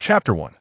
Chapter 1.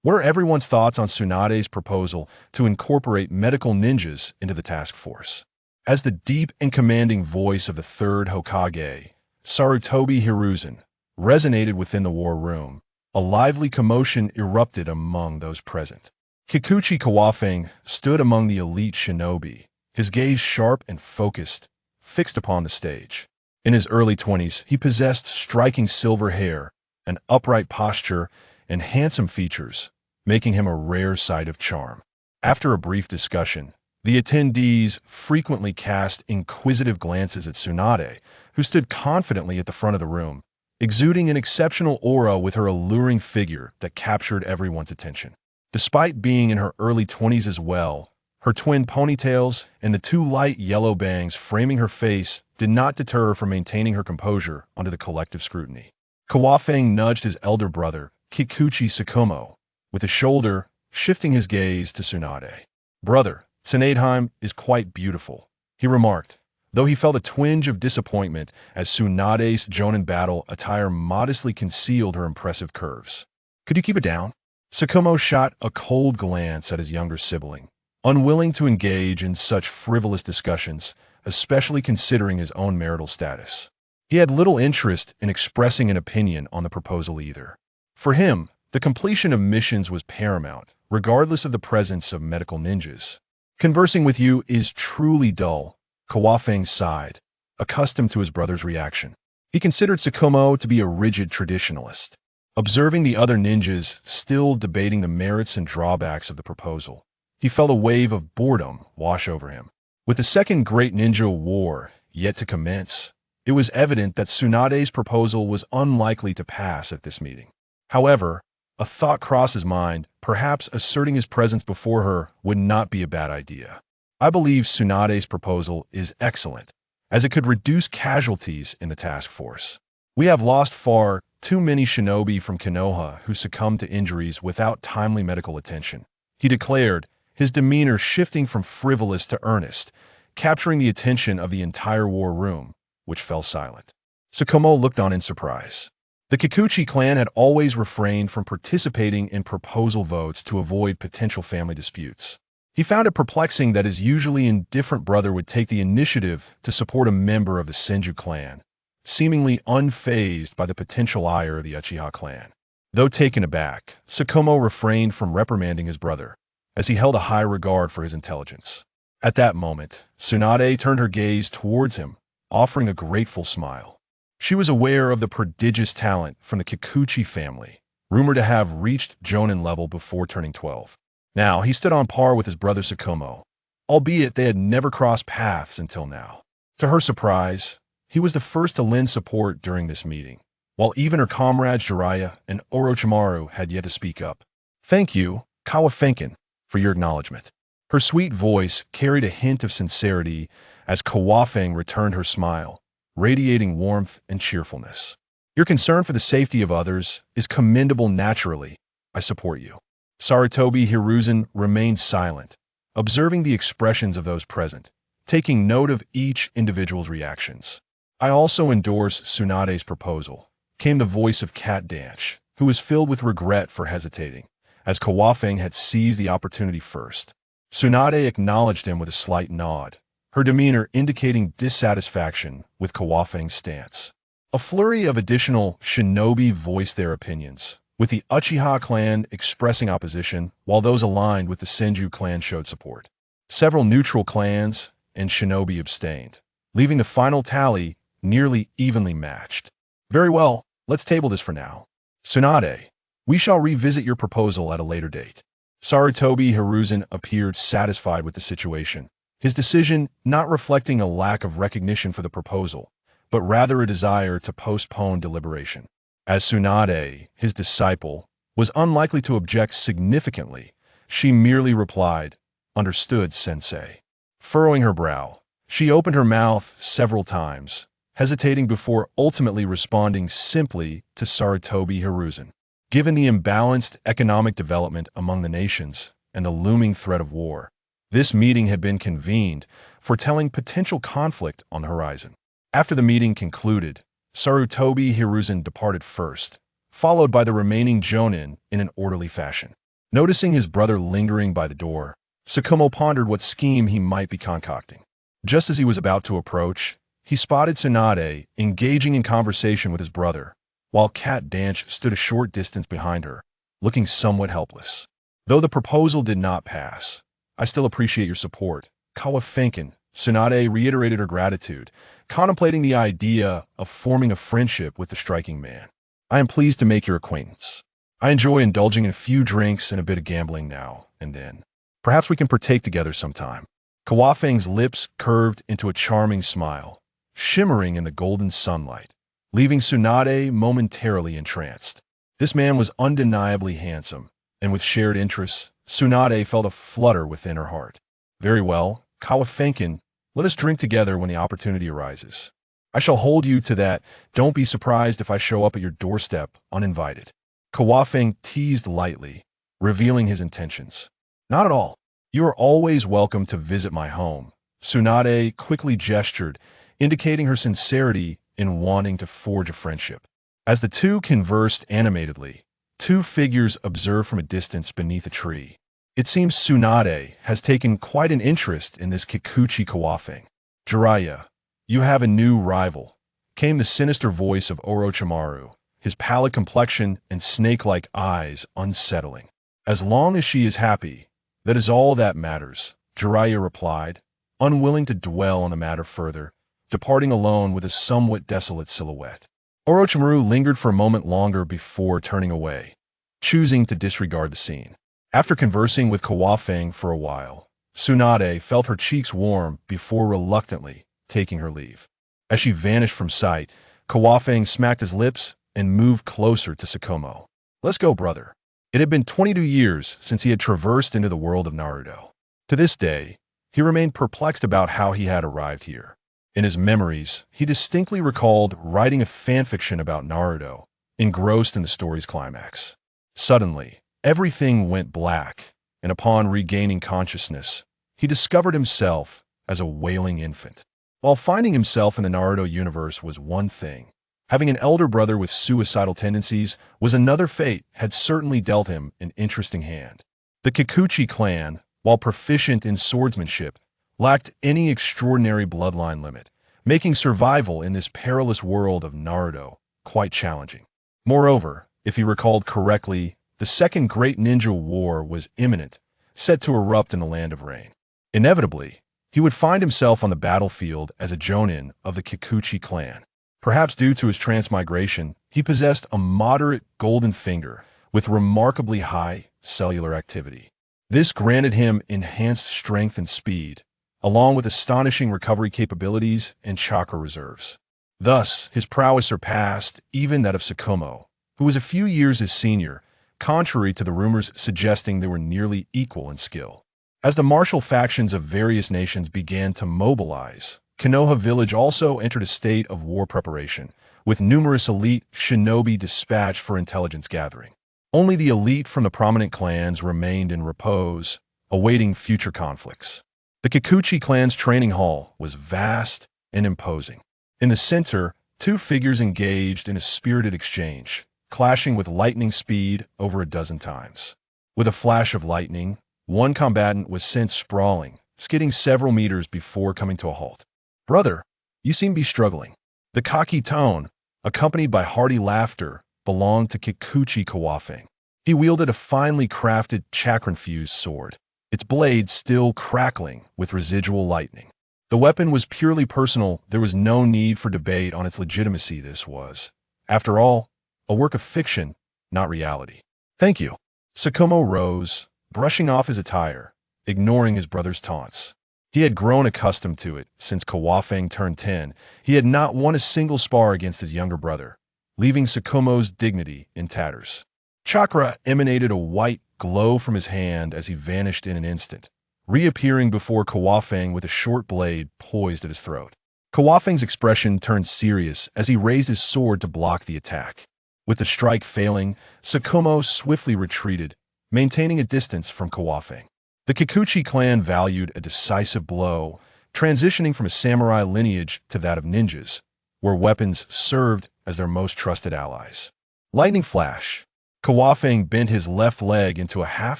What are everyone's thoughts on Tsunade's proposal to incorporate medical ninjas into the task force? As the deep and commanding voice of the third Hokage, Sarutobi Hiruzen, resonated within the war room, a lively commotion erupted among those present. Kikuchi Kawafeng stood among the elite shinobi, his gaze sharp and focused, fixed upon the stage. In his early 20s, he possessed striking silver hair, an upright posture, and handsome features, making him a rare sight of charm. After a brief discussion, the attendees frequently cast inquisitive glances at Tsunade, who stood confidently at the front of the room, exuding an exceptional aura with her alluring figure that captured everyone's attention. Despite being in her early 20s as well, her twin ponytails and the two light yellow bangs framing her face did not deter her from maintaining her composure under the collective scrutiny. Kawafeng nudged his elder brother, Kikuchi Tsukumo, with a shoulder, shifting his gaze to Tsunade. "Brother, Tsunade is quite beautiful," he remarked, though he felt a twinge of disappointment as Tsunade's Jonin battle attire modestly concealed her impressive curves. "Could you keep it down?" Tsukumo shot a cold glance at his younger sibling, unwilling to engage in such frivolous discussions, especially considering his own marital status. He had little interest in expressing an opinion on the proposal either. For him, the completion of missions was paramount, regardless of the presence of medical ninjas. "Conversing with you is truly dull," Kawafeng sighed, accustomed to his brother's reaction. He considered Tsukumo to be a rigid traditionalist. Observing the other ninjas still debating the merits and drawbacks of the proposal, he felt a wave of boredom wash over him. With the second great ninja war yet to commence, it was evident that Tsunade's proposal was unlikely to pass at this meeting. However, a thought crossed his mind, perhaps asserting his presence before her would not be a bad idea. "I believe Tsunade's proposal is excellent, as it could reduce casualties in the task force. We have lost far too many shinobi from Konoha who succumbed to injuries without timely medical attention," he declared, his demeanor shifting from frivolous to earnest, capturing the attention of the entire war room, which fell silent. Tsukumo looked on in surprise. The Kikuchi clan had always refrained from participating in proposal votes to avoid potential family disputes. He found it perplexing that his usually indifferent brother would take the initiative to support a member of the Senju clan, seemingly unfazed by the potential ire of the Uchiha clan. Though taken aback, Tsukumo refrained from reprimanding his brother, as he held a high regard for his intelligence. At that moment, Tsunade turned her gaze towards him, offering a grateful smile. She was aware of the prodigious talent from the Kikuchi family, rumored to have reached Jonin level before turning 12. Now, he stood on par with his brother Tsukumo, albeit they had never crossed paths until now. To her surprise, he was the first to lend support during this meeting, while even her comrades Jiraiya and Orochimaru had yet to speak up. "Thank you, Kawafenkin, for your acknowledgement." Her sweet voice carried a hint of sincerity as Kawafeng returned her smile, radiating warmth and cheerfulness. "Your concern for the safety of others is commendable naturally. I support you." Sarutobi Hiruzen remained silent, observing the expressions of those present, taking note of each individual's reactions. "I also endorse Tsunade's proposal," came the voice of Cat Danch, who was filled with regret for hesitating, as Kawafeng had seized the opportunity first. Tsunade acknowledged him with a slight nod, her demeanor indicating dissatisfaction with Kawafeng's stance. A flurry of additional shinobi voiced their opinions, with the Uchiha clan expressing opposition, while those aligned with the Senju clan showed support. Several neutral clans and shinobi abstained, leaving the final tally nearly evenly matched. "Very well, let's table this for now. Tsunade, we shall revisit your proposal at a later date." Sarutobi Hiruzen appeared satisfied with the situation, his decision not reflecting a lack of recognition for the proposal, but rather a desire to postpone deliberation. As Tsunade, his disciple, was unlikely to object significantly, she merely replied, "Understood, Sensei." Furrowing her brow, she opened her mouth several times, hesitating before ultimately responding simply to Sarutobi Hiruzen. Given the imbalanced economic development among the nations and the looming threat of war, this meeting had been convened, foretelling potential conflict on the horizon. After the meeting concluded, Sarutobi Hiruzen departed first, followed by the remaining jonin in an orderly fashion. Noticing his brother lingering by the door, Tsukumo pondered what scheme he might be concocting. Just as he was about to approach, he spotted Tsunade engaging in conversation with his brother, while Cat Danch stood a short distance behind her, looking somewhat helpless. Though the proposal did not pass, I still appreciate your support. Kawakaze, Tsunade reiterated her gratitude, contemplating the idea of forming a friendship with the striking man. I am pleased to make your acquaintance. I enjoy indulging in a few drinks and a bit of gambling now and then. Perhaps we can partake together sometime. Kawakaze's lips curved into a charming smile, shimmering in the golden sunlight, leaving Tsunade momentarily entranced. This man was undeniably handsome, and with shared interests, Tsunade felt a flutter within her heart. Very well, Kawakaze, let us drink together when the opportunity arises. I shall hold you to that. Don't be surprised if I show up at your doorstep uninvited. Kawakaze teased lightly, revealing his intentions. Not at all. You are always welcome to visit my home. Tsunade quickly gestured, indicating her sincerity in wanting to forge a friendship. As the two conversed animatedly, two figures observed from a distance beneath a tree. It seems Tsunade has taken quite an interest in this Kikuchi Kawakaze. Jiraiya, you have a new rival, came the sinister voice of Orochimaru, his pallid complexion and snake-like eyes unsettling. As long as she is happy, that is all that matters, Jiraiya replied, unwilling to dwell on the matter further, departing alone with a somewhat desolate silhouette. Orochimaru lingered for a moment longer before turning away, choosing to disregard the scene. After conversing with Kawakaze for a while, Tsunade felt her cheeks warm before reluctantly taking her leave. As she vanished from sight, Kawakaze smacked his lips and moved closer to Tsukumo. Let's go, brother. It had been 22 years since he had traversed into the world of Naruto. To this day, he remained perplexed about how he had arrived here. In his memories, he distinctly recalled writing a fanfiction about Naruto, engrossed in the story's climax. Suddenly, everything went black, and upon regaining consciousness, he discovered himself as a wailing infant. While finding himself in the Naruto universe was one thing, having an elder brother with suicidal tendencies was another. Fate had certainly dealt him an interesting hand. The Kikuchi clan, while proficient in swordsmanship, lacked any extraordinary bloodline limit, making survival in this perilous world of Naruto quite challenging. Moreover, if he recalled correctly, the Second Great Ninja War was imminent, set to erupt in the Land of Rain. Inevitably, he would find himself on the battlefield as a jonin of the Kikuchi clan. Perhaps due to his transmigration, he possessed a moderate golden finger with remarkably high cellular activity. This granted him enhanced strength and speed, along with astonishing recovery capabilities and chakra reserves. Thus, his prowess surpassed even that of Tsukumo, who was a few years his senior, contrary to the rumors suggesting they were nearly equal in skill. As the martial factions of various nations began to mobilize, Konoha village also entered a state of war preparation, with numerous elite shinobi dispatched for intelligence gathering. Only the elite from the prominent clans remained in repose, awaiting future conflicts. The Kikuchi clan's training hall was vast and imposing. In the center, two figures engaged in a spirited exchange, clashing with lightning speed over a dozen times. With a flash of lightning, one combatant was sent sprawling, skidding several meters before coming to a halt. Brother, you seem to be struggling. The cocky tone, accompanied by hearty laughter, belonged to Kikuchi Kawakaze. He wielded a finely crafted chakra-infused sword, its blade still crackling with residual lightning. The weapon was purely personal. There was no need for debate on its legitimacy. This was, after all, a work of fiction, not reality. Thank you. Tsukumo rose, brushing off his attire, ignoring his brother's taunts. He had grown accustomed to it. Since Kawakaze turned 10, he had not won a single spar against his younger brother, leaving Tsukumo's dignity in tatters. Chakra emanated a white glow from his hand as he vanished in an instant, reappearing before Kawakaze with a short blade poised at his throat. Kawakaze's expression turned serious as he raised his sword to block the attack. With the strike failing, Tsukumo swiftly retreated, maintaining a distance from Kawakaze. The Kikuchi clan valued a decisive blow, transitioning from a samurai lineage to that of ninjas, where weapons served as their most trusted allies. Lightning flash. Kawafang bent his left leg into a half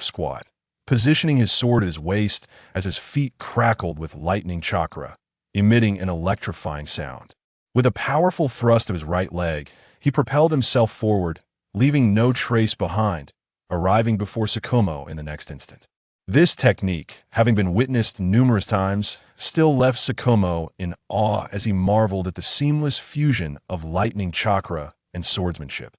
squat, positioning his sword at his waist as his feet crackled with lightning chakra, emitting an electrifying sound. With a powerful thrust of his right leg, he propelled himself forward, leaving no trace behind, arriving before Tsukumo in the next instant. This technique, having been witnessed numerous times, still left Tsukumo in awe as he marveled at the seamless fusion of lightning chakra and swordsmanship.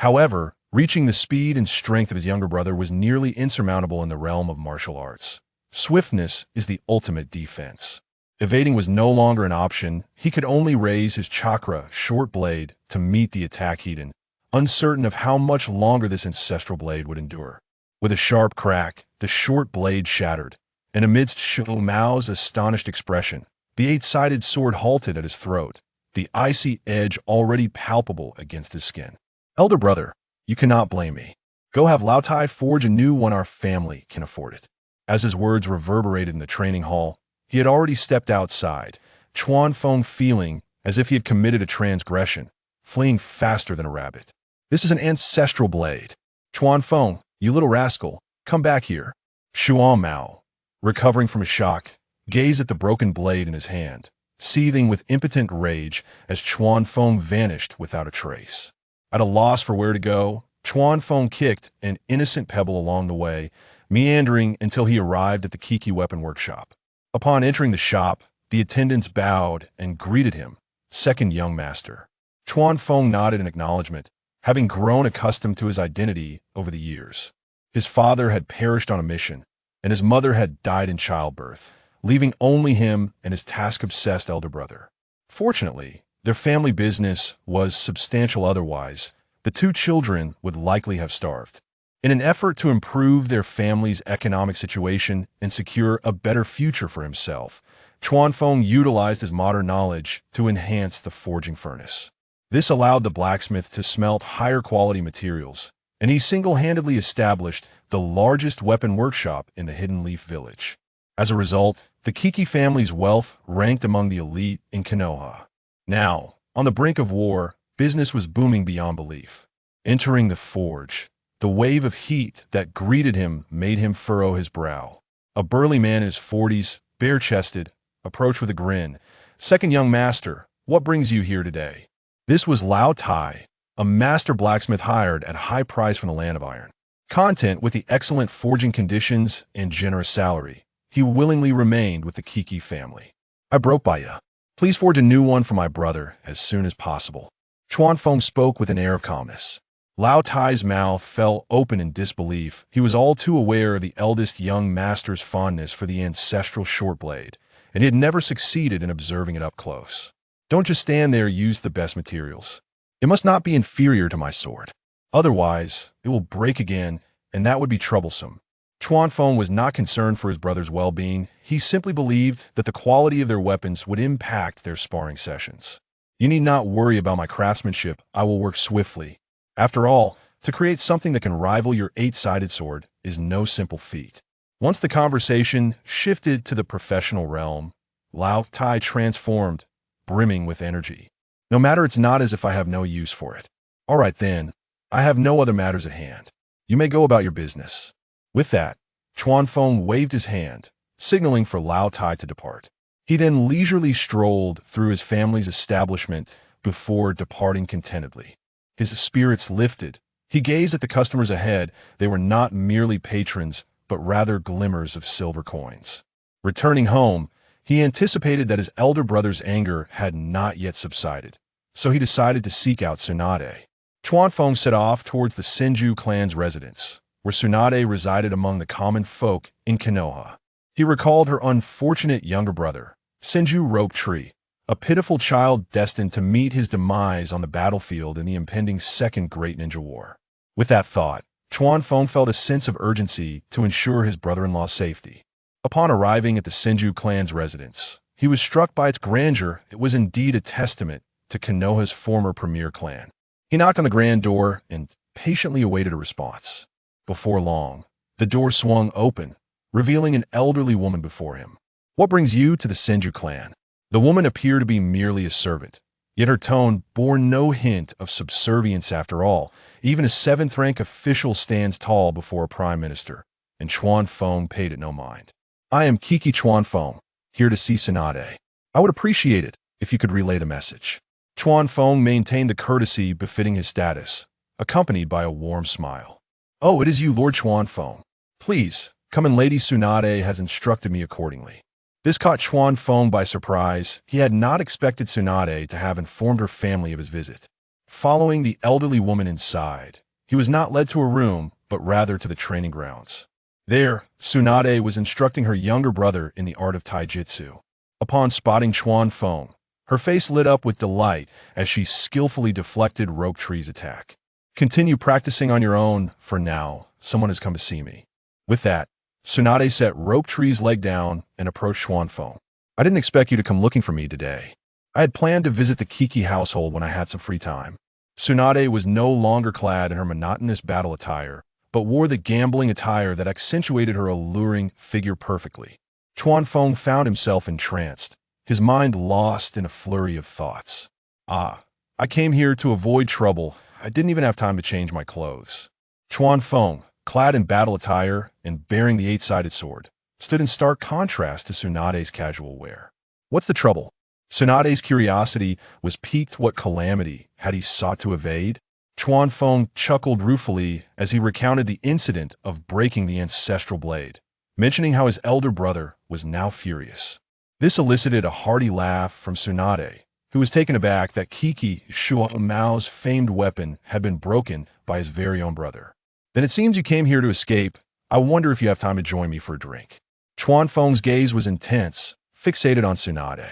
However, reaching the speed and strength of his younger brother was nearly insurmountable in the realm of martial arts. Swiftness is the ultimate defense. Evading was no longer an option. He could only raise his chakra short blade to meet the attack heat-in, uncertain of how much longer this ancestral blade would endure. With a sharp crack, the short blade shattered, and amidst Shu Mao's astonished expression, the eight-sided sword halted at his throat, the icy edge already palpable against his skin. Elder brother, you cannot blame me. Go have Lao Tai forge a new one. Our family can afford it. As his words reverberated in the training hall, he had already stepped outside, Chuan Feng feeling as if he had committed a transgression, fleeing faster than a rabbit. This is an ancestral blade. Chuan Feng, you little rascal, come back here. Xuan Mao, recovering from a shock, gazed at the broken blade in his hand, seething with impotent rage as Chuan Feng vanished without a trace. At a loss for where to go, Chuan Feng kicked an innocent pebble along the way, meandering until he arrived at the Kiki Weapon Workshop. Upon entering the shop, the attendants bowed and greeted him, second young master. Chuan Feng nodded in acknowledgement, having grown accustomed to his identity over the years. His father had perished on a mission, and his mother had died in childbirth, leaving only him and his task-obsessed elder brother. Fortunately, their family business was substantial otherwise. The two children would likely have starved. In an effort to improve their family's economic situation and secure a better future for himself, Chuan Feng utilized his modern knowledge to enhance the forging furnace. This allowed the blacksmith to smelt higher quality materials, and he single-handedly established the largest weapon workshop in the Hidden Leaf Village. As a result, the Kiki family's wealth ranked among the elite in Konoha. Now, on the brink of war, business was booming beyond belief. Entering the forge, the wave of heat that greeted him made him furrow his brow. A burly man in his 40s, bare-chested, approached with a grin. Second young master, what brings you here today? This was Lao Tai, a master blacksmith hired at high price from the land of iron. Content with the excellent forging conditions and generous salary, he willingly remained with the Kiki family. I broke by ya. Please forge a new one for my brother as soon as possible. Chuan Feng spoke with an air of calmness. Lao Tai's mouth fell open in disbelief. He was all too aware of the eldest young master's fondness for the ancestral short blade, and he had never succeeded in observing it up close. Don't just stand there, use the best materials. It must not be inferior to my sword. Otherwise, it will break again, and that would be troublesome. Chuan Feng was not concerned for his brother's well-being. He simply believed that the quality of their weapons would impact their sparring sessions. You need not worry about my craftsmanship. I will work swiftly. After all, to create something that can rival your eight-sided sword is no simple feat. Once the conversation shifted to the professional realm, Lao Tai transformed, brimming with energy. No matter, it's not as if I have no use for it. All right then, I have no other matters at hand. You may go about your business. With that, Chuan Feng waved his hand, signaling for Lao Tai to depart. He then leisurely strolled through his family's establishment before departing contentedly. His spirits lifted. He gazed at the customers ahead. They were not merely patrons, but rather glimmers of silver coins. Returning home, he anticipated that his elder brother's anger had not yet subsided, so he decided to seek out Tsunade. Chuan Feng set off towards the Senju clan's residence, where Tsunade resided among the common folk in Konoha. He recalled her unfortunate younger brother, Senju Roke Tree, a pitiful child destined to meet his demise on the battlefield in the impending Second Great Ninja War. With that thought, Chuan Feng felt a sense of urgency to ensure his brother-in-law's safety. Upon arriving at the Senju clan's residence, he was struck by its grandeur. It was indeed a testament to Konoha's former premier clan. He knocked on the grand door and patiently awaited a response. Before long, the door swung open, revealing an elderly woman before him. What brings you to the Senju clan? The woman appeared to be merely a servant, Yet her tone bore no hint of subservience after all. Even a seventh-rank official stands tall before a prime minister, and Chuan Feng paid it no mind. I am Kiki Chuan Feng, here to see Tsunade. I would appreciate it if you could relay the message. Chuan Feng maintained the courtesy befitting his status, accompanied by a warm smile. Oh, it is you, Lord Chuan Feng. Please, come and Lady Tsunade has instructed me accordingly. This caught Chuan Feng by surprise. He had not expected Tsunade to have informed her family of his visit. Following the elderly woman inside, he was not led to a room, but rather to the training grounds. There, Tsunade was instructing her younger brother in the art of taijutsu. Upon spotting Chuan Feng, her face lit up with delight as she skillfully deflected Rope Tree's attack. Continue practicing on your own. For now, someone has come to see me. With that, Tsunade set Rope Tree's leg down and approached Chuan Feng. I didn't expect you to come looking for me today. I had planned to visit the Kiki household when I had some free time. Tsunade was no longer clad in her monotonous battle attire, but wore the gambling attire that accentuated her alluring figure perfectly. Chuan Feng found himself entranced, his mind lost in a flurry of thoughts. I came here to avoid trouble. I didn't even have time to change my clothes. Chuan Feng, clad in battle attire and bearing the eight-sided sword, stood in stark contrast to Tsunade's casual wear. What's the trouble? Tsunade's curiosity was piqued. What calamity had he sought to evade? Chuan Feng chuckled ruefully as he recounted the incident of breaking the ancestral blade, mentioning how his elder brother was now furious. This elicited a hearty laugh from Tsunade, who was taken aback that Kiki Shua Mao's famed weapon had been broken by his very own brother. Then it seems you came here to escape. I wonder if you have time to join me for a drink. Chuan Feng's gaze was intense, fixated on Tsunade.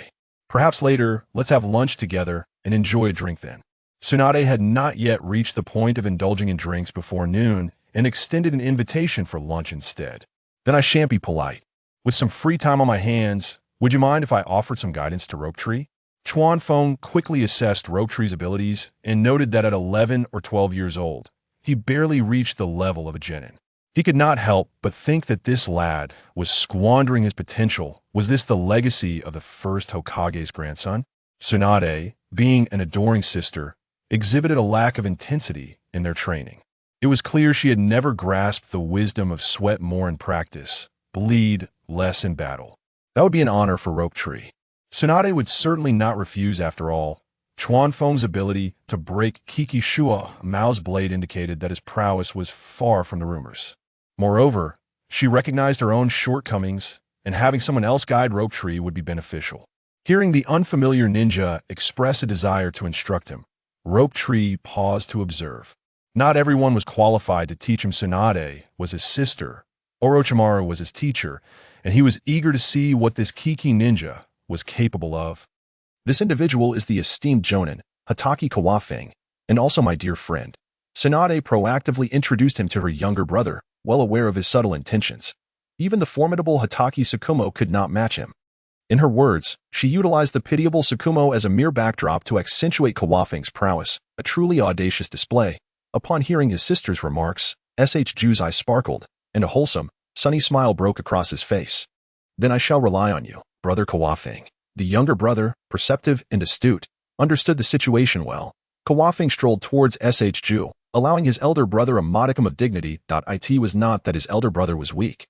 Perhaps later, let's have lunch together and enjoy a drink then. Tsunade had not yet reached the point of indulging in drinks before noon and extended an invitation for lunch instead. Then I shan't be polite. With some free time on my hands, would you mind if I offered some guidance to Rope Tree? Chuan Feng quickly assessed Rope Tree's abilities and noted that at 11 or 12 years old, he barely reached the level of a genin. He could not help but think that this lad was squandering his potential. Was this the legacy of the first Hokage's grandson? Tsunade, being an adoring sister, exhibited a lack of intensity in their training. It was clear she had never grasped the wisdom of sweat more in practice, bleed less in battle. That would be an honor for Rope Tree. Tsunade would certainly not refuse after all. Chuan Feng's ability to break Kiki Shua Mao's blade indicated that his prowess was far from the rumors. Moreover, she recognized her own shortcomings, and having someone else guide Rope Tree would be beneficial. Hearing the unfamiliar ninja express a desire to instruct him, Rope Tree paused to observe. Not everyone was qualified to teach him. Tsunade was his sister, Orochimaru was his teacher, and he was eager to see what this Kiki ninja was capable of. This individual is the esteemed Jonin, Hatake Kawakaze, and also my dear friend. Tsunade proactively introduced him to her younger brother, well aware of his subtle intentions. Even the formidable Hatake Tsukumo could not match him. In her words, she utilized the pitiable Tsukumo as a mere backdrop to accentuate Kawakaze's prowess, a truly audacious display. Upon hearing his sister's remarks, Ju's eyes sparkled, and a wholesome, sunny smile broke across his face. Then I shall rely on you, Brother Kawakaze. The younger brother, perceptive and astute, understood the situation well. Kawakaze strolled towards Ju, allowing his elder brother a modicum of dignity. It was not that his elder brother was weak.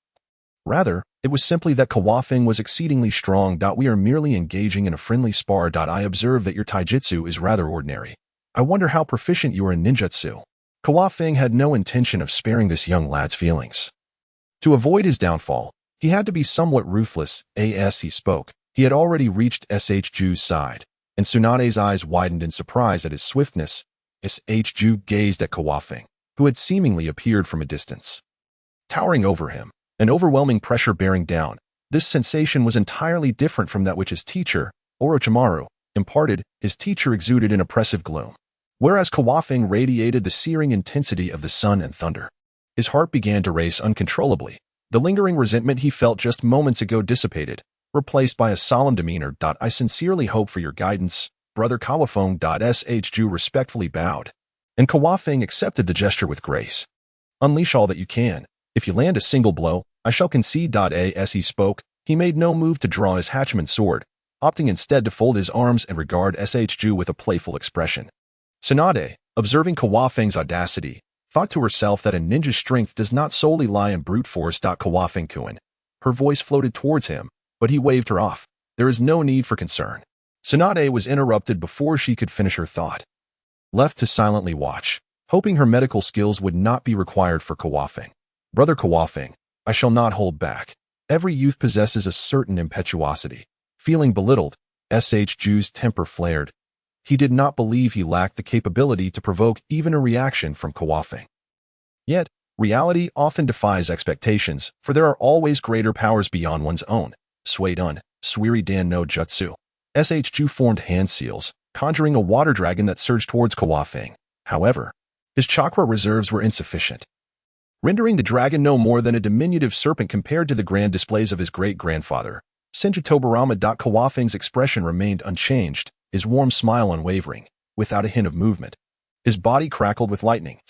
Rather, it was simply that Kawakaze was exceedingly strong. We are merely engaging in a friendly spar. I observe that your taijutsu is rather ordinary. I wonder how proficient you are in ninjutsu. Kawakaze had no intention of sparing this young lad's feelings. To avoid his downfall, he had to be somewhat ruthless. As he spoke, he had already reached Ju's side, and Tsunade's eyes widened in surprise at his swiftness. Ju gazed at Kawakaze, who had seemingly appeared from a distance. Towering over him, an overwhelming pressure bearing down, this sensation was entirely different from that which his teacher, Orochimaru, imparted. His teacher exuded an oppressive gloom, whereas Kawakaze radiated the searing intensity of the sun and thunder. His heart began to race uncontrollably. The lingering resentment he felt just moments ago dissipated, replaced by a solemn demeanor. I sincerely hope for your guidance, Brother Kawakaze. Ju respectfully bowed, and Kawakaze accepted the gesture with grace. Unleash all that you can. If you land a single blow, I shall concede. As he spoke, he made no move to draw his hatchman sword, opting instead to fold his arms and regard Shju with a playful expression. Tsunade, observing Kawafeng's audacity, thought to herself that a ninja's strength does not solely lie in brute force. Kawafeng-kun. Her voice floated towards him, but he waved her off. There is no need for concern. Tsunade was interrupted before she could finish her thought. Left to silently watch, hoping her medical skills would not be required for Kawafeng. Brother Kawafeng, I shall not hold back. Every youth possesses a certain impetuosity. Feeling belittled, Shju's temper flared. He did not believe he lacked the capability to provoke even a reaction from Kawafeng. Yet, reality often defies expectations, for there are always greater powers beyond one's own. Suidun, Suiri Dan no Jutsu. Shju formed hand seals, conjuring a water dragon that surged towards Kawafeng. However, his chakra reserves were insufficient, rendering the dragon no more than a diminutive serpent compared to the grand displays of his great-grandfather. Senjutobarama. Kawafeng's expression remained unchanged, his warm smile unwavering, without a hint of movement. His body crackled with lightning,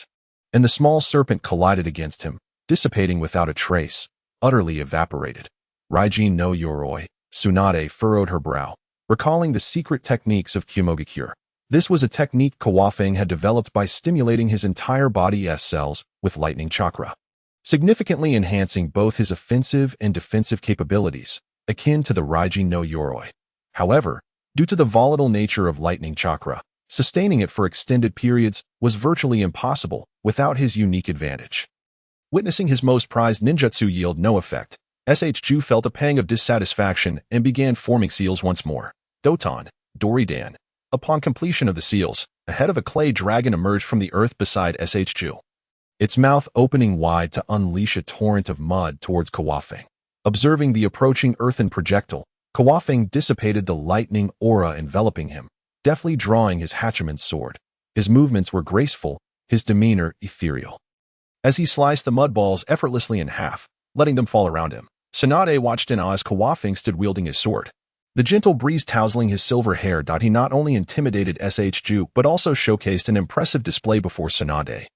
and the small serpent collided against him, dissipating without a trace, utterly evaporated. Raijin no Yoroi. Tsunade furrowed her brow, recalling the secret techniques of Kyumogakure. This was a technique Kawafeng had developed by stimulating his entire body's cells with lightning chakra, significantly enhancing both his offensive and defensive capabilities, akin to the Raijin no Yoroi. However, due to the volatile nature of lightning chakra, sustaining it for extended periods was virtually impossible without his unique advantage. Witnessing his most prized ninjutsu yield no effect, Shju felt a pang of dissatisfaction and began forming seals once more. Doton, Doridan. Upon completion of the seals, a head of a clay dragon emerged from the earth beside Shju, its mouth opening wide to unleash a torrent of mud towards Kawafeng. Observing the approaching earthen projectile, Kawafeng dissipated the lightning aura enveloping him, deftly drawing his Hachiman's sword. His movements were graceful, his demeanor ethereal. As he sliced the mud balls effortlessly in half, letting them fall around him, Tsunade watched in awe as Kawafeng stood wielding his sword. The gentle breeze tousling his silver hair. He not only intimidated Shju but also showcased an impressive display before Tsunade.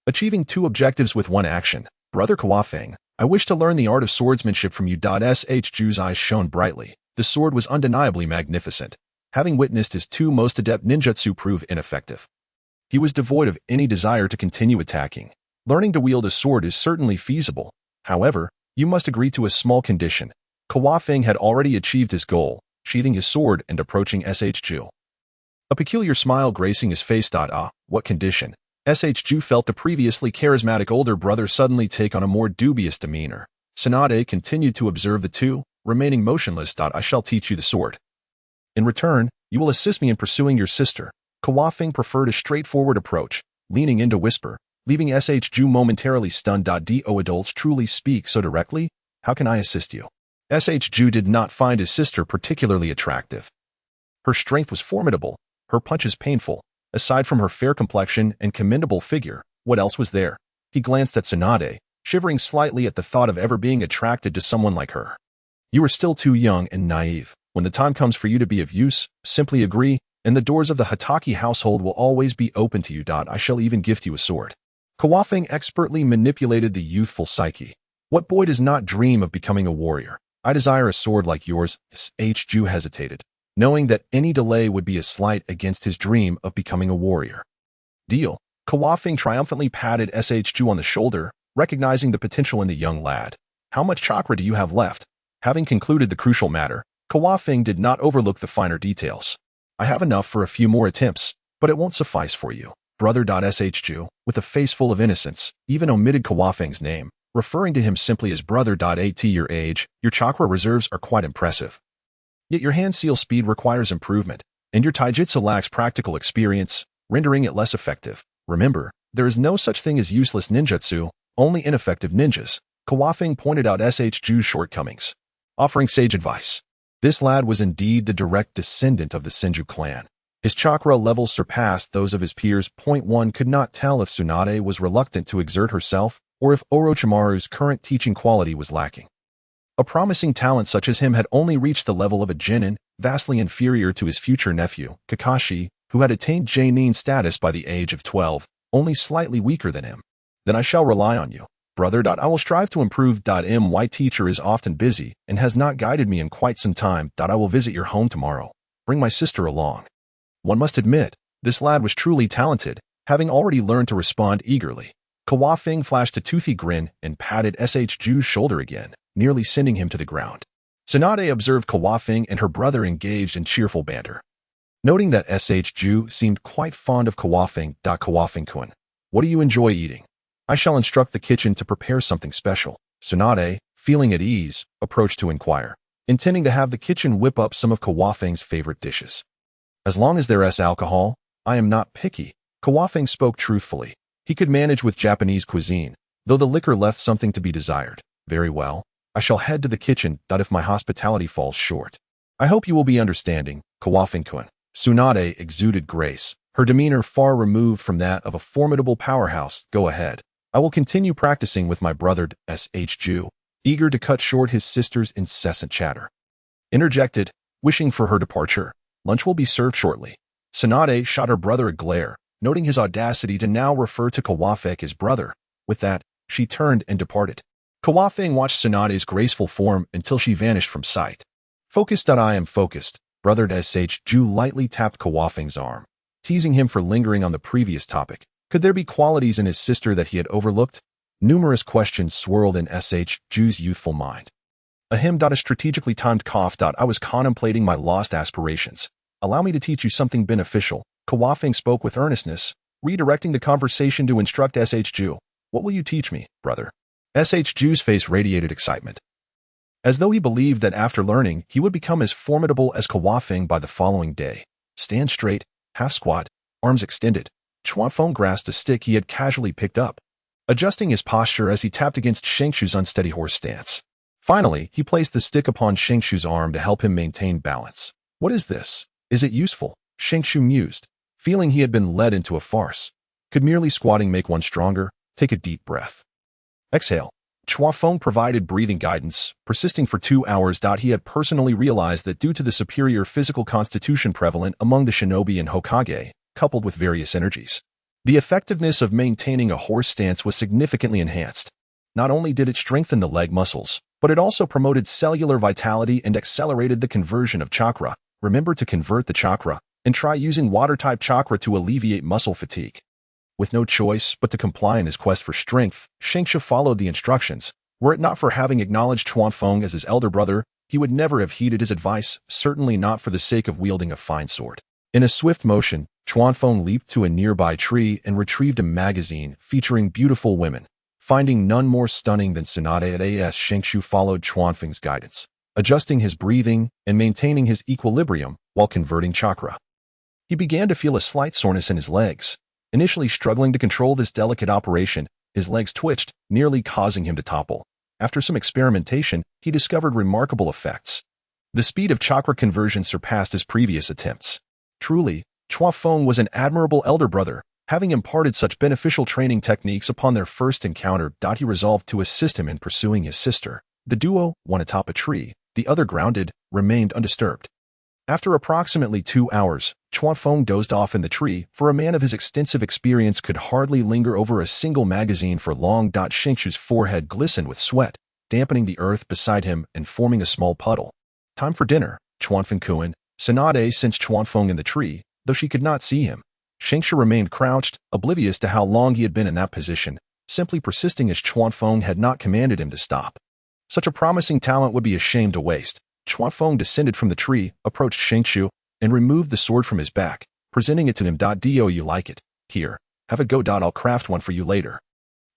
Achieving two objectives with one action. Brother Kawafeng, I wish to learn the art of swordsmanship from you. Shju's eyes shone brightly. The sword was undeniably magnificent, having witnessed his two most adept ninjutsu prove ineffective. He was devoid of any desire to continue attacking. Learning to wield a sword is certainly feasible. However, you must agree to a small condition. Kawafeng had already achieved his goal, sheathing his sword and approaching Shju. A peculiar smile gracing his face. What condition? Shju felt the previously charismatic older brother suddenly take on a more dubious demeanor. Tsunade continued to observe the two, remaining motionless. I shall teach you the sword. In return, you will assist me in pursuing your sister. Kawafeng preferred a straightforward approach, leaning in to whisper, leaving Shju momentarily stunned. Do adults truly speak so directly? How can I assist you? Shju did not find his sister particularly attractive. Her strength was formidable, her punches painful. Aside from her fair complexion and commendable figure, what else was there? He glanced at Tsunade, shivering slightly at the thought of ever being attracted to someone like her. You are still too young and naive. When the time comes for you to be of use, simply agree, and the doors of the Hatake household will always be open to you. I shall even gift you a sword. Kawafeng expertly manipulated the youthful psyche. What boy does not dream of becoming a warrior? I desire a sword like yours. Shju hesitated, knowing that any delay would be a slight against his dream of becoming a warrior. Deal. Kawafeng triumphantly patted Shju on the shoulder, recognizing the potential in the young lad. How much chakra do you have left? Having concluded the crucial matter, Kawafeng did not overlook the finer details. I have enough for a few more attempts, but it won't suffice for you. Brother. Shju, with a face full of innocence, even omitted Kawafeng's name, referring to him simply as brother. At your age, your chakra reserves are quite impressive. Yet your hand seal speed requires improvement, and your taijutsu lacks practical experience, rendering it less effective. Remember, there is no such thing as useless ninjutsu, only ineffective ninjas. Kawafeng pointed out Shju's shortcomings, offering sage advice. This lad was indeed the direct descendant of the Senju clan. His chakra levels surpassed those of his peers. One could not tell if Tsunade was reluctant to exert herself or if Orochimaru's current teaching quality was lacking. A promising talent such as him had only reached the level of a genin, vastly inferior to his future nephew, Kakashi, who had attained genin status by the age of 12, only slightly weaker than him. Then I shall rely on you. Brother. I will strive to improve. My teacher is often busy and has not guided me in quite some time. I will visit your home tomorrow. Bring my sister along. One must admit, this lad was truly talented, having already learned to respond eagerly. Kawafing flashed a toothy grin and patted Ju's shoulder again, nearly sending him to the ground. Tsunade observed Kawafing and her brother engaged in cheerful banter. Noting that Ju seemed quite fond of Kawafing. Kawafing-kun, what do you enjoy eating? I shall instruct the kitchen to prepare something special. Tsunade, feeling at ease, approached to inquire, intending to have the kitchen whip up some of Kawafing's favorite dishes. As long as there is alcohol, I am not picky. Kawafing spoke truthfully. He could manage with Japanese cuisine, though the liquor left something to be desired. Very well. I shall head to the kitchen. If my hospitality falls short, I hope you will be understanding, Kawafing-kun. Tsunade exuded grace, her demeanor far removed from that of a formidable powerhouse. Go ahead. I will continue practicing with my brother, Ju, eager to cut short his sister's incessant chatter. Interjected, wishing for her departure. Lunch will be served shortly. Tsunade shot her brother a glare, noting his audacity to now refer to Kawafing as brother. With that, she turned and departed. Kawafing watched Tsunade's graceful form until she vanished from sight. Focused. I am focused. Brother Ju lightly tapped Kawafing's arm, teasing him for lingering on the previous topic. Could there be qualities in his sister that he had overlooked? Numerous questions swirled in Ju's youthful mind. A strategically timed cough. I was contemplating my lost aspirations. Allow me to teach you something beneficial. Kawafing spoke with earnestness, redirecting the conversation to instruct Ju. What will you teach me, brother? Ju's face radiated excitement, as though he believed that after learning, he would become as formidable as Kawafing by the following day. Stand straight, half squat, arms extended. Kawafing grasped a stick he had casually picked up, adjusting his posture as he tapped against Shengshu's unsteady horse stance. Finally, he placed the stick upon Shengshu's arm to help him maintain balance. What is this? Is it useful? Shengshu mused, feeling he had been led into a farce. Could merely squatting make one stronger? Take a deep breath. Exhale. Kawafing provided breathing guidance, persisting for 2 hours. He had personally realized that due to the superior physical constitution prevalent among the shinobi and Hokage, coupled with various energies, the effectiveness of maintaining a horse stance was significantly enhanced. Not only did it strengthen the leg muscles, but it also promoted cellular vitality and accelerated the conversion of chakra. Remember to convert the chakra, and try using water-type chakra to alleviate muscle fatigue. With no choice but to comply in his quest for strength, Shengshu followed the instructions. Were it not for having acknowledged Kawafing as his elder brother, he would never have heeded his advice, certainly not for the sake of wielding a fine sword. In a swift motion, Kawafing leaped to a nearby tree and retrieved a magazine featuring beautiful women. Finding none more stunning than Tsunade as Shengshu followed Kawafing's guidance, adjusting his breathing and maintaining his equilibrium while converting chakra. He began to feel a slight soreness in his legs. Initially struggling to control this delicate operation, his legs twitched, nearly causing him to topple. After some experimentation, he discovered remarkable effects. The speed of chakra conversion surpassed his previous attempts. Truly, Kawafing was an admirable elder brother, having imparted such beneficial training techniques upon their first encounter. He resolved to assist him in pursuing his sister. The duo, one atop a tree, the other grounded, remained undisturbed. After approximately 2 hours, Kawafing dozed off in the tree, for a man of his extensive experience could hardly linger over a single magazine for long. Shengshu's forehead glistened with sweat, dampening the earth beside him and forming a small puddle. Time for dinner, Kawafing-kun. Tsunade sensed Kawafing in the tree, though she could not see him. Shengshu remained crouched, oblivious to how long he had been in that position, simply persisting as Kawafing had not commanded him to stop. Such a promising talent would be a shame to waste. Kawafing descended from the tree, approached Shengshu, and removed the sword from his back, presenting it to him. Do you like it? Here, have a go. I'll craft one for you later.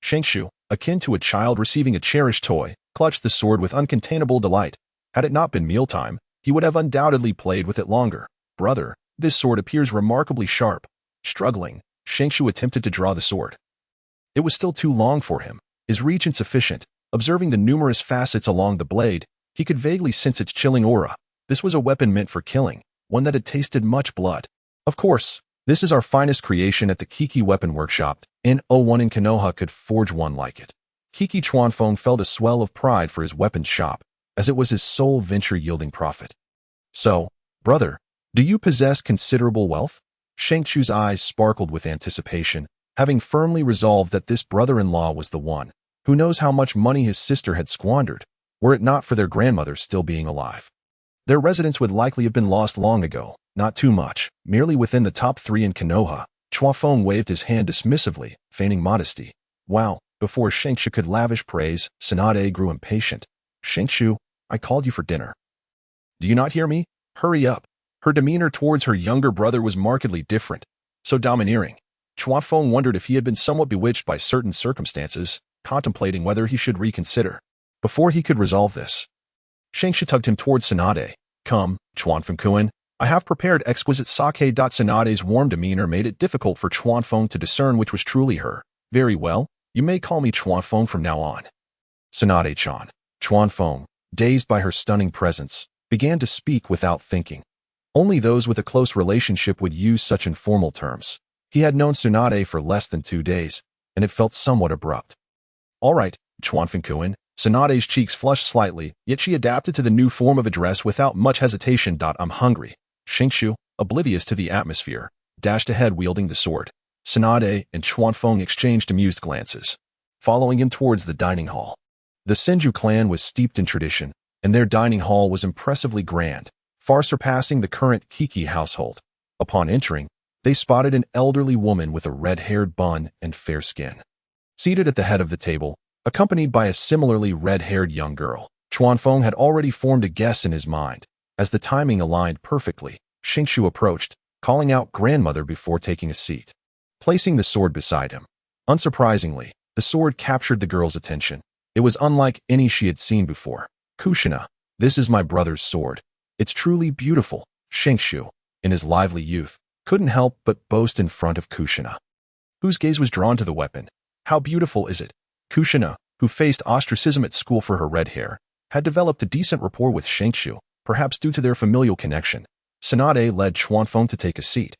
Shengshu, akin to a child receiving a cherished toy, clutched the sword with uncontainable delight. Had it not been mealtime, he would have undoubtedly played with it longer. Brother, this sword appears remarkably sharp. Struggling, Shengshu attempted to draw the sword. It was still too long for him, his reach insufficient. Observing the numerous facets along the blade, he could vaguely sense its chilling aura. This was a weapon meant for killing, one that had tasted much blood. Of course, this is our finest creation at the Kiki Weapon Workshop, and no one in Konoha could forge one like it. Kawafing felt a swell of pride for his weapons shop, as it was his sole venture yielding profit. So, brother, do you possess considerable wealth? Shengshu's eyes sparkled with anticipation, having firmly resolved that this brother-in-law was the one. Who knows how much money his sister had squandered, were it not for their grandmother still being alive. Their residence would likely have been lost long ago, not too much, merely within the top 3 in Konoha. Chuanfeng waved his hand dismissively, feigning modesty. Wow, before Shenkshu could lavish praise, Tsunade grew impatient. Shenkshu, I called you for dinner. Do you not hear me? Hurry up. Her demeanor towards her younger brother was markedly different, so domineering. Chuanfeng wondered if he had been somewhat bewitched by certain circumstances, contemplating whether he should reconsider. Before he could resolve this, Shenkshu tugged him towards Tsunade. Come, Chuanfeng-kun, I have prepared exquisite sake. Tsunade's warm demeanor made it difficult for Chuanfeng to discern which was truly her. Very well, you may call me Chuanfeng from now on. Tsunade-chan. Chuanfeng, dazed by her stunning presence, began to speak without thinking. Only those with a close relationship would use such informal terms. He had known Tsunade for less than 2 days, and it felt somewhat abrupt. All right, Chuanfeng-kun. Tsunade's cheeks flushed slightly, yet she adapted to the new form of address without much hesitation. I'm hungry. Shenkshu, oblivious to the atmosphere, dashed ahead wielding the sword. Tsunade and Chuanfeng exchanged amused glances, following him towards the dining hall. The Senju clan was steeped in tradition, and their dining hall was impressively grand, far surpassing the current Kiki household. Upon entering, they spotted an elderly woman with a red-haired bun and fair skin. Seated at the head of the table, accompanied by a similarly red-haired young girl, Chuanfeng had already formed a guess in his mind. As the timing aligned perfectly, Shenkshu approached, calling out grandmother before taking a seat. Placing the sword beside him. Unsurprisingly, the sword captured the girl's attention. It was unlike any she had seen before. Kushina, this is my brother's sword. It's truly beautiful. Shenkshu, in his lively youth, couldn't help but boast in front of Kushina, whose gaze was drawn to the weapon. How beautiful is it? Kushina, who faced ostracism at school for her red hair, had developed a decent rapport with Shenkshu, perhaps due to their familial connection. Tsunade led Chuanfeng to take a seat,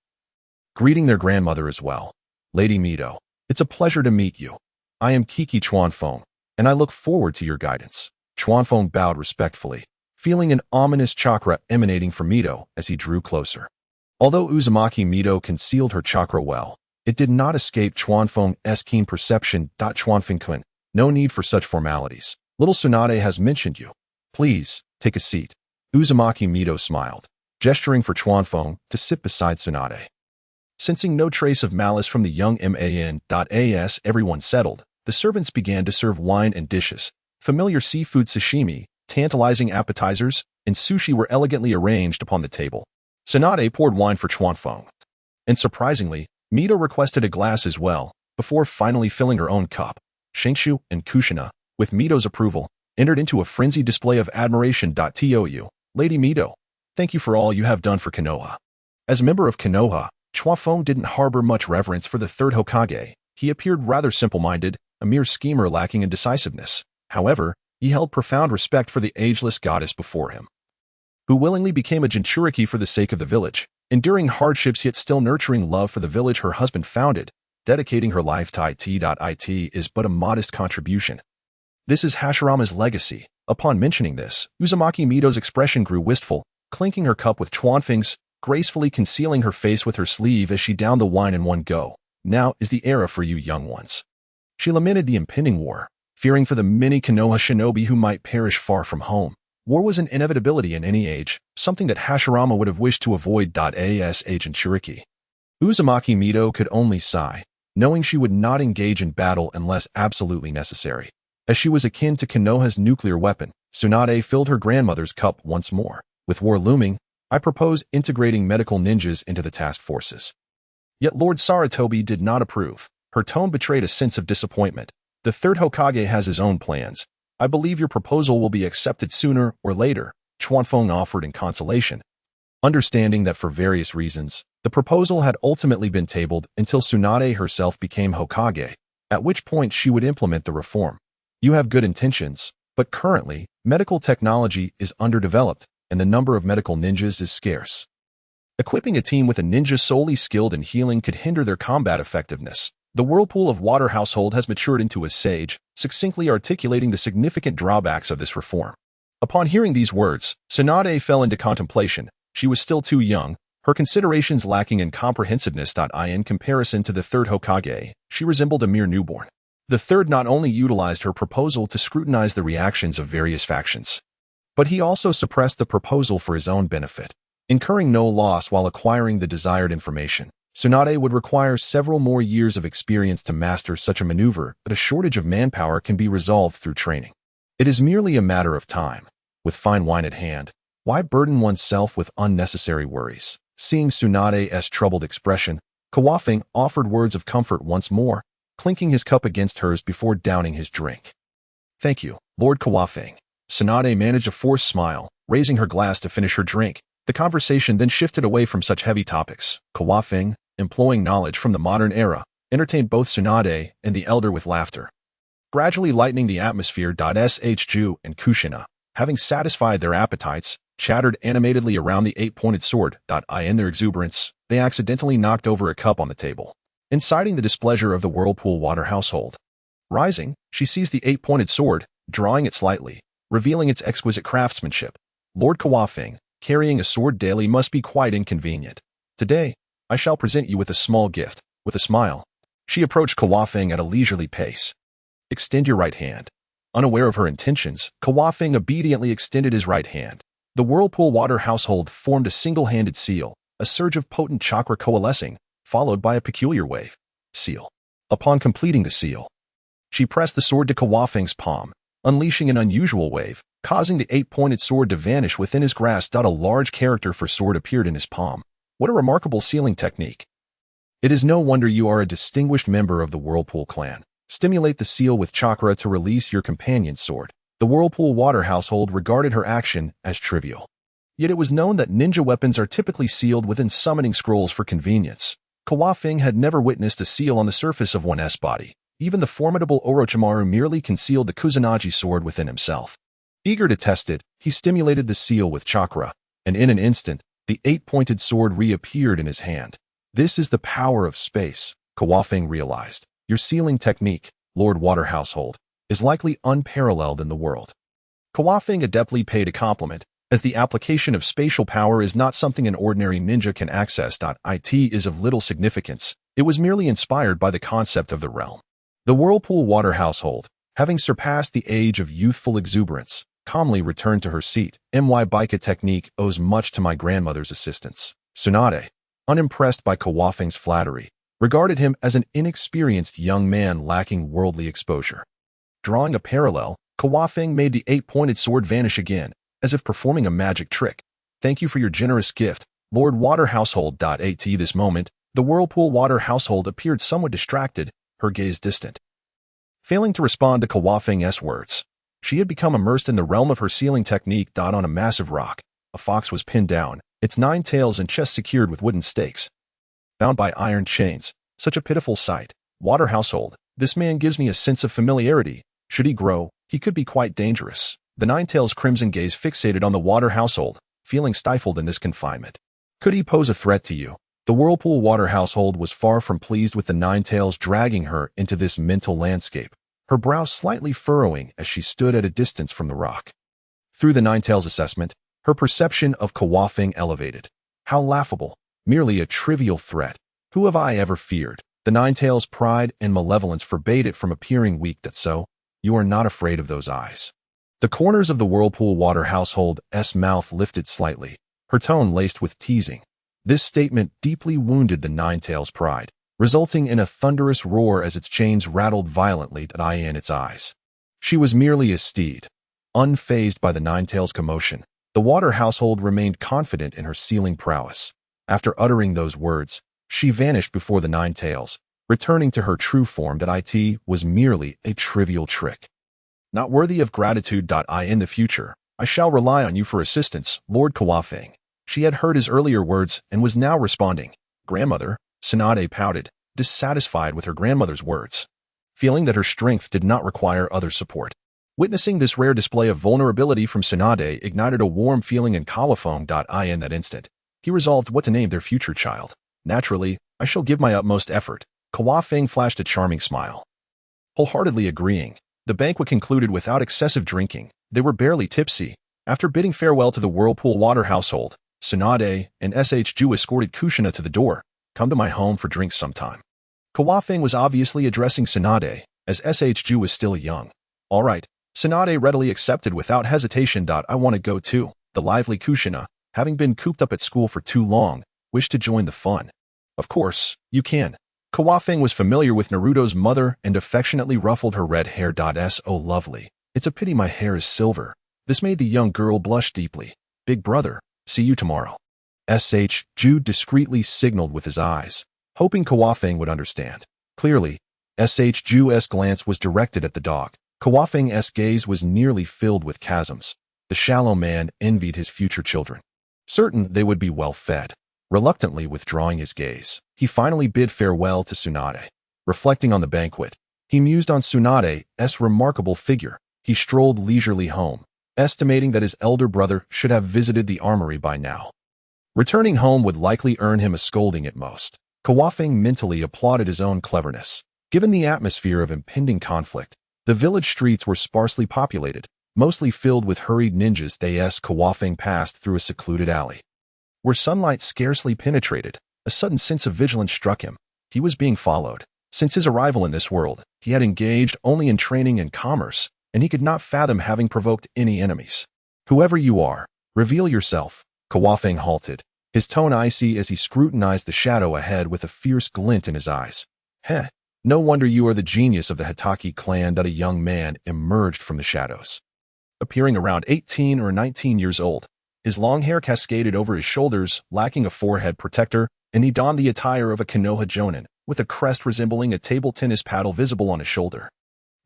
greeting their grandmother as well. Lady Mito, it's a pleasure to meet you. I am Kiki Chuanfeng, and I look forward to your guidance. Chuanfeng bowed respectfully, feeling an ominous chakra emanating from Mito as he drew closer. Although Uzumaki Mito concealed her chakra well, it did not escape Chuanfeng's keen perception. Chuanfeng-kun, no need for such formalities. Little Tsunade has mentioned you. Please, take a seat. Uzumaki Mito smiled, gesturing for Chuanfeng to sit beside Tsunade. Sensing no trace of malice from the young man. As everyone settled, the servants began to serve wine and dishes. Familiar seafood sashimi, tantalizing appetizers, and sushi were elegantly arranged upon the table. Tsunade poured wine for Chuanfeng, and surprisingly, Mito requested a glass as well, before finally filling her own cup. Shenkshu and Kushina, with Mito's approval, entered into a frenzied display of admiration. To Lady Mito, thank you for all you have done for Konoha. As a member of Konoha, Chuanfeng didn't harbor much reverence for the third Hokage. He appeared rather simple-minded, a mere schemer lacking in decisiveness. However, he held profound respect for the ageless goddess before him, who willingly became a Jinchuriki for the sake of the village, enduring hardships yet still nurturing love for the village her husband founded. Dedicating her life to it is but a modest contribution. This is Hashirama's legacy. Upon mentioning this, Uzumaki Mito's expression grew wistful, clinking her cup with Chuanfeng's, gracefully concealing her face with her sleeve as she downed the wine in one go. Now is the era for you young ones. She lamented the impending war, fearing for the many Konoha shinobi who might perish far from home. War was an inevitability in any age, something that Hashirama would have wished to avoid. As a Jinchuriki, Uzumaki Mito could only sigh, knowing she would not engage in battle unless absolutely necessary. As she was akin to Konoha's nuclear weapon, Tsunade filled her grandmother's cup once more. With war looming, I propose integrating medical ninjas into the task forces. Yet Lord Sarutobi did not approve. Her tone betrayed a sense of disappointment. The third Hokage has his own plans. I believe your proposal will be accepted sooner or later, Chuanfeng offered in consolation, understanding that for various reasons, the proposal had ultimately been tabled until Tsunade herself became Hokage, at which point she would implement the reform. You have good intentions, but currently, medical technology is underdeveloped, and the number of medical ninjas is scarce. Equipping a team with a ninja solely skilled in healing could hinder their combat effectiveness. The whirlpool of water household has matured into a sage, succinctly articulating the significant drawbacks of this reform. Upon hearing these words, Tsunade fell into contemplation. She was still too young, her considerations lacking in comprehensiveness. In comparison to the third Hokage, she resembled a mere newborn. The third not only utilized her proposal to scrutinize the reactions of various factions, but he also suppressed the proposal for his own benefit, incurring no loss while acquiring the desired information. Tsunade would require several more years of experience to master such a maneuver, but a shortage of manpower can be resolved through training. It is merely a matter of time. With fine wine at hand, why burden oneself with unnecessary worries? Seeing Tsunade's troubled expression, Kawafing offered words of comfort once more, clinking his cup against hers before downing his drink. Thank you, Lord Kawafing. Tsunade managed a forced smile, raising her glass to finish her drink. The conversation then shifted away from such heavy topics. Kawafing, employing knowledge from the modern era, entertained both Tsunade and the elder with laughter, gradually lightening the atmosphere. Shju and Kushina, having satisfied their appetites, chattered animatedly around the eight-pointed sword. In their exuberance, they accidentally knocked over a cup on the table, inciting the displeasure of the Whirlpool Water household. Rising, she seized the eight-pointed sword, drawing it slightly, revealing its exquisite craftsmanship. Lord Kawafing, carrying a sword daily must be quite inconvenient. Today, I shall present you with a small gift. With a smile, she approached Kawafing at a leisurely pace. Extend your right hand. Unaware of her intentions, Kawafing obediently extended his right hand. The Whirlpool Water household formed a single-handed seal, a surge of potent chakra coalescing, followed by a peculiar wave. Seal. Upon completing the seal, she pressed the sword to Kawafing's palm, unleashing an unusual wave, causing the eight-pointed sword to vanish within his grasp. A large character for sword appeared in his palm. What a remarkable sealing technique. It is no wonder you are a distinguished member of the Whirlpool clan. Stimulate the seal with chakra to release your companion's sword. The Whirlpool Water household regarded her action as trivial. Yet it was known that ninja weapons are typically sealed within summoning scrolls for convenience. Kawafing had never witnessed a seal on the surface of one's body. Even the formidable Orochimaru merely concealed the Kusanagi sword within himself. Eager to test it, he stimulated the seal with chakra, and in an instant, the eight-pointed sword reappeared in his hand. This is the power of space, Kawafing realized. Your sealing technique, Lord Water household, is likely unparalleled in the world. Kawafing adeptly paid a compliment, as the application of spatial power is not something an ordinary ninja can access. It is of little significance. It was merely inspired by the concept of the realm. The Whirlpool Water household, having surpassed the age of youthful exuberance, calmly returned to her seat. My Baika technique owes much to my grandmother's assistance. Tsunade, unimpressed by Kawafing's flattery, regarded him as an inexperienced young man lacking worldly exposure. Drawing a parallel, Kawafing made the eight-pointed sword vanish again, as if performing a magic trick. Thank you for your generous gift, Lord Water household. At this moment, the Whirlpool Water household appeared somewhat distracted, her gaze distant. Failing to respond to Kawafing's words, she had become immersed in the realm of her sealing technique. On a massive rock, a fox was pinned down, its 9 tails and chest secured with wooden stakes, bound by iron chains. Such a pitiful sight. Water household, this man gives me a sense of familiarity. Should he grow, he could be quite dangerous. The 9 tails' crimson gaze fixated on the Water household, feeling stifled in this confinement. Could he pose a threat to you? The Whirlpool Water household was far from pleased with the 9 tails dragging her into this mental landscape, her brow slightly furrowing as she stood at a distance from the rock. Through the 9 tails assessment, her perception of Kawafing elevated. How laughable. Merely a trivial threat. Who have I ever feared? The 9 tails' pride and malevolence forbade it from appearing weak. So, you are not afraid of those eyes. The corners of the Whirlpool Water household's mouth lifted slightly, her tone laced with teasing. This statement deeply wounded the 9 tails' pride, resulting in a thunderous roar as its chains rattled violently in its eyes. She was merely a steed. Unfazed by the 9 tails' commotion, the Water household remained confident in her sealing prowess. After uttering those words, she vanished before the 9 tails, returning to her true form. It was merely a trivial trick. Not worthy of gratitude. In the future, I shall rely on you for assistance, Lord Kawafing. She had heard his earlier words and was now responding. Grandmother, Tsunade pouted, dissatisfied with her grandmother's words, feeling that her strength did not require other support. Witnessing this rare display of vulnerability from Tsunade ignited a warm feeling in Kawafing. In that instant, he resolved what to name their future child. Naturally, I shall give my utmost effort. Kawafing flashed a charming smile. Wholeheartedly agreeing, the banquet concluded without excessive drinking. They were barely tipsy. After bidding farewell to the Whirlpool Water household, Tsunade and Shju escorted Kushina to the door. Come to my home for drinks sometime. Kawafing was obviously addressing Tsunade, as Ju was still young. All right, Tsunade readily accepted without hesitation. I want to go too. The lively Kushina, having been cooped up at school for too long, wished to join the fun. Of course, you can. Kawafing was familiar with Naruto's mother and affectionately ruffled her red hair. So lovely. It's a pity my hair is silver. This made the young girl blush deeply. Big brother, see you tomorrow. Ju discreetly signaled with his eyes, hoping Kawafing would understand. Clearly, Ju's glance was directed at the dog. Kawafing's gaze was nearly filled with chasms. The shallow man envied his future children. Certain they would be well fed. Reluctantly withdrawing his gaze, he finally bid farewell to Tsunade. Reflecting on the banquet, he mused on Tsunade's remarkable figure. He strolled leisurely home, estimating that his elder brother should have visited the armory by now. Returning home would likely earn him a scolding at most. Kawafing mentally applauded his own cleverness. Given the atmosphere of impending conflict, the village streets were sparsely populated, mostly filled with hurried ninjas. Kawafing passed through a secluded alley, where sunlight scarcely penetrated. A sudden sense of vigilance struck him. He was being followed. Since his arrival in this world, he had engaged only in training and commerce, and he could not fathom having provoked any enemies. Whoever you are, reveal yourself. Kawafing halted, his tone icy as he scrutinized the shadow ahead with a fierce glint in his eyes. Heh, no wonder you are the genius of the Hatake clan. A young man emerged from the shadows. Appearing around 18 or 19 years old, his long hair cascaded over his shoulders, lacking a forehead protector, and he donned the attire of a Konoha jonin, with a crest resembling a table tennis paddle visible on his shoulder.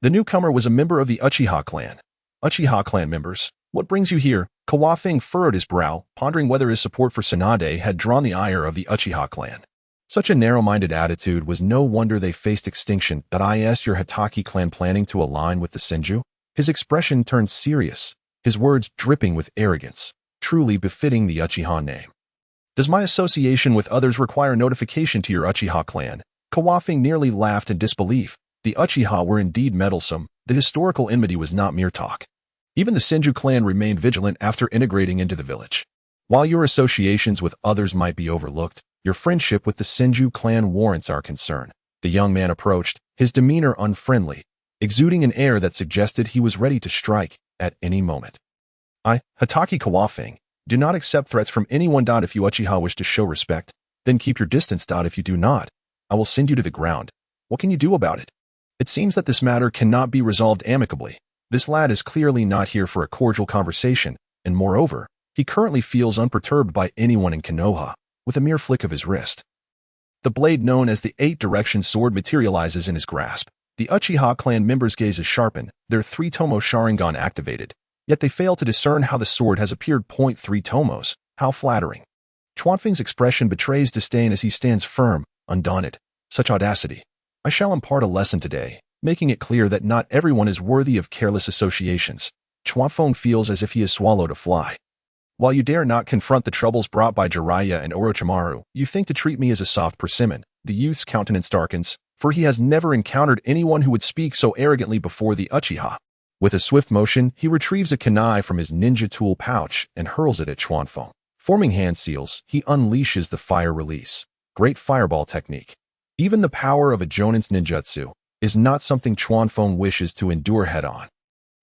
The newcomer was a member of the Uchiha clan. Uchiha clan members, what brings you here? Kawafing furrowed his brow, pondering whether his support for Tsunade had drawn the ire of the Uchiha clan. Such a narrow-minded attitude was no wonder they faced extinction. Is your Hatake clan planning to align with the Senju? His expression turned serious, his words dripping with arrogance, truly befitting the Uchiha name. Does my association with others require notification to your Uchiha clan? Kawafing nearly laughed in disbelief. The Uchiha were indeed meddlesome. The historical enmity was not mere talk. Even the Senju clan remained vigilant after integrating into the village. While your associations with others might be overlooked, your friendship with the Senju clan warrants our concern. The young man approached, his demeanor unfriendly, exuding an air that suggested he was ready to strike at any moment. I, Hatake Kawafing, do not accept threats from anyone. If you Uchiha wish to show respect, then keep your distance. If you do not, I will send you to the ground. What can you do about it? It seems that this matter cannot be resolved amicably. This lad is clearly not here for a cordial conversation, and moreover, he currently feels unperturbed by anyone in Konoha, with a mere flick of his wrist. The blade known as the Eight-Direction Sword materializes in his grasp. The Uchiha clan members' gazes sharpen, their 3-tomo Sharingan activated, yet they fail to discern how the sword has appeared. 3 tomos, how flattering. Chuanfeng's expression betrays disdain as he stands firm, undaunted. Such audacity. I shall impart a lesson today, making it clear that not everyone is worthy of careless associations. Chuanfeng feels as if he has swallowed a fly. While you dare not confront the troubles brought by Jiraiya and Orochimaru, you think to treat me as a soft persimmon. The youth's countenance darkens, for he has never encountered anyone who would speak so arrogantly before the Uchiha. With a swift motion, he retrieves a kunai from his ninja tool pouch and hurls it at Chuanfeng. Forming hand seals, he unleashes the fire release. Great fireball technique. Even the power of a Jonin's ninjutsu is not something Chuanfeng wishes to endure head-on.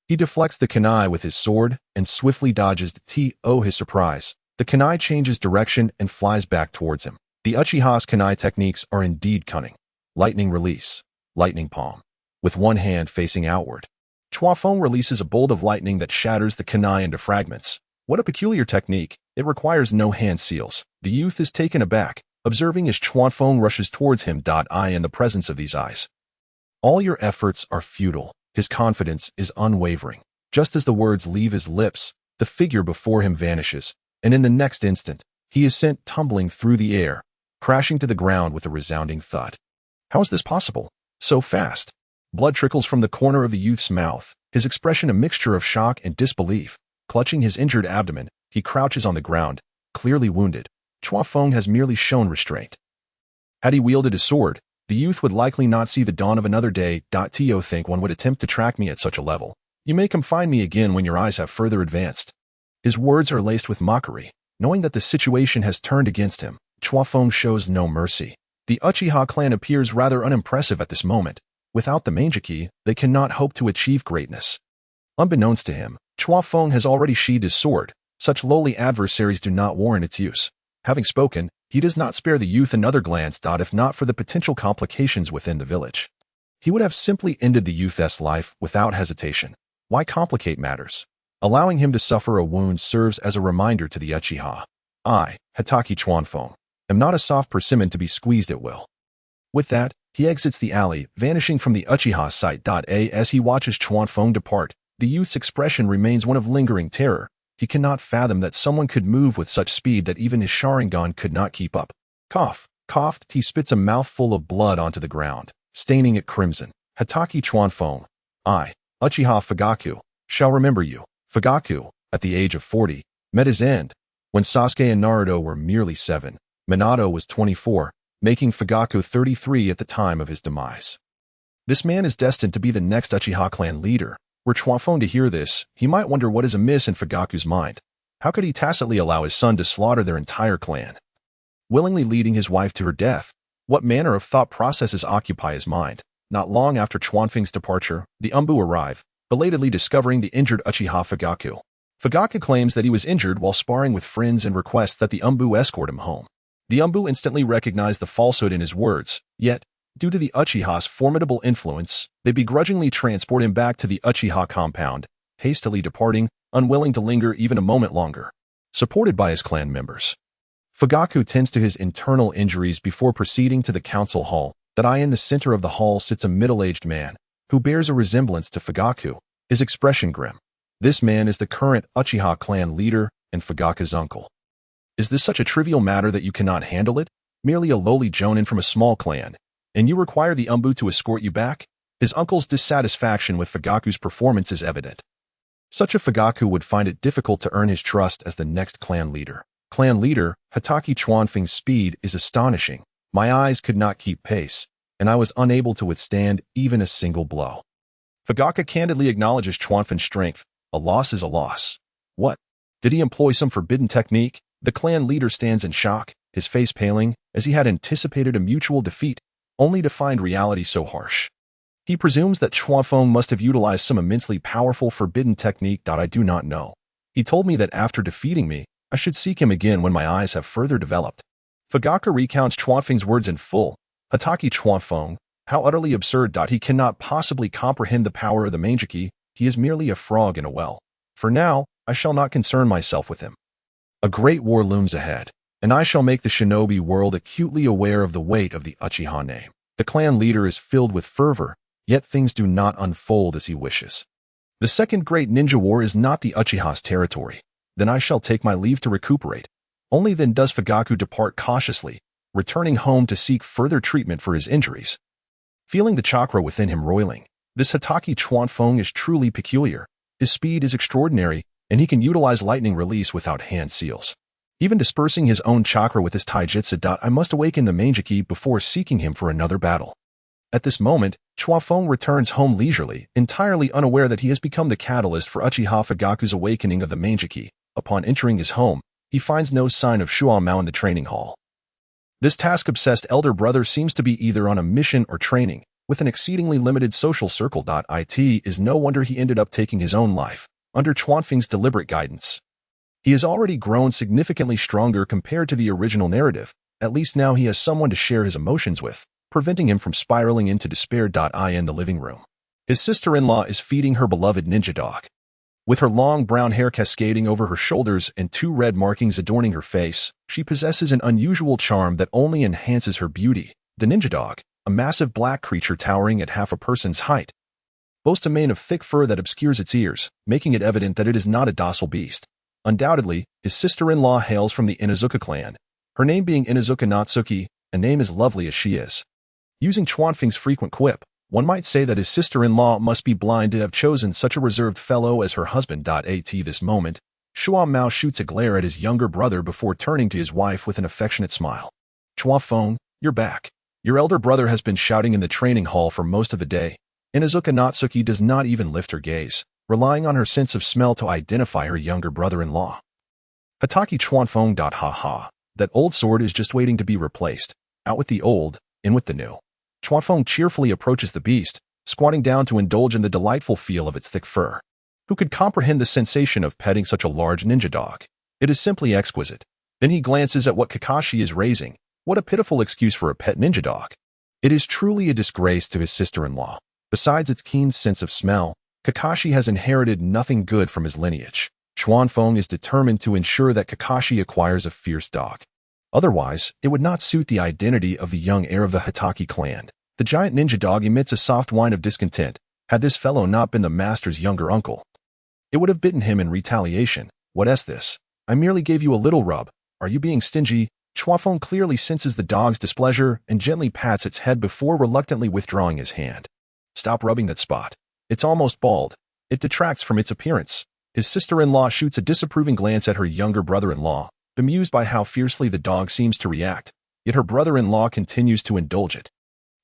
He deflects the kunai with his sword and swiftly dodges the to his surprise. The kunai changes direction and flies back towards him. The Uchiha's kunai techniques are indeed cunning. Lightning release, lightning palm. With one hand facing outward, Chuanfeng releases a bolt of lightning that shatters the kunai into fragments. What a peculiar technique. It requires no hand seals. The youth is taken aback, observing as Chuanfeng rushes towards him. In the presence of these eyes, all your efforts are futile. His confidence is unwavering. Just as the words leave his lips, the figure before him vanishes, and in the next instant, he is sent tumbling through the air, crashing to the ground with a resounding thud. How is this possible? So fast. Blood trickles from the corner of the youth's mouth, his expression a mixture of shock and disbelief. Clutching his injured abdomen, he crouches on the ground, clearly wounded. Chuanfeng has merely shown restraint. Had he wielded his sword, the youth would likely not see the dawn of another day. To think one would attempt to track me at such a level. You may come find me again when your eyes have further advanced. His words are laced with mockery. Knowing that the situation has turned against him, Chuanfeng shows no mercy. The Uchiha clan appears rather unimpressive at this moment. Without the Mangeki, they cannot hope to achieve greatness. Unbeknownst to him, Chua Feng has already sheathed his sword. Such lowly adversaries do not warrant its use. Having spoken, he does not spare the youth another glance. If not for the potential complications within the village, he would have simply ended the youth's life without hesitation. Why complicate matters? Allowing him to suffer a wound serves as a reminder to the Uchiha. I, Hatake Kawakaze, am not a soft persimmon to be squeezed at will. With that, he exits the alley, vanishing from the Uchiha's sight. As he watches Chuan Feng depart, the youth's expression remains one of lingering terror. He cannot fathom that someone could move with such speed that even his Sharingan could not keep up. Coughed, he spits a mouthful of blood onto the ground, staining it crimson. Hatake Chuan Feng, I, Uchiha Fugaku, shall remember you. Fugaku, at the age of 40, met his end. When Sasuke and Naruto were merely 7, Minato was 24, making Fugaku 33 at the time of his demise. This man is destined to be the next Uchiha clan leader. Were Chuan Feng to hear this, he might wonder what is amiss in Fugaku's mind. How could he tacitly allow his son to slaughter their entire clan, willingly leading his wife to her death? What manner of thought processes occupy his mind? Not long after Chuan Feng's departure, the Umbu arrive, belatedly discovering the injured Uchiha Fugaku. Fugaku claims that he was injured while sparring with friends and requests that the Umbu escort him home. The Umbu instantly recognize the falsehood in his words, yet, due to the Uchiha's formidable influence, they begrudgingly transport him back to the Uchiha compound, hastily departing, unwilling to linger even a moment longer. Supported by his clan members, Fugaku tends to his internal injuries before proceeding to the council hall. In the center of the hall sits a middle-aged man, who bears a resemblance to Fugaku, his expression grim. This man is the current Uchiha clan leader and Fugaku's uncle. Is this such a trivial matter that you cannot handle it? Merely a lowly jonin from a small clan, and you require the Umbu to escort you back? His uncle's dissatisfaction with Fugaku's performance is evident. Such a Fugaku would find it difficult to earn his trust as the next clan leader. Clan leader, Hatake Chuan Feng's speed is astonishing. My eyes could not keep pace, and I was unable to withstand even a single blow. Fugaku candidly acknowledges Chuan Feng's strength. A loss is a loss. What? Did he employ some forbidden technique? The clan leader stands in shock, his face paling, as he had anticipated a mutual defeat, only to find reality so harsh. He presumes that Chuan Feng must have utilized some immensely powerful forbidden technique. I do not know. He told me that after defeating me, I should seek him again when my eyes have further developed. Fugaku recounts Chuan Feng's words in full. Hatake Chuan Feng, how utterly absurd. He cannot possibly comprehend the power of the Mangeki. He is merely a frog in a well. For now, I shall not concern myself with him. A great war looms ahead, and I shall make the shinobi world acutely aware of the weight of the Uchiha name. The clan leader is filled with fervor, yet things do not unfold as he wishes. The second great ninja war is not the Uchiha's territory. Then I shall take my leave to recuperate. Only then does Fugaku depart cautiously, returning home to seek further treatment for his injuries. Feeling the chakra within him roiling, this Hatake Chuan Feng is truly peculiar. His speed is extraordinary, and he can utilize lightning release without hand seals. Even dispersing his own chakra with his taijutsu. I must awaken the Mangeki before seeking him for another battle. At this moment, Chuan Feng returns home leisurely, entirely unaware that he has become the catalyst for Uchiha Fugaku's awakening of the Mangeki. Upon entering his home, he finds no sign of Shuan Mao in the training hall. This task-obsessed elder brother seems to be either on a mission or training, with an exceedingly limited social circle. It is no wonder he ended up taking his own life, under Chuan Feng's deliberate guidance. He has already grown significantly stronger compared to the original narrative. At least now he has someone to share his emotions with, preventing him from spiraling into despair. In the living room, his sister-in-law is feeding her beloved ninja dog. With her long brown hair cascading over her shoulders and 2 red markings adorning her face, she possesses an unusual charm that only enhances her beauty. The ninja dog, a massive black creature towering at half a person's height, boasts a mane of thick fur that obscures its ears, making it evident that it is not a docile beast. Undoubtedly, his sister-in-law hails from the Inuzuka clan, her name being Inuzuka Natsuki, a name as lovely as she is. Using Chuan Feng's frequent quip, one might say that his sister-in-law must be blind to have chosen such a reserved fellow as her husband. At this moment, Shuan Mao shoots a glare at his younger brother before turning to his wife with an affectionate smile. Chuan Feng, you're back. Your elder brother has been shouting in the training hall for most of the day. Inuzuka Natsuki does not even lift her gaze, relying on her sense of smell to identify her younger brother-in-law. Hatake Chuan Feng. Ha ha. That old sword is just waiting to be replaced. Out with the old, in with the new. Chuanfeng cheerfully approaches the beast, squatting down to indulge in the delightful feel of its thick fur. Who could comprehend the sensation of petting such a large ninja dog? It is simply exquisite. Then he glances at what Kakashi is raising. What a pitiful excuse for a pet ninja dog. It is truly a disgrace to his sister-in-law. Besides its keen sense of smell, Kakashi has inherited nothing good from his lineage. Chuanfeng is determined to ensure that Kakashi acquires a fierce dog. Otherwise, it would not suit the identity of the young heir of the Hatake clan. The giant ninja dog emits a soft whine of discontent. Had this fellow not been the master's younger uncle, it would have bitten him in retaliation. What is this? I merely gave you a little rub. Are you being stingy? Chuanfeng clearly senses the dog's displeasure and gently pats its head before reluctantly withdrawing his hand. Stop rubbing that spot. It's almost bald. It detracts from its appearance. His sister-in-law shoots a disapproving glance at her younger brother-in-law, bemused by how fiercely the dog seems to react, yet her brother-in-law continues to indulge it.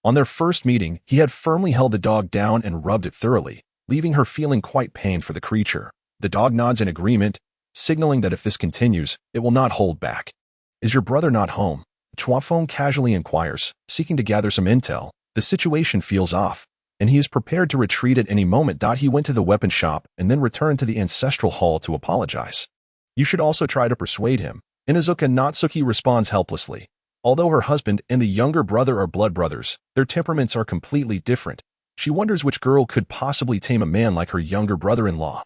On their first meeting, he had firmly held the dog down and rubbed it thoroughly, leaving her feeling quite pained for the creature. The dog nods in agreement, signaling that if this continues, it will not hold back. Is your brother not home? Chuanfeng casually inquires, seeking to gather some intel. The situation feels off, and he is prepared to retreat at any moment. He went to the weapon shop and then returned to the ancestral hall to apologize. You should also try to persuade him. Inuzuka Natsuki responds helplessly. Although her husband and the younger brother are blood brothers, their temperaments are completely different. She wonders which girl could possibly tame a man like her younger brother-in-law.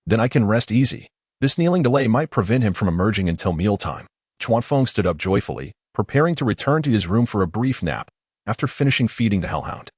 Then I can rest easy. This kneeling delay might prevent him from emerging until mealtime. Chuanfeng stood up joyfully, preparing to return to his room for a brief nap, after finishing feeding the hellhound.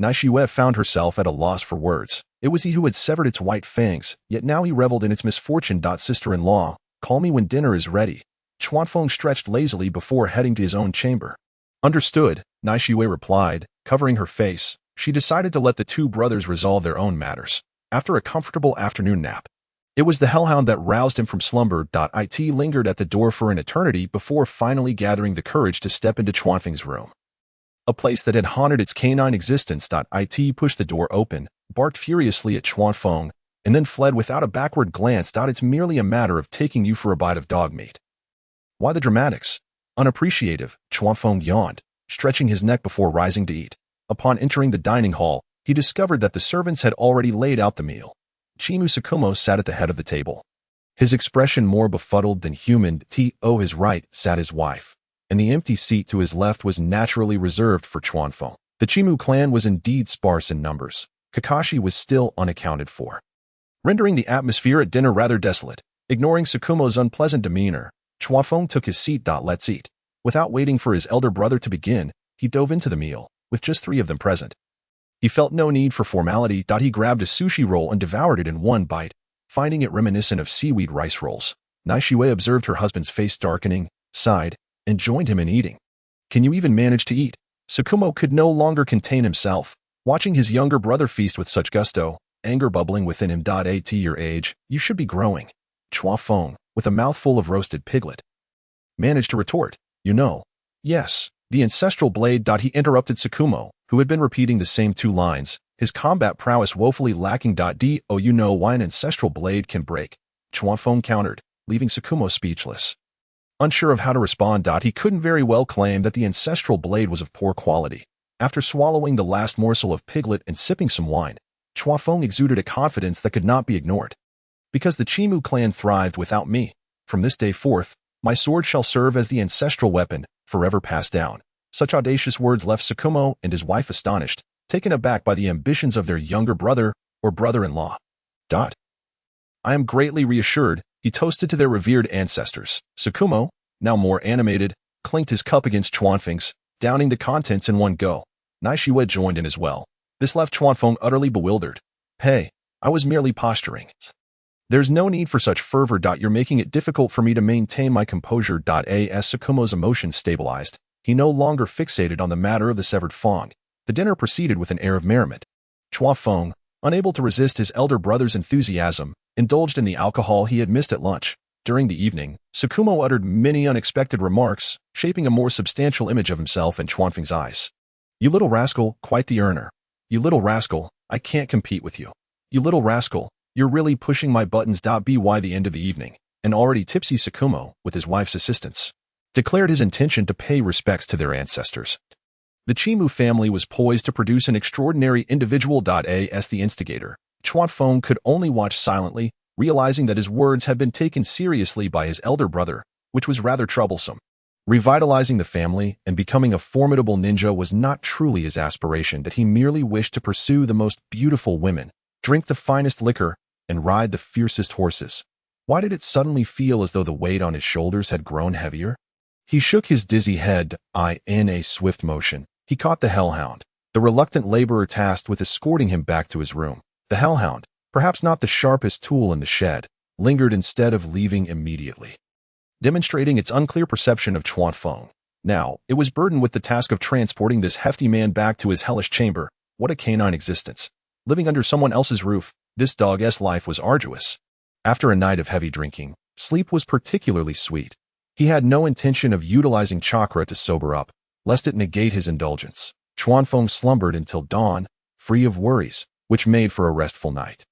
Naishue found herself at a loss for words. It was he who had severed its white fangs, yet now he reveled in its misfortune. Sister-in-law, call me when dinner is ready. Chuanfeng stretched lazily before heading to his own chamber. Understood, Naishue replied, covering her face. She decided to let the two brothers resolve their own matters. After a comfortable afternoon nap, it was the hellhound that roused him from slumber. It lingered at the door for an eternity before finally gathering the courage to step into Chuanfeng's room. A place that had haunted its canine existence. It pushed the door open, barked furiously at Chuanfeng, and then fled without a backward glance. It's merely a matter of taking you for a bite of dog meat. Why the dramatics? Unappreciative, Chuanfeng yawned, stretching his neck before rising to eat. Upon entering the dining hall, he discovered that the servants had already laid out the meal. Chimu Tsukumo sat at the head of the table. His expression more befuddled than human. To his right sat his wife, and the empty seat to his left was naturally reserved for Chuanfeng. The Chimu clan was indeed sparse in numbers. Kakashi was still unaccounted for, rendering the atmosphere at dinner rather desolate. Ignoring Tsukumo's unpleasant demeanor, Chuanfeng took his seat. Let's eat. Without waiting for his elder brother to begin, he dove into the meal, with just 3 of them present. He felt no need for formality. He grabbed a sushi roll and devoured it in one bite, finding it reminiscent of seaweed rice rolls. Naishue observed her husband's face darkening, sighed, and joined him in eating. Can you even manage to eat? Tsukumo could no longer contain himself, watching his younger brother feast with such gusto, anger bubbling within him. At your age, you should be growing. Chuanfeng, with a mouthful of roasted piglet, managed to retort, you know. Yes, the ancestral blade. He interrupted Tsukumo, who had been repeating the same 2 lines, his combat prowess woefully lacking. Do you know why an ancestral blade can break? Chuanfeng countered, leaving Tsukumo speechless. Unsure of how to respond. He couldn't very well claim that the ancestral blade was of poor quality. After swallowing the last morsel of piglet and sipping some wine, Chuanfeng exuded a confidence that could not be ignored. Because the Chimu clan thrived without me, from this day forth, my sword shall serve as the ancestral weapon, forever passed down. Such audacious words left Tsukumo and his wife astonished, taken aback by the ambitions of their younger brother or brother-in-law. I am greatly reassured, he toasted to their revered ancestors. Tsukumo, now more animated, clinked his cup against Chuanfeng's, downing the contents in one go. Naishue joined in as well. This left Chuanfeng utterly bewildered. Hey, I was merely posturing. There's no need for such fervor. You're making it difficult for me to maintain my composure. As Tsukumo's emotions stabilized, he no longer fixated on the matter of the severed fang. The dinner proceeded with an air of merriment. Chuanfeng, unable to resist his elder brother's enthusiasm, indulged in the alcohol he had missed at lunch. During the evening, Tsukumo uttered many unexpected remarks, shaping a more substantial image of himself in Chuanfeng's eyes. You little rascal, quite the earner. You little rascal, I can't compete with you. You little rascal, you're really pushing my buttons. By the end of the evening, an already tipsy Tsukumo, with his wife's assistance, declared his intention to pay respects to their ancestors. The Chimu family was poised to produce an extraordinary individual. As the instigator, Chuanfeng could only watch silently, realizing that his words had been taken seriously by his elder brother, which was rather troublesome. Revitalizing the family and becoming a formidable ninja was not truly his aspiration, that he merely wished to pursue the most beautiful women, drink the finest liquor, and ride the fiercest horses. Why did it suddenly feel as though the weight on his shoulders had grown heavier? He shook his dizzy head. In a swift motion, he caught the hellhound, the reluctant laborer tasked with escorting him back to his room. The hellhound, perhaps not the sharpest tool in the shed, lingered instead of leaving immediately, demonstrating its unclear perception of Chuanfeng. Now, it was burdened with the task of transporting this hefty man back to his hellish chamber. What a canine existence. Living under someone else's roof, this dog's life was arduous. After a night of heavy drinking, sleep was particularly sweet. He had no intention of utilizing chakra to sober up, lest it negate his indulgence. Chuanfeng slumbered until dawn, free of worries, which made for a restful night.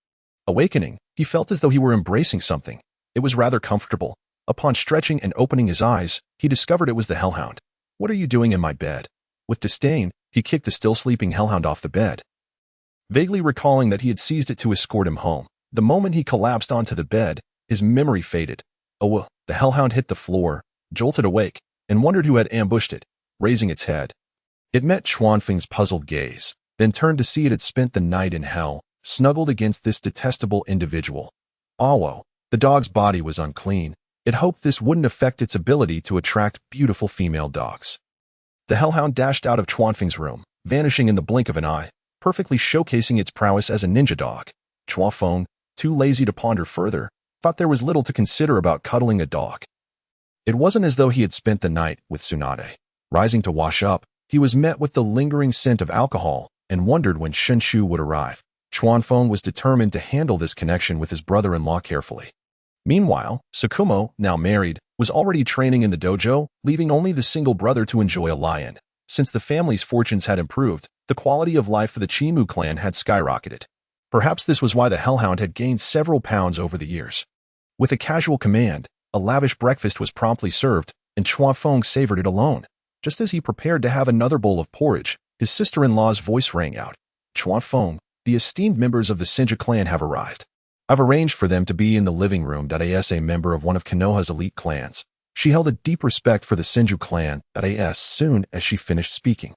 Awakening, he felt as though he were embracing something. It was rather comfortable. Upon stretching and opening his eyes, he discovered it was the hellhound. "What are you doing in my bed?" With disdain, he kicked the still sleeping hellhound off the bed, vaguely recalling that he had seized it to escort him home. The moment he collapsed onto the bed, his memory faded. Oh, the hellhound hit the floor, jolted awake, and wondered who had ambushed it. Raising its head, it met Chuanfeng's puzzled gaze, then turned to see it had spent the night in hell, snuggled against this detestable individual. Although the dog's body was unclean, it hoped this wouldn't affect its ability to attract beautiful female dogs. The hellhound dashed out of Chuanfeng's room, vanishing in the blink of an eye, perfectly showcasing its prowess as a ninja dog. Chuanfeng, too lazy to ponder further, thought there was little to consider about cuddling a dog. It wasn't as though he had spent the night with Tsunade. Rising to wash up, he was met with the lingering scent of alcohol and wondered when Shenshu would arrive. Chuanfeng was determined to handle this connection with his brother-in-law carefully. Meanwhile, Tsukumo, now married, was already training in the dojo, leaving only the single brother to enjoy a lie-in. Since the family's fortunes had improved, the quality of life for the Chimu clan had skyrocketed. Perhaps this was why the hellhound had gained several pounds over the years. With a casual command, a lavish breakfast was promptly served, and Chuanfeng savored it alone. Just as he prepared to have another bowl of porridge, his sister-in-law's voice rang out. "Chuanfeng, the esteemed members of the Senju clan have arrived. I've arranged for them to be in the living room." As a member of one of Konoha's elite clans, she held a deep respect for the Senju clan. As soon as she finished speaking,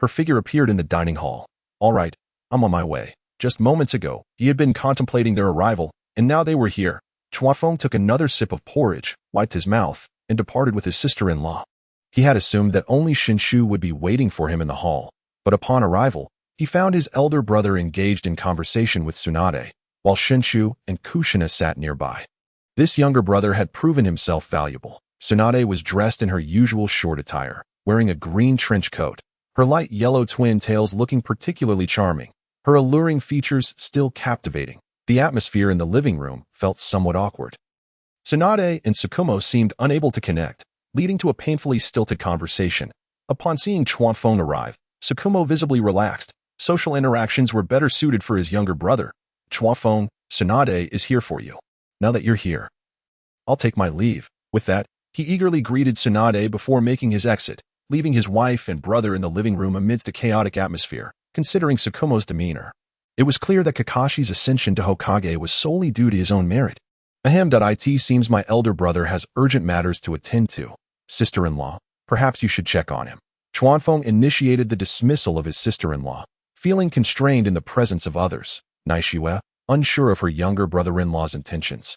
her figure appeared in the dining hall. "All right, I'm on my way." Just moments ago, he had been contemplating their arrival, and now they were here. Chuanfeng took another sip of porridge, wiped his mouth, and departed with his sister-in-law. He had assumed that only Shinshu would be waiting for him in the hall, but upon arrival, he found his elder brother engaged in conversation with Tsunade, while Shinshu and Kushina sat nearby. This younger brother had proven himself valuable. Tsunade was dressed in her usual short attire, wearing a green trench coat, her light yellow twin tails looking particularly charming, her alluring features still captivating. The atmosphere in the living room felt somewhat awkward. Tsunade and Tsukumo seemed unable to connect, leading to a painfully stilted conversation. Upon seeing Chuanfeng arrive, Tsukumo visibly relaxed. Social interactions were better suited for his younger brother. "Chuanfeng, Tsunade is here for you. Now that you're here, I'll take my leave." With that, he eagerly greeted Tsunade before making his exit, leaving his wife and brother in the living room amidst a chaotic atmosphere. Considering Tsukumo's demeanor, it was clear that Kakashi's ascension to Hokage was solely due to his own merit. It seems my elder brother has urgent matters to attend to. Sister-in-law, perhaps you should check on him. Chuanfeng initiated the dismissal of his sister-in-law, feeling constrained in the presence of others. Naishiwe, unsure of her younger brother-in-law's intentions,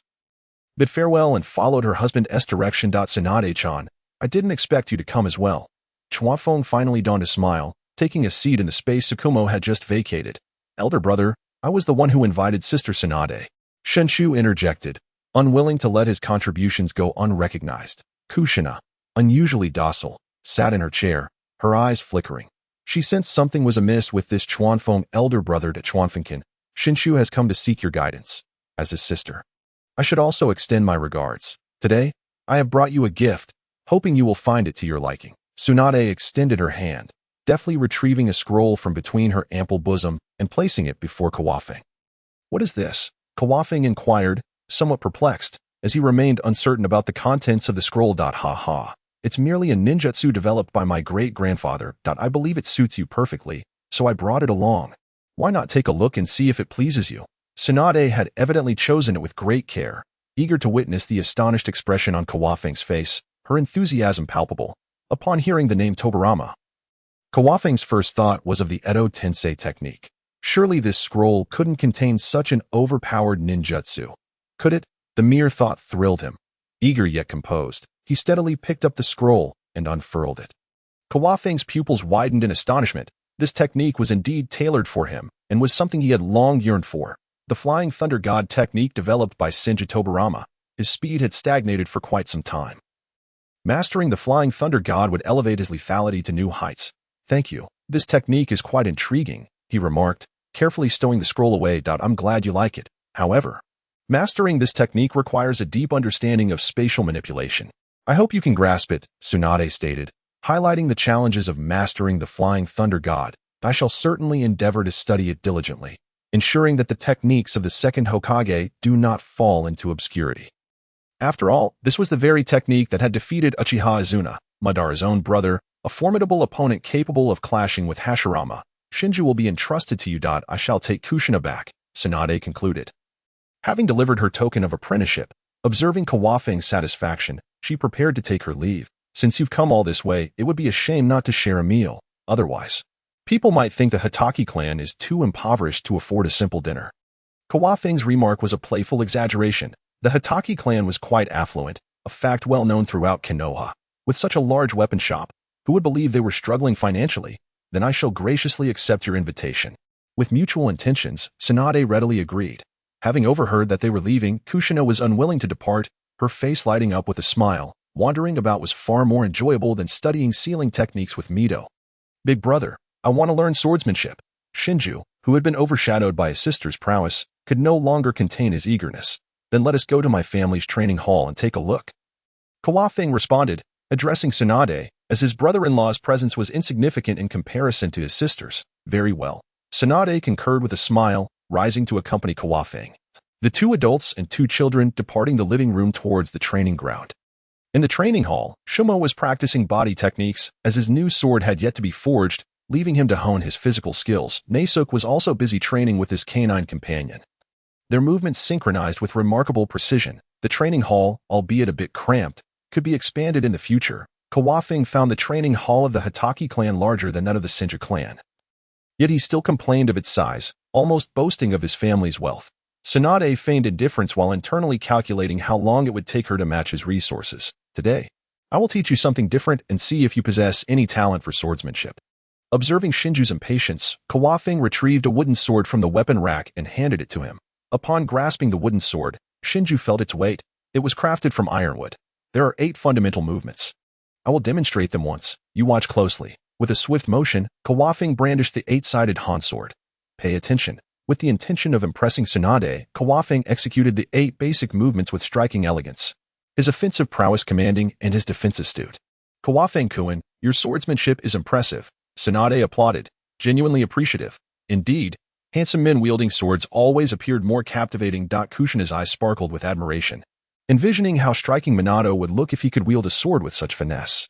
bid farewell and followed her husband's direction. "Tsunade-chan, I didn't expect you to come as well." Chuanfeng finally donned a smile, taking a seat in the space Tsukumo had just vacated. "Elder brother, I was the one who invited Sister Tsunade." Shenshu interjected, unwilling to let his contributions go unrecognized. Kushina, unusually docile, sat in her chair, her eyes flickering. She sensed something was amiss with this Chuanfeng elder brother. "Chuanfengkin, Shinshu has come to seek your guidance. As his sister, I should also extend my regards. Today, I have brought you a gift, hoping you will find it to your liking." Tsunade extended her hand, deftly retrieving a scroll from between her ample bosom and placing it before Kawafeng. "What is this?" Kawafeng inquired, somewhat perplexed, as he remained uncertain about the contents of the scroll. "Ha ha. It's merely a ninjutsu developed by my great-grandfather. I believe it suits you perfectly, so I brought it along. Why not take a look and see if it pleases you? Tsunade had evidently chosen it with great care, eager to witness the astonished expression on Kawafeng's face, her enthusiasm palpable, upon hearing the name Tobirama. Kawafeng's first thought was of the Edo Tensei technique. Surely this scroll couldn't contain such an overpowered ninjutsu. Could it? The mere thought thrilled him. Eager yet composed, he steadily picked up the scroll and unfurled it. Kawafeng's pupils widened in astonishment. This technique was indeed tailored for him, and was something he had long yearned for. The Flying Thunder God technique developed by Sensei Tobirama. His speed had stagnated for quite some time. Mastering the Flying Thunder God would elevate his lethality to new heights. Thank you. This technique is quite intriguing, he remarked, carefully stowing the scroll away. I'm glad you like it. However, mastering this technique requires a deep understanding of spatial manipulation. I hope you can grasp it, Tsunade stated, highlighting the challenges of mastering the Flying Thunder God. I shall certainly endeavor to study it diligently, ensuring that the techniques of the second Hokage do not fall into obscurity. After all, this was the very technique that had defeated Uchiha Izuna, Madara's own brother, a formidable opponent capable of clashing with Hashirama. Shinju will be entrusted to you. I shall take Kushina back, Tsunade concluded. Having delivered her token of apprenticeship, observing Kawafeng's satisfaction, she prepared to take her leave. Since you've come all this way, it would be a shame not to share a meal. Otherwise, people might think the Hatake clan is too impoverished to afford a simple dinner. Kawafeng's remark was a playful exaggeration. The Hatake clan was quite affluent, a fact well known throughout Konoha. With such a large weapon shop, who would believe they were struggling financially? Then I shall graciously accept your invitation. With mutual intentions, Tsunade readily agreed. Having overheard that they were leaving, Kushina was unwilling to depart, her face lighting up with a smile. Wandering about was far more enjoyable than studying sealing techniques with Mito. Big brother, I want to learn swordsmanship. Shinju, who had been overshadowed by his sister's prowess, could no longer contain his eagerness. Then let us go to my family's training hall and take a look. Kawafeng responded, addressing Tsunade, as his brother-in-law's presence was insignificant in comparison to his sister's. Very well. Tsunade concurred with a smile, rising to accompany Kawafeng. The two adults and two children departing the living room towards the training ground. In the training hall, Shumo was practicing body techniques, as his new sword had yet to be forged, leaving him to hone his physical skills. Naesuk was also busy training with his canine companion. Their movements synchronized with remarkable precision. The training hall, albeit a bit cramped, could be expanded in the future. Kawafeng found the training hall of the Hatake clan larger than that of the Shinju clan. Yet he still complained of its size, almost boasting of his family's wealth. Tsunade feigned indifference while internally calculating how long it would take her to match his resources. Today, I will teach you something different and see if you possess any talent for swordsmanship. Observing Shinju's impatience, Kawafeng retrieved a wooden sword from the weapon rack and handed it to him. Upon grasping the wooden sword, Shinju felt its weight. It was crafted from ironwood. There are 8 fundamental movements. I will demonstrate them once. You watch closely. With a swift motion, Kawafeng brandished the 8-sided Han sword. Pay attention. With the intention of impressing Tsunade, Kawafeng executed the 8 basic movements with striking elegance. His offensive prowess commanding and his defense astute. Kawafeng-kun, your swordsmanship is impressive. Tsunade applauded, genuinely appreciative. Indeed, handsome men wielding swords always appeared more captivating. Kushina's eyes sparkled with admiration, envisioning how striking Minato would look if he could wield a sword with such finesse.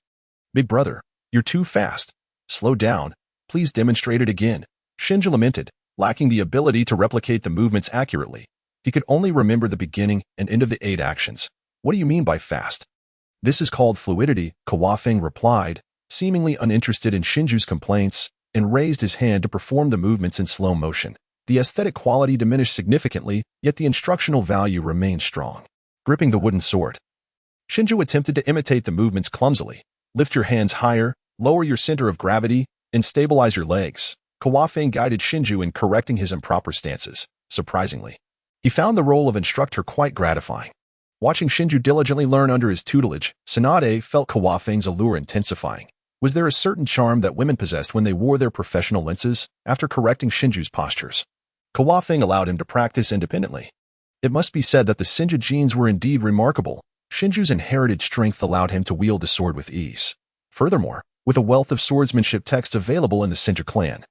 Big brother, you're too fast. Slow down. Please demonstrate it again. Shinju lamented, lacking the ability to replicate the movements accurately. He could only remember the beginning and end of the 8 actions. What do you mean by fast? This is called fluidity, Kawafeng replied, seemingly uninterested in Shinju's complaints, and raised his hand to perform the movements in slow motion. The aesthetic quality diminished significantly, yet the instructional value remained strong. Gripping the wooden sword, Shinju attempted to imitate the movements clumsily. Lift your hands higher, lower your center of gravity, and stabilize your legs. Kawafeng guided Shinju in correcting his improper stances. Surprisingly, he found the role of instructor quite gratifying. Watching Shinju diligently learn under his tutelage, Tsunade felt Kawafeng's allure intensifying. Was there a certain charm that women possessed when they wore their professional lenses? After correcting Shinju's postures, Kawafeng allowed him to practice independently. It must be said that the Shinju genes were indeed remarkable. Shinju's inherited strength allowed him to wield the sword with ease. Furthermore, with a wealth of swordsmanship texts available in the Shinju clan,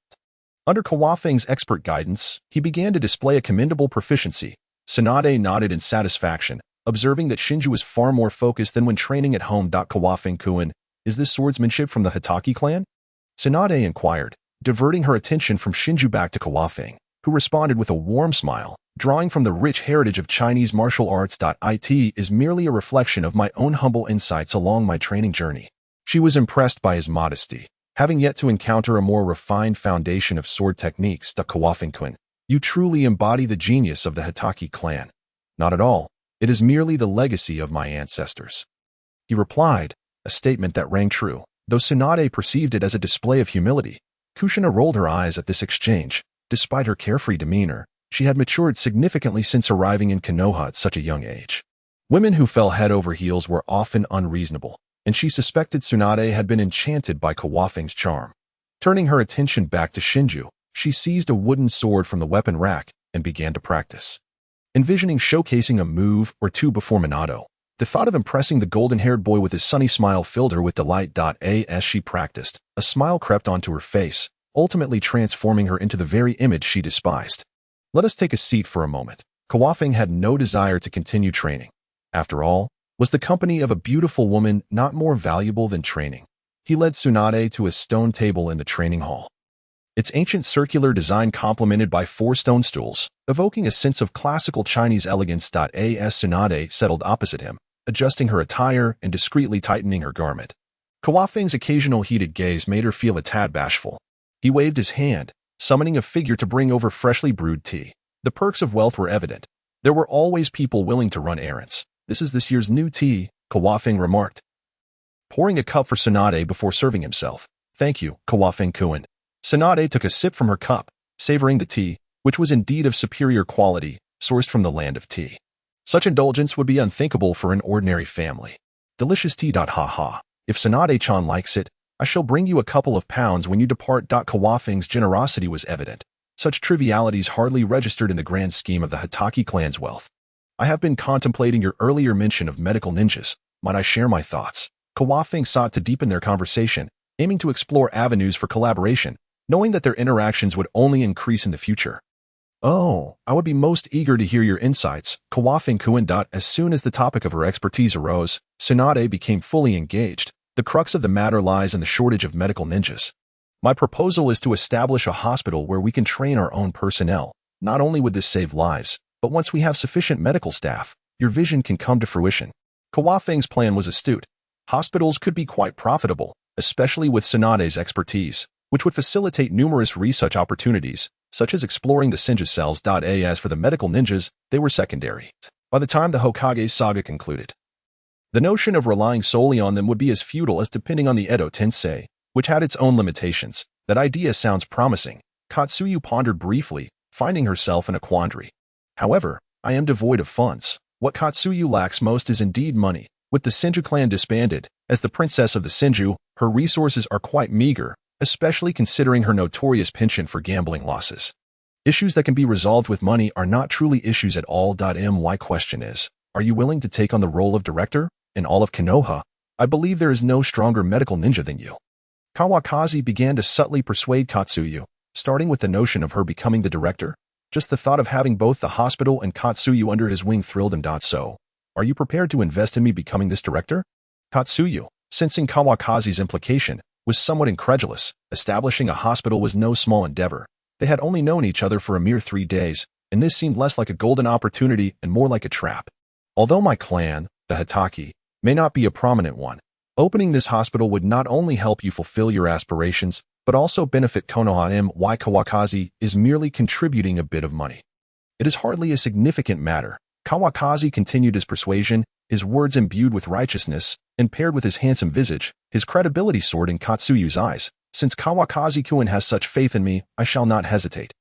under Kawafeng's expert guidance, he began to display a commendable proficiency. Tsunade nodded in satisfaction, observing that Shinju was far more focused than when training at home. Kawafing-kun, is this swordsmanship from the Hatake clan? Tsunade inquired, diverting her attention from Shinju back to Kawafing, who responded with a warm smile, drawing from the rich heritage of Chinese martial arts. It is merely a reflection of my own humble insights along my training journey. She was impressed by his modesty, having yet to encounter a more refined foundation of sword techniques. Kawafing-kun, you truly embody the genius of the Hatake clan. Not at all. It is merely the legacy of my ancestors. He replied, a statement that rang true, though Tsunade perceived it as a display of humility. Kushina rolled her eyes at this exchange. Despite her carefree demeanor, she had matured significantly since arriving in Konoha at such a young age. Women who fell head over heels were often unreasonable, and she suspected Tsunade had been enchanted by Kawafing's charm. Turning her attention back to Shinju, she seized a wooden sword from the weapon rack and began to practice. Envisioning showcasing a move or two before Minato, the thought of impressing the golden-haired boy with his sunny smile filled her with delight. As she practiced, a smile crept onto her face, ultimately transforming her into the very image she despised. Let us take a seat for a moment. Kawafing had no desire to continue training. After all, was the company of a beautiful woman not more valuable than training? He led Tsunade to a stone table in the training hall. Its ancient circular design complemented by 4 stone stools, evoking a sense of classical Chinese elegance. As Tsunade settled opposite him, adjusting her attire and discreetly tightening her garment. Kawafing's occasional heated gaze made her feel a tad bashful. He waved his hand, summoning a figure to bring over freshly brewed tea. The perks of wealth were evident. There were always people willing to run errands. This is this year's new tea, Kawafing remarked, pouring a cup for Tsunade before serving himself. Thank you, Kawafing-kun. Tsunade took a sip from her cup, savoring the tea, which was indeed of superior quality, sourced from the land of tea. Such indulgence would be unthinkable for an ordinary family. Delicious tea. Ha ha. If Tsunade-chan likes it, I shall bring you a couple of pounds when you depart. Kawafing's generosity was evident. Such trivialities hardly registered in the grand scheme of the Hatake clan's wealth. I have been contemplating your earlier mention of medical ninjas. Might I share my thoughts? Kawafing sought to deepen their conversation, aiming to explore avenues for collaboration, knowing that their interactions would only increase in the future. Oh, I would be most eager to hear your insights, Kawafing-kun. As soon as the topic of her expertise arose, Tsunade became fully engaged. The crux of the matter lies in the shortage of medical ninjas. My proposal is to establish a hospital where we can train our own personnel. Not only would this save lives, but once we have sufficient medical staff, your vision can come to fruition. Kawafing's plan was astute. Hospitals could be quite profitable, especially with Tsunade's expertise, which would facilitate numerous research opportunities, such as exploring the Senju cells. As for the medical ninjas, they were secondary. By the time the Hokage saga concluded, the notion of relying solely on them would be as futile as depending on the Edo Tensei, which had its own limitations. That idea sounds promising. Katsuyu pondered briefly, finding herself in a quandary. However, I am devoid of funds. What Katsuyu lacks most is indeed money. With the Senju clan disbanded, as the princess of the Senju, her resources are quite meager, especially considering her notorious penchant for gambling losses. Issues that can be resolved with money are not truly issues at all. My question is, are you willing to take on the role of director? In all of Konoha, I believe there is no stronger medical ninja than you. Kawakaze began to subtly persuade Katsuyu, starting with the notion of her becoming the director. Just the thought of having both the hospital and Katsuyu under his wing thrilled him. So, are you prepared to invest in me becoming this director? Katsuyu, sensing Kawakaze's implication, was somewhat incredulous. Establishing a hospital was no small endeavor. They had only known each other for a mere 3 days, and this seemed less like a golden opportunity and more like a trap. Although my clan, the Hatake, may not be a prominent one, opening this hospital would not only help you fulfill your aspirations, but also benefit Konoha. My Kawakaze is merely contributing a bit of money. It is hardly a significant matter. Kawakaze continued his persuasion, his words imbued with righteousness, and paired with his handsome visage, his credibility soared in Katsuyu's eyes. Since Kawakaze-kun has such faith in me, I shall not hesitate.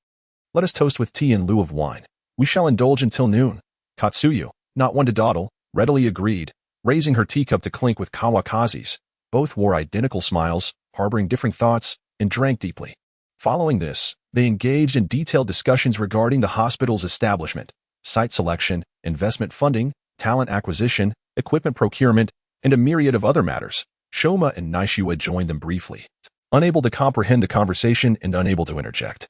Let us toast with tea in lieu of wine. We shall indulge until noon. Katsuyu, not one to dawdle, readily agreed, raising her teacup to clink with Kawakaze's. Both wore identical smiles, harboring different thoughts, and drank deeply. Following this, they engaged in detailed discussions regarding the hospital's establishment, site selection, investment funding, talent acquisition, equipment procurement, and a myriad of other matters. Shoma and Nishua joined them briefly, unable to comprehend the conversation and unable to interject.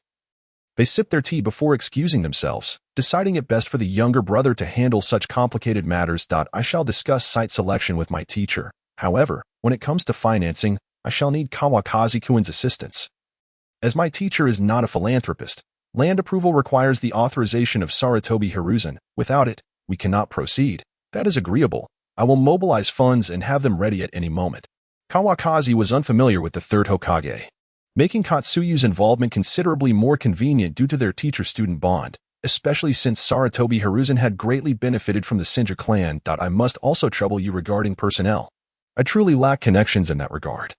They sipped their tea before excusing themselves, deciding it best for the younger brother to handle such complicated matters. I shall discuss site selection with my teacher. However, when it comes to financing, I shall need Kawakaze-kun's assistance. As my teacher is not a philanthropist, land approval requires the authorization of Sarutobi Hiruzen. Without it, we cannot proceed. That is agreeable. I will mobilize funds and have them ready at any moment. Kawakaze was unfamiliar with the third Hokage, making Katsuyu's involvement considerably more convenient due to their teacher-student bond, especially since Sarutobi Hiruzen had greatly benefited from the Shinja clan. I must also trouble you regarding personnel. I truly lack connections in that regard.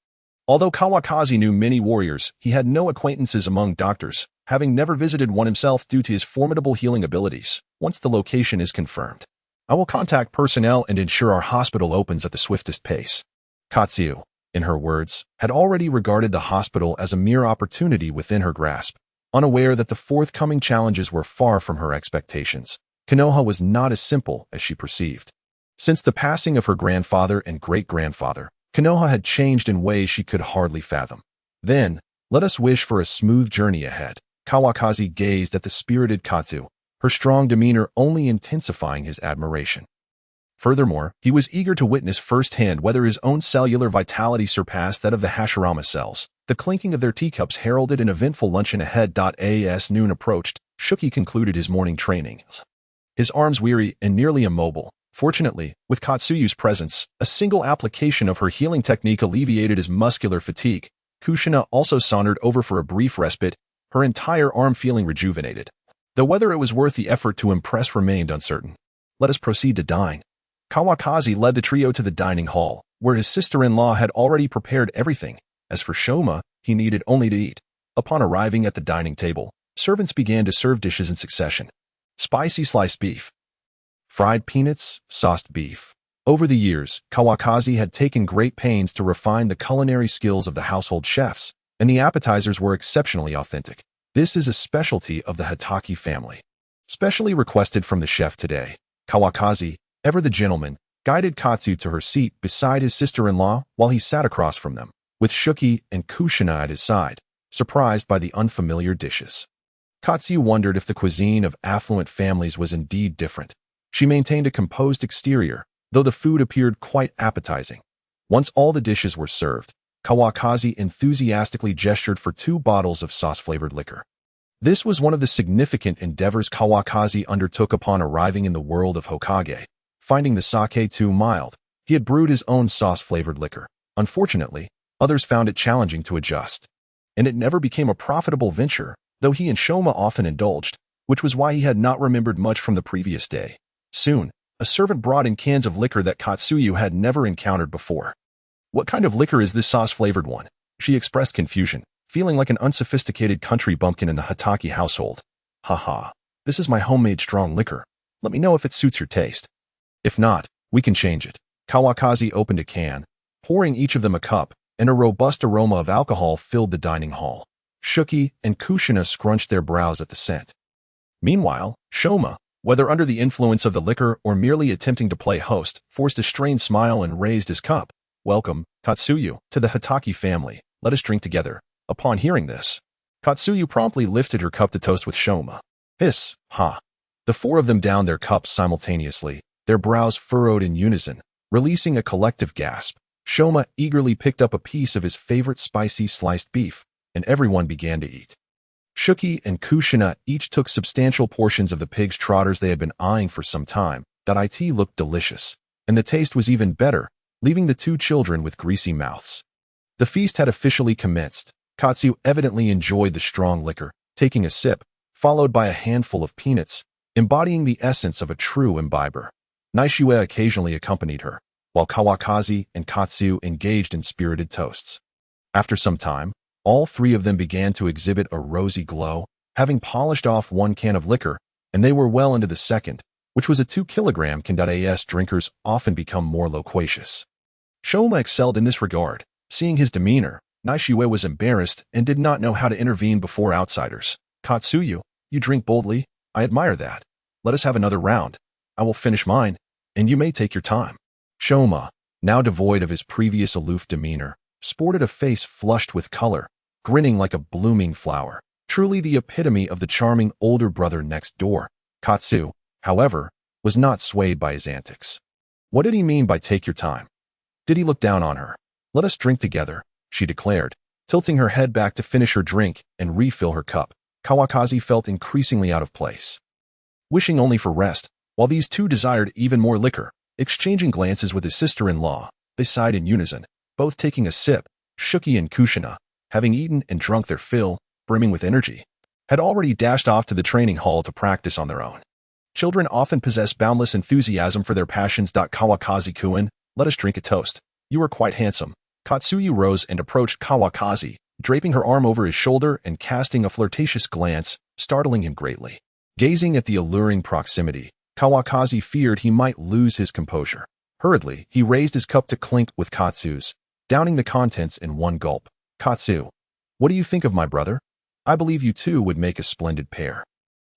Although Kawakaze knew many warriors, he had no acquaintances among doctors, having never visited one himself due to his formidable healing abilities. Once the location is confirmed, I will contact personnel and ensure our hospital opens at the swiftest pace. Katsuyu, in her words, had already regarded the hospital as a mere opportunity within her grasp, unaware that the forthcoming challenges were far from her expectations. Konoha was not as simple as she perceived. Since the passing of her grandfather and great-grandfather, Konoha had changed in ways she could hardly fathom. Then, let us wish for a smooth journey ahead. Kawakaze gazed at the spirited Katsu, her strong demeanor only intensifying his admiration. Furthermore, he was eager to witness firsthand whether his own cellular vitality surpassed that of the Hashirama cells. The clinking of their teacups heralded an eventful luncheon ahead. As noon approached, Shuki concluded his morning training. His arms weary and nearly immobile. Fortunately, with Katsuyu's presence, a single application of her healing technique alleviated his muscular fatigue. Kushina also sauntered over for a brief respite, her entire arm feeling rejuvenated. Though whether it was worth the effort to impress remained uncertain. Let us proceed to dine. Kawakaze led the trio to the dining hall, where his sister-in-law had already prepared everything. As for Shoma, he needed only to eat. Upon arriving at the dining table, servants began to serve dishes in succession. Spicy sliced beef, fried peanuts, sauced beef. Over the years, Kawakaze had taken great pains to refine the culinary skills of the household chefs, and the appetizers were exceptionally authentic. This is a specialty of the Hatake family. Specially requested from the chef today, Kawakaze, ever the gentleman, guided Katsu to her seat beside his sister-in-law while he sat across from them, with Shuki and Kushina at his side, surprised by the unfamiliar dishes. Katsu wondered if the cuisine of affluent families was indeed different. She maintained a composed exterior, though the food appeared quite appetizing. Once all the dishes were served, Kawakaze enthusiastically gestured for 2 bottles of sauce-flavored liquor. This was one of the significant endeavors Kawakaze undertook upon arriving in the world of Hokage. Finding the sake too mild, he had brewed his own sauce-flavored liquor. Unfortunately, others found it challenging to adjust. And it never became a profitable venture, though he and Shoma often indulged, which was why he had not remembered much from the previous day. Soon, a servant brought in cans of liquor that Katsuyu had never encountered before. What kind of liquor is this sauce-flavored one? She expressed confusion, feeling like an unsophisticated country bumpkin in the Hatake household. Haha, this is my homemade strong liquor. Let me know if it suits your taste. If not, we can change it. Kawakaze opened a can, pouring each of them a cup, and a robust aroma of alcohol filled the dining hall. Shuki and Kushina scrunched their brows at the scent. Meanwhile, Shoma, whether under the influence of the liquor or merely attempting to play host, forced a strained smile and raised his cup. Welcome, Katsuyu, to the Hatake family. Let us drink together. Upon hearing this, Katsuyu promptly lifted her cup to toast with Shoma. Hiss, ha. The 4 of them downed their cups simultaneously, their brows furrowed in unison, releasing a collective gasp. Shoma eagerly picked up a piece of his favorite spicy sliced beef, and everyone began to eat. Shuki and Kushina each took substantial portions of the pig's trotters they had been eyeing for some time. It looked delicious, and the taste was even better, leaving the 2 children with greasy mouths. The feast had officially commenced. Katsu evidently enjoyed the strong liquor, taking a sip, followed by a handful of peanuts, embodying the essence of a true imbiber. Naishue occasionally accompanied her, while Kawakaze and Katsu engaged in spirited toasts. After some time, all 3 of them began to exhibit a rosy glow, having polished off 1 can of liquor, and they were well into the second, which was a 2-kilogram can. As drinkers often become more loquacious. Shoma excelled in this regard. Seeing his demeanor, Naishue was embarrassed and did not know how to intervene before outsiders. Katsuyu, you drink boldly. I admire that. Let us have another round. I will finish mine, and you may take your time. Shoma, now devoid of his previous aloof demeanor, sported a face flushed with color, grinning like a blooming flower. Truly the epitome of the charming older brother next door. Katsu, however, was not swayed by his antics. What did he mean by take your time? Did he look down on her? Let us drink together, she declared, tilting her head back to finish her drink and refill her cup. Kawakaze felt increasingly out of place. Wishing only for rest, while these two desired even more liquor, exchanging glances with his sister-in-law, they sighed in unison, both taking a sip. Shuki and Kushina, having eaten and drunk their fill, brimming with energy, had already dashed off to the training hall to practice on their own. Children often possess boundless enthusiasm for their passions. Kawakaze-kun, let us drink a toast. You are quite handsome. Katsuyu rose and approached Kawakaze, draping her arm over his shoulder and casting a flirtatious glance, startling him greatly. Gazing at the alluring proximity, Kawakaze feared he might lose his composure. Hurriedly, he raised his cup to clink with Katsu's, downing the contents in one gulp. Katsu, what do you think of my brother? I believe you two would make a splendid pair.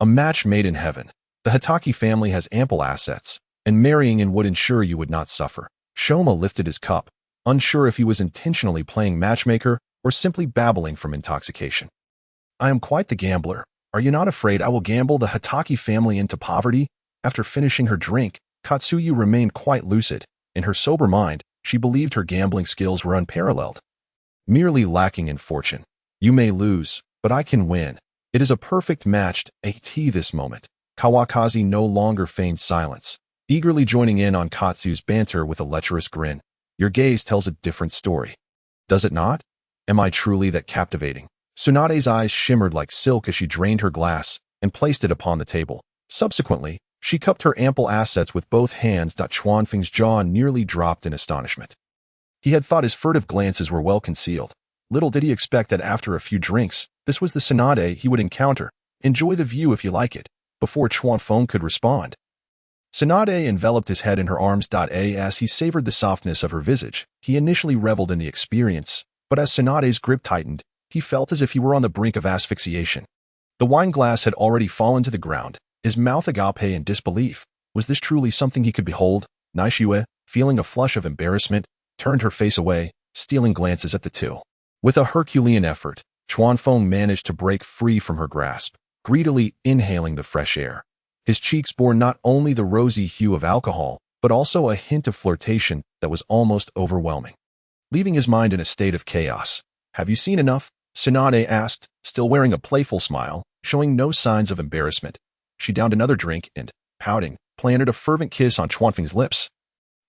A match made in heaven. The Hatake family has ample assets, and marrying in would ensure you would not suffer. Shoma lifted his cup, unsure if he was intentionally playing matchmaker or simply babbling from intoxication. I am quite the gambler. Are you not afraid I will gamble the Hatake family into poverty? After finishing her drink, Katsuyu remained quite lucid. In her sober mind, she believed her gambling skills were unparalleled. Merely lacking in fortune. You may lose, but I can win. It is a perfect match at this moment. Kawakaze no longer feigned silence, eagerly joining in on Katsu's banter with a lecherous grin. Your gaze tells a different story. Does it not? Am I truly that captivating? Tsunade's eyes shimmered like silk as she drained her glass and placed it upon the table. Subsequently, she cupped her ample assets with both hands. Chuanfeng's jaw nearly dropped in astonishment. He had thought his furtive glances were well concealed. Little did he expect that after a few drinks, this was the Tsunade he would encounter. Enjoy the view if you like it. Before Chuanfeng could respond, Tsunade enveloped his head in her arms. As he savored the softness of her visage, he initially reveled in the experience, but as Tsunade's grip tightened, he felt as if he were on the brink of asphyxiation. The wine glass had already fallen to the ground, his mouth agape in disbelief. Was this truly something he could behold? Naishue, feeling a flush of embarrassment, turned her face away, stealing glances at the two. With a Herculean effort, Chuanfeng managed to break free from her grasp, greedily inhaling the fresh air. His cheeks bore not only the rosy hue of alcohol, but also a hint of flirtation that was almost overwhelming. Leaving his mind in a state of chaos. Have you seen enough? Tsunade asked, still wearing a playful smile, showing no signs of embarrassment. She downed another drink and, pouting, planted a fervent kiss on Chuanfeng's lips,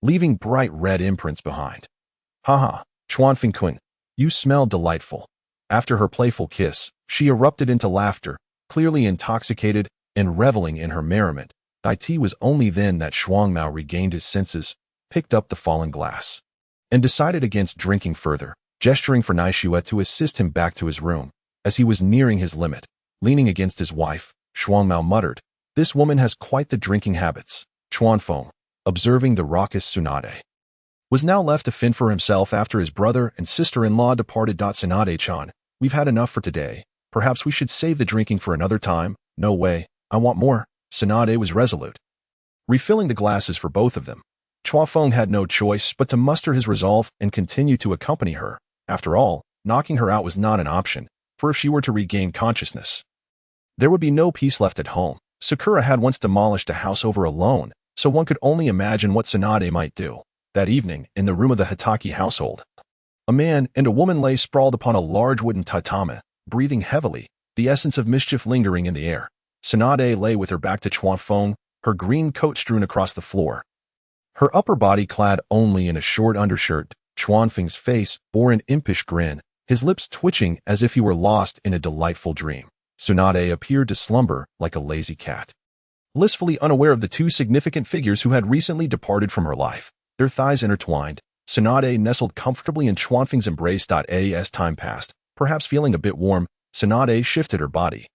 leaving bright red imprints behind. Haha, Chuanfeng-kun, you smell delightful. After her playful kiss, she erupted into laughter, clearly intoxicated and reveling in her merriment. It was only then that Shuangmao regained his senses, picked up the fallen glass, and decided against drinking further, gesturing for Naishue to assist him back to his room. As he was nearing his limit, leaning against his wife, Shuangmao muttered, "This woman has quite the drinking habits." Chuanfeng, observing the raucous Tsunade, was now left to fend for himself after his brother and sister-in-law departed. Tsunade-chan, we've had enough for today. Perhaps we should save the drinking for another time. No way, I want more. Tsunade was resolute, refilling the glasses for both of them. Chuanfeng had no choice but to muster his resolve and continue to accompany her. After all, knocking her out was not an option, for if she were to regain consciousness, there would be no peace left at home. Sakura had once demolished a house over a loan, so one could only imagine what Tsunade might do. That evening, in the room of the Hatake household, a man and a woman lay sprawled upon a large wooden tatami, breathing heavily, the essence of mischief lingering in the air. Tsunade lay with her back to Chuanfeng, her green coat strewn across the floor, her upper body clad only in a short undershirt. Chuanfeng's face bore an impish grin, his lips twitching as if he were lost in a delightful dream. Tsunade appeared to slumber like a lazy cat, blissfully unaware of the two significant figures who had recently departed from her life. Their thighs intertwined, Tsunade nestled comfortably in Chuanfeng's embrace. As time passed, perhaps feeling a bit warm, Tsunade shifted her body,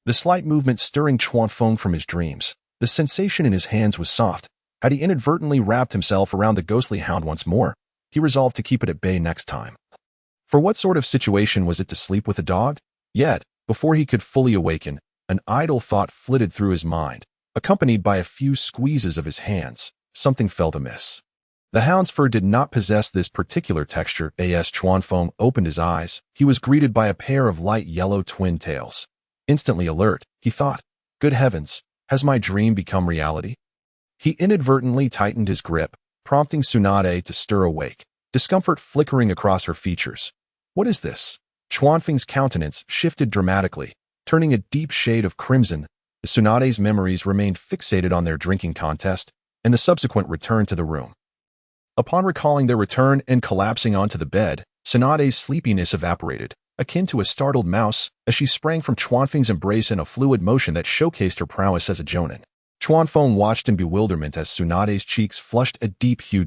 the slight movement stirring Chuanfeng from his dreams. The sensation in his hands was soft. Had he inadvertently wrapped himself around the ghostly hound once more, he resolved to keep it at bay next time. For what sort of situation was it to sleep with a dog? Yet, before he could fully awaken, an idle thought flitted through his mind, accompanied by a few squeezes of his hands. Something felt amiss. The hound's fur did not possess this particular texture. As Chuanfeng opened his eyes, he was greeted by a pair of light yellow twin tails. Instantly alert, he thought, "Good heavens, has my dream become reality?" He inadvertently tightened his grip, prompting Tsunade to stir awake, discomfort flickering across her features. "What is this?" Chuanfeng's countenance shifted dramatically, turning a deep shade of crimson. Tsunade's memories remained fixated on their drinking contest and the subsequent return to the room. Upon recalling their return and collapsing onto the bed, Tsunade's sleepiness evaporated, akin to a startled mouse, as she sprang from Chuanfeng's embrace in a fluid motion that showcased her prowess as a jonin. Chuanfeng watched in bewilderment as Tsunade's cheeks flushed a deep hue.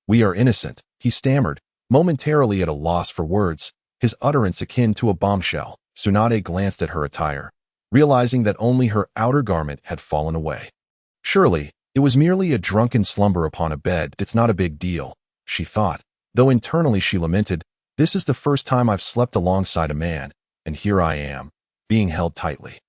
"We are innocent," he stammered, momentarily at a loss for words, his utterance akin to a bombshell. Tsunade glanced at her attire, realizing that only her outer garment had fallen away. Surely, it was merely a drunken slumber upon a bed. "It's not a big deal," she thought, though internally she lamented, "This is the first time I've slept alongside a man, and here I am, being held tightly."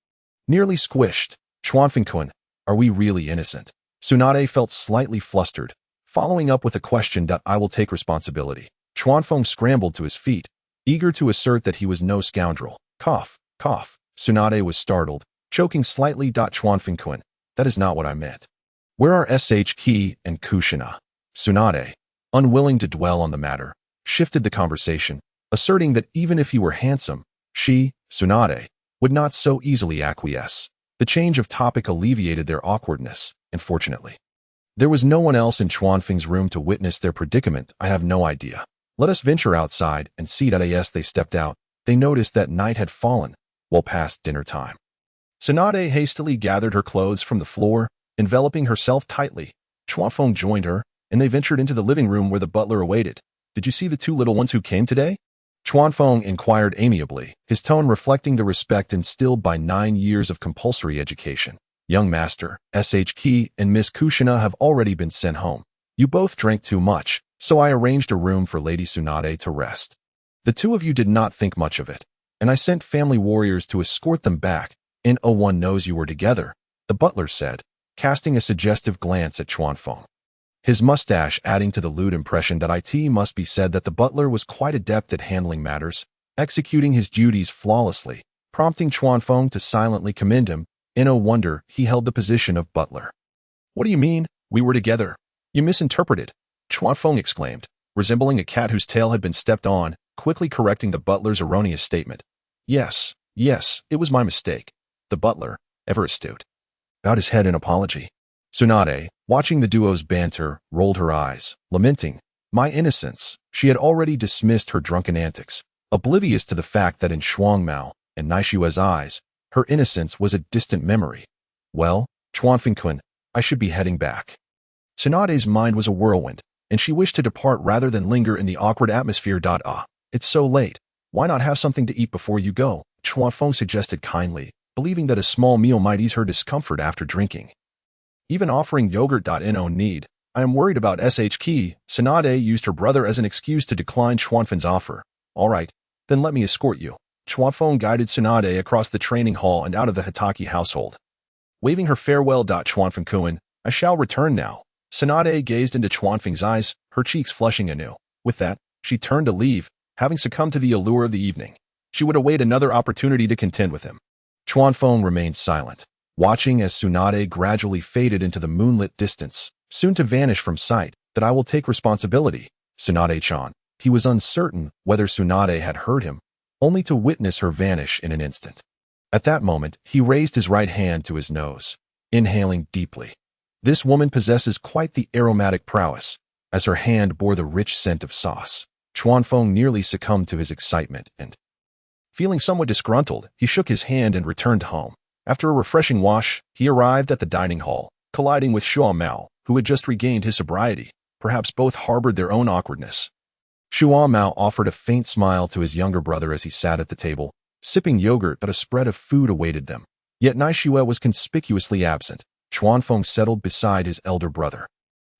Nearly squished, "Chuanfeng-kun, are we really innocent?" Tsunade felt slightly flustered, following up with a question. "I will take responsibility." Chuanfeng scrambled to his feet, eager to assert that he was no scoundrel. Cough, cough. Tsunade was startled, choking slightly. "Chuanfeng-kun, that is not what I meant. Where are Ki and Kushina?" Tsunade, unwilling to dwell on the matter, shifted the conversation, asserting that even if he were handsome, she, Tsunade, would not so easily acquiesce. The change of topic alleviated their awkwardness, and fortunately, there was no one else in Chuanfeng's room to witness their predicament. "I have no idea. Let us venture outside and see." As they stepped out, they noticed that night had fallen, well past dinner time. Tsunade hastily gathered her clothes from the floor, enveloping herself tightly. Chuanfeng joined her, and they ventured into the living room where the butler awaited. "Did you see the two little ones who came today?" Chuanfeng inquired amiably, his tone reflecting the respect instilled by 9 years of compulsory education. "Young master, Ki and Miss Kushina have already been sent home. You both drank too much, so I arranged a room for Lady Tsunade to rest. The two of you did not think much of it, and I sent family warriors to escort them back. And oh, one knows you were together," the butler said, casting a suggestive glance at Chuanfeng, his mustache adding to the lewd impression. It must be said that the butler was quite adept at handling matters, executing his duties flawlessly, prompting Chuanfeng to silently commend him. In no wonder he held the position of butler. "What do you mean, we were together? You misinterpreted," Chuanfeng exclaimed, resembling a cat whose tail had been stepped on, quickly correcting the butler's erroneous statement. Yes, it was my mistake." The butler, ever astute, bowed his head in apology. Tsunade, watching the duo's banter, rolled her eyes, lamenting, "My innocence." She had already dismissed her drunken antics, oblivious to the fact that in Shuangmao and Naishua's eyes, her innocence was a distant memory. "Well, Chuanfeng-kun, I should be heading back." Tsunade's mind was a whirlwind, and she wished to depart rather than linger in the awkward atmosphere. "It's so late. Why not have something to eat before you go?" Chuanfeng suggested kindly, believing that a small meal might ease her discomfort after drinking. Even offering yogurt. "No need. I am worried about Ki." Tsunade used her brother as an excuse to decline Chuanfeng's offer. "All right, then let me escort you." Chuanfeng guided Tsunade across the training hall and out of the Hatake household. Waving her farewell. "Chuanfeng-kun, I shall return now." Tsunade gazed into Chuanfeng's eyes, her cheeks flushing anew. With that, she turned to leave, having succumbed to the allure of the evening. She would await another opportunity to contend with him. Chuanfeng remained silent, watching as Tsunade gradually faded into the moonlit distance, soon to vanish from sight. "I will take responsibility, Tsunade-chan." He was uncertain whether Tsunade had heard him, only to witness her vanish in an instant. At that moment, he raised his right hand to his nose, inhaling deeply. This woman possesses quite the aromatic prowess, as her hand bore the rich scent of sauce. Chuanfeng nearly succumbed to his excitement and, feeling somewhat disgruntled, he shook his hand and returned home. After a refreshing wash, he arrived at the dining hall, colliding with Shuo Mao, who had just regained his sobriety. Perhaps both harbored their own awkwardness. Shuo Mao offered a faint smile to his younger brother as he sat at the table, sipping yogurt, but a spread of food awaited them. Yet Naishue was conspicuously absent. Chuanfeng settled beside his elder brother,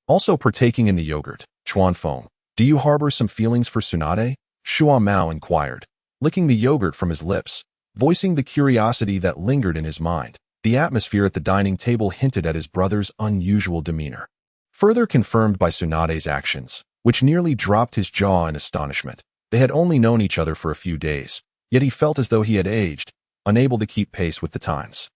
also partaking in the yogurt. "Chuanfeng, do you harbor some feelings for Tsunade?" Shuo Mao inquired, licking the yogurt from his lips, voicing the curiosity that lingered in his mind. The atmosphere at the dining table hinted at his brother's unusual demeanor. further confirmed by Tsunade's actions, which nearly dropped his jaw in astonishment. They had only known each other for a few days, yet he felt as though he had aged, unable to keep pace with the times.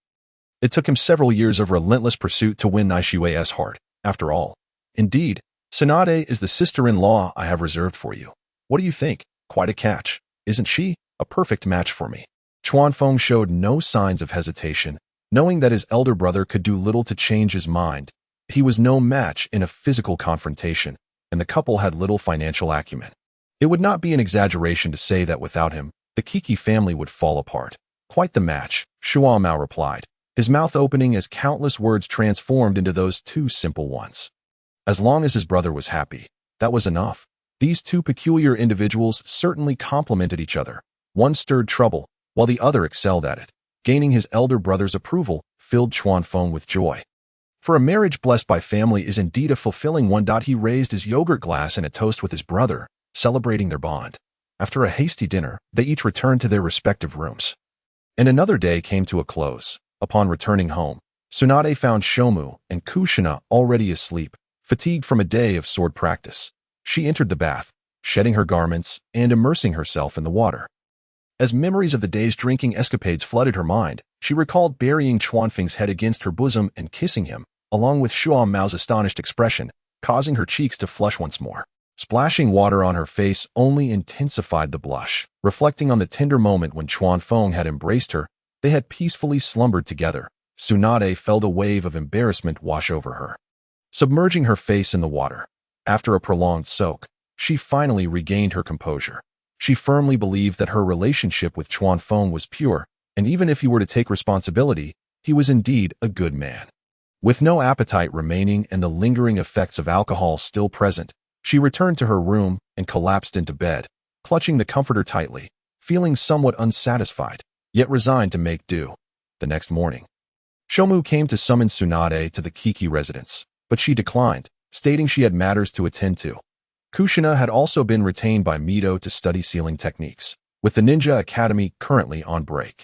It took him several years of relentless pursuit to win Naishiue's heart, after all. Indeed, Tsunade is the sister-in-law I have reserved for you. What do you think? Quite a catch, isn't she? A perfect match for me. Chuanfeng showed no signs of hesitation, knowing that his elder brother could do little to change his mind. He was no match in a physical confrontation, and the couple had little financial acumen. It would not be an exaggeration to say that without him, the Kiki family would fall apart. Quite the match, Shuamao replied, his mouth opening as countless words transformed into those two simple ones. As long as his brother was happy, that was enough. These two peculiar individuals certainly complemented each other. One stirred trouble, while the other excelled at it. Gaining his elder brother's approval filled Chuanfeng with joy. For a marriage blessed by family is indeed a fulfilling one. He raised his yogurt glass in a toast with his brother, celebrating their bond. After a hasty dinner, they each returned to their respective rooms. And another day came to a close. Upon returning home, Tsunade found Shomu and Kushina already asleep, fatigued from a day of sword practice. She entered the bath, shedding her garments and immersing herself in the water. As memories of the day's drinking escapades flooded her mind, she recalled burying Chuanfeng's head against her bosom and kissing him, along with Shuamao's astonished expression, causing her cheeks to flush once more. Splashing water on her face only intensified the blush. Reflecting on the tender moment when Chuanfeng had embraced her, they had peacefully slumbered together. Tsunade felt a wave of embarrassment wash over her, submerging her face in the water. After a prolonged soak, she finally regained her composure. She firmly believed that her relationship with Chuanfeng was pure, and even if he were to take responsibility, he was indeed a good man. With no appetite remaining and the lingering effects of alcohol still present, she returned to her room and collapsed into bed, clutching the comforter tightly, feeling somewhat unsatisfied, yet resigned to make do. The next morning, Shomu came to summon Tsunade to the Kiki residence, but she declined, stating she had matters to attend to. Kushina had also been retained by Mito to study sealing techniques, with the Ninja Academy currently on break.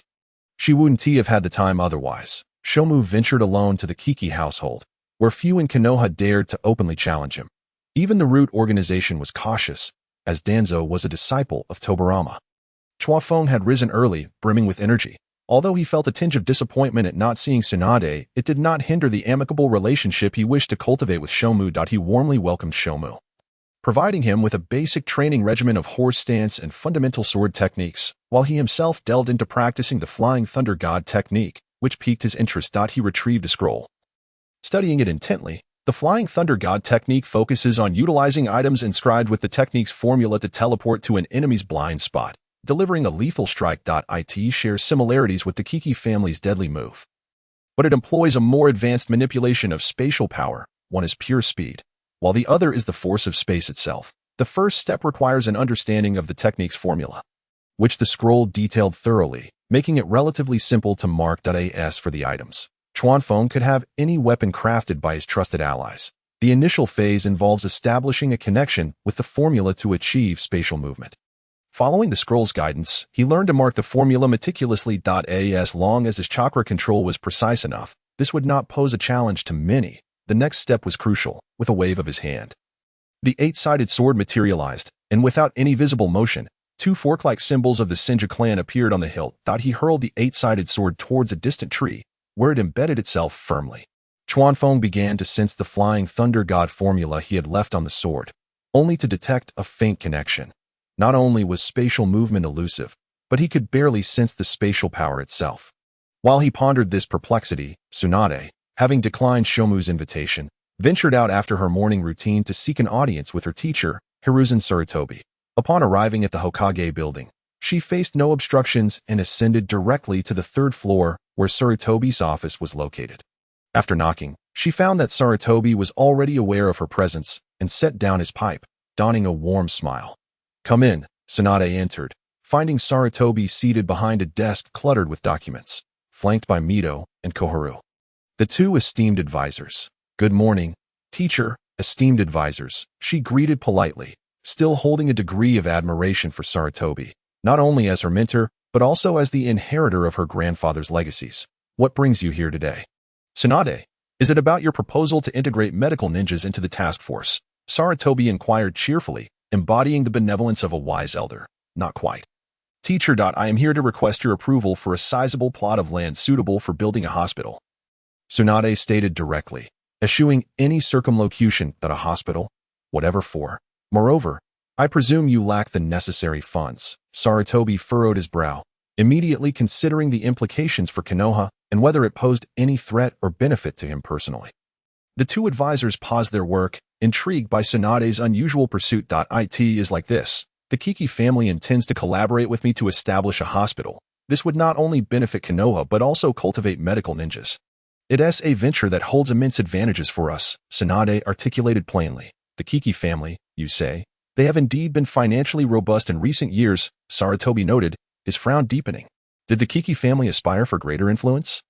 She wouldn't have had the time otherwise. Shomu ventured alone to the Kiki household, where few in Konoha dared to openly challenge him. Even the root organization was cautious, as Danzo was a disciple of Tobarama. Chuanfeng had risen early, brimming with energy. Although he felt a tinge of disappointment at not seeing Tsunade, it did not hinder the amicable relationship he wished to cultivate with Shomu. He warmly welcomed Shomu, providing him with a basic training regimen of horse stance and fundamental sword techniques, while he himself delved into practicing the Flying Thunder God technique, which piqued his interest. He retrieved a scroll. Studying it intently, the Flying Thunder God technique focuses on utilizing items inscribed with the technique's formula to teleport to an enemy's blind spot, delivering a lethal strike. It shares similarities with the Kiki family's deadly move, but it employs a more advanced manipulation of spatial power. One is pure speed, while the other is the force of space itself. The first step requires an understanding of the technique's formula, which the scroll detailed thoroughly, making it relatively simple to mark. As for the items, Chuanfeng could have any weapon crafted by his trusted allies. The initial phase involves establishing a connection with the formula to achieve spatial movement. Following the scroll's guidance, he learned to mark the formula meticulously. As long as his chakra control was precise enough, this would not pose a challenge to many. The next step was crucial. With a wave of his hand, the eight-sided sword materialized, and without any visible motion, two fork-like symbols of the Senju clan appeared on the hilt. He hurled the eight-sided sword towards a distant tree, where it embedded itself firmly. Chuanfeng began to sense the Flying Thunder God formula he had left on the sword, only to detect a faint connection. Not only was spatial movement elusive, but he could barely sense the spatial power itself. While he pondered this perplexity, Tsunade, having declined Shomu's invitation, ventured out after her morning routine to seek an audience with her teacher, Hiruzen Sarutobi. Upon arriving at the Hokage building, she faced no obstructions and ascended directly to the third floor where Sarutobi's office was located. After knocking, she found that Sarutobi was already aware of her presence and set down his pipe, donning a warm smile. "Come in," Tsunade entered, finding Sarutobi seated behind a desk cluttered with documents, flanked by Mito and Koharu, the two esteemed advisors. "Good morning, teacher, esteemed advisors," she greeted politely, still holding a degree of admiration for Sarutobi, not only as her mentor, but also as the inheritor of her grandfather's legacies. "What brings you here today?" "Tsunade," Is it about your proposal to integrate medical ninjas into the task force? Sarutobi inquired cheerfully, embodying the benevolence of a wise elder. Not quite. Teacher. I am here to request your approval for a sizable plot of land suitable for building a hospital. Tsunade stated directly, eschewing any circumlocution at a hospital, whatever for. Moreover, I presume you lack the necessary funds. Sarutobi furrowed his brow, immediately considering the implications for Konoha and whether it posed any threat or benefit to him personally. The two advisors paused their work, intrigued by Tsunade's unusual pursuit. It is like this. The Kiki family intends to collaborate with me to establish a hospital. This would not only benefit Konoha but also cultivate medical ninjas. It is a venture that holds immense advantages for us, Tsunade articulated plainly. The Kiki family, you say? They have indeed been financially robust in recent years, Sarutobi noted, his frown deepening. Did the Kiki family aspire for greater influence?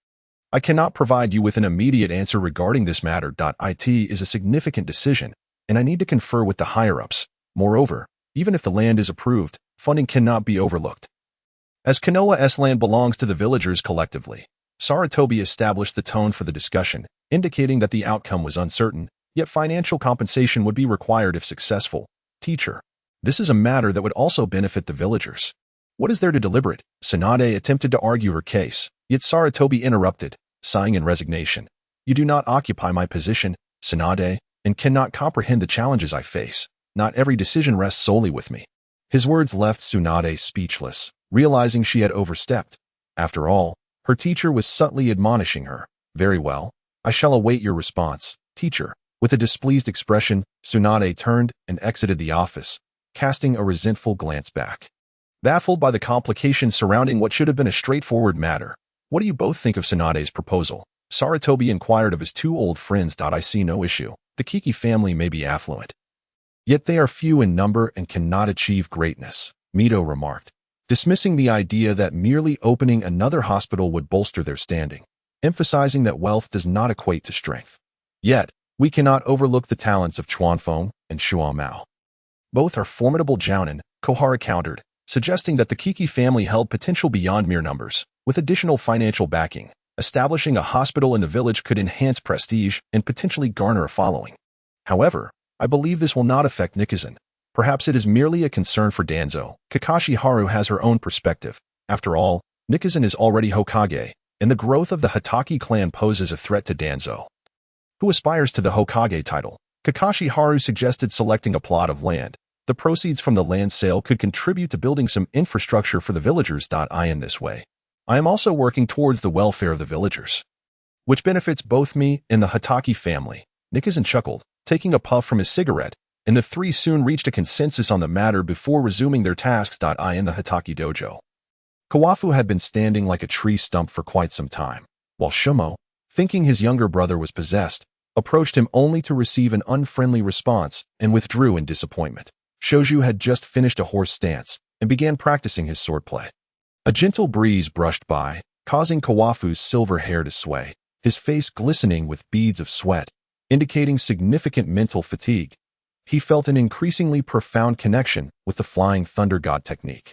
I cannot provide you with an immediate answer regarding this matter. It is a significant decision, and I need to confer with the higher-ups. Moreover, even if the land is approved, funding cannot be overlooked. As Konoha's land belongs to the villagers collectively, Sarutobi established the tone for the discussion, indicating that the outcome was uncertain, yet financial compensation would be required if successful. Teacher, this is a matter that would also benefit the villagers. What is there to deliberate? Tsunade attempted to argue her case, yet Sarutobi interrupted, sighing in resignation. You do not occupy my position, Tsunade, and cannot comprehend the challenges I face. Not every decision rests solely with me. His words left Tsunade speechless, realizing she had overstepped. After all, her teacher was subtly admonishing her. Very well, I shall await your response, teacher. With a displeased expression, Tsunade turned and exited the office, casting a resentful glance back. Baffled by the complications surrounding what should have been a straightforward matter, what do you both think of Tsunade's proposal? Sarutobi inquired of his two old friends. I see no issue. The Kiki family may be affluent, yet they are few in number and cannot achieve greatness, Mito remarked, dismissing the idea that merely opening another hospital would bolster their standing, emphasizing that wealth does not equate to strength. Yet, we cannot overlook the talents of Chuanfeng and Xuanmao. Both are formidable jounin, Kohara countered, suggesting that the Kiki family held potential beyond mere numbers. With additional financial backing, establishing a hospital in the village could enhance prestige and potentially garner a following. However, I believe this will not affect Nikuzen. Perhaps it is merely a concern for Danzo. Kakashi Haru has her own perspective. After all, Nikuzen is already Hokage, and the growth of the Hatake clan poses a threat to Danzo, who aspires to the Hokage title. Kakashi Haru suggested selecting a plot of land. The proceeds from the land sale could contribute to building some infrastructure for the villagers. In this way, I am also working towards the welfare of the villagers, which benefits both me and the Hatake family. Nikuzen chuckled, taking a puff from his cigarette, and the three soon reached a consensus on the matter before resuming their tasks. In the Hatake dojo, Kawafu had been standing like a tree stump for quite some time, while Shumo, thinking his younger brother was possessed, approached him only to receive an unfriendly response and withdrew in disappointment. Shoju had just finished a horse stance and began practicing his swordplay. A gentle breeze brushed by, causing Kawafu's silver hair to sway, his face glistening with beads of sweat, indicating significant mental fatigue. He felt an increasingly profound connection with the flying thunder god technique.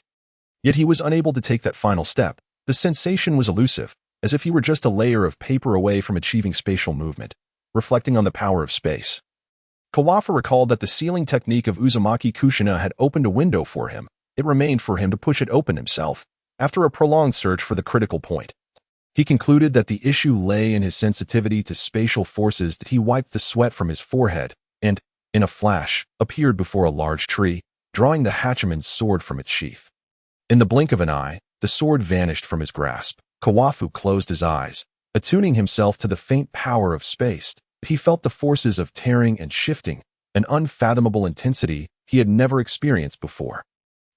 Yet he was unable to take that final step. The sensation was elusive, as if he were just a layer of paper away from achieving spatial movement, reflecting on the power of space. Kawafu recalled that the sealing technique of Uzumaki Kushina had opened a window for him. It remained for him to push it open himself, after a prolonged search for the critical point. He concluded that the issue lay in his sensitivity to spatial forces. He wiped the sweat from his forehead and, in a flash, appeared before a large tree, drawing the Hachiman's sword from its sheath. In the blink of an eye, the sword vanished from his grasp. Kawafu closed his eyes, attuning himself to the faint power of space. He felt the forces of tearing and shifting, an unfathomable intensity he had never experienced before.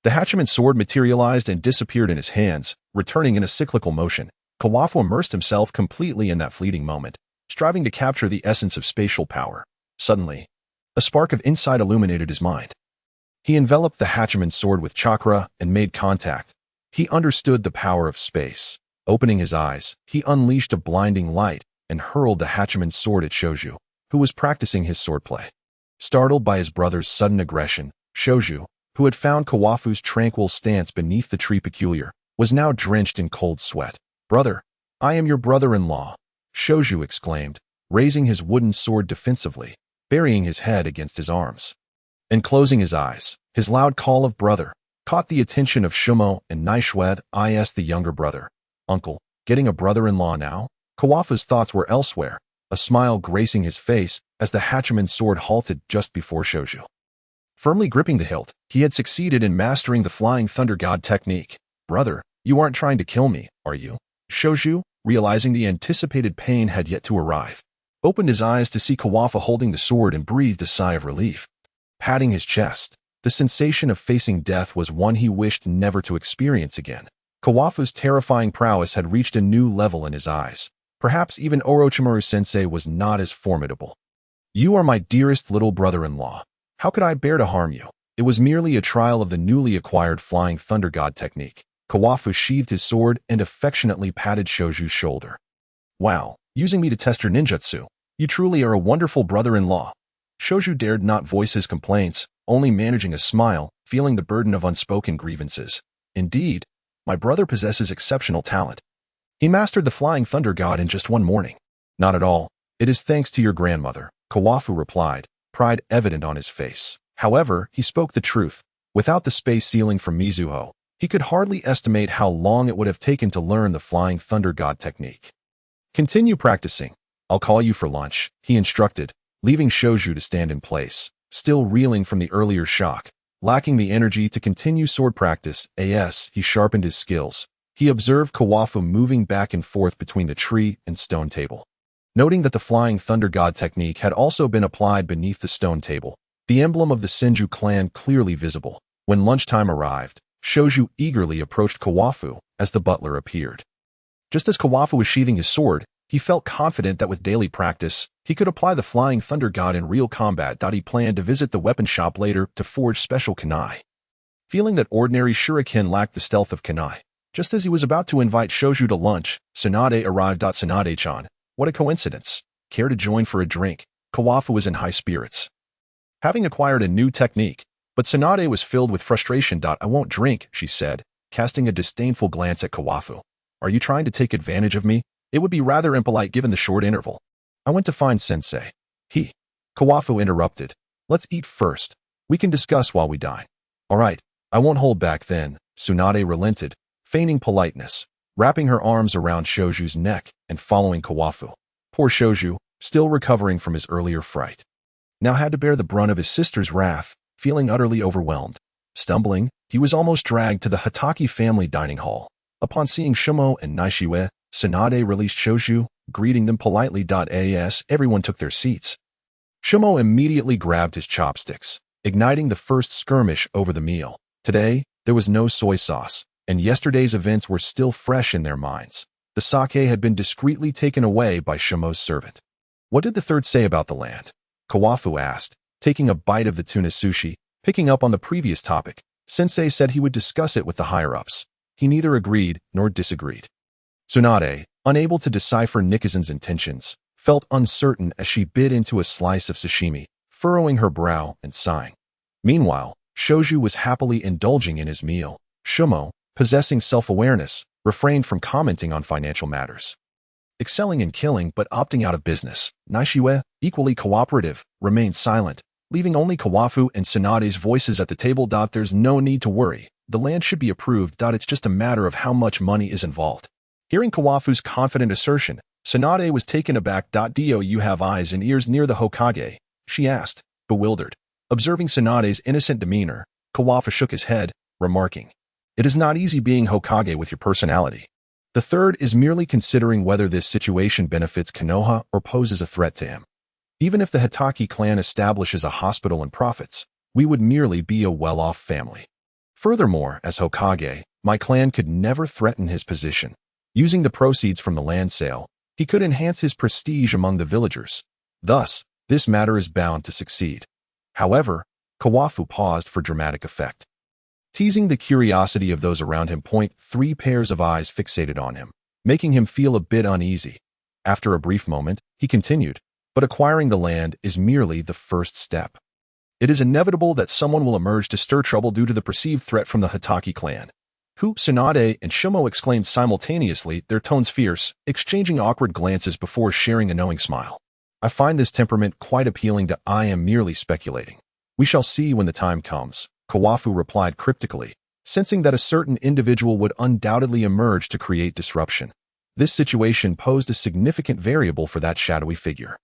The Hachiman's sword materialized and disappeared in his hands, returning in a cyclical motion. Kawafu immersed himself completely in that fleeting moment, striving to capture the essence of spatial power. Suddenly, a spark of insight illuminated his mind. He enveloped the Hachiman's sword with chakra and made contact. He understood the power of space. Opening his eyes, he unleashed a blinding light and hurled the Hachiman's sword at Shoju, who was practicing his swordplay. Startled by his brother's sudden aggression, Shoju, who had found Kawafu's tranquil stance beneath the tree peculiar, was now drenched in cold sweat. "Brother, I am your brother-in-law," Shoju exclaimed, raising his wooden sword defensively, burying his head against his arms. And closing his eyes, his loud call of brother caught the attention of Shumo and Naishwed, the younger brother. Uncle, getting a brother-in-law now? Kawafu's thoughts were elsewhere, a smile gracing his face as the Hachiman's sword halted just before Shoju. Firmly gripping the hilt, he had succeeded in mastering the Flying Thunder God technique. Brother, you aren't trying to kill me, are you? Shoju, realizing the anticipated pain had yet to arrive, opened his eyes to see Kawafu holding the sword and breathed a sigh of relief. Patting his chest, the sensation of facing death was one he wished never to experience again. Kawafu's terrifying prowess had reached a new level in his eyes. Perhaps even Orochimaru Sensei was not as formidable. You are my dearest little brother-in-law. How could I bear to harm you? It was merely a trial of the newly acquired Flying Thunder God technique. Kawafu sheathed his sword and affectionately patted Shoju's shoulder. Wow, using me to test your ninjutsu. You truly are a wonderful brother-in-law. Shoju dared not voice his complaints, only managing a smile, feeling the burden of unspoken grievances. Indeed, my brother possesses exceptional talent. He mastered the Flying Thunder God in just one morning. Not at all. It is thanks to your grandmother, Kawafu replied, pride evident on his face. However, he spoke the truth. Without the space ceiling from Mizuho, he could hardly estimate how long it would have taken to learn the Flying Thunder God technique. Continue practicing. I'll call you for lunch, he instructed, leaving Shoju to stand in place, still reeling from the earlier shock. Lacking the energy to continue sword practice, he sharpened his skills. He observed Kawafu moving back and forth between the tree and stone table. Noting that the Flying Thunder God technique had also been applied beneath the stone table, the emblem of the Senju clan clearly visible. When lunchtime arrived, Shoju eagerly approached Kawafu as the butler appeared. Just as Kawafu was sheathing his sword, he felt confident that with daily practice, he could apply the Flying Thunder God in real combat. He planned to visit the weapon shop later to forge special kunai. Feeling that ordinary shuriken lacked the stealth of kunai, just as he was about to invite Shoju to lunch, Tsunade arrived. Tsunade-chan, what a coincidence. Care to join for a drink? Kawafu was in high spirits, having acquired a new technique, but Tsunade was filled with frustration. I won't drink, she said, casting a disdainful glance at Kawafu. Are you trying to take advantage of me? It would be rather impolite given the short interval. I went to find Sensei. Kawafu interrupted. Let's eat first. We can discuss while we dine. All right, I won't hold back then. Tsunade relented, feigning politeness, wrapping her arms around Shoju's neck and following Kawafu. Poor Shoju, still recovering from his earlier fright, now had to bear the brunt of his sister's wrath, feeling utterly overwhelmed. Stumbling, he was almost dragged to the Hatake family dining hall. Upon seeing Shumo and Naishwed, Tsunade released Shoju, greeting them politely. As everyone took their seats, Shumo immediately grabbed his chopsticks, igniting the first skirmish over the meal. Today, there was no soy sauce, and yesterday's events were still fresh in their minds. The sake had been discreetly taken away by Shumo's servant. What did the third say about the land? Kawafu asked, taking a bite of the tuna sushi, picking up on the previous topic. Sensei said he would discuss it with the higher-ups. He neither agreed nor disagreed. Tsunade, unable to decipher Nikazan's intentions, felt uncertain as she bit into a slice of sashimi, furrowing her brow and sighing. Meanwhile, Shoju was happily indulging in his meal. Shumo, possessing self-awareness, refrained from commenting on financial matters. Excelling in killing but opting out of business, Naishwed, equally cooperative, remained silent, leaving only Kawafu and Tsunade's voices at the table. There's no need to worry. The land should be approved. It's just a matter of how much money is involved. Hearing Kawafu's confident assertion, Tsunade was taken aback. Do you have eyes and ears near the Hokage? She asked, bewildered. Observing Tsunade's innocent demeanor, Kawafu shook his head, remarking, it is not easy being Hokage with your personality. The third is merely considering whether this situation benefits Konoha or poses a threat to him. Even if the Hatake clan establishes a hospital and profits, we would merely be a well-off family. Furthermore, as Hokage, my clan could never threaten his position. Using the proceeds from the land sale, he could enhance his prestige among the villagers. Thus, this matter is bound to succeed. However, Kawafu paused for dramatic effect. Teasing the curiosity of those around him. 3 pairs of eyes fixated on him, making him feel a bit uneasy. After a brief moment, he continued, but acquiring the land is merely the first step. It is inevitable that someone will emerge to stir trouble due to the perceived threat from the Hatake clan. Tsunade and Shumo exclaimed simultaneously, their tones fierce, exchanging awkward glances before sharing a knowing smile. I find this temperament quite appealing to I am merely speculating. We shall see when the time comes, Kawafu replied cryptically, sensing that a certain individual would undoubtedly emerge to create disruption. This situation posed a significant variable for that shadowy figure,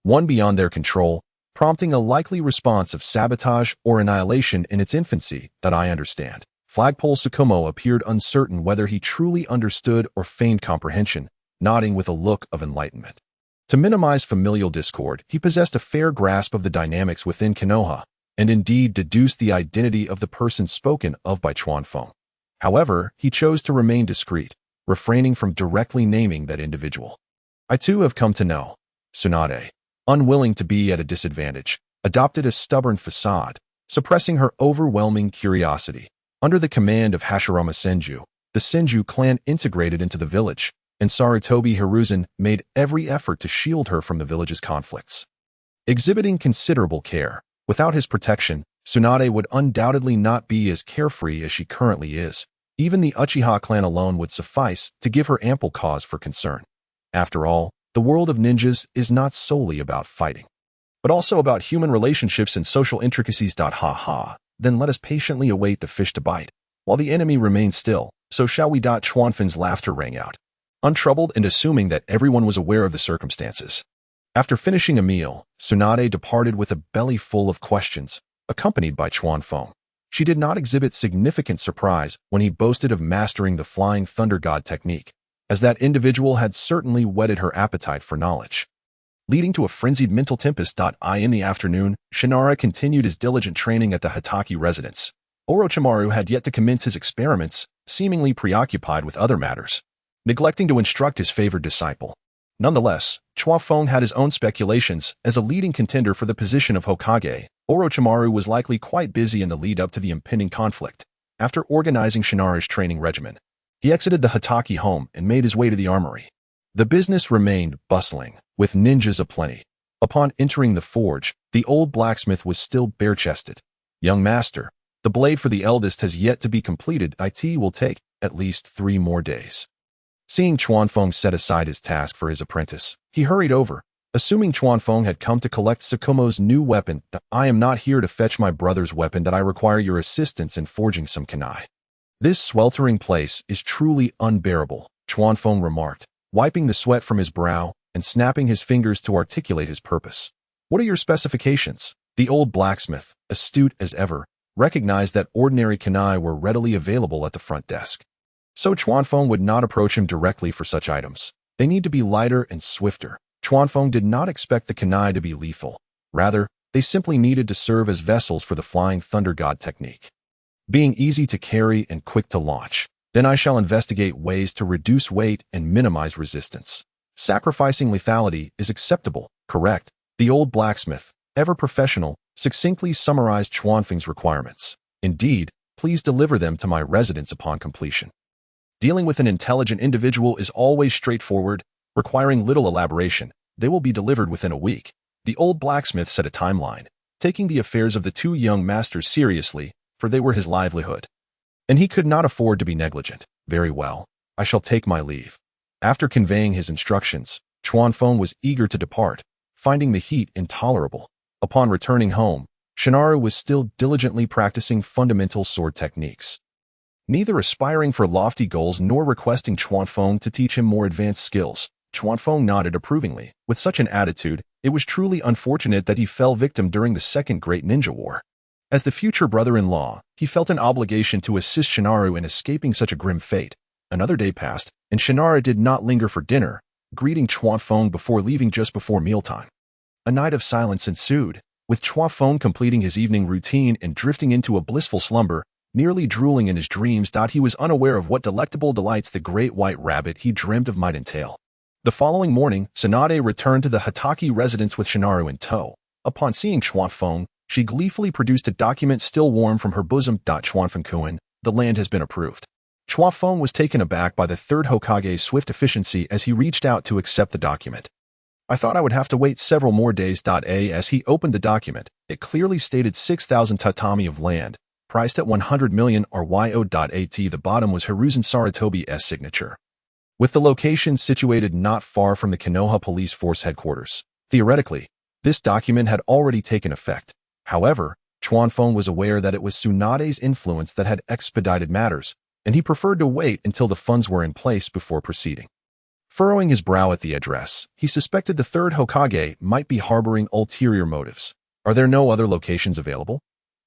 one beyond their control, prompting a likely response of sabotage or annihilation in its infancy that I understand. Flagpole Tsukumo appeared uncertain whether he truly understood or feigned comprehension, nodding with a look of enlightenment. To minimize familial discord, he possessed a fair grasp of the dynamics within Konoha, and indeed deduced the identity of the person spoken of by Chuanfeng. However, he chose to remain discreet, refraining from directly naming that individual. I too have come to know. Tsunade, unwilling to be at a disadvantage, adopted a stubborn facade, suppressing her overwhelming curiosity. Under the command of Hashirama Senju, the Senju clan integrated into the village, and Sarutobi Hiruzen made every effort to shield her from the village's conflicts. Exhibiting considerable care, without his protection, Tsunade would undoubtedly not be as carefree as she currently is. Even the Uchiha clan alone would suffice to give her ample cause for concern. After all, the world of ninjas is not solely about fighting, but also about human relationships and social intricacies. Ha ha. Then let us patiently await the fish to bite. While the enemy remains still, so shall we. Chuanfeng's laughter rang out, untroubled and assuming that everyone was aware of the circumstances. After finishing a meal, Tsunade departed with a belly full of questions, accompanied by Chuanfeng. She did not exhibit significant surprise when he boasted of mastering the Flying Thunder God technique, as that individual had certainly whetted her appetite for knowledge. Leading to a frenzied mental tempest. In the afternoon, Shinara continued his diligent training at the Hatake residence. Orochimaru had yet to commence his experiments, seemingly preoccupied with other matters, neglecting to instruct his favored disciple. Nonetheless, Chuanfeng had his own speculations. As a leading contender for the position of Hokage, Orochimaru was likely quite busy in the lead-up to the impending conflict. After organizing Shinara's training regimen, he exited the Hatake home and made his way to the armory. The business remained bustling, with ninjas aplenty. Upon entering the forge, the old blacksmith was still bare-chested. Young master, the blade for the eldest has yet to be completed. It will take at least 3 more days. Seeing Chuanfeng set aside his task for his apprentice, he hurried over, assuming Chuanfeng had come to collect Tsukumo's new weapon. I am not here to fetch my brother's weapon. I require your assistance in forging some kunai. This sweltering place is truly unbearable, Chuanfeng remarked, wiping the sweat from his brow and snapping his fingers to articulate his purpose. What are your specifications? The old blacksmith, astute as ever, recognized that ordinary kunai were readily available at the front desk. So Chuanfeng would not approach him directly for such items. They need to be lighter and swifter. Chuanfeng did not expect the kunai to be lethal. Rather, they simply needed to serve as vessels for the Flying Thunder God technique. Being easy to carry and quick to launch. Then I shall investigate ways to reduce weight and minimize resistance. Sacrificing lethality is acceptable, correct? The old blacksmith, ever professional, succinctly summarized Chuanfeng's requirements. Indeed, please deliver them to my residence upon completion. Dealing with an intelligent individual is always straightforward, requiring little elaboration. They will be delivered within a week. The old blacksmith set a timeline, taking the affairs of the 2 young masters seriously, for they were his livelihood. And he could not afford to be negligent. Very well, I shall take my leave. After conveying his instructions, Chuanfeng was eager to depart, finding the heat intolerable. Upon returning home, Shinaru was still diligently practicing fundamental sword techniques. Neither aspiring for lofty goals nor requesting Chuanfeng to teach him more advanced skills, Chuanfeng nodded approvingly. With such an attitude, it was truly unfortunate that he fell victim during the Second Great Ninja War. As the future brother-in-law, he felt an obligation to assist Shinaru in escaping such a grim fate. Another day passed, and Shinaru did not linger for dinner, greeting Chuanfeng before leaving just before mealtime. A night of silence ensued, with Chuanfeng completing his evening routine and drifting into a blissful slumber, nearly drooling in his dreams. He was unaware of what delectable delights the great white rabbit he dreamed of might entail. The following morning, Tsunade returned to the Hatake residence with Shinaru in tow. Upon seeing Chuanfeng, she gleefully produced a document still warm from her bosom. Chuanfeng-kun, the land has been approved. Chuanfeng was taken aback by the 3rd Hokage's swift efficiency as he reached out to accept the document. I thought I would have to wait several more days. As he opened the document, it clearly stated 6,000 tatami of land, priced at 100 million RYO.AT. The bottom was Hiruzen Sarutobi's signature. With the location situated not far from the Konoha police force headquarters, Theoretically, this document had already taken effect. However, Chuanfeng was aware that it was Tsunade's influence that had expedited matters, and he preferred to wait until the funds were in place before proceeding. Furrowing his brow at the address, he suspected the third Hokage might be harboring ulterior motives. Are there no other locations available?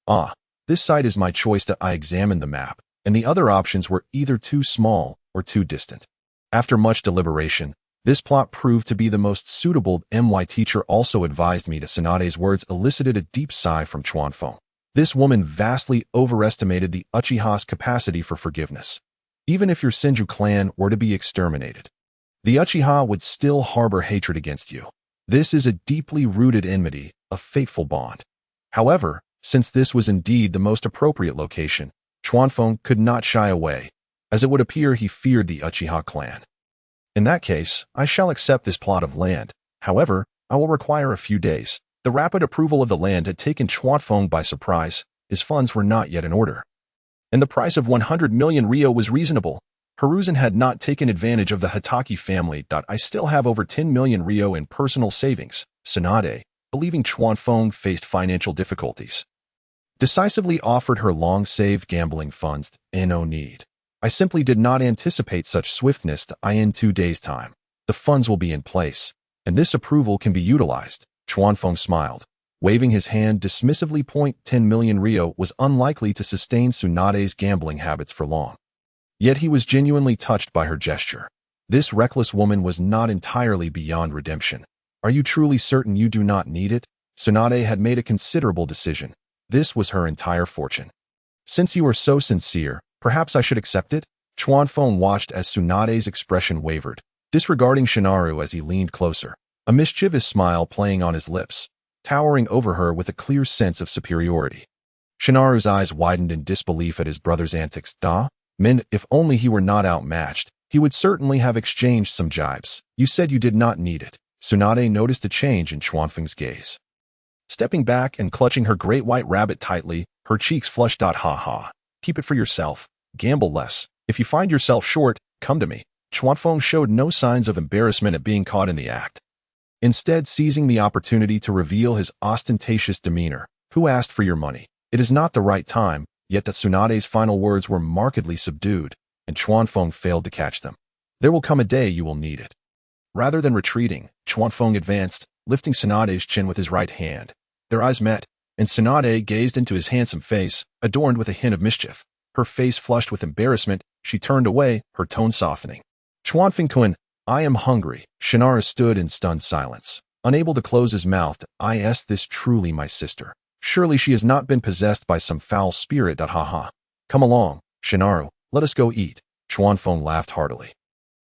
Ah, this site is my choice. I examined the map, and the other options were either too small or too distant. After much deliberation, this plot proved to be the most suitable. My teacher also advised me. Tsunade's words elicited a deep sigh from Chuanfeng. This woman vastly overestimated the Uchiha's capacity for forgiveness. Even if your Senju clan were to be exterminated, the Uchiha would still harbor hatred against you. This is a deeply rooted enmity, a fateful bond. However, since this was indeed the most appropriate location, Chuanfeng could not shy away, as it would appear he feared the Uchiha clan. In that case, I shall accept this plot of land. However, I will require a few days. The rapid approval of the land had taken Chuanfeng by surprise. His funds were not yet in order, and the price of 100 million ryo was reasonable. Hiruzen had not taken advantage of the Hatake family. I still have over 10 million ryo in personal savings. Tsunade, believing Chuanfeng faced financial difficulties, decisively offered her long-saved gambling funds. No need. I simply did not anticipate such swiftness. In 2 days' time, the funds will be in place, and this approval can be utilized. Chuanfeng smiled, waving his hand dismissively. 10 million ryo was unlikely to sustain Tsunade's gambling habits for long. Yet he was genuinely touched by her gesture. This reckless woman was not entirely beyond redemption. Are you truly certain you do not need it? Tsunade had made a considerable decision. This was her entire fortune. Since you are so sincere, perhaps I should accept it? Chuanfeng watched as Tsunade's expression wavered, disregarding Shinaru as he leaned closer, a mischievous smile playing on his lips, towering over her with a clear sense of superiority. Shinaru's eyes widened in disbelief at his brother's antics. If only he were not outmatched, he would certainly have exchanged some jibes. You said you did not need it. Tsunade noticed a change in Chuanfeng's gaze. Stepping back and clutching her great white rabbit tightly, her cheeks flushed. Ha ha. Keep it for yourself. Gamble less. If you find yourself short, come to me. Chuanfeng showed no signs of embarrassment at being caught in the act, instead seizing the opportunity to reveal his ostentatious demeanor. Who asked for your money? It is not the right time. Yet Tsunade's final words were markedly subdued, and Chuanfeng failed to catch them. There will come a day you will need it. Rather than retreating, Chuanfeng advanced, lifting Tsunade's chin with his right hand. Their eyes met, and Tsunade gazed into his handsome face, adorned with a hint of mischief. Her face flushed with embarrassment, she turned away, her tone softening. Chuanfeng-kun, I am hungry. Shinaru stood in stunned silence, unable to close his mouth. Is this truly my sister? Surely she has not been possessed by some foul spirit. Ha. Come along, Shinaru, let us go eat. Chuanfeng laughed heartily,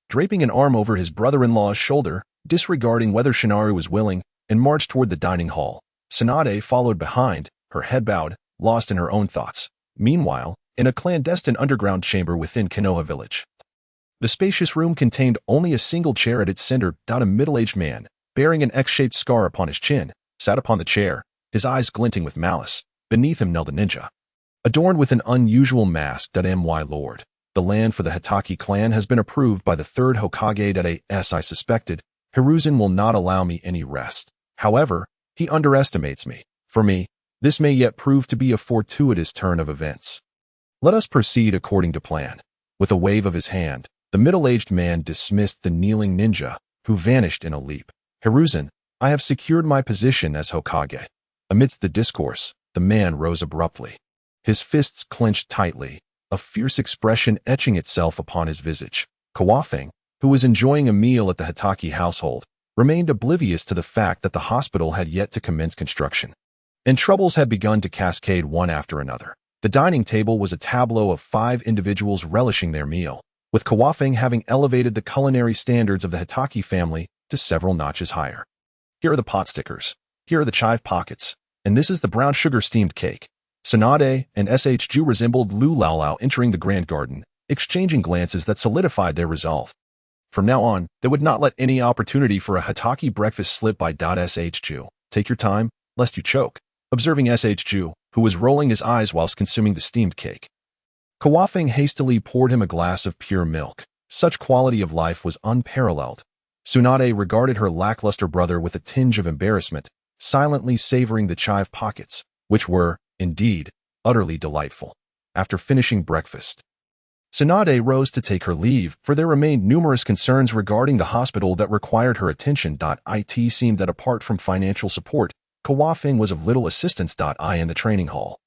draping an arm over his brother-in-law's shoulder, disregarding whether Shinaru was willing, and marched toward the dining hall. Tsunade followed behind, her head bowed, lost in her own thoughts. Meanwhile, in a clandestine underground chamber within Konoha village, the spacious room contained only a single chair at its center. A middle-aged man, bearing an X-shaped scar upon his chin, sat upon the chair, his eyes glinting with malice. Beneath him knelt a ninja, adorned with an unusual mask. My lord, the land for the Hatake clan has been approved by the third Hokage. As I suspected, Hiruzen will not allow me any rest. However, he underestimates me. For me, this may yet prove to be a fortuitous turn of events. Let us proceed according to plan. With a wave of his hand, the middle-aged man dismissed the kneeling ninja, who vanished in a leap. Hiruzen, I have secured my position as Hokage. Amidst the discourse, the man rose abruptly, his fists clenched tightly, a fierce expression etching itself upon his visage. Kawakaze, who was enjoying a meal at the Hatake household, remained oblivious to the fact that the hospital had yet to commence construction, and troubles had begun to cascade one after another. The dining table was a tableau of 5 individuals relishing their meal, with Kawakaze having elevated the culinary standards of the Hatake family to several notches higher. Here are the pot stickers. Here are the chive pockets, and this is the brown sugar steamed cake. Tsunade and Shju resembled Lu Laolao entering the grand garden, exchanging glances that solidified their resolve. From now on, they would not let any opportunity for a Hatake breakfast slip by. Shju, take your time, lest you choke, observing Shju, who was rolling his eyes whilst consuming the steamed cake. Kawakaze hastily poured him a glass of pure milk. Such quality of life was unparalleled. Tsunade regarded her lackluster brother with a tinge of embarrassment, silently savoring the chive pockets, which were, indeed, utterly delightful. After finishing breakfast, Tsunade rose to take her leave, for there remained numerous concerns regarding the hospital that required her attention. It seemed that apart from financial support, Kawafing was of little assistance. In the training hall,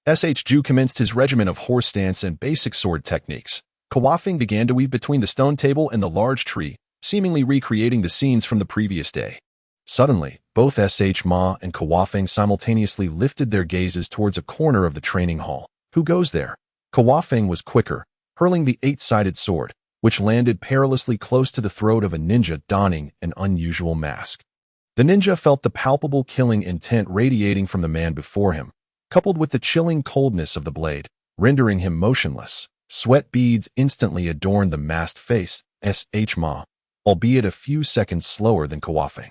Ju commenced his regimen of horse stance and basic sword techniques. Kawafing began to weave between the stone table and the large tree, seemingly recreating the scenes from the previous day. Suddenly, both Ma and Kawafing simultaneously lifted their gazes towards a corner of the training hall. Who goes there? Kawafing was quicker, hurling the eight-sided sword, which landed perilously close to the throat of a ninja donning an unusual mask. The ninja felt the palpable killing intent radiating from the man before him, coupled with the chilling coldness of the blade, rendering him motionless. Sweat beads instantly adorned the masked face. Ma, albeit a few seconds slower than Kawafing,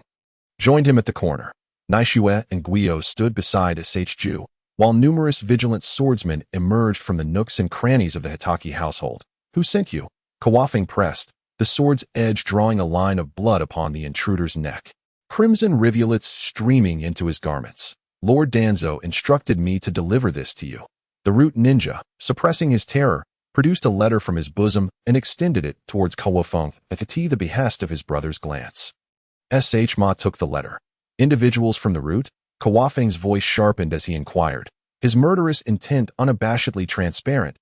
joined him at the corner. Naishue and Guio stood beside Ju, while numerous vigilant swordsmen emerged from the nooks and crannies of the Hatake household. Who sent you? Kawafing pressed, the sword's edge drawing a line of blood upon the intruder's neck, crimson rivulets streaming into his garments. Lord Danzo instructed me to deliver this to you. The root ninja, suppressing his terror, produced a letter from his bosom and extended it towards Kawafing at the behest of his brother's glance. Ma took the letter. Individuals from the root? Kawafing's voice sharpened as he inquired, his murderous intent unabashedly transparent.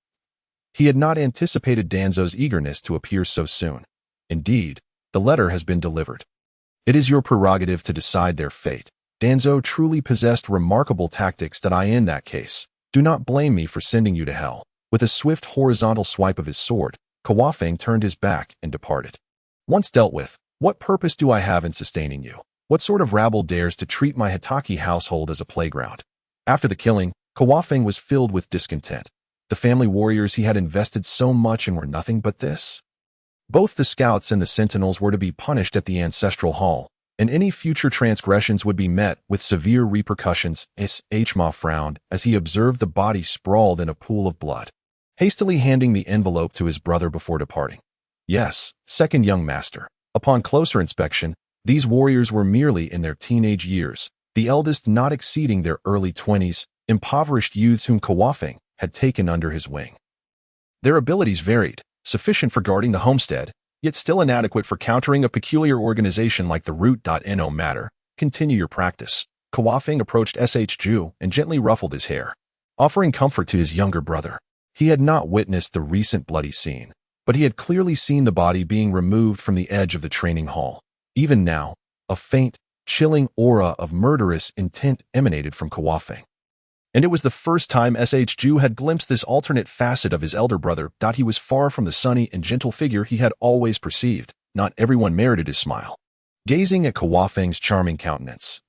He had not anticipated Danzo's eagerness to appear so soon. Indeed, the letter has been delivered. It is your prerogative to decide their fate. Danzo truly possessed remarkable tactics. In that case, do not blame me for sending you to hell. With a swift horizontal swipe of his sword, Kawafing turned his back and departed. Once dealt with, what purpose do I have in sustaining you? What sort of rabble dares to treat my Hatake household as a playground? After the killing, Kawafing was filled with discontent. The family warriors he had invested so much in were nothing but this. Both the scouts and the sentinels were to be punished at the ancestral hall, and any future transgressions would be met with severe repercussions. Ma frowned as he observed the body sprawled in a pool of blood, hastily handing the envelope to his brother before departing. Yes, second young master. Upon closer inspection, these warriors were merely in their teenage years, the eldest not exceeding their early 20s, impoverished youths whom Kawafing had taken under his wing. Their abilities varied, sufficient for guarding the homestead, yet still inadequate for countering a peculiar organization like the root. No matter, continue your practice. Kawafing approached Ju and gently ruffled his hair, offering comfort to his younger brother. He had not witnessed the recent bloody scene, but he had clearly seen the body being removed from the edge of the training hall. Even now, a faint, chilling aura of murderous intent emanated from Kawafing. And it was the first time Ju had glimpsed this alternate facet of his elder brother. He was far from the sunny and gentle figure he had always perceived. Not everyone merited his smile. Gazing at Kawafing's charming countenance,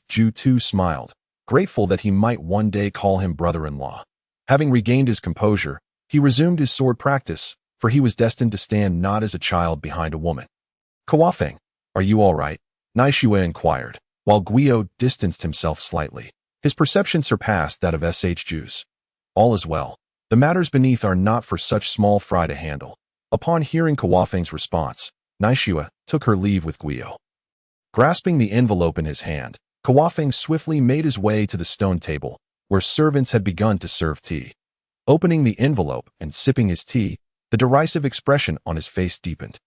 Ju too smiled, grateful that he might one day call him brother-in-law. Having regained his composure, he resumed his sword practice, for he was destined to stand not as a child behind a woman. Kawafing, are you all right? Naishue inquired, while Guio distanced himself slightly. His perception surpassed that of Ju's. All is well. The matters beneath are not for such small fry to handle. Upon hearing Kawafing's response, Naishue took her leave with Guio. Grasping the envelope in his hand, Kawafing swiftly made his way to the stone table, where servants had begun to serve tea. Opening the envelope and sipping his tea, the derisive expression on his face deepened.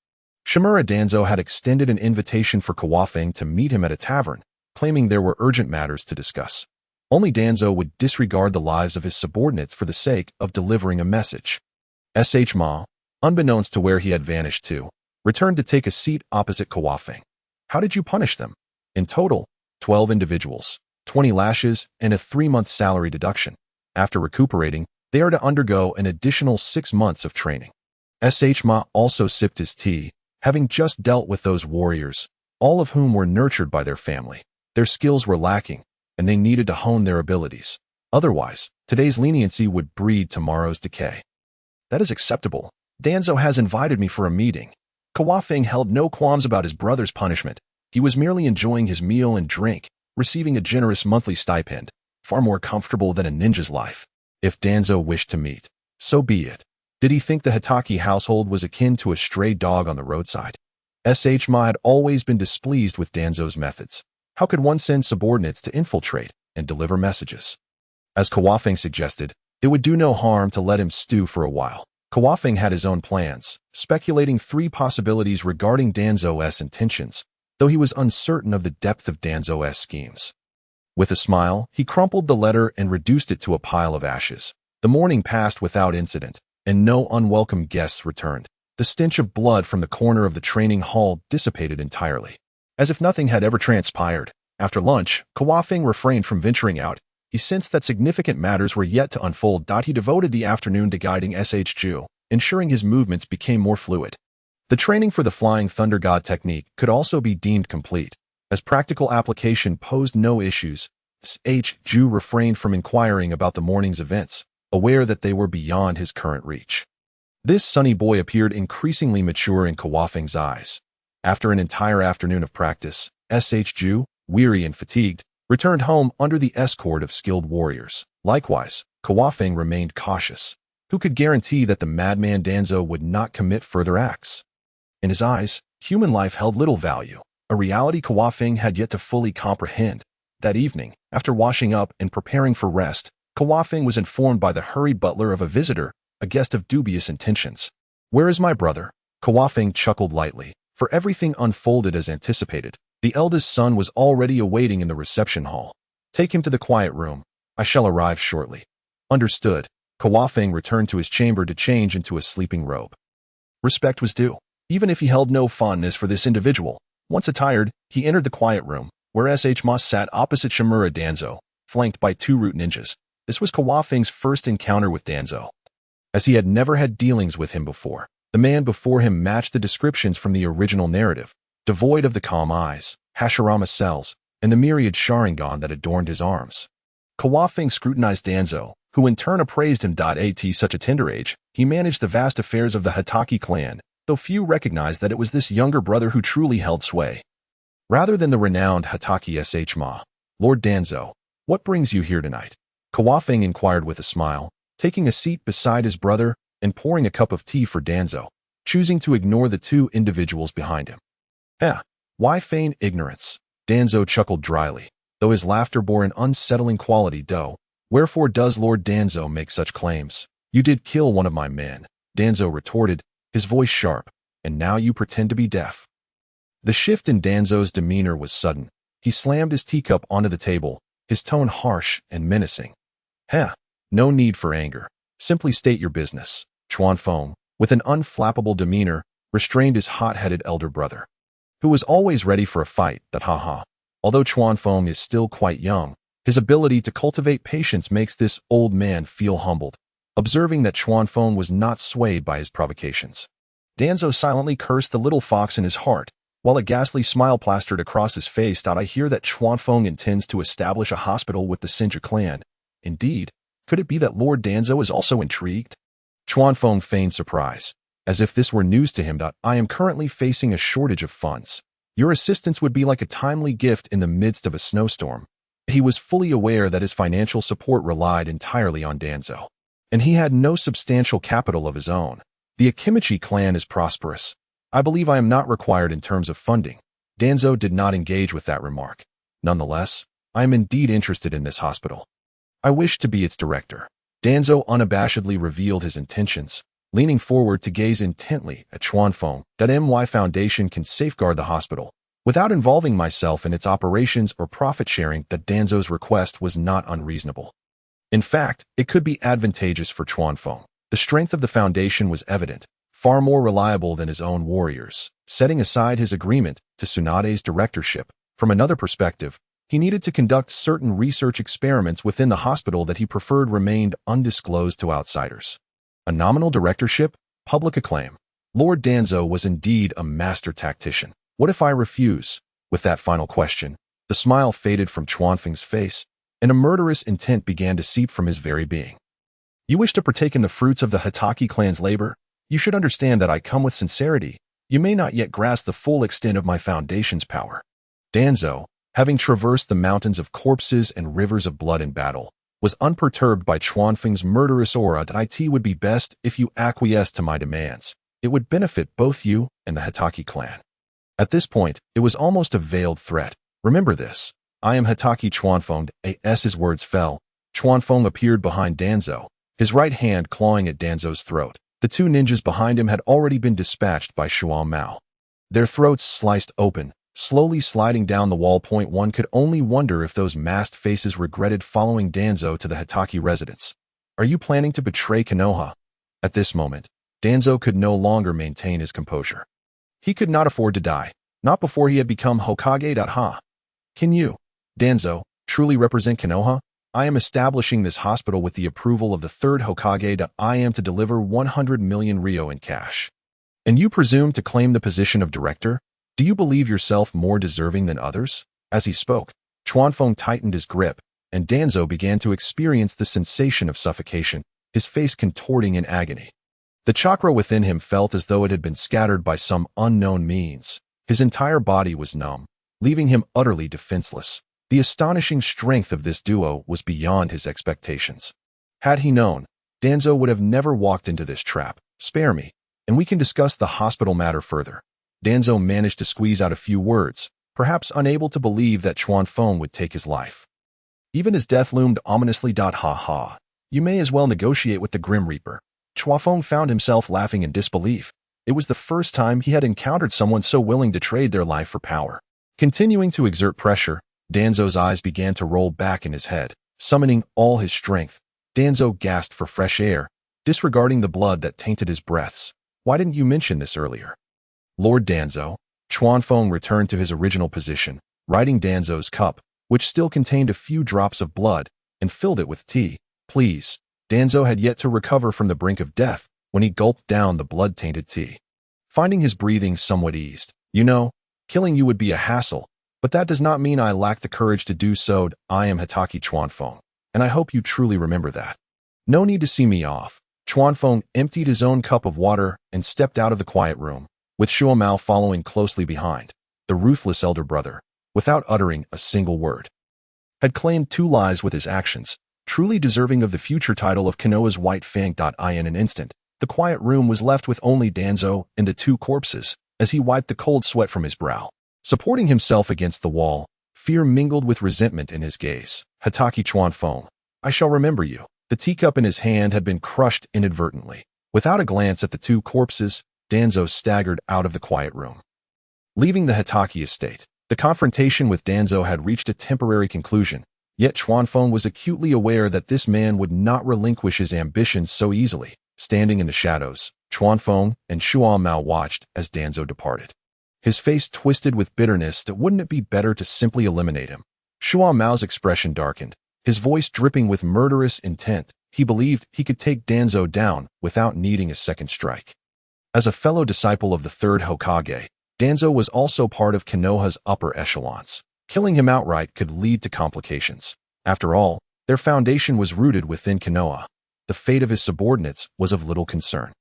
Shimura Danzo had extended an invitation for Kawafing to meet him at a tavern, claiming there were urgent matters to discuss. Only Danzo would disregard the lives of his subordinates for the sake of delivering a message. Ma, unbeknownst to where he had vanished to, returned to take a seat opposite Kawafing. How did you punish them? In total, 12 individuals, 20 lashes, and a 3-month salary deduction. After recuperating, they are to undergo an additional 6 months of training. Ma also sipped his tea, having just dealt with those warriors, all of whom were nurtured by their family. Their skills were lacking, and they needed to hone their abilities. Otherwise, today's leniency would breed tomorrow's decay. That is acceptable. Danzo has invited me for a meeting. Kawafing held no qualms about his brother's punishment. He was merely enjoying his meal and drink, receiving a generous monthly stipend, far more comfortable than a ninja's life. If Danzo wished to meet, so be it. Did he think the Hatake household was akin to a stray dog on the roadside? Ma had always been displeased with Danzo's methods. How could one send subordinates to infiltrate and deliver messages? As Kawafing suggested, it would do no harm to let him stew for a while. Kawafing had his own plans, speculating 3 possibilities regarding Danzo's intentions, though he was uncertain of the depth of Danzo's schemes. With a smile, he crumpled the letter and reduced it to a pile of ashes. The morning passed without incident, and no unwelcome guests returned. The stench of blood from the corner of the training hall dissipated entirely. As if nothing had ever transpired, after lunch, Kawafing refrained from venturing out. He sensed that significant matters were yet to unfold. He devoted the afternoon to guiding Ju, ensuring his movements became more fluid. The training for the Flying Thunder God technique could also be deemed complete, as practical application posed no issues. Ju refrained from inquiring about the morning's events, aware that they were beyond his current reach. This sunny boy appeared increasingly mature in Kawafing's eyes. After an entire afternoon of practice, Ju, weary and fatigued, returned home under the escort of skilled warriors. Likewise, Kawafing remained cautious. Who could guarantee that the madman Danzo would not commit further acts? In his eyes, human life held little value, a reality Kawafing had yet to fully comprehend. That evening, after washing up and preparing for rest, Kawafing was informed by the hurried butler of a visitor, a guest of dubious intentions. "Where is my brother?" Kawafing chuckled lightly, for everything unfolded as anticipated. The eldest son was already awaiting in the reception hall. "Take him to the quiet room. I shall arrive shortly." Understood. Kawafing returned to his chamber to change into a sleeping robe. Respect was due, even if he held no fondness for this individual. Once attired, he entered the quiet room, where Ma sat opposite Shimura Danzo, flanked by 2 root ninjas. This was Kawafing's first encounter with Danzo, as he had never had dealings with him before. The man before him matched the descriptions from the original narrative, devoid of the calm eyes, Hashirama cells, and the myriad Sharingan that adorned his arms. Kawafing scrutinized Danzo, who in turn appraised him. At such a tender age, he managed the vast affairs of the Hatake clan, though few recognized that it was this younger brother who truly held sway. Rather than the renowned Hatake Ma, "Lord Danzo, what brings you here tonight?" Kawafing inquired with a smile, taking a seat beside his brother and pouring a cup of tea for Danzo, choosing to ignore the 2 individuals behind him. Why feign ignorance?" Danzo chuckled dryly, though his laughter bore an unsettling quality. "Wherefore does Lord Danzo make such claims? You did kill one of my men," Danzo retorted, his voice sharp, "and now you pretend to be deaf." The shift in Danzo's demeanor was sudden. He slammed his teacup onto the table, his tone harsh and menacing. No need for anger. Simply state your business." Chuanfeng, with an unflappable demeanor, restrained his hot-headed elder brother, who was always ready for a fight. Although Chuanfeng is still quite young, his ability to cultivate patience makes this old man feel humbled, observing that Chuanfeng was not swayed by his provocations. Danzo silently cursed the little fox in his heart, while a ghastly smile plastered across his face. "I hear that Chuanfeng intends to establish a hospital with the Senju clan. Indeed, could it be that Lord Danzo is also intrigued?" Chuanfeng feigned surprise, as if this were news to him. "I am currently facing a shortage of funds. Your assistance would be like a timely gift in the midst of a snowstorm." He was fully aware that his financial support relied entirely on Danzo, and he had no substantial capital of his own. "The Akimichi clan is prosperous. I believe I am not required in terms of funding." Danzo did not engage with that remark. "Nonetheless, I am indeed interested in this hospital. I wish to be its director." Danzo unabashedly revealed his intentions, leaning forward to gaze intently at Chuanfeng. "My foundation can safeguard the hospital, without involving myself in its operations or profit-sharing." Danzo's request was not unreasonable. In fact, it could be advantageous for Chuanfeng. The strength of the foundation was evident, far more reliable than his own warriors. Setting aside his agreement to Tsunade's directorship, from another perspective, he needed to conduct certain research experiments within the hospital that he preferred remained undisclosed to outsiders. A nominal directorship, public acclaim. Lord Danzo was indeed a master tactician. "What if I refuse?" With that final question, the smile faded from Chuanfeng's face, and a murderous intent began to seep from his very being. "You wish to partake in the fruits of the Hatake clan's labor? You should understand that I come with sincerity. You may not yet grasp the full extent of my foundation's power." Danzo, having traversed the mountains of corpses and rivers of blood in battle, was unperturbed by Chuanfeng's murderous aura. "It would be best if you acquiesced to my demands. It would benefit both you and the Hatake clan." At this point, it was almost a veiled threat. Remember this. I am Hatake Chuanfeng. As his words fell, Chuanfeng appeared behind Danzo, his right hand clawing at Danzo's throat. The two ninjas behind him had already been dispatched by Shuan Mao. Their throats sliced open, slowly sliding down the wall. One could only wonder if those masked faces regretted following Danzo to the Hatake residence. Are you planning to betray Konoha? At this moment, Danzo could no longer maintain his composure. He could not afford to die, not before he had become Hokage. Ha! Can you, Danzo, truly represent Konoha? I am establishing this hospital with the approval of the third Hokage. I am to deliver 100 million ryo in cash. And you presume to claim the position of director? Do you believe yourself more deserving than others? As he spoke, Chuanfeng tightened his grip, and Danzo began to experience the sensation of suffocation, his face contorting in agony. The chakra within him felt as though it had been scattered by some unknown means. His entire body was numb, leaving him utterly defenseless. The astonishing strength of this duo was beyond his expectations. Had he known, Danzo would have never walked into this trap. Spare me, and we can discuss the hospital matter further. Danzo managed to squeeze out a few words, perhaps unable to believe that Chuanfeng would take his life. Even as death loomed ominously. Ha ha. You may as well negotiate with the Grim Reaper. Chuanfeng found himself laughing in disbelief. It was the first time he had encountered someone so willing to trade their life for power. Continuing to exert pressure, Danzo's eyes began to roll back in his head, summoning all his strength. Danzo gasped for fresh air, disregarding the blood that tainted his breaths. Why didn't you mention this earlier? Lord Danzo. Chuanfeng returned to his original position, righting Danzo's cup, which still contained a few drops of blood, and filled it with tea. Please. Danzo had yet to recover from the brink of death when he gulped down the blood-tainted tea. Finding his breathing somewhat eased, you know, killing you would be a hassle, but that does not mean I lack the courage to do so. I am Hatake Chuanfeng, and I hope you truly remember that. No need to see me off. Chuanfeng emptied his own cup of water and stepped out of the quiet room, with Shuo Mao following closely behind. The ruthless elder brother, without uttering a single word, had claimed 2 lives with his actions, truly deserving of the future title of Konoha's White Fang. In an instant, the quiet room was left with only Danzo and the 2 corpses, as he wiped the cold sweat from his brow. Supporting himself against the wall, fear mingled with resentment in his gaze. Hatake Chuanfeng, I shall remember you. The teacup in his hand had been crushed inadvertently. Without a glance at the 2 corpses, Danzo staggered out of the quiet room. Leaving the Hatake estate, the confrontation with Danzo had reached a temporary conclusion, yet Chuanfeng was acutely aware that this man would not relinquish his ambitions so easily. Standing in the shadows, Chuanfeng and Shuan Mao watched as Danzo departed. His face twisted with bitterness that wouldn't it be better to simply eliminate him. Shuan Mao's expression darkened, his voice dripping with murderous intent. He believed he could take Danzo down without needing a second strike. As a fellow disciple of the third Hokage, Danzo was also part of Konoha's upper echelons. Killing him outright could lead to complications. After all, their foundation was rooted within Konoha. The fate of his subordinates was of little concern.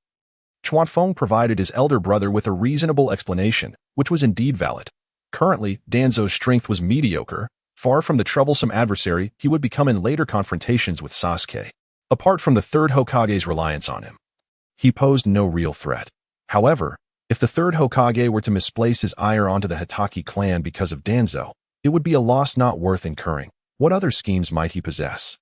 Chuanfeng provided his elder brother with a reasonable explanation, which was indeed valid. Currently, Danzo's strength was mediocre, far from the troublesome adversary he would become in later confrontations with Sasuke. Apart from the third Hokage's reliance on him, he posed no real threat. However, if the third Hokage were to misplace his ire onto the Hatake clan because of Danzo, it would be a loss not worth incurring. What other schemes might he possess?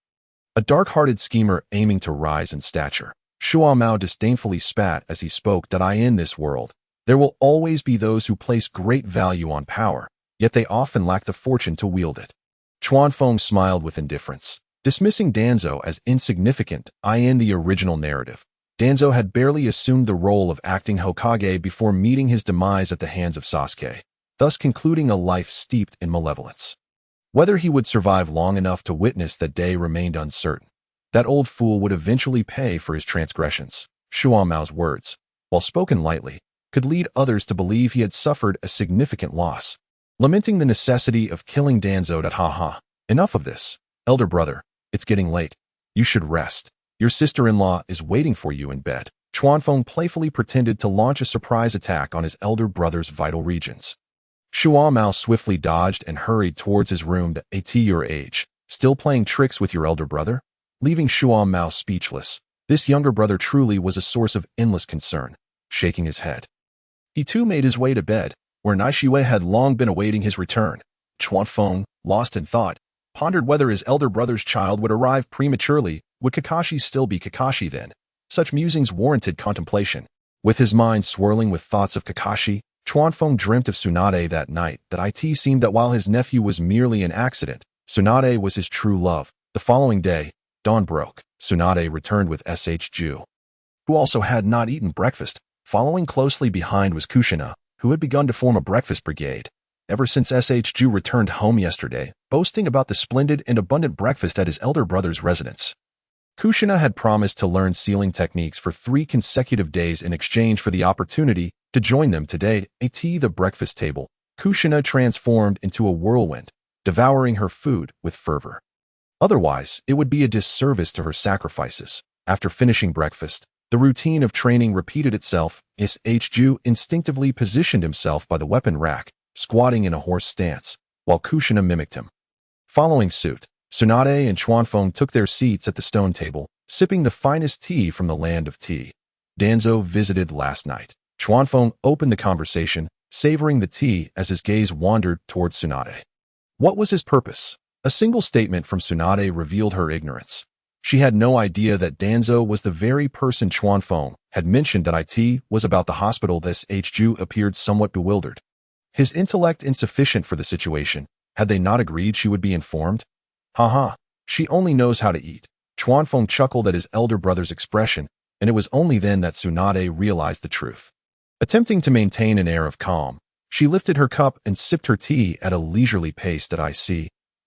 A dark-hearted schemer aiming to rise in stature. Shuan Mao disdainfully spat as he spoke. In this world, there will always be those who place great value on power, yet they often lack the fortune to wield it. Chuanfeng smiled with indifference, dismissing Danzo as insignificant. In the original narrative, Danzo had barely assumed the role of acting Hokage before meeting his demise at the hands of Sasuke, thus concluding a life steeped in malevolence. Whether he would survive long enough to witness that day remained uncertain. That old fool would eventually pay for his transgressions. Shuan Mao's words, while spoken lightly, could lead others to believe he had suffered a significant loss. Lamenting the necessity of killing Danzo. Enough of this. Elder brother, it's getting late. You should rest. Your sister-in-law is waiting for you in bed. Chuanfeng playfully pretended to launch a surprise attack on his elder brother's vital regions. Shuan Mao swiftly dodged and hurried towards his room. At your age, still playing tricks with your elder brother? Leaving Shuan Mao speechless, this younger brother truly was a source of endless concern. Shaking his head, he too made his way to bed, where Naishiwe had long been awaiting his return. Chuanfeng, lost in thought, pondered whether his elder brother's child would arrive prematurely. Would Kakashi still be Kakashi then? Such musings warranted contemplation. With his mind swirling with thoughts of Kakashi, Chuanfeng dreamt of Tsunade that night. That it seemed that while his nephew was merely an accident, Tsunade was his true love. The following day, dawn broke. Tsunade returned with Ju, who also had not eaten breakfast. Following closely behind was Kushina, who had begun to form a breakfast brigade. Ever since Ju returned home yesterday, boasting about the splendid and abundant breakfast at his elder brother's residence. Kushina had promised to learn sealing techniques for 3 consecutive days in exchange for the opportunity to join them today at the breakfast table. Kushina transformed into a whirlwind, devouring her food with fervor. Otherwise, it would be a disservice to her sacrifices. After finishing breakfast, the routine of training repeated itself. Ju instinctively positioned himself by the weapon rack, squatting in a horse stance, while Kushina mimicked him. Following suit, Tsunade and Chuanfeng took their seats at the stone table, sipping the finest tea from the land of tea. Danzo visited last night. Chuanfeng opened the conversation, savoring the tea as his gaze wandered towards Tsunade. What was his purpose? A single statement from Tsunade revealed her ignorance. She had no idea that Danzo was the very person Chuanfeng had mentioned that it was about the hospital. Ju appeared somewhat bewildered. His intellect insufficient for the situation. Had they not agreed she would be informed? Haha, she only knows how to eat. Chuanfeng chuckled at his elder brother's expression, and it was only then that Tsunade realized the truth. Attempting to maintain an air of calm, she lifted her cup and sipped her tea at a leisurely pace.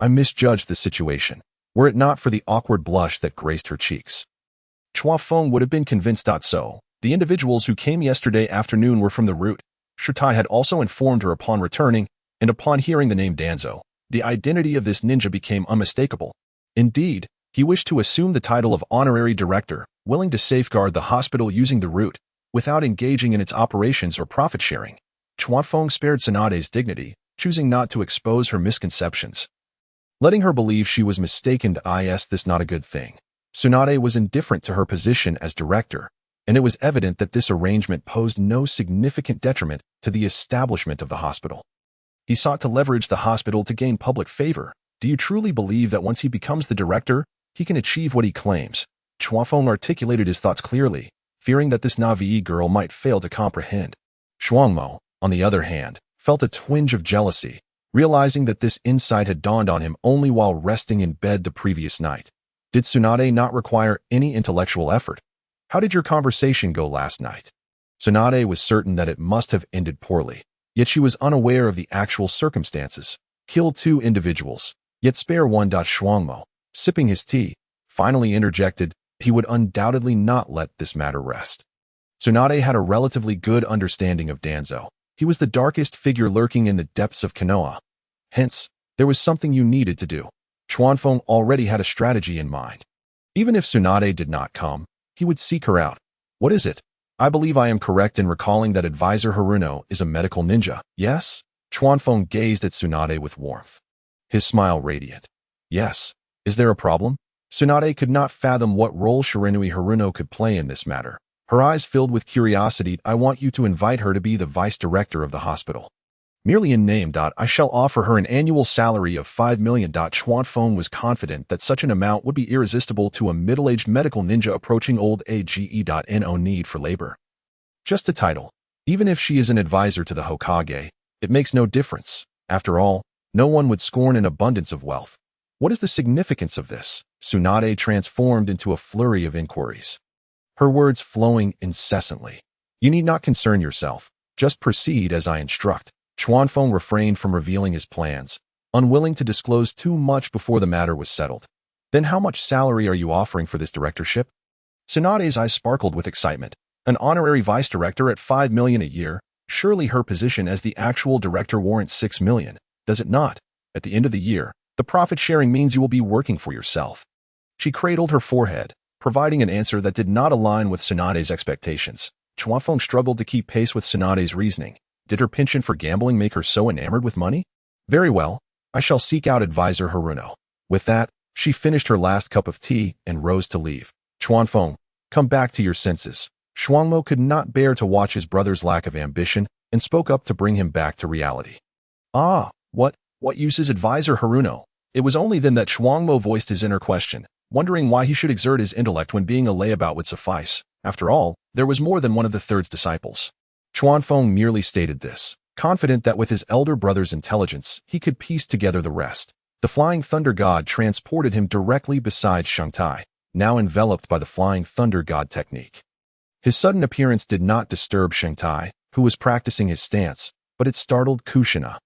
I misjudged the situation, were it not for the awkward blush that graced her cheeks. Chuanfeng would have been convinced. So, the individuals who came yesterday afternoon were from the route. Shitai had also informed her upon returning, and upon hearing the name Danzo, the identity of this ninja became unmistakable. Indeed, he wished to assume the title of honorary director, willing to safeguard the hospital using the route, without engaging in its operations or profit-sharing. Chuanfeng spared Tsunade's dignity, choosing not to expose her misconceptions. Letting her believe she was mistaken. Is this not a good thing? Tsunade was indifferent to her position as director, and it was evident that this arrangement posed no significant detriment to the establishment of the hospital. He sought to leverage the hospital to gain public favor. Do you truly believe that once he becomes the director, he can achieve what he claims? Chuanfeng articulated his thoughts clearly, fearing that this Navi girl might fail to comprehend. Shuangmo, on the other hand, felt a twinge of jealousy, realizing that this insight had dawned on him only while resting in bed the previous night. Did Tsunade not require any intellectual effort? How did your conversation go last night? Tsunade was certain that it must have ended poorly, yet she was unaware of the actual circumstances. Kill 2 individuals, yet spare one. Shuangmo, sipping his tea, finally interjected, he would undoubtedly not let this matter rest. Tsunade had a relatively good understanding of Danzo. He was the darkest figure lurking in the depths of Konoha. Hence, there was something you needed to do. Chuanfeng already had a strategy in mind. Even if Tsunade did not come, he would seek her out. What is it? I believe I am correct in recalling that Advisor Haruno is a medical ninja, yes? Chuanfeng gazed at Tsunade with warmth. His smile radiant. Yes. Is there a problem? Tsunade could not fathom what role Shiranui Haruno could play in this matter. Her eyes filled with curiosity. I want you to invite her to be the vice director of the hospital. Merely in name. I shall offer her an annual salary of 5 million. Chuanfeng was confident that such an amount would be irresistible to a middle-aged medical ninja approaching old age. No need for labor. Just a title. Even if she is an advisor to the Hokage, it makes no difference. After all, no one would scorn an abundance of wealth. What is the significance of this? Tsunade transformed into a flurry of inquiries, her words flowing incessantly. You need not concern yourself. Just proceed as I instruct. Chuanfeng refrained from revealing his plans, unwilling to disclose too much before the matter was settled. Then how much salary are you offering for this directorship? Tsunade's eyes sparkled with excitement. An honorary vice director at 5 million a year? Surely her position as the actual director warrants 6 million, does it not? At the end of the year, the profit sharing means you will be working for yourself. She cradled her forehead, providing an answer that did not align with Tsunade's expectations. Chuanfeng struggled to keep pace with Tsunade's reasoning. Did her penchant for gambling make her so enamored with money? Very well, I shall seek out Advisor Haruno. With that, she finished her last cup of tea and rose to leave. Chuanfeng, come back to your senses. Shuangmo could not bear to watch his brother's lack of ambition, and spoke up to bring him back to reality. Ah, what use is advisor Haruno? It was only then that Chuangmo voiced his inner question, wondering why he should exert his intellect when being a layabout would suffice. After all, there was more than one of the third's disciples. Chuanfeng merely stated this, confident that with his elder brother's intelligence, he could piece together the rest. The Flying Thunder God transported him directly beside Shangtai, now enveloped by the Flying Thunder God technique. His sudden appearance did not disturb Shangtai, who was practicing his stance, but it startled Kushina.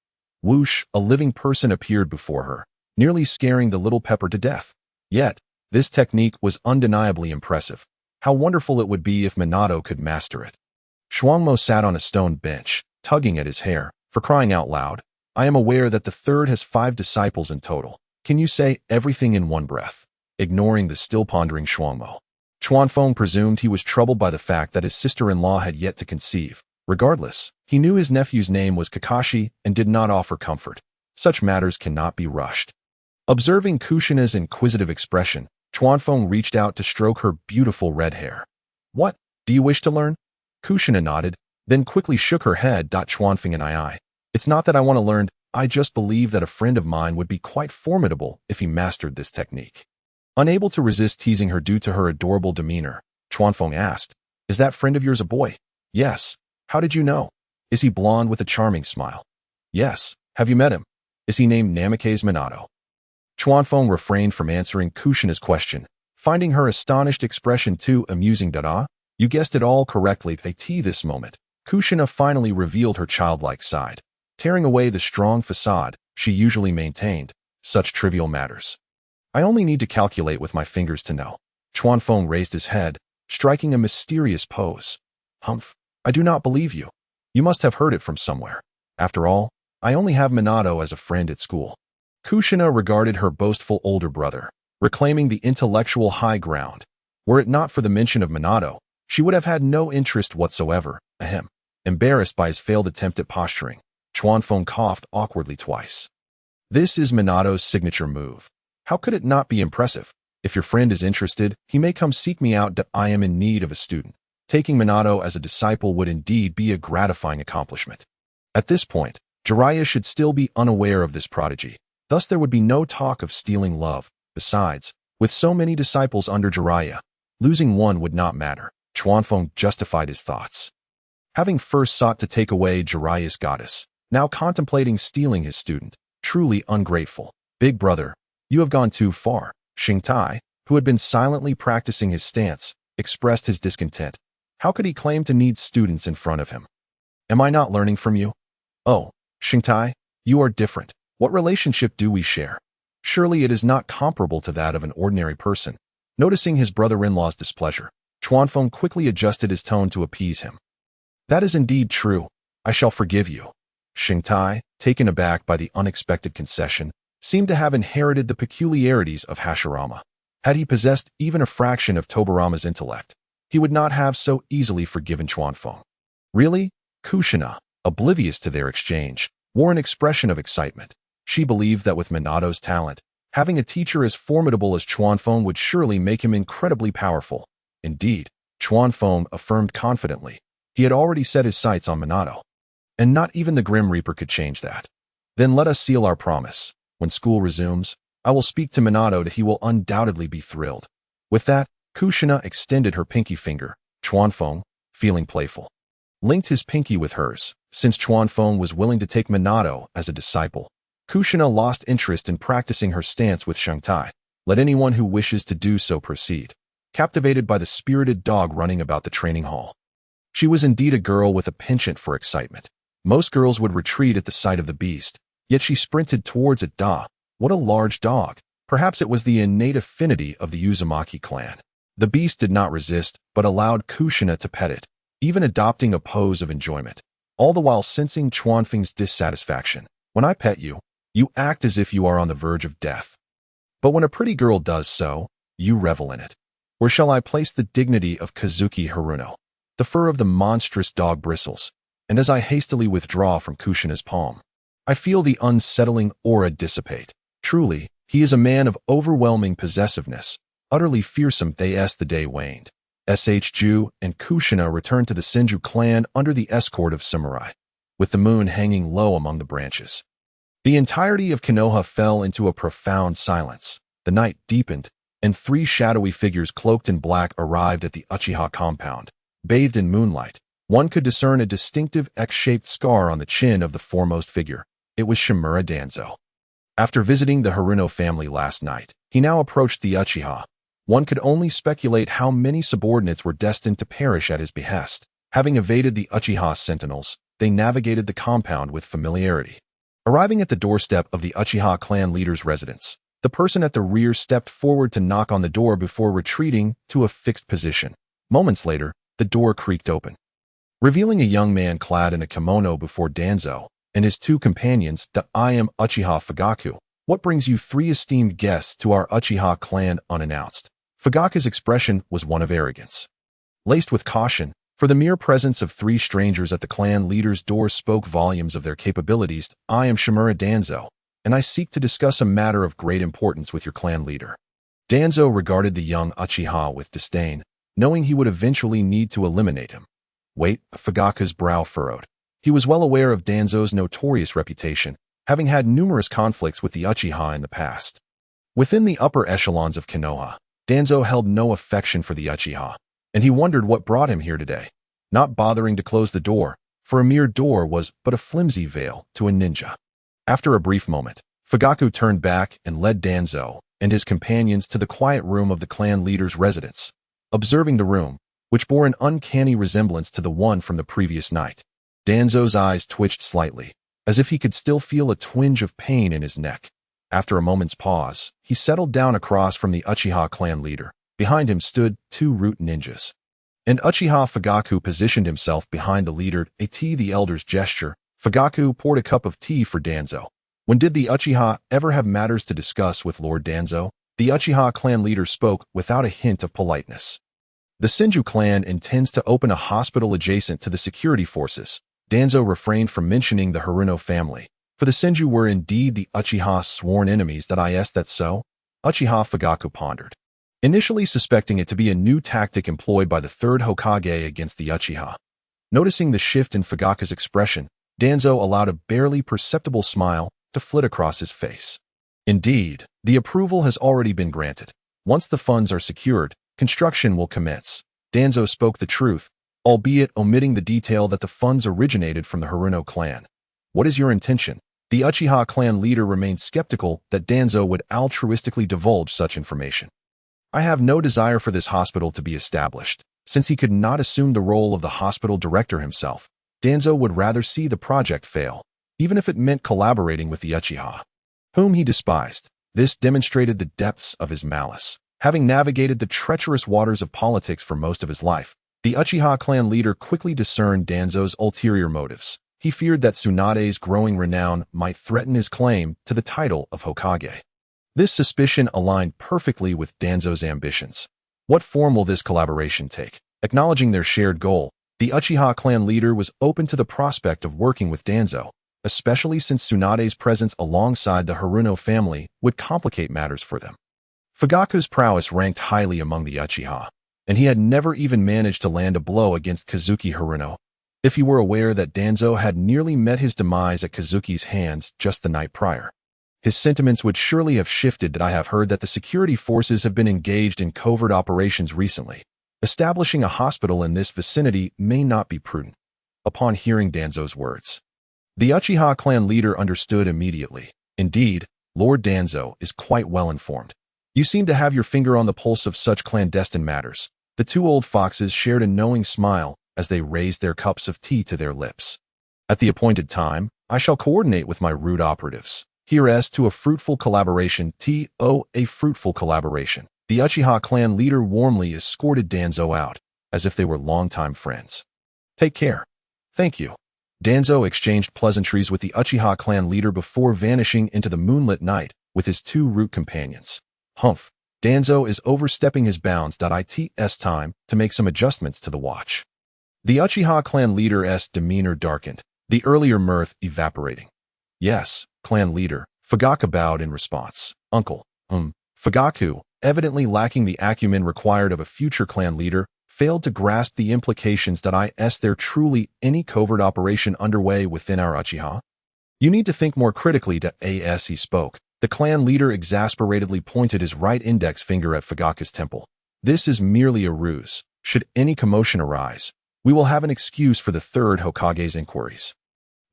Whoosh, a living person appeared before her, nearly scaring the little pepper to death. Yet, this technique was undeniably impressive. How wonderful it would be if Minato could master it. Shuangmo sat on a stone bench, tugging at his hair. For crying out loud, I am aware that the third has 5 disciples in total. Can you say everything in one breath? Ignoring the still pondering Shuangmo. Chuanfeng presumed he was troubled by the fact that his sister-in-law had yet to conceive. Regardless, he knew his nephew's name was Kakashi and did not offer comfort. Such matters cannot be rushed. Observing Kushina's inquisitive expression, Chuanfeng reached out to stroke her beautiful red hair. What? Do you wish to learn? Kushina nodded, then quickly shook her head. Chuanfeng and I. It's not that I want to learn, I just believe that a friend of mine would be quite formidable if he mastered this technique. Unable to resist teasing her due to her adorable demeanor, Chuanfeng asked, Is that friend of yours a boy? Yes. How did you know? Is he blonde with a charming smile? Yes. Have you met him? Is he named Namikaze Minato? Chuanfeng refrained from answering Kushina's question, finding her astonished expression too amusing. You guessed it all correctly. At this moment, Kushina finally revealed her childlike side, tearing away the strong facade she usually maintained. Such trivial matters. I only need to calculate with my fingers to know. Chuanfeng raised his head, striking a mysterious pose. Humph, I do not believe you. You must have heard it from somewhere. After all, I only have Minato as a friend at school. Kushina regarded her boastful older brother, reclaiming the intellectual high ground. Were it not for the mention of Minato, she would have had no interest whatsoever. Ahem. Embarrassed by his failed attempt at posturing, Chuanfeng coughed awkwardly twice. This is Minato's signature move. How could it not be impressive? If your friend is interested, he may come seek me out. I am in need of a student. Taking Minato as a disciple would indeed be a gratifying accomplishment. At this point, Jiraiya should still be unaware of this prodigy. Thus there would be no talk of stealing love. Besides, with so many disciples under Jiraiya, losing one would not matter. Chuanfeng justified his thoughts. Having first sought to take away Jiraiya's goddess, now contemplating stealing his student, truly ungrateful. Big brother, you have gone too far. Shingtai, who had been silently practicing his stance, expressed his discontent. How could he claim to need students in front of him? Am I not learning from you? Oh, Shingtai, you are different. What relationship do we share? Surely it is not comparable to that of an ordinary person. Noticing his brother-in-law's displeasure, Chuanfeng quickly adjusted his tone to appease him. That is indeed true. I shall forgive you. Shingtai, taken aback by the unexpected concession, seemed to have inherited the peculiarities of Hashirama. Had he possessed even a fraction of Tobirama's intellect, he would not have so easily forgiven Chuanfeng. Really? Kushina, oblivious to their exchange, wore an expression of excitement. She believed that with Minato's talent, having a teacher as formidable as Chuanfeng would surely make him incredibly powerful. Indeed, Chuanfeng affirmed confidently, he had already set his sights on Minato. And not even the Grim Reaper could change that. Then let us seal our promise. When school resumes, I will speak to Minato that he will undoubtedly be thrilled. With that, Kushina extended her pinky finger. Chuanfeng, feeling playful, linked his pinky with hers. Since Chuanfeng was willing to take Minato as a disciple, Kushina lost interest in practicing her stance with Shangtai. Let anyone who wishes to do so proceed. Captivated by the spirited dog running about the training hall. She was indeed a girl with a penchant for excitement. Most girls would retreat at the sight of the beast, yet she sprinted towards it. What a large dog! Perhaps it was the innate affinity of the Uzumaki clan. The beast did not resist, but allowed Kushina to pet it, even adopting a pose of enjoyment, all the while sensing Chuanfeng's dissatisfaction. When I pet you, you act as if you are on the verge of death. But when a pretty girl does so, you revel in it. Where shall I place the dignity of Kazuki Haruno? The fur of the monstrous dog bristles, and as I hastily withdraw from Kushina's palm, I feel the unsettling aura dissipate. Truly, he is a man of overwhelming possessiveness, utterly fearsome. As the day waned, Ju and Kushina returned to the Senju clan under the escort of samurai. with the moon hanging low among the branches. The entirety of Konoha fell into a profound silence. The night deepened, and three shadowy figures cloaked in black arrived at the Uchiha compound. Bathed in moonlight, one could discern a distinctive X-shaped scar on the chin of the foremost figure. It was Shimura Danzo. After visiting the Haruno family last night, he now approached the Uchiha. One could only speculate how many subordinates were destined to perish at his behest. Having evaded the Uchiha sentinels, they navigated the compound with familiarity. Arriving at the doorstep of the Uchiha clan leader's residence, the person at the rear stepped forward to knock on the door before retreating to a fixed position. Moments later, the door creaked open, revealing a young man clad in a kimono before Danzo and his two companions. "I am Uchiha Fugaku. What brings you three esteemed guests to our Uchiha clan unannounced?" Fugaku's expression was one of arrogance, laced with caution, for the mere presence of three strangers at the clan leader's door spoke volumes of their capabilities. "I am Shimura Danzo, and I seek to discuss a matter of great importance with your clan leader." Danzo regarded the young Uchiha with disdain, knowing he would eventually need to eliminate him. Wait, Fugaku's brow furrowed. He was well aware of Danzo's notorious reputation, having had numerous conflicts with the Uchiha in the past. Within the upper echelons of Konoha, Danzo held no affection for the Uchiha, and he wondered what brought him here today. Not bothering to close the door, for a mere door was but a flimsy veil to a ninja. After a brief moment, Fugaku turned back and led Danzo and his companions to the quiet room of the clan leader's residence. Observing the room, which bore an uncanny resemblance to the one from the previous night, Danzo's eyes twitched slightly, as if he could still feel a twinge of pain in his neck. After a moment's pause, he settled down across from the Uchiha clan leader. Behind him stood two root ninjas, and Uchiha Fugaku positioned himself behind the leader. A tea the elder's gesture. Fugaku poured a cup of tea for Danzo. When did the Uchiha ever have matters to discuss with Lord Danzo? The Uchiha clan leader spoke without a hint of politeness. The Senju clan intends to open a hospital adjacent to the security forces. Danzo refrained from mentioning the Haruno family, for the Senju were indeed the Uchiha's sworn enemies. That's so? Uchiha Fugaku pondered, initially suspecting it to be a new tactic employed by the third Hokage against the Uchiha. Noticing the shift in Fugaku's expression, Danzo allowed a barely perceptible smile to flit across his face. Indeed, the approval has already been granted. Once the funds are secured, construction will commence. Danzo spoke the truth, albeit omitting the detail that the funds originated from the Haruno clan. What is your intention? The Uchiha clan leader remained skeptical that Danzo would altruistically divulge such information. I have no desire for this hospital to be established. Since he could not assume the role of the hospital director himself, Danzo would rather see the project fail, even if it meant collaborating with the Uchiha, whom he despised. This demonstrated the depths of his malice. Having navigated the treacherous waters of politics for most of his life, the Uchiha clan leader quickly discerned Danzo's ulterior motives. He feared that Tsunade's growing renown might threaten his claim to the title of Hokage. This suspicion aligned perfectly with Danzo's ambitions. What form will this collaboration take? Acknowledging their shared goal, the Uchiha clan leader was open to the prospect of working with Danzo, especially since Tsunade's presence alongside the Haruno family would complicate matters for them. Fugaku's prowess ranked highly among the Uchiha, and he had never even managed to land a blow against Kazuki Haruno. If he were aware that Danzo had nearly met his demise at Kazuki's hands just the night prior, his sentiments would surely have shifted. I have heard that the security forces have been engaged in covert operations recently. Establishing a hospital in this vicinity may not be prudent. Upon hearing Danzo's words, the Uchiha clan leader understood immediately. Indeed, Lord Danzo is quite well informed. You seem to have your finger on the pulse of such clandestine matters. The two old foxes shared a knowing smile as they raised their cups of tea to their lips. At the appointed time, I shall coordinate with my rude operatives. Hereas to a fruitful collaboration. A fruitful collaboration. The Uchiha clan leader warmly escorted Danzo out, as if they were longtime friends. Take care. Thank you. Danzo exchanged pleasantries with the Uchiha clan leader before vanishing into the moonlit night with his two root companions. Humph. Danzo is overstepping his bounds. It's time to make some adjustments to the watch. The Uchiha clan leader's demeanor darkened, the earlier mirth evaporating. Yes, clan leader. Fugaku bowed in response. Uncle. Fugaku, evidently lacking the acumen required of a future clan leader, failed to grasp the implications that is there truly any covert operation underway within our Uchiha? You need to think more critically as he spoke. The clan leader exasperatedly pointed his right index finger at Fugaka's temple. This is merely a ruse. Should any commotion arise, we will have an excuse for the third Hokage's inquiries.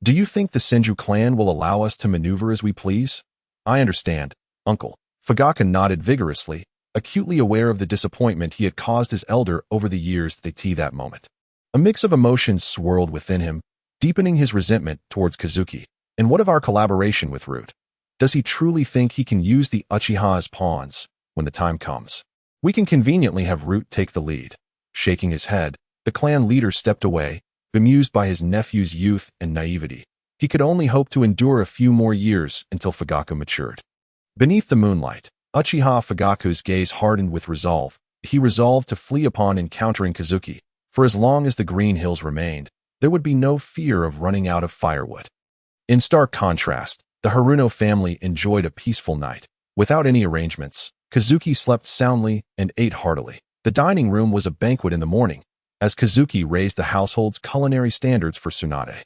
Do you think the Senju clan will allow us to maneuver as we please? I understand, uncle. Fugaka nodded vigorously, acutely aware of the disappointment he had caused his elder over the years that moment. A mix of emotions swirled within him, deepening his resentment towards Kazuki. And what of our collaboration with Root? Does he truly think he can use the Uchiha as pawns when the time comes? We can conveniently have Root take the lead. Shaking his head, the clan leader stepped away, bemused by his nephew's youth and naivety. He could only hope to endure a few more years until Fugaka matured. Beneath the moonlight, Uchiha Fugaku's gaze hardened with resolve. He resolved to flee upon encountering Kazuki. For as long as the Green Hills remained, there would be no fear of running out of firewood. In stark contrast, the Haruno family enjoyed a peaceful night. Without any arrangements, Kazuki slept soundly and ate heartily. The dining room was a banquet in the morning, as Kazuki raised the household's culinary standards for Tsunade.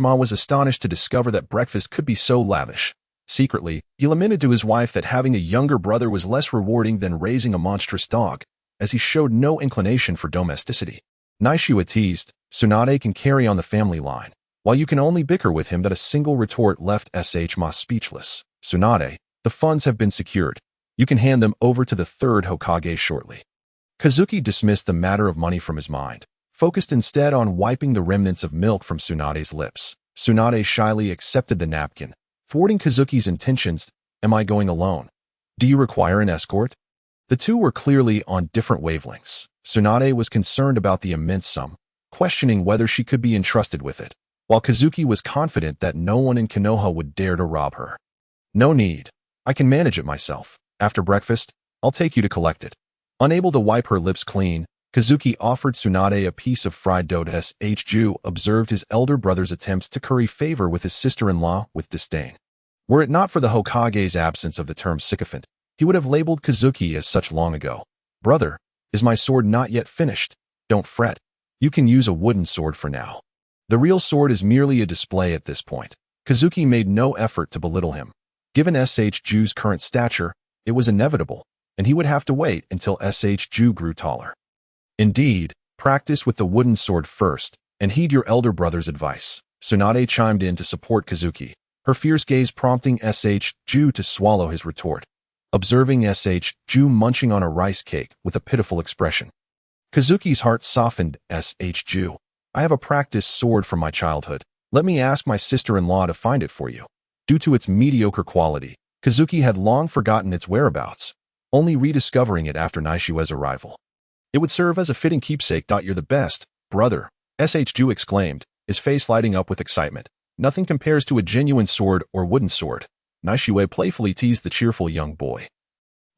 Ma was astonished to discover that breakfast could be so lavish. Secretly, he lamented to his wife that having a younger brother was less rewarding than raising a monstrous dog, as he showed no inclination for domesticity. Naishiwa teased, Tsunade can carry on the family line, while you can only bicker with him that a single retort left Ma speechless. Tsunade, the funds have been secured. You can hand them over to the third Hokage shortly. Kazuki dismissed the matter of money from his mind, focused instead on wiping the remnants of milk from Tsunade's lips. Tsunade shyly accepted the napkin, thwarting Kazuki's intentions. Am I going alone? Do you require an escort? The two were clearly on different wavelengths. Tsunade was concerned about the immense sum, questioning whether she could be entrusted with it, while Kazuki was confident that no one in Konoha would dare to rob her. No need. I can manage it myself. After breakfast, I'll take you to collect it. Unable to wipe her lips clean, Kazuki offered Tsunade a piece of fried dough. Ju observed his elder brother's attempts to curry favor with his sister-in-law with disdain. Were it not for the Hokage's absence of the term sycophant, he would have labeled Kazuki as such long ago. Brother, is my sword not yet finished? Don't fret. You can use a wooden sword for now. The real sword is merely a display at this point. Kazuki made no effort to belittle him. Given Ju's current stature, it was inevitable, and he would have to wait until Ju grew taller. Indeed, practice with the wooden sword first, and heed your elder brother's advice. Tsunade chimed in to support Kazuki, her fierce gaze prompting Ju to swallow his retort, observing Ju munching on a rice cake with a pitiful expression. Kazuki's heart softened. Ju, I have a practiced sword from my childhood. Let me ask my sister-in-law to find it for you. Due to its mediocre quality, Kazuki had long forgotten its whereabouts, only rediscovering it after Naishiwa's arrival. It would serve as a fitting keepsake. You're the best, brother, Ju exclaimed, his face lighting up with excitement. Nothing compares to a genuine sword or wooden sword. Naishiwa playfully teased the cheerful young boy.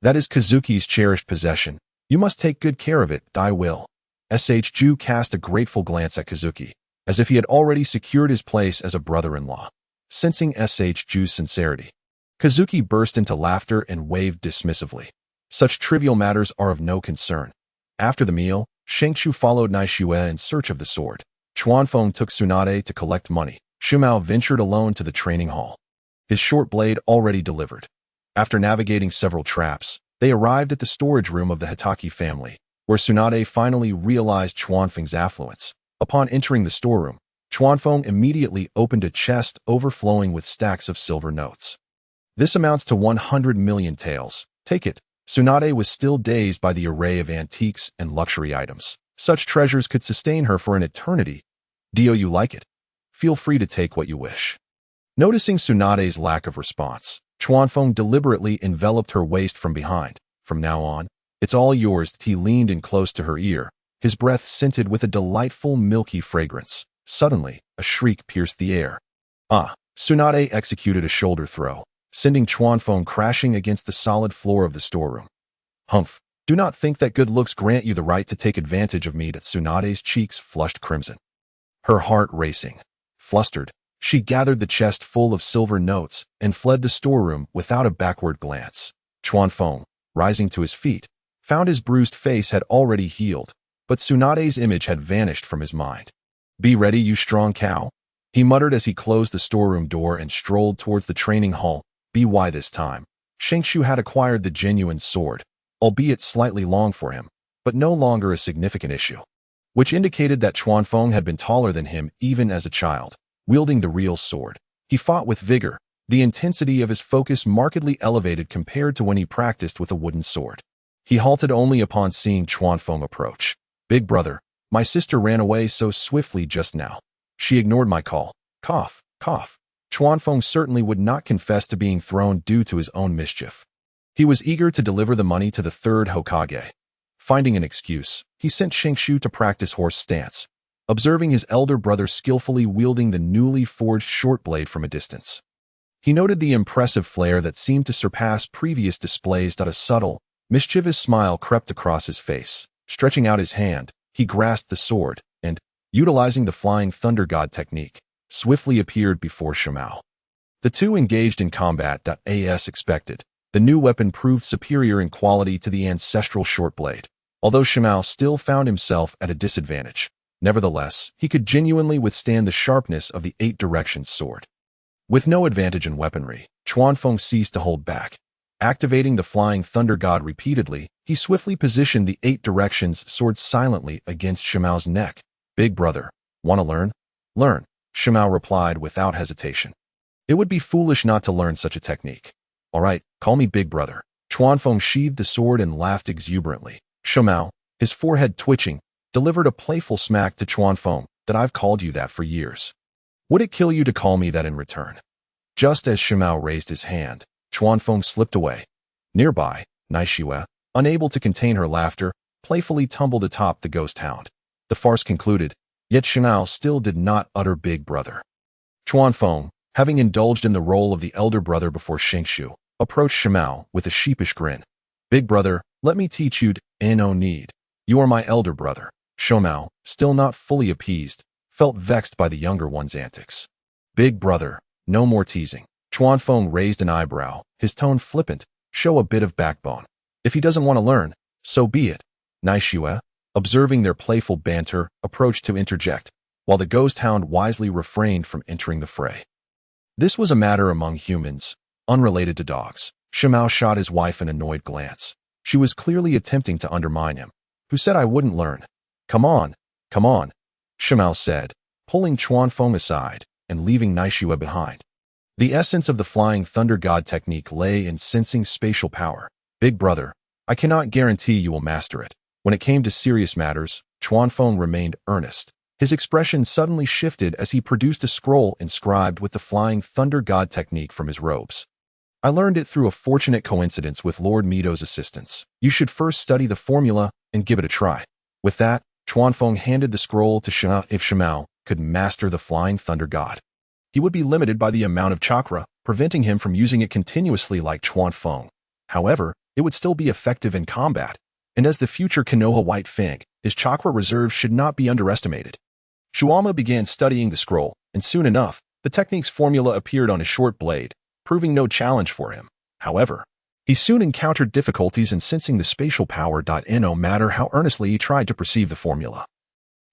That is Kazuki's cherished possession. You must take good care of it. I will. Ju cast a grateful glance at Kazuki, as if he had already secured his place as a brother-in-law. Sensing Ju's sincerity, Kazuki burst into laughter and waved dismissively. Such trivial matters are of no concern. After the meal, Shengshu followed Naishiwa in search of the sword. Chuanfeng took Tsunade to collect money. Shumao ventured alone to the training hall, his short blade already delivered. After navigating several traps, they arrived at the storage room of the Hatake family, where Tsunade finally realized Chuanfeng's affluence. Upon entering the storeroom, Chuanfeng immediately opened a chest overflowing with stacks of silver notes. This amounts to 100 million taels. Take it. Tsunade was still dazed by the array of antiques and luxury items. Such treasures could sustain her for an eternity. Do you like it? Feel free to take what you wish. Noticing Tsunade's lack of response, Chuanfeng deliberately enveloped her waist from behind. From now on, it's all yours. He leaned in close to her ear, his breath scented with a delightful milky fragrance. Suddenly, a shriek pierced the air. Tsunade executed a shoulder throw, sending Chuanfeng crashing against the solid floor of the storeroom. Humph, do not think that good looks grant you the right to take advantage of me. Tsunade's cheeks flushed crimson. Her heart racing. Flustered, she gathered the chest full of silver notes and fled the storeroom without a backward glance. Chuanfeng, rising to his feet, found his bruised face had already healed. but Tsunade's image had vanished from his mind. "Be ready, you strong cow," he muttered as he closed the storeroom door and strolled towards the training hall. By this time, Shengshu had acquired the genuine sword, albeit slightly long for him, but no longer a significant issue, which indicated that Chuanfeng had been taller than him even as a child. Wielding the real sword, he fought with vigor, the intensity of his focus markedly elevated compared to when he practiced with a wooden sword. He halted only upon seeing Chuanfeng approach. "Big brother, my sister ran away so swiftly just now. She ignored my call." Cough, cough. Chuanfeng certainly would not confess to being thrown due to his own mischief. He was eager to deliver the money to the third Hokage. Finding an excuse, he sent Shengshu to practice horse stance, observing his elder brother skillfully wielding the newly forged short blade from a distance. He noted the impressive flair that seemed to surpass previous displays. A subtle, mischievous smile crept across his face. Stretching out his hand, he grasped the sword and, utilizing the flying thunder god technique, swiftly appeared before Shimao. The two engaged in combat. As expected, the new weapon proved superior in quality to the ancestral short blade, although Shimao still found himself at a disadvantage. Nevertheless, he could genuinely withstand the sharpness of the Eight Directions sword. With no advantage in weaponry, Chuanfeng ceased to hold back. Activating the flying thunder god repeatedly, he swiftly positioned the Eight Directions sword silently against Shimao's neck. "Big brother, wanna learn?" "Learn," Shimao replied without hesitation. It would be foolish not to learn such a technique. "All right, call me big brother." Chuanfeng sheathed the sword and laughed exuberantly. Shimao, his forehead twitching, delivered a playful smack to Chuanfeng. "I've called you that for years. Would it kill you to call me that in return?" Just as Shimao raised his hand, Chuanfeng slipped away. Nearby, Naishue, unable to contain her laughter, playfully tumbled atop the ghost hound. The farce concluded, yet Shimao still did not utter big brother. Chuanfeng, having indulged in the role of the elder brother before Shengshu, approached Shimao with a sheepish grin. "Big brother, let me teach you. No need. You are my elder brother." Shimao, still not fully appeased, felt vexed by the younger one's antics. "Big brother, no more teasing." Chuanfeng raised an eyebrow, his tone flippant. "Show a bit of backbone. If he doesn't want to learn, so be it." Naishue, observing their playful banter, approached to interject, while the ghost hound wisely refrained from entering the fray. This was a matter among humans, unrelated to dogs. Shimao shot his wife an annoyed glance. She was clearly attempting to undermine him. "Who said I wouldn't learn?" Come on, Shimao said, pulling Chuanfeng aside and leaving Naishue behind. The essence of the flying thunder god technique lay in sensing spatial power. "Big brother, I cannot guarantee you will master it." When it came to serious matters, Chuanfeng remained earnest. His expression suddenly shifted as he produced a scroll inscribed with the flying thunder god technique from his robes. "I learned it through a fortunate coincidence with Lord Mito's assistance. You should first study the formula and give it a try." With that, Chuanfeng handed the scroll to Shimao. If Shimao could master the flying thunder god, he would be limited by the amount of chakra, preventing him from using it continuously like Chuanfeng. However, it would still be effective in combat, and as the future Konoha White Fang, his chakra reserve should not be underestimated. Shuama began studying the scroll, and soon enough, the technique's formula appeared on his short blade, proving no challenge for him. However, he soon encountered difficulties in sensing the spatial power. No matter how earnestly he tried to perceive the formula,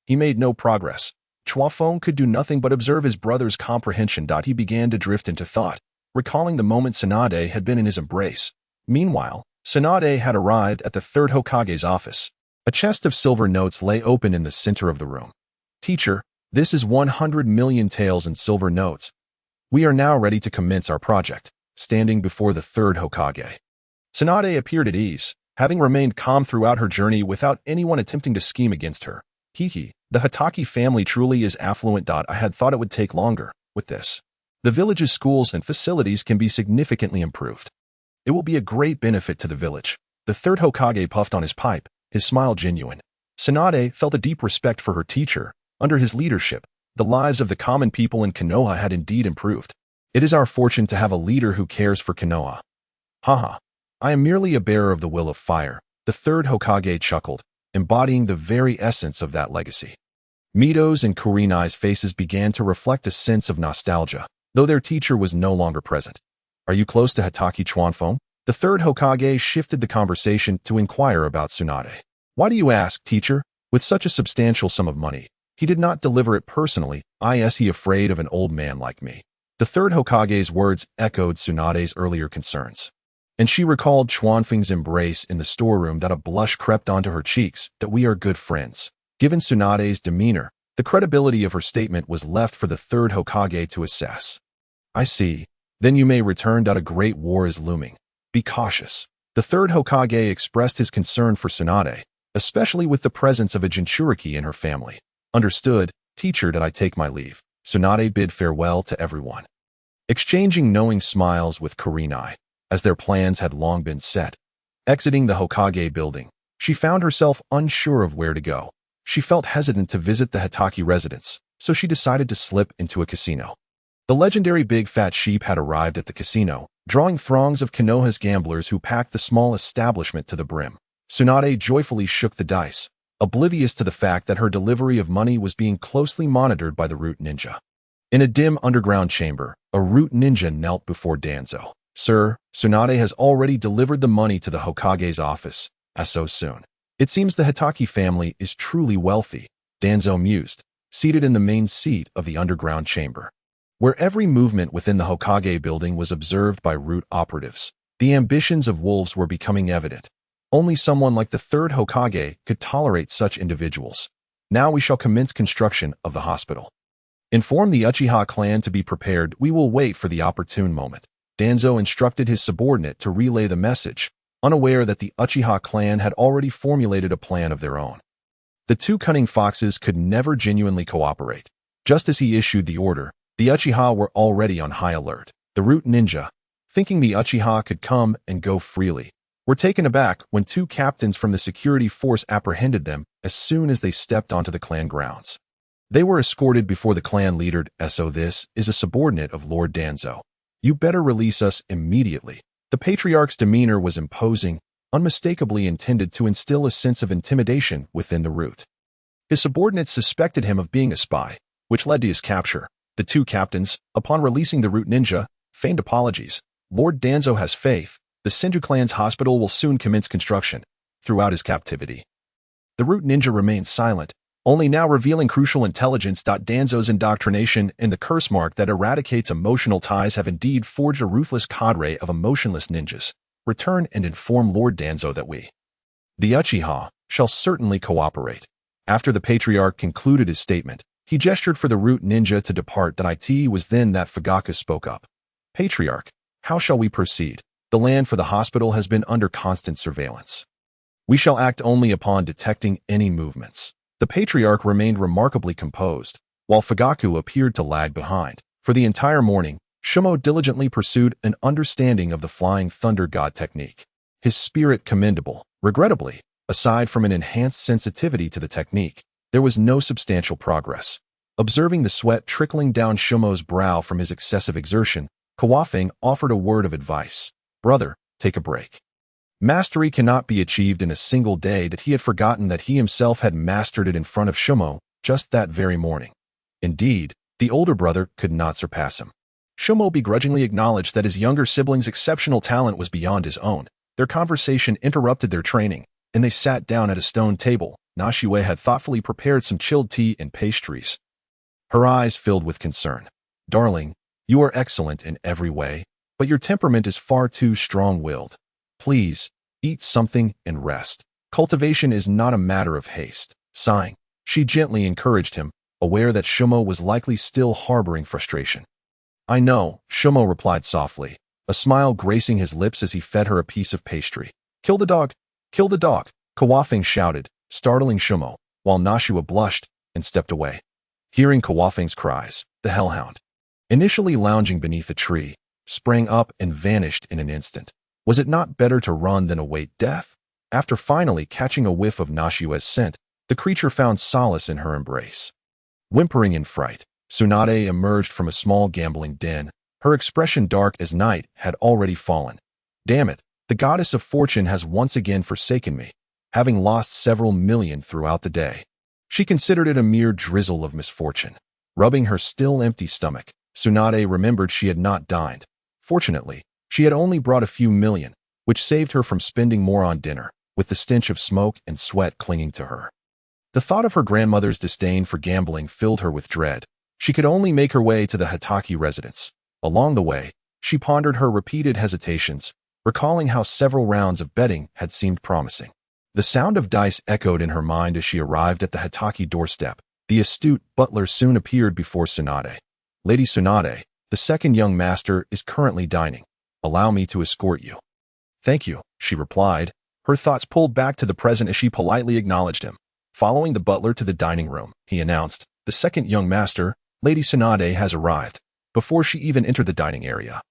he made no progress. Chuanfeng could do nothing but observe his brother's comprehension. He began to drift into thought, recalling the moment Tsunade had been in his embrace. Meanwhile, Tsunade had arrived at the third Hokage's office. A chest of silver notes lay open in the center of the room. "Teacher, this is 100 million taels in silver notes. We are now ready to commence our project." Standing before the third Hokage, Tsunade appeared at ease, having remained calm throughout her journey without anyone attempting to scheme against her. "The Hatake family truly is affluent. I had thought it would take longer. With this, the village's schools and facilities can be significantly improved. It will be a great benefit to the village." The third Hokage puffed on his pipe, his smile genuine. Tsunade felt a deep respect for her teacher. Under his leadership, the lives of the common people in Konoha had indeed improved. "It is our fortune to have a leader who cares for Konoha." "Haha, I am merely a bearer of the will of fire," the third Hokage chuckled, embodying the very essence of that legacy. Mito's and Kurenai's faces began to reflect a sense of nostalgia, though their teacher was no longer present. "Are you close to Hatake Chuanfeng?" The third Hokage shifted the conversation to inquire about Tsunade. "Why do you ask, teacher?" With such a substantial sum of money, he did not deliver it personally. Is he afraid of an old man like me? The third Hokage's words echoed Tsunade's earlier concerns. And she recalled Chuanfeng's embrace in the storeroom that a blush crept onto her cheeks, that we are good friends. Given Tsunade's demeanor, the credibility of her statement was left for the third Hokage to assess. I see. Then you may return. A great war is looming. Be cautious. The third Hokage expressed his concern for Tsunade, especially with the presence of a Jinchuriki in her family. Understood, teacher. Did I take my leave? Tsunade bid farewell to everyone, exchanging knowing smiles with Kurenai, as their plans had long been set. Exiting the Hokage building, she found herself unsure of where to go. She felt hesitant to visit the Hatake residence, so she decided to slip into a casino. The legendary Big Fat Sheep had arrived at the casino, drawing throngs of Konoha's gamblers who packed the small establishment to the brim. Tsunade joyfully shook the dice, oblivious to the fact that her delivery of money was being closely monitored by the Root Ninja. In a dim underground chamber, a Root Ninja knelt before Danzo. Sir, Tsunade has already delivered the money to the Hokage's office, as so soon. It seems the Hatake family is truly wealthy, Danzo mused, seated in the main seat of the underground chamber, where every movement within the Hokage building was observed by Root operatives. The ambitions of wolves were becoming evident. Only someone like the third Hokage could tolerate such individuals. Now we shall commence construction of the hospital. Inform the Uchiha clan to be prepared. We will wait for the opportune moment. Danzo instructed his subordinate to relay the message, unaware that the Uchiha clan had already formulated a plan of their own. The two cunning foxes could never genuinely cooperate. Just as he issued the order, the Uchiha were already on high alert. The Root Ninja, thinking the Uchiha could come and go freely, were taken aback when two captains from the security force apprehended them as soon as they stepped onto the clan grounds. They were escorted before the clan leader. So this is a subordinate of Lord Danzo. You better release us immediately. The patriarch's demeanor was imposing, unmistakably intended to instill a sense of intimidation within the Root. His subordinates suspected him of being a spy, which led to his capture. The two captains, upon releasing the Root Ninja, feigned apologies. Lord Danzo has faith. The Senju clan's hospital will soon commence construction. Throughout his captivity, the Root Ninja remained silent, only now revealing crucial intelligence. Danzo's indoctrination and the curse mark that eradicates emotional ties have indeed forged a ruthless cadre of emotionless ninjas. Return and inform Lord Danzo that we, the Uchiha, shall certainly cooperate. After the patriarch concluded his statement, he gestured for the Root Ninja to depart. It was then that Fugaku spoke up. Patriarch, how shall we proceed? The land for the hospital has been under constant surveillance. We shall act only upon detecting any movements. The patriarch remained remarkably composed, while Fugaku appeared to lag behind. For the entire morning, Shumo diligently pursued an understanding of the Flying Thunder God technique. His spirit commendable. Regrettably, aside from an enhanced sensitivity to the technique, there was no substantial progress. Observing the sweat trickling down Shumo's brow from his excessive exertion, Kawafeng offered a word of advice. Brother, take a break. Mastery cannot be achieved in a single day. That he had forgotten that he himself had mastered it in front of Shumo just that very morning. Indeed, the older brother could not surpass him. Shumo begrudgingly acknowledged that his younger sibling's exceptional talent was beyond his own. Their conversation interrupted their training, and they sat down at a stone table. Nashiue had thoughtfully prepared some chilled tea and pastries. Her eyes filled with concern. Darling, you are excellent in every way, but your temperament is far too strong-willed. Please, eat something and rest. Cultivation is not a matter of haste. Sighing, she gently encouraged him, aware that Shumo was likely still harboring frustration. I know, Shumo replied softly, a smile gracing his lips as he fed her a piece of pastry. Kill the dog! Kill the dog! Kawafeng shouted, startling Shumo, while Nashua blushed and stepped away. Hearing Kawafeng's cries, the hellhound, initially lounging beneath a tree, sprang up and vanished in an instant. Was it not better to run than await death? After finally catching a whiff of Nashua's scent, the creature found solace in her embrace. Whimpering in fright, Tsunade emerged from a small gambling den, her expression dark as night had already fallen. Damn it, the goddess of fortune has once again forsaken me, having lost several million throughout the day. She considered it a mere drizzle of misfortune. Rubbing her still empty stomach, Tsunade remembered she had not dined. Fortunately, she had only brought a few million, which saved her from spending more on dinner, with the stench of smoke and sweat clinging to her. The thought of her grandmother's disdain for gambling filled her with dread. She could only make her way to the Hatake residence. Along the way, she pondered her repeated hesitations, recalling how several rounds of betting had seemed promising. The sound of dice echoed in her mind as she arrived at the Hatake doorstep. The astute butler soon appeared before Tsunade. "Lady Tsunade, the second young master is currently dining. Allow me to escort you." "Thank you," she replied, her thoughts pulled back to the present as she politely acknowledged him. Following the butler to the dining room, he announced, "The second young master, Lady Tsunade, has arrived," before she even entered the dining area.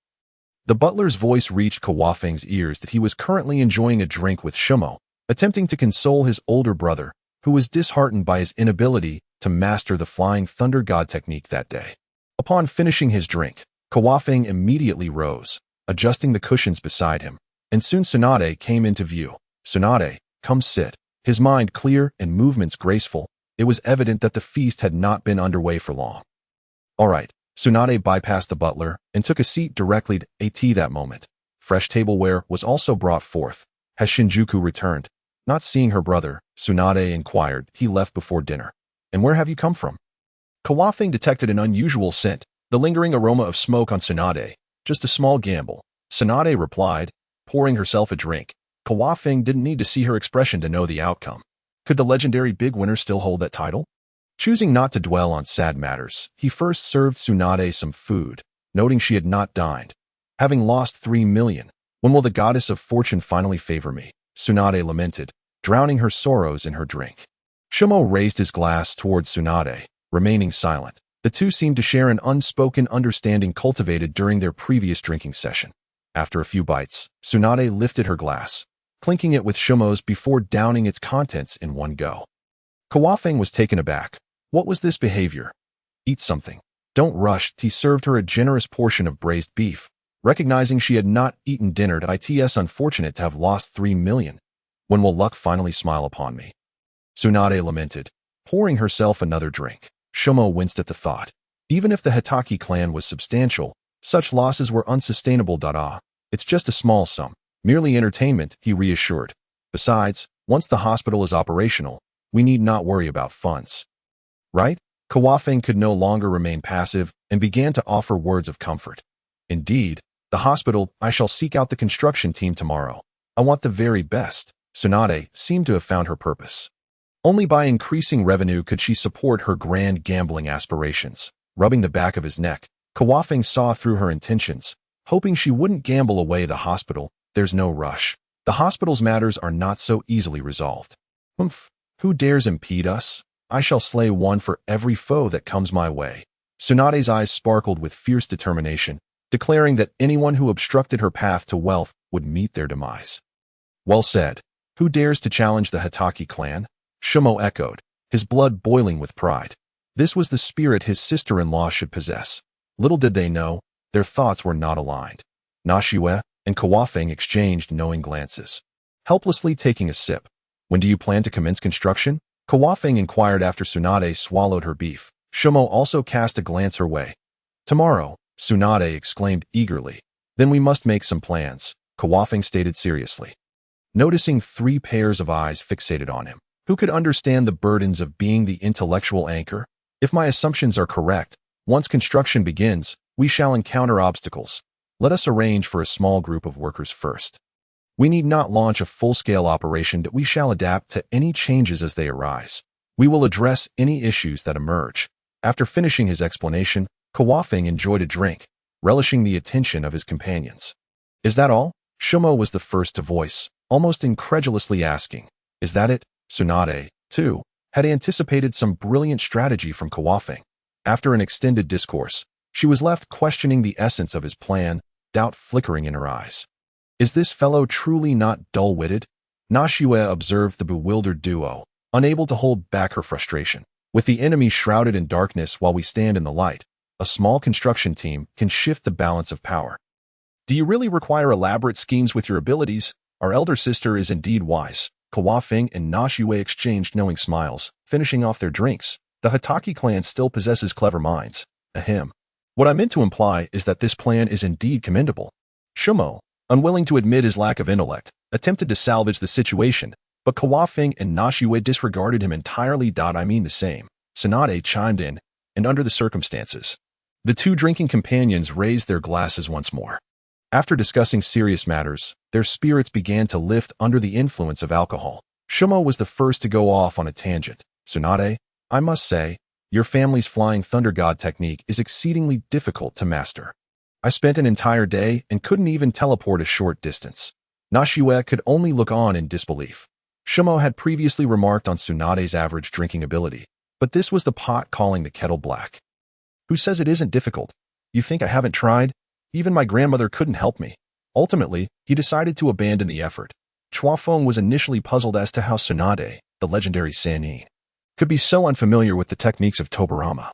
The butler's voice reached Kawafeng's ears that he was currently enjoying a drink with Shumo, attempting to console his older brother, who was disheartened by his inability to master the Flying Thunder God technique that day. Upon finishing his drink, Kawafeng immediately rose, adjusting the cushions beside him, and soon Tsunade came into view. "Tsunade, come sit." His mind clear and movements graceful, it was evident that the feast had not been underway for long. "All right." Tsunade bypassed the butler and took a seat directly at that moment. Fresh tableware was also brought forth. Has Shinjuku returned? Not seeing her brother, Tsunade inquired. "He left before dinner." "And where have you come from?" Kawafeng detected an unusual scent, the lingering aroma of smoke on Tsunade. "Just a small gamble," Tsunade replied, pouring herself a drink. Kawafeng didn't need to see her expression to know the outcome. Could the legendary big winner still hold that title? Choosing not to dwell on sad matters, he first served Tsunade some food, noting she had not dined. "Having lost 3 million, when will the goddess of fortune finally favor me?" Tsunade lamented, drowning her sorrows in her drink. Shumo raised his glass towards Tsunade, remaining silent. The two seemed to share an unspoken understanding cultivated during their previous drinking session. After a few bites, Tsunade lifted her glass, clinking it with Shumo's before downing its contents in one go. Kawafeng was taken aback. What was this behavior? "Eat something. Don't rush." He served her a generous portion of braised beef, recognizing she had not eaten dinner. "It's unfortunate to have lost 3 million. When will luck finally smile upon me?" Tsunade lamented, pouring herself another drink. Shumo winced at the thought. Even if the Hatake clan was substantial, such losses were unsustainable. It's just a small sum, merely entertainment, he reassured. Besides, once the hospital is operational, we need not worry about funds. Right? Kawafeng could no longer remain passive and began to offer words of comfort. "Indeed, the hospital, I shall seek out the construction team tomorrow. I want the very best." Tsunade seemed to have found her purpose. Only by increasing revenue could she support her grand gambling aspirations. Rubbing the back of his neck, Kawafeng saw through her intentions, hoping she wouldn't gamble away the hospital. "There's no rush. The hospital's matters are not so easily resolved." "Humph, who dares impede us? I shall slay one for every foe that comes my way." Tsunade's eyes sparkled with fierce determination, declaring that anyone who obstructed her path to wealth would meet their demise. "Well said. Who dares to challenge the Hatake clan?" Shumo echoed, his blood boiling with pride. This was the spirit his sister-in-law should possess. Little did they know, their thoughts were not aligned. Nashiwe and Kawafeng exchanged knowing glances. Helplessly taking a sip. "When do you plan to commence construction?" Kawafeng inquired after Tsunade swallowed her beef. Shumo also cast a glance her way. "Tomorrow," Tsunade exclaimed eagerly. "Then we must make some plans," Kawafeng stated seriously. Noticing 3 pairs of eyes fixated on him, who could understand the burdens of being the intellectual anchor? "If my assumptions are correct, once construction begins, we shall encounter obstacles. Let us arrange for a small group of workers first. We need not launch a full-scale operation, that we shall adapt to any changes as they arise. We will address any issues that emerge." After finishing his explanation, Kawafeng enjoyed a drink, relishing the attention of his companions. "Is that all?" Shumo was the first to voice, almost incredulously asking. "Is that it?" Tsunade, too, had anticipated some brilliant strategy from Kawafeng. After an extended discourse, she was left questioning the essence of his plan, doubt flickering in her eyes. Is this fellow truly not dull-witted? Nashiwe observed the bewildered duo, unable to hold back her frustration. With the enemy shrouded in darkness while we stand in the light, a small construction team can shift the balance of power. Do you really require elaborate schemes with your abilities? Our elder sister is indeed wise. Kawafeng and Nashiwe exchanged knowing smiles, finishing off their drinks. The Hatake clan still possesses clever minds. Ahem. What I meant to imply is that this plan is indeed commendable. Shumo, unwilling to admit his lack of intellect, attempted to salvage the situation, But Kawafing and Nashiue disregarded him entirely. I mean the same. Tsunade chimed in, and under the circumstances, the two drinking companions raised their glasses once more. After discussing serious matters, their spirits began to lift under the influence of alcohol. Shumo was the first to go off on a tangent. Tsunade, I must say, your family's flying thunder god technique is exceedingly difficult to master. I spent an entire day and couldn't even teleport a short distance. Nashiue could only look on in disbelief. Shumo had previously remarked on Tsunade's average drinking ability, but this was the pot calling the kettle black. Who says it isn't difficult? You think I haven't tried? Even my grandmother couldn't help me. Ultimately, he decided to abandon the effort. Chuafeng was initially puzzled as to how Tsunade, the legendary Sannin, could be so unfamiliar with the techniques of Tobirama,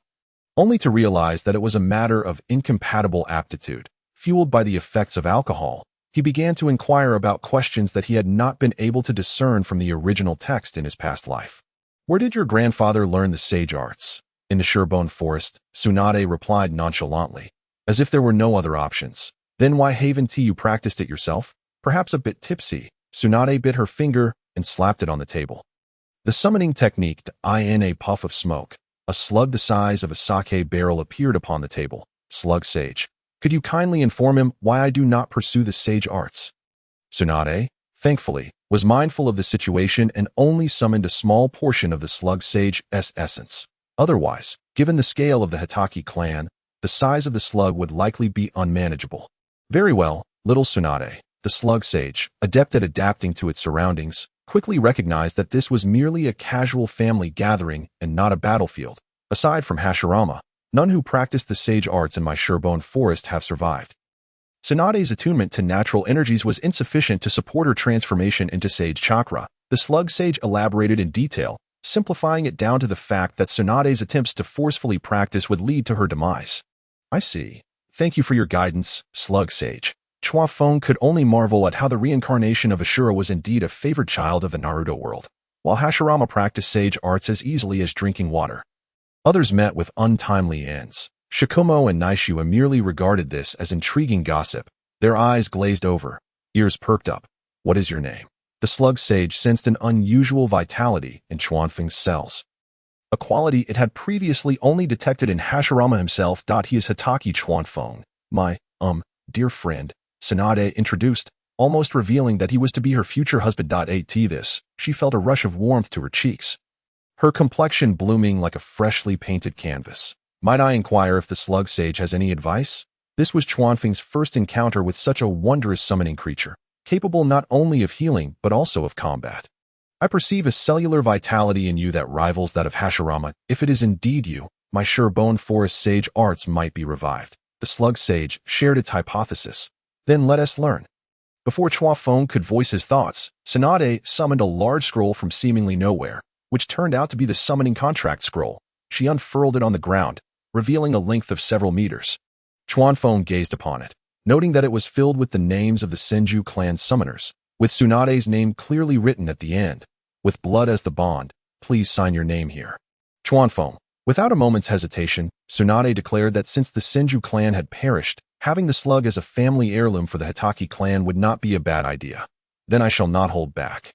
only to realize that it was a matter of incompatible aptitude. Fueled by the effects of alcohol, he began to inquire about questions that he had not been able to discern from the original text in his past life. Where did your grandfather learn the sage arts? In the Surebone Forest, Tsunade replied nonchalantly, as if there were no other options. Then why haven't you practiced it yourself? Perhaps a bit tipsy. Tsunade bit her finger and slapped it on the table. The summoning technique, in a puff of smoke, a slug the size of a sake barrel appeared upon the table. Slug sage. Could you kindly inform him why I do not pursue the sage arts? Tsunade, thankfully, was mindful of the situation and only summoned a small portion of the slug sage's essence. Otherwise, given the scale of the Hatake clan, the size of the slug would likely be unmanageable. Very well, little Tsunade, the slug sage, adept at adapting to its surroundings, quickly recognized that this was merely a casual family gathering and not a battlefield. Aside from Hashirama, none who practiced the sage arts in my Surebone Forest have survived. Tsunade's attunement to natural energies was insufficient to support her transformation into sage chakra. The slug sage elaborated in detail, simplifying it down to the fact that Tsunade's attempts to forcefully practice would lead to her demise. I see. Thank you for your guidance, slug sage. Chuafeng could only marvel at how the reincarnation of Ashura was indeed a favored child of the Naruto world, while Hashirama practiced sage arts as easily as drinking water. Others met with untimely ends. Shikumo and Naishua merely regarded this as intriguing gossip. Their eyes glazed over, ears perked up. What is your name? The slug sage sensed an unusual vitality in Chuanfeng's cells, a quality it had previously only detected in Hashirama himself. He is Hatake Chuanfeng, my, dear friend, Tsunade introduced, almost revealing that he was to be her future husband. At this, she felt a rush of warmth to her cheeks, her complexion blooming like a freshly painted canvas. Might I inquire if the slug sage has any advice? This was Chuanfeng's first encounter with such a wondrous summoning creature, capable not only of healing but also of combat. I perceive a cellular vitality in you that rivals that of Hashirama. If it is indeed you, my Surebone Forest sage arts might be revived. The slug sage shared its hypothesis. Then let us learn. Before Chuafeng could voice his thoughts, Tsunade summoned a large scroll from seemingly nowhere, which turned out to be the summoning contract scroll. She unfurled it on the ground, revealing a length of several meters. Chuanfeng gazed upon it, noting that it was filled with the names of the Senju clan summoners, with Tsunade's name clearly written at the end. With blood as the bond, please sign your name here. Chuanfeng. Without a moment's hesitation, Tsunade declared that since the Senju clan had perished, having the slug as a family heirloom for the Hatake clan would not be a bad idea. Then I shall not hold back.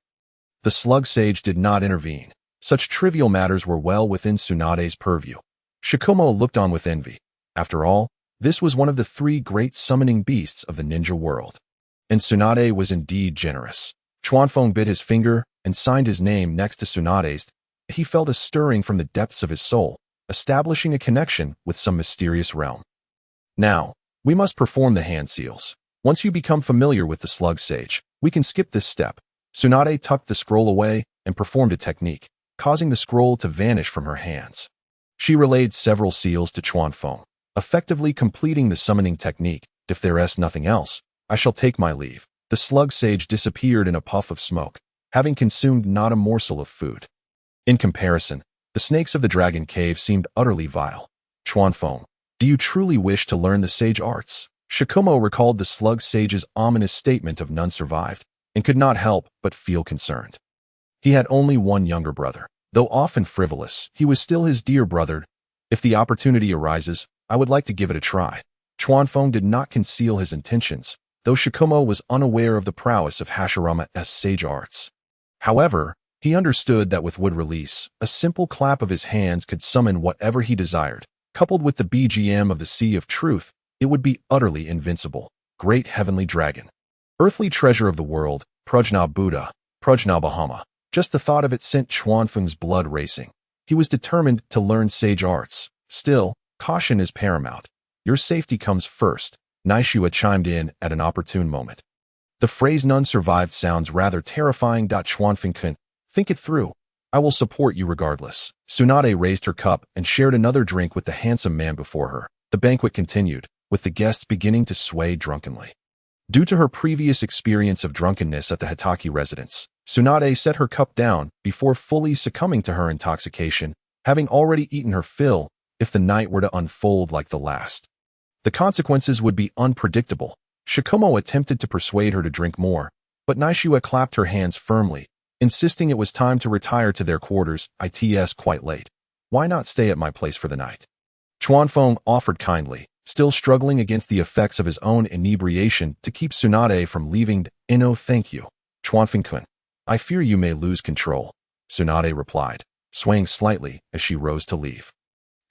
The slug sage did not intervene. Such trivial matters were well within Tsunade's purview. Shikumo looked on with envy. After all, this was one of the three great summoning beasts of the ninja world. And Tsunade was indeed generous. Chuanfeng bit his finger and signed his name next to Tsunade's. He felt a stirring from the depths of his soul, establishing a connection with some mysterious realm. Now, we must perform the hand seals. Once you become familiar with the slug sage, we can skip this step. Tsunade tucked the scroll away and performed a technique, causing the scroll to vanish from her hands. She relayed several seals to Chuanfeng, effectively completing the summoning technique. If there is nothing else, I shall take my leave. The slug sage disappeared in a puff of smoke, having consumed not a morsel of food. In comparison, the snakes of the dragon cave seemed utterly vile. Chuanfeng, do you truly wish to learn the sage arts? Shikumo recalled the slug sage's ominous statement of none survived, and could not help but feel concerned. He had only one younger brother. Though often frivolous, he was still his dear brother. If the opportunity arises, I would like to give it a try. Chuanfeng did not conceal his intentions, though Shikumo was unaware of the prowess of Hashirama's sage arts. However, he understood that with wood release, a simple clap of his hands could summon whatever he desired. Coupled with the BGM of the Sea of Truth, it would be utterly invincible. Great Heavenly Dragon. Earthly treasure of the world, Prajna Buddha, Prajna Bahama. Just the thought of it sent Chuanfeng's blood racing. He was determined to learn sage arts. Still, caution is paramount. Your safety comes first, Naishua chimed in at an opportune moment. The phrase none survived sounds rather terrifying. Chuanfeng-kun, think it through. I will support you regardless. Tsunade raised her cup and shared another drink with the handsome man before her. The banquet continued, with the guests beginning to sway drunkenly. Due to her previous experience of drunkenness at the Hatake residence, Tsunade set her cup down before fully succumbing to her intoxication, having already eaten her fill if the night were to unfold like the last. The consequences would be unpredictable. Shikomo attempted to persuade her to drink more, but Naishua clapped her hands firmly, insisting it was time to retire to their quarters. It's quite late. Why not stay at my place for the night? Chuanfeng offered kindly, still struggling against the effects of his own inebriation to keep Tsunade from leaving. No thank you. Chuanfeng-kun, I fear you may lose control, Tsunade replied, swaying slightly as she rose to leave.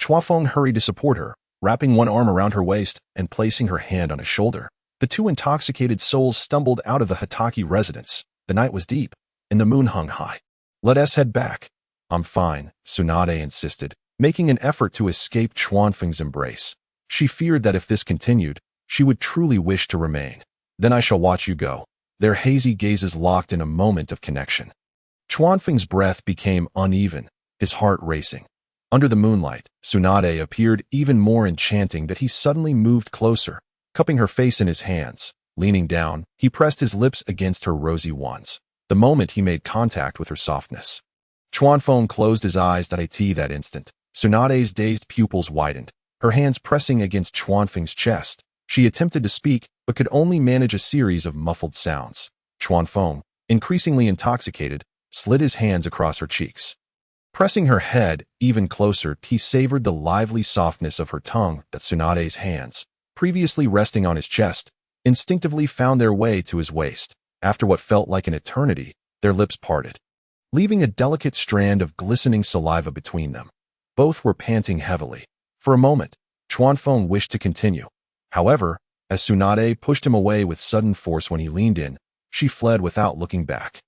Chuanfeng hurried to support her, wrapping one arm around her waist and placing her hand on his shoulder. The two intoxicated souls stumbled out of the Hatake residence. The night was deep, and the moon hung high. Let us head back. I'm fine, Tsunade insisted, making an effort to escape Chuanfeng's embrace. She feared that if this continued, she would truly wish to remain. Then I shall watch you go. Their hazy gazes locked in a moment of connection. Chuanfeng's breath became uneven, his heart racing. Under the moonlight, Tsunade appeared even more enchanting that he suddenly moved closer, cupping her face in his hands. Leaning down, he pressed his lips against her rosy ones. The moment he made contact with her softness. Chuanfeng closed his eyes that instant. Tsunade's dazed pupils widened, her hands pressing against Chuanfeng's chest. She attempted to speak, but could only manage a series of muffled sounds. Chuanfeng, increasingly intoxicated, slid his hands across her cheeks. Pressing her head even closer, he savored the lively softness of her tongue. That Tsunade's hands, previously resting on his chest, instinctively found their way to his waist. After what felt like an eternity, their lips parted, leaving a delicate strand of glistening saliva between them. Both were panting heavily. For a moment, Chuanfeng wished to continue. However, as Tsunade pushed him away with sudden force when he leaned in, she fled without looking back.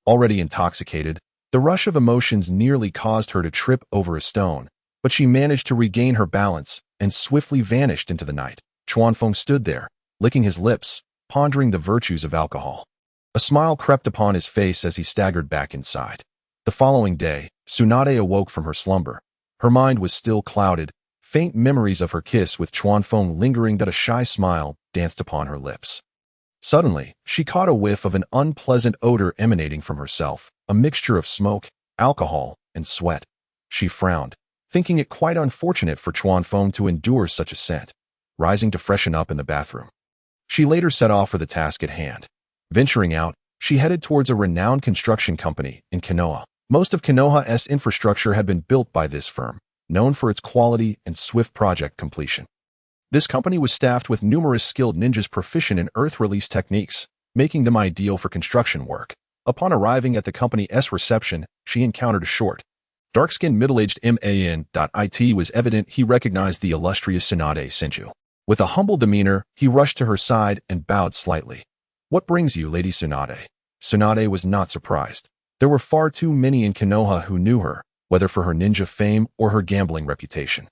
Already intoxicated, the rush of emotions nearly caused her to trip over a stone, but she managed to regain her balance and swiftly vanished into the night. Chuanfeng stood there, licking his lips, pondering the virtues of alcohol. A smile crept upon his face as he staggered back inside. The following day, Tsunade awoke from her slumber. Her mind was still clouded, faint memories of her kiss with Chuanfeng lingering, that a shy smile danced upon her lips. Suddenly, she caught a whiff of an unpleasant odor emanating from herself, a mixture of smoke, alcohol, and sweat. She frowned, thinking it quite unfortunate for Chuanfeng to endure such a scent. Rising to freshen up in the bathroom, she later set off for the task at hand. Venturing out, she headed towards a renowned construction company in Konoha. Most of Konoha's infrastructure had been built by this firm, known for its quality and swift project completion. This company was staffed with numerous skilled ninjas proficient in earth release techniques, making them ideal for construction work. Upon arriving at the company's reception, she encountered a short, dark-skinned middle-aged man. It was evident he recognized the illustrious Tsunade Senju. With a humble demeanor, he rushed to her side and bowed slightly. What brings you, Lady Tsunade? Tsunade was not surprised. There were far too many in Konoha who knew her, whether for her ninja fame or her gambling reputation.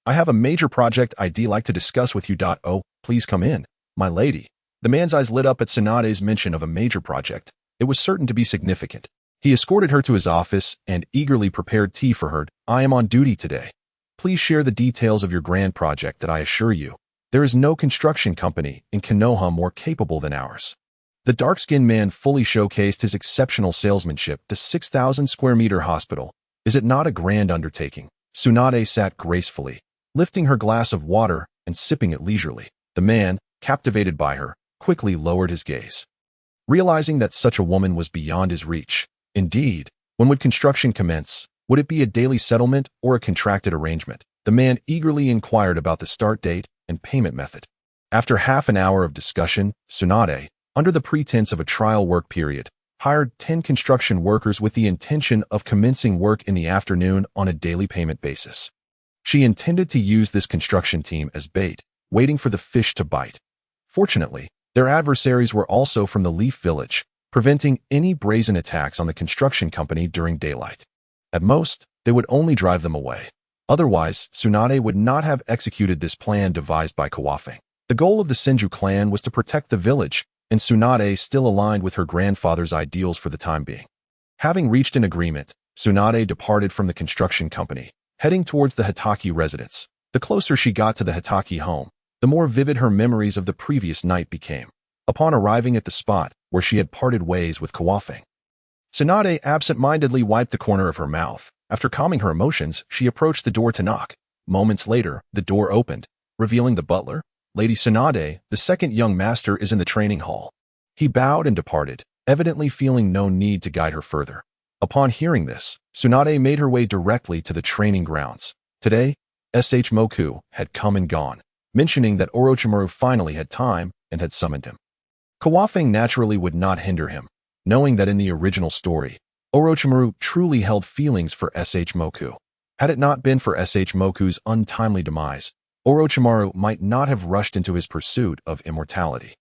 I have a major project I'd like to discuss with you. Oh, please come in, my lady. The man's eyes lit up at Tsunade's mention of a major project. It was certain to be significant. He escorted her to his office and eagerly prepared tea for her. I am on duty today. Please share the details of your grand project. That I assure you, there is no construction company in Konoha more capable than ours. The dark-skinned man fully showcased his exceptional salesmanship. The 6,000 square meter hospital. Is it not a grand undertaking? Tsunade sat gracefully, lifting her glass of water and sipping it leisurely. The man, captivated by her, quickly lowered his gaze, realizing that such a woman was beyond his reach. Indeed, when would construction commence? Would it be a daily settlement or a contracted arrangement? The man eagerly inquired about the start date and payment method. After half an hour of discussion, Tsunade, under the pretense of a trial work period, hired 10 construction workers with the intention of commencing work in the afternoon on a daily payment basis. She intended to use this construction team as bait, waiting for the fish to bite. Fortunately, their adversaries were also from the Leaf Village, preventing any brazen attacks on the construction company during daylight. At most, they would only drive them away. Otherwise, Tsunade would not have executed this plan devised by Kawakaze. The goal of the Senju clan was to protect the village, and Tsunade still aligned with her grandfather's ideals for the time being. Having reached an agreement, Tsunade departed from the construction company, heading towards the Hatake residence. The closer she got to the Hatake home, the more vivid her memories of the previous night became. Upon arriving at the spot where she had parted ways with Kawakaze, Tsunade absent-mindedly wiped the corner of her mouth. After calming her emotions, she approached the door to knock. Moments later, the door opened, revealing the butler. Lady Tsunade, the second young master, is in the training hall. He bowed and departed, evidently feeling no need to guide her further. Upon hearing this, Tsunade made her way directly to the training grounds. Today, SH Moku had come and gone, mentioning that Orochimaru finally had time and had summoned him. Kawakaze naturally would not hinder him, knowing that in the original story, Orochimaru truly held feelings for SH Moku. Had it not been for SH Moku's untimely demise, Orochimaru might not have rushed into his pursuit of immortality.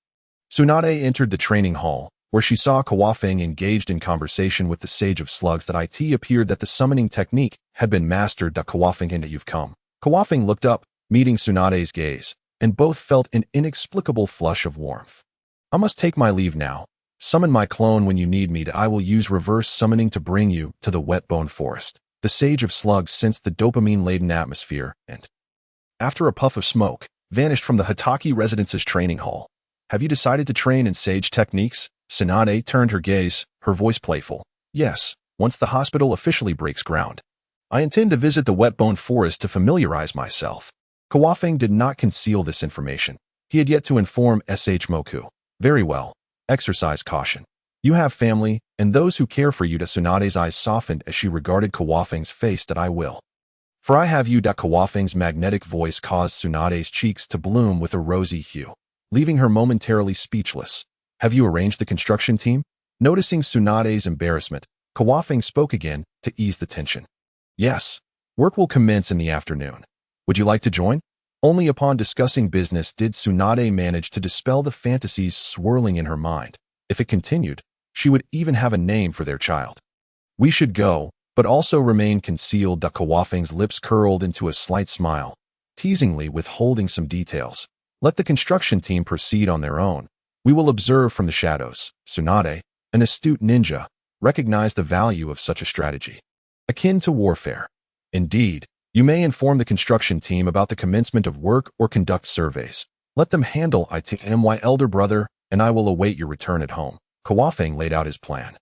Tsunade entered the training hall, where she saw Kawakaze engaged in conversation with the Sage of Slugs. That it appeared that the summoning technique had been mastered. Kawakaze, and you've come. Kawakaze looked up, meeting Tsunade's gaze, and both felt an inexplicable flush of warmth. I must take my leave now. Summon my clone when you need me. I will use reverse summoning to bring you to the Wetbone Forest. The Sage of Slugs sensed the dopamine-laden atmosphere and, after a puff of smoke, vanished from the Hatake residence's training hall. Have you decided to train in sage techniques? Tsunade turned her gaze, her voice playful. Yes, once the hospital officially breaks ground. I intend to visit the Wetbone Forest to familiarize myself. Kawakaze did not conceal this information. He had yet to inform SH Moku. Very well. Exercise caution. You have family, and those who care for you. Tsunade's eyes softened as she regarded Kawakaze's face. That I will. For I have you. Kawakaze's magnetic voice caused Tsunade's cheeks to bloom with a rosy hue, leaving her momentarily speechless. Have you arranged the construction team? Noticing Tsunade's embarrassment, Kawakaze spoke again to ease the tension. Yes. Work will commence in the afternoon. Would you like to join? Only upon discussing business did Tsunade manage to dispel the fantasies swirling in her mind. If it continued, she would even have a name for their child. We should go, but also remain concealed. Kawakaze's lips curled into a slight smile, teasingly withholding some details. Let the construction team proceed on their own. We will observe from the shadows. Tsunade, an astute ninja, recognized the value of such a strategy, akin to warfare. Indeed, you may inform the construction team about the commencement of work or conduct surveys. Let them handle it. My elder brother, and I will await your return at home. Kawakaze laid out his plan,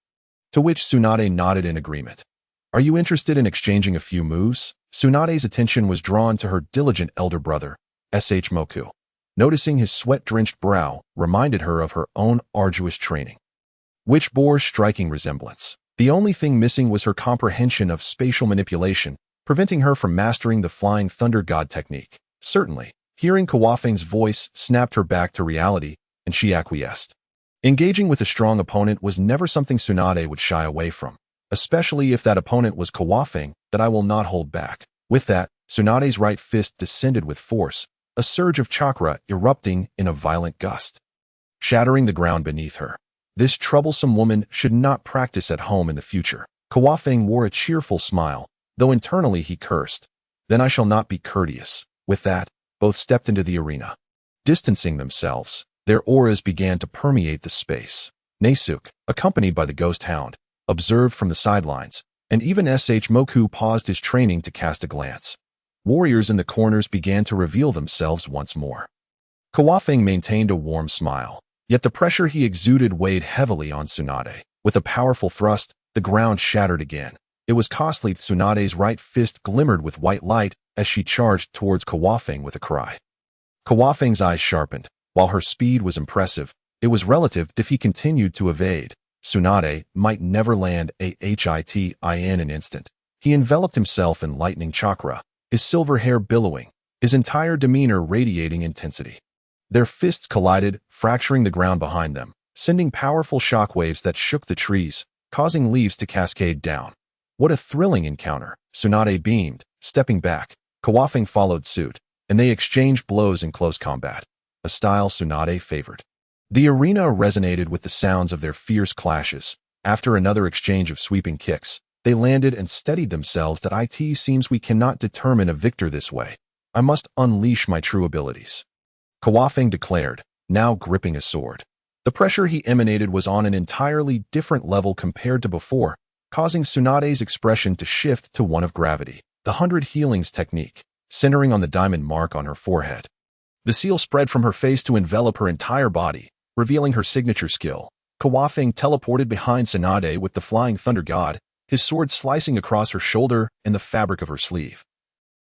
to which Tsunade nodded in agreement. Are you interested in exchanging a few moves? Tsunade's attention was drawn to her diligent elder brother, SH Moku. Noticing his sweat-drenched brow reminded her of her own arduous training, which bore striking resemblance. The only thing missing was her comprehension of spatial manipulation, preventing her from mastering the Flying Thunder God technique. Certainly, hearing Kawakaze's voice snapped her back to reality, and she acquiesced. Engaging with a strong opponent was never something Tsunade would shy away from, especially if that opponent was Kawakaze. That I will not hold back. With that, Tsunade's right fist descended with force, a surge of chakra erupting in a violent gust, shattering the ground beneath her. This troublesome woman should not practice at home in the future. Kawakaze wore a cheerful smile, though internally he cursed. Then I shall not be courteous. With that, both stepped into the arena. Distancing themselves, their auras began to permeate the space. Nesuke, accompanied by the Ghost Hound, observed from the sidelines, and even SH Moku paused his training to cast a glance. Warriors in the corners began to reveal themselves once more. Kawakaze maintained a warm smile, yet the pressure he exuded weighed heavily on Tsunade. With a powerful thrust, the ground shattered again. It was costly. Tsunade's right fist glimmered with white light as she charged towards Kawakaze with a cry. Kawakaze's eyes sharpened. While her speed was impressive, it was relative. If he continued to evade, Tsunade might never land a hit in an instant. He enveloped himself in lightning chakra, his silver hair billowing, his entire demeanor radiating intensity. Their fists collided, fracturing the ground behind them, sending powerful shockwaves that shook the trees, causing leaves to cascade down. What a thrilling encounter! Tsunade beamed, stepping back. Kawafing followed suit, and they exchanged blows in close combat, a style Tsunade favored. The arena resonated with the sounds of their fierce clashes. After another exchange of sweeping kicks, they landed and steadied themselves. That it seems we cannot determine a victor this way. I must unleash my true abilities, Kawafing declared, now gripping a sword. The pressure he emanated was on an entirely different level compared to before, causing Tsunade's expression to shift to one of gravity. The 100 healings technique, centering on the diamond mark on her forehead. The seal spread from her face to envelop her entire body, revealing her signature skill. Kawafing teleported behind Tsunade with the flying thunder god, his sword slicing across her shoulder and the fabric of her sleeve.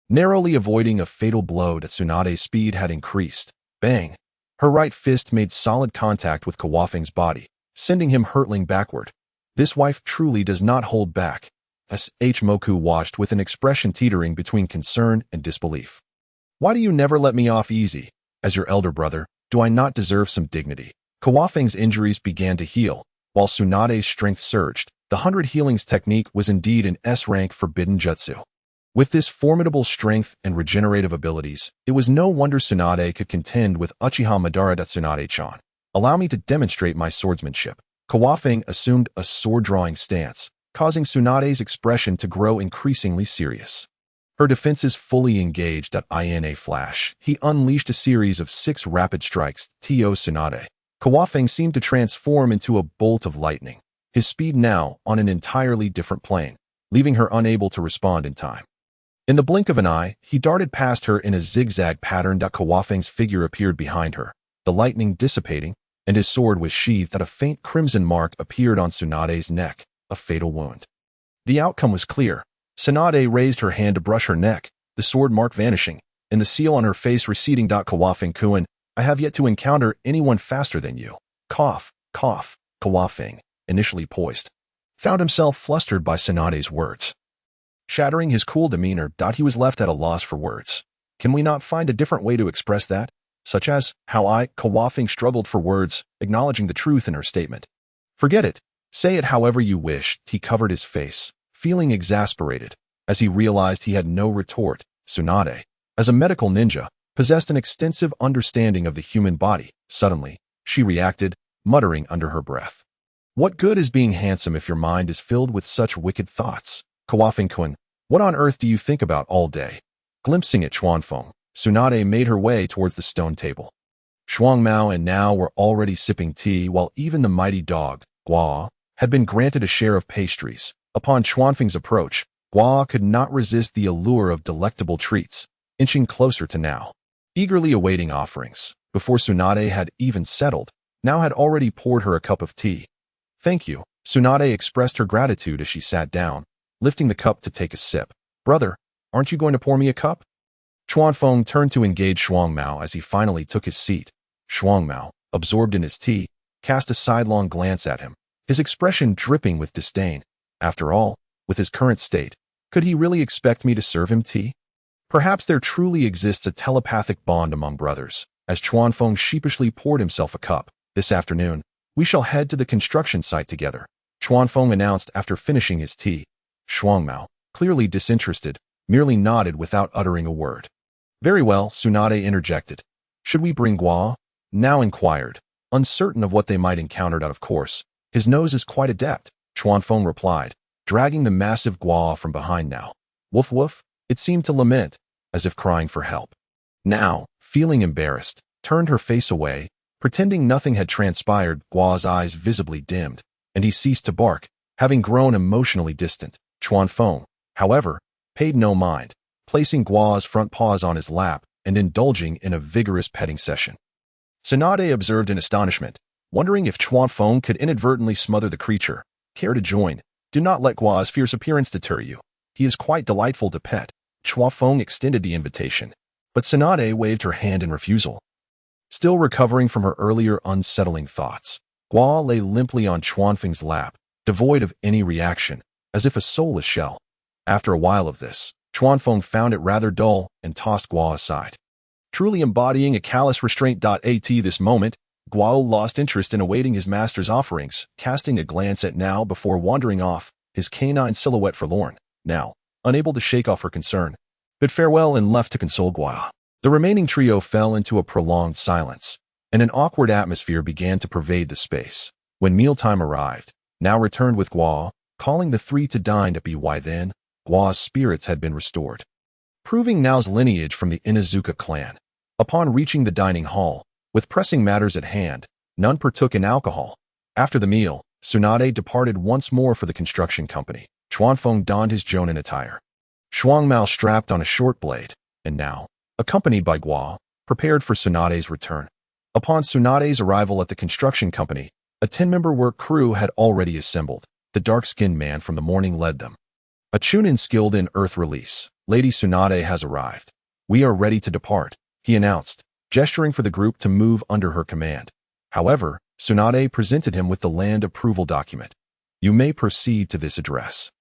Narrowly avoiding a fatal blow that Tsunade's speed had increased. Bang! Her right fist made solid contact with Kawafing's body, sending him hurtling backward. This wife truly does not hold back. Moku watched with an expression teetering between concern and disbelief. Why do you never let me off easy? As your elder brother, do I not deserve some dignity? Kawafing's injuries began to heal, while Tsunade's strength surged. The 100 healings technique was indeed an S-rank forbidden jutsu. With this formidable strength and regenerative abilities, it was no wonder Tsunade could contend with Uchiha Madara. Tsunade-chan, allow me to demonstrate my swordsmanship. Kawafing assumed a sword-drawing stance, causing Tsunade's expression to grow increasingly serious. Her defenses fully engaged. In a flash, he unleashed a series of 6 rapid strikes. Tsunade. Kawafing seemed to transform into a bolt of lightning, his speed now on an entirely different plane, leaving her unable to respond in time. In the blink of an eye, he darted past her in a zigzag pattern. Kawafing's figure appeared behind her, the lightning dissipating, and his sword was sheathed. A faint crimson mark appeared on Tsunade's neck, a fatal wound. The outcome was clear. Tsunade raised her hand to brush her neck, the sword mark vanishing, and the seal on her face receding. Kawafing-kun, I have yet to encounter anyone faster than you. Cough, cough. Kawafing, initially poised, found himself flustered by Tsunade's words. Shattering his cool demeanor, he was left at a loss for words. Can we not find a different way to express that? Such as how Kawafing struggled for words, acknowledging the truth in her statement. Forget it. Say it however you wish. He covered his face, feeling exasperated, as he realized he had no retort. Tsunade, as a medical ninja, possessed an extensive understanding of the human body. Suddenly, she reacted, muttering under her breath. What good is being handsome if your mind is filled with such wicked thoughts? Kawafing-kun, what on earth do you think about all day? Glimpsing at Chuanfeng, Tsunade made her way towards the stone table. Shuangmao and Now were already sipping tea, while even the mighty dog, Gua, had been granted a share of pastries. Upon Chuanfeng's approach, Gua could not resist the allure of delectable treats, inching closer to Now, eagerly awaiting offerings. Before Tsunade had even settled, Now had already poured her a cup of tea. Thank you. Tsunade expressed her gratitude as she sat down, lifting the cup to take a sip. Brother, aren't you going to pour me a cup? Chuanfeng turned to engage Shuangmao as he finally took his seat. Shuangmao, absorbed in his tea, cast a sidelong glance at him, his expression dripping with disdain. After all, with his current state, could he really expect me to serve him tea? Perhaps there truly exists a telepathic bond among brothers. As Chuanfeng sheepishly poured himself a cup, this afternoon, we shall head to the construction site together, Chuanfeng announced after finishing his tea. Shuangmao, clearly disinterested, merely nodded without uttering a word. Very well, Tsunade interjected. Should we bring Gua? Now inquired, uncertain of what they might encounter. Of course, his nose is quite adept, Chuanfeng replied, dragging the massive Gua from behind Now. Woof woof, it seemed to lament, as if crying for help. Now, feeling embarrassed, turned her face away, pretending nothing had transpired. Gua's eyes visibly dimmed, and he ceased to bark, having grown emotionally distant. Chuanfeng, however, paid no mind, placing Gua's front paws on his lap and indulging in a vigorous petting session. Tsunade observed in astonishment, wondering if Chuanfeng could inadvertently smother the creature. Care to join? Do not let Gua's fierce appearance deter you. He is quite delightful to pet. Chuanfeng extended the invitation, but Tsunade waved her hand in refusal. Still recovering from her earlier unsettling thoughts, Gua lay limply on Chuanfeng's lap, devoid of any reaction, as if a soulless shell. After a while of this, Chuanfeng found it rather dull and tossed Gua aside. Truly embodying a callous restraint. At this moment, Guao lost interest in awaiting his master's offerings, casting a glance at Nao before wandering off, his canine silhouette forlorn. Nao, unable to shake off her concern, bid farewell and left to console Guao. The remaining trio fell into a prolonged silence, and an awkward atmosphere began to pervade the space. When mealtime arrived, Nao returned with Guao, calling the three to dine. By then, Guao's spirits had been restored, proving Nao's lineage from the Inuzuka clan. Upon reaching the dining hall, with pressing matters at hand, none partook in alcohol. After the meal, Tsunade departed once more for the construction company. Xuanfeng donned his Jonin attire. Shuangmao strapped on a short blade, and now, accompanied by Guo, prepared for Tsunade's return. Upon Tsunade's arrival at the construction company, a 10-member work crew had already assembled. The dark-skinned man from the morning led them. A Chunin skilled in earth release. Lady Tsunade has arrived. We are ready to depart, he announced, gesturing for the group to move under her command. However, Tsunade presented him with the land approval document. You may proceed to this address.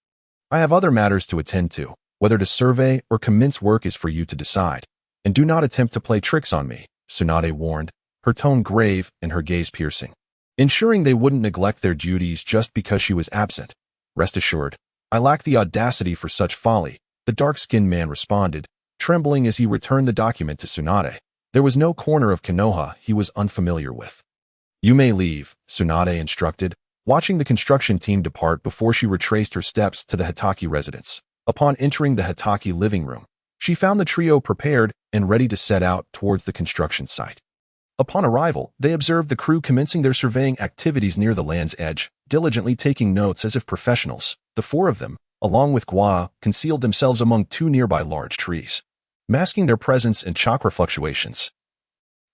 I have other matters to attend to. Whether to survey or commence work is for you to decide. And do not attempt to play tricks on me, Tsunade warned, her tone grave and her gaze piercing, ensuring they wouldn't neglect their duties just because she was absent. Rest assured, I lack the audacity for such folly, the dark-skinned man responded, trembling as he returned the document to Tsunade. There was no corner of Konoha he was unfamiliar with. You may leave, Tsunade instructed, watching the construction team depart before she retraced her steps to the Hatake residence. Upon entering the Hatake living room, she found the trio prepared and ready to set out towards the construction site. Upon arrival, they observed the crew commencing their surveying activities near the land's edge, diligently taking notes as if professionals. The four of them, along with Guo, concealed themselves among two nearby large trees, masking their presence and chakra fluctuations.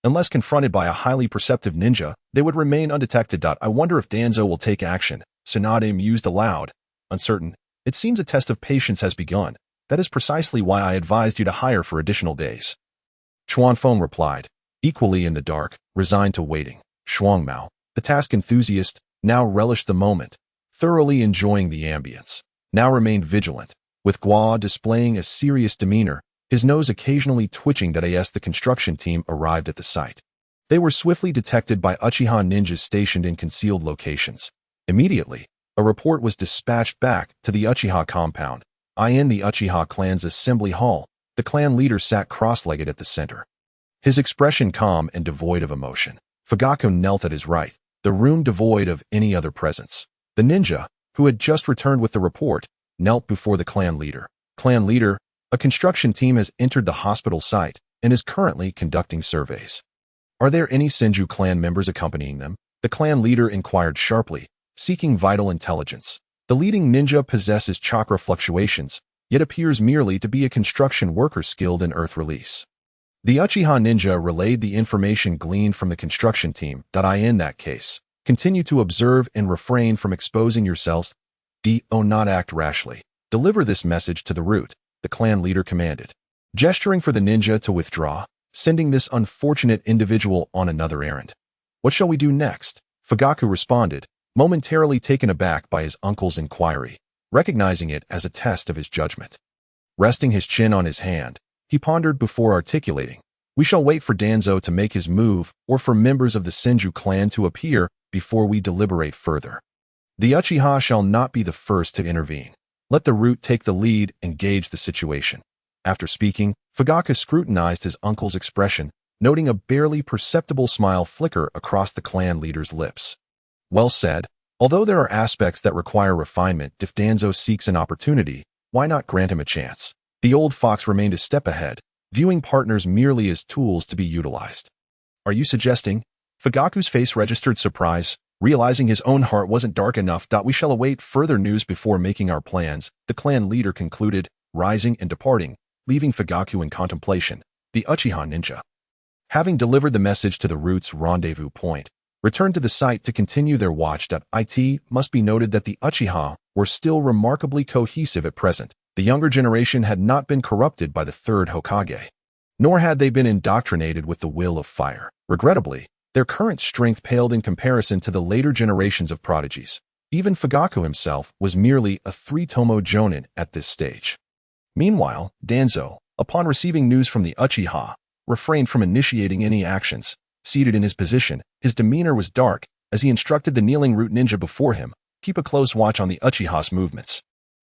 Unless confronted by a highly perceptive ninja, they would remain undetected. I wonder if Danzo will take action, Tsunade mused aloud. Uncertain, it seems a test of patience has begun. That is precisely why I advised you to hire for additional days. Xuanfeng replied, equally in the dark, resigned to waiting. Shuangmao, the task enthusiast, now relished the moment, thoroughly enjoying the ambience. Now remained vigilant, with Guo displaying a serious demeanor, his nose occasionally twitching. As the construction team arrived at the site, they were swiftly detected by Uchiha ninjas stationed in concealed locations. Immediately, a report was dispatched back to the Uchiha compound. In the Uchiha clan's assembly hall, the clan leader sat cross-legged at the center, his expression calm and devoid of emotion. Fugaku knelt at his right, the room devoid of any other presence. The ninja, who had just returned with the report, knelt before the clan leader. Clan leader, a construction team has entered the hospital site and is currently conducting surveys. Are there any Senju clan members accompanying them? The clan leader inquired sharply, seeking vital intelligence. The leading ninja possesses chakra fluctuations, yet appears merely to be a construction worker skilled in earth release. The Uchiha ninja relayed the information gleaned from the construction team. In that case, continue to observe and refrain from exposing yourselves. Do not act rashly. Deliver this message to the root, the clan leader commanded, gesturing for the ninja to withdraw, sending this unfortunate individual on another errand. What shall we do next? Fugaku responded, momentarily taken aback by his uncle's inquiry, recognizing it as a test of his judgment. Resting his chin on his hand, he pondered before articulating, we shall wait for Danzo to make his move or for members of the Senju clan to appear before we deliberate further. The Uchiha shall not be the first to intervene. Let the root take the lead and gauge the situation. After speaking, Fugaku scrutinized his uncle's expression, noting a barely perceptible smile flicker across the clan leader's lips. Well said. Although there are aspects that require refinement, if Danzo seeks an opportunity, why not grant him a chance? The old fox remained a step ahead, viewing partners merely as tools to be utilized. Are you suggesting? Fugaku's face registered surprise, realizing his own heart wasn't dark enough. We shall await further news before making our plans, the clan leader concluded, rising and departing, leaving Fugaku in contemplation. The Uchiha ninja, having delivered the message to the root's rendezvous point, returned to the site to continue their watch. It must be noted that the Uchiha were still remarkably cohesive at present. The younger generation had not been corrupted by the third Hokage, nor had they been indoctrinated with the will of fire. Regrettably, their current strength paled in comparison to the later generations of prodigies. Even Fugaku himself was merely a 3-tomo jonin at this stage. Meanwhile, Danzo, upon receiving news from the Uchiha, refrained from initiating any actions, Seated in his position, his demeanor was dark as he instructed the kneeling root ninja before him, keep a close watch on the Uchiha's movements.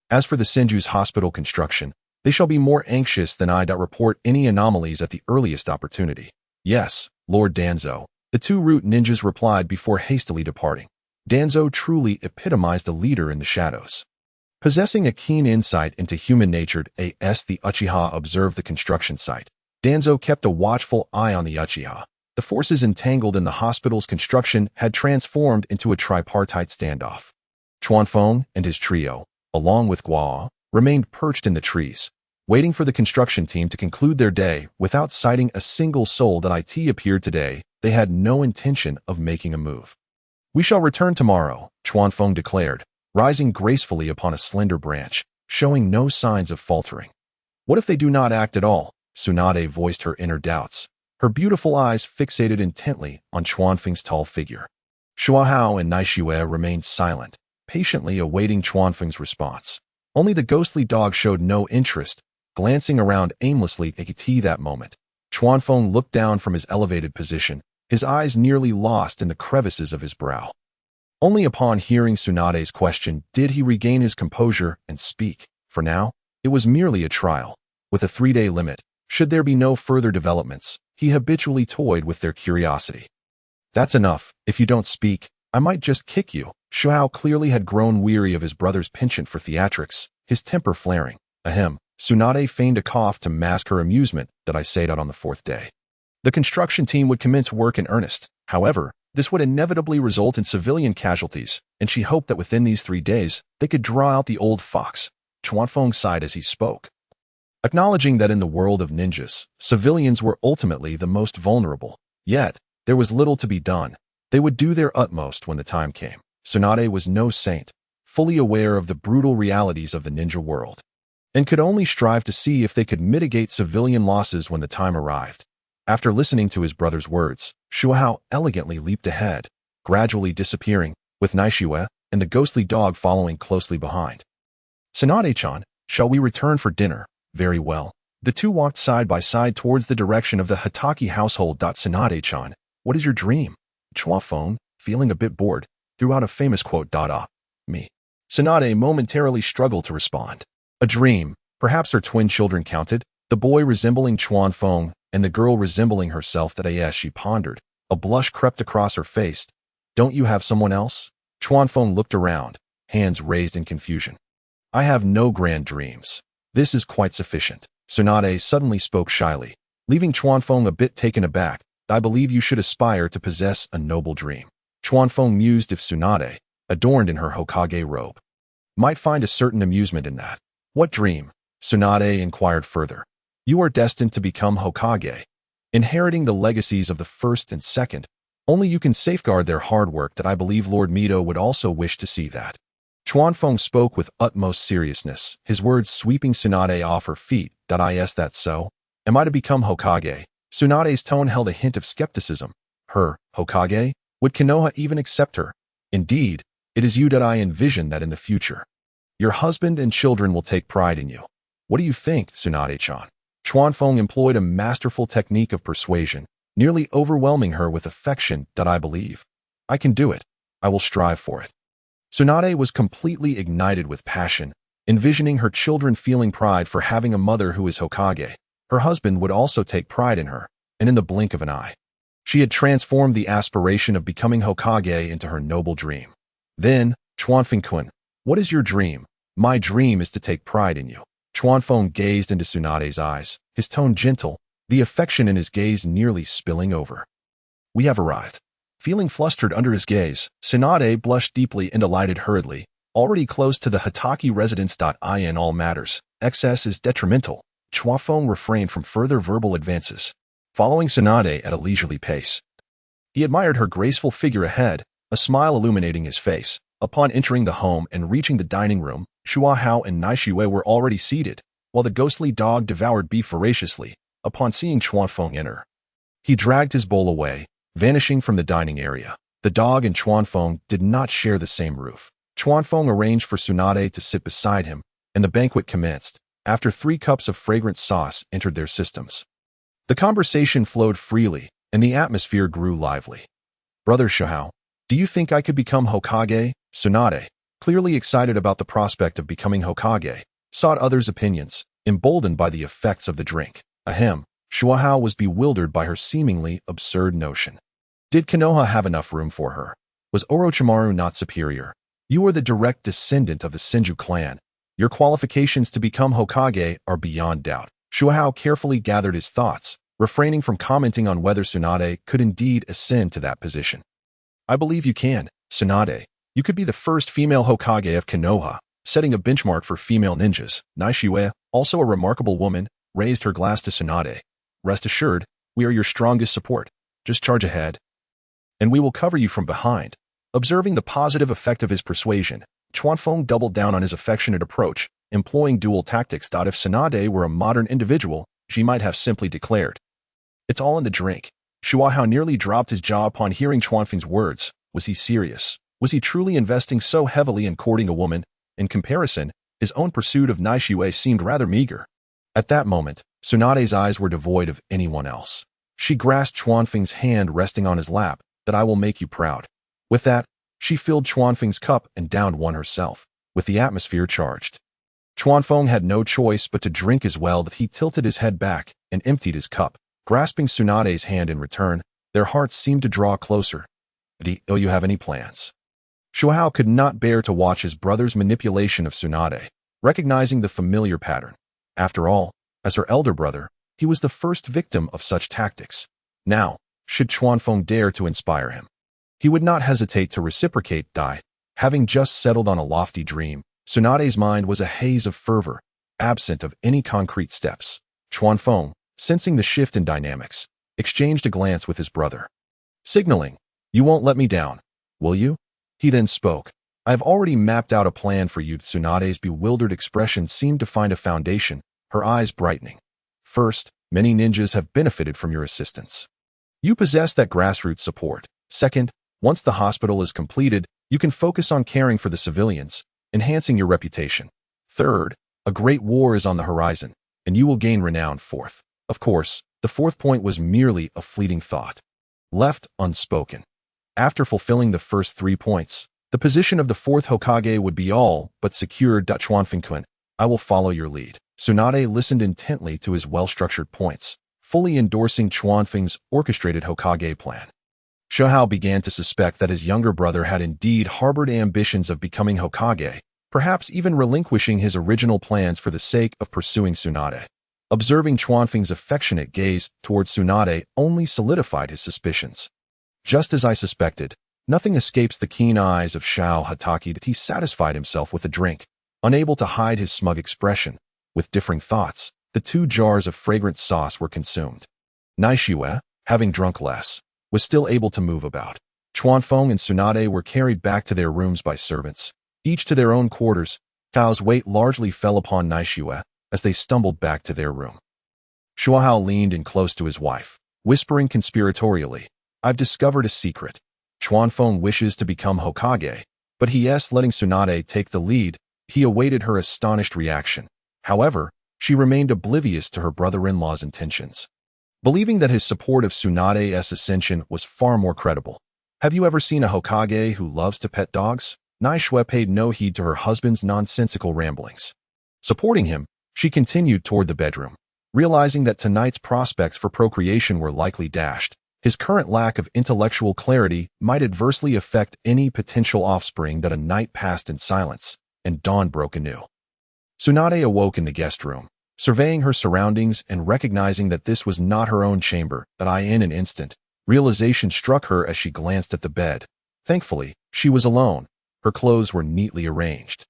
As for the Senju's hospital construction, they shall be more anxious than I. Report any anomalies at the earliest opportunity. Yes, Lord Danzo, the two root ninjas replied before hastily departing. Danzo truly epitomized a leader in the shadows. Possessing a keen insight into human nature, the Uchiha observed the construction site. Danzo kept a watchful eye on the Uchiha. The forces entangled in the hospital's construction had transformed into a tripartite standoff. Chuanfeng and his trio, along with Guo, remained perched in the trees, waiting for the construction team to conclude their day without sighting a single soul. That it appeared today they had no intention of making a move. We shall return tomorrow, Chuanfeng declared, rising gracefully upon a slender branch, showing no signs of faltering. What if they do not act at all? Tsunade voiced her inner doubts, her beautiful eyes fixated intently on Chuanfeng's tall figure. Shuahao and Naishue remained silent, patiently awaiting Chuanfeng's response. Only the ghostly dog showed no interest, glancing around aimlessly at that moment. Chuanfeng looked down from his elevated position, his eyes nearly lost in the crevices of his brow. Only upon hearing Tsunade's question did he regain his composure and speak. For now, it was merely a trial. With a 3-day limit, should there be no further developments, he habitually toyed with their curiosity. That's enough. If you don't speak, I might just kick you. Shuao clearly had grown weary of his brother's penchant for theatrics, his temper flaring. Ahem. Tsunade feigned a cough to mask her amusement. That I said out on the 4th day. The construction team would commence work in earnest. However, this would inevitably result in civilian casualties, and she hoped that within these 3 days, they could draw out the old fox. Chuanfeng sighed as he spoke, acknowledging that in the world of ninjas, civilians were ultimately the most vulnerable. Yet, there was little to be done. They would do their utmost when the time came. Tsunade was no saint, fully aware of the brutal realities of the ninja world, and could only strive to see if they could mitigate civilian losses when the time arrived. After listening to his brother's words, Shuahao elegantly leaped ahead, gradually disappearing, with Naishue and the ghostly dog following closely behind. Tsunade-chan, shall we return for dinner? Very well. The two walked side by side towards the direction of the Hatake household. Tsunade-chan, what is your dream? Chuanfeng, feeling a bit bored, threw out a famous quote. Me. Tsunade momentarily struggled to respond. A dream, perhaps her twin children counted, the boy resembling Chuanfeng and the girl resembling herself. Yes, she pondered. A blush crept across her face. Don't you have someone else? Chuanfeng looked around, hands raised in confusion. I have no grand dreams. This is quite sufficient. Tsunade suddenly spoke shyly, leaving Chuanfeng a bit taken aback. I believe you should aspire to possess a noble dream. Chuanfeng mused if Tsunade, adorned in her Hokage robe, might find a certain amusement in that. What dream? Tsunade inquired further. You are destined to become Hokage, inheriting the legacies of the first and second. Only you can safeguard their hard work. I believe Lord Mito would also wish to see that. Chuanfeng spoke with utmost seriousness, his words sweeping Tsunade off her feet. Is that so? Am I to become Hokage? Tsunade's tone held a hint of skepticism. Her, Hokage? Would Konoha even accept her? Indeed, it is you that I envision that in the future. Your husband and children will take pride in you. What do you think, Tsunade-chan? Chuanfeng employed a masterful technique of persuasion, nearly overwhelming her with affection. I believe. I can do it. I will strive for it. Tsunade was completely ignited with passion, envisioning her children feeling pride for having a mother who is Hokage. Her husband would also take pride in her, and in the blink of an eye, she had transformed the aspiration of becoming Hokage into her noble dream. Then, Chuanfeng-kun, what is your dream? My dream is to take pride in you. Chuanfeng gazed into Tsunade's eyes, his tone gentle, the affection in his gaze nearly spilling over. We have arrived. Feeling flustered under his gaze, Tsunade blushed deeply and alighted hurriedly, already close to the Hatake residence. In all matters, excess is detrimental. Chuanfeng refrained from further verbal advances, following Tsunade at a leisurely pace. He admired her graceful figure ahead, a smile illuminating his face. Upon entering the home and reaching the dining room, Shuahao and Naishue were already seated, while the ghostly dog devoured beef voraciously. Upon seeing Chuanfeng enter, he dragged his bowl away, vanishing from the dining area. The dog and Chuanfeng did not share the same roof. Chuanfeng arranged for Tsunade to sit beside him, and the banquet commenced, after 3 cups of fragrant sauce entered their systems. The conversation flowed freely, and the atmosphere grew lively. "Brother Shihao, do you think I could become Hokage?" Tsunade, clearly excited about the prospect of becoming Hokage, sought others' opinions, emboldened by the effects of the drink. Ahem. Shihao was bewildered by her seemingly absurd notion. Did Konoha have enough room for her? Was Orochimaru not superior? You are the direct descendant of the Senju clan. Your qualifications to become Hokage are beyond doubt. Shihao carefully gathered his thoughts, refraining from commenting on whether Tsunade could indeed ascend to that position. "I believe you can, Tsunade. You could be the first female Hokage of Konoha, setting a benchmark for female ninjas." Naishiwe, also a remarkable woman, raised her glass to Tsunade. "Rest assured, we are your strongest support. Just charge ahead, and we will cover you from behind." Observing the positive effect of his persuasion, Chuanfeng doubled down on his affectionate approach, employing dual tactics. If Tsunade were a modern individual, she might have simply declared, "It's all in the drink." Shihao nearly dropped his jaw upon hearing Chuanfeng's words. Was he serious? Was he truly investing so heavily in courting a woman? In comparison, his own pursuit of Naishiwe seemed rather meager. At that moment, Tsunade's eyes were devoid of anyone else. She grasped Chuanfeng's hand resting on his lap. "That I will make you proud." With that, she filled Chuanfeng's cup and downed one herself, with the atmosphere charged. Chuanfeng had no choice but to drink as well. That he tilted his head back and emptied his cup, grasping Tsunade's hand in return. Their hearts seemed to draw closer. "Do you have any plans?" Shihao could not bear to watch his brother's manipulation of Tsunade, recognizing the familiar pattern. After all, as her elder brother, he was the first victim of such tactics. Now, should Chuanfeng dare to inspire him, he would not hesitate to reciprocate. Having just settled on a lofty dream, Tsunade's mind was a haze of fervor, absent of any concrete steps. Chuanfeng, sensing the shift in dynamics, exchanged a glance with his brother, signaling, "You won't let me down, will you?" He then spoke, "I have already mapped out a plan for you." Tsunade's bewildered expression seemed to find a foundation, her eyes brightening. "First, many ninjas have benefited from your assistance. You possess that grassroots support. Second, once the hospital is completed, you can focus on caring for the civilians, enhancing your reputation. Third, a great war is on the horizon, and you will gain renown. Fourth." Of course, the fourth point was merely a fleeting thought, left unspoken. After fulfilling the first 3 points, the position of the fourth Hokage would be all but secured. Chuanfeng-kun, I will follow your lead. Tsunade listened intently to his well-structured points, fully endorsing Chuanfeng's orchestrated Hokage plan. Shihao began to suspect that his younger brother had indeed harbored ambitions of becoming Hokage, perhaps even relinquishing his original plans for the sake of pursuing Tsunade. Observing Chuanfeng's affectionate gaze towards Tsunade only solidified his suspicions. Just as I suspected, nothing escapes the keen eyes of Shao Hatake. That he satisfied himself with a drink, unable to hide his smug expression. With differing thoughts, the 2 jars of fragrant sauce were consumed. Naishiwe, having drunk less, was still able to move about. Chuanfeng and Tsunade were carried back to their rooms by servants, each to their own quarters. Kao's weight largely fell upon Naishiwe as they stumbled back to their room. Shihao leaned in close to his wife, whispering conspiratorially, "I've discovered a secret. Chuanfeng wishes to become Hokage, but he's letting Tsunade take the lead." He awaited her astonished reaction. However, she remained oblivious to her brother-in-law's intentions, believing that his support of Tsunade's ascension was far more credible. "Have you ever seen a Hokage who loves to pet dogs?" Naishiwe paid no heed to her husband's nonsensical ramblings. Supporting him, she continued toward the bedroom, realizing that tonight's prospects for procreation were likely dashed. His current lack of intellectual clarity might adversely affect any potential offspring. That a night passed in silence, and dawn broke anew. Tsunade awoke in the guest room, surveying her surroundings and recognizing that this was not her own chamber. In an instant, realization struck her as she glanced at the bed. Thankfully, she was alone. Her clothes were neatly arranged.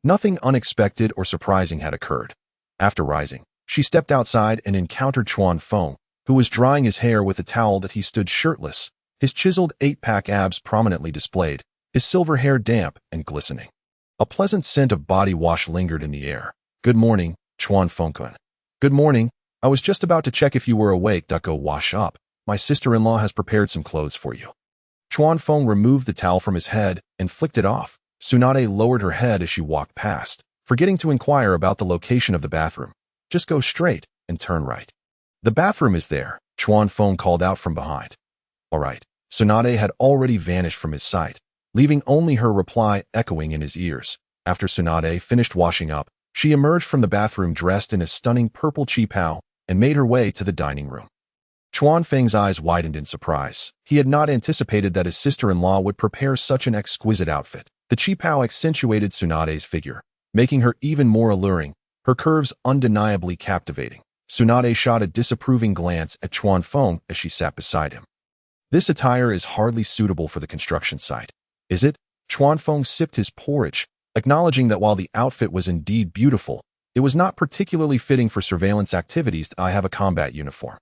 Nothing unexpected or surprising had occurred. After rising, she stepped outside and encountered Chuanfeng, who was drying his hair with a towel. That he stood shirtless, his chiseled 8-pack abs prominently displayed, his silver hair damp and glistening. A pleasant scent of body wash lingered in the air. "Good morning, Chuanfeng-kun." "Good morning. I was just about to check if you were awake. Go wash up. My sister-in-law has prepared some clothes for you." Chuanfeng removed the towel from his head and flicked it off. Tsunade lowered her head as she walked past, forgetting to inquire about the location of the bathroom. "Just go straight and turn right. The bathroom is there." Chuan Feng called out from behind. All right. Tsunade had already vanished from his sight, leaving only her reply echoing in his ears. After Tsunade finished washing up, she emerged from the bathroom dressed in a stunning purple qipao and made her way to the dining room. Chuan Feng's eyes widened in surprise. He had not anticipated that his sister-in-law would prepare such an exquisite outfit. The qipao accentuated Tsunade's figure, making her even more alluring, her curves undeniably captivating. Tsunade shot a disapproving glance at Chuan Feng as she sat beside him. This attire is hardly suitable for the construction site. Is it? Chuan Feng sipped his porridge, acknowledging that while the outfit was indeed beautiful, it was not particularly fitting for surveillance activities. I have a combat uniform.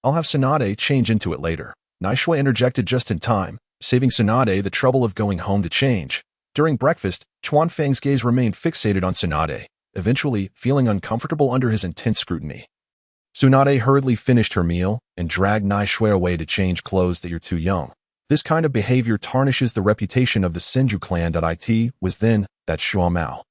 I'll have Tsunade change into it later. Naishue interjected just in time, saving Tsunade the trouble of going home to change. During breakfast, Chuan Feng's gaze remained fixated on Tsunade, eventually feeling uncomfortable under his intense scrutiny. Tsunade hurriedly finished her meal and dragged Naishue away to change clothes. That you're too young. This kind of behavior tarnishes the reputation of the Senju clan. It was then that Shuo Mao,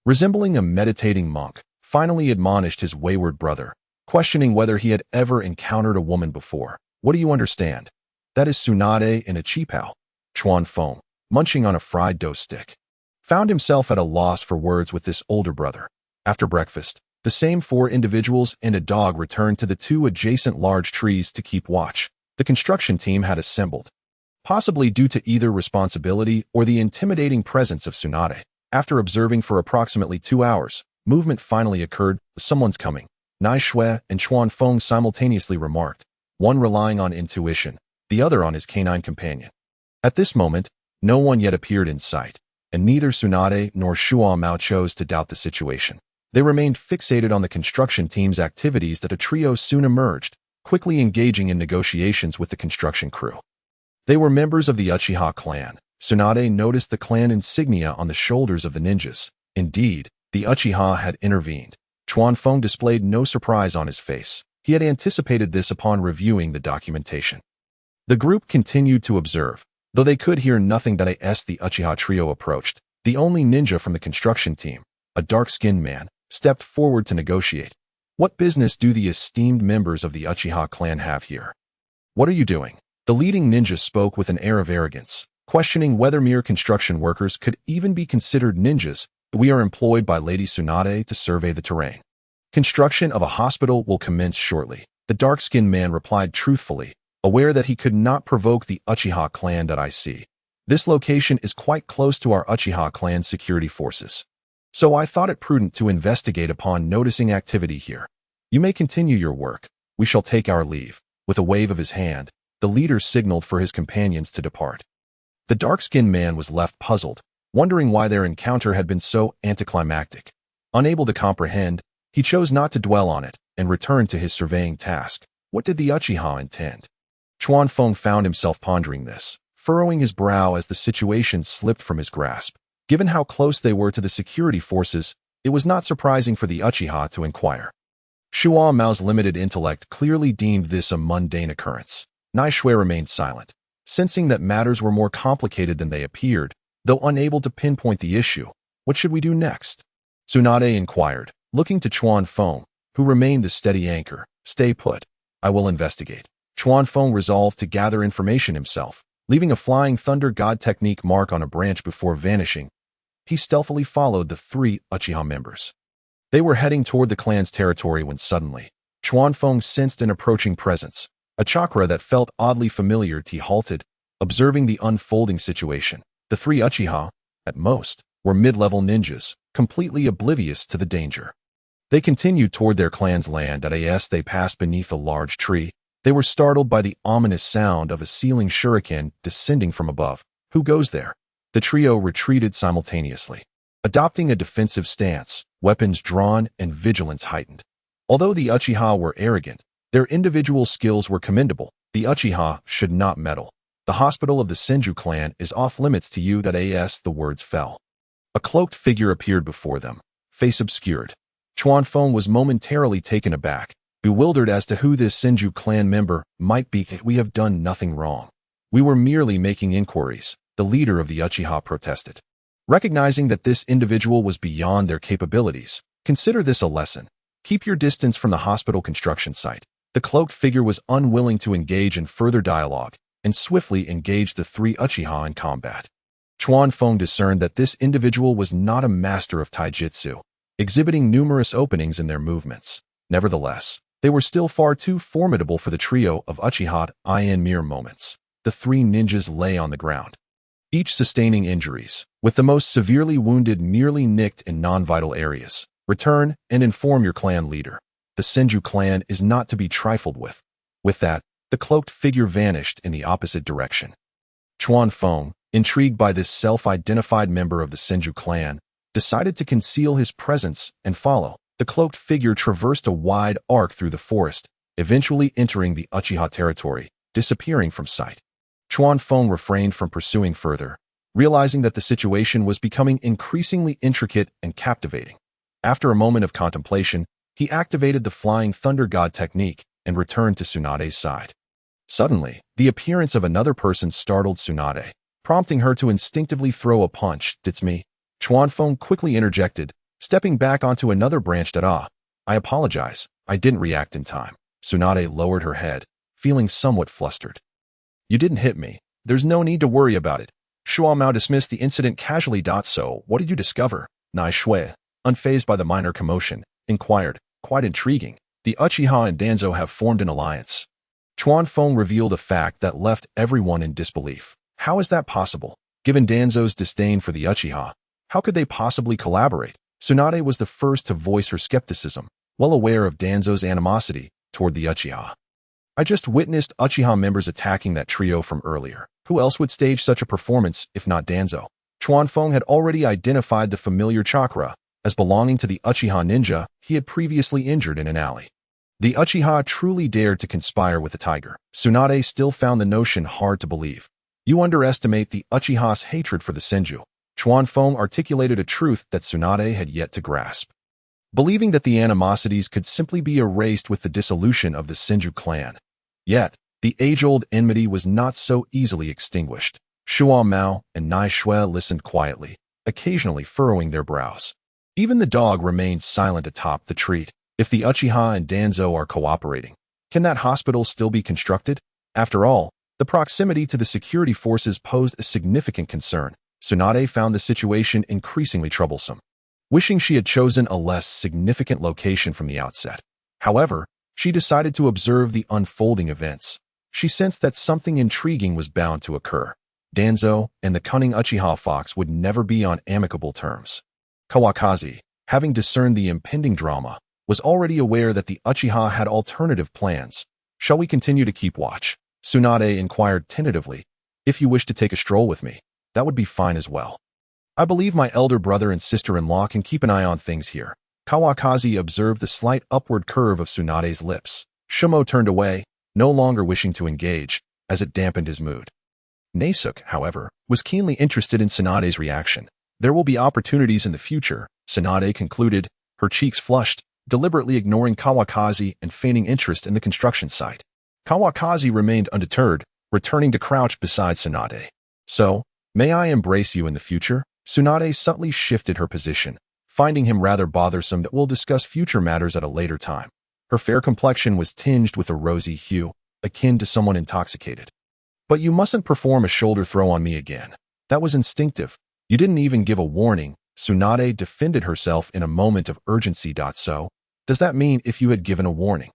resembling a meditating monk, finally admonished his wayward brother, questioning whether he had ever encountered a woman before. What do you understand? That is Tsunade in a qipao. Chuan Feng, munching on a fried dough stick, found himself at a loss for words with this older brother. After breakfast, the same 4 individuals and a dog returned to the 2 adjacent large trees to keep watch. The construction team had assembled, possibly due to either responsibility or the intimidating presence of Tsunade. After observing for approximately 2 hours, movement finally occurred. Someone's coming. Naishue and Chuan Feng simultaneously remarked, one relying on intuition, the other on his canine companion. At this moment, no one yet appeared in sight, and neither Tsunade nor Shuo Mao chose to doubt the situation. They remained fixated on the construction team's activities. That a trio soon emerged, quickly engaging in negotiations with the construction crew. They were members of the Uchiha clan. Tsunade noticed the clan insignia on the shoulders of the ninjas. Indeed, the Uchiha had intervened. Chuan Feng displayed no surprise on his face. He had anticipated this upon reviewing the documentation. The group continued to observe, though they could hear nothing. As the Uchiha trio approached, the only ninja from the construction team, a dark-skinned man, stepped forward to negotiate. What business do the esteemed members of the Uchiha clan have here? What are you doing? The leading ninja spoke with an air of arrogance, questioning whether mere construction workers could even be considered ninjas. We are employed by Lady Tsunade to survey the terrain. Construction of a hospital will commence shortly. The dark-skinned man replied truthfully, aware that he could not provoke the Uchiha clan. I see. This location is quite close to our Uchiha clan security forces, so I thought it prudent to investigate upon noticing activity here. You may continue your work. We shall take our leave. With a wave of his hand, the leader signaled for his companions to depart. The dark-skinned man was left puzzled, wondering why their encounter had been so anticlimactic. Unable to comprehend, he chose not to dwell on it and returned to his surveying task. What did the Uchiha intend? Chuan Feng found himself pondering this, furrowing his brow as the situation slipped from his grasp. Given how close they were to the security forces, it was not surprising for the Uchiha to inquire. Shuo Mao's limited intellect clearly deemed this a mundane occurrence. Naishue remained silent, sensing that matters were more complicated than they appeared. Though unable to pinpoint the issue, what should we do next? Tsunade inquired, looking to Chuan Feng, who remained the steady anchor. Stay put. I will investigate. Chuan Feng resolved to gather information himself, leaving a flying thunder god technique mark on a branch before vanishing. He stealthily followed the 3 Uchiha members. They were heading toward the clan's territory when suddenly, Chuan Feng sensed an approaching presence, a chakra that felt oddly familiar. He halted, observing the unfolding situation. The 3 Uchiha, at most, were mid-level ninjas, completely oblivious to the danger. They continued toward their clan's land. As they passed beneath a large tree, they were startled by the ominous sound of a ceiling shuriken descending from above. Who goes there? The trio retreated simultaneously, adopting a defensive stance, weapons drawn and vigilance heightened. Although the Uchiha were arrogant, their individual skills were commendable. The Uchiha should not meddle. The hospital of the Senju clan is off-limits to you. As the words fell, a cloaked figure appeared before them, face obscured. Chuan Feng was momentarily taken aback, bewildered as to who this Senju clan member might be. We have done nothing wrong. We were merely making inquiries, the leader of the Uchiha protested. Recognizing that this individual was beyond their capabilities, consider this a lesson. Keep your distance from the hospital construction site. The cloaked figure was unwilling to engage in further dialogue and swiftly engaged the three Uchiha in combat. Chuan Feng discerned that this individual was not a master of taijutsu, exhibiting numerous openings in their movements. Nevertheless, they were still far too formidable for the trio of Uchiha in mere moments. The three ninjas lay on the ground, each sustaining injuries, with the most severely wounded merely nicked in non-vital areas. Return and inform your clan leader. The Senju clan is not to be trifled with. With that, the cloaked figure vanished in the opposite direction. Chuan Feng, intrigued by this self-identified member of the Senju clan, decided to conceal his presence and follow. The cloaked figure traversed a wide arc through the forest, eventually entering the Uchiha territory, disappearing from sight. Chuan Feng refrained from pursuing further, realizing that the situation was becoming increasingly intricate and captivating. After a moment of contemplation, he activated the Flying Thunder God technique and returned to Tsunade's side. Suddenly, the appearance of another person startled Tsunade, prompting her to instinctively throw a punch. "It's me," Chuan Feng quickly interjected, stepping back onto another branch. "I apologize, I didn't react in time." Tsunade lowered her head, feeling somewhat flustered. "You didn't hit me. There's no need to worry about it." Shuo Mao dismissed the incident casually. "So, what did you discover?" Nai Shui, unfazed by the minor commotion, inquired. "Quite intriguing. The Uchiha and Danzo have formed an alliance." Chuan Feng revealed a fact that left everyone in disbelief. How is that possible? Given Danzo's disdain for the Uchiha, how could they possibly collaborate? Tsunade was the first to voice her skepticism, well aware of Danzo's animosity toward the Uchiha. "I just witnessed Uchiha members attacking that trio from earlier. Who else would stage such a performance if not Danzo?" Chuan Feng had already identified the familiar chakra as belonging to the Uchiha ninja he had previously injured in an alley. The Uchiha truly dared to conspire with the tiger. Tsunade still found the notion hard to believe. "You underestimate the Uchiha's hatred for the Senju." Chuan Feng articulated a truth that Tsunade had yet to grasp. Believing that the animosities could simply be erased with the dissolution of the Senju clan. Yet, the age-old enmity was not so easily extinguished. Shuo Mao and Nai Shui listened quietly, occasionally furrowing their brows. Even the dog remained silent atop the tree. If the Uchiha and Danzo are cooperating, can that hospital still be constructed? After all, the proximity to the security forces posed a significant concern. Tsunade found the situation increasingly troublesome, wishing she had chosen a less significant location from the outset. However, she decided to observe the unfolding events. She sensed that something intriguing was bound to occur. Danzo and the cunning Uchiha fox would never be on amicable terms. Kawakaze, having discerned the impending drama, was already aware that the Uchiha had alternative plans. "Shall we continue to keep watch?" Tsunade inquired tentatively. "If you wish to take a stroll with me, that would be fine as well. I believe my elder brother and sister-in-law can keep an eye on things here." Kawakaze observed the slight upward curve of Tsunade's lips. Shumo turned away, no longer wishing to engage, as it dampened his mood. Naesuk, however, was keenly interested in Tsunade's reaction. "There will be opportunities in the future," Tsunade concluded, her cheeks flushed, deliberately ignoring Kawakaze and feigning interest in the construction site. Kawakaze remained undeterred, returning to crouch beside Tsunade. "So, may I embrace you in the future?" Tsunade subtly shifted her position, finding him rather bothersome. "That we'll discuss future matters at a later time." Her fair complexion was tinged with a rosy hue, akin to someone intoxicated. "But you mustn't perform a shoulder throw on me again. That was instinctive. You didn't even give a warning." Tsunade defended herself in a moment of urgency. "So, does that mean if you had given a warning,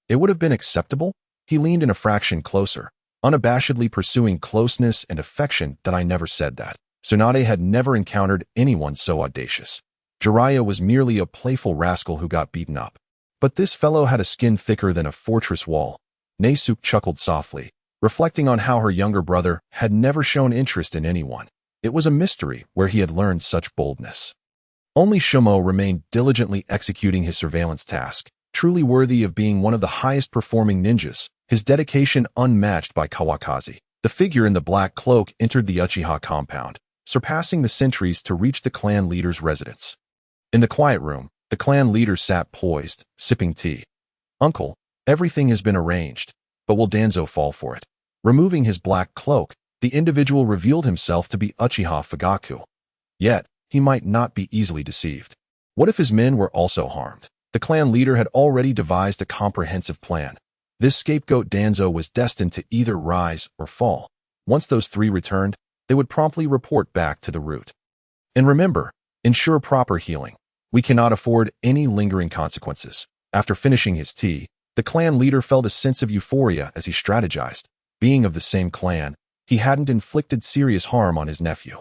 it would have been acceptable?" He leaned in a fraction closer, unabashedly pursuing closeness and affection. "That I never said that." Tsunade had never encountered anyone so audacious. Jiraiya was merely a playful rascal who got beaten up. But this fellow had a skin thicker than a fortress wall. Naesuk chuckled softly, reflecting on how her younger brother had never shown interest in anyone. It was a mystery where he had learned such boldness. Only Shumo remained diligently executing his surveillance task, truly worthy of being one of the highest performing ninjas, his dedication unmatched by Kawakaze. The figure in the black cloak entered the Uchiha compound, surpassing the sentries to reach the clan leader's residence. In the quiet room, the clan leader sat poised, sipping tea. "Uncle, everything has been arranged, but will Danzo fall for it?" Removing his black cloak, the individual revealed himself to be Uchiha Fugaku. Yet, he might not be easily deceived. What if his men were also harmed? The clan leader had already devised a comprehensive plan. This scapegoat Danzo was destined to either rise or fall. Once those three returned, they would promptly report back to the root. And remember, ensure proper healing. We cannot afford any lingering consequences. After finishing his tea, the clan leader felt a sense of euphoria as he strategized. Being of the same clan, he hadn't inflicted serious harm on his nephew.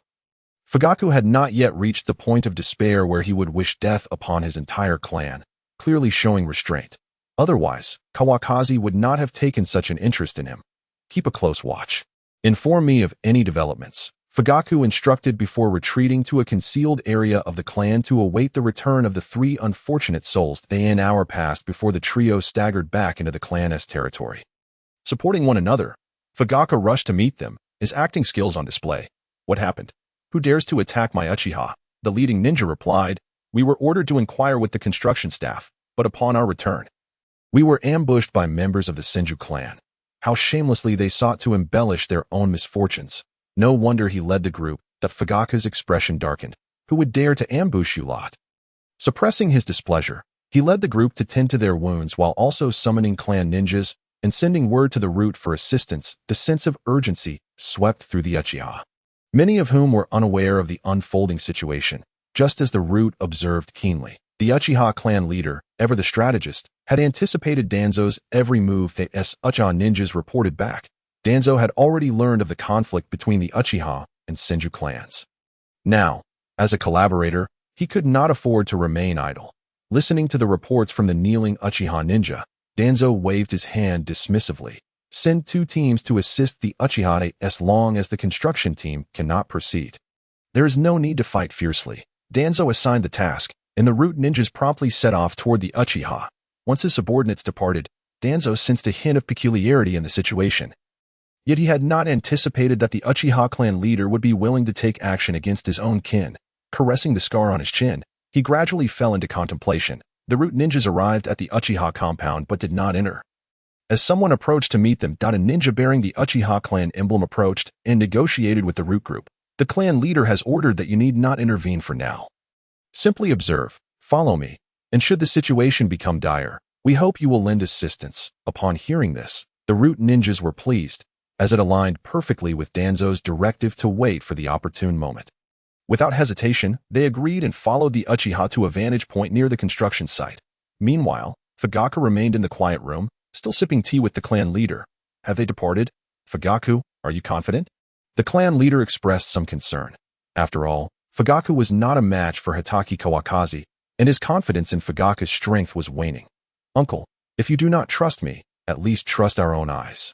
Fugaku had not yet reached the point of despair where he would wish death upon his entire clan, clearly showing restraint. Otherwise, Kawakaze would not have taken such an interest in him. Keep a close watch. Inform me of any developments. Fugaku instructed before retreating to a concealed area of the clan to await the return of the three unfortunate souls. An hour passed before the trio staggered back into the clan's territory. Supporting one another, Fugaku rushed to meet them, his acting skills on display. What happened? Who dares to attack my Uchiha? The leading ninja replied, We were ordered to inquire with the construction staff, but upon our return, we were ambushed by members of the Senju clan. How shamelessly they sought to embellish their own misfortunes. No wonder he led the group. That Fugaku's expression darkened. Who would dare to ambush you lot? Suppressing his displeasure, he led the group to tend to their wounds while also summoning clan ninjas and sending word to the root for assistance. The sense of urgency swept through the Uchiha, many of whom were unaware of the unfolding situation, just as the root observed keenly. The Uchiha clan leader, ever the strategist, had anticipated Danzo's every move. The Uchiha ninjas reported back. Danzo had already learned of the conflict between the Uchiha and Senju clans. Now, as a collaborator, he could not afford to remain idle. Listening to the reports from the kneeling Uchiha ninja, Danzo waved his hand dismissively. Send 2 teams to assist the Uchiha as long as the construction team cannot proceed. There is no need to fight fiercely. Danzo assigned the task, and the root ninjas promptly set off toward the Uchiha. Once his subordinates departed, Danzo sensed a hint of peculiarity in the situation. Yet he had not anticipated that the Uchiha clan leader would be willing to take action against his own kin. Caressing the scar on his chin, he gradually fell into contemplation. The root ninjas arrived at the Uchiha compound but did not enter. As someone approached to meet them, a ninja bearing the Uchiha clan emblem approached and negotiated with the root group. The clan leader has ordered that you need not intervene for now. Simply observe, follow me, and should the situation become dire, we hope you will lend assistance. Upon hearing this, the root ninjas were pleased, as it aligned perfectly with Danzo's directive to wait for the opportune moment. Without hesitation, they agreed and followed the Uchiha to a vantage point near the construction site. Meanwhile, Fugaku remained in the quiet room, still sipping tea with the clan leader. Have they departed? Fugaku, are you confident? The clan leader expressed some concern. After all, Fugaku was not a match for Hatake Kawakaze, and his confidence in Fugaku's strength was waning. Uncle, if you do not trust me, at least trust our own eyes.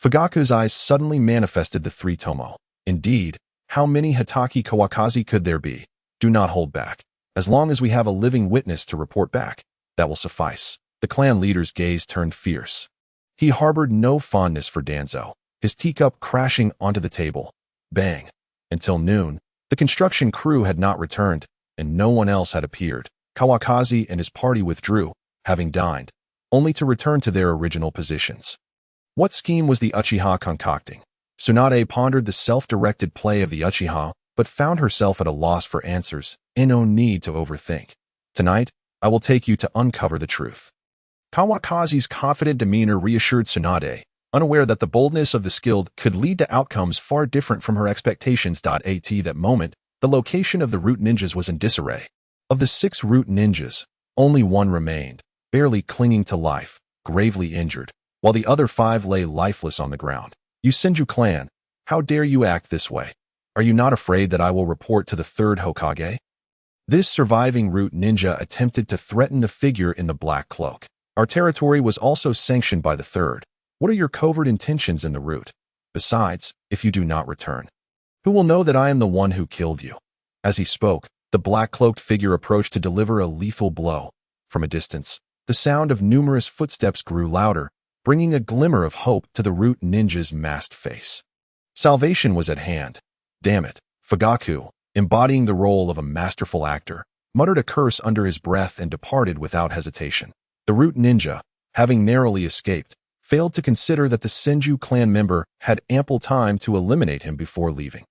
Fugaku's eyes suddenly manifested the 3 tomo. Indeed, how many Hatake Kawakaze could there be? Do not hold back. As long as we have a living witness to report back, that will suffice. The clan leader's gaze turned fierce. He harbored no fondness for Danzo, his teacup crashing onto the table. Bang. Until noon, the construction crew had not returned, and no one else had appeared. Kawakaze and his party withdrew, having dined, only to return to their original positions. What scheme was the Uchiha concocting? Tsunade pondered the self-directed play of the Uchiha, but found herself at a loss for answers, and no need to overthink. Tonight, I will take you to uncover the truth. Kawakaze's confident demeanor reassured Tsunade, unaware that the boldness of the skilled could lead to outcomes far different from her expectations. At that moment, the location of the root ninjas was in disarray. Of the 6 root ninjas, only one remained, barely clinging to life, gravely injured, while the other 5 lay lifeless on the ground. You Senju clan, how dare you act this way? Are you not afraid that I will report to the 3rd Hokage? This surviving root ninja attempted to threaten the figure in the black cloak. Our territory was also sanctioned by the 3rd. What are your covert intentions in the root? Besides, if you do not return, who will know that I am the one who killed you? As he spoke, the black-cloaked figure approached to deliver a lethal blow. From a distance, the sound of numerous footsteps grew louder, bringing a glimmer of hope to the root ninja's masked face. Salvation was at hand. Damn it, Fugaku, embodying the role of a masterful actor, muttered a curse under his breath and departed without hesitation. The root ninja, having narrowly escaped, failed to consider that the Senju clan member had ample time to eliminate him before leaving.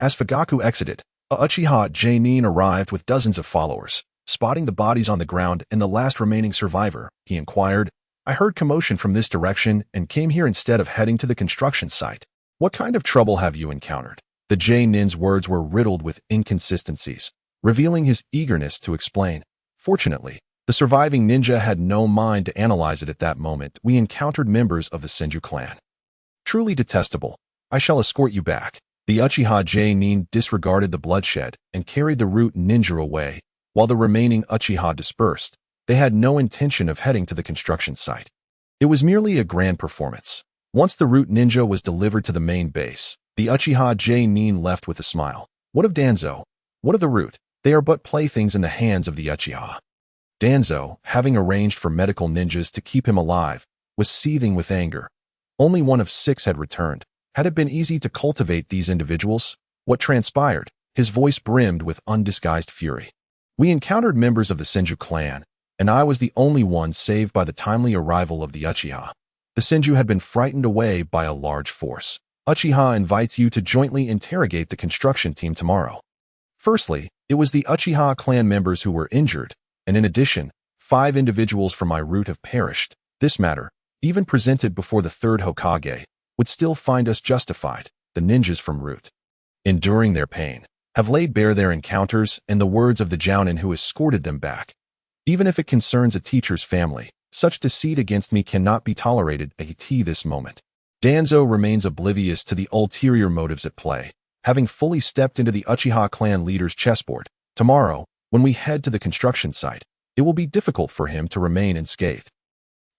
As Fugaku exited, a Uchiha Jainin arrived with dozens of followers. Spotting the bodies on the ground and the last remaining survivor, he inquired, I heard commotion from this direction and came here instead of heading to the construction site. What kind of trouble have you encountered? The J-nin's words were riddled with inconsistencies, revealing his eagerness to explain. Fortunately, the surviving ninja had no mind to analyze it at that moment. We encountered members of the Senju clan. Truly detestable. I shall escort you back. The Uchiha J-nin disregarded the bloodshed and carried the root ninja away, while the remaining Uchiha dispersed. They had no intention of heading to the construction site. It was merely a grand performance. Once the root ninja was delivered to the main base, the Uchiha J-nin left with a smile. What of Danzo? What of the root? They are but playthings in the hands of the Uchiha. Danzo, having arranged for medical ninjas to keep him alive, was seething with anger. Only one of 6 had returned. Had it been easy to cultivate these individuals? What transpired? His voice brimmed with undisguised fury. We encountered members of the Senju clan, and I was the only one saved by the timely arrival of the Uchiha. The Senju had been frightened away by a large force. Uchiha invites you to jointly interrogate the construction team tomorrow. Firstly, it was the Uchiha clan members who were injured, and in addition, 5 individuals from my root have perished. This matter, even presented before the third Hokage, would still find us justified. The ninjas from root, enduring their pain, have laid bare their encounters and the words of the jounin who escorted them back. Even if it concerns a teacher's family, such deceit against me cannot be tolerated at this moment. Danzo remains oblivious to the ulterior motives at play, having fully stepped into the Uchiha clan leader's chessboard. Tomorrow, when we head to the construction site, it will be difficult for him to remain unscathed.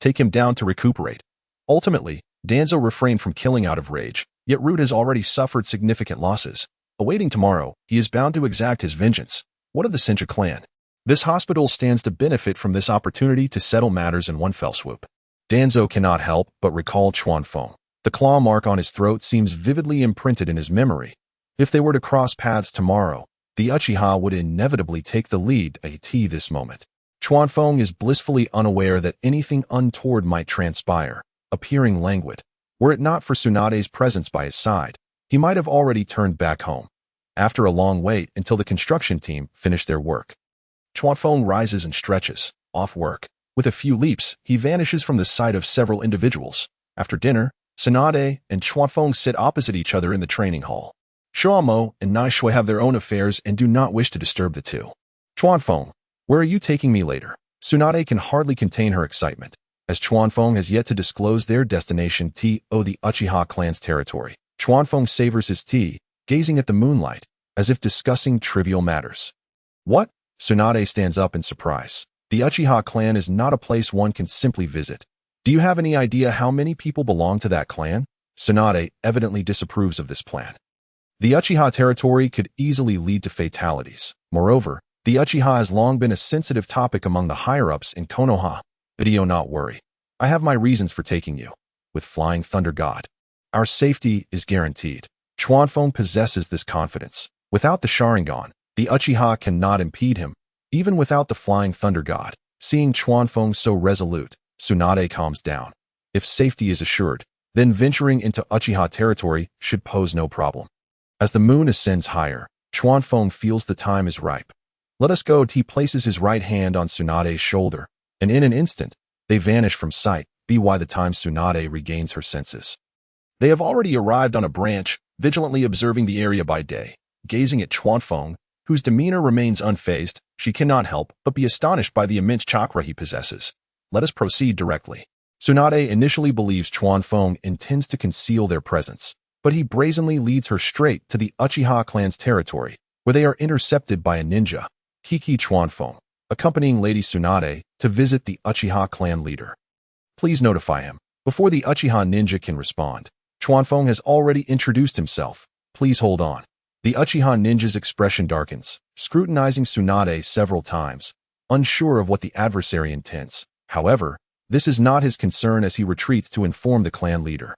Take him down to recuperate. Ultimately, Danzo refrained from killing out of rage, yet Root has already suffered significant losses. Awaiting tomorrow, he is bound to exact his vengeance. What of the Senju clan? This hospital stands to benefit from this opportunity to settle matters in one fell swoop. Danzo cannot help but recall Chuanfeng. The claw mark on his throat seems vividly imprinted in his memory. If they were to cross paths tomorrow, the Uchiha would inevitably take the lead at this moment. Chuanfeng is blissfully unaware that anything untoward might transpire, appearing languid. Were it not for Tsunade's presence by his side, he might have already turned back home. After a long wait until the construction team finished their work, Chuanfeng rises and stretches, off work. With a few leaps, he vanishes from the sight of several individuals. After dinner, Tsunade and Chuanfeng sit opposite each other in the training hall. Shuamo and Naishui have their own affairs and do not wish to disturb the two. Chuanfeng, where are you taking me later? Tsunade can hardly contain her excitement, as Chuanfeng has yet to disclose their destination the Uchiha clan's territory. Chuanfeng savors his tea, gazing at the moonlight, as if discussing trivial matters. What? Tsunade stands up in surprise. The Uchiha clan is not a place one can simply visit. Do you have any idea how many people belong to that clan? Tsunade evidently disapproves of this plan. The Uchiha territory could easily lead to fatalities. Moreover, the Uchiha has long been a sensitive topic among the higher-ups in Konoha. But do not worry. I have my reasons for taking you. With Flying Thunder God, our safety is guaranteed. Chuanfeng possesses this confidence. Without the Sharingan, the Uchiha cannot impede him. Even without the Flying Thunder God, seeing Chuanfeng so resolute, Tsunade calms down. If safety is assured, then venturing into Uchiha territory should pose no problem. As the moon ascends higher, Chuanfeng feels the time is ripe. Let us go. He places his right hand on Tsunade's shoulder, and in an instant, they vanish from sight, by the time Tsunade regains her senses. They have already arrived on a branch, vigilantly observing the area by day. Gazing at Chuanfeng, whose demeanor remains unfazed, she cannot help but be astonished by the immense chakra he possesses. Let us proceed directly. Tsunade initially believes Chuanfeng intends to conceal their presence, but he brazenly leads her straight to the Uchiha clan's territory, where they are intercepted by a ninja, Kiki Chuanfeng, accompanying Lady Tsunade to visit the Uchiha clan leader. Please notify him. Before the Uchiha ninja can respond, Chuanfeng has already introduced himself. Please hold on. The Uchiha ninja's expression darkens, scrutinizing Tsunade several times, unsure of what the adversary intends. However, this is not his concern as he retreats to inform the clan leader.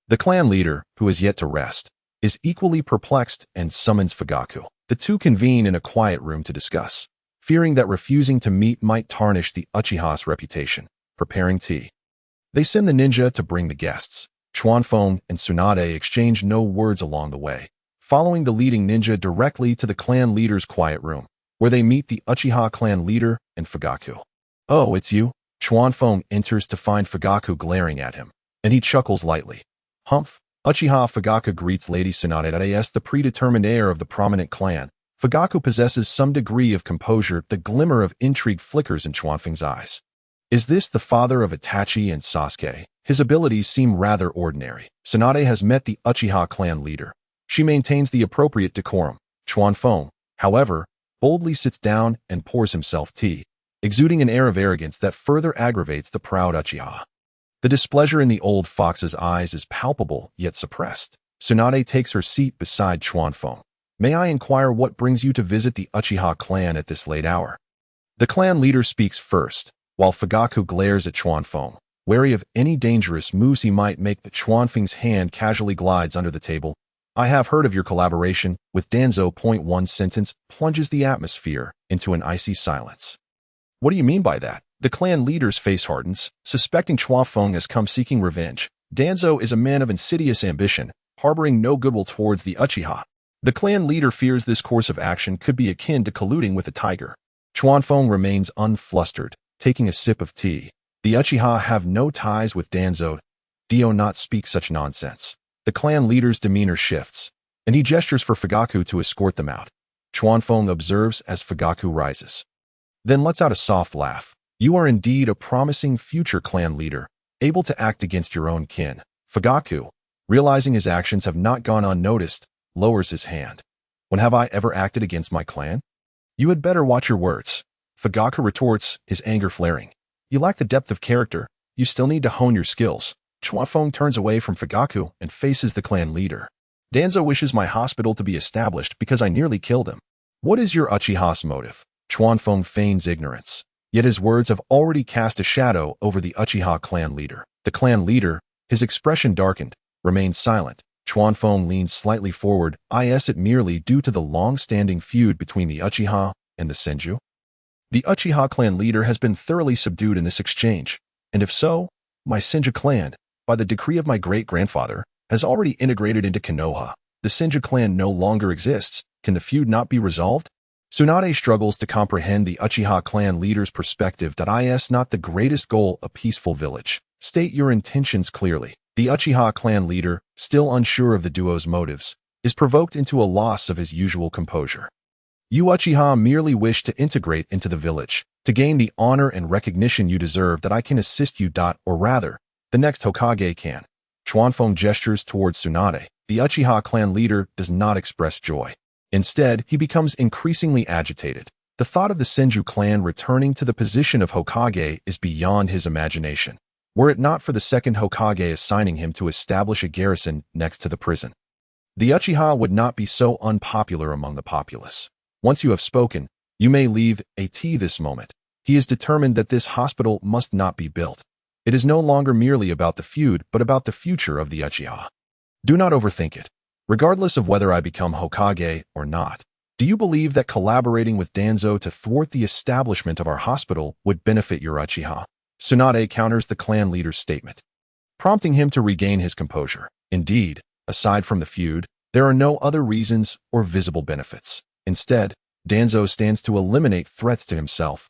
The clan leader, who is yet to rest, is equally perplexed and summons Fugaku. The two convene in a quiet room to discuss, fearing that refusing to meet might tarnish the Uchiha's reputation. Preparing tea, they send the ninja to bring the guests. Chuanfeng and Tsunade exchange no words along the way, following the leading ninja directly to the clan leader's quiet room, where they meet the Uchiha clan leader and Fugaku. Oh, it's you? Chuanfeng enters to find Fugaku glaring at him, and he chuckles lightly. Humph! Uchiha Fugaku greets Lady Tsunade as the predetermined heir of the prominent clan. Fugaku possesses some degree of composure. The glimmer of intrigue flickers in Chuanfeng's eyes. Is this the father of Itachi and Sasuke? His abilities seem rather ordinary. Tsunade has met the Uchiha clan leader. She maintains the appropriate decorum. Chuanfeng, however, boldly sits down and pours himself tea, exuding an air of arrogance that further aggravates the proud Uchiha. The displeasure in the old fox's eyes is palpable yet suppressed. Tsunade takes her seat beside Chuanfeng. May I inquire what brings you to visit the Uchiha clan at this late hour? The clan leader speaks first, while Fugaku glares at Chuanfeng, wary of any dangerous moves he might make. But Chuanfeng's hand casually glides under the table. I have heard of your collaboration with Danzo. One sentence plunges the atmosphere into an icy silence. What do you mean by that? The clan leader's face hardens, suspecting Chuanfeng has come seeking revenge. Danzo is a man of insidious ambition, harboring no goodwill towards the Uchiha. The clan leader fears this course of action could be akin to colluding with a tiger. Chuanfeng remains unflustered, taking a sip of tea. The Uchiha have no ties with Danzo. Do not speak such nonsense. The clan leader's demeanor shifts, and he gestures for Fugaku to escort them out. Chuanfeng observes as Fugaku rises. Then lets out a soft laugh. You are indeed a promising future clan leader, able to act against your own kin. Fugaku, realizing his actions have not gone unnoticed, lowers his hand. When have I ever acted against my clan? You had better watch your words. Fugaku retorts, his anger flaring. You lack the depth of character. You still need to hone your skills. Chuanfeng turns away from Fugaku and faces the clan leader. Danzo wishes my hospital to be established because I nearly killed him. What is your Uchiha's motive? Chuanfeng feigns ignorance. Yet his words have already cast a shadow over the Uchiha clan leader. The clan leader, his expression darkened, remains silent. Chuanfeng leans slightly forward. Is it merely due to the long-standing feud between the Uchiha and the Senju? The Uchiha clan leader has been thoroughly subdued in this exchange, and if so, my Senju clan, by the decree of my great-grandfather, has already integrated into Konoha. The Senju clan no longer exists. Can the feud not be resolved? Tsunade struggles to comprehend the Uchiha clan leader's perspective. Is not the greatest goal a peaceful village? State your intentions clearly. The Uchiha clan leader, still unsure of the duo's motives, is provoked into a loss of his usual composure. You Uchiha merely wish to integrate into the village, to gain the honor and recognition you deserve. That I can assist you. Or rather, the next Hokage can. Chuanfeng gestures towards Tsunade. The Uchiha clan leader does not express joy. Instead, he becomes increasingly agitated. The thought of the Senju clan returning to the position of Hokage is beyond his imagination, were it not for the second Hokage assigning him to establish a garrison next to the prison. The Uchiha would not be so unpopular among the populace. Once you have spoken, you may leave. This moment. He is determined that this hospital must not be built. It is no longer merely about the feud, but about the future of the Uchiha. Do not overthink it. Regardless of whether I become Hokage or not, do you believe that collaborating with Danzo to thwart the establishment of our hospital would benefit your Uchiha? Tsunade counters the clan leader's statement, prompting him to regain his composure. Indeed, aside from the feud, there are no other reasons or visible benefits. Instead, Danzo stands to eliminate threats to himself.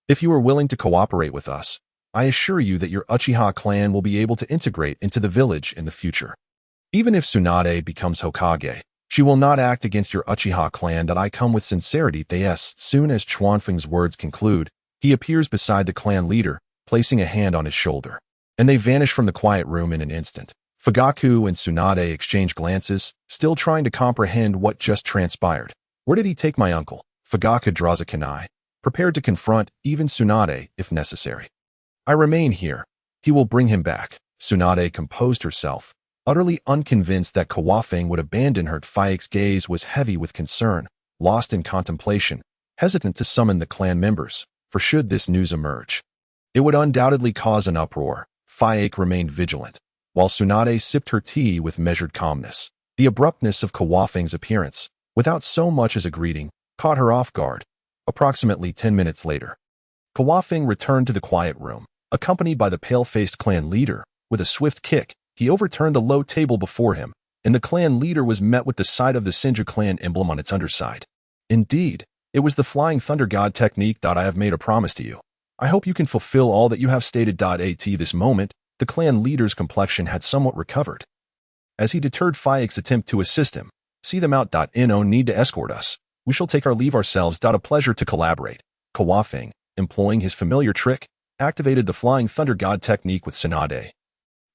If you are willing to cooperate with us, I assure you that your Uchiha clan will be able to integrate into the village in the future. Even if Tsunade becomes Hokage, she will not act against your Uchiha clan. I come with sincerity. Soon as Chuanfeng's words conclude, he appears beside the clan leader, placing a hand on his shoulder, and they vanish from the quiet room in an instant. Fugaku and Tsunade exchange glances, still trying to comprehend what just transpired. Where did he take my uncle? Fugaku draws a kunai, prepared to confront even Tsunade if necessary. I remain here. He will bring him back. Tsunade composed herself, utterly unconvinced that Kawafeng would abandon her. Faike's gaze was heavy with concern, lost in contemplation, hesitant to summon the clan members, for should this news emerge, it would undoubtedly cause an uproar. Faike remained vigilant, while Tsunade sipped her tea with measured calmness. The abruptness of Kawafeng's appearance, without so much as a greeting, caught her off guard. Approximately 10 minutes later, Kawafeng returned to the quiet room, accompanied by the pale-faced clan leader. With a swift kick, he overturned the low table before him, and the clan leader was met with the sight of the Senju clan emblem on its underside. Indeed, it was the Flying Thunder God technique. I have made a promise to you. I hope you can fulfill all that you have stated. At this moment, the clan leader's complexion had somewhat recovered. As he deterred Fayek's attempt to assist him, see them out. No need to escort us. We shall take our leave ourselves. A pleasure to collaborate. Kawafing, employing his familiar trick, activated the Flying Thunder God technique with Tsunade.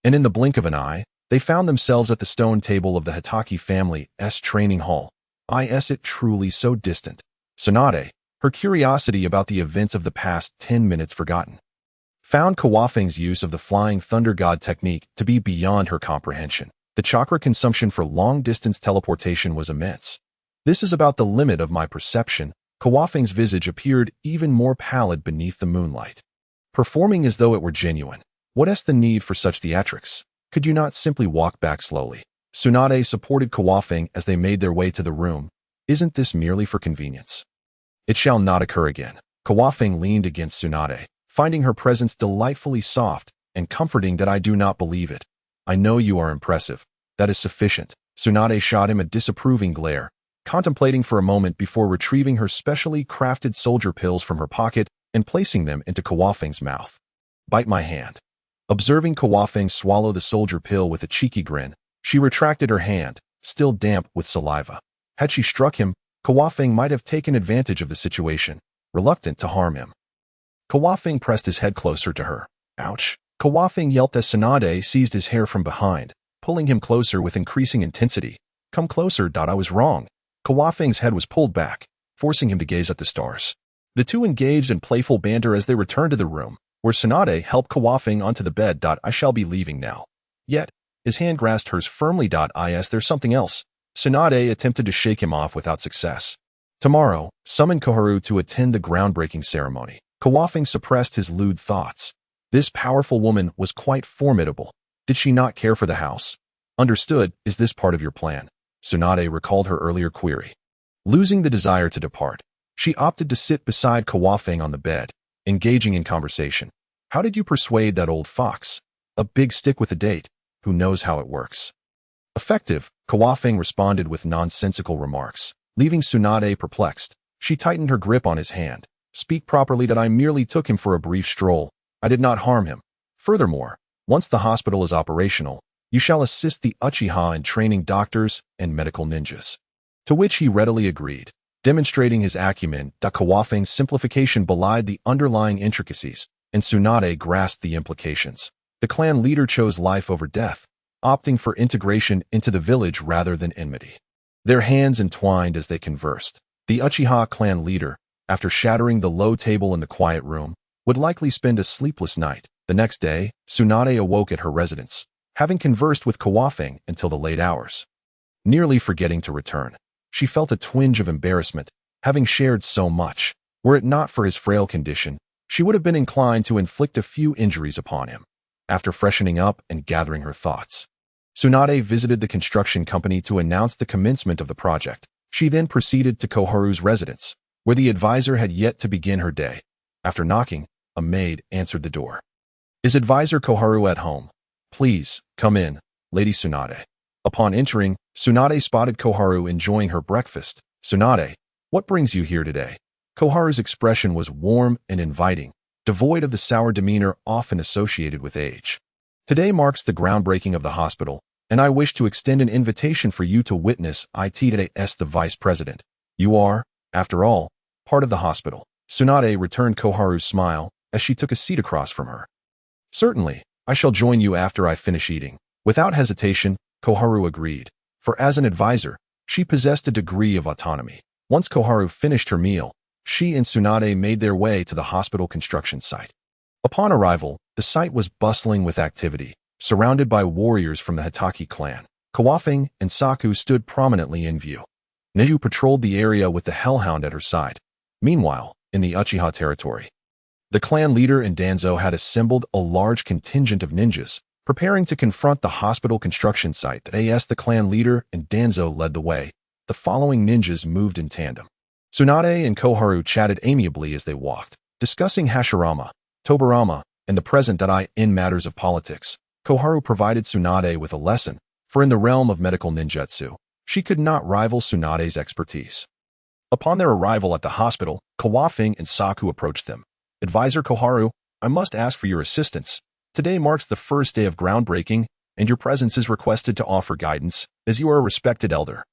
And in the blink of an eye, they found themselves at the stone table of the Hatake family's training hall. It truly so distant. Tsunade, her curiosity about the events of the past 10 minutes forgotten, found Kawafing's use of the Flying Thunder God technique to be beyond her comprehension. The chakra consumption for long-distance teleportation was immense. This is about the limit of my perception. Kawafing's visage appeared even more pallid beneath the moonlight, performing as though it were genuine. What's the need for such theatrics? Could you not simply walk back slowly? Tsunade supported Kawafing as they made their way to the room. Isn't this merely for convenience? It shall not occur again. Kawafing leaned against Tsunade, finding her presence delightfully soft and comforting. I do not believe it. I know you are impressive. That is sufficient. Tsunade shot him a disapproving glare, contemplating for a moment before retrieving her specially crafted soldier pills from her pocket and placing them into Kawafing's mouth. Bite my hand. Observing Kawafing swallow the soldier pill with a cheeky grin, she retracted her hand, still damp with saliva. Had she struck him, Kawafing might have taken advantage of the situation, reluctant to harm him. Kawafing pressed his head closer to her. Ouch! Kawafing yelped as Tsunade seized his hair from behind, pulling him closer with increasing intensity. Come closer. I was wrong. Kawafing's head was pulled back, forcing him to gaze at the stars. The two engaged in playful banter as they returned to the room, where Tsunade helped Kawafing onto the bed. I shall be leaving now. Yet, his hand grasped hers firmly. There's something else. Tsunade attempted to shake him off without success. Tomorrow, summon Koharu to attend the groundbreaking ceremony. Kawafing suppressed his lewd thoughts. This powerful woman was quite formidable. Did she not care for the house? Understood. Is this part of your plan? Tsunade recalled her earlier query. Losing the desire to depart, she opted to sit beside Kawafing on the bed, engaging in conversation. How did you persuade that old fox? A big stick with a date. Who knows how it works? Effective, Kawafing responded with nonsensical remarks, leaving Tsunade perplexed. She tightened her grip on his hand. Speak properly. I merely took him for a brief stroll. I did not harm him. Furthermore, once the hospital is operational, you shall assist the Uchiha in training doctors and medical ninjas. To which he readily agreed, demonstrating his acumen. Kawafing's simplification belied the underlying intricacies, and Tsunade grasped the implications. The clan leader chose life over death, opting for integration into the village rather than enmity. Their hands entwined as they conversed. The Uchiha clan leader, after shattering the low table in the quiet room, would likely spend a sleepless night. The next day, Tsunade awoke at her residence, having conversed with Kawafing until the late hours. Nearly forgetting to return, she felt a twinge of embarrassment, having shared so much. Were it not for his frail condition, she would have been inclined to inflict a few injuries upon him. After freshening up and gathering her thoughts, Tsunade visited the construction company to announce the commencement of the project. She then proceeded to Koharu's residence, where the advisor had yet to begin her day. After knocking, a maid answered the door. Is Advisor Koharu at home? Please, come in, Lady Tsunade. Upon entering, Tsunade spotted Koharu enjoying her breakfast. Tsunade, what brings you here today? Koharu's expression was warm and inviting, devoid of the sour demeanor often associated with age. Today marks the groundbreaking of the hospital, and I wish to extend an invitation for you to witness it today as the vice president. You are, after all, part of the hospital. Tsunade returned Koharu's smile as she took a seat across from her. Certainly, I shall join you after I finish eating. Without hesitation, Koharu agreed, for as an advisor, she possessed a degree of autonomy. Once Koharu finished her meal, she and Tsunade made their way to the hospital construction site. Upon arrival, the site was bustling with activity, surrounded by warriors from the Hatake clan. Kawafing and Saku stood prominently in view. Neju patrolled the area with the Hellhound at her side. Meanwhile, in the Uchiha territory, the clan leader and Danzo had assembled a large contingent of ninjas, preparing to confront the hospital construction site. The clan leader and Danzo led the way. The following ninjas moved in tandem. Tsunade and Koharu chatted amiably as they walked, discussing Hashirama, Tobarama, and the present in matters of politics. Koharu provided Tsunade with a lesson, for in the realm of medical ninjutsu, she could not rival Tsunade's expertise. Upon their arrival at the hospital, Kawafing and Saku approached them. Advisor Koharu, I must ask for your assistance. Today marks the first day of groundbreaking, and your presence is requested to offer guidance, as you are a respected elder.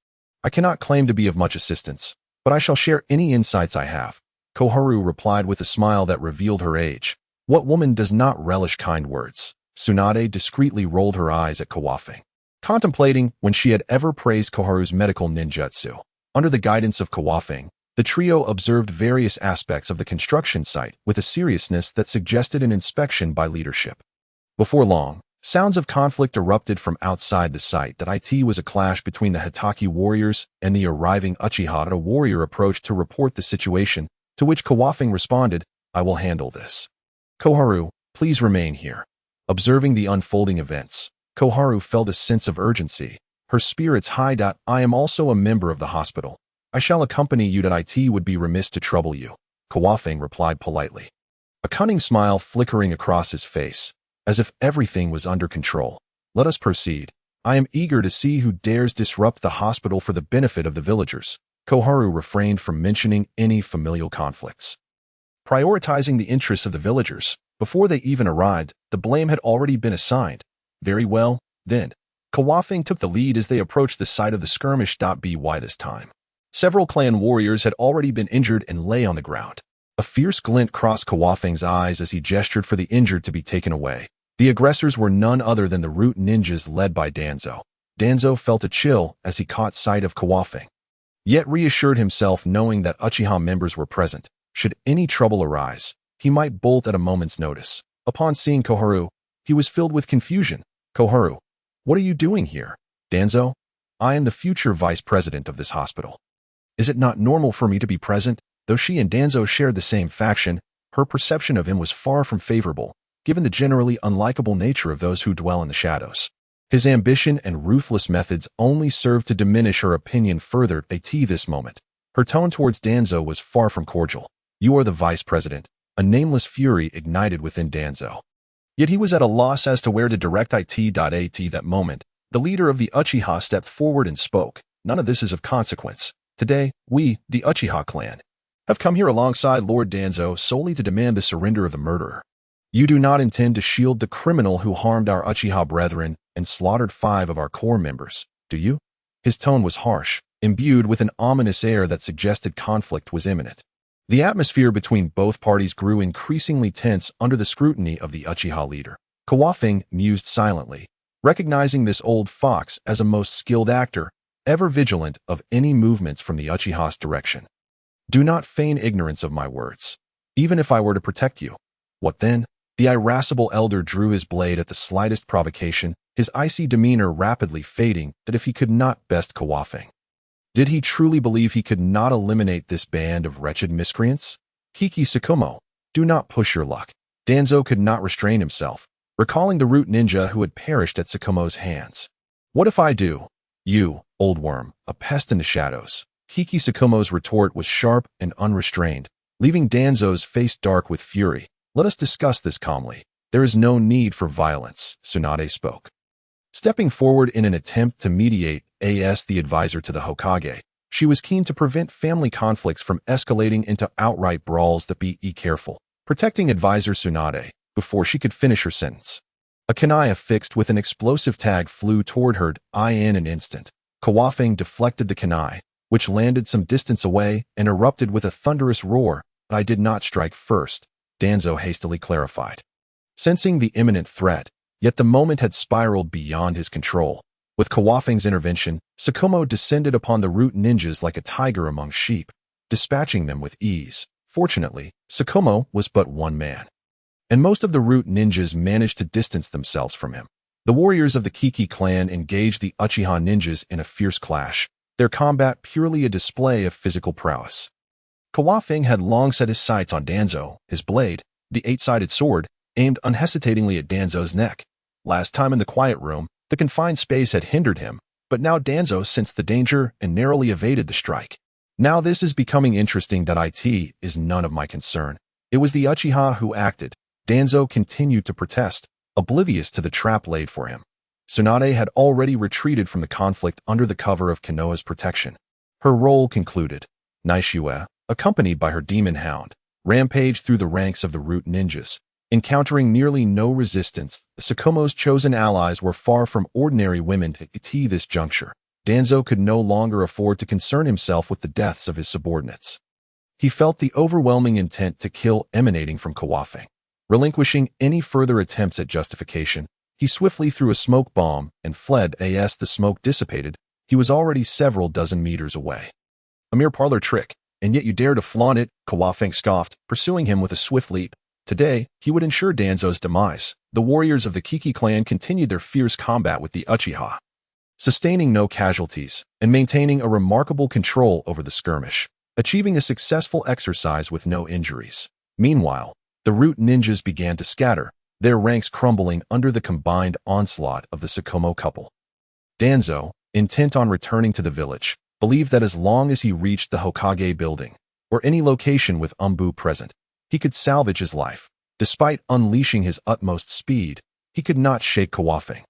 I cannot claim to be of much assistance, but I shall share any insights I have. Koharu replied with a smile that revealed her age. What woman does not relish kind words? Tsunade discreetly rolled her eyes at Kawafing, contemplating when she had ever praised Koharu's medical ninjutsu. Under the guidance of Kawafing, the trio observed various aspects of the construction site with a seriousness that suggested an inspection by leadership. Before long, sounds of conflict erupted from outside the site that it was a clash between the Hatake warriors and the arriving Uchiha. A warrior approached to report the situation, to which Kawafing responded, I will handle this. Koharu, please remain here. Observing the unfolding events, Koharu felt a sense of urgency. Her spirits high. I am also a member of the hospital. I shall accompany you. It would be remiss to trouble you. Kawafing replied politely, a cunning smile flickering across his face, as if everything was under control. Let us proceed. I am eager to see who dares disrupt the hospital for the benefit of the villagers. Koharu refrained from mentioning any familial conflicts. Prioritizing the interests of the villagers, before they even arrived, the blame had already been assigned. Very well, then. Kawafing took the lead as they approached the site of the skirmish. By this time, several clan warriors had already been injured and lay on the ground. A fierce glint crossed Kawafing's eyes as he gestured for the injured to be taken away. The aggressors were none other than the root ninjas led by Danzo. Danzo felt a chill as he caught sight of Kawafing, yet reassured himself knowing that Uchiha members were present. Should any trouble arise, he might bolt at a moment's notice. Upon seeing Koharu, he was filled with confusion. Koharu, what are you doing here? Danzo, I am the future vice president of this hospital. Is it not normal for me to be present? Though she and Danzo shared the same faction, her perception of him was far from favorable, given the generally unlikable nature of those who dwell in the shadows. His ambition and ruthless methods only served to diminish her opinion further. At this moment, her tone towards Danzo was far from cordial. You are the vice president. A nameless fury ignited within Danzo. Yet he was at a loss as to where to direct it. At that moment, the leader of the Uchiha stepped forward and spoke. None of this is of consequence. Today, we, the Uchiha clan, have come here alongside Lord Danzo solely to demand the surrender of the murderer. You do not intend to shield the criminal who harmed our Uchiha brethren and slaughtered 5 of our core members, do you? His tone was harsh, imbued with an ominous air that suggested conflict was imminent. The atmosphere between both parties grew increasingly tense under the scrutiny of the Uchiha leader. Kawafing mused silently, recognizing this old fox as a most skilled actor, ever vigilant of any movements from the Uchiha's direction. Do not feign ignorance of my words, even if I were to protect you. What then? The irascible elder drew his blade at the slightest provocation, his icy demeanor rapidly fading that if he could not best Kawafing. Did he truly believe he could not eliminate this band of wretched miscreants? Kiki Tsukumo, do not push your luck. Danzo could not restrain himself, recalling the root ninja who had perished at Tsukumo's hands. What if I do? You, old worm, a pest in the shadows. Kiki Tsukumo's retort was sharp and unrestrained, leaving Danzo's face dark with fury. Let us discuss this calmly. There is no need for violence, Tsunade spoke. Stepping forward in an attempt to mediate, the advisor to the Hokage, she was keen to prevent family conflicts from escalating into outright brawls. Be careful, protecting advisor Tsunade, before she could finish her sentence. A kunai affixed with an explosive tag flew toward her. In an instant, Kawafing deflected the kunai, which landed some distance away and erupted with a thunderous roar. I did not strike first, Danzo hastily clarified, sensing the imminent threat. Yet the moment had spiraled beyond his control. With Kawafing's intervention, Tsukumo descended upon the root ninjas like a tiger among sheep, dispatching them with ease. Fortunately, Tsukumo was but one man, and most of the root ninjas managed to distance themselves from him. The warriors of the Kiki clan engaged the Uchiha ninjas in a fierce clash, their combat purely a display of physical prowess. Kawafing had long set his sights on Danzo, his blade, the 8-sided sword, aimed unhesitatingly at Danzo's neck. Last time in the quiet room, the confined space had hindered him, but now Danzo sensed the danger and narrowly evaded the strike. Now this is becoming interesting. It is none of my concern. It was the Uchiha who acted. Danzo continued to protest, oblivious to the trap laid for him. Tsunade had already retreated from the conflict under the cover of Konoha's protection. Her role concluded. Naishue, accompanied by her demon hound, rampaged through the ranks of the root ninjas. Encountering nearly no resistance, Tsukumo's chosen allies were far from ordinary women at this juncture. Danzo could no longer afford to concern himself with the deaths of his subordinates. He felt the overwhelming intent to kill emanating from Kawakaze. Relinquishing any further attempts at justification, he swiftly threw a smoke bomb and fled. As the smoke dissipated, he was already several dozen meters away. A mere parlor trick, and yet you dare to flaunt it, Kawakaze scoffed, pursuing him with a swift leap. Today, he would ensure Danzo's demise. The warriors of the Kiki clan continued their fierce combat with the Uchiha, sustaining no casualties and maintaining a remarkable control over the skirmish, achieving a successful exercise with no injuries. Meanwhile, the root ninjas began to scatter, their ranks crumbling under the combined onslaught of the Tsukumo couple. Danzo, intent on returning to the village, believed that as long as he reached the Hokage building, or any location with Umbu present, he could salvage his life. Despite unleashing his utmost speed, he could not shake Kawakaze,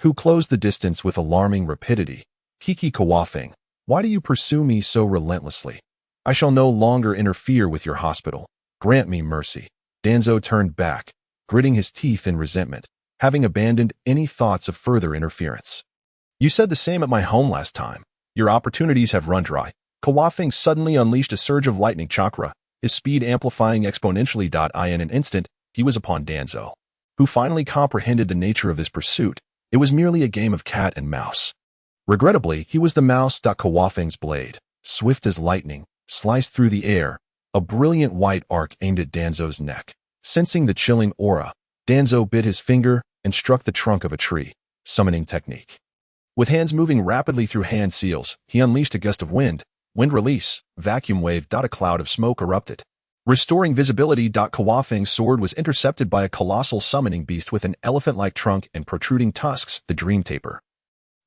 who closed the distance with alarming rapidity. Kiki Kawakaze, why do you pursue me so relentlessly? I shall no longer interfere with your hospital. Grant me mercy. Danzo turned back, gritting his teeth in resentment, having abandoned any thoughts of further interference. You said the same at my home last time. Your opportunities have run dry. Kawakaze suddenly unleashed a surge of lightning chakra, his speed amplifying exponentially. In an instant, he was upon Danzo, who finally comprehended the nature of his pursuit. It was merely a game of cat and mouse. Regrettably, he was the mouse. Kawakaze's blade, swift as lightning, sliced through the air, a brilliant white arc aimed at Danzo's neck. Sensing the chilling aura, Danzo bit his finger and struck the trunk of a tree, summoning technique. With hands moving rapidly through hand seals, he unleashed a gust of wind release, vacuum wave. A cloud of smoke erupted, restoring visibility. Kawakaze's sword was intercepted by a colossal summoning beast with an elephant-like trunk and protruding tusks, the Dream Taper.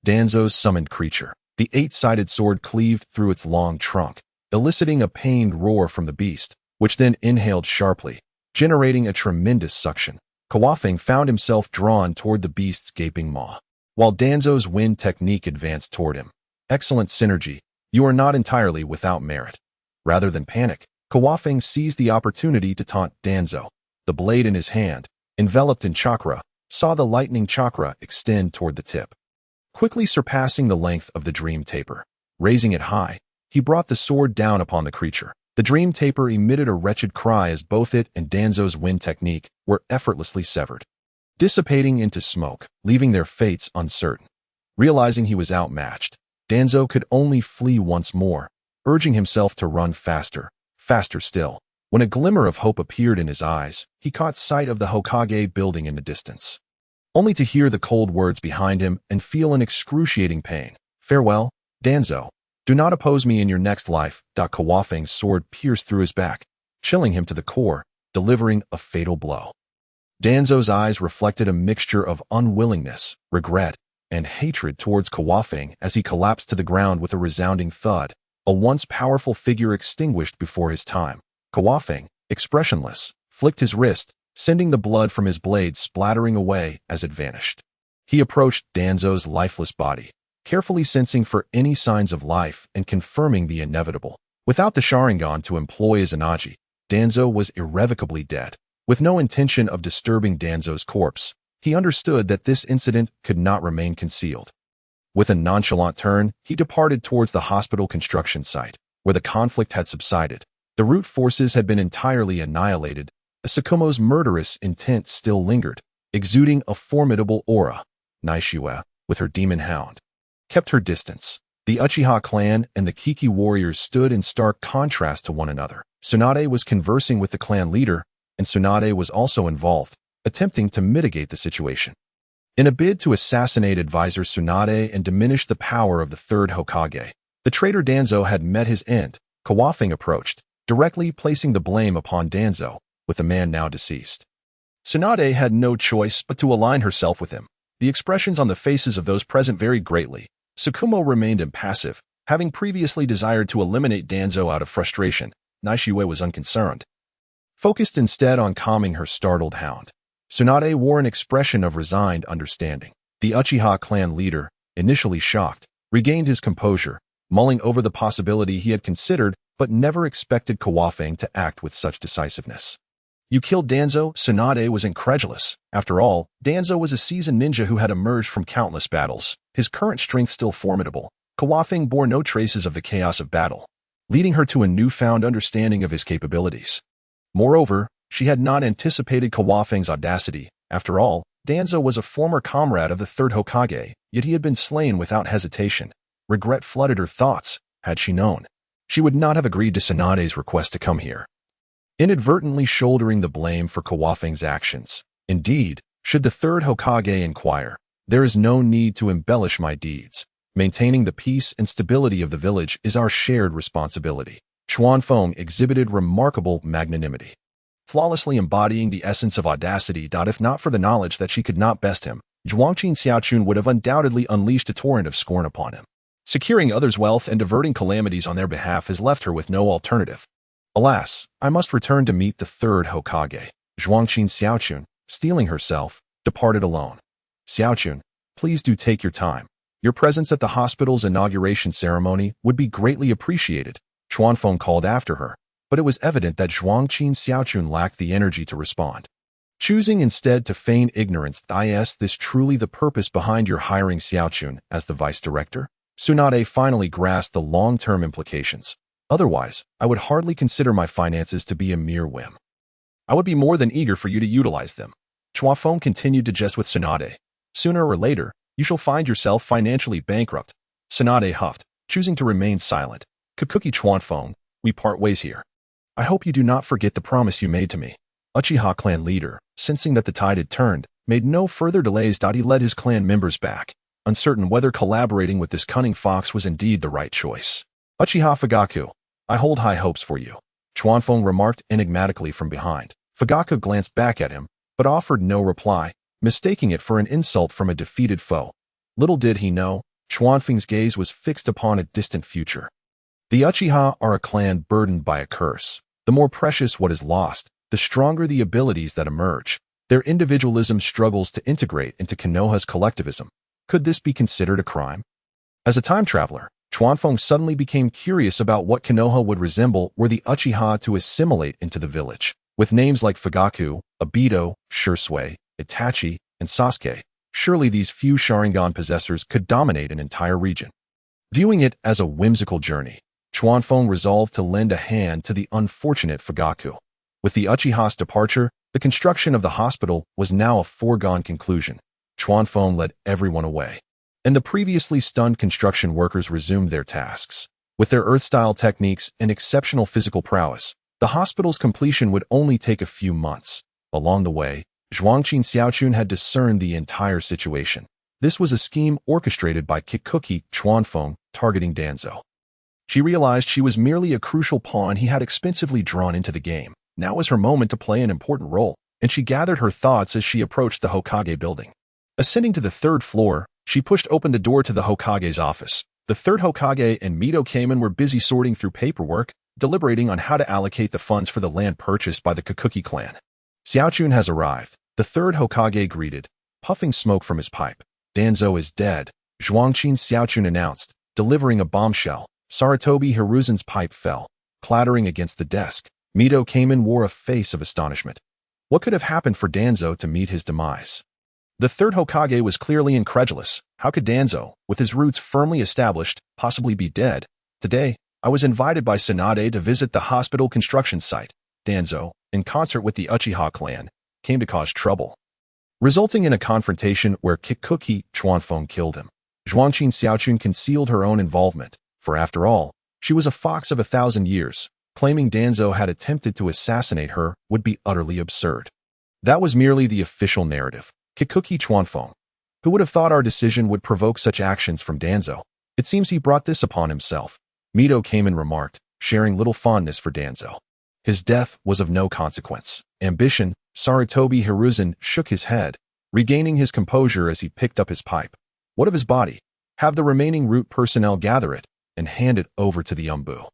Danzo's summoned creature. The eight-sided sword cleaved through its long trunk, eliciting a pained roar from the beast, which then inhaled sharply, generating a tremendous suction. Kawakaze found himself drawn toward the beast's gaping maw, while Danzo's wind technique advanced toward him. Excellent synergy. You are not entirely without merit. Rather than panic, Kawakaze seized the opportunity to taunt Danzo. The blade in his hand, enveloped in chakra, saw the lightning chakra extend toward the tip, quickly surpassing the length of the Dream Taper. Raising it high, he brought the sword down upon the creature. The Dream Taper emitted a wretched cry as both it and Danzo's wind technique were effortlessly severed, dissipating into smoke, leaving their fates uncertain. Realizing he was outmatched, Danzo could only flee once more, urging himself to run faster, faster still. When a glimmer of hope appeared in his eyes, he caught sight of the Hokage building in the distance, only to hear the cold words behind him and feel an excruciating pain. Farewell, Danzo. Do not oppose me in your next life. Kawakaze's sword pierced through his back, chilling him to the core, delivering a fatal blow. Danzo's eyes reflected a mixture of unwillingness, regret, and hatred towards Kawakaze as he collapsed to the ground with a resounding thud, a once powerful figure extinguished before his time. Kawakaze, expressionless, flicked his wrist, sending the blood from his blade splattering away as it vanished. He approached Danzo's lifeless body, carefully sensing for any signs of life and confirming the inevitable. Without the Sharingan to employ as Anaji, Danzo was irrevocably dead. With no intention of disturbing Danzo's corpse, he understood that this incident could not remain concealed. With a nonchalant turn, he departed towards the hospital construction site, where the conflict had subsided. The root forces had been entirely annihilated. Tsukumo's murderous intent still lingered, exuding a formidable aura. Naishiwa, with her demon hound, kept her distance. The Uchiha clan and the Kiki warriors stood in stark contrast to one another. Tsunade was conversing with the clan leader, and Tsunade was also involved, attempting to mitigate the situation. In a bid to assassinate advisor Tsunade and diminish the power of the third Hokage, the traitor Danzo had met his end. Kawakaze approached, directly placing the blame upon Danzo, with the man now deceased. Tsunade had no choice but to align herself with him. The expressions on the faces of those present varied greatly. Tsukumo remained impassive, having previously desired to eliminate Danzo out of frustration. Naishiwa was unconcerned, focused instead on calming her startled hound. Tsunade wore an expression of resigned understanding. The Uchiha clan leader, initially shocked, regained his composure, mulling over the possibility he had considered but never expected Kawafing to act with such decisiveness. You killed Danzo? Tsunade was incredulous. After all, Danzo was a seasoned ninja who had emerged from countless battles, his current strength still formidable. Kawafing bore no traces of the chaos of battle, leading her to a newfound understanding of his capabilities. Moreover, she had not anticipated Kawafing's audacity. After all, Danzo was a former comrade of the third Hokage, yet he had been slain without hesitation. Regret flooded her thoughts. Had she known, she would not have agreed to Tsunade's request to come here, inadvertently shouldering the blame for Kawafing's actions. Indeed, should the third Hokage inquire, there is no need to embellish my deeds. Maintaining the peace and stability of the village is our shared responsibility. Chuanfeng exhibited remarkable magnanimity, flawlessly embodying the essence of audacity. If not for the knowledge that she could not best him, Zhuangqin Xiaochun would have undoubtedly unleashed a torrent of scorn upon him. Securing others' wealth and diverting calamities on their behalf has left her with no alternative. Alas, I must return to meet the third Hokage. Zhuangqin Xiaochun, steeling herself, departed alone. Xiaochun, please do take your time. Your presence at the hospital's inauguration ceremony would be greatly appreciated. Chuanfeng called after her, but it was evident that Zhuangqin Xiaochun lacked the energy to respond. Choosing instead to feign ignorance, is this truly the purpose behind your hiring Xiaochun as the vice director? Tsunade finally grasped the long-term implications. Otherwise, I would hardly consider my finances to be a mere whim. I would be more than eager for you to utilize them. Chuanfeng continued to jest with Tsunade. Sooner or later, you shall find yourself financially bankrupt. Tsunade huffed, choosing to remain silent. Kakuki Chuanfeng, we part ways here. I hope you do not forget the promise you made to me. Uchiha clan leader, sensing that the tide had turned, made no further delays. He led his clan members back, uncertain whether collaborating with this cunning fox was indeed the right choice. Uchiha Fugaku, I hold high hopes for you, Chuanfeng remarked enigmatically from behind. Fugaku glanced back at him, but offered no reply, mistaking it for an insult from a defeated foe. Little did he know, Chuanfeng's gaze was fixed upon a distant future. The Uchiha are a clan burdened by a curse. The more precious what is lost, the stronger the abilities that emerge. Their individualism struggles to integrate into Konoha's collectivism. Could this be considered a crime? As a time traveler, Chuanfeng suddenly became curious about what Konoha would resemble were the Uchiha to assimilate into the village. With names like Fugaku, Obito, Shursui, Itachi, and Sasuke, surely these few Sharingan possessors could dominate an entire region. Viewing it as a whimsical journey, Chuanfeng resolved to lend a hand to the unfortunate Fugaku. With the Uchiha's departure, the construction of the hospital was now a foregone conclusion. Chuanfeng led everyone away, and the previously stunned construction workers resumed their tasks. With their earth-style techniques and exceptional physical prowess, the hospital's completion would only take a few months. Along the way, Zhuangqin Xiaochun had discerned the entire situation. This was a scheme orchestrated by Kikuki Chuanfeng, targeting Danzo. She realized she was merely a crucial pawn he had expensively drawn into the game. Now was her moment to play an important role, and she gathered her thoughts as she approached the Hokage building. Ascending to the third floor, she pushed open the door to the Hokage's office. The third Hokage and Mito Kamen were busy sorting through paperwork, deliberating on how to allocate the funds for the land purchased by the Kikuki clan. Xiaochun has arrived, the third Hokage greeted, puffing smoke from his pipe. Danzo is dead, Zhuangqin Xiaochun announced, delivering a bombshell. Sarutobi Hiruzen's pipe fell, clattering against the desk. Mito Kamen wore a face of astonishment. What could have happened for Danzo to meet his demise? The third Hokage was clearly incredulous. How could Danzo, with his roots firmly established, possibly be dead? Today, I was invited by Tsunade to visit the hospital construction site. Danzo, in concert with the Uchiha clan, came to cause trouble, resulting in a confrontation where Kikuki Chuanfeng killed him. Zhuangqin Xiaochun concealed her own involvement, for after all, she was a fox of 1,000 years. Claiming Danzo had attempted to assassinate her would be utterly absurd. That was merely the official narrative. Kikuki Chuanfeng. Who would have thought our decision would provoke such actions from Danzo? It seems he brought this upon himself, Mito Kamen remarked, sharing little fondness for Danzo. His death was of no consequence. Ambition, Sarutobi Hiruzen shook his head, regaining his composure as he picked up his pipe. What of his body? Have the remaining root personnel gather it and hand it over to the Umbu.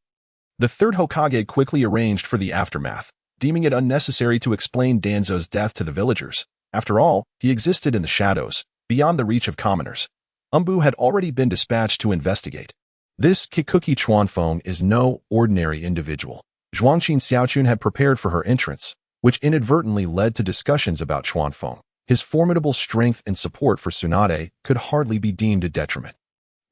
The third Hokage quickly arranged for the aftermath, deeming it unnecessary to explain Danzo's death to the villagers. After all, he existed in the shadows, beyond the reach of commoners. Umbu had already been dispatched to investigate. This Kikuki Chuanfeng is no ordinary individual. Zhuangqin Xiaochun had prepared for her entrance, which inadvertently led to discussions about Chuanfeng. His formidable strength and support for Tsunade could hardly be deemed a detriment.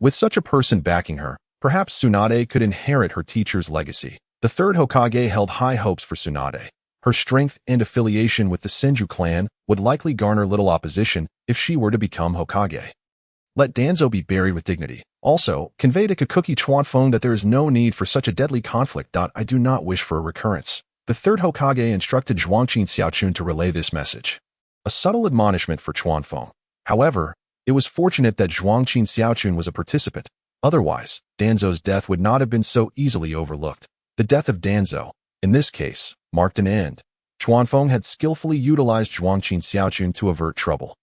With such a person backing her, perhaps Tsunade could inherit her teacher's legacy. The third Hokage held high hopes for Tsunade. Her strength and affiliation with the Senju clan would likely garner little opposition if she were to become Hokage. Let Danzo be buried with dignity. Also, convey to Kikuki Chuanfeng that there is no need for such a deadly conflict. I do not wish for a recurrence. The third Hokage instructed Zhuangqin Xiaochun to relay this message. A subtle admonishment for Chuanfeng. However, it was fortunate that Zhuangqin Xiaochun was a participant. Otherwise, Danzo's death would not have been so easily overlooked. The death of Danzo, in this case, marked an end. Chuanfeng had skillfully utilized Zhuangqin Xiaochun to avert trouble.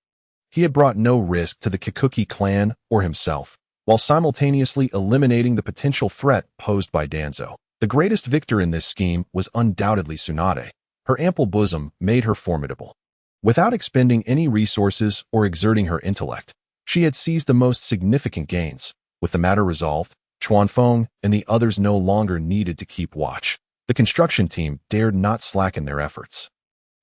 He had brought no risk to the Kikuki clan or himself, while simultaneously eliminating the potential threat posed by Danzo. The greatest victor in this scheme was undoubtedly Tsunade. Her ample bosom made her formidable. Without expending any resources or exerting her intellect, she had seized the most significant gains. With the matter resolved, Chuanfeng and the others no longer needed to keep watch. The construction team dared not slacken their efforts.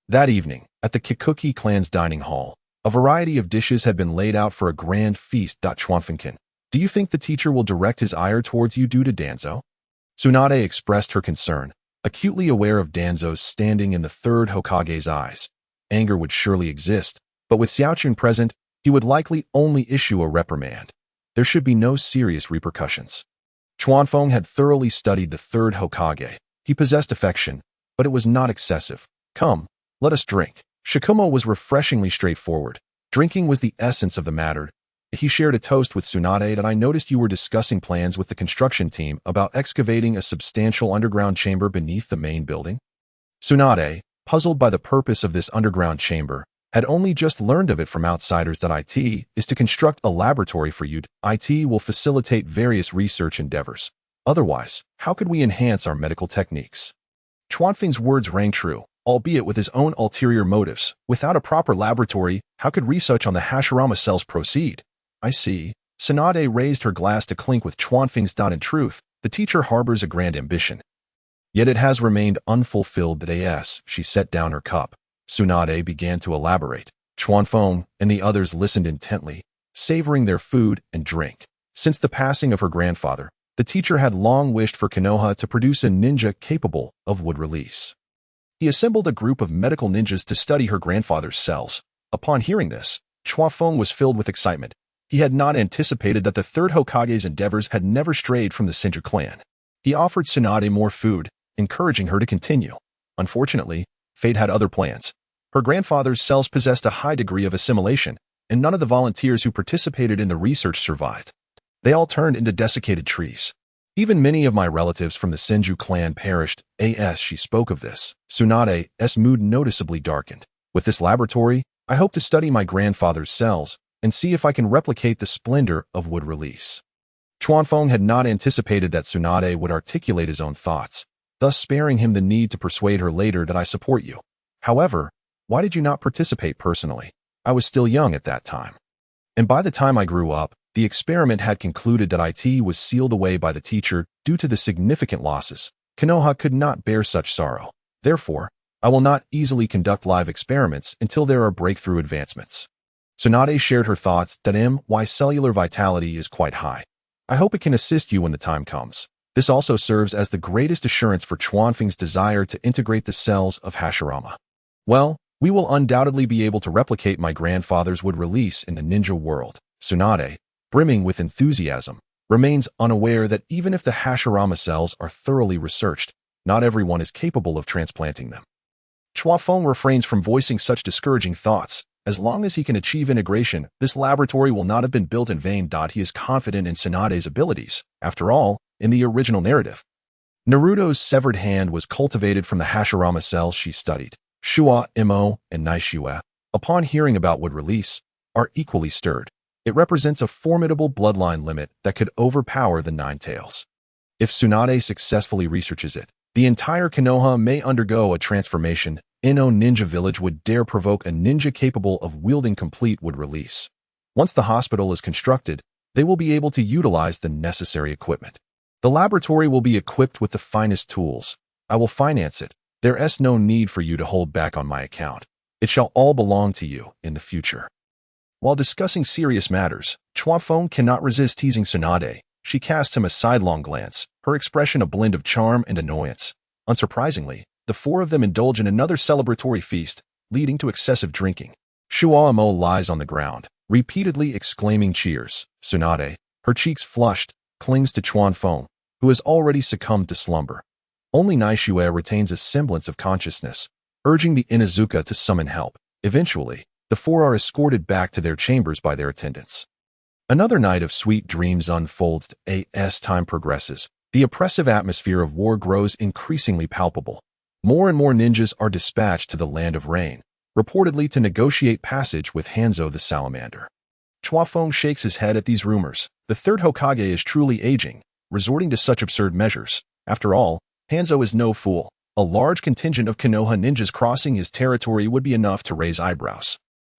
That evening, at the Kikuki clan's dining hall, a variety of dishes had been laid out for a grand feast. Chuanfeng, do you think the teacher will direct his ire towards you due to Danzo? Tsunade expressed her concern, acutely aware of Danzo's standing in the third Hokage's eyes. Anger would surely exist, but with Xiaochun present, he would likely only issue a reprimand. There should be no serious repercussions. Chuanfeng had thoroughly studied the third Hokage. He possessed affection, but it was not excessive. Come, let us drink. Shikumo was refreshingly straightforward. Drinking was the essence of the matter. He shared a toast with Tsunade, and I noticed you were discussing plans with the construction team about excavating a substantial underground chamber beneath the main building. Tsunade, puzzled by the purpose of this underground chamber, had only just learned of it from outsiders. It is to construct a laboratory for you. It will facilitate various research endeavors. Otherwise, how could we enhance our medical techniques? Chuanfeng's words rang true, albeit with his own ulterior motives. Without a proper laboratory, how could research on the Hashirama cells proceed? I see. Tsunade raised her glass to clink with Chuanfeng's. In truth, the teacher harbors a grand ambition. Yet it has remained unfulfilled. She set down her cup. Tsunade began to elaborate. Chuanfeng and the others listened intently, savoring their food and drink. Since the passing of her grandfather, the teacher had long wished for Konoha to produce a ninja capable of wood release. He assembled a group of medical ninjas to study her grandfather's cells. Upon hearing this, Chuanfeng was filled with excitement. He had not anticipated that the third Hokage's endeavors had never strayed from the Senju clan. He offered Tsunade more food, encouraging her to continue. Unfortunately, fate had other plans. Her grandfather's cells possessed a high degree of assimilation, and none of the volunteers who participated in the research survived. They all turned into desiccated trees. Even many of my relatives from the Senju clan perished. As she spoke of this, Tsunade's mood noticeably darkened. With this laboratory, I hope to study my grandfather's cells and see if I can replicate the splendor of wood release. Chuanfeng had not anticipated that Tsunade would articulate his own thoughts, thus sparing him the need to persuade her later that I support you. However, why did you not participate personally? I was still young at that time. And by the time I grew up, the experiment had concluded that it was sealed away by the teacher due to the significant losses. Konoha could not bear such sorrow. Therefore, I will not easily conduct live experiments until there are breakthrough advancements. Tsunade shared her thoughts that my cellular vitality is quite high. I hope it can assist you when the time comes. This also serves as the greatest assurance for Chuanfeng's desire to integrate the cells of Hashirama. Well, we will undoubtedly be able to replicate my grandfather's wood release in the ninja world. Tsunade, brimming with enthusiasm, remains unaware that even if the Hashirama cells are thoroughly researched, not everyone is capable of transplanting them. Chuanfeng refrains from voicing such discouraging thoughts. As long as he can achieve integration, this laboratory will not have been built in vain. He is confident in Tsunade's abilities. After all, in the original narrative, Naruto's severed hand was cultivated from the Hashirama cells she studied. Shua, Imo, and Naishua, upon hearing about wood release, are equally stirred. It represents a formidable bloodline limit that could overpower the Nine Tails. If Tsunade successfully researches it, the entire Konoha may undergo a transformation. Ino Ninja Village would dare provoke a ninja capable of wielding complete wood release. Once the hospital is constructed, they will be able to utilize the necessary equipment. The laboratory will be equipped with the finest tools. I will finance it. There is no need for you to hold back on my account. It shall all belong to you in the future. While discussing serious matters, Chuanfeng cannot resist teasing Tsunade. She casts him a sidelong glance, her expression a blend of charm and annoyance. Unsurprisingly, the four of them indulge in another celebratory feast, leading to excessive drinking. Shuaimo lies on the ground, repeatedly exclaiming cheers. Tsunade, her cheeks flushed, clings to Chuanfeng, who has already succumbed to slumber. Only Naishue retains a semblance of consciousness, urging the Inuzuka to summon help. Eventually, the four are escorted back to their chambers by their attendants. Another night of sweet dreams unfolds as time progresses. The oppressive atmosphere of war grows increasingly palpable. More and more ninjas are dispatched to the Land of Rain, reportedly to negotiate passage with Hanzo the Salamander. Chuanfeng shakes his head at these rumors. The third Hokage is truly aging, resorting to such absurd measures. After all, Hanzo is no fool. A large contingent of Konoha ninjas crossing his territory would be enough to raise eyebrows.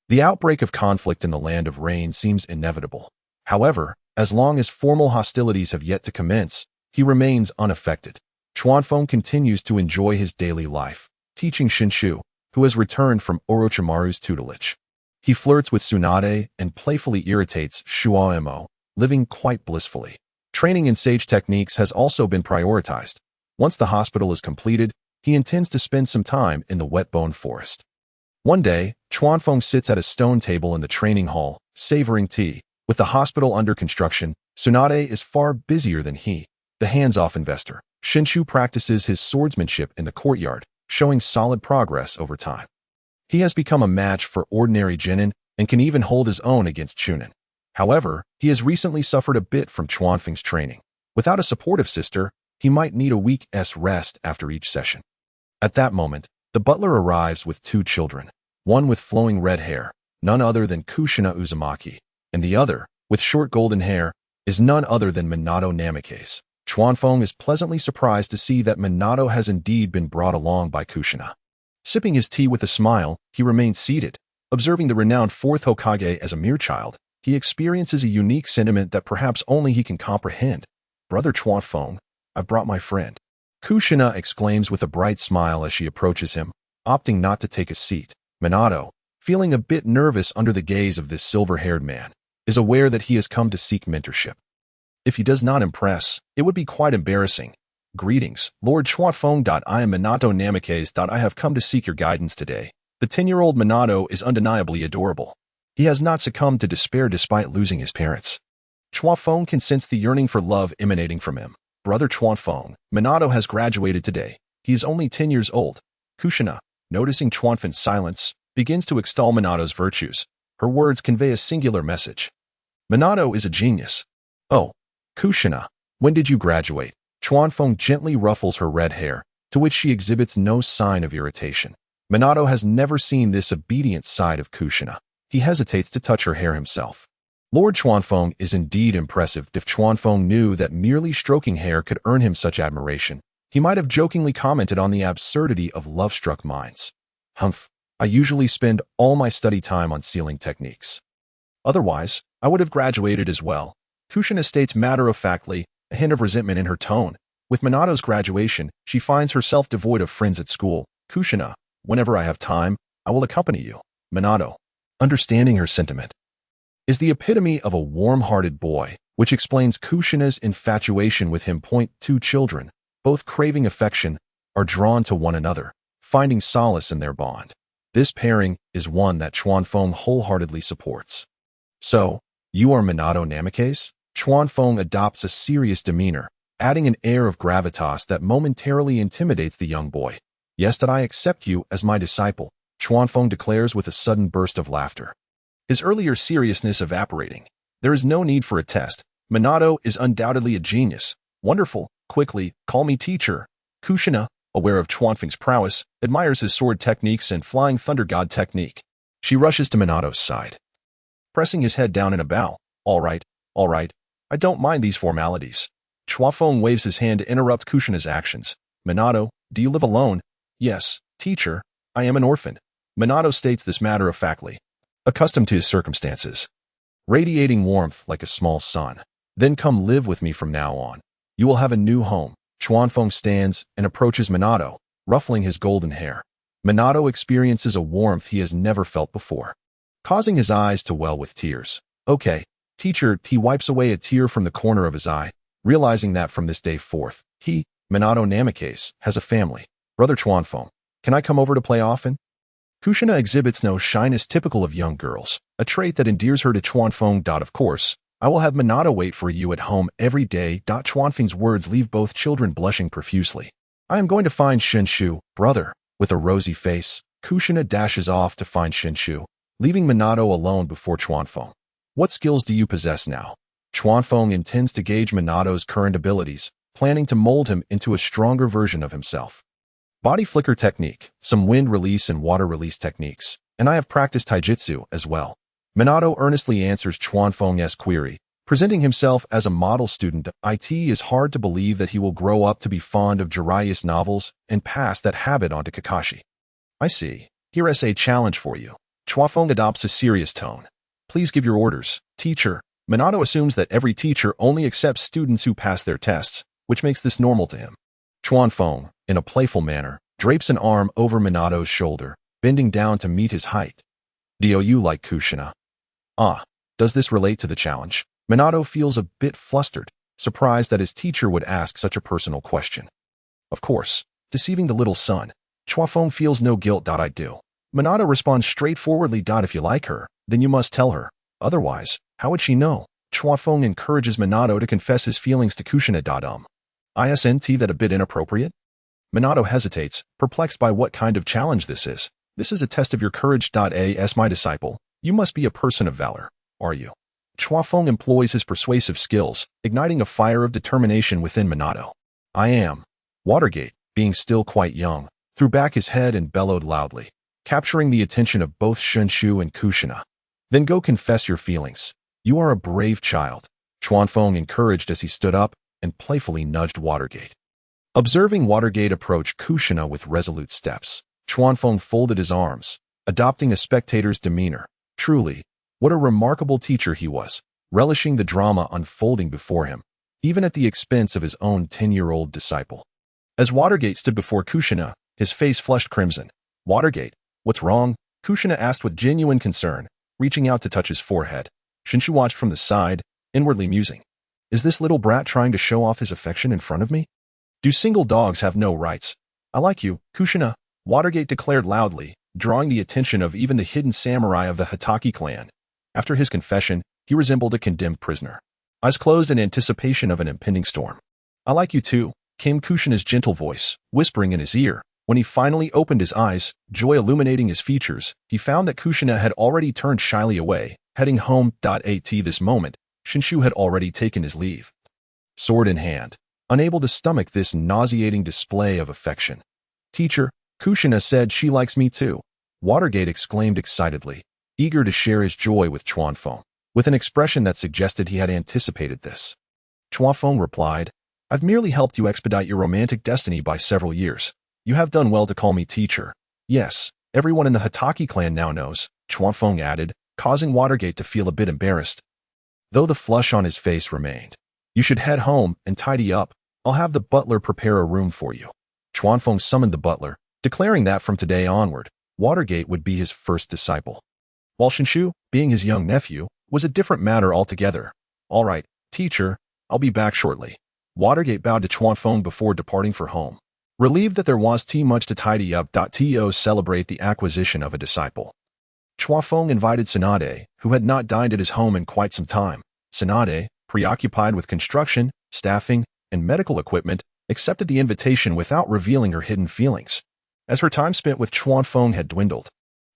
The outbreak of conflict in the Land of Rain seems inevitable. However, as long as formal hostilities have yet to commence, he remains unaffected. Chuanfeng continues to enjoy his daily life, teaching Shinshu, who has returned from Orochimaru's tutelage. He flirts with Tsunade and playfully irritates Shuaimo, living quite blissfully. Training in sage techniques has also been prioritized. Once the hospital is completed, he intends to spend some time in the wet-bone forest. One day, Chuanfeng sits at a stone table in the training hall, savoring tea. With the hospital under construction, Tsunade is far busier than he, the hands-off investor. Shinshu practices his swordsmanship in the courtyard, showing solid progress over time. He has become a match for ordinary genin and can even hold his own against chunin. However, he has recently suffered a bit from Chuanfeng's training. Without a supportive sister, he might need a week's rest after each session. At that moment, the butler arrives with two children, one with flowing red hair, none other than Kushina Uzumaki, and the other, with short golden hair, is none other than Minato Namikaze. Chuanfeng is pleasantly surprised to see that Minato has indeed been brought along by Kushina. Sipping his tea with a smile, he remains seated. Observing the renowned fourth Hokage as a mere child, he experiences a unique sentiment that perhaps only he can comprehend. Brother Chuanfeng, I've brought my friend. Kushina exclaims with a bright smile as she approaches him, opting not to take a seat. Minato, feeling a bit nervous under the gaze of this silver-haired man, is aware that he has come to seek mentorship. If he does not impress, it would be quite embarrassing. Greetings, Lord Chuanfeng. I am Minato Namikaze. I have come to seek your guidance today. The 10-year-old Minato is undeniably adorable. He has not succumbed to despair despite losing his parents. Chuanfeng can sense the yearning for love emanating from him. Brother Chuanfeng, Minato has graduated today. He is only 10 years old. Kushina, noticing Chuanfeng's silence, begins to extol Minato's virtues. Her words convey a singular message. Minato is a genius. Oh, Kushina, when did you graduate? Chuanfeng gently ruffles her red hair, to which she exhibits no sign of irritation. Minato has never seen this obedient side of Kushina. He hesitates to touch her hair himself. Lord Chuanfeng is indeed impressive. If Chuanfeng knew that merely stroking hair could earn him such admiration, he might have jokingly commented on the absurdity of love-struck minds. Humph, I usually spend all my study time on sealing techniques. Otherwise, I would have graduated as well. Kushina states matter-of-factly, a hint of resentment in her tone. With Minato's graduation, she finds herself devoid of friends at school. Kushina, whenever I have time, I will accompany you. Minato, understanding her sentiment, is the epitome of a warm-hearted boy, which explains Kushina's infatuation with him. Two children, both craving affection, are drawn to one another, finding solace in their bond. This pairing is one that Chuanfeng wholeheartedly supports. So, you are Minato Namikaze? Chuanfeng adopts a serious demeanor, adding an air of gravitas that momentarily intimidates the young boy. Yes, that I accept you as my disciple, Chuanfeng declares with a sudden burst of laughter. His earlier seriousness evaporating. There is no need for a test. Minato is undoubtedly a genius. Wonderful. Quickly, call me teacher. Kushina, aware of Chuanfeng's prowess, admires his sword techniques and flying thunder god technique. She rushes to Minato's side, pressing his head down in a bow. All right, I don't mind these formalities. Chuanfeng waves his hand to interrupt Kushina's actions. Minato, do you live alone? Yes, teacher, I am an orphan. Minato states this matter-of-factly, accustomed to his circumstances. radiating warmth like a small sun. Then come live with me from now on. You will have a new home. Chuanfeng stands and approaches Minato, ruffling his golden hair. Minato experiences a warmth he has never felt before, causing his eyes to well with tears. Okay, teacher, he wipes away a tear from the corner of his eye, realizing that from this day forth, he, Minato Namikaze, has a family. Brother Chuanfeng, can I come over to play often? Kushina exhibits no shyness typical of young girls, a trait that endears her to Chuanfeng. Of course, I will have Minato wait for you at home every day. Chuanfeng's words leave both children blushing profusely. I am going to find Shinshu, brother. With a rosy face, Kushina dashes off to find Shinshu, leaving Minato alone before Chuanfeng. What skills do you possess now? Chuanfeng intends to gauge Minato's current abilities, planning to mold him into a stronger version of himself. Body flicker technique, some wind release and water release techniques, and I have practiced taijutsu as well. Minato earnestly answers Chuanfeng's query, presenting himself as a model student. It is hard to believe that he will grow up to be fond of Jiraiya's novels and pass that habit on to Kakashi. I see. Here is a challenge for you. Chuanfeng adopts a serious tone. Please give your orders, teacher. Minato assumes that every teacher only accepts students who pass their tests, which makes this normal to him. Chuanfeng, in a playful manner, drapes an arm over Minato's shoulder, bending down to meet his height. Do you like Kushina? Ah, does this relate to the challenge? Minato feels a bit flustered, surprised that his teacher would ask such a personal question. Of course, deceiving the little son, Chuanfeng feels no guilt. I do. Minato responds straightforwardly. If you like her, then you must tell her. Otherwise, how would she know? Chuanfeng encourages Minato to confess his feelings to Kushina. Isn't that a bit inappropriate? Minato hesitates, perplexed by what kind of challenge this is. This is a test of your courage. As my disciple, you must be a person of valor, are you? Chuanfeng employs his persuasive skills, igniting a fire of determination within Minato. I am. Watergate, being still quite young, threw back his head and bellowed loudly, capturing the attention of both Shinshu and Kushina. Then go confess your feelings. You are a brave child, Chuanfeng encouraged as he stood up and playfully nudged Watergate. Observing Watergate approach Kushina with resolute steps, Chuanfeng folded his arms, adopting a spectator's demeanor. Truly, what a remarkable teacher he was, relishing the drama unfolding before him, even at the expense of his own 10-year-old disciple. As Watergate stood before Kushina, his face flushed crimson. Watergate, what's wrong? Kushina asked with genuine concern, reaching out to touch his forehead. Shinshu watched from the side, inwardly musing. Is this little brat trying to show off his affection in front of me? Do single dogs have no rights? I like you, Kushina, Watergate declared loudly, drawing the attention of even the hidden samurai of the Hatake clan. After his confession, he resembled a condemned prisoner, eyes closed in anticipation of an impending storm. I like you too, came Kushina's gentle voice, whispering in his ear. When he finally opened his eyes, joy illuminating his features, he found that Kushina had already turned shyly away, heading home. At this moment, Shinshu had already taken his leave, sword in hand, unable to stomach this nauseating display of affection. Teacher, Kushina said she likes me too, Watergate exclaimed excitedly, eager to share his joy with Chuanfeng, with an expression that suggested he had anticipated this. Chuanfeng replied, I've merely helped you expedite your romantic destiny by several years. You have done well to call me teacher. Yes, everyone in the Hatake clan now knows, Chuanfeng added, causing Watergate to feel a bit embarrassed, though the flush on his face remained. You should head home and tidy up. I'll have the butler prepare a room for you. Chuanfeng summoned the butler, declaring that from today onward, Watergate would be his first disciple. While Shinshu, being his young nephew, was a different matter altogether. All right, teacher, I'll be back shortly. Watergate bowed to Chuanfeng before departing for home, relieved that there was too much to tidy up. To celebrate the acquisition of a disciple, Chuanfeng invited Tsunade, who had not dined at his home in quite some time. Tsunade, preoccupied with construction, staffing, and medical equipment, accepted the invitation without revealing her hidden feelings, as her time spent with Chuanfeng had dwindled.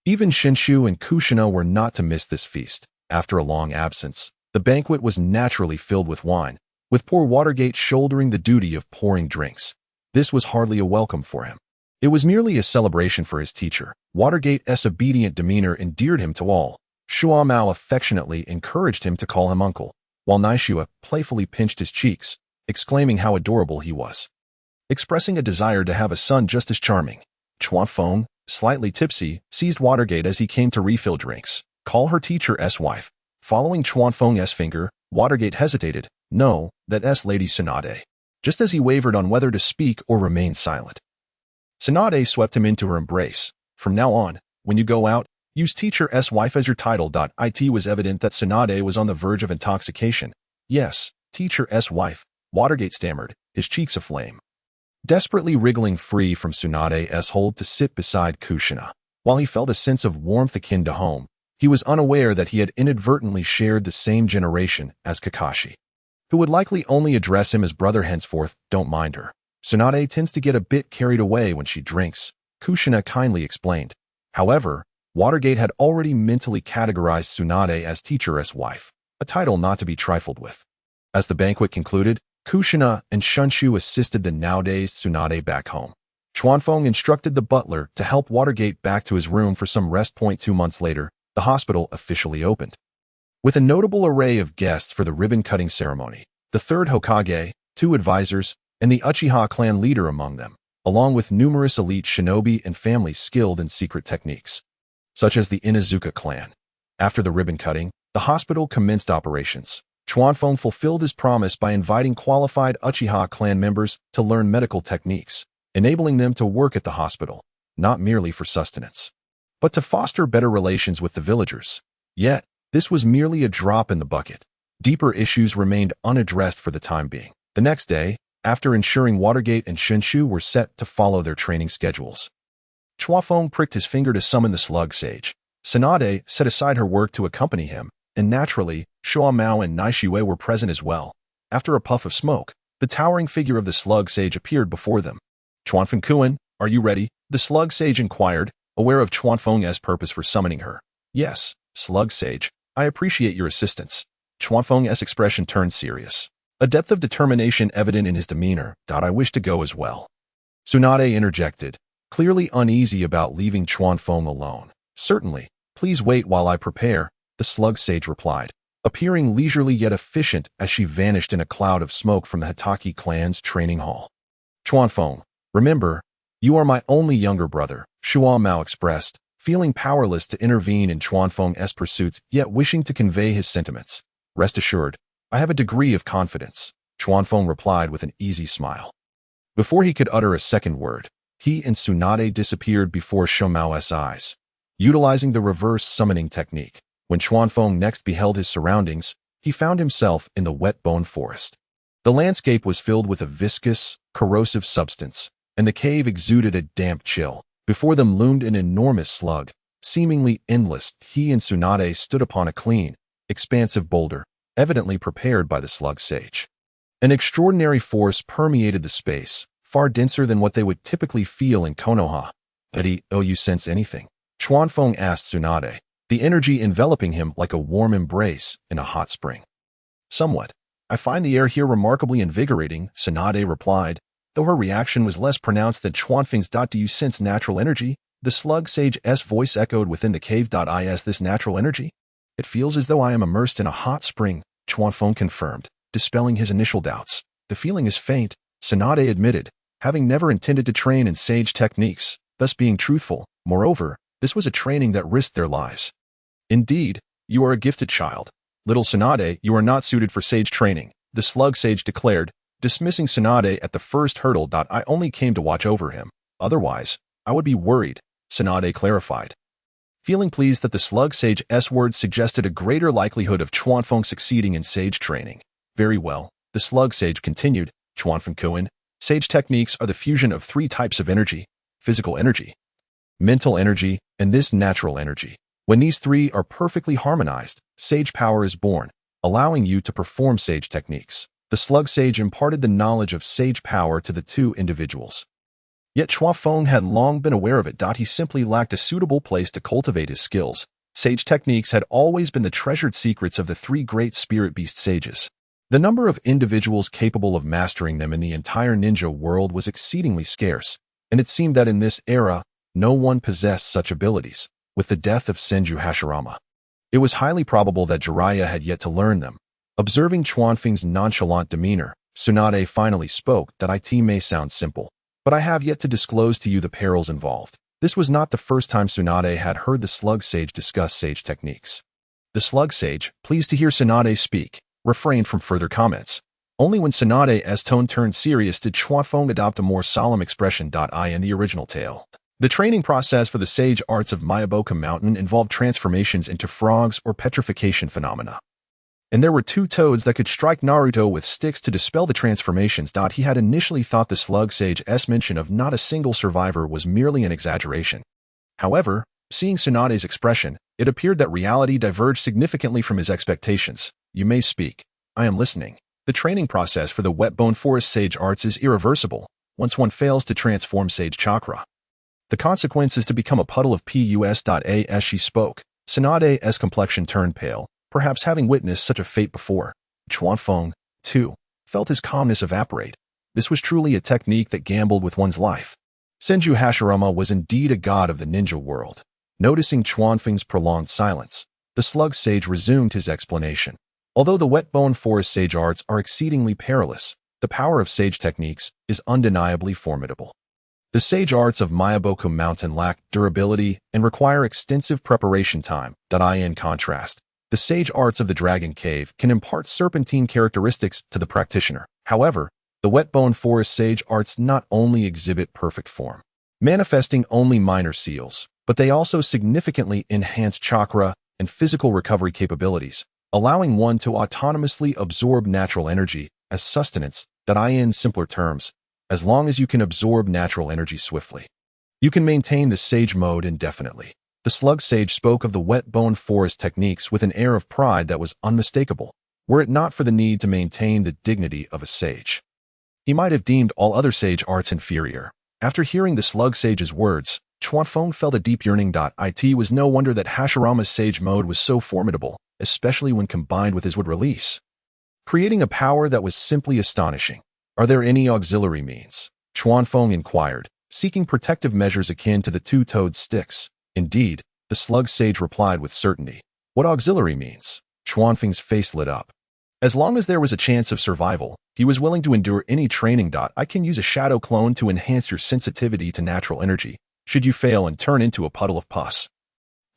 Even Shinshu and Kushina were not to miss this feast. After a long absence, the banquet was naturally filled with wine, with poor Watergate shouldering the duty of pouring drinks. This was hardly a welcome for him. It was merely a celebration for his teacher. Watergate's obedient demeanor endeared him to all. Shuo Mao affectionately encouraged him to call him uncle, while Naishua playfully pinched his cheeks, exclaiming how adorable he was, expressing a desire to have a son just as charming. Chuanfeng, slightly tipsy, seized Watergate as he came to refill drinks. Call her teacher's wife. Following Chuanfeng's finger, Watergate hesitated. No, that's Lady Tsunade. Just as he wavered on whether to speak or remain silent. Tsunade swept him into her embrace. From now on, when you go out, use teacher's wife as your title. It was evident that Tsunade was on the verge of intoxication. Yes, teacher's wife, Watergate stammered, his cheeks aflame. Desperately wriggling free from Tsunade's hold to sit beside Kushina. While he felt a sense of warmth akin to home, he was unaware that he had inadvertently shared the same generation as Kakashi, who would likely only address him as brother henceforth. Don't mind her. Tsunade tends to get a bit carried away when she drinks, Kushina kindly explained. However, Watergate had already mentally categorized Tsunade as teacher's wife, a title not to be trifled with. As the banquet concluded, Kushina and Shunshu assisted the now-dazed Tsunade back home. Chuanfeng instructed the butler to help Watergate back to his room for some rest. 2 months later, the hospital officially opened. With a notable array of guests for the ribbon-cutting ceremony, the third Hokage, 2 advisors, and the Uchiha clan leader among them, along with numerous elite shinobi and families skilled in secret techniques, such as the Inuzuka clan. After the ribbon-cutting, the hospital commenced operations. Chuanfeng fulfilled his promise by inviting qualified Uchiha clan members to learn medical techniques, enabling them to work at the hospital, not merely for sustenance, but to foster better relations with the villagers. Yet, this was merely a drop in the bucket. Deeper issues remained unaddressed for the time being. The next day, after ensuring Watergate and Shunshu were set to follow their training schedules, Chuanfeng pricked his finger to summon the slug sage. Tsunade set aside her work to accompany him, and naturally, Shuo Mao and Naishiwei were present as well. After a puff of smoke, the towering figure of the slug sage appeared before them. Chuanfeng-kun, are you ready? The slug sage inquired, aware of Chuanfeng's purpose for summoning her. Yes, slug sage, I appreciate your assistance. Chuanfeng's expression turned serious, a depth of determination evident in his demeanor. I wish to go as well. Tsunade interjected, clearly uneasy about leaving Chuanfeng alone. Certainly, please wait while I prepare, the slug sage replied, appearing leisurely yet efficient as she vanished in a cloud of smoke from the Hatake clan's training hall. Chuanfeng, remember, you are my only younger brother, Shuo Mao expressed, feeling powerless to intervene in Chuanfeng's pursuits yet wishing to convey his sentiments. Rest assured, I have a degree of confidence, Chuanfeng replied with an easy smile. Before he could utter a second word, he and Tsunade disappeared before Shuo Mao's eyes. Utilizing the reverse summoning technique, when Chuanfeng next beheld his surroundings, he found himself in the wet bone forest. The landscape was filled with a viscous, corrosive substance, and the cave exuded a damp chill. Before them loomed an enormous slug, seemingly endless. He and Tsunade stood upon a clean, expansive boulder, evidently prepared by the slug sage. An extraordinary force permeated the space, far denser than what they would typically feel in Konoha. You sense anything? Chuanfeng asked Tsunade, the energy enveloping him like a warm embrace in a hot spring. Somewhat. I find the air here remarkably invigorating, Tsunade replied, though her reaction was less pronounced than Chuanfeng's. Do you sense natural energy? The slug sage's voice echoed within the cave. Is this natural energy? It feels as though I am immersed in a hot spring, Chuanfeng confirmed, dispelling his initial doubts. The feeling is faint, Tsunade admitted, having never intended to train in sage techniques, thus being truthful. Moreover, this was a training that risked their lives. Indeed, you are a gifted child. Little Tsunade, you are not suited for sage training, the slug sage declared, dismissing Tsunade at the first hurdle. I only came to watch over him. Otherwise, I would be worried, Tsunade clarified. Feeling pleased that the slug sage's words suggested a greater likelihood of Chuanfeng succeeding in sage training. Very well, the slug sage continued, Chuanfeng-kun, sage techniques are the fusion of 3 types of energy: physical energy, mental energy, and this natural energy. When these 3 are perfectly harmonized, sage power is born, allowing you to perform sage techniques. The slug sage imparted the knowledge of sage power to the 2 individuals. Yet Chuanfeng had long been aware of it. He simply lacked a suitable place to cultivate his skills. Sage techniques had always been the treasured secrets of the 3 great spirit beast sages. The number of individuals capable of mastering them in the entire ninja world was exceedingly scarce, and it seemed that in this era, no one possessed such abilities. With the death of Senju Hashirama, it was highly probable that Jiraiya had yet to learn them. Observing Chuanfeng's nonchalant demeanor, Tsunade finally spoke. It may sound simple, but I have yet to disclose to you the perils involved. This was not the first time Tsunade had heard the slug sage discuss sage techniques. The slug sage, pleased to hear Tsunade speak, refrained from further comments. Only when Tsunade's tone turned serious did Chuanfeng adopt a more solemn expression. In the original tale, the training process for the sage arts of Miyaboka Mountain involved transformations into frogs or petrification phenomena. And there were two toads that could strike Naruto with sticks to dispel the transformations. He had initially thought the slug sage's mention of not a single survivor was merely an exaggeration. However, seeing Tsunade's expression, it appeared that reality diverged significantly from his expectations. You may speak. I am listening. The training process for the Wetbone Forest Sage Arts is irreversible once one fails to transform Sage Chakra. The consequence is to become a puddle of pus. As she spoke, Tsunade's complexion turned pale, perhaps having witnessed such a fate before. Chuanfeng, too, felt his calmness evaporate. This was truly a technique that gambled with one's life. Senju Hashirama was indeed a god of the ninja world. Noticing Chuanfeng's prolonged silence, the slug sage resumed his explanation. Although the Wetbone Forest Sage Arts are exceedingly perilous, the power of sage techniques is undeniably formidable. The sage arts of Miyaboku Mountain lack durability and require extensive preparation time. In contrast, the sage arts of the Dragon Cave can impart serpentine characteristics to the practitioner. However, the Wetbone Forest Sage Arts not only exhibit perfect form, manifesting only minor seals, but they also significantly enhance chakra and physical recovery capabilities, allowing one to autonomously absorb natural energy as sustenance. In simpler terms, as long as you can absorb natural energy swiftly, you can maintain the sage mode indefinitely. The slug sage spoke of the Wetbone Forest techniques with an air of pride that was unmistakable, were it not for the need to maintain the dignity of a sage. He might have deemed all other sage arts inferior. After hearing the slug sage's words, Chuanfeng felt a deep yearning. It was no wonder that Hashirama's sage mode was so formidable, especially when combined with his wood release, creating a power that was simply astonishing. Are there any auxiliary means? Chuanfeng inquired, seeking protective measures akin to the two-toed sticks. Indeed, the slug sage replied with certainty. What auxiliary means? Chuanfeng's face lit up. As long as there was a chance of survival, he was willing to endure any training. I can use a shadow clone to enhance your sensitivity to natural energy, should you fail and turn into a puddle of pus.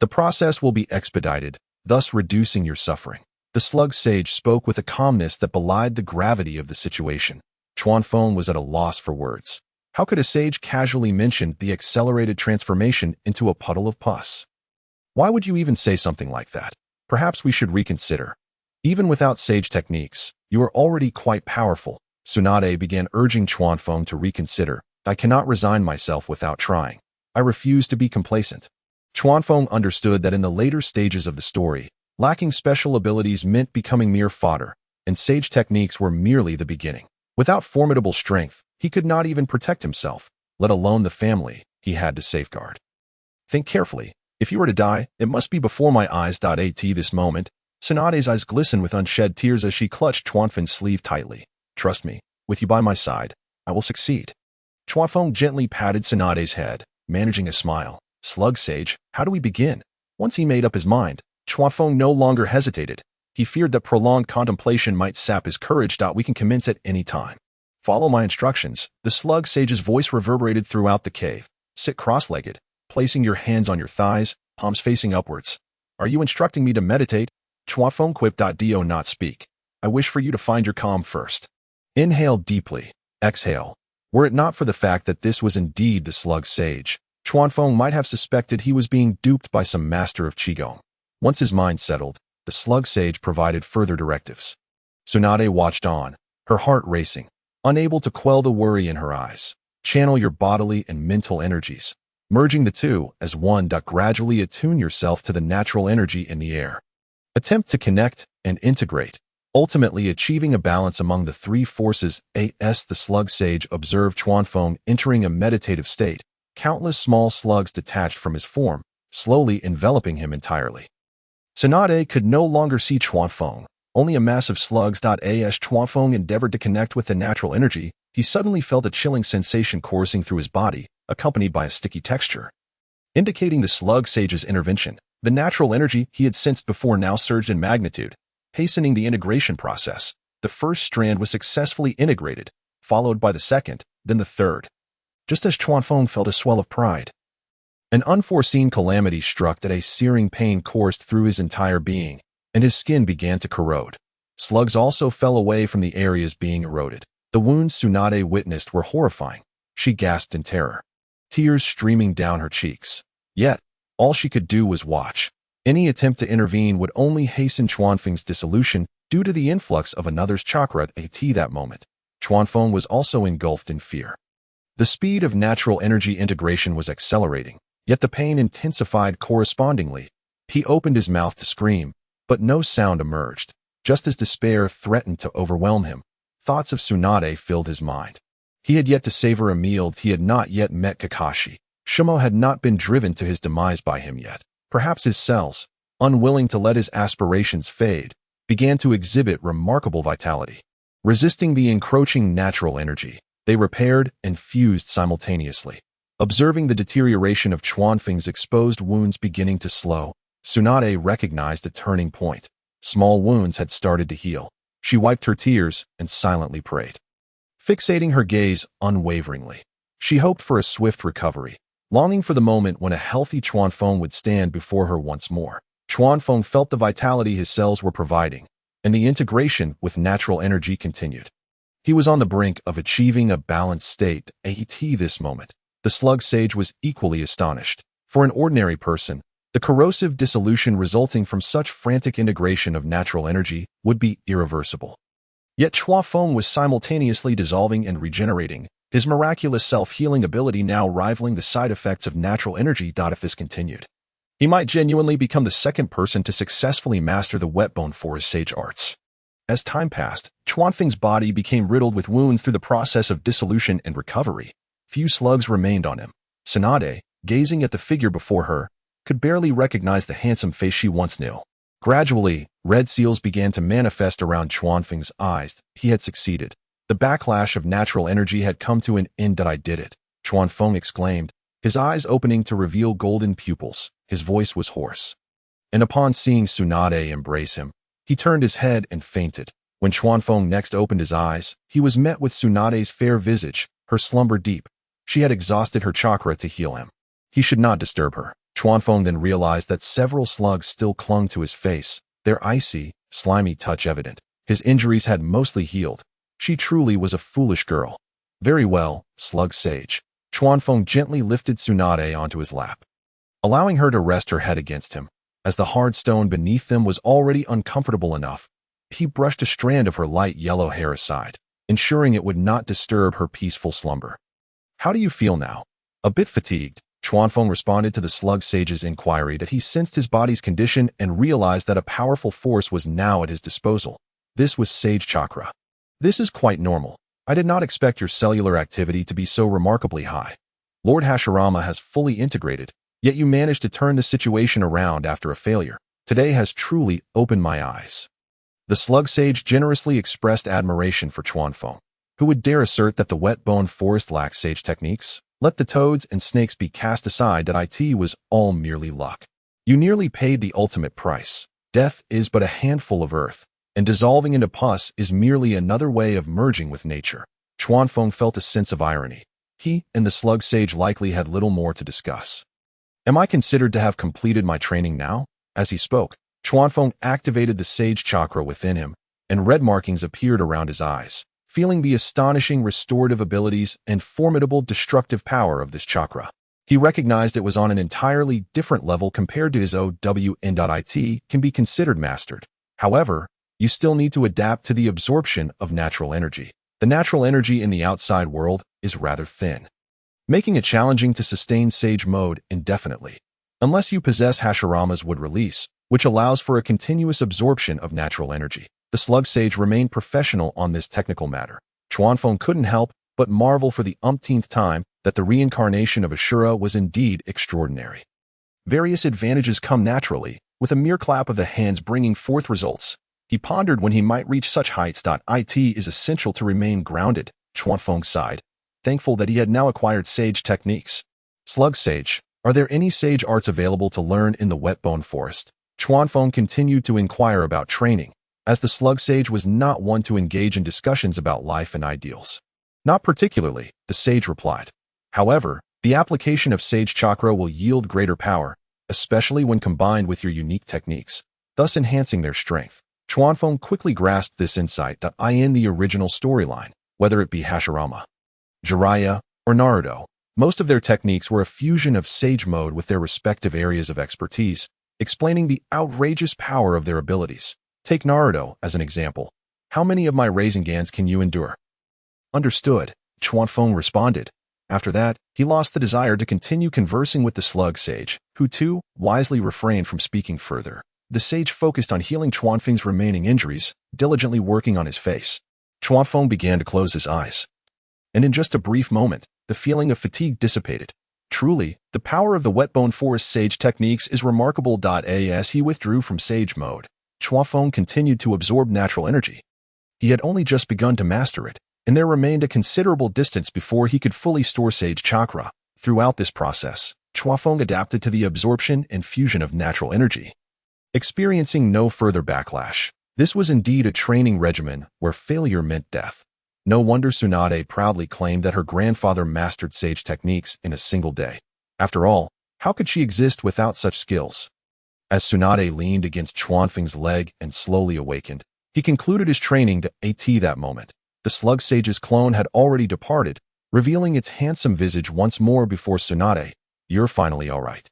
The process will be expedited, thus reducing your suffering. The slug sage spoke with a calmness that belied the gravity of the situation. Chuanfeng was at a loss for words. How could a sage casually mention the accelerated transformation into a puddle of pus? Why would you even say something like that? Perhaps we should reconsider. Even without sage techniques, you are already quite powerful. Tsunade began urging Chuanfeng to reconsider. I cannot resign myself without trying. I refuse to be complacent. Chuanfeng understood that in the later stages of the story, lacking special abilities meant becoming mere fodder, and sage techniques were merely the beginning. Without formidable strength, he could not even protect himself, let alone the family he had to safeguard. Think carefully. If you were to die, it must be before my eyes. At this moment, Tsunade's eyes glistened with unshed tears as she clutched Chuanfeng's sleeve tightly. Trust me, with you by my side, I will succeed. Chuanfeng gently patted Tsunade's head, managing a smile. Slug sage, how do we begin? Once he made up his mind, Chuanfeng no longer hesitated. He feared that prolonged contemplation might sap his courage. We can commence at any time. Follow my instructions. The slug sage's voice reverberated throughout the cave. Sit cross-legged, placing your hands on your thighs, palms facing upwards. Are you instructing me to meditate? Chuanfeng quipped. Do not speak. I wish for you to find your calm first. Inhale deeply. Exhale. Were it not for the fact that this was indeed the slug sage, Chuanfeng might have suspected he was being duped by some master of Qigong. Once his mind settled, the slug sage provided further directives. Tsunade watched on, her heart racing, unable to quell the worry in her eyes. Channel your bodily and mental energies, merging the two as one. Gradually attune yourself to the natural energy in the air. Attempt to connect and integrate, ultimately achieving a balance among the three forces. The slug sage observed Chuanfeng entering a meditative state, countless small slugs detached from his form, slowly enveloping him entirely. Tsunade could no longer see Chuanfeng, only a mass of slugs. As Chuanfeng endeavored to connect with the natural energy, he suddenly felt a chilling sensation coursing through his body, accompanied by a sticky texture. Indicating the slug sage's intervention, the natural energy he had sensed before now surged in magnitude, hastening the integration process. The first strand was successfully integrated, followed by the second, then the third. Just as Chuanfeng felt a swell of pride, an unforeseen calamity struck. A searing pain coursed through his entire being. and his skin began to corrode. Slugs also fell away from the areas being eroded. The wounds Tsunade witnessed were horrifying. She gasped in terror, tears streaming down her cheeks. Yet, all she could do was watch. Any attempt to intervene would only hasten Chuanfeng's dissolution due to the influx of another's chakra at that moment. Chuanfeng was also engulfed in fear. The speed of natural energy integration was accelerating, yet the pain intensified correspondingly. He opened his mouth to scream, but no sound emerged. Just as despair threatened to overwhelm him, thoughts of Tsunade filled his mind. He had yet to savor a meal. He had not yet met Kakashi. Shimo had not been driven to his demise by him yet. Perhaps his cells, unwilling to let his aspirations fade, began to exhibit remarkable vitality. Resisting the encroaching natural energy, they repaired and fused simultaneously. Observing the deterioration of Chuanfeng's exposed wounds beginning to slow, Tsunade recognized a turning point. Small wounds had started to heal. She wiped her tears and silently prayed, fixating her gaze unwaveringly. She hoped for a swift recovery, longing for the moment when a healthy Chuanfeng would stand before her once more. Chuanfeng felt the vitality his cells were providing, and the integration with natural energy continued. He was on the brink of achieving a balanced state. This moment, the slug sage was equally astonished. For an ordinary person, the corrosive dissolution resulting from such frantic integration of natural energy would be irreversible. Yet Chuanfeng was simultaneously dissolving and regenerating, his miraculous self-healing ability now rivaling the side effects of natural energy. If this continued, he might genuinely become the second person to successfully master the wetbone forest sage arts. As time passed, Chuanfeng's body became riddled with wounds through the process of dissolution and recovery. Few slugs remained on him. Tsunade, gazing at the figure before her, could barely recognize the handsome face she once knew. Gradually, red seals began to manifest around Chuanfeng's eyes. He had succeeded. The backlash of natural energy had come to an end. I did it, Chuanfeng exclaimed, his eyes opening to reveal golden pupils. His voice was hoarse. And upon seeing Tsunade embrace him, he turned his head and fainted. When Chuanfeng next opened his eyes, he was met with Tsunade's fair visage, her slumber deep. She had exhausted her chakra to heal him. He should not disturb her. Chuanfeng then realized that several slugs still clung to his face, their icy, slimy touch evident. His injuries had mostly healed. She truly was a foolish girl. Very well, slug sage. Chuanfeng gently lifted Tsunade onto his lap, allowing her to rest her head against him. As the hard stone beneath them was already uncomfortable enough, he brushed a strand of her light yellow hair aside, ensuring it would not disturb her peaceful slumber. How do you feel now? A bit fatigued, Chuanfeng responded to the slug sage's inquiry that he sensed his body's condition and realized that a powerful force was now at his disposal. This was sage chakra. This is quite normal. I did not expect your cellular activity to be so remarkably high. Lord Hashirama has fully integrated, yet you managed to turn the situation around after a failure. Today has truly opened my eyes. The slug sage generously expressed admiration for Chuanfeng, who would dare assert that the wet-bone forest lacks sage techniques. Let the toads and snakes be cast aside. That it was all merely luck. You nearly paid the ultimate price. Death is but a handful of earth, and dissolving into pus is merely another way of merging with nature. Chuanfeng felt a sense of irony. He and the slug sage likely had little more to discuss. Am I considered to have completed my training now? As he spoke, Chuanfeng activated the sage chakra within him, and red markings appeared around his eyes. Feeling the astonishing restorative abilities and formidable destructive power of this chakra, he recognized it was on an entirely different level compared to his OWN.IT can be considered mastered. However, you still need to adapt to the absorption of natural energy. The natural energy in the outside world is rather thin, making it challenging to sustain sage mode indefinitely, unless you possess Hashirama's wood release, which allows for a continuous absorption of natural energy. The slug sage remained professional on this technical matter. Chuanfeng couldn't help but marvel for the umpteenth time that the reincarnation of Ashura was indeed extraordinary. Various advantages come naturally, with a mere clap of the hands bringing forth results. He pondered when he might reach such heights. It is essential to remain grounded, Chuanfeng sighed, thankful that he had now acquired sage techniques. Slug sage, are there any sage arts available to learn in the wetbone forest? Chuanfeng continued to inquire about training, as the slug sage was not one to engage in discussions about life and ideals. Not particularly, the sage replied. However, the application of sage chakra will yield greater power, especially when combined with your unique techniques. thus enhancing their strength. Chuanfeng quickly grasped this insight that in the original storyline, whether it be Hashirama, Jiraiya, or Naruto, most of their techniques were a fusion of Sage Mode with their respective areas of expertise, explaining the outrageous power of their abilities. Take Naruto as an example. How many of my Razengans can you endure? Understood, Chuanfeng responded. After that, he lost the desire to continue conversing with the slug sage, who too wisely refrained from speaking further. The sage focused on healing Chuanfeng's remaining injuries, diligently working on his face. Chuanfeng began to close his eyes. And in just a brief moment, the feeling of fatigue dissipated. Truly, the power of the Wetbone Forest Sage techniques is remarkable. As he withdrew from Sage Mode, Chuanfeng continued to absorb natural energy. He had only just begun to master it, and there remained a considerable distance before he could fully store Sage Chakra. Throughout this process, Chuanfeng adapted to the absorption and fusion of natural energy, experiencing no further backlash. This was indeed a training regimen where failure meant death. No wonder Tsunade proudly claimed that her grandfather mastered Sage techniques in a single day. After all, how could she exist without such skills? As Tsunade leaned against Chuanfeng's leg and slowly awakened, he concluded his training to that moment. The slug sage's clone had already departed, revealing its handsome visage once more before Tsunade. You're finally all right,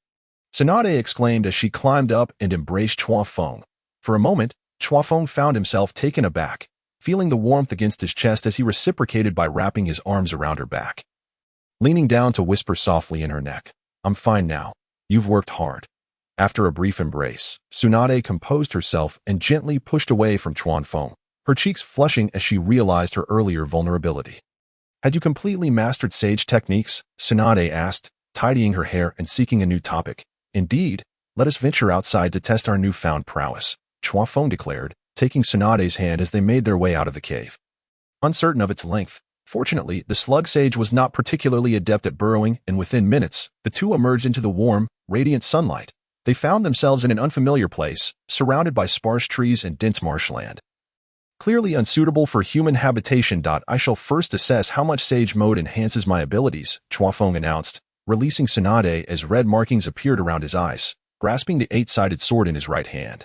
Tsunade exclaimed as she climbed up and embraced Chuanfeng. For a moment, Chuanfeng found himself taken aback, feeling the warmth against his chest as he reciprocated by wrapping his arms around her back. Leaning down to whisper softly in her neck, I'm fine now. You've worked hard. After a brief embrace, Tsunade composed herself and gently pushed away from Chuanfeng, her cheeks flushing as she realized her earlier vulnerability. Had you completely mastered Sage techniques? Tsunade asked, tidying her hair and seeking a new topic. Indeed, let us venture outside to test our newfound prowess, Chuanfeng declared, taking Tsunade's hand as they made their way out of the cave. Uncertain of its length, fortunately, the slug sage was not particularly adept at burrowing, and within minutes, the two emerged into the warm, radiant sunlight. They found themselves in an unfamiliar place, surrounded by sparse trees and dense marshland. Clearly unsuitable for human habitation. I shall first assess how much Sage Mode enhances my abilities, Chuanfeng announced, releasing Tsunade as red markings appeared around his eyes, grasping the eight-sided sword in his right hand.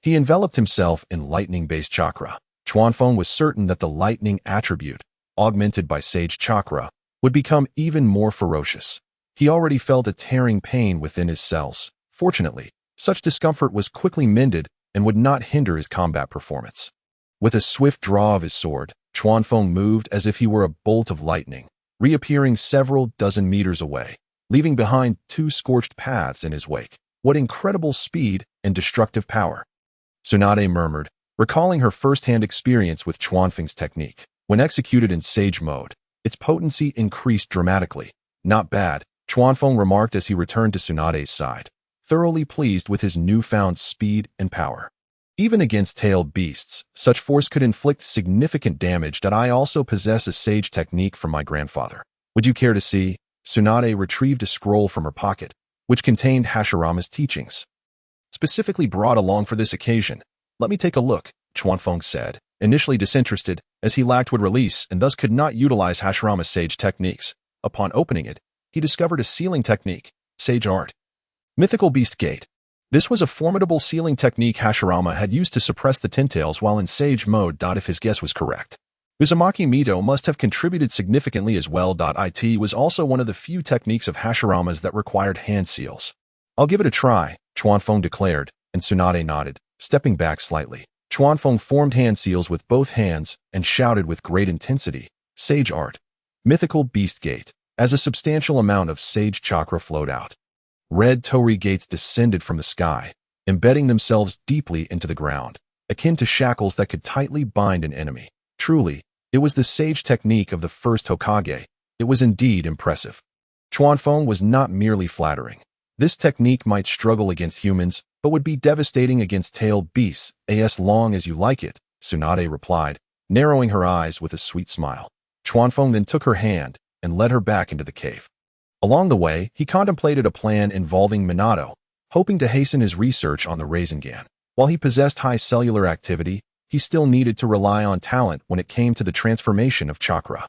He enveloped himself in lightning-based chakra. Chuanfeng was certain that the lightning attribute, augmented by Sage Chakra, would become even more ferocious. He already felt a tearing pain within his cells. Fortunately, such discomfort was quickly mended and would not hinder his combat performance. With a swift draw of his sword, Chuanfeng moved as if he were a bolt of lightning, reappearing several dozen meters away, leaving behind two scorched paths in his wake. What incredible speed and destructive power! Tsunade murmured, recalling her first-hand experience with Chuanfeng's technique. When executed in Sage Mode, its potency increased dramatically. Not bad, Chuanfeng remarked as he returned to Tsunade's side, thoroughly pleased with his newfound speed and power. Even against tailed beasts, such force could inflict significant damage. I also possess a Sage technique from my grandfather. Would you care to see? Tsunade retrieved a scroll from her pocket, which contained Hashirama's teachings, specifically brought along for this occasion. Let me take a look, Chuanfeng said, initially disinterested, as he lacked would release and thus could not utilize Hashirama's Sage techniques. Upon opening it, he discovered a sealing technique, Sage Art. Mythical Beast Gate. This was a formidable sealing technique Hashirama had used to suppress the Tentails while in Sage Mode. If his guess was correct, Uzumaki Mito must have contributed significantly as well. It was also one of the few techniques of Hashirama's that required hand seals. I'll give it a try, Chuanfeng declared, and Tsunade nodded, stepping back slightly. Chuanfeng formed hand seals with both hands and shouted with great intensity, Sage Art. Mythical Beast Gate. As a substantial amount of Sage Chakra flowed out, red torii gates descended from the sky, embedding themselves deeply into the ground, akin to shackles that could tightly bind an enemy. Truly, it was the Sage technique of the first Hokage. It was indeed impressive. Chuanfeng was not merely flattering. This technique might struggle against humans, but would be devastating against tailed beasts, as long as you like it, Tsunade replied, narrowing her eyes with a sweet smile. Chuanfeng then took her hand and led her back into the cave. Along the way, he contemplated a plan involving Minato, hoping to hasten his research on the Rasengan. While he possessed high cellular activity, he still needed to rely on talent when it came to the transformation of chakra.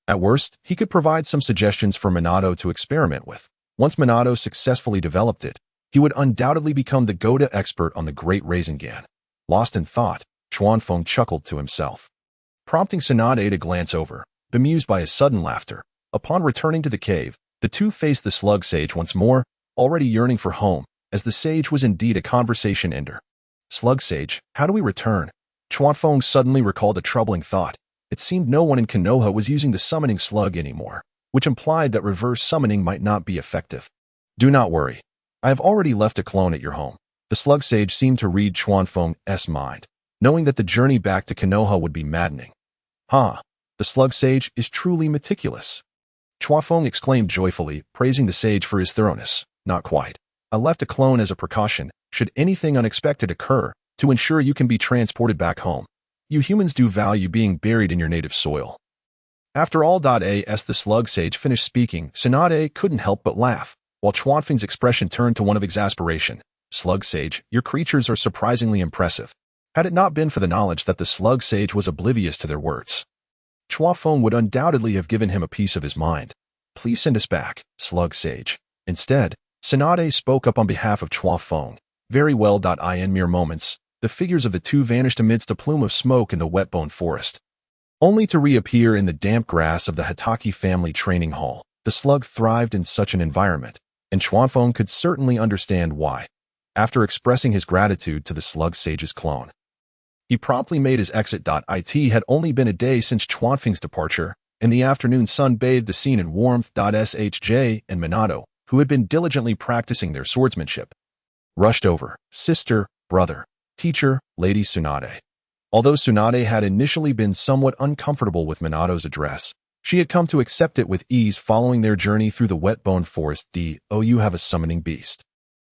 At worst, he could provide some suggestions for Minato to experiment with. Once Minato successfully developed it, he would undoubtedly become the Goda expert on the Great Rasengan. Lost in thought, Chuanfeng chuckled to himself, prompting Tsunade to glance over, bemused by his sudden laughter. Upon returning to the cave, the two faced the slug sage once more, already yearning for home, as the sage was indeed a conversation ender. Slug sage, how do we return? Chuanfeng suddenly recalled a troubling thought. It seemed no one in Konoha was using the summoning slug anymore, which implied that reverse summoning might not be effective. Do not worry. I have already left a clone at your home. The slug sage seemed to read Chuanfeng's mind, knowing that the journey back to Konoha would be maddening. Ha! The slug sage is truly meticulous. Chuanfeng exclaimed joyfully, praising the sage for his thoroughness. Not quite. I left a clone as a precaution, should anything unexpected occur, to ensure you can be transported back home. You humans do value being buried in your native soil. After all, as the slug sage finished speaking, Tsunade couldn't help but laugh, while Chuanfeng's expression turned to one of exasperation. Slug sage, your creatures are surprisingly impressive. Had it not been for the knowledge that the slug sage was oblivious to their words, Chuanfeng would undoubtedly have given him a piece of his mind. Please send us back, slug sage. Instead, Tsunade spoke up on behalf of Chuanfeng. Very well. In mere moments, the figures of the two vanished amidst a plume of smoke in the wet-bone forest, only to reappear in the damp grass of the Hatake family training hall. The slug thrived in such an environment, and Chuanfeng could certainly understand why. After expressing his gratitude to the slug sage's clone, he promptly made his exit. It had only been a day since Chuanfeng's departure, and the afternoon sun bathed the scene in warmth. Shj and Minato, who had been diligently practicing their swordsmanship, rushed over. Sister, brother, teacher, Lady Tsunade. Although Tsunade had initially been somewhat uncomfortable with Minato's address, she had come to accept it with ease following their journey through the wet-bone forest. Oh, you have a summoning beast.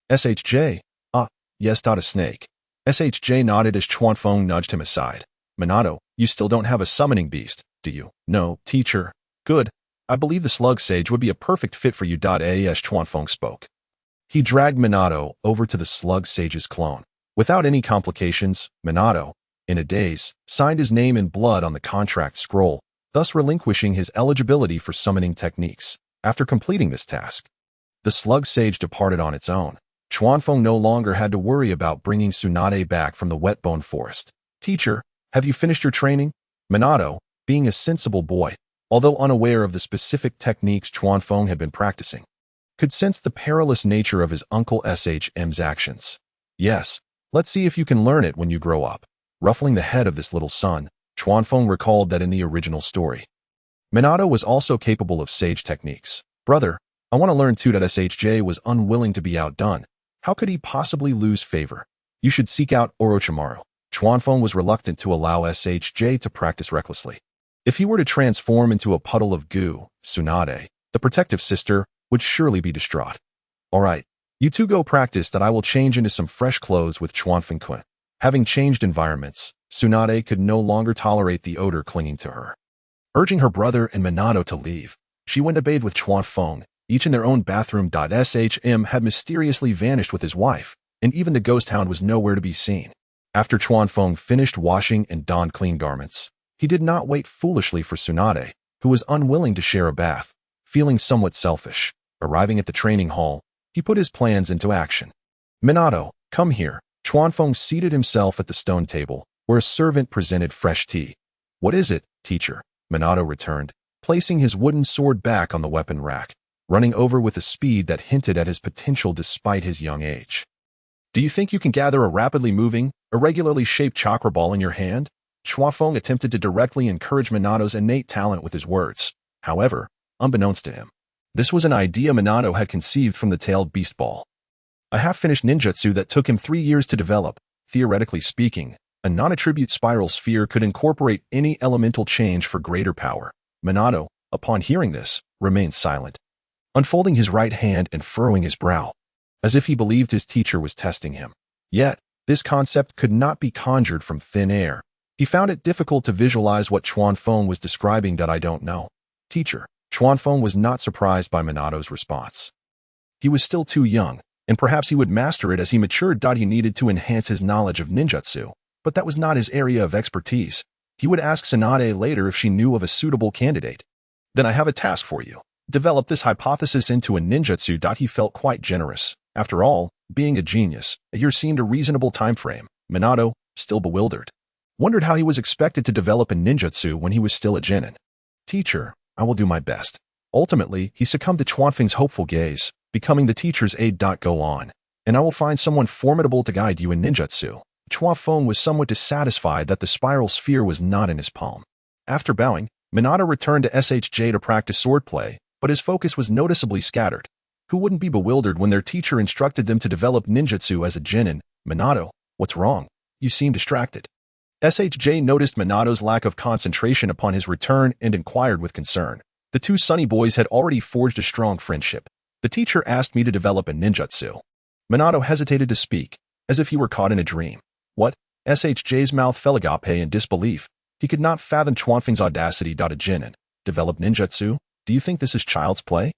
Shj? Ah, yes. A snake. Shj nodded as Chuanfeng nudged him aside. Minato, you still don't have a summoning beast, do you? No, teacher. Good. I believe the slug sage would be a perfect fit for you. As Chuanfeng spoke, he dragged Minato over to the slug sage's clone. Without any complications, Minato, in a daze, signed his name in blood on the contract scroll, thus relinquishing his eligibility for summoning techniques. After completing this task, the slug sage departed on its own. Chuanfeng no longer had to worry about bringing Tsunade back from the wet-bone forest. Teacher, have you finished your training? Minato, being a sensible boy, although unaware of the specific techniques Chuanfeng had been practicing, could sense the perilous nature of his uncle Shm's actions. Yes, let's see if you can learn it when you grow up. Ruffling the head of this little son, Chuanfeng recalled that in the original story, Minato was also capable of sage techniques. Brother, I want to learn too. Shj was unwilling to be outdone. How could he possibly lose favor? You should seek out Orochimaru. Chuanfeng was reluctant to allow Shj to practice recklessly. If he were to transform into a puddle of goo, Tsunade, the protective sister, would surely be distraught. All right, you two go practice. I will change into some fresh clothes with Chuanfeng. Having changed environments, Tsunade could no longer tolerate the odor clinging to her. Urging her brother and Minato to leave, she went to bathe with Chuanfeng, each in their own bathroom. Shm had mysteriously vanished with his wife, and even the ghost hound was nowhere to be seen. After Chuanfeng finished washing and donned clean garments, he did not wait foolishly for Tsunade, who was unwilling to share a bath. Feeling somewhat selfish, arriving at the training hall, he put his plans into action. Minato, come here. Chuanfeng seated himself at the stone table, where a servant presented fresh tea. What is it, teacher? Minato returned, placing his wooden sword back on the weapon rack, running over with a speed that hinted at his potential despite his young age. Do you think you can gather a rapidly moving, irregularly shaped chakra ball in your hand? Chuanfeng attempted to directly encourage Minato's innate talent with his words. However, unbeknownst to him, this was an idea Minato had conceived from the tailed beast ball, a half-finished ninjutsu that took him 3 years to develop. Theoretically speaking, a non-attribute spiral sphere could incorporate any elemental change for greater power. Minato, upon hearing this, remained silent, unfolding his right hand and furrowing his brow, as if he believed his teacher was testing him. Yet, this concept could not be conjured from thin air. He found it difficult to visualize what Chuanfeng was describing. I don't know. Teacher, Chuanfeng was not surprised by Minato's response. He was still too young, and perhaps he would master it as he matured. He needed to enhance his knowledge of ninjutsu, but that was not his area of expertise. He would ask Tsunade later if she knew of a suitable candidate. Then I have a task for you. Develop this hypothesis into a ninjutsu. He felt quite generous. After all, Being a genius, a year seemed a reasonable time frame. Minato, still bewildered, wondered how he was expected to develop a ninjutsu when he was still a genin. Teacher, I will do my best. Ultimately, he succumbed to Chuanfeng's hopeful gaze, becoming the teacher's aide. Go on, and I will find someone formidable to guide you in ninjutsu. Chuanfeng was somewhat dissatisfied that the spiral sphere was not in his palm. After bowing, Minato returned to SHJ to practice swordplay, but his focus was noticeably scattered. Who wouldn't be bewildered when their teacher instructed them to develop ninjutsu as a genin? Minato, what's wrong? You seem distracted. SHJ noticed Minato's lack of concentration upon his return and inquired with concern. The two sunny boys had already forged a strong friendship. The teacher asked me to develop a ninjutsu. Minato hesitated to speak, as if he were caught in a dream. What? SHJ's mouth fell agape in disbelief. He could not fathom Chuanfeng's audacity. A genin. Develop ninjutsu? Do you think this is child's play?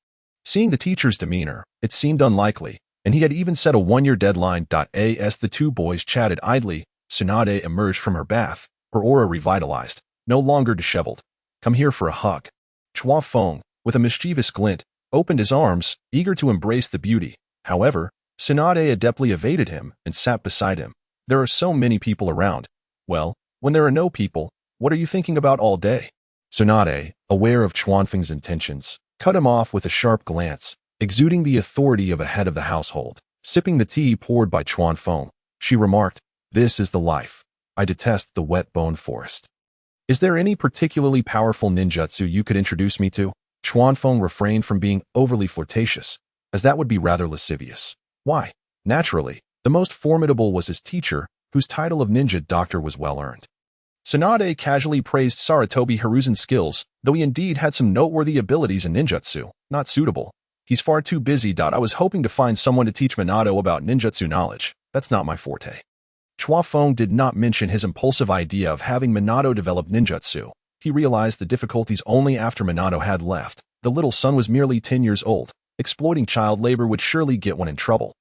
Seeing the teacher's demeanor, it seemed unlikely, and he had even set a one-year deadline. As the two boys chatted idly, Tsunade emerged from her bath, her aura revitalized, no longer disheveled. Come here for a hug. Chuanfeng, with a mischievous glint, opened his arms, eager to embrace the beauty. However, Tsunade adeptly evaded him and sat beside him. There are so many people around. Well, when there are no people, what are you thinking about all day? Tsunade, aware of Chuanfeng's intentions, cut him off with a sharp glance, exuding the authority of a head of the household. Sipping the tea poured by Chuanfeng, she remarked, "This is the life. I detest the wet bone forest. Is there any particularly powerful ninjutsu you could introduce me to?" Chuanfeng refrained from being overly flirtatious, as that would be rather lascivious. Why? Naturally, the most formidable was his teacher, whose title of ninja doctor was well-earned. Tsunade casually praised Sarutobi Hiruzen's skills, though he indeed had some noteworthy abilities in ninjutsu. Not suitable. He's far too busy. I was hoping to find someone to teach Minato about ninjutsu knowledge. That's not my forte. Chuanfeng did not mention his impulsive idea of having Minato develop ninjutsu. He realized the difficulties only after Minato had left. The little son was merely 10 years old. Exploiting child labor would surely get one in trouble.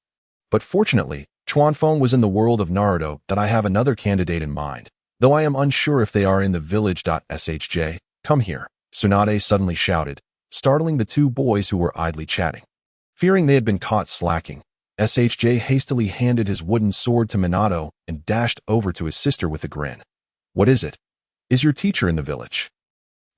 But fortunately, Chuanfeng was in the world of Naruto. I have another candidate in mind, though I am unsure if they are in the village. Shj, come here, Tsunade suddenly shouted, startling the two boys who were idly chatting. Fearing they had been caught slacking, SHJ hastily handed his wooden sword to Minato and dashed over to his sister with a grin. What is it? Is your teacher in the village?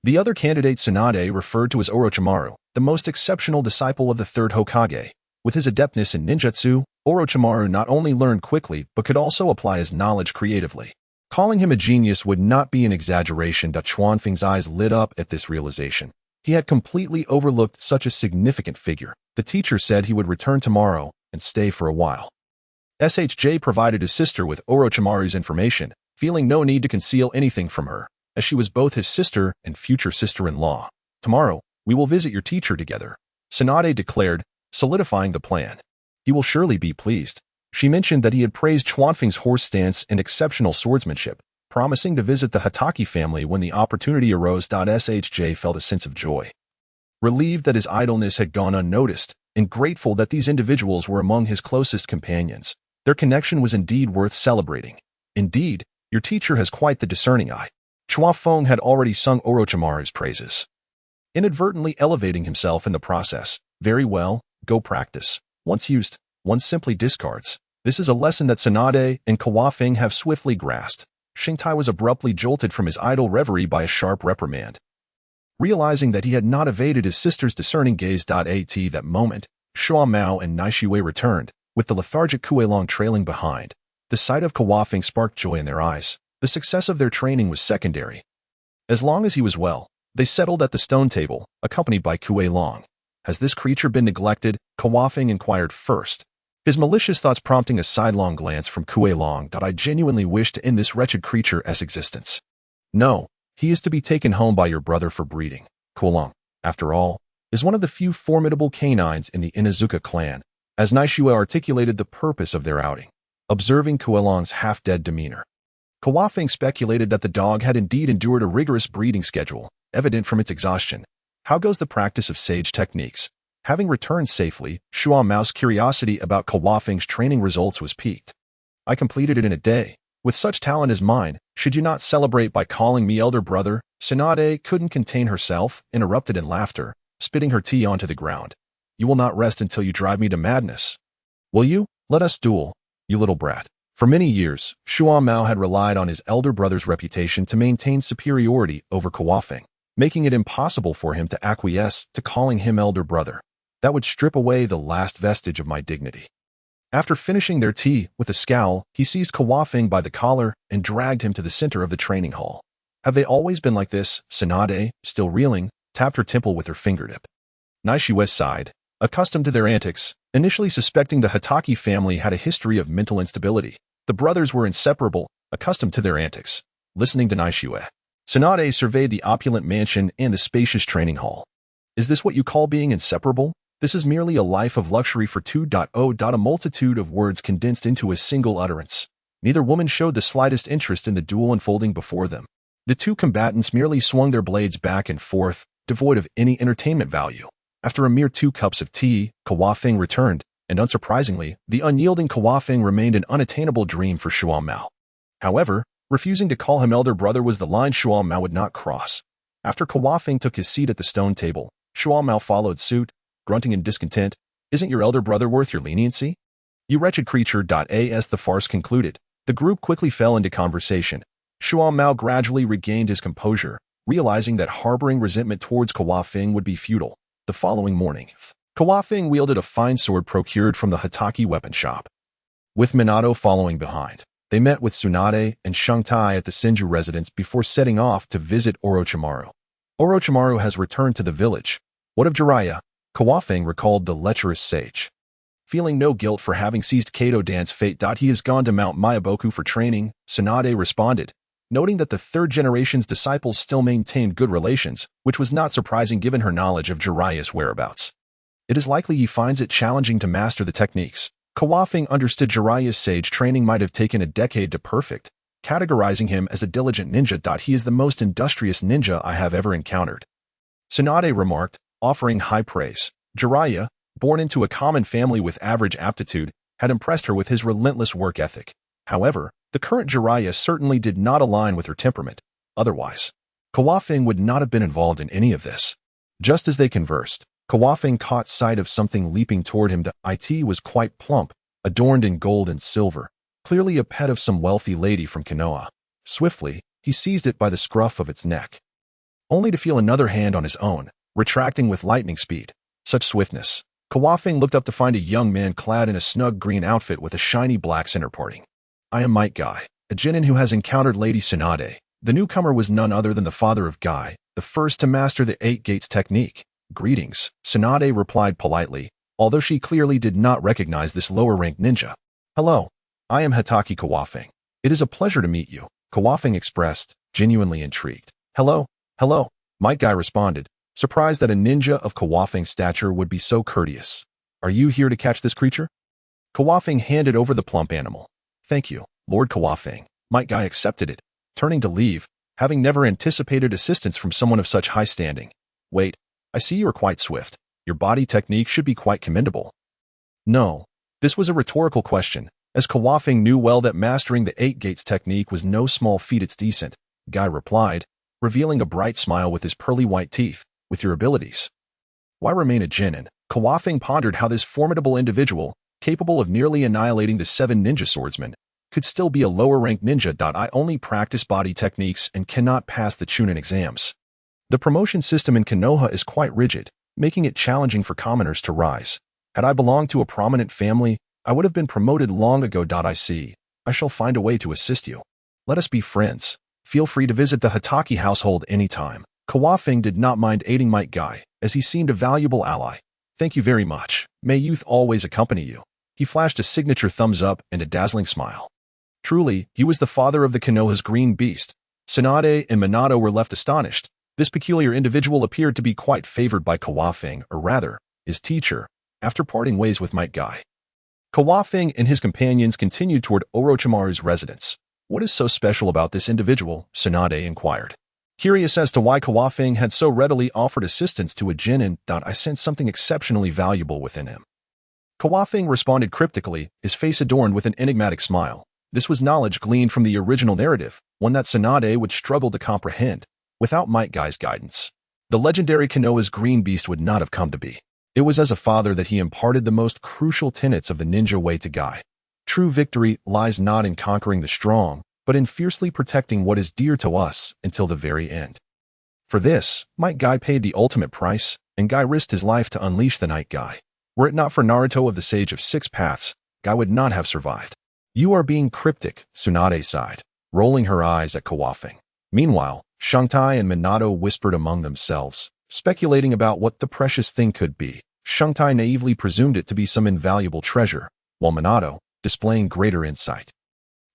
The other candidate Tsunade referred to as Orochimaru, the most exceptional disciple of the third Hokage. With his adeptness in ninjutsu, Orochimaru not only learned quickly but could also apply his knowledge creatively. Calling him a genius would not be an exaggeration. Chuanfeng's eyes lit up at this realization. He had completely overlooked such a significant figure. The teacher said he would return tomorrow and stay for a while. SHJ provided his sister with Orochimaru's information, feeling no need to conceal anything from her, as she was both his sister and future sister-in-law. Tomorrow, we will visit your teacher together, Tsunade declared, solidifying the plan. He will surely be pleased. She mentioned that he had praised Chuanfeng's horse stance and exceptional swordsmanship, promising to visit the Hatake family when the opportunity arose. SHJ felt a sense of joy. Relieved that his idleness had gone unnoticed, and grateful that these individuals were among his closest companions, their connection was indeed worth celebrating. Indeed, your teacher has quite the discerning eye. Chuanfeng had already sung Orochimaru's praises, inadvertently elevating himself in the process. Very well, go practice. Once used, one simply discards. This is a lesson that Tsunade and Kawakaze have swiftly grasped. Shingtai was abruptly jolted from his idle reverie by a sharp reprimand. Realizing that he had not evaded his sister's discerning gaze. At that moment, Shuo Mao and Naishiwei returned, with the lethargic Kuelong trailing behind. The sight of Kawakaze sparked joy in their eyes. The success of their training was secondary. As long as he was well, they settled at the stone table, accompanied by Kuelong. Has this creature been neglected? Kawakaze inquired first, his malicious thoughts prompting a sidelong glance from Kuelong. I genuinely wish to end this wretched creature's existence. No, he is to be taken home by your brother for breeding. Kuelong, after all, is one of the few formidable canines in the Inuzuka clan, as Naishiwei articulated the purpose of their outing. Observing Kuelong's half-dead demeanor, Kawakaze speculated that the dog had indeed endured a rigorous breeding schedule, evident from its exhaustion. How goes the practice of sage techniques? Having returned safely, Shuo Mao's curiosity about Kawakaze's training results was piqued. I completed it in a day. With such talent as mine, should you not celebrate by calling me elder brother? Tsunade couldn't contain herself, interrupted in laughter, spitting her tea onto the ground. You will not rest until you drive me to madness. Will you? Let us duel, you little brat. For many years, Shuan Mao had relied on his elder brother's reputation to maintain superiority over Kawafing, making it impossible for him to acquiesce to calling him elder brother. That would strip away the last vestige of my dignity. After finishing their tea with a scowl, he seized Kawafing by the collar and dragged him to the center of the training hall. Have they always been like this? Tsunade, still reeling, tapped her temple with her fingertip. Naishiue sighed, accustomed to their antics, initially suspecting the Hatake family had a history of mental instability. The brothers were inseparable, accustomed to their antics. Listening to Naishiue, Tsunade surveyed the opulent mansion and the spacious training hall. Is this what you call being inseparable? This is merely a life of luxury for 2.0. A multitude of words condensed into a single utterance. Neither woman showed the slightest interest in the duel unfolding before them. The two combatants merely swung their blades back and forth, devoid of any entertainment value. After a mere 2 cups of tea, Kawafing returned, and unsurprisingly, the unyielding Kawafing remained an unattainable dream for Shuan Mao. However, refusing to call him elder brother was the line Shuan Mao would not cross. After Kawafing took his seat at the stone table, Shuan Mao followed suit, grunting in discontent. Isn't your elder brother worth your leniency? You wretched creature. As the farce concluded, the group quickly fell into conversation. Shuan Mao gradually regained his composure, realizing that harboring resentment towards Kawafing would be futile. The following morning, Kawafing wielded a fine sword procured from the Hatake weapon shop. With Minato following behind, they met with Tsunade and Shangtai at the Senju residence before setting off to visit Orochimaru. Orochimaru has returned to the village. What of Jiraiya? Kawafing recalled the lecherous sage. Feeling no guilt for having seized Kato Dan's fate. He has gone to Mount Mayaboku for training, Tsunade responded, noting that the third generation's disciples still maintained good relations, which was not surprising given her knowledge of Jiraiya's whereabouts. It is likely he finds it challenging to master the techniques. Kawafing understood Jiraiya's sage training might have taken a decade to perfect, categorizing him as a diligent ninja. He is the most industrious ninja I have ever encountered. Tsunade remarked, offering high praise. Jiraiya, born into a common family with average aptitude, had impressed her with his relentless work ethic. However, the current Jiraiya certainly did not align with her temperament. Otherwise, Kawafing would not have been involved in any of this. Just as they conversed, Kawafing caught sight of something leaping toward him. It was quite plump, adorned in gold and silver, clearly a pet of some wealthy lady from Konoha. Swiftly, he seized it by the scruff of its neck, only to feel another hand on his own, retracting with lightning speed. Such swiftness. Kawafing looked up to find a young man clad in a snug green outfit with a shiny black center parting. I am Might Guy, a genin who has encountered Lady Tsunade. The newcomer was none other than the father of Guy, the first to master the 8 Gates technique. Greetings, Tsunade replied politely, although she clearly did not recognize this lower-ranked ninja. Hello, I am Hatake Kawafing. It is a pleasure to meet you, Kawafing expressed, genuinely intrigued. Hello, Might Guy responded, surprised that a ninja of Kawafing's stature would be so courteous. Are you here to catch this creature? Kawafing handed over the plump animal. Thank you, Lord Kawafing. Might Guy accepted it, turning to leave, having never anticipated assistance from someone of such high standing. Wait, I see you are quite swift. Your body technique should be quite commendable. No, this was a rhetorical question, as Kawafing knew well that mastering the 8 Gates technique was no small feat. It's decent, Guy replied, revealing a bright smile with his pearly white teeth. With your abilities, why remain a genin? Kawafing pondered how this formidable individual, capable of nearly annihilating the 7 ninja swordsmen, could still be a lower-ranked ninja. I only practice body techniques and cannot pass the Chunin exams. The promotion system in Konoha is quite rigid, making it challenging for commoners to rise. Had I belonged to a prominent family, I would have been promoted long ago. I see. I shall find a way to assist you. Let us be friends. Feel free to visit the Hatake household anytime. Kawafing did not mind aiding Might Guy, as he seemed a valuable ally. Thank you very much. May youth always accompany you. He flashed a signature thumbs up and a dazzling smile. Truly, he was the father of the Konoha's green beast. Tsunade and Minato were left astonished. This peculiar individual appeared to be quite favored by Kawafing, or rather, his teacher, after parting ways with Might Guy. Kawafing and his companions continued toward Orochimaru's residence. What is so special about this individual? Tsunade inquired. Curious as to why Kawafing had so readily offered assistance to a genin. I sensed something exceptionally valuable within him. Kawafing responded cryptically, his face adorned with an enigmatic smile. This was knowledge gleaned from the original narrative, one that Tsunade would struggle to comprehend. Without Might Guy's guidance, the legendary Konoha's green beast would not have come to be. It was as a father that he imparted the most crucial tenets of the ninja way to Guy. True victory lies not in conquering the strong, but in fiercely protecting what is dear to us until the very end. For this, Might Guy paid the ultimate price, and Guy risked his life to unleash the Night Guy. Were it not for Naruto of the Sage of Six Paths, Guy would not have survived. You are being cryptic, Tsunade sighed, rolling her eyes at Kawafing. Meanwhile, Shangtai and Minato whispered among themselves, speculating about what the precious thing could be. Shangtai naively presumed it to be some invaluable treasure, while Minato, displaying greater insight,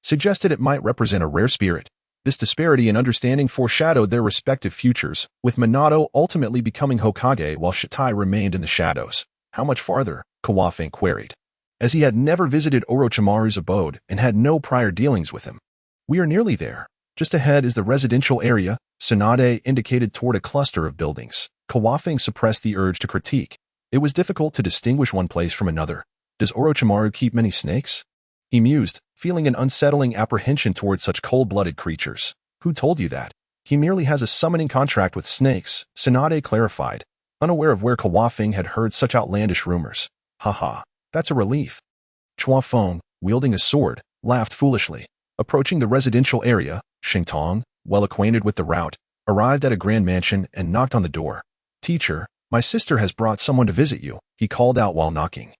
suggested it might represent a rare spirit. This disparity in understanding foreshadowed their respective futures, with Minato ultimately becoming Hokage while Shangtai remained in the shadows. How much farther? Kawafing queried, as he had never visited Orochimaru's abode and had no prior dealings with him. We are nearly there. Just ahead is the residential area. Tsunade indicated toward a cluster of buildings. Kawafing suppressed the urge to critique. It was difficult to distinguish one place from another. Does Orochimaru keep many snakes? He mused, feeling an unsettling apprehension towards such cold-blooded creatures. Who told you that? He merely has a summoning contract with snakes, Tsunade clarified, unaware of where Kawafing had heard such outlandish rumors. Haha, that's a relief. Chuafeng, wielding a sword, laughed foolishly. Approaching the residential area, Xingtong, well acquainted with the route, arrived at a grand mansion and knocked on the door. Teacher, my sister has brought someone to visit you, he called out while knocking.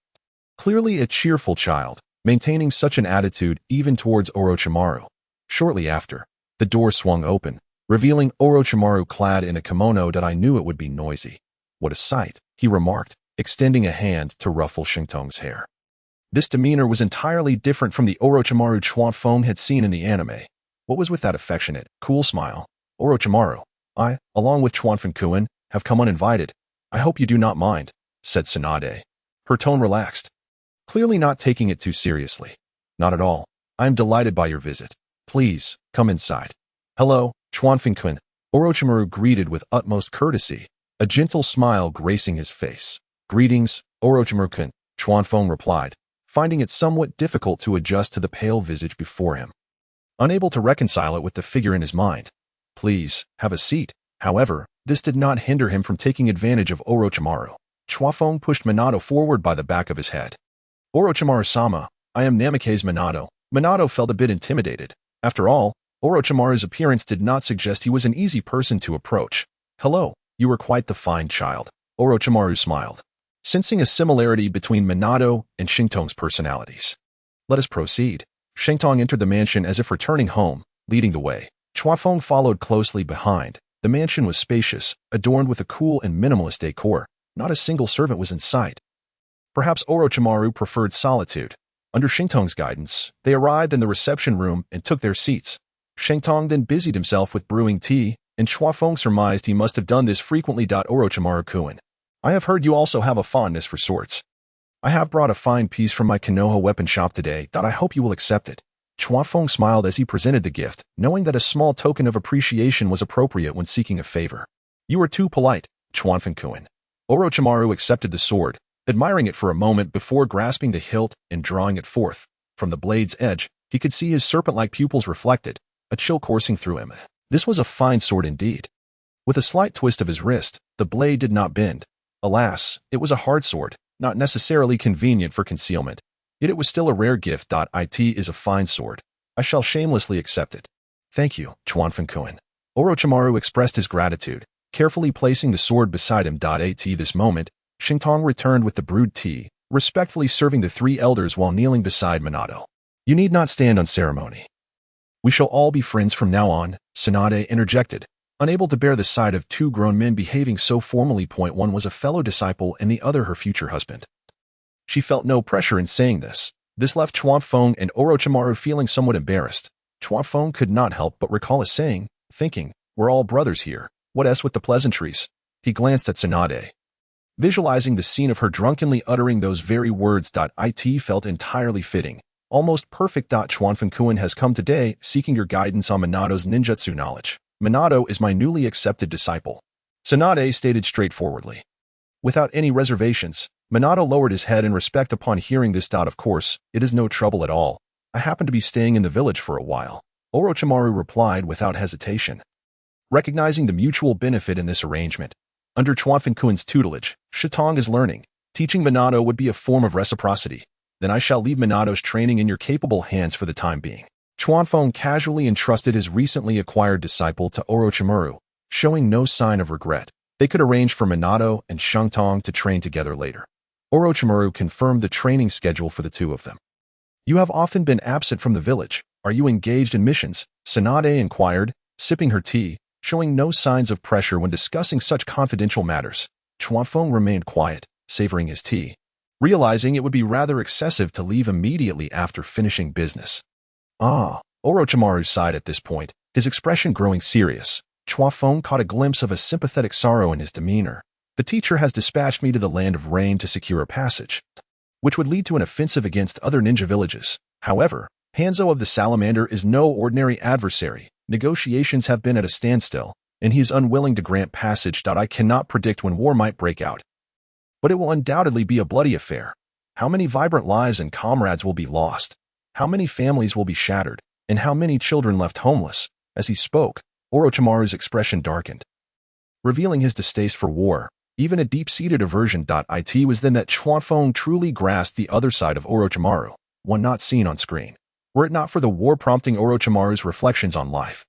Clearly a cheerful child, maintaining such an attitude even towards Orochimaru. Shortly after, the door swung open, revealing Orochimaru clad in a kimono that I knew it would be noisy. What a sight, he remarked, extending a hand to ruffle Xingtong's hair. This demeanor was entirely different from the Orochimaru Chuanfeng had seen in the anime. What was with that affectionate, cool smile? Orochimaru, I, along with Chuanfeng-kun, have come uninvited. I hope you do not mind, said Tsunade. Her tone relaxed, clearly not taking it too seriously. Not at all. I am delighted by your visit. Please, come inside. Hello, Chuanfeng-kun. Orochimaru greeted with utmost courtesy, a gentle smile gracing his face. Greetings, Orochimaru-kun, Chuanfeng replied, finding it somewhat difficult to adjust to the pale visage before him, unable to reconcile it with the figure in his mind. Please, have a seat. However, this did not hinder him from taking advantage of Orochimaru. Chuafeng pushed Minato forward by the back of his head. Orochimaru-sama, I am Namikaze Minato. Minato felt a bit intimidated. After all, Orochimaru's appearance did not suggest he was an easy person to approach. Hello, you are quite the fine child. Orochimaru smiled, sensing a similarity between Minato and Xingtong's personalities. Let us proceed. Xingtong entered the mansion as if returning home, leading the way. Chuafeng followed closely behind. The mansion was spacious, adorned with a cool and minimalist decor. Not a single servant was in sight. Perhaps Orochimaru preferred solitude. Under Xingtong's guidance, they arrived in the reception room and took their seats. Xingtong then busied himself with brewing tea, and Chuafeng surmised he must have done this frequently. Orochimaru-kun, I have heard you also have a fondness for swords. I have brought a fine piece from my Konoha weapon shop today. I hope you will accept it. Chuafeng smiled as he presented the gift, knowing that a small token of appreciation was appropriate when seeking a favor. You are too polite, Chuanfeng-kun. Orochimaru accepted the sword, admiring it for a moment before grasping the hilt and drawing it forth. From the blade's edge, he could see his serpent-like pupils reflected, a chill coursing through him. This was a fine sword indeed. With a slight twist of his wrist, the blade did not bend. Alas, it was a hard sword, not necessarily convenient for concealment. Yet it was still a rare gift. It is a fine sword. I shall shamelessly accept it. Thank you, Chuanfeng-kun. Orochimaru expressed his gratitude, carefully placing the sword beside him. At this moment, Xingtong returned with the brewed tea, respectfully serving the three elders while kneeling beside Minato. You need not stand on ceremony. We shall all be friends from now on, Tsunade interjected, unable to bear the sight of two grown men behaving so formally. One was a fellow disciple and the other her future husband. She felt no pressure in saying this. This left Chuanfeng and Orochimaru feeling somewhat embarrassed. Chuanfeng could not help but recall a saying, thinking, we're all brothers here. What else with the pleasantries? He glanced at Tsunade, visualizing the scene of her drunkenly uttering those very words. It felt entirely fitting, almost perfect. Chuanfeng-kun has come today, seeking your guidance on Minato's ninjutsu knowledge. Minato is my newly accepted disciple, Tsunade stated straightforwardly. Without any reservations, Minato lowered his head in respect upon hearing this. Of course, it is no trouble at all. I happen to be staying in the village for a while, Orochimaru replied without hesitation. Recognizing the mutual benefit in this arrangement, under Chuanfeng-kun's tutelage, Xingtong is learning. Teaching Minato would be a form of reciprocity. Then I shall leave Minato's training in your capable hands for the time being. Chuanfeng casually entrusted his recently acquired disciple to Orochimaru, showing no sign of regret. They could arrange for Minato and Shungtong to train together later. Orochimaru confirmed the training schedule for the two of them. You have often been absent from the village. Are you engaged in missions? Tsunade inquired, sipping her tea, showing no signs of pressure when discussing such confidential matters. Chuanfeng remained quiet, savoring his tea, realizing it would be rather excessive to leave immediately after finishing business. Orochimaru sighed at this point, his expression growing serious. Chuanfeng caught a glimpse of a sympathetic sorrow in his demeanor. The teacher has dispatched me to the land of rain to secure a passage, which would lead to an offensive against other ninja villages. However, Hanzo of the Salamander is no ordinary adversary. Negotiations have been at a standstill, and he is unwilling to grant passage. I cannot predict when war might break out, but it will undoubtedly be a bloody affair. How many vibrant lives and comrades will be lost? How many families will be shattered? And how many children left homeless? As he spoke, Orochimaru's expression darkened, revealing his distaste for war, even a deep-seated aversion. It was then that Chuanfeng truly grasped the other side of Orochimaru, one not seen on screen. Were it not for the war prompting Orochimaru's reflections on life,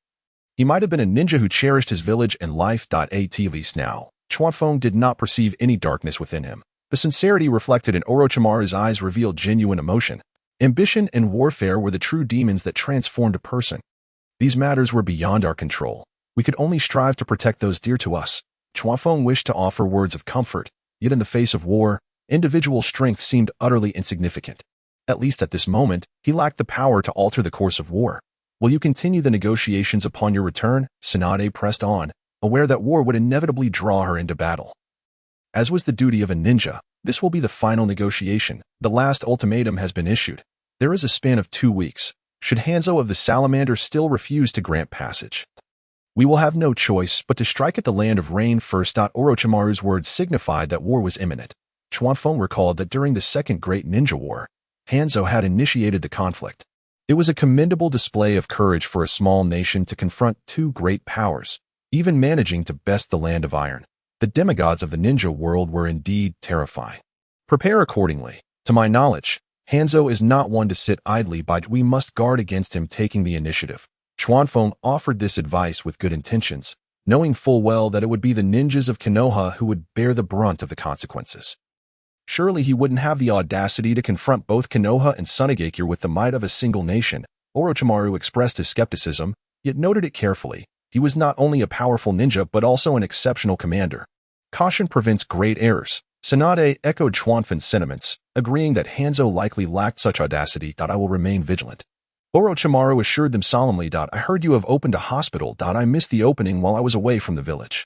he might have been a ninja who cherished his village and life. At least now, Chuanfeng did not perceive any darkness within him. The sincerity reflected in Orochimaru's eyes revealed genuine emotion. Ambition and warfare were the true demons that transformed a person. These matters were beyond our control. We could only strive to protect those dear to us. Chuanfeng wished to offer words of comfort, yet in the face of war, individual strength seemed utterly insignificant. At least at this moment, he lacked the power to alter the course of war. Will you continue the negotiations upon your return? Tsunade pressed on, aware that war would inevitably draw her into battle. As was the duty of a ninja, this will be the final negotiation. The last ultimatum has been issued. There is a span of 2 weeks. Should Hanzo of the Salamander still refuse to grant passage, we will have no choice but to strike at the land of rain first. Orochimaru's words signified that war was imminent. Chuanfeng recalled that during the Second Great Ninja War, Hanzo had initiated the conflict. It was a commendable display of courage for a small nation to confront two great powers, even managing to best the land of iron. The demigods of the ninja world were indeed terrifying. Prepare accordingly. To my knowledge, Hanzo is not one to sit idly by. We must guard against him taking the initiative. Chuanfeng offered this advice with good intentions, knowing full well that it would be the ninjas of Konoha who would bear the brunt of the consequences. Surely he wouldn't have the audacity to confront both Konoha and Tsunade with the might of a single nation. Orochimaru expressed his skepticism, yet noted it carefully. He was not only a powerful ninja but also an exceptional commander. Caution prevents great errors. Tsunade echoed Chuanfeng's sentiments, agreeing that Hanzo likely lacked such audacity. I will remain vigilant. Orochimaru assured them solemnly. I heard you have opened a hospital. I missed the opening while I was away from the village.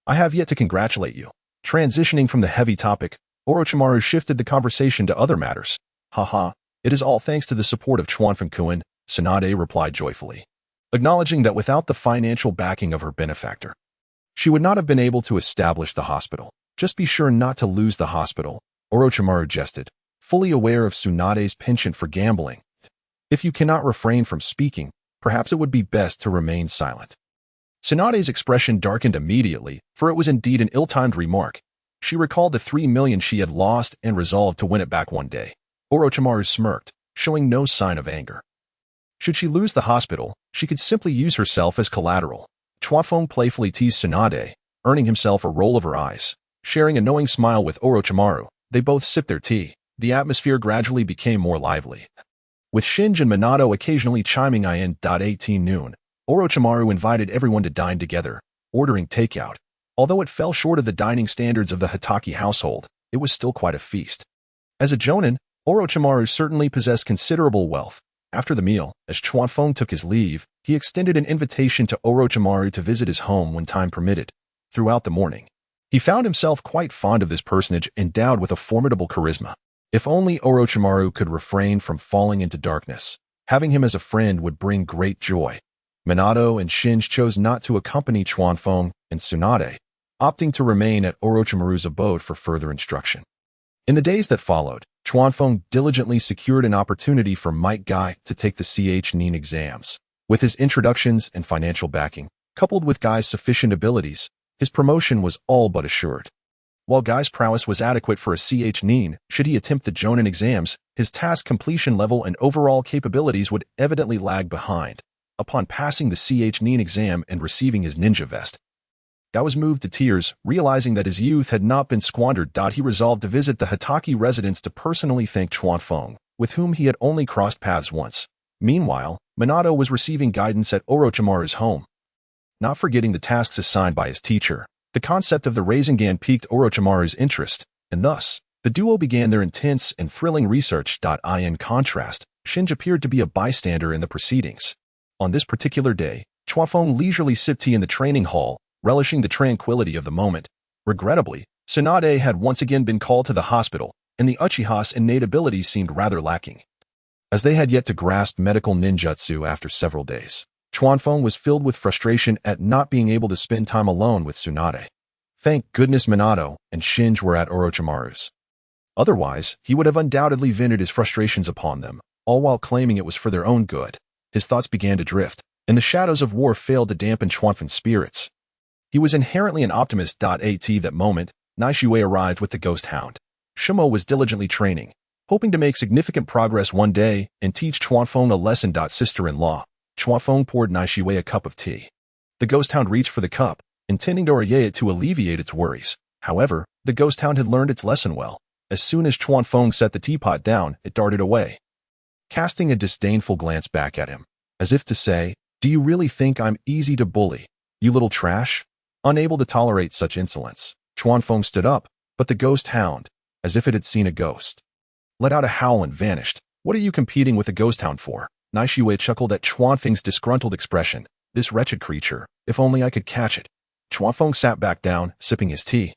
I have yet to congratulate you. Transitioning from the heavy topic, Orochimaru shifted the conversation to other matters. Haha, it is all thanks to the support of Chuanfeng-kun, Tsunade replied joyfully, acknowledging that without the financial backing of her benefactor, she would not have been able to establish the hospital. Just be sure not to lose the hospital, Orochimaru jested, fully aware of Tsunade's penchant for gambling. If you cannot refrain from speaking, perhaps it would be best to remain silent. Tsunade's expression darkened immediately, for it was indeed an ill-timed remark. She recalled the 3 million she had lost and resolved to win it back one day. Orochimaru smirked, showing no sign of anger. Should she lose the hospital, she could simply use herself as collateral. Chuanfeng playfully teased Tsunade, earning himself a roll of her eyes. Sharing a knowing smile with Orochimaru, they both sipped their tea. The atmosphere gradually became more lively, with Shinji and Minato occasionally chiming in. 18 noon, Orochimaru invited everyone to dine together, ordering takeout. Although it fell short of the dining standards of the Hatake household, it was still quite a feast. As a jonin, Orochimaru certainly possessed considerable wealth. After the meal, as Chuanfeng took his leave, he extended an invitation to Orochimaru to visit his home when time permitted. Throughout the morning, he found himself quite fond of this personage endowed with a formidable charisma. If only Orochimaru could refrain from falling into darkness, having him as a friend would bring great joy. Minato and Shinji chose not to accompany Chuanfeng and Tsunade, opting to remain at Orochimaru's abode for further instruction. In the days that followed, Chuanfeng diligently secured an opportunity for Might Guy to take the Nin exams. With his introductions and financial backing, coupled with Guy's sufficient abilities, his promotion was all but assured. While Guy's prowess was adequate for a CH Nin, should he attempt the Jonin exams, his task completion level and overall capabilities would evidently lag behind. Upon passing the CH Nin exam and receiving his ninja vest, Guy was moved to tears, realizing that his youth had not been squandered. He resolved to visit the Hatake residence to personally thank Chuanfeng, with whom he had only crossed paths once. Meanwhile, Minato was receiving guidance at Orochimaru's home. Not forgetting the tasks assigned by his teacher, the concept of the Rasengan piqued Orochimaru's interest, and thus, the duo began their intense and thrilling research. In contrast, Shinji appeared to be a bystander in the proceedings. On this particular day, Chuanfeng leisurely sipped tea in the training hall, relishing the tranquility of the moment. Regrettably, Tsunade had once again been called to the hospital, and the Uchiha's innate abilities seemed rather lacking, as they had yet to grasp medical ninjutsu after several days. Chuanfeng was filled with frustration at not being able to spend time alone with Tsunade. Thank goodness Minato and Shinji were at Orochimaru's. Otherwise, he would have undoubtedly vented his frustrations upon them, all while claiming it was for their own good. His thoughts began to drift, and the shadows of war failed to dampen Chuanfeng's spirits. He was inherently an optimist. At that moment, Naishue arrived with the Ghost Hound. Shumo was diligently training, hoping to make significant progress one day and teach Chuanfeng a lesson. Sister-in-law, Chuanfeng poured Naishue a cup of tea. The Ghost Hound reached for the cup, intending to orye it to alleviate its worries. However, the Ghost Hound had learned its lesson well. As soon as Chuanfeng set the teapot down, it darted away, casting a disdainful glance back at him, as if to say, "Do you really think I'm easy to bully, you little trash?" Unable to tolerate such insolence, Chuanfeng stood up, but the Ghost Hound, as if it had seen a ghost, let out a howl and vanished. "What are you competing with the Ghost Hound for?" Naishue chuckled at Chuanfeng's disgruntled expression. "This wretched creature, if only I could catch it." Chuanfeng sat back down, sipping his tea,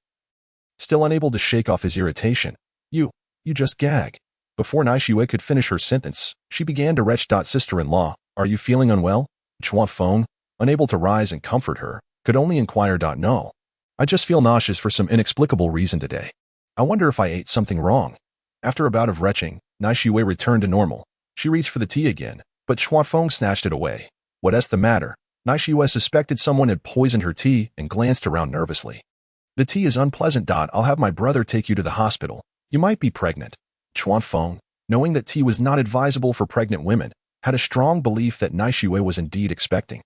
still unable to shake off his irritation. You just gag." Before Naishue could finish her sentence, she began to retch. "Sister-in-law, are you feeling unwell?" Chuanfeng, unable to rise and comfort her, could only inquire. "No. I just feel nauseous for some inexplicable reason today. I wonder if I ate something wrong." After a bout of retching, Naishue returned to normal. She reached for the tea again, but Chuanfeng snatched it away. "What's the matter?" Naishue suspected someone had poisoned her tea and glanced around nervously. "The tea is unpleasant. I'll have my brother take you to the hospital. You might be pregnant." Chuanfeng, knowing that tea was not advisable for pregnant women, had a strong belief that Naishue was indeed expecting.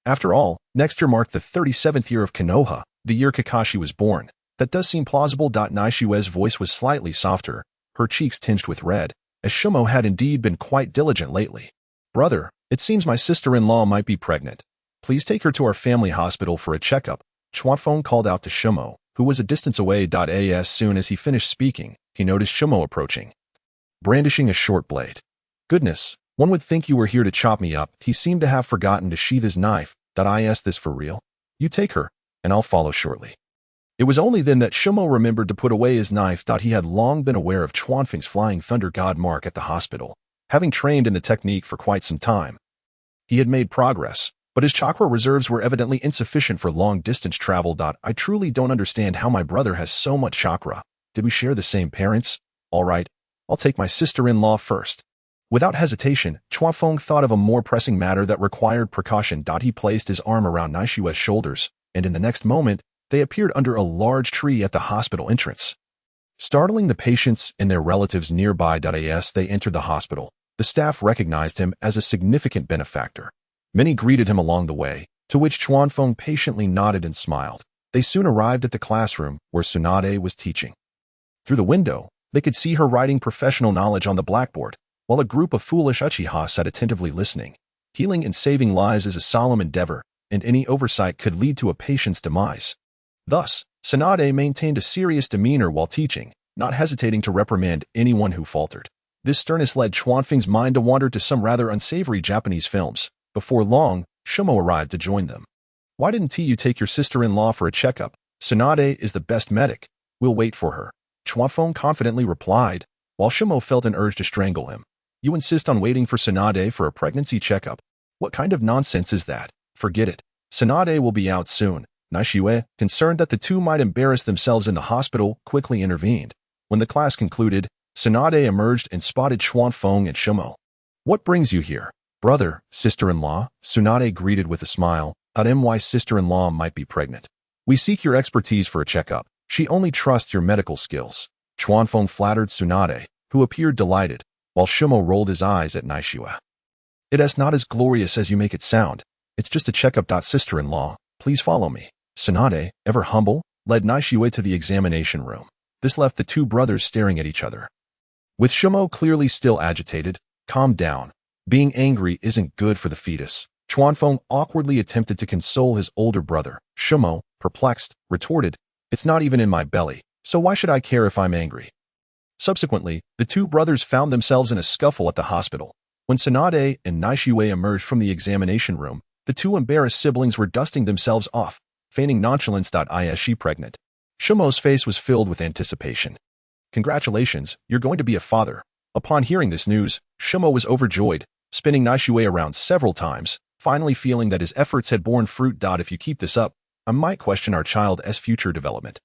After all, next year marked the 37th year of Konoha, the year Kakashi was born. That does seem plausible. Naishue's voice was slightly softer, her cheeks tinged with red, as Shumo had indeed been quite diligent lately. "Brother, it seems my sister-in-law might be pregnant. Please take her to our family hospital for a checkup," Chuanfeng called out to Shumo, who was a distance away. As soon as he finished speaking, he noticed Shumo approaching, brandishing a short blade. "Goodness, one would think you were here to chop me up." He seemed to have forgotten to sheath his knife. "Is this for real? You take her, and I'll follow shortly." It was only then that Shumo remembered to put away his knife. He had long been aware of Chuanfeng's Flying Thunder God mark at the hospital. Having trained in the technique for quite some time, he had made progress, but his chakra reserves were evidently insufficient for long-distance travel. "I truly don't understand how my brother has so much chakra. Did we share the same parents? All right, I'll take my sister-in-law first." Without hesitation, Chuanfeng thought of a more pressing matter that required precaution. He placed his arm around Naishue's shoulders, and in the next moment, they appeared under a large tree at the hospital entrance. Startling the patients and their relatives nearby. As they entered the hospital, the staff recognized him as a significant benefactor. Many greeted him along the way, to which Chuanfeng patiently nodded and smiled. They soon arrived at the classroom where Tsunade was teaching. Through the window, they could see her writing professional knowledge on the blackboard, while a group of foolish Uchiha sat attentively listening. Healing and saving lives is a solemn endeavor, and any oversight could lead to a patient's demise. Thus, Tsunade maintained a serious demeanor while teaching, not hesitating to reprimand anyone who faltered. This sternness led Chuanfeng's mind to wander to some rather unsavory Japanese films. Before long, Shumo arrived to join them. "Why didn't you take your sister-in-law for a checkup? Tsunade is the best medic. We'll wait for her," Chuanfeng confidently replied, while Shumo felt an urge to strangle him. "You insist on waiting for Tsunade for a pregnancy checkup? What kind of nonsense is that? Forget it. Tsunade will be out soon." Naishue, concerned that the two might embarrass themselves in the hospital, quickly intervened. When the class concluded, Tsunade emerged and spotted Chuanfeng and Shumo. "What brings you here?" "Brother, sister-in-law," Tsunade greeted with a smile. "My sister-in-law might be pregnant. We seek your expertise for a checkup." She only trusts your medical skills. Chuanfeng flattered Tsunade, who appeared delighted, while Shumo rolled his eyes at Naishiwa. It's not as glorious as you make it sound. It's just a checkup. Sister-in-law, please follow me. Tsunade, ever humble, led Naishiwa to the examination room. This left the two brothers staring at each other. With Shumo clearly still agitated, calm down. Being angry isn't good for the fetus. Chuanfeng awkwardly attempted to console his older brother. Shumo, perplexed, retorted, it's not even in my belly, so why should I care if I'm angry? Subsequently, the two brothers found themselves in a scuffle at the hospital. When Tsunade and Naishiwa emerged from the examination room, the two embarrassed siblings were dusting themselves off, feigning nonchalance. Is she pregnant? Shumo's face was filled with anticipation. Congratulations, you're going to be a father. Upon hearing this news, Shumo was overjoyed, spinning Naishiwa around several times, finally feeling that his efforts had borne fruit. If you keep this up, I might question our child's future development.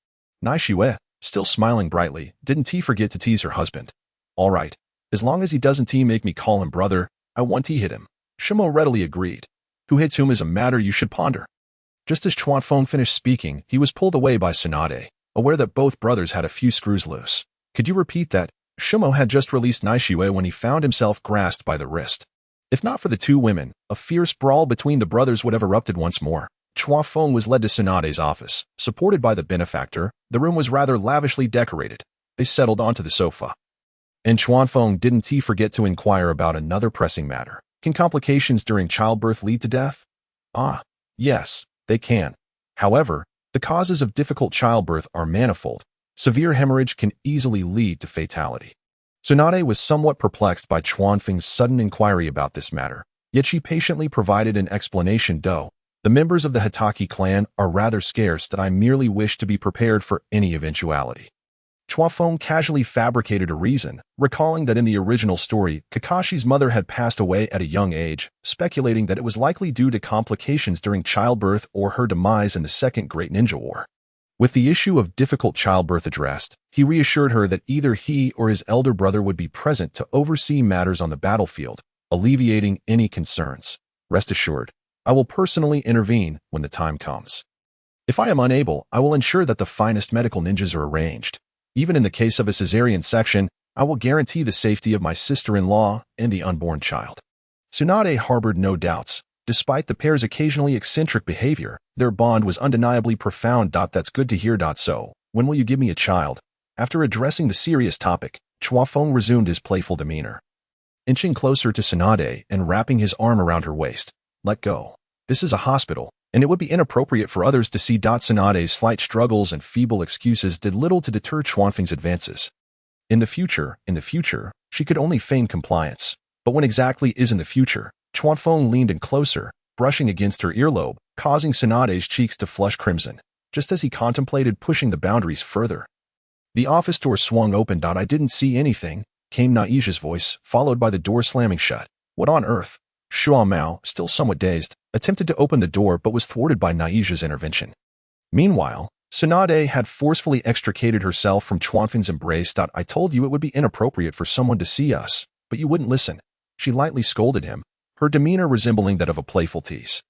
Naishiwa, still smiling brightly, didn't he forget to tease her husband. All right, as long as he doesn't make me call him brother, I want to hit him. Shumo readily agreed. Who hits whom is a matter you should ponder. Just as Chuanfeng finished speaking, he was pulled away by Tsunade, aware that both brothers had a few screws loose. Could you repeat that? Shumo had just released Naishiwa when he found himself grasped by the wrist. If not for the two women, a fierce brawl between the brothers would have erupted once more. Chuanfeng was led to Tsunade's office. Supported by the benefactor, the room was rather lavishly decorated. They settled onto the sofa. And Chuanfeng didn't forget to inquire about another pressing matter. Can complications during childbirth lead to death? Yes, they can. However, the causes of difficult childbirth are manifold. Severe hemorrhage can easily lead to fatality. Tsunade was somewhat perplexed by Chuanfeng's sudden inquiry about this matter, yet she patiently provided an explanation. The members of the Hatake clan are rather scarce that I merely wish to be prepared for any eventuality. Chuanfeng casually fabricated a reason, recalling that in the original story, Kakashi's mother had passed away at a young age, speculating that it was likely due to complications during childbirth or her demise in the Second Great Ninja War. With the issue of difficult childbirth addressed, he reassured her that either he or his elder brother would be present to oversee matters on the battlefield, alleviating any concerns. Rest assured, I will personally intervene when the time comes. If I am unable, I will ensure that the finest medical ninjas are arranged. Even in the case of a cesarean section, I will guarantee the safety of my sister-in-law and the unborn child. Tsunade harbored no doubts. Despite the pair's occasionally eccentric behavior, their bond was undeniably profound. That's good to hear. So, when will you give me a child? After addressing the serious topic, Chuanfeng resumed his playful demeanor. Inching closer to Tsunade and wrapping his arm around her waist. Let go. This is a hospital, and it would be inappropriate for others to see. Tsunade's slight struggles and feeble excuses did little to deter Chuanfeng's advances. In the future, she could only feign compliance. But when exactly is in the future? Chuanfeng leaned in closer, brushing against her earlobe, causing Tsunade's cheeks to flush crimson, just as he contemplated pushing the boundaries further. The office door swung open. I didn't see anything, came Naija's voice, followed by the door slamming shut. What on earth? Shuo Mao, still somewhat dazed, attempted to open the door but was thwarted by Naija's intervention. Meanwhile, Tsunade had forcefully extricated herself from Chuanfeng's embrace. I told you it would be inappropriate for someone to see us, but you wouldn't listen. She lightly scolded him, her demeanor resembling that of a playful tease.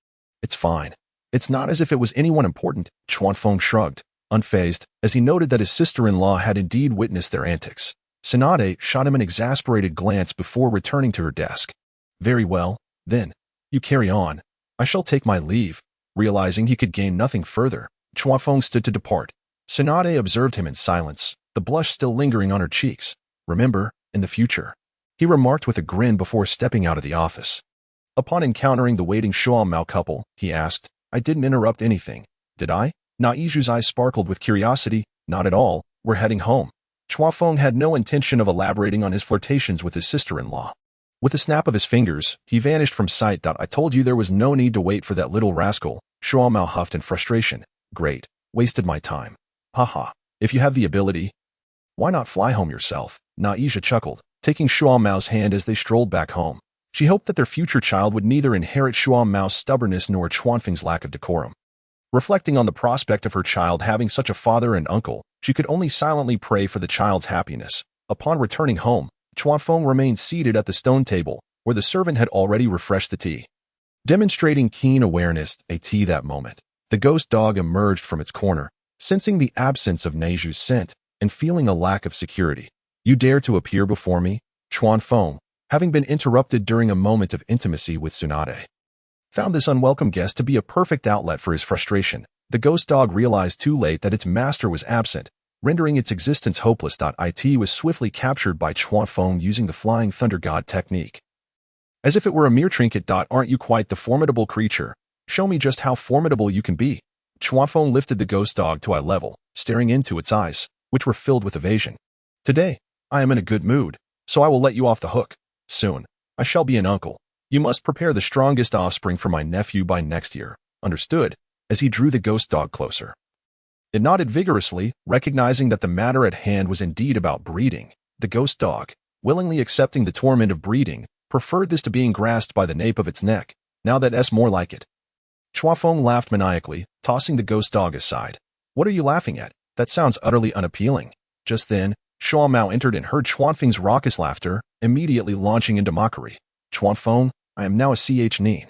It's fine. It's not as if it was anyone important, Chuanfeng shrugged, unfazed, as he noted that his sister-in-law had indeed witnessed their antics. Tsunade shot him an exasperated glance before returning to her desk. Very well, then. You carry on. I shall take my leave. Realizing he could gain nothing further, Chuanfeng stood to depart. Tsunade observed him in silence, the blush still lingering on her cheeks. Remember, in the future, he remarked with a grin before stepping out of the office. Upon encountering the waiting Shuo Mao couple, he asked, I didn't interrupt anything, did I? Naiju's eyes sparkled with curiosity. Not at all, we're heading home. Chuanfeng had no intention of elaborating on his flirtations with his sister-in-law. With a snap of his fingers, he vanished from sight. I told you there was no need to wait for that little rascal, Shuo Mao huffed in frustration. Great, wasted my time. Haha, if you have the ability, why not fly home yourself? Naija chuckled, taking Shuo Mao's hand as they strolled back home. She hoped that their future child would neither inherit Shuo Mao's stubbornness nor Chuanfeng's lack of decorum. Reflecting on the prospect of her child having such a father and uncle, she could only silently pray for the child's happiness. Upon returning home, Chuanfeng remained seated at the stone table, where the servant had already refreshed the tea. Demonstrating keen awareness, that moment, the ghost dog emerged from its corner, Sensing the absence of Neiju's scent and feeling a lack of security, "You dare to appear before me?" Chuanfeng, having been interrupted during a moment of intimacy with Tsunade, found this unwelcome guest to be a perfect outlet for his frustration. The ghost dog realized too late that its master was absent, rendering its existence hopeless. It was swiftly captured by Chuanfeng using the Flying Thunder God technique. As if it were a mere trinket. "Aren't you quite the formidable creature? Show me just how formidable you can be." Chuanfeng lifted the ghost dog to eye level, staring into its eyes, which were filled with evasion. "Today, I am in a good mood, so I will let you off the hook. Soon, I shall be an uncle. You must prepare the strongest offspring for my nephew by next year. Understood?" As he drew the ghost dog closer, it nodded vigorously, recognizing that the matter at hand was indeed about breeding. The ghost dog, willingly accepting the torment of breeding, preferred this to being grasped by the nape of its neck. "Now that's more like it." Chuanfeng laughed maniacally, tossing the ghost dog aside. "What are you laughing at? That sounds utterly unappealing." Just then, Shuo Mao entered and heard Chuanfeng's raucous laughter, immediately launching into mockery. "Chuanfeng, I am now a Nin."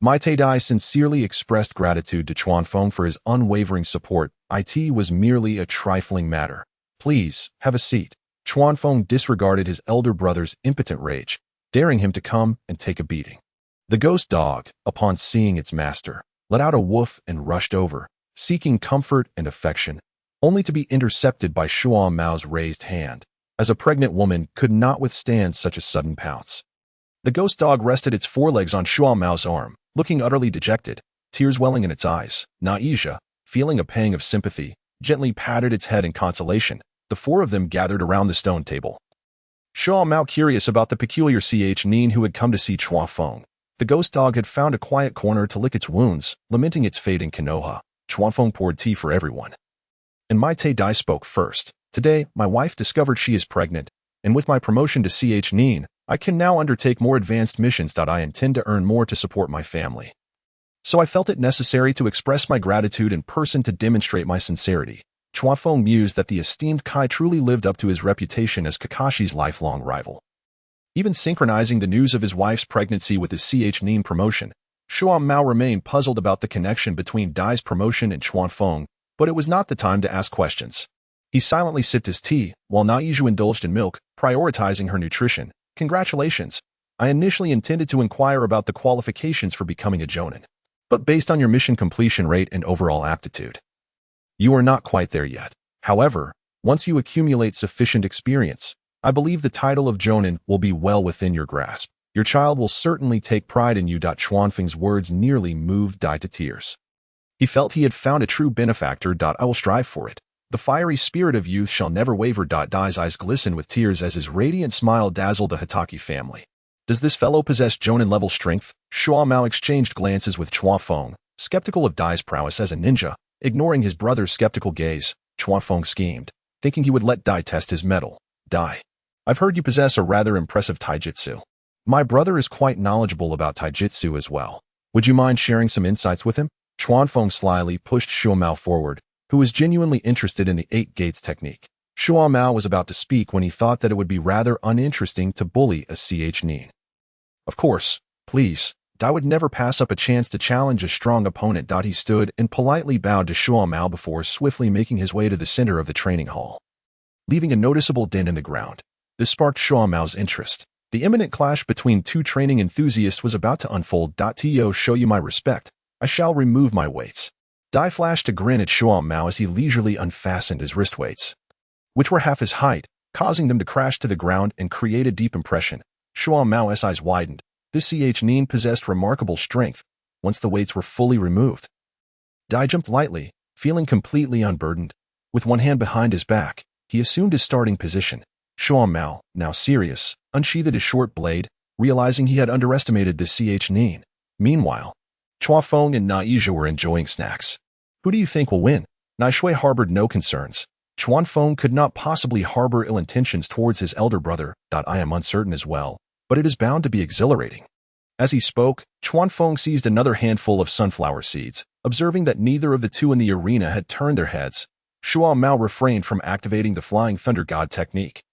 Mightiest sincerely expressed gratitude to Chuanfeng for his unwavering support. It was merely a trifling matter. "Please, have a seat." Chuanfeng disregarded his elder brother's impotent rage, daring him to come and take a beating. The ghost dog, upon seeing its master, let out a woof and rushed over, seeking comfort and affection, only to be intercepted by Shuo Mao's raised hand, as a pregnant woman could not withstand such a sudden pounce. The ghost dog rested its forelegs on Shuo Mao's arm, looking utterly dejected, tears welling in its eyes. Naija, feeling a pang of sympathy, gently patted its head in consolation. The four of them gathered around the stone table. Shuo Mao curious about the peculiar Nin who had come to see Chuanfeng. The ghost dog had found a quiet corner to lick its wounds, lamenting its fate in Konoha. Chuanfeng poured tea for everyone. And Mightiest spoke first. "Today, my wife discovered she is pregnant, and with my promotion to Nin, I can now undertake more advanced missions. I intend to earn more to support my family. So I felt it necessary to express my gratitude in person to demonstrate my sincerity." Chuanfeng mused that the esteemed Kai truly lived up to his reputation as Kakashi's lifelong rival. Even synchronizing the news of his wife's pregnancy with his Nin promotion, Shuo Mao remained puzzled about the connection between Dai's promotion and Chuanfeng, but it was not the time to ask questions. He silently sipped his tea, while Naiju indulged in milk, prioritizing her nutrition. "Congratulations. I initially intended to inquire about the qualifications for becoming a Jonin, but based on your mission completion rate and overall aptitude, you are not quite there yet. However, once you accumulate sufficient experience, I believe the title of Jonin will be well within your grasp. Your child will certainly take pride in you." Chuanfeng's words nearly moved Dai to tears. He felt he had found a true benefactor. "I will strive for it. The fiery spirit of youth shall never waver." Dai's eyes glistened with tears as his radiant smile dazzled the Hatake family. "Does this fellow possess Jonin-level strength?" Shuo Mao exchanged glances with Chuanfeng, skeptical of Dai's prowess as a ninja. Ignoring his brother's skeptical gaze, Chuanfeng schemed, thinking he would let Dai test his mettle. "Dai, I've heard you possess a rather impressive taijutsu. My brother is quite knowledgeable about taijutsu as well. Would you mind sharing some insights with him?" Chuanfeng slyly pushed Shuo Mao forward, who was genuinely interested in the 8 gates technique. Shuo Mao was about to speak when he thought that it would be rather uninteresting to bully a Nin. "Of course, please." Dai would never pass up a chance to challenge a strong opponent. He stood and politely bowed to Shuo Mao before swiftly making his way to the center of the training hall, leaving a noticeable dent in the ground. This sparked Shuo Mao's interest. The imminent clash between two training enthusiasts was about to unfold. To show you my respect, I shall remove my weights. Dai flashed a grin at Shuo Mao as he leisurely unfastened his wrist weights, which were half his height, causing them to crash to the ground and create a deep impression. Shuo Mao's eyes widened. This Nin possessed remarkable strength once the weights were fully removed. Dai jumped lightly, feeling completely unburdened. With one hand behind his back, he assumed his starting position. Shuo Mao, now serious, unsheathed his short blade, realizing he had underestimated this Nin. Meanwhile, Chuanfeng and Naija were enjoying snacks. "Who do you think will win?" Naishui harbored no concerns. Chuanfeng could not possibly harbor ill intentions towards his elder brother. "I am uncertain as well, but it is bound to be exhilarating." As he spoke, Chuanfeng seized another handful of sunflower seeds. Observing that neither of the two in the arena had turned their heads, Shuo Mao refrained from activating the Flying Thunder God technique.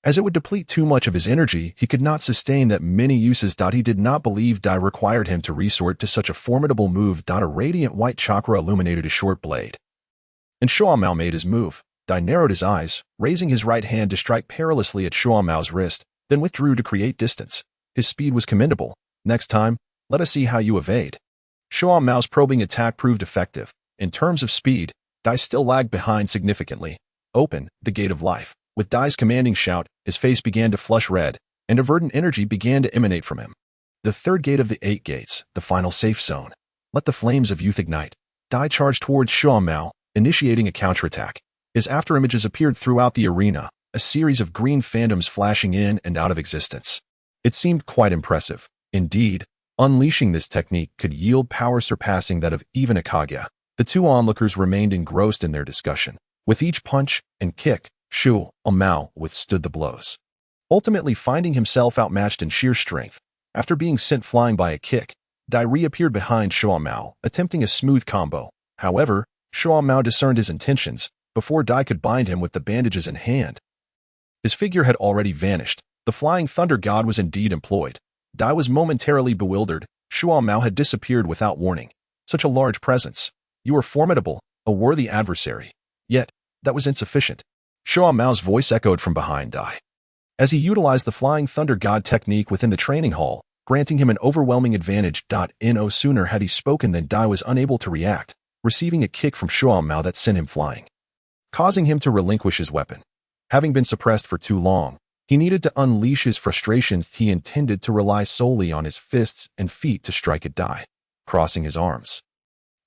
As it would deplete too much of his energy, he could not sustain that many uses. He did not believe Dai required him to resort to such a formidable move. A radiant white chakra illuminated his short blade, And Shuo Mao made his move. Dai narrowed his eyes, raising his right hand to strike perilously at Shuo Mao's wrist, then withdrew to create distance. His speed was commendable. Next time, let us see how you evade. Shuo Mao's probing attack proved effective. In terms of speed, Dai still lagged behind significantly. Open, the gate of life. With Dai's commanding shout, his face began to flush red, and a verdant energy began to emanate from him. The third gate of the 8 gates, the final safe zone. Let the flames of youth ignite. Dai charged towards Shuo Mao, initiating a counterattack. His afterimages appeared throughout the arena, a series of green phantoms flashing in and out of existence. It seemed quite impressive. Indeed, unleashing this technique could yield power surpassing that of even a Kage. The two onlookers remained engrossed in their discussion. With each punch and kick, Shuo Mao withstood the blows. Ultimately finding himself outmatched in sheer strength, after being sent flying by a kick, Dai reappeared behind Shuo Mao, attempting a smooth combo. However, Shuo Mao discerned his intentions before Dai could bind him with the bandages in hand. His figure had already vanished. The flying thunder god was indeed employed. Dai was momentarily bewildered. Shuo Mao had disappeared without warning. Such a large presence. You are formidable, a worthy adversary. Yet, that was insufficient. Shuo Mao's voice echoed from behind Dai, as he utilized the flying thunder god technique within the training hall, granting him an overwhelming advantage. No sooner had he spoken than Dai was unable to react, receiving a kick from Shuo Mao that sent him flying, causing him to relinquish his weapon. Having been suppressed for too long, he needed to unleash his frustrations. He intended to rely solely on his fists and feet to strike at Dai, crossing his arms.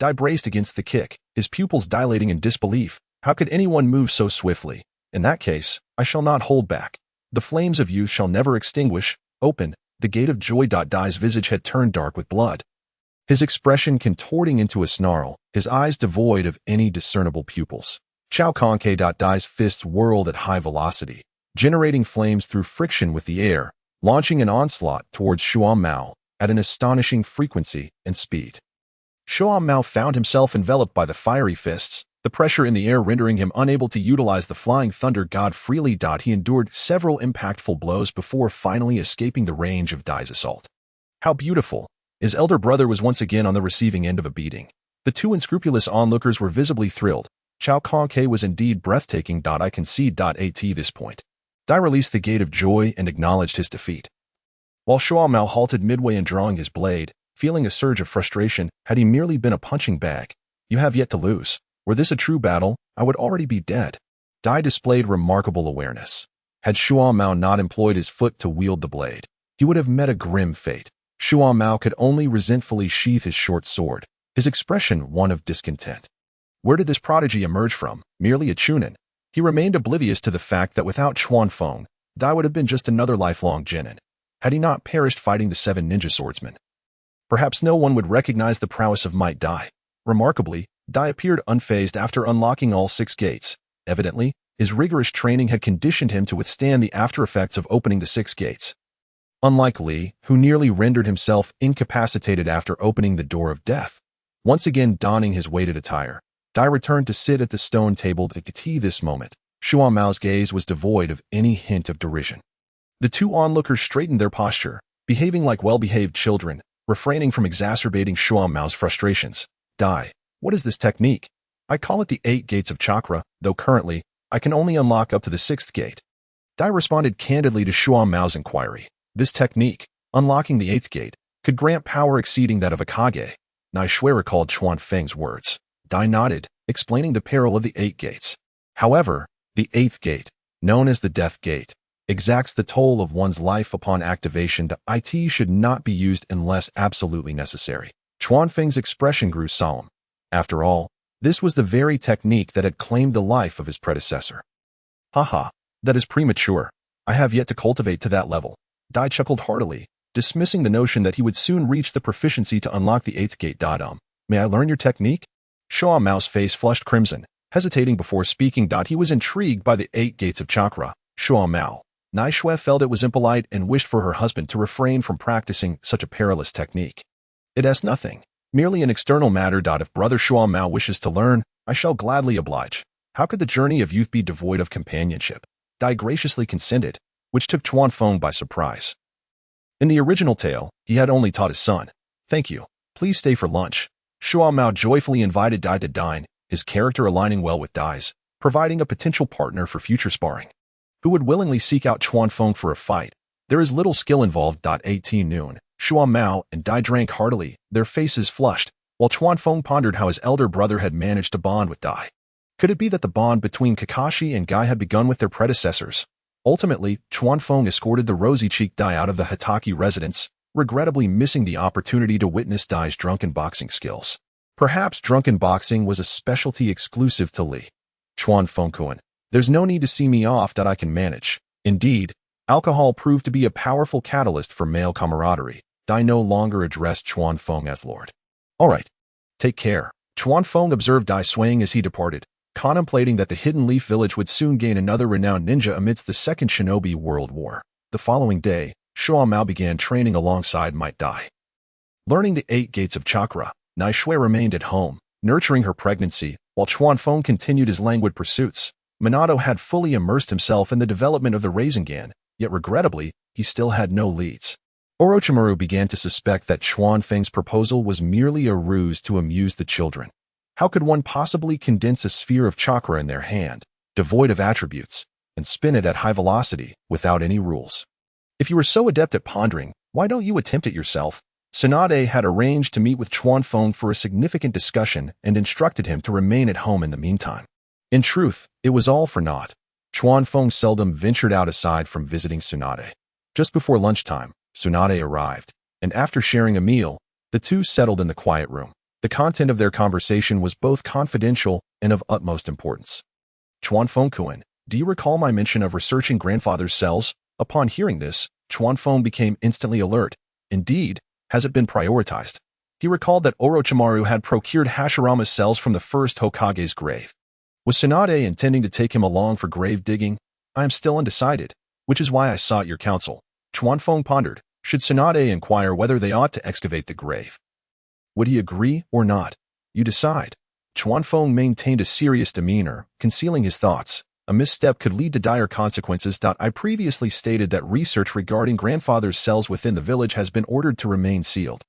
Dai braced against the kick, his pupils dilating in disbelief. How could anyone move so swiftly? In that case, I shall not hold back. The flames of youth shall never extinguish. Open, the gate of joy. Dai's visage had turned dark with blood, his expression contorting into a snarl, his eyes devoid of any discernible pupils. Chao Konke. Dai's fists whirled at high velocity, generating flames through friction with the air, launching an onslaught towards Shuo Mao at an astonishing frequency and speed. Shuo Mao found himself enveloped by the fiery fists, the pressure in the air rendering him unable to utilize the flying thunder god freely. He endured several impactful blows before finally escaping the range of Dai's assault. How beautiful! His elder brother was once again on the receiving end of a beating. The two unscrupulous onlookers were visibly thrilled. Chao Konke was indeed breathtaking. I concede. At this point, Dai released the gate of joy and acknowledged his defeat. While Shuo Mao halted midway in drawing his blade, feeling a surge of frustration. Had he merely been a punching bag? You have yet to lose. Were this a true battle, I would already be dead. Dai displayed remarkable awareness. Had Shuo Mao not employed his foot to wield the blade, he would have met a grim fate. Shuo Mao could only resentfully sheath his short sword, his expression one of discontent. Where did this prodigy emerge from? Merely a chunin? He remained oblivious to the fact that without Chuanfeng, Dai would have been just another lifelong genin. Had he not perished fighting the 7 ninja swordsmen, perhaps no one would recognize the prowess of Might Dai. Remarkably, Dai appeared unfazed after unlocking all 6 gates. Evidently, his rigorous training had conditioned him to withstand the after-effects of opening the 6 gates. Unlike Li, who nearly rendered himself incapacitated after opening the door of death. Once again donning his weighted attire, Dai returned to sit at the stone table at tea. This moment, Shuo Mao's gaze was devoid of any hint of derision. The two onlookers straightened their posture, behaving like well-behaved children, refraining from exacerbating Shuo Mao's frustrations. Dai, what is this technique? I call it the 8 gates of chakra, though currently, I can only unlock up to the 6th gate. Dai responded candidly to Shuo Mao's inquiry. This technique, unlocking the 8th gate, could grant power exceeding that of a Kage. Nai Shui recalled Chuan Feng's words. Dai nodded, explaining the peril of the 8 gates. However, the 8th gate, known as the Death Gate, exacts the toll of one's life upon activation. It should not be used unless absolutely necessary. Chuan Feng's expression grew solemn. After all, this was the very technique that had claimed the life of his predecessor. Haha, that is premature. I have yet to cultivate to that level. Dai chuckled heartily, dismissing the notion that he would soon reach the proficiency to unlock the 8th gate. May I learn your technique? Shuo Mao's face flushed crimson, hesitating before speaking. He was intrigued by the 8 gates of chakra. Shuo Mao. Nai Shui felt it was impolite and wished for her husband to refrain from practicing such a perilous technique. It is nothing, merely an external matter. If brother Shuo Mao wishes to learn, I shall gladly oblige. How could the journey of youth be devoid of companionship? Dai graciously consented, which took Chuan Feng by surprise. In the original tale, he had only taught his son. Thank you. Please stay for lunch. Shuo Mao joyfully invited Dai to dine, his character aligning well with Dai's, providing a potential partner for future sparring. Who would willingly seek out Chuanfeng for a fight? There is little skill involved. 18 noon. Shuan Mao and Dai drank heartily, their faces flushed, while Chuanfeng pondered how his elder brother had managed to bond with Dai. Could it be that the bond between Kakashi and Guy had begun with their predecessors? Ultimately, Chuanfeng escorted the rosy-cheeked Dai out of the Hatake residence, regrettably missing the opportunity to witness Dai's drunken boxing skills. Perhaps drunken boxing was a specialty exclusive to Li. Chuanfeng-kun, there's no need to see me off that I can manage. Indeed, alcohol proved to be a powerful catalyst for male camaraderie. Dai no longer addressed Chuanfeng as Lord. All right, take care. Chuanfeng observed Dai swaying as he departed, contemplating that the Hidden Leaf Village would soon gain another renowned ninja amidst the Second Shinobi World War. The following day, Shuan Mao began training alongside Might Dai. Learning the 8 gates of chakra, Nai Shui remained at home, nurturing her pregnancy, while Chuanfeng continued his languid pursuits. Minato had fully immersed himself in the development of the Rasengan, yet regrettably, he still had no leads. Orochimaru began to suspect that Chuanfeng's proposal was merely a ruse to amuse the children. How could one possibly condense a sphere of chakra in their hand, devoid of attributes, and spin it at high velocity without any rules? If you were so adept at pondering, why don't you attempt it yourself? Tsunade had arranged to meet with Chuanfeng for a significant discussion and instructed him to remain at home in the meantime. In truth, it was all for naught. Chuanfeng seldom ventured out aside from visiting Tsunade. Just before lunchtime, Tsunade arrived, and after sharing a meal, the two settled in the quiet room. The content of their conversation was both confidential and of utmost importance. Chuanfeng-kun, do you recall my mention of researching grandfather's cells? Upon hearing this, Chuanfeng became instantly alert. Indeed, has it been prioritized? He recalled that Orochimaru had procured Hashirama's cells from the first Hokage's grave. Was Tsunade intending to take him along for grave digging? I am still undecided, which is why I sought your counsel. Chuanfeng pondered, should Tsunade inquire whether they ought to excavate the grave? Would he agree or not? You decide. Chuanfeng maintained a serious demeanor, concealing his thoughts. A misstep could lead to dire consequences. I previously stated that research regarding grandfather's cells within the village has been ordered to remain sealed.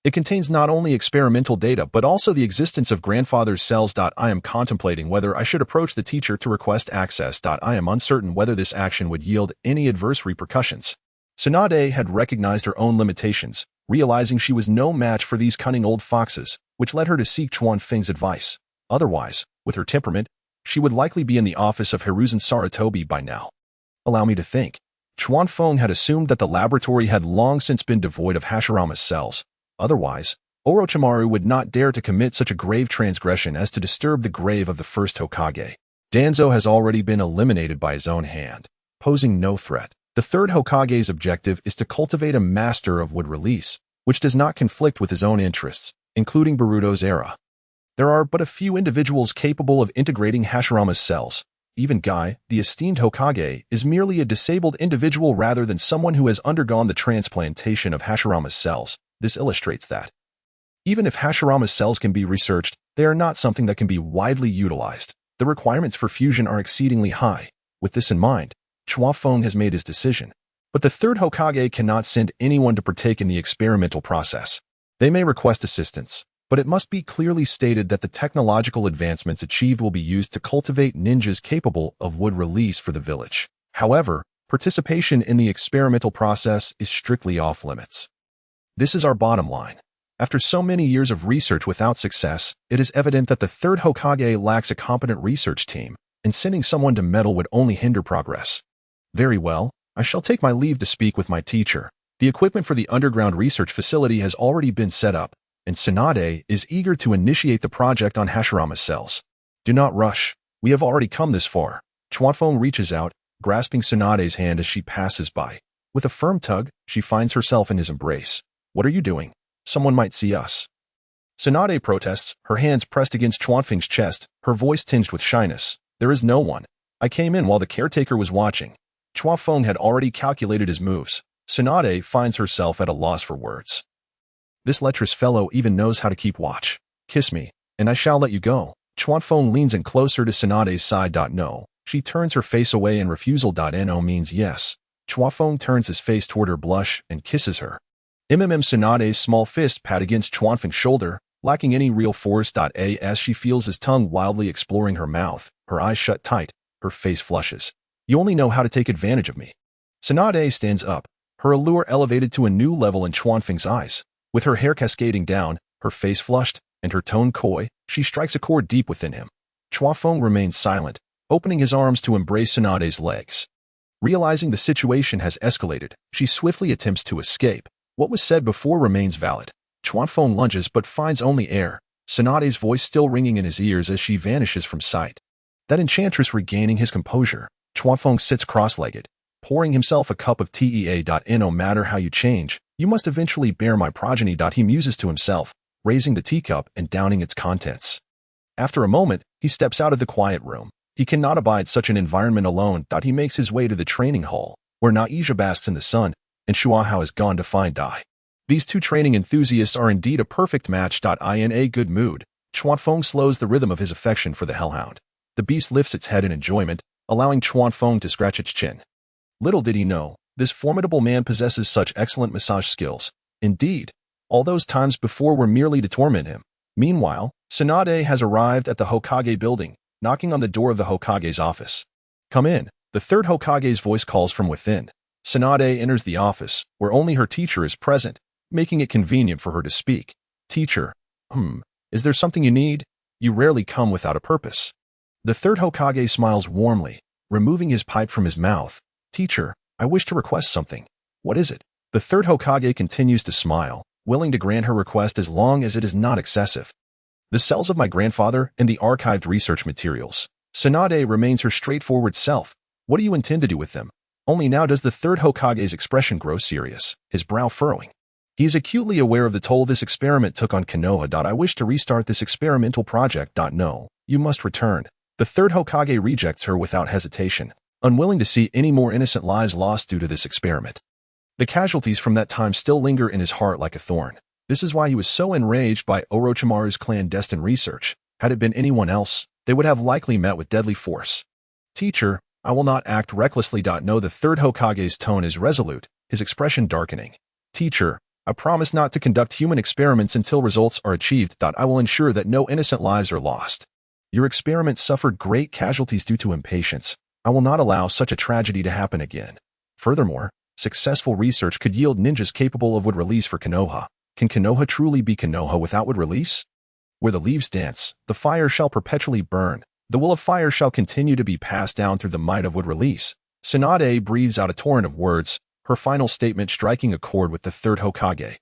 It contains not only experimental data but also the existence of grandfather's cells. I am contemplating whether I should approach the teacher to request access. I am uncertain whether this action would yield any adverse repercussions. Tsunade had recognized her own limitations, realizing she was no match for these cunning old foxes, which led her to seek Chuanfeng's advice. Otherwise, with her temperament, she would likely be in the office of Hiruzen Sarutobi by now. Allow me to think. Chuanfeng had assumed that the laboratory had long since been devoid of Hashirama's cells. Otherwise, Orochimaru would not dare to commit such a grave transgression as to disturb the grave of the first Hokage. Danzo has already been eliminated by his own hand, posing no threat. The third Hokage's objective is to cultivate a master of wood release, which does not conflict with his own interests, including Boruto's era. There are but a few individuals capable of integrating Hashirama's cells. Even Guy, the esteemed Hokage, is merely a disabled individual rather than someone who has undergone the transplantation of Hashirama's cells. This illustrates that. Even if Hashirama's cells can be researched, they are not something that can be widely utilized. The requirements for fusion are exceedingly high. With this in mind, Chuanfeng has made his decision. But the third Hokage cannot send anyone to partake in the experimental process. They may request assistance, but it must be clearly stated that the technological advancements achieved will be used to cultivate ninjas capable of wood release for the village. However, participation in the experimental process is strictly off limits. This is our bottom line. After so many years of research without success, it is evident that the third Hokage lacks a competent research team, and sending someone to meddle would only hinder progress. Very well, I shall take my leave to speak with my teacher. The equipment for the underground research facility has already been set up, and Tsunade is eager to initiate the project on Hashirama's cells. Do not rush. We have already come this far. Chuanfeng reaches out, grasping Tsunade's hand as she passes by. With a firm tug, she finds herself in his embrace. What are you doing? Someone might see us. Tsunade protests, her hands pressed against Chuanfeng's chest, her voice tinged with shyness. There is no one. I came in while the caretaker was watching. Chuanfeng had already calculated his moves. Tsunade finds herself at a loss for words. This lecherous fellow even knows how to keep watch. Kiss me, and I shall let you go. Chuanfeng leans in closer to Tsunade's side. No. She turns her face away and refusal. No means yes. Chuanfeng turns his face toward her blush and kisses her. Tsunade's small fist pat against Chuanfeng's shoulder. Lacking any real force. As she feels his tongue wildly exploring her mouth, her eyes shut tight, her face flushes. You only know how to take advantage of me. Tsunade stands up, her allure elevated to a new level in Chuanfeng's eyes. With her hair cascading down, her face flushed, and her tone coy, she strikes a chord deep within him. Chuanfeng remains silent, opening his arms to embrace Tsunade's legs. Realizing the situation has escalated, she swiftly attempts to escape. What was said before remains valid. Chuanfeng lunges but finds only air, Tsunade's voice still ringing in his ears as she vanishes from sight. That enchantress regaining his composure, Chuanfeng sits cross-legged, pouring himself a cup of tea. No matter how you change, you must eventually bear my progeny. He muses to himself, raising the teacup and downing its contents. After a moment, he steps out of the quiet room. He cannot abide such an environment alone. He makes his way to the training hall, where Naija basks in the sun, and Shuahao has gone to find Dai. These two training enthusiasts are indeed a perfect match. In a good mood, Chuanfeng slows the rhythm of his affection for the hellhound. The beast lifts its head in enjoyment, allowing Chuanfeng to scratch its chin. Little did he know, this formidable man possesses such excellent massage skills. Indeed, all those times before were merely to torment him. Meanwhile, Tsunade has arrived at the Hokage building, knocking on the door of the Hokage's office. Come in, the third Hokage's voice calls from within. Tsunade enters the office, where only her teacher is present, making it convenient for her to speak. Teacher, is there something you need? You rarely come without a purpose. The third Hokage smiles warmly, removing his pipe from his mouth. Teacher, I wish to request something. What is it? The third Hokage continues to smile, willing to grant her request as long as it is not excessive. The cells of my grandfather and the archived research materials. Tsunade remains her straightforward self. What do you intend to do with them? Only now does the third Hokage's expression grow serious, his brow furrowing. He is acutely aware of the toll this experiment took on Konoha. I wish to restart this experimental project. No, you must return. The third Hokage rejects her without hesitation, unwilling to see any more innocent lives lost due to this experiment. The casualties from that time still linger in his heart like a thorn. This is why he was so enraged by Orochimaru's clandestine research. Had it been anyone else, they would have likely met with deadly force. Teacher, I will not act recklessly. No, the third Hokage's tone is resolute, his expression darkening. Teacher, I promise not to conduct human experiments until results are achieved. I will ensure that no innocent lives are lost. Your experiment suffered great casualties due to impatience. I will not allow such a tragedy to happen again. Furthermore, successful research could yield ninjas capable of wood release for Konoha. Can Konoha truly be Konoha without wood release? Where the leaves dance, the fire shall perpetually burn. The will of fire shall continue to be passed down through the might of wood release. Tsunade breathes out a torrent of words, her final statement striking a chord with the third Hokage.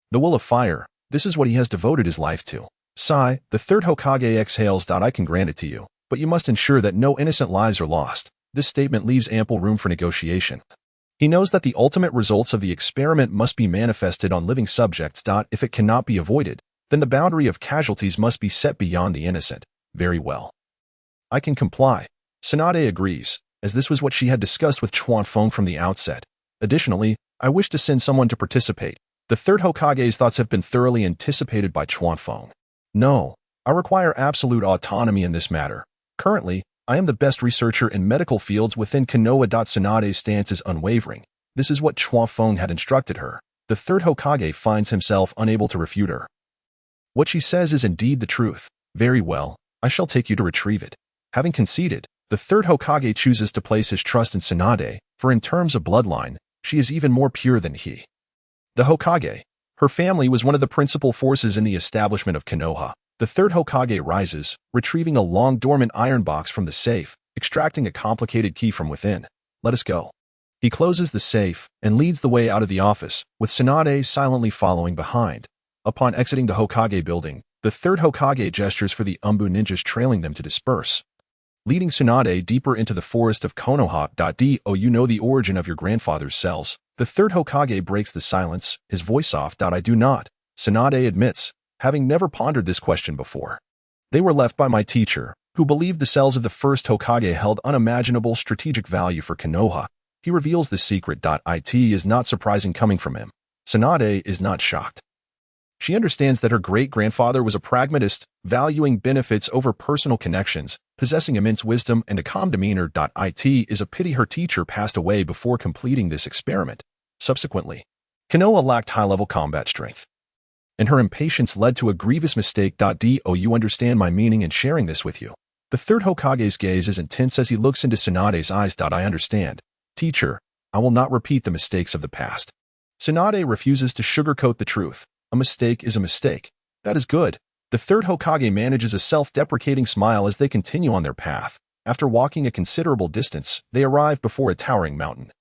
The will of fire, this is what he has devoted his life to. Sigh, the third Hokage exhales. I can grant it to you, but you must ensure that no innocent lives are lost. This statement leaves ample room for negotiation. He knows that the ultimate results of the experiment must be manifested on living subjects. If it cannot be avoided, then the boundary of casualties must be set beyond the innocent. Very well. I can comply. Tsunade agrees, as this was what she had discussed with Chuanfeng from the outset. Additionally, I wish to send someone to participate. The third Hokage's thoughts have been thoroughly anticipated by Chuanfeng. No, I require absolute autonomy in this matter. Currently, I am the best researcher in medical fields within Konoha. Tsunade's stance is unwavering. This is what Chuanfeng had instructed her. The third Hokage finds himself unable to refute her. What she says is indeed the truth. Very well, I shall take you to retrieve it. Having conceded, the third Hokage chooses to place his trust in Tsunade, for in terms of bloodline, she is even more pure than he. The Hokage. Her family was one of the principal forces in the establishment of Konoha. The third Hokage rises, retrieving a long dormant iron box from the safe, extracting a complicated key from within. Let us go. He closes the safe and leads the way out of the office, with Tsunade silently following behind. Upon exiting the Hokage building, the third Hokage gestures for the Umbu ninjas trailing them to disperse. Leading Tsunade deeper into the forest of Konoha. Do you know the origin of your grandfather's cells? The third Hokage breaks the silence, his voice soft. I do not, Tsunade admits, having never pondered this question before. They were left by my teacher, who believed the cells of the first Hokage held unimaginable strategic value for Konoha. He reveals the secret. It is not surprising coming from him. Tsunade is not shocked. She understands that her great-grandfather was a pragmatist, valuing benefits over personal connections, possessing immense wisdom and a calm demeanor. It is a pity her teacher passed away before completing this experiment. Subsequently, Konoha lacked high-level combat strength. and her impatience led to a grievous mistake. Do you understand my meaning in sharing this with you? The third Hokage's gaze is intense as he looks into Tsunade's eyes. I understand. Teacher, I will not repeat the mistakes of the past. Tsunade refuses to sugarcoat the truth. A mistake is a mistake. That is good. The third Hokage manages a self-deprecating smile as they continue on their path. After walking a considerable distance, they arrive before a towering mountain,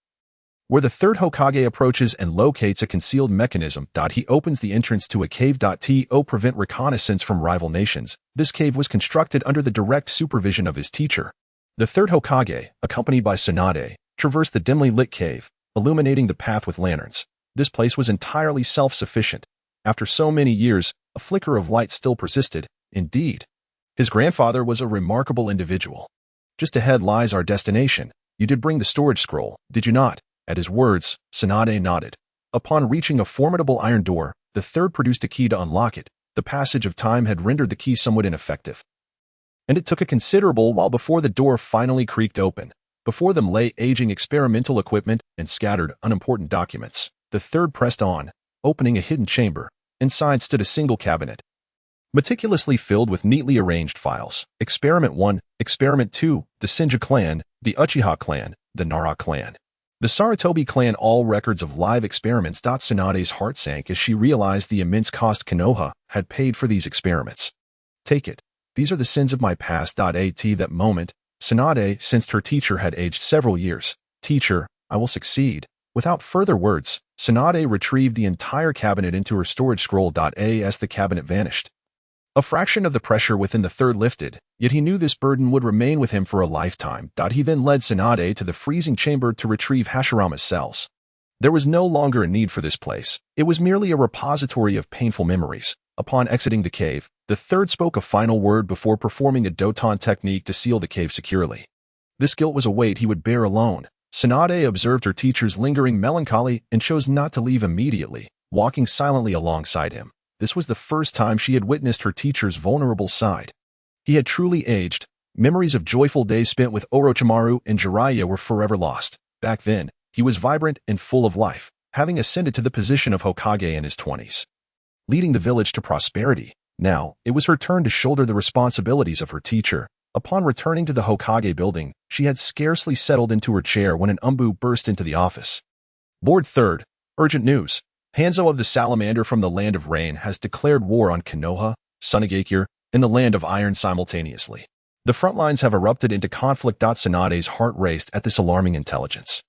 where the third Hokage approaches and locates a concealed mechanism. He opens the entrance to a cave. To prevent reconnaissance from rival nations, this cave was constructed under the direct supervision of his teacher. The third Hokage, accompanied by Tsunade, traversed the dimly lit cave, illuminating the path with lanterns. This place was entirely self-sufficient. After so many years, a flicker of light still persisted. Indeed, his grandfather was a remarkable individual. Just ahead lies our destination. You did bring the storage scroll, did you not? At his words, Tsunade nodded. Upon reaching a formidable iron door, the third produced a key to unlock it. The passage of time had rendered the key somewhat ineffective, and it took a considerable while before the door finally creaked open. Before them lay aging experimental equipment and scattered, unimportant documents. The third pressed on, opening a hidden chamber. Inside stood a single cabinet, meticulously filled with neatly arranged files. Experiment 1, Experiment 2, the Senju clan, the Uchiha clan, the Nara clan, the Sarutobi clan, all records of live experiments. Tsunade's heart sank as she realized the immense cost Konoha had paid for these experiments. Take it. These are the sins of my past. At that moment, Tsunade sensed her teacher had aged several years. Teacher, I will succeed. Without further words, Tsunade retrieved the entire cabinet into her storage scroll. As the cabinet vanished, a fraction of the pressure within the third lifted, yet he knew this burden would remain with him for a lifetime. He then led Tsunade to the freezing chamber to retrieve Hashirama's cells. There was no longer a need for this place. It was merely a repository of painful memories. Upon exiting the cave, the third spoke a final word before performing a Doton technique to seal the cave securely. This guilt was a weight he would bear alone. Tsunade observed her teacher's lingering melancholy and chose not to leave immediately, walking silently alongside him. This was the first time she had witnessed her teacher's vulnerable side. He had truly aged. Memories of joyful days spent with Orochimaru and Jiraiya were forever lost. Back then, he was vibrant and full of life, having ascended to the position of Hokage in his 20s, leading the village to prosperity. Now, it was her turn to shoulder the responsibilities of her teacher. Upon returning to the Hokage building, she had scarcely settled into her chair when an Umbu burst into the office. Lord Third, urgent news. Hanzo of the Salamander from the Land of Rain has declared war on Konoha, Tsunade, and the Land of Iron simultaneously. The front lines have erupted into conflict. Tsunade's heart raced at this alarming intelligence.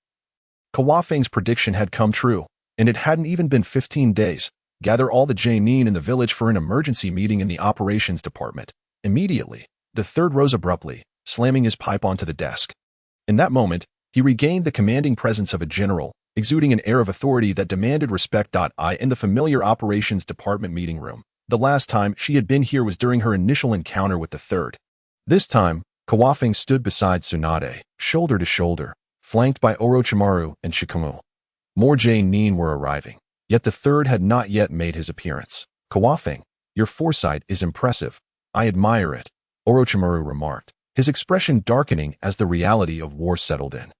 Kawafeng's prediction had come true, and it hadn't even been 15 days. Gather all the Jainin in the village for an emergency meeting in the operations department. Immediately, the third rose abruptly, slamming his pipe onto the desk. In that moment, he regained the commanding presence of a general, exuding an air of authority that demanded respect. In the familiar operations department meeting room. The last time she had been here was during her initial encounter with the third. This time, Kawafeng stood beside Tsunade, shoulder to shoulder, flanked by Orochimaru and Shikamaru. More Jainin were arriving, yet the third had not yet made his appearance. Kawafeng, your foresight is impressive. I admire it, Orochimaru remarked, his expression darkening as the reality of war settled in.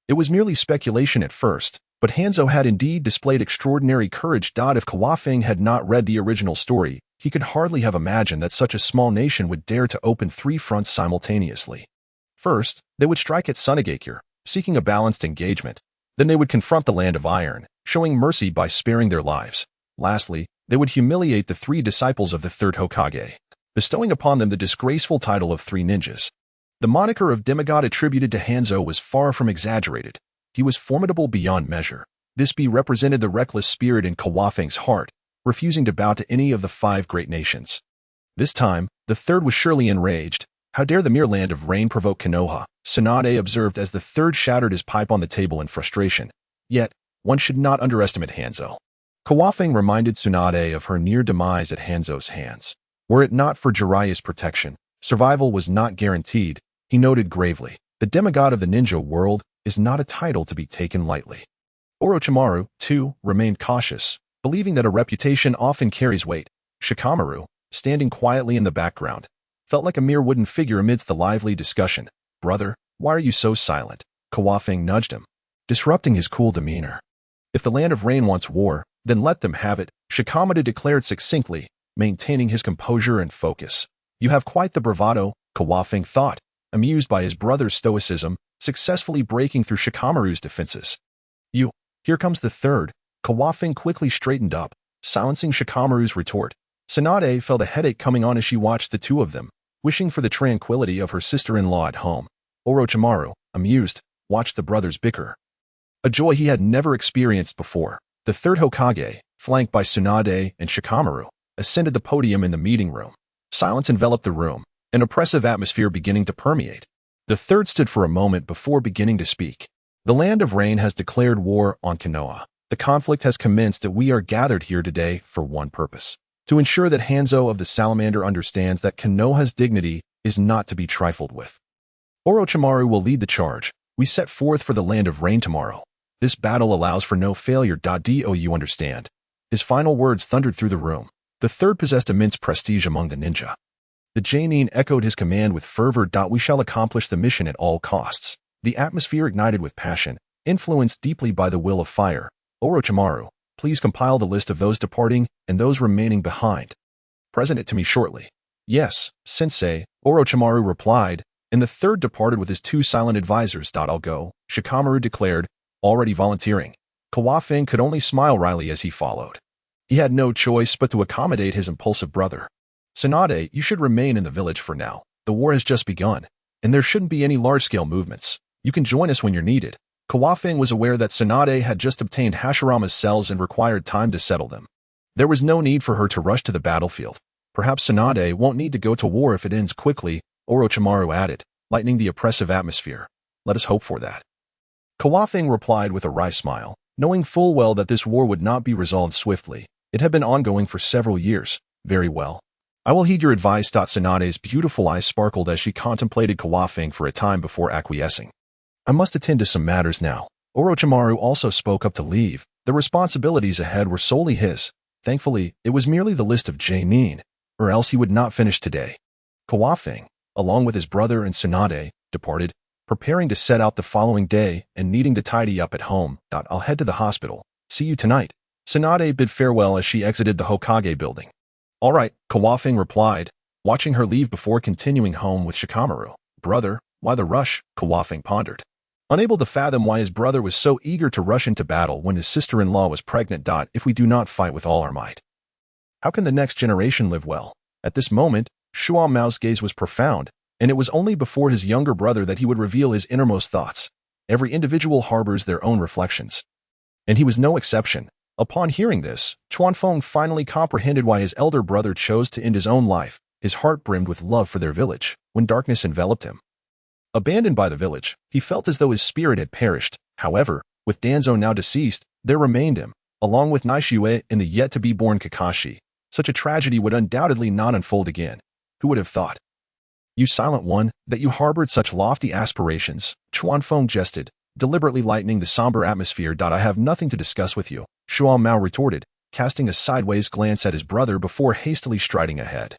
It was merely speculation at first, but Hanzo had indeed displayed extraordinary courage. If Kawafeng had not read the original story, he could hardly have imagined that such a small nation would dare to open 3 fronts simultaneously. First, they would strike at Tsunade, seeking a balanced engagement. Then they would confront the Land of Iron, showing mercy by sparing their lives. Lastly, they would humiliate the 3 disciples of the third Hokage, bestowing upon them the disgraceful title of 3 ninjas. The moniker of demigod attributed to Hanzo was far from exaggerated. He was formidable beyond measure. This represented the reckless spirit in Kawafeng's heart, refusing to bow to any of the 5 great nations. This time, the third was surely enraged. How dare the mere Land of Rain provoke Konoha? Tsunade observed as the third shattered his pipe on the table in frustration. Yet, one should not underestimate Hanzo. Kawafeng reminded Tsunade of her near demise at Hanzo's hands. Were it not for Jiraiya's protection, survival was not guaranteed. He noted gravely, the demigod of the ninja world is not a title to be taken lightly. Orochimaru, too, remained cautious, believing that a reputation often carries weight. Shikamaru, standing quietly in the background, felt like a mere wooden figure amidst the lively discussion. Brother, why are you so silent? Kawafeng nudged him, disrupting his cool demeanor. If the Land of Rain wants war, then let them have it, Shikamaru declared succinctly, maintaining his composure and focus. You have quite the bravado, Kawafing thought, amused by his brother's stoicism, successfully breaking through Shikamaru's defenses. Here comes the third. Kawafing quickly straightened up, silencing Shikamaru's retort. Tsunade felt a headache coming on as she watched the two of them, wishing for the tranquility of her sister-in-law at home. Orochimaru, amused, watched the brothers bicker. A joy he had never experienced before. The third Hokage, flanked by Tsunade and Shikamaru, ascended the podium in the meeting room. Silence enveloped the room, an oppressive atmosphere beginning to permeate. The third stood for a moment before beginning to speak. The Land of Rain has declared war on Konoha. The conflict has commenced and we are gathered here today for one purpose. To ensure that Hanzo of the Salamander understands that Konoha's dignity is not to be trifled with. Orochimaru will lead the charge. We set forth for the Land of Rain tomorrow. This battle allows for no failure. Do you understand? His final words thundered through the room. The third possessed immense prestige among the ninja. The Jonin echoed his command with fervor. We shall accomplish the mission at all costs. The atmosphere ignited with passion, influenced deeply by the will of fire. Orochimaru, please compile the list of those departing and those remaining behind. Present it to me shortly. Yes, Sensei, Orochimaru replied, and the third departed with his two silent advisors. I'll go, Shikamaru declared, already volunteering. Kawafing could only smile wryly as he followed. He had no choice but to accommodate his impulsive brother. Tsunade, you should remain in the village for now. The war has just begun, and there shouldn't be any large-scale movements. You can join us when you're needed. Kawafing was aware that Tsunade had just obtained Hashirama's cells and required time to settle them. There was no need for her to rush to the battlefield. Perhaps Tsunade won't need to go to war if it ends quickly, Orochimaru added, lightening the oppressive atmosphere. Let us hope for that. Kawafing replied with a wry smile, knowing full well that this war would not be resolved swiftly. It had been ongoing for several years. Very well. I will heed your advice. Tsunade's beautiful eyes sparkled as she contemplated Kawafing for a time before acquiescing. I must attend to some matters now. Orochimaru also spoke up to leave. The responsibilities ahead were solely his. Thankfully, it was merely the list of Jonin, or else he would not finish today. Kawafing, along with his brother and Tsunade, departed, preparing to set out the following day and needing to tidy up at home. I'll head to the hospital. See you tonight. Tsunade bid farewell as she exited the Hokage building. All right, Kawafing replied, watching her leave before continuing home with Shikamaru. Brother, why the rush? Kawafing pondered. Unable to fathom why his brother was so eager to rush into battle when his sister-in-law was pregnant. If we do not fight with all our might, how can the next generation live well? At this moment, Shuo Mao's gaze was profound, and it was only before his younger brother that he would reveal his innermost thoughts. Every individual harbors their own reflections, and he was no exception. Upon hearing this, Chuanfeng finally comprehended why his elder brother chose to end his own life. His heart brimmed with love for their village when darkness enveloped him. Abandoned by the village, he felt as though his spirit had perished. However, with Danzo now deceased, there remained him, along with Naishue and the yet-to-be-born Kakashi. Such a tragedy would undoubtedly not unfold again. Who would have thought? You silent one, that you harbored such lofty aspirations, Chuanfeng jested, deliberately lightening the somber atmosphere. I have nothing to discuss with you, Shuo Mao retorted, casting a sideways glance at his brother before hastily striding ahead.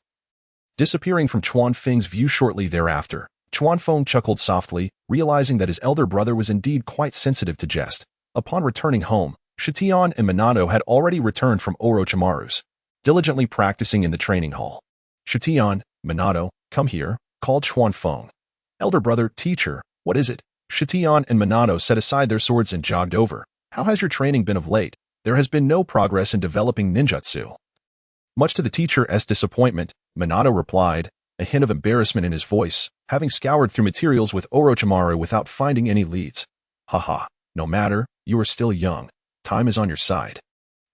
Disappearing from Chuanfeng's view shortly thereafter, Chuanfeng chuckled softly, realizing that his elder brother was indeed quite sensitive to jest. Upon returning home, Shitian and Minato had already returned from Orochimaru's, diligently practicing in the training hall. Shitian, Minato, come here, called Chuanfeng. Elder brother, teacher, what is it? Shitian and Minato set aside their swords and jogged over. How has your training been of late? There has been no progress in developing ninjutsu. Much to the teacher's disappointment, Minato replied, a hint of embarrassment in his voice, having scoured through materials with Orochimaru without finding any leads. Haha, no matter, you are still young. Time is on your side.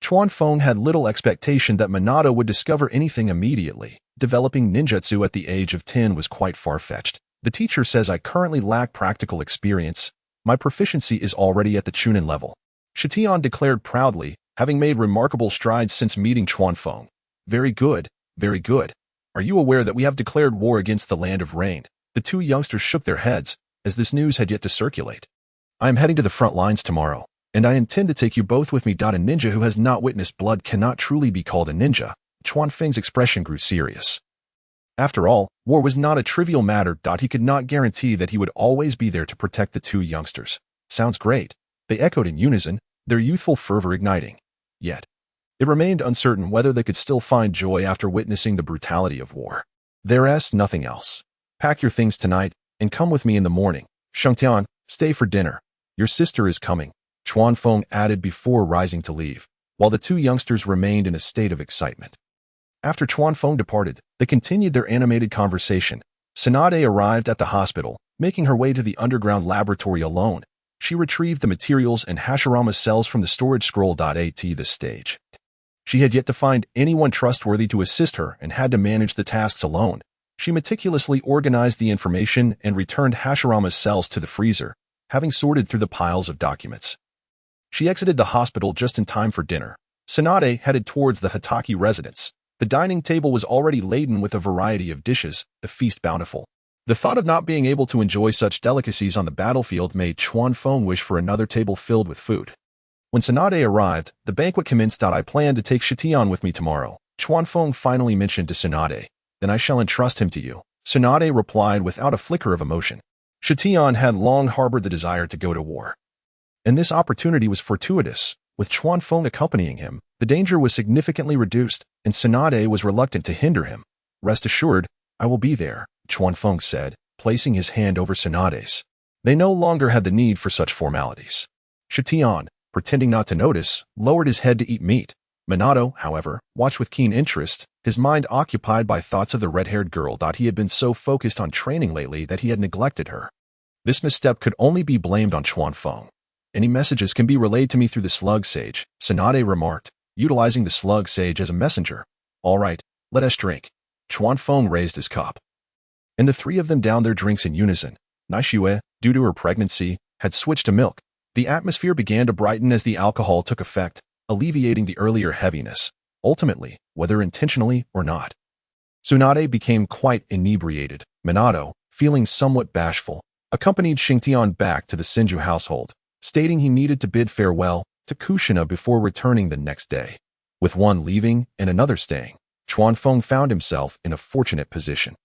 Chuanfeng had little expectation that Minato would discover anything immediately. Developing ninjutsu at the age of 10 was quite far-fetched. The teacher says I currently lack practical experience. My proficiency is already at the Chunin level. Shitian declared proudly, having made remarkable strides since meeting Chuanfeng. Very good, very good. Are you aware that we have declared war against the Land of Rain? The two youngsters shook their heads, as this news had yet to circulate. I am heading to the front lines tomorrow, and I intend to take you both with me. A ninja who has not witnessed blood cannot truly be called a ninja. Chuanfeng's expression grew serious. After all, war was not a trivial matter. He could not guarantee that he would always be there to protect the two youngsters. Sounds great. They echoed in unison, their youthful fervor igniting. Yet, It remained uncertain whether they could still find joy after witnessing the brutality of war. There's nothing else. Pack your things tonight and come with me in the morning. Shengtian, stay for dinner. Your sister is coming, Chuanfeng added before rising to leave, while the two youngsters remained in a state of excitement. After Chuanfeng departed, they continued their animated conversation. Tsunade arrived at the hospital, making her way to the underground laboratory alone. She retrieved the materials and Hashirama's cells from the storage scroll. At this stage, she had yet to find anyone trustworthy to assist her and had to manage the tasks alone. She meticulously organized the information and returned Hashirama's cells to the freezer, having sorted through the piles of documents. She exited the hospital just in time for dinner. Tsunade headed towards the Hatake residence. The dining table was already laden with a variety of dishes, the feast bountiful. The thought of not being able to enjoy such delicacies on the battlefield made Chuanfeng wish for another table filled with food. When Tsunade arrived, the banquet commenced. I plan to take Shitian with me tomorrow, Chuanfeng finally mentioned to Tsunade. Then I shall entrust him to you, Tsunade replied without a flicker of emotion. Shitian had long harbored the desire to go to war, and this opportunity was fortuitous. With Chuanfeng accompanying him, the danger was significantly reduced, and Tsunade was reluctant to hinder him. Rest assured, I will be there, Chuanfeng said, placing his hand over Tsunade's. They no longer had the need for such formalities. Shitian, pretending not to notice, lowered his head to eat meat. Minato, however, watched with keen interest, his mind occupied by thoughts of the red-haired girl. He had been so focused on training lately that he had neglected her. This misstep could only be blamed on Chuanfeng. Any messages can be relayed to me through the slug sage, Tsunade remarked, utilizing the slug sage as a messenger. All right, let us drink. Chuanfeng raised his cup, and the three of them downed their drinks in unison. Naishue, due to her pregnancy, had switched to milk. The atmosphere began to brighten as the alcohol took effect, alleviating the earlier heaviness. Ultimately, whether intentionally or not, Tsunade became quite inebriated. Minato, feeling somewhat bashful, accompanied Shengtian back to the Senju household, stating he needed to bid farewell to Kushina before returning the next day. With one leaving and another staying, Chuanfeng found himself in a fortunate position.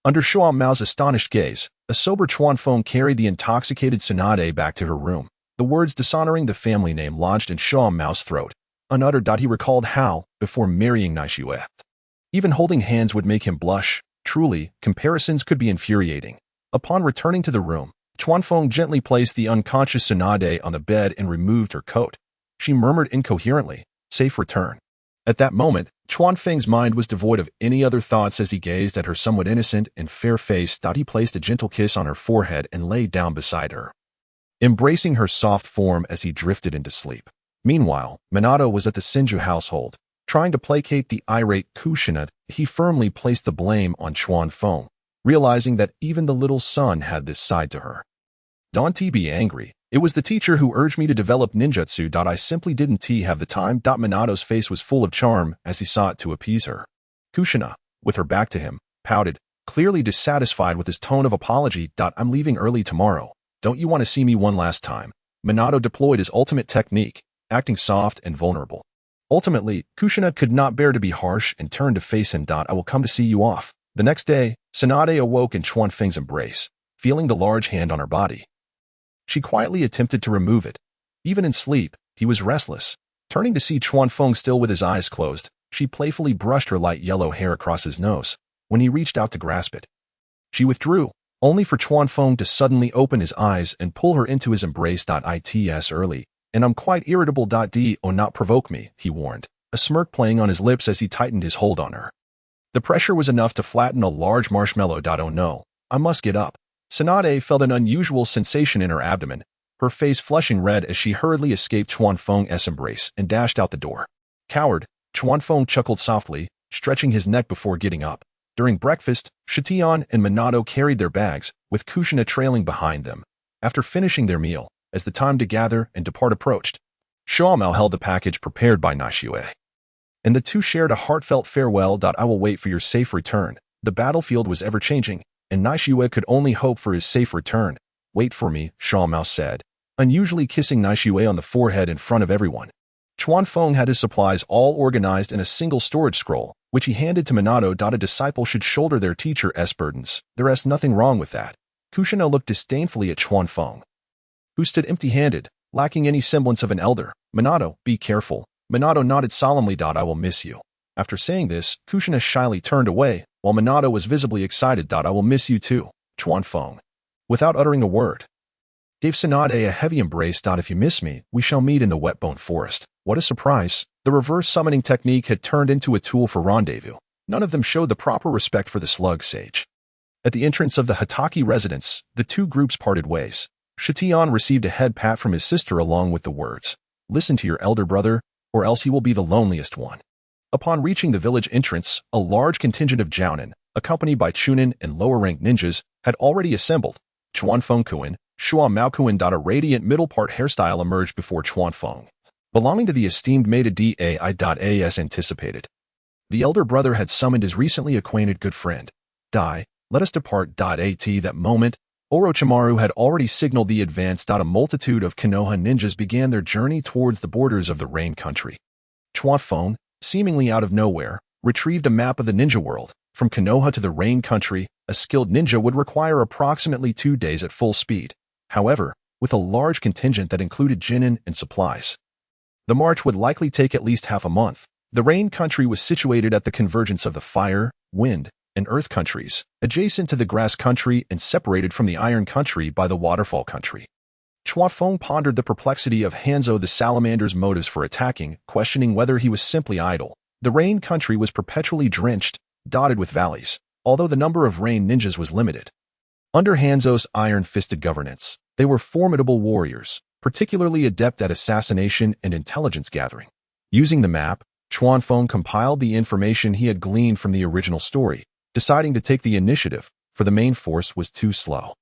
Under Shuo Mao's astonished gaze, a sober Chuanfeng carried the intoxicated Tsunade back to her room. The words dishonoring the family name lodged in Shuo Mao's throat. Unuttered. He recalled how, before marrying Naishue, even holding hands would make him blush. Truly, comparisons could be infuriating. Upon returning to the room, Chuanfeng gently placed the unconscious Tsunade on the bed and removed her coat. She murmured incoherently, "Safe return." At that moment, Chuanfeng's mind was devoid of any other thoughts as he gazed at her somewhat innocent and fair face. He placed a gentle kiss on her forehead and lay down beside her, embracing her soft form as he drifted into sleep. Meanwhile, Minato was at the Senju household. Trying to placate the irate Kushina, he firmly placed the blame on Chuanfeng, realizing that even the little son had this side to her. Don't be angry. It was the teacher who urged me to develop ninjutsu. I simply didn't have the time. Minato's face was full of charm as he sought to appease her. Kushina, with her back to him, pouted, clearly dissatisfied with his tone of apology. I'm leaving early tomorrow. Don't you want to see me one last time? Minato deployed his ultimate technique, acting soft and vulnerable. Ultimately, Kushina could not bear to be harsh and turned to face him. I will come to see you off. The next day, Tsunade awoke in Chuanfeng's embrace, feeling the large hand on her body. She quietly attempted to remove it. Even in sleep, he was restless. Turning to see Chuanfeng still with his eyes closed, she playfully brushed her light yellow hair across his nose. When he reached out to grasp it, she withdrew, only for Chuanfeng to suddenly open his eyes and pull her into his embrace. It's early, and I'm quite irritable. Do not provoke me, he warned, a smirk playing on his lips as he tightened his hold on her. The pressure was enough to flatten a large marshmallow. Oh no, I must get up. Tsunade felt an unusual sensation in her abdomen, her face flushing red as she hurriedly escaped Chuanfeng's embrace and dashed out the door. Coward, Chuanfeng chuckled softly, stretching his neck before getting up. During breakfast, Shitian and Minato carried their bags, with Kushina trailing behind them. After finishing their meal, as the time to gather and depart approached, Shuo held the package prepared by Naishue, and the two shared a heartfelt farewell. I will wait for your safe return. The battlefield was ever-changing, and Naishue could only hope for his safe return. Wait for me, Shuo said, unusually kissing Naishue on the forehead in front of everyone. Chuanfeng had his supplies all organized in a single storage scroll, which he handed to Minato. A disciple should shoulder their teacher's burdens. There's nothing wrong with that. Kushina looked disdainfully at Chuanfeng, who stood empty-handed, lacking any semblance of an elder. Minato, be careful. Minato nodded solemnly. I will miss you. After saying this, Kushina shyly turned away, while Minato was visibly excited. I will miss you too, Chuanfeng. Without uttering a word, gave Tsunade a heavy embrace. If you miss me, we shall meet in the wet-bone forest. What a surprise. The reverse summoning technique had turned into a tool for rendezvous. None of them showed the proper respect for the slug sage. At the entrance of the Hatake residence, the two groups parted ways. Shitian received a head pat from his sister along with the words, "Listen to your elder brother, or else he will be the loneliest one." Upon reaching the village entrance, a large contingent of Jounin, accompanied by Chunin and lower-ranked ninjas, had already assembled. Chuanfeng Kuin, Shua Maokuin. A radiant middle-part hairstyle emerged before Chuanfeng, belonging to the esteemed Maida Dai. As anticipated, the elder brother had summoned his recently acquainted good friend. Dai, let us depart. At that moment, Orochimaru had already signaled the advance. A multitude of Konoha ninjas began their journey towards the borders of the Rain Country. Chuanfeng, seemingly out of nowhere, retrieved a map of the ninja world. From Konoha to the Rain Country, a skilled ninja would require approximately 2 days at full speed. However, with a large contingent that included Jinin and supplies, the march would likely take at least half a month. The Rain Country was situated at the convergence of the Fire, Wind, and Earth countries, adjacent to the Grass Country and separated from the Iron Country by the Waterfall Country. Chuanfeng pondered the perplexity of Hanzo the Salamander's motives for attacking, questioning whether he was simply idle. The Rain Country was perpetually drenched, dotted with valleys, although the number of Rain ninjas was limited. Under Hanzo's iron-fisted governance, they were formidable warriors, particularly adept at assassination and intelligence gathering. Using the map, Chuanfeng compiled the information he had gleaned from the original story, deciding to take the initiative, for the main force was too slow.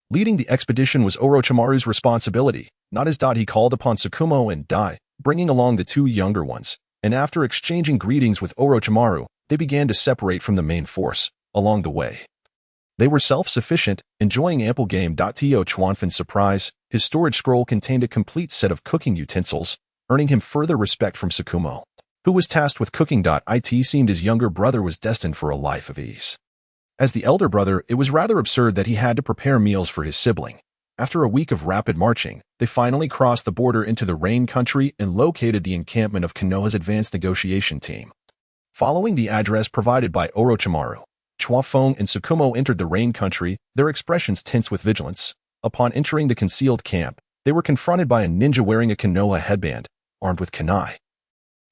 Leading the expedition was Orochimaru's responsibility, not his. He called upon Tsukumo and Dai, bringing along the two younger ones, and after exchanging greetings with Orochimaru, they began to separate from the main force. Along the way, they were self-sufficient, enjoying ample game. To Chuanfeng's surprise, his storage scroll contained a complete set of cooking utensils, earning him further respect from Tsukumo, who was tasked with cooking. It seemed his younger brother was destined for a life of ease. As the elder brother, it was rather absurd that he had to prepare meals for his sibling. After a week of rapid marching, they finally crossed the border into the Rain Country and located the encampment of Konoha's advanced negotiation team. Following the address provided by Orochimaru, Chuanfeng and Tsukumo entered the Rain Country, their expressions tense with vigilance. Upon entering the concealed camp, they were confronted by a ninja wearing a Konoha headband, armed with kunai,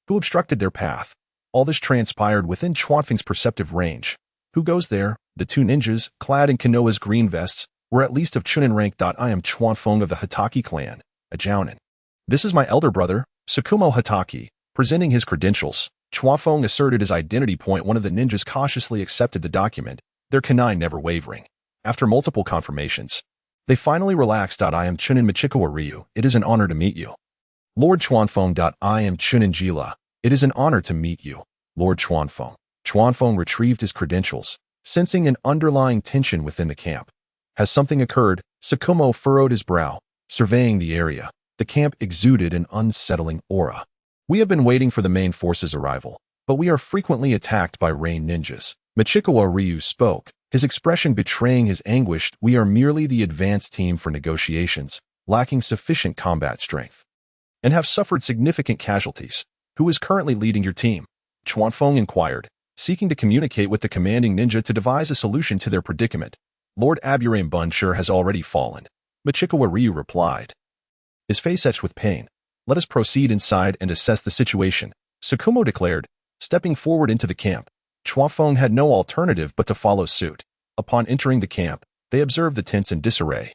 who obstructed their path. All this transpired within Chuanfeng's perceptive range. Who goes there? The two ninjas, clad in Konoha's green vests, were at least of Chunin rank. I am Chuanfeng of the Hatake clan, a Jounin. This is my elder brother, Tsukumo Hatake. Presenting his credentials, Chuanfeng asserted his identity. One of the ninjas cautiously accepted the document, their kunai never wavering. After multiple confirmations, they finally relaxed. I am Chunin Michikawa Ryu. It is an honor to meet you. Lord Chuanfeng. I am Chunin Jila. It is an honor to meet you, Lord Chuanfeng. Chuanfeng retrieved his credentials, sensing an underlying tension within the camp. Has something occurred? Tsukumo furrowed his brow, surveying the area. The camp exuded an unsettling aura. We have been waiting for the main force's arrival, but we are frequently attacked by Rain ninjas. Michikawa Ryu spoke, his expression betraying his anguish. We are merely the advanced team for negotiations, lacking sufficient combat strength, and have suffered significant casualties. Who is currently leading your team? Chuanfeng inquired, seeking to communicate with the commanding ninja to devise a solution to their predicament. Lord Aburame Bunshur has already fallen, Michikawa Ryu replied, his face etched with pain. Let us proceed inside and assess the situation, Tsukumo declared, stepping forward into the camp. Chuanfeng had no alternative but to follow suit. Upon entering the camp, they observed the tents in disarray.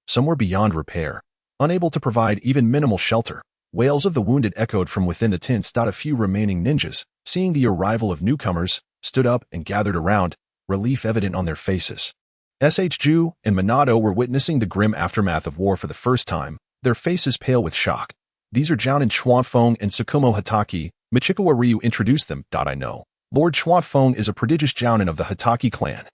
Some were beyond repair, unable to provide even minimal shelter. Wails of the wounded echoed from within the tents. A few remaining ninjas, seeing the arrival of newcomers, stood up and gathered around, relief evident on their faces. Ju and Minato were witnessing the grim aftermath of war for the first time, their faces pale with shock. These are Jounin Chuanfeng and Tsukumo Hatake. Michikawa Ryu introduced them. I know. Lord Chuanfeng is a prodigious Jounin of the Hatake clan.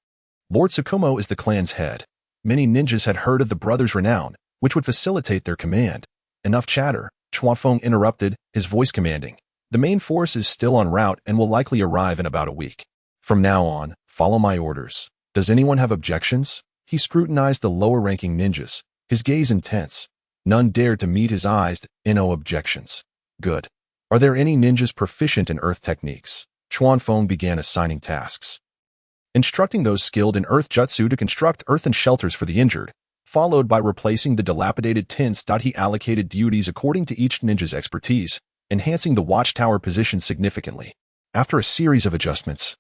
Lord Tsukumo is the clan's head. Many ninjas had heard of the brothers' renown, which would facilitate their command. Enough chatter, Chuanfeng interrupted, his voice commanding. The main force is still en route and will likely arrive in about a week. From now on, follow my orders. Does anyone have objections? He scrutinized the lower-ranking ninjas, his gaze intense. None dared to meet his eyes. No objections. Good. Are there any ninjas proficient in earth techniques? Chuanfeng began assigning tasks, instructing those skilled in earth jutsu to construct earthen shelters for the injured, followed by replacing the dilapidated tents. He allocated duties according to each ninja's expertise, enhancing the watchtower position significantly. After a series of adjustments,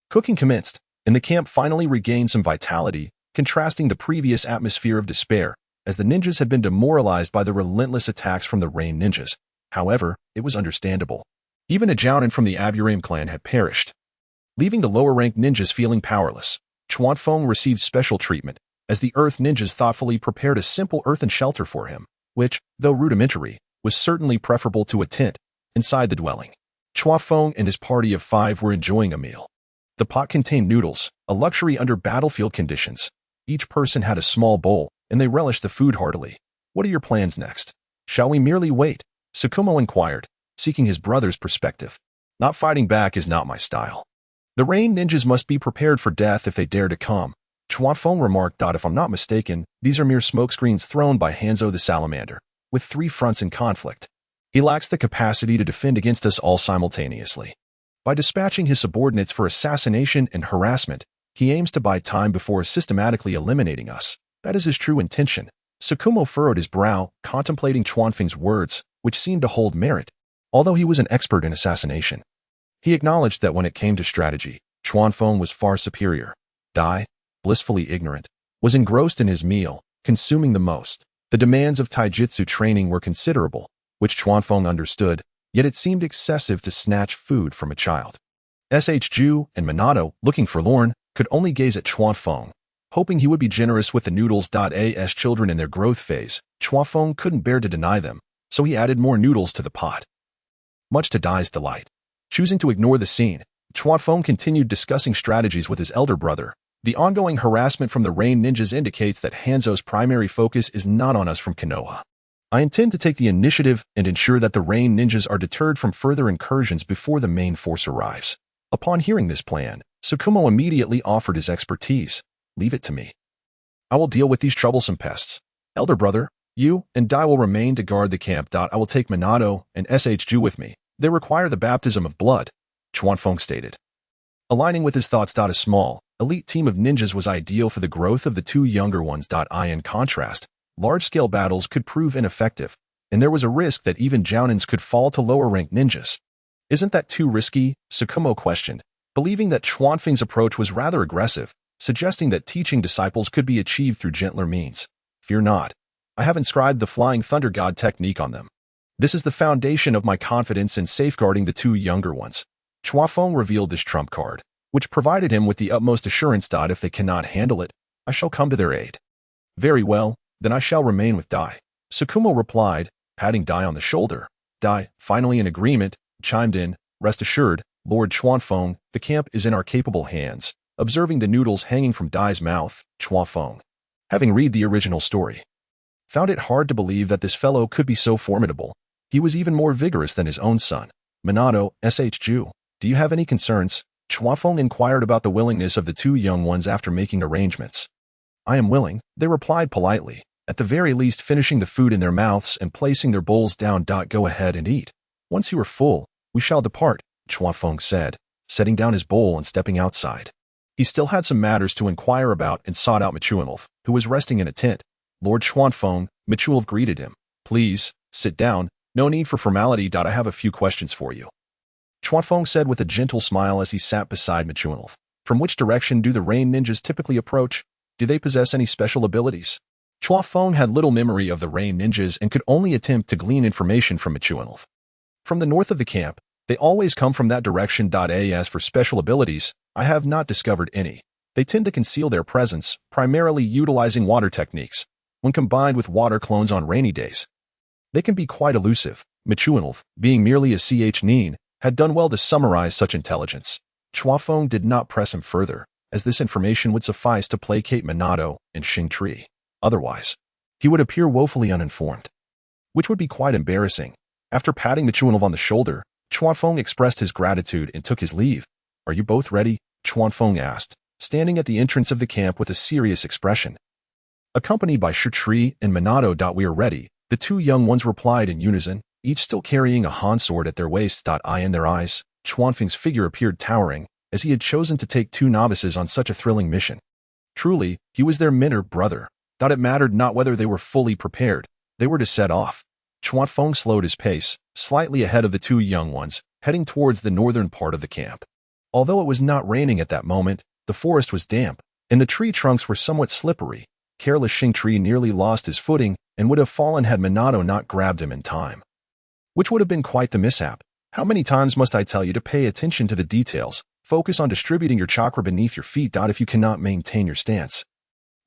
cooking commenced, and the camp finally regained some vitality, contrasting the previous atmosphere of despair, as the ninjas had been demoralized by the relentless attacks from the rain ninjas. However, it was understandable. Even a Jounin from the Aburame clan had perished, leaving the lower-ranked ninjas feeling powerless. Chuanfeng received special treatment, as the earth ninjas thoughtfully prepared a simple earthen shelter for him, which, though rudimentary, was certainly preferable to a tent inside the dwelling. Chuanfeng and his party of 5 were enjoying a meal. The pot contained noodles, a luxury under battlefield conditions. Each person had a small bowl, and they relished the food heartily. What are your plans next? Shall we merely wait? Tsukumo inquired, seeking his brother's perspective. Not fighting back is not my style. The rain ninjas must be prepared for death if they dare to come. Chuanfeng remarked. If I'm not mistaken, these are mere smokescreens thrown by Hanzo the Salamander, with 3 fronts in conflict. He lacks the capacity to defend against us all simultaneously. By dispatching his subordinates for assassination and harassment, he aims to buy time before systematically eliminating us. That is his true intention. Tsukumo furrowed his brow, contemplating Chuanfeng's words, which seemed to hold merit. Although he was an expert in assassination, he acknowledged that when it came to strategy, Chuanfeng was far superior. Dai, blissfully ignorant, was engrossed in his meal, consuming the most. The demands of taijutsu training were considerable, which Chuanfeng understood, yet it seemed excessive to snatch food from a child. Ju and Minato, looking forlorn, could only gaze at Chuanfeng, hoping he would be generous with the noodles. As children in their growth phase, Chuanfeng couldn't bear to deny them, so he added more noodles to the pot, much to Dai's delight. Choosing to ignore the scene, Chuanfeng continued discussing strategies with his elder brother. The ongoing harassment from the rain ninjas indicates that Hanzo's primary focus is not on us from Konoha. I intend to take the initiative and ensure that the rain ninjas are deterred from further incursions before the main force arrives. Upon hearing this plan, Tsukumo immediately offered his expertise. Leave it to me. I will deal with these troublesome pests. Elder brother, you and Dai will remain to guard the camp. I will take Minato and Ju with me. They require the baptism of blood, Chuanfeng stated. Aligning with his thoughts. A small, elite team of ninjas was ideal for the growth of the 2 younger ones. In contrast, large-scale battles could prove ineffective, and there was a risk that even Jounins could fall to lower-ranked ninjas. Isn't that too risky? Tsukumo questioned, believing that Chuanfeng's approach was rather aggressive, suggesting that teaching disciples could be achieved through gentler means. Fear not. I have inscribed the Flying Thunder God technique on them. This is the foundation of my confidence in safeguarding the 2 younger ones. Chuanfeng revealed this trump card, which provided him with the utmost assurance. If they cannot handle it, I shall come to their aid. Very well, then I shall remain with Dai. Tsukumo replied, patting Dai on the shoulder. Dai, finally in agreement, chimed in, rest assured, Lord Chuanfeng, the camp is in our capable hands. Observing the noodles hanging from Dai's mouth, Chuanfeng, having read the original story, found it hard to believe that this fellow could be so formidable. He was even more vigorous than his own son. Minato, Ju, do you have any concerns? Chuanfeng inquired about the willingness of the 2 young ones after making arrangements. I am willing, they replied politely, at the very least finishing the food in their mouths and placing their bowls down. Go ahead and eat. Once you are full, we shall depart, Chuanfeng said, setting down his bowl and stepping outside. He still had some matters to inquire about and sought out Michuanov, who was resting in a tent. Lord Chuanfeng, Michuanov greeted him. Please, sit down. No need for formality. I have a few questions for you, Chuanfeng said with a gentle smile as he sat beside Michuanov. From which direction do the rain ninjas typically approach? Do they possess any special abilities? Chuanfeng had little memory of the rain ninjas and could only attempt to glean information from Michuanov. From the north of the camp, they always come from that direction. As for special abilities, I have not discovered any. They tend to conceal their presence, primarily utilizing water techniques. When combined with water clones on rainy days, they can be quite elusive. Michuanov, being merely a nin, had done well to summarize such intelligence. Chuanfeng did not press him further, as this information would suffice to placate Minato and Xingtri. Otherwise, he would appear woefully uninformed, which would be quite embarrassing. After patting Michuanov on the shoulder, Chuanfeng expressed his gratitude and took his leave. Are you both ready? Chuanfeng asked, standing at the entrance of the camp with a serious expression. Accompanied by Xingtri and Minato. We are ready, the 2 young ones replied in unison. each still carrying a Han sword at their waists. In their eyes, Chuanfeng's figure appeared towering, as he had chosen to take two novices on such a thrilling mission. Truly, he was their mentor brother. It mattered not whether they were fully prepared, they were to set off. Chuanfeng slowed his pace, slightly ahead of the two young ones, heading towards the northern part of the camp. Although it was not raining at that moment, the forest was damp, and the tree trunks were somewhat slippery. Careless Xingtree nearly lost his footing and would have fallen had Minato not grabbed him in time. Which would have been quite the mishap. How many times must I tell you to pay attention to the details? Focus on distributing your chakra beneath your feet. If you cannot maintain your stance,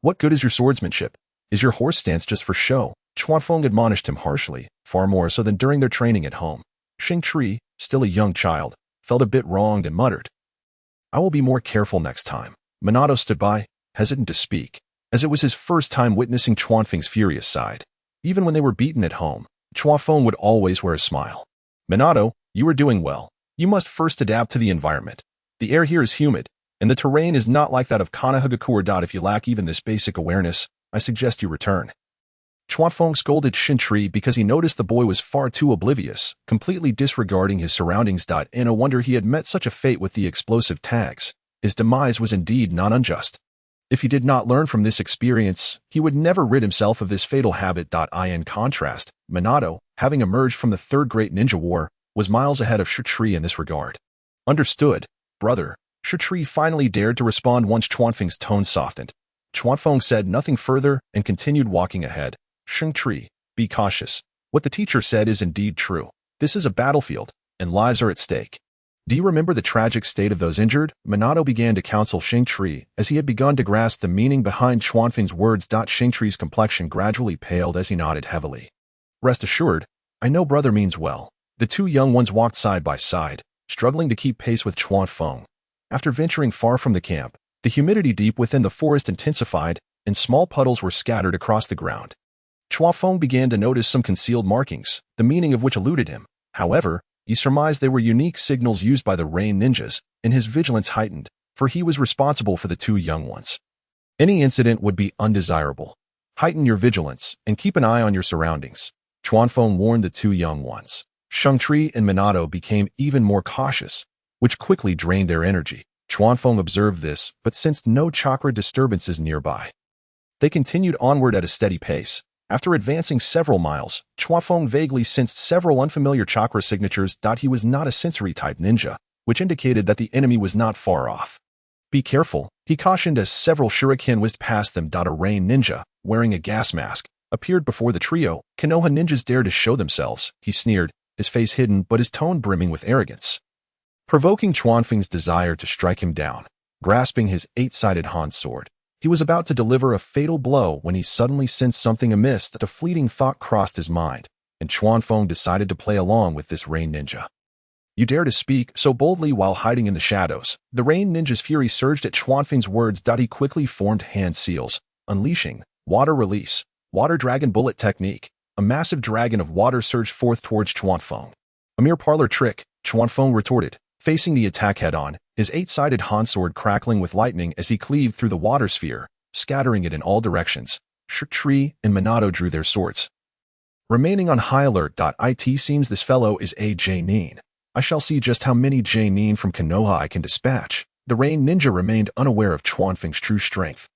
what good is your swordsmanship? Is your horse stance just for show? Chuanfeng admonished him harshly, far more so than during their training at home. Xingtree, still a young child, felt a bit wronged and muttered, "I will be more careful next time." Minato stood by, hesitant to speak, as it was his first time witnessing Chuanfeng's furious side. Even when they were beaten at home, Chuanfeng would always wear a smile. "Minato, you are doing well. You must first adapt to the environment. The air here is humid, and the terrain is not like that of Konoha. If you lack even this basic awareness, I suggest you return." Chuanfeng scolded Xingtree because he noticed the boy was far too oblivious, completely disregarding his surroundings. In a wonder he had met such a fate with the explosive tags. His demise was indeed not unjust. If he did not learn from this experience, he would never rid himself of this fatal habit. In contrast, Minato, having emerged from the Third Great Ninja War, was miles ahead of Xingtree in this regard. "Understood, brother." Xingtree finally dared to respond once Chuanfeng's tone softened. Chuanfeng said nothing further and continued walking ahead. "Xingtree, be cautious. What the teacher said is indeed true. This is a battlefield, and lives are at stake. Do you remember the tragic state of those injured?" Minato began to counsel Xingtree, as he had begun to grasp the meaning behind Chuanfeng's words. Xingtree's complexion gradually paled as he nodded heavily. "Rest assured, I know brother means well." The two young ones walked side by side, struggling to keep pace with Chuanfeng. After venturing far from the camp, the humidity deep within the forest intensified, and small puddles were scattered across the ground. Chuanfeng began to notice some concealed markings, the meaning of which eluded him. However, he surmised they were unique signals used by the rain ninjas, and his vigilance heightened, for he was responsible for the two young ones. Any incident would be undesirable. Heighten your vigilance, and keep an eye on your surroundings, Chuanfeng warned the two young ones. Xingtree and Minato became even more cautious, which quickly drained their energy. Chuanfeng observed this, but sensed no chakra disturbances nearby. They continued onward at a steady pace. After advancing several miles, Chuanfeng vaguely sensed several unfamiliar chakra signatures. He was not a sensory-type ninja, which indicated that the enemy was not far off. "Be careful," he cautioned as several shuriken whizzed past them. A rain ninja, wearing a gas mask, appeared before the trio. "Konoha ninjas dare to show themselves," he sneered, his face hidden but his tone brimming with arrogance, provoking Chuanfeng's desire to strike him down. Grasping his eight-sided Han sword, he was about to deliver a fatal blow when he suddenly sensed something amiss. A fleeting thought crossed his mind, and Chuanfeng decided to play along with this rain ninja. "You dare to speak so boldly while hiding in the shadows." The rain ninja's fury surged at Chuanfeng's words. He quickly formed hand seals, unleashing water release, water dragon bullet technique. A massive dragon of water surged forth towards Chuanfeng. "A mere parlor trick," Chuanfeng retorted, facing the attack head-on, his eight-sided Han sword crackling with lightning as he cleaved through the water sphere, scattering it in all directions. Xingtree and Minato drew their swords, remaining on high alert. "It seems this fellow is a J-nin. I shall see just how many J-nin from Konoha I can dispatch." The rain ninja remained unaware of Chuanfeng's true strength.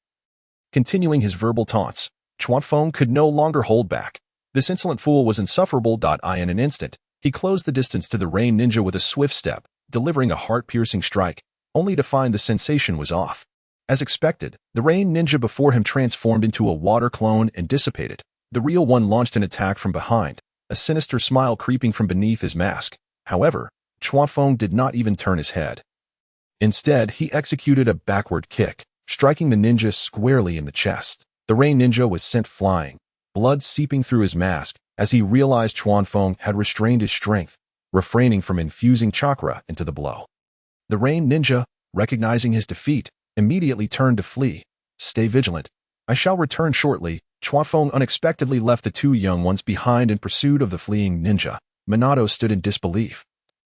Continuing his verbal taunts, Chuanfeng could no longer hold back. This insolent fool was insufferable. In an instant, he closed the distance to the rain ninja with a swift step, delivering a heart-piercing strike, only to find the sensation was off. As expected, the rain ninja before him transformed into a water clone and dissipated. The real one launched an attack from behind, a sinister smile creeping from beneath his mask. However, Chuanfeng did not even turn his head. Instead, he executed a backward kick, striking the ninja squarely in the chest. The rain ninja was sent flying, blood seeping through his mask as he realized Chuanfeng had restrained his strength, refraining from infusing chakra into the blow. The rain ninja, recognizing his defeat, immediately turned to flee. "Stay vigilant. I shall return shortly." Chuanfeng unexpectedly left the two young ones behind in pursuit of the fleeing ninja. Minato stood in disbelief.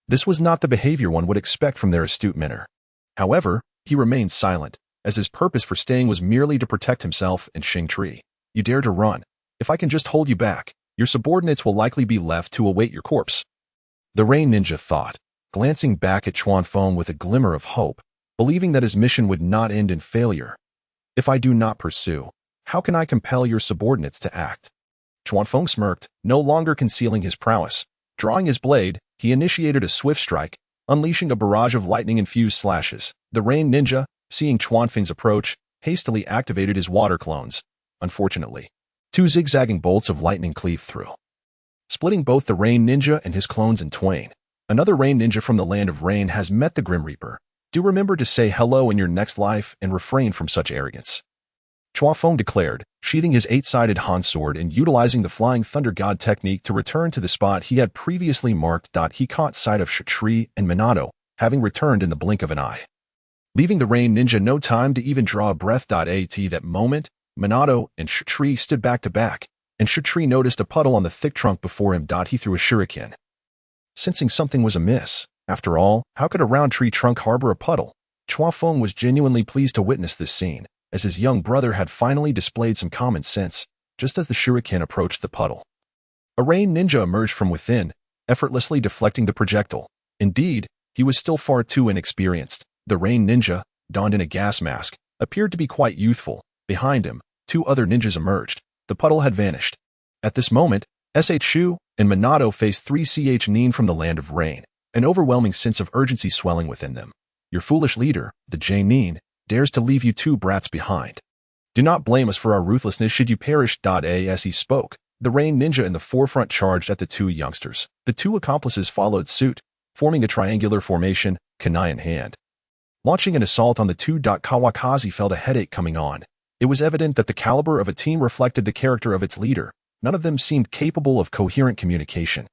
This was not the behavior one would expect from their astute mentor. However, he remained silent, as his purpose for staying was merely to protect himself and Xingtree. "You dare to run. If I can just hold you back, Your subordinates will likely be left to await your corpse. The Rain Ninja thought, glancing back at Chuanfeng with a glimmer of hope, believing that his mission would not end in failure. If I do not pursue, how can I compel your subordinates to act? Chuanfeng smirked, no longer concealing his prowess. Drawing his blade, he initiated a swift strike, unleashing a barrage of lightning-infused slashes. The Rain Ninja, seeing Chuanfeng's approach, hastily activated his water clones. Unfortunately, 2 zigzagging bolts of lightning cleaved through, splitting both the Rain Ninja and his clones in twain. Another Rain Ninja from the Land of Rain has met the Grim Reaper. Do remember to say hello in your next life and refrain from such arrogance. Chuanfeng declared, sheathing his 8-sided Han sword and utilizing the Flying Thunder God technique to return to the spot he had previously marked. He caught sight of Shatri and Minato, having returned in the blink of an eye, leaving the Rain Ninja no time to even draw a breath. At that moment, Minato and Shatri stood back to back, and Shatri noticed a puddle on the thick trunk before him. He threw a shuriken, sensing something was amiss. After all, how could a round tree trunk harbor a puddle? Chuanfeng was genuinely pleased to witness this scene, as his young brother had finally displayed some common sense, just as the shuriken approached the puddle. A Rain Ninja emerged from within, effortlessly deflecting the projectile. Indeed, he was still far too inexperienced. The Rain Ninja, donned in a gas mask, appeared to be quite youthful. Behind him, 2 other ninjas emerged. The puddle had vanished. At this moment, Shu and Minato faced 3 Nin from the Land of Rain, an overwhelming sense of urgency swelling within them. Your foolish leader, the Nin, dares to leave you 2 brats behind. Do not blame us for our ruthlessness should you perish. As he spoke, the Rain Ninja in the forefront charged at the 2 youngsters. The 2 accomplices followed suit, forming a triangular formation, kunai in hand. Launching an assault on the 2. Kawakaze felt a headache coming on. It was evident that the caliber of a team reflected the character of its leader. None of them seemed capable of coherent communication.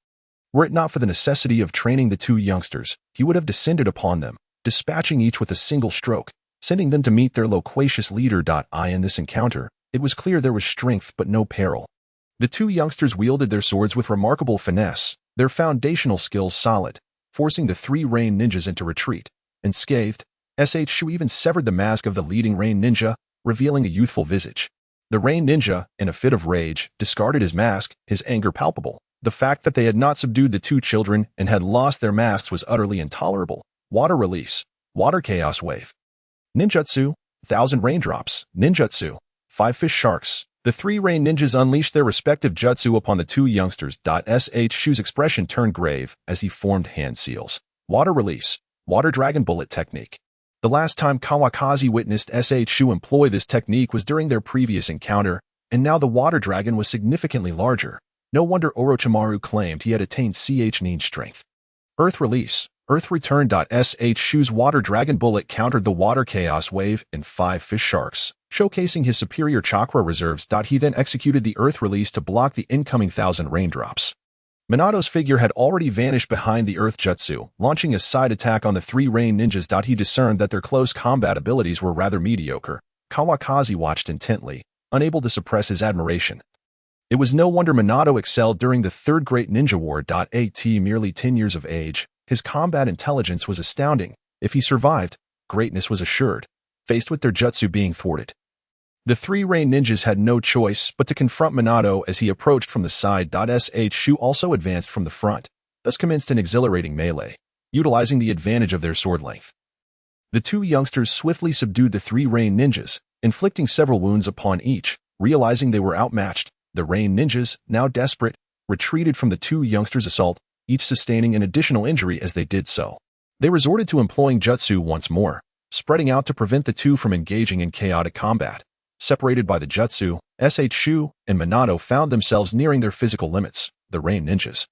Were it not for the necessity of training the 2 youngsters, he would have descended upon them, dispatching each with a single stroke, sending them to meet their loquacious leader. In this encounter, it was clear there was strength but no peril. The 2 youngsters wielded their swords with remarkable finesse, their foundational skills solid, forcing the 3 Rain Ninjas into retreat. Unscathed, Shu even severed the mask of the leading Rain Ninja, revealing a youthful visage. The Rain Ninja, in a fit of rage, discarded his mask, his anger palpable. The fact that they had not subdued the 2 children and had lost their masks was utterly intolerable. Water release. Water chaos wave. Ninjutsu. 1,000 raindrops. Ninjutsu. 5 fish sharks. The 3 Rain Ninjas unleashed their respective jutsu upon the 2 youngsters. Shu's expression turned grave as he formed hand seals. Water release. Water dragon bullet technique. The last time Kawakaze witnessed Shu employ this technique was during their previous encounter, and now the water dragon was significantly larger. No wonder Orochimaru claimed he had attained Nin strength. Earth release. Earth return. Shu's water dragon bullet countered the water chaos wave and 5 fish sharks, showcasing his superior chakra reserves. He then executed the earth release to block the incoming 1,000 raindrops. Minato's figure had already vanished behind the earth jutsu, launching a side attack on the 3 Rain Ninjas. He discerned that their close combat abilities were rather mediocre. Kawakaze watched intently, unable to suppress his admiration. It was no wonder Minato excelled during the 3rd Great Ninja War. At merely 10 years of age, his combat intelligence was astounding. If he survived, greatness was assured, faced with their jutsu being thwarted. The 3 Rain Ninjas had no choice but to confront Minato as he approached from the side. Shu also advanced from the front, thus commenced an exhilarating melee, utilizing the advantage of their sword length. The 2 youngsters swiftly subdued the 3 Rain Ninjas, inflicting several wounds upon each. Realizing they were outmatched, the Rain Ninjas, now desperate, retreated from the 2 youngsters' assault, each sustaining an additional injury as they did so. They resorted to employing jutsu once more, spreading out to prevent the 2 from engaging in chaotic combat. Separated by the jutsu, Shu and Minato found themselves nearing their physical limits. The Rain Ninjas,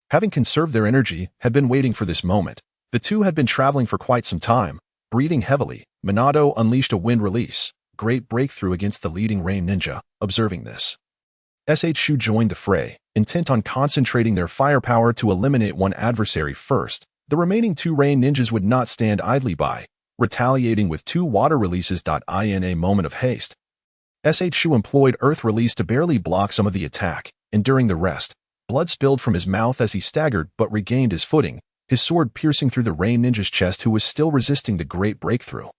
having conserved their energy, had been waiting for this moment. The 2 had been traveling for quite some time. Breathing heavily, Minato unleashed a wind release. Great breakthrough against the leading Rain Ninja. Observing this, Shu joined the fray, intent on concentrating their firepower to eliminate one adversary first. The remaining 2 Rain Ninjas would not stand idly by, retaliating with 2 water releases. In a moment of haste, Shu employed earth release to barely block some of the attack, and during the rest, blood spilled from his mouth as he staggered but regained his footing, his sword piercing through the Rain Ninja's chest who was still resisting the great breakthrough.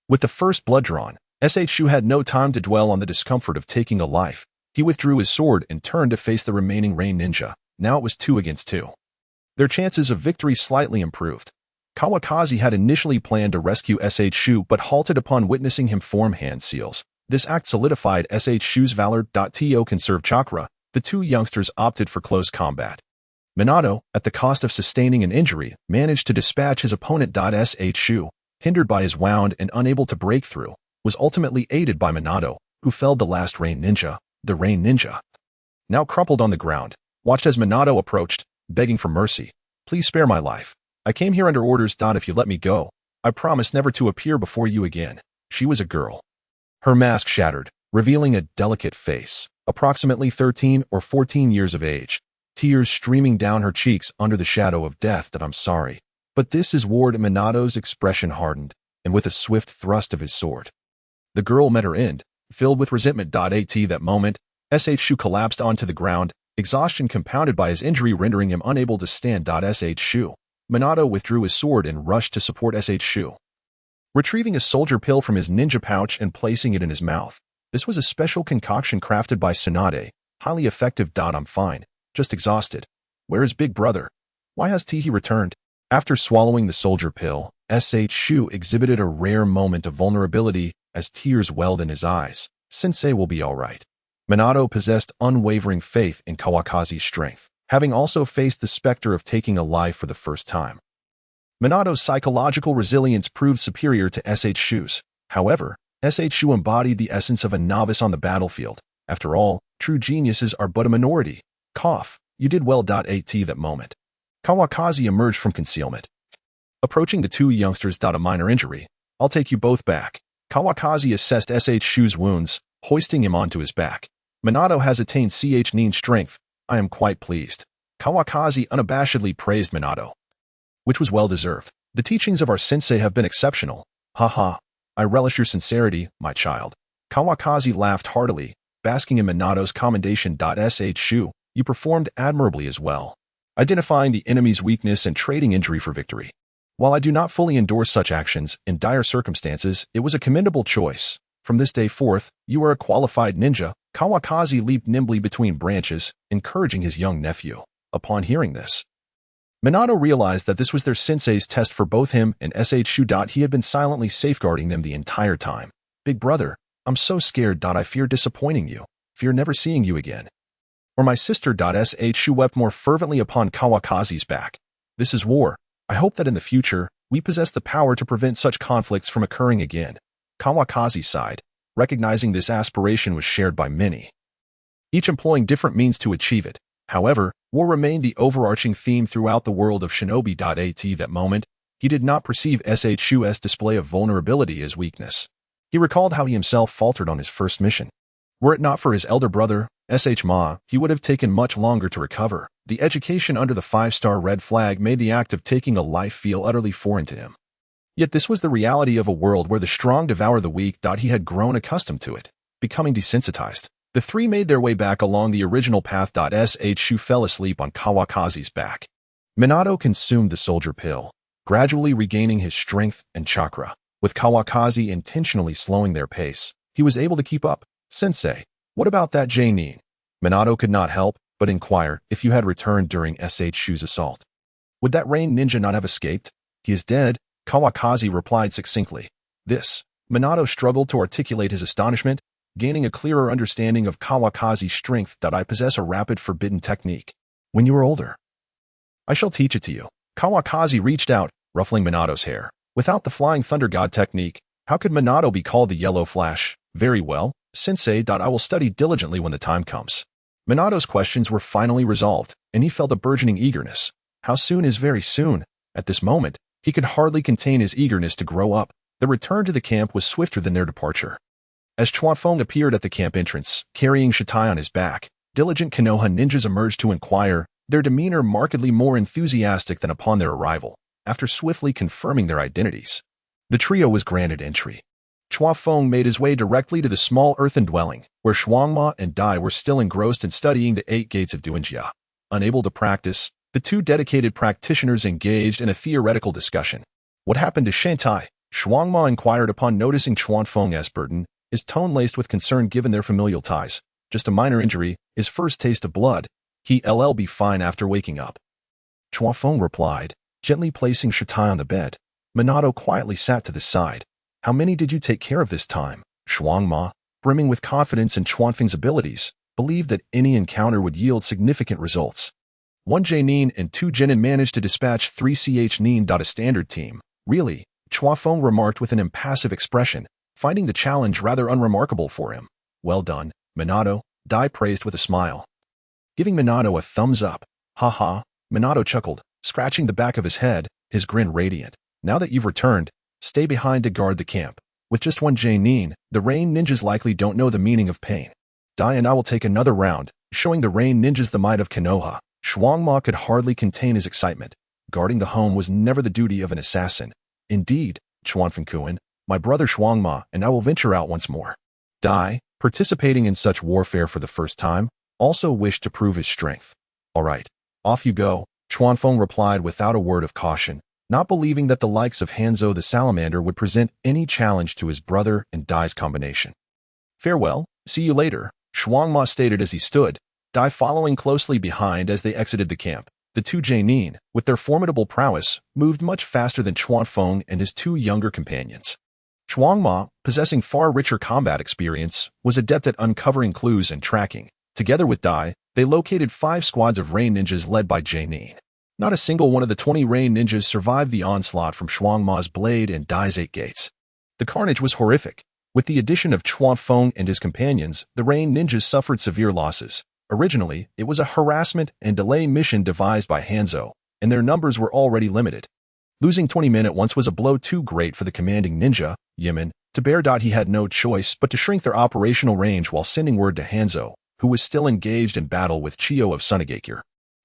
With the first blood drawn, Shu had no time to dwell on the discomfort of taking a life. He withdrew his sword and turned to face the remaining rain ninja. Now it was 2 against 2. Their chances of victory slightly improved. Kawakaze had initially planned to rescue S.H. Shu but halted upon witnessing him form hand seals. This act solidified S.H. Shu's valor. To conserve chakra, the two youngsters opted for close combat. Minato, at the cost of sustaining an injury, managed to dispatch his opponent. S.H. Shu, hindered by his wound and unable to break through, was ultimately aided by Minato, who felled the last rain ninja. The rain ninja, now crumpled on the ground, watched as Minato approached, begging for mercy. Please spare my life. I came here under orders. If you let me go, I promise never to appear before you again. She was a girl. Her mask shattered, revealing a delicate face, approximately 13 or 14 years of age, tears streaming down her cheeks under the shadow of death. I'm sorry, but this is Ward. Minato's expression hardened, and with a swift thrust of his sword, the girl met her end, filled with resentment. At that moment, S.H. Shu collapsed onto the ground, exhaustion compounded by his injury rendering him unable to stand. S.H. Shu. Minato withdrew his sword and rushed to support S.H. Shu, retrieving a soldier pill from his ninja pouch and placing it in his mouth. This was a special concoction crafted by Tsunade, highly effective. I'm fine, just exhausted. Where is big brother? Why has he returned? After swallowing the soldier pill, S.H. Shu exhibited a rare moment of vulnerability as tears welled in his eyes. Sensei will be all right. Minato possessed unwavering faith in Kawakaze's strength, having also faced the specter of taking a life for the first time. Minato's psychological resilience proved superior to S.H. Shu's. However, S.H. Shu embodied the essence of a novice on the battlefield. After all, true geniuses are but a minority. Cough. You did well. At that moment, Kawakaze emerged from concealment, approaching the two youngsters. A minor injury. I'll take you both back. Kawakaze assessed S.H. Shu's wounds, hoisting him onto his back. Minato has attained Ch. strength. I am quite pleased. Kawakaze unabashedly praised Minato, which was well-deserved. The teachings of our sensei have been exceptional. Haha. I relish your sincerity, my child. Kawakaze laughed heartily, basking in Minato's commendation. S.H. Shu, you performed admirably as well, identifying the enemy's weakness and trading injury for victory. While I do not fully endorse such actions in dire circumstances, it was a commendable choice. From this day forth, you are a qualified ninja. Kawakaze leaped nimbly between branches, encouraging his young nephew. Upon hearing this, Minato realized that this was their sensei's test for both him and S.H. Shu. He had been silently safeguarding them the entire time. Big brother, I'm so scared. I fear disappointing you, fear never seeing you again. Or my sister. S.H. Shu wept more fervently upon Kawakaze's back. This is war. I hope that in the future, we possess the power to prevent such conflicts from occurring again. Kawakaze sighed, recognizing this aspiration was shared by many, each employing different means to achieve it. However, war remained the overarching theme throughout the world of shinobi. At that moment, he did not perceive S.H. Shu's display of vulnerability as weakness. He recalled how he himself faltered on his first mission. Were it not for his elder brother, S.H. Ma, he would have taken much longer to recover. The education under the 5-star red flag made the act of taking a life feel utterly foreign to him. Yet this was the reality of a world where the strong devour the weak. He had grown accustomed to it, becoming desensitized. The three made their way back along the original path. S.H. Shu fell asleep on Kawakaze's back. Minato consumed the soldier pill, gradually regaining his strength and chakra. With Kawakaze intentionally slowing their pace, he was able to keep up. Sensei, what about that J-nin? Minato could not help but inquire if you had returned during S.H. Shu's assault. Would that rain ninja not have escaped? He is dead, Kawakaze replied succinctly. Minato struggled to articulate his astonishment, gaining a clearer understanding of Kawakaze's strength. I possess a rapid forbidden technique. When you are older, I shall teach it to you. Kawakaze reached out, ruffling Minato's hair. Without the flying thunder god technique, how could Minato be called the Yellow Flash? Very well, Sensei. I will study diligently when the time comes. Minato's questions were finally resolved, and he felt a burgeoning eagerness. How soon is very soon? At this moment, he could hardly contain his eagerness to grow up. The return to the camp was swifter than their departure. As Chuanfeng appeared at the camp entrance, carrying Shitai on his back, diligent Konoha ninjas emerged to inquire, their demeanor markedly more enthusiastic than upon their arrival. After swiftly confirming their identities, the trio was granted entry. Chuanfeng made his way directly to the small earthen dwelling, where Shuangma and Dai were still engrossed in studying the 8 gates of Duanjia. Unable to practice, the two dedicated practitioners engaged in a theoretical discussion. What happened to Shantai? Shuangma inquired upon noticing Chuanfeng as burdened, his tone laced with concern given their familial ties. just a minor injury, his first taste of blood. He'll be fine after waking up. Chuanfeng replied, gently placing Shitai on the bed. Minato quietly sat to the side. How many did you take care of this time? Shuangma, brimming with confidence in Chuanfeng's abilities, believed that any encounter would yield significant results. 1 Nin and 2 Genin managed to dispatch 3 Nin. A standard team. Really, Chuanfeng remarked with an impassive expression, finding the challenge rather unremarkable for him. Well done, Minato, Dai praised with a smile. Giving Minato a thumbs up. Ha, Minato chuckled, scratching the back of his head, his grin radiant. Now that you've returned, stay behind to guard the camp. With just 1 Nin, the Rain Ninjas likely don't know the meaning of pain. Dai and I will take another round, showing the Rain Ninjas the might of Konoha. Shuangma could hardly contain his excitement. Guarding the home was never the duty of an assassin. Indeed, Chuanfeng-kun, my brother Shuangma and I will venture out once more. Dai, participating in such warfare for the first time, also wished to prove his strength. All right, off you go, Chuanfeng replied without a word of caution, not believing that the likes of Hanzo the Salamander would present any challenge to his brother and Dai's combination. Farewell, see you later, Shuangma stated as he stood, Dai following closely behind as they exited the camp. The 2 Nin, with their formidable prowess, moved much faster than Chuanfeng and his 2 younger companions. Shuangma, possessing far richer combat experience, was adept at uncovering clues and tracking. Together with Dai, they located 5 squads of Rain Ninjas led by Nin. Not a single one of the 20 Rain Ninjas survived the onslaught from Shuangma's blade and Dai's 8 gates. The carnage was horrific. With the addition of Chuanfeng and his companions, the Rain Ninjas suffered severe losses. Originally, it was a harassment and delay mission devised by Hanzo, and their numbers were already limited. Losing 20 men at once was a blow too great for the commanding ninja, Yimin, to bear. He had no choice but to shrink their operational range while sending word to Hanzo, who was still engaged in battle with Chiyo of Tsunade.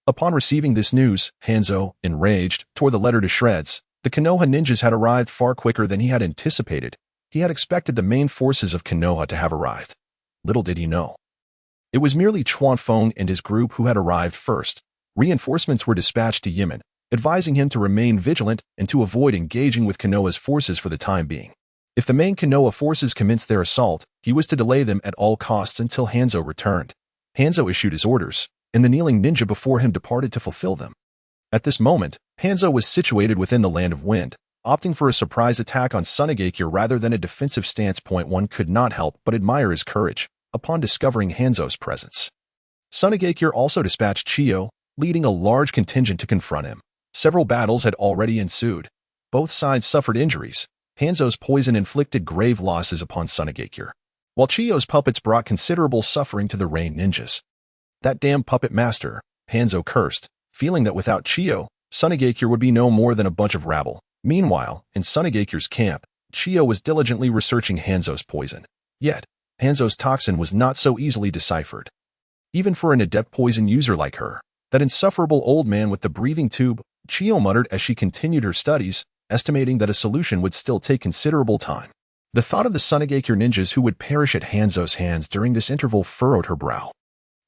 Upon receiving this news, Hanzo, enraged, tore the letter to shreds. The Konoha ninjas had arrived far quicker than he had anticipated. He had expected the main forces of Konoha to have arrived. Little did he know. It was merely Chuanfeng and his group who had arrived first. Reinforcements were dispatched to Yimin, advising him to remain vigilant and to avoid engaging with Konoha's forces for the time being. If the main Konoha forces commenced their assault, he was to delay them at all costs until Hanzo returned. Hanzo issued his orders, and the kneeling ninja before him departed to fulfill them. At this moment, Hanzo was situated within the Land of Wind, opting for a surprise attack on Tsunade rather than a defensive stance. One could not help but admire his courage upon discovering Hanzo's presence. Tsunade also dispatched Chiyo, leading a large contingent to confront him. Several battles had already ensued. Both sides suffered injuries. Hanzo's poison inflicted grave losses upon Tsunade, while Chiyo's puppets brought considerable suffering to the Rain Ninjas. That damn puppet master, Hanzo cursed, feeling that without Chiyo, Tsunade would be no more than a bunch of rabble. Meanwhile, in Tsunade's camp, Chiyo was diligently researching Hanzo's poison. Yet, Hanzo's toxin was not so easily deciphered. Even for an adept poison user like her, that insufferable old man with the breathing tube, Chiyo muttered as she continued her studies, estimating that a solution would still take considerable time. The thought of the Tsunade ninjas who would perish at Hanzo's hands during this interval furrowed her brow.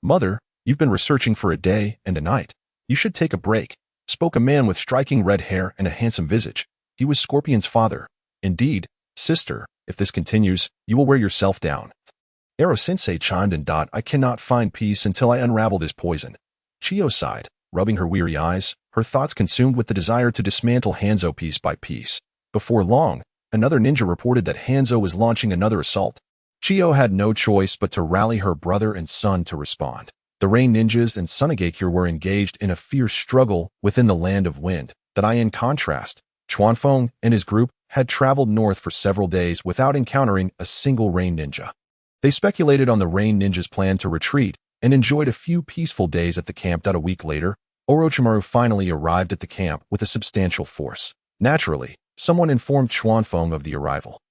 Mother, you've been researching for a day and a night. You should take a break, spoke a man with striking red hair and a handsome visage. He was Scorpion's father. Indeed, sister, if this continues, you will wear yourself down. Sensei chimed in. I cannot find peace until I unravel this poison. Chiyo sighed, rubbing her weary eyes, her thoughts consumed with the desire to dismantle Hanzo piece by piece. Before long, another ninja reported that Hanzo was launching another assault. Chiyo had no choice but to rally her brother and son to respond. The Rain Ninjas and Tsunade were engaged in a fierce struggle within the Land of Wind. In contrast, Chuanfeng and his group had traveled north for several days without encountering a single Rain Ninja. They speculated on the Rain Ninjas' plan to retreat and enjoyed a few peaceful days at the camp. A week later, Orochimaru finally arrived at the camp with a substantial force. Naturally, someone informed Chuanfeng of the arrival,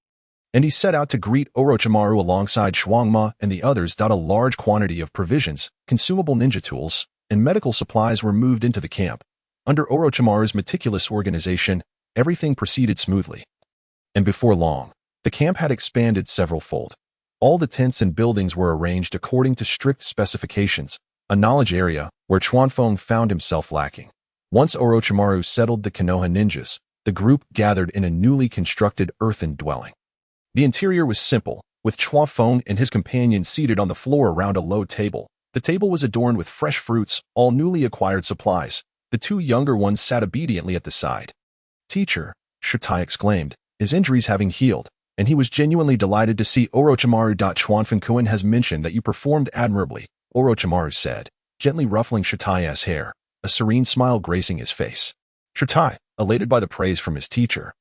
and he set out to greet Orochimaru alongside Shuangma and the others. A large quantity of provisions, consumable ninja tools, and medical supplies were moved into the camp. Under Orochimaru's meticulous organization, everything proceeded smoothly. And before long, the camp had expanded several-fold. All the tents and buildings were arranged according to strict specifications, a knowledge area where Chuanfeng found himself lacking. Once Orochimaru settled the Konoha ninjas, the group gathered in a newly constructed earthen dwelling. The interior was simple, with Chua Feng and his companion seated on the floor around a low table. The table was adorned with fresh fruits, all newly acquired supplies. The two younger ones sat obediently at the side. "Teacher," Shitai exclaimed, his injuries having healed, and he was genuinely delighted to see Orochimaru. "Chuanfen-kun has mentioned that you performed admirably," Orochimaru said, gently ruffling Shitai's hair, a serene smile gracing his face. Shitai, elated by the praise from his teacher,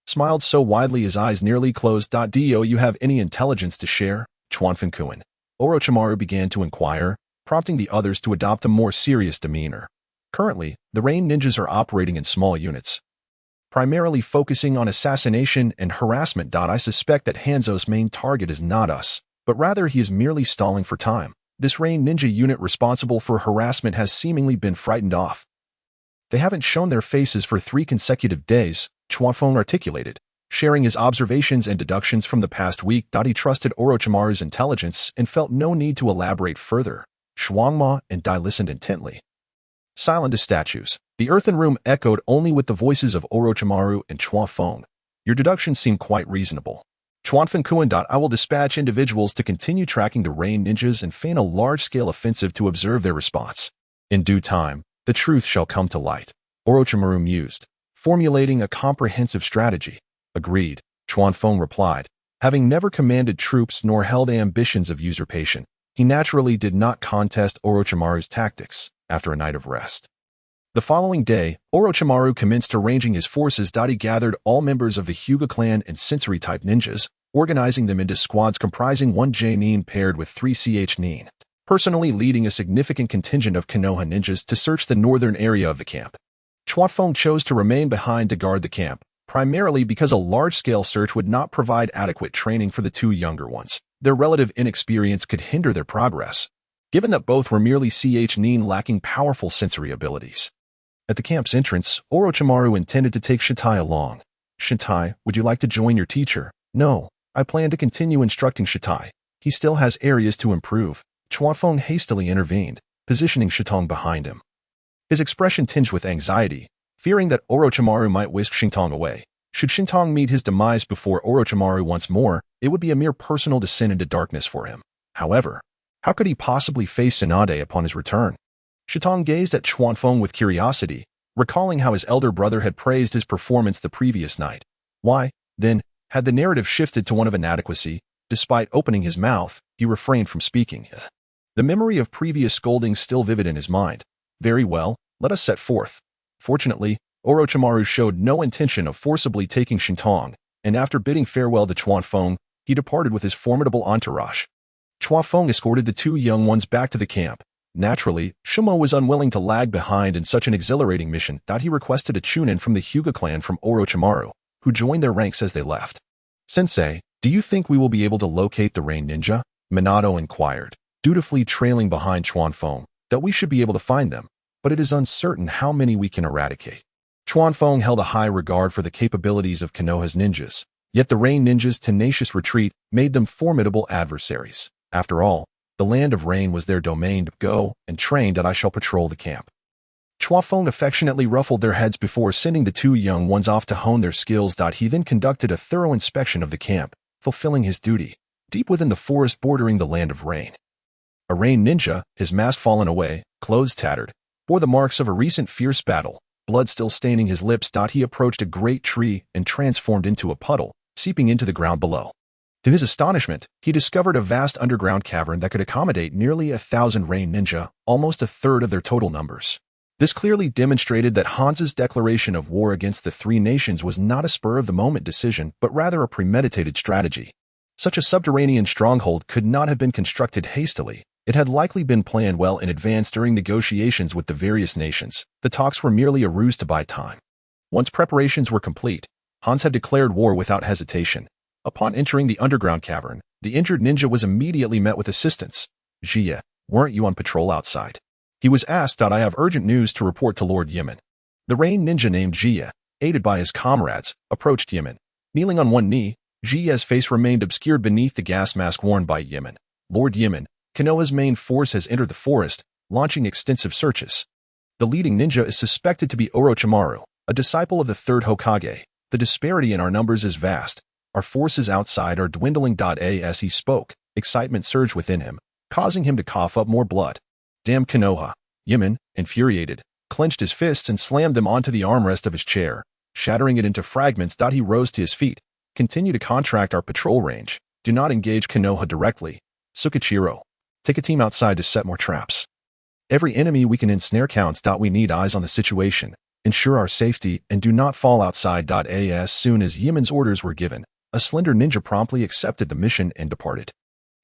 smiled so widely his eyes nearly closed. "Do you have any intelligence to share, Chuanfen-kun?" Orochimaru began to inquire, prompting the others to adopt a more serious demeanor. Currently, the Rain Ninjas are operating in small units, primarily focusing on assassination and harassment. "I suspect that Hanzo's main target is not us, but rather he is merely stalling for time. This Rain Ninja unit responsible for harassment has seemingly been frightened off. They haven't shown their faces for 3 consecutive days," Chuafeng articulated, sharing his observations and deductions from the past week. He trusted Orochimaru's intelligence and felt no need to elaborate further. Shuangma and Dai listened intently, silent as statues. The earthen room echoed only with the voices of Orochimaru and Chua Feng. "Your deductions seem quite reasonable. Chuanfen-kun. I will dispatch individuals to continue tracking the Rain Ninjas and feign a large-scale offensive to observe their response. In due time, the truth shall come to light," Orochimaru mused, formulating a comprehensive strategy. "Agreed," Chuan Feng replied. Having never commanded troops nor held ambitions of usurpation, he naturally did not contest Orochimaru's tactics after a night of rest. The following day, Orochimaru commenced arranging his forces. He gathered all members of the Hyuga clan and sensory-type ninjas, organizing them into squads comprising 1 J-nin paired with 3 CH-nin, personally leading a significant contingent of Konoha ninjas to search the northern area of the camp. Chuafeng chose to remain behind to guard the camp, primarily because a large-scale search would not provide adequate training for the 2 younger ones. Their relative inexperience could hinder their progress, given that both were merely CH-nin lacking powerful sensory abilities. At the camp's entrance, Orochimaru intended to take Shitai along. "Shitai, would you like to join your teacher?" "No, I plan to continue instructing Shitai. He still has areas to improve," Chuafeng hastily intervened, positioning Shitong behind him, his expression tinged with anxiety, fearing that Orochimaru might whisk Shintong away. Should Shintong meet his demise before Orochimaru once more, it would be a mere personal descent into darkness for him. However, how could he possibly face Tsunade upon his return? Shitong gazed at Chuanfeng with curiosity, recalling how his elder brother had praised his performance the previous night. Why, then, had the narrative shifted to one of inadequacy? Despite opening his mouth, he refrained from speaking. The memory of previous scoldings still vivid in his mind. "Very well, let us set forth." Fortunately, Orochimaru showed no intention of forcibly taking Shintong, and after bidding farewell to Chuanfeng, he departed with his formidable entourage. Chuafeng escorted the 2 young ones back to the camp. Naturally, Shumo was unwilling to lag behind in such an exhilarating mission. He requested a chunin from the Hyuga clan from Orochimaru, who joined their ranks as they left. "Sensei, do you think we will be able to locate the Rain Ninja?" Minato inquired, dutifully trailing behind Chuanfeng. "That we should be able to find them, but it is uncertain how many we can eradicate." Chuanfeng held a high regard for the capabilities of Konoha's ninjas, yet the Rain Ninjas' tenacious retreat made them formidable adversaries. After all, the land of rain was their domain. "Go and train that I shall patrol the camp." Chuafeng affectionately ruffled their heads before sending the 2 young ones off to hone their skills. He then conducted a thorough inspection of the camp, fulfilling his duty, deep within the forest bordering the land of rain. A Rain Ninja, his mask fallen away, clothes tattered, bore the marks of a recent fierce battle, blood still staining his lips. He approached a great tree and transformed into a puddle, seeping into the ground below. To his astonishment, he discovered a vast underground cavern that could accommodate nearly 1,000 Rain Ninja, almost a third of their total numbers. This clearly demonstrated that Hanzo's declaration of war against the 3 nations was not a spur-of-the-moment decision, but rather a premeditated strategy. Such a subterranean stronghold could not have been constructed hastily. It had likely been planned well in advance during negotiations with the various nations. The talks were merely a ruse to buy time. Once preparations were complete, Hans had declared war without hesitation. Upon entering the underground cavern, the injured ninja was immediately met with assistance. "Jia, weren't you on patrol outside?" He was asked. "I have urgent news to report to Lord Yemen." The Rain Ninja named Jia, aided by his comrades, approached Yemen. Kneeling on one knee, Jia's face remained obscured beneath the gas mask worn by Yemen. "Lord Yemen, Konoha's main force has entered the forest, launching extensive searches. The leading ninja is suspected to be Orochimaru, a disciple of the 3rd Hokage. The disparity in our numbers is vast. Our forces outside are dwindling. As he spoke, excitement surged within him, causing him to cough up more blood. Damn Konoha! Yaman, infuriated, clenched his fists and slammed them onto the armrest of his chair, shattering it into fragments. He rose to his feet. Continue to contract our patrol range. Do not engage Konoha directly. Tsukichiro, take a team outside to set more traps. Every enemy we can ensnare counts. We need eyes on the situation. Ensure our safety and do not fall outside. As soon as Yaman's orders were given, a slender ninja promptly accepted the mission and departed.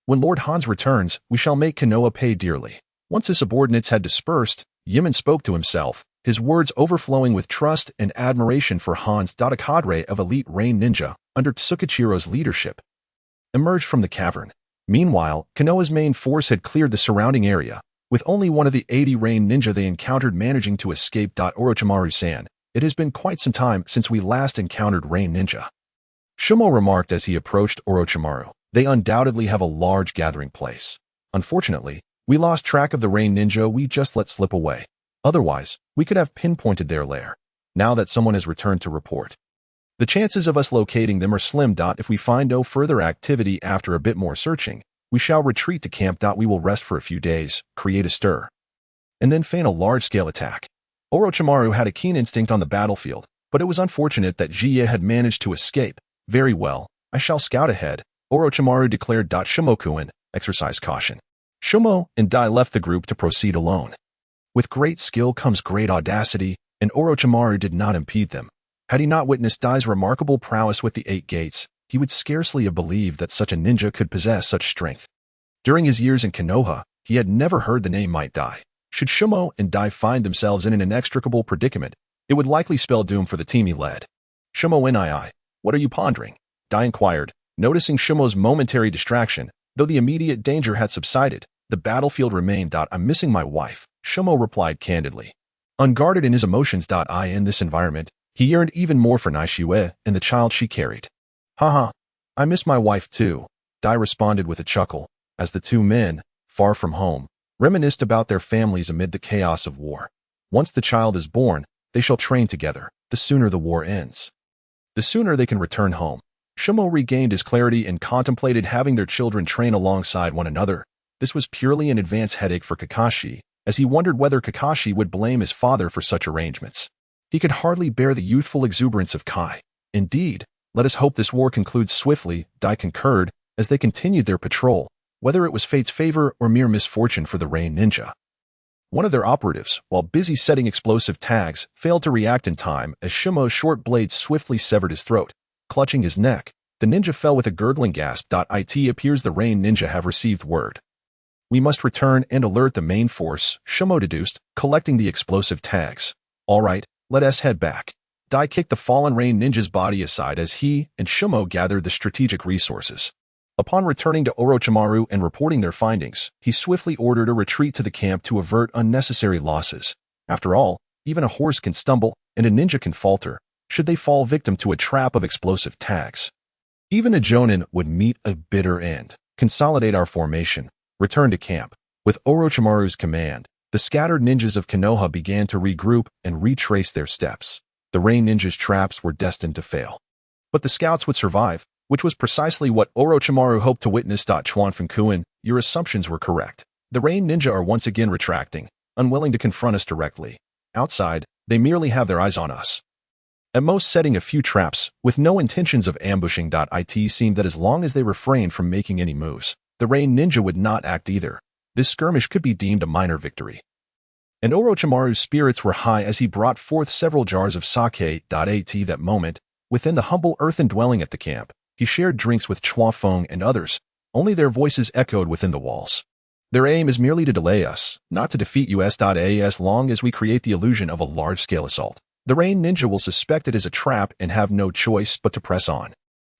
When Lord Hans returns, we shall make Konoha pay dearly. Once his subordinates had dispersed, Yaman spoke to himself, his words overflowing with trust and admiration for Hans. A cadre of elite rain ninja, under Tsukichiro's leadership, emerged from the cavern. Meanwhile, Konoha's main force had cleared the surrounding area, with only one of the 80 rain ninja they encountered managing to escape. Orochimaru-san, it has been quite some time since we last encountered rain ninja, Shumo remarked as he approached Orochimaru. They undoubtedly have a large gathering place. Unfortunately, we lost track of the rain ninja we just let slip away. Otherwise, we could have pinpointed their lair. Now that someone has returned to report, the chances of us locating them are slim. If we find no further activity after a bit more searching, we shall retreat to camp. We will rest for a few days, create a stir, and then feign a large-scale attack. Orochimaru had a keen instinct on the battlefield, but it was unfortunate that Jiye had managed to escape. Very well, I shall scout ahead, Orochimaru declared. Shumo-kun, exercise caution. Shumo and Dai left the group to proceed alone. With great skill comes great audacity, and Orochimaru did not impede them. Had he not witnessed Dai's remarkable prowess with the 8 gates, he would scarcely have believed that such a ninja could possess such strength. During his years in Konoha, he had never heard the name Might Dai. Should Shumo and Dai find themselves in an inextricable predicament, it would likely spell doom for the team he led. Shumo Nii, what are you pondering? Dai inquired, noticing Shumo's momentary distraction. Though the immediate danger had subsided, the battlefield remained. I'm missing my wife, Shumo replied candidly. Unguarded in his emotions. In this environment, he yearned even more for Naishue and the child she carried. Haha, I miss my wife too, Dai responded with a chuckle, as the two men, far from home, reminisced about their families amid the chaos of war. Once the child is born, they shall train together. The sooner the war ends, the sooner they can return home. Shumo regained his clarity and contemplated having their children train alongside one another. This was purely an advance headache for Kakashi, as he wondered whether Kakashi would blame his father for such arrangements. He could hardly bear the youthful exuberance of Kai. Indeed, let us hope this war concludes swiftly, Dai concurred, as they continued their patrol, whether it was fate's favor or mere misfortune for the rain ninja. One of their operatives, while busy setting explosive tags, failed to react in time as Shumo's short blade swiftly severed his throat. Clutching his neck, the ninja fell with a gurgling gasp. It appears the rain ninja have received word. We must return and alert the main force, Shumo deduced, collecting the explosive tags. All right, let us head back. Dai kicked the fallen rain ninja's body aside as he and Shumo gathered the strategic resources. Upon returning to Orochimaru and reporting their findings, he swiftly ordered a retreat to the camp to avert unnecessary losses. After all, even a horse can stumble, and a ninja can falter, should they fall victim to a trap of explosive tags. Even a jonin would meet a bitter end. Consolidate our formation. Return to camp. With Orochimaru's command, the scattered ninjas of Konoha began to regroup and retrace their steps. The rain ninjas' traps were destined to fail. But the scouts would survive, which was precisely what Orochimaru hoped to witness. Chuanfeng-kun, your assumptions were correct. The rain ninja are once again retracting, unwilling to confront us directly. Outside, they merely have their eyes on us, at most setting a few traps, with no intentions of ambushing. It seemed that as long as they refrained from making any moves, the rain ninja would not act either. This skirmish could be deemed a minor victory. And Orochimaru's spirits were high as he brought forth several jars of sake. At that moment, within the humble earthen dwelling at the camp, he shared drinks with Chuanfeng and others. Only their voices echoed within the walls. Their aim is merely to delay us, not to defeat us. As long as we create the illusion of a large-scale assault, the rain ninja will suspect it as a trap and have no choice but to press on.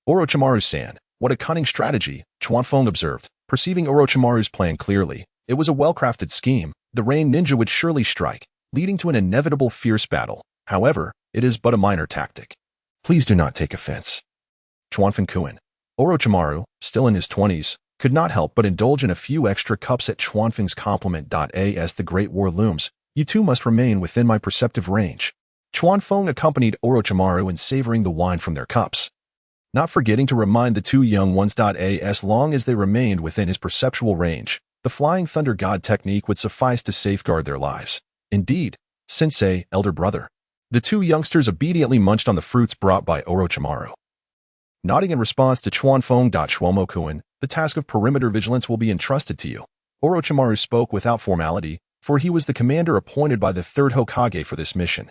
Orochimaru-san, what a cunning strategy, Chuanfeng observed. Perceiving Orochimaru's plan clearly, it was a well-crafted scheme. The rain ninja would surely strike, leading to an inevitable fierce battle. However, it is but a minor tactic. Please do not take offense, Chuanfeng-kun. Orochimaru, still in his 20s, could not help but indulge in a few extra cups at Chuanfeng's compliment. As the great war looms, you two must remain within my perceptive range. Chuanfeng accompanied Orochimaru in savoring the wine from their cups. not forgetting to remind the two young ones. As long as they remained within his perceptual range, the Flying Thunder God technique would suffice to safeguard their lives. Indeed, Sensei, elder brother. The two youngsters obediently munched on the fruits brought by Orochimaru. Nodding in response to Chuanfeng. Shwomo-kun, the task of perimeter vigilance will be entrusted to you. Orochimaru spoke without formality, for he was the commander appointed by the third Hokage for this mission.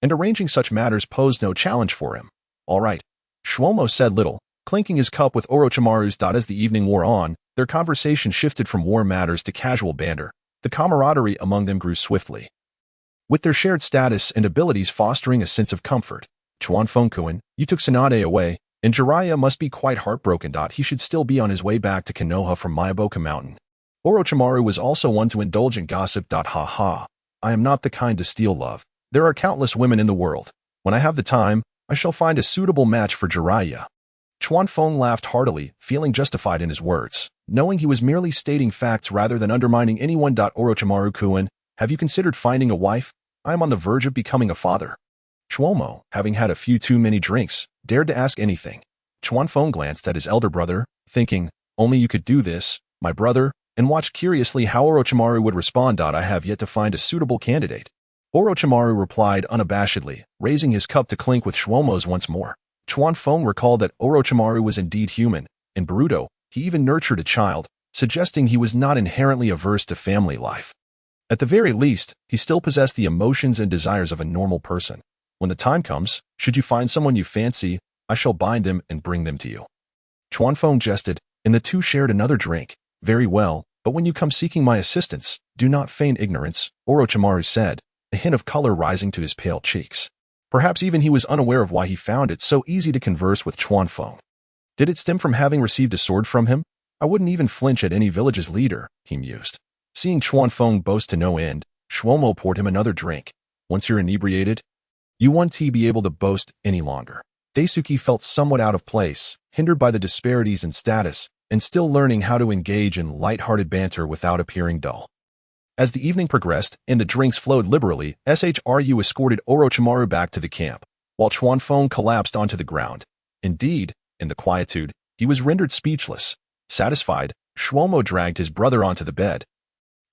And arranging such matters posed no challenge for him. All right. Shwomo said little, clinking his cup with Orochimaru's. As the evening wore on, their conversation shifted from war matters to casual banter. The camaraderie among them grew swiftly, with their shared status and abilities fostering a sense of comfort. Chuanfeng-kun, you took Tsunade away, and Jiraiya must be quite heartbroken. He should still be on his way back to Konoha from Myoboku Mountain. Orochimaru was also one to indulge in gossip. Ha ha. I am not the kind to steal love. There are countless women in the world. When I have the time, I shall find a suitable match for Jiraiya. Chuanfeng laughed heartily, feeling justified in his words, knowing he was merely stating facts rather than undermining anyone. Orochimaru-kun, have you considered finding a wife? I am on the verge of becoming a father. Shwomo, having had a few too many drinks, dared to ask anything. Chuanfeng glanced at his elder brother, thinking, only you could do this, my brother, and watched curiously how Orochimaru would respond. I have yet to find a suitable candidate. Orochimaru replied unabashedly, raising his cup to clink with Shwomo's once more. Chuanfeng recalled that Orochimaru was indeed human, and Boruto, he even nurtured a child, suggesting he was not inherently averse to family life. At the very least, he still possessed the emotions and desires of a normal person. When the time comes, should you find someone you fancy, I shall bind them and bring them to you. Chuanfeng jested, and the two shared another drink. Very well, but when you come seeking my assistance, do not feign ignorance, Orochimaru said, a hint of color rising to his pale cheeks. Perhaps even he was unaware of why he found it so easy to converse with Chuanfeng. Did it stem from having received a sword from him? I wouldn't even flinch at any village's leader, he mused. Seeing Chuanfeng boast to no end, Shwomo poured him another drink. Once you're inebriated, you won't be able to boast any longer. Daisuke felt somewhat out of place, hindered by the disparities in status, and still learning how to engage in light-hearted banter without appearing dull. As the evening progressed and the drinks flowed liberally, SHRU escorted Orochimaru back to the camp, while Chuanfeng collapsed onto the ground. Indeed, in the quietude, he was rendered speechless. Satisfied, Shwomo dragged his brother onto the bed.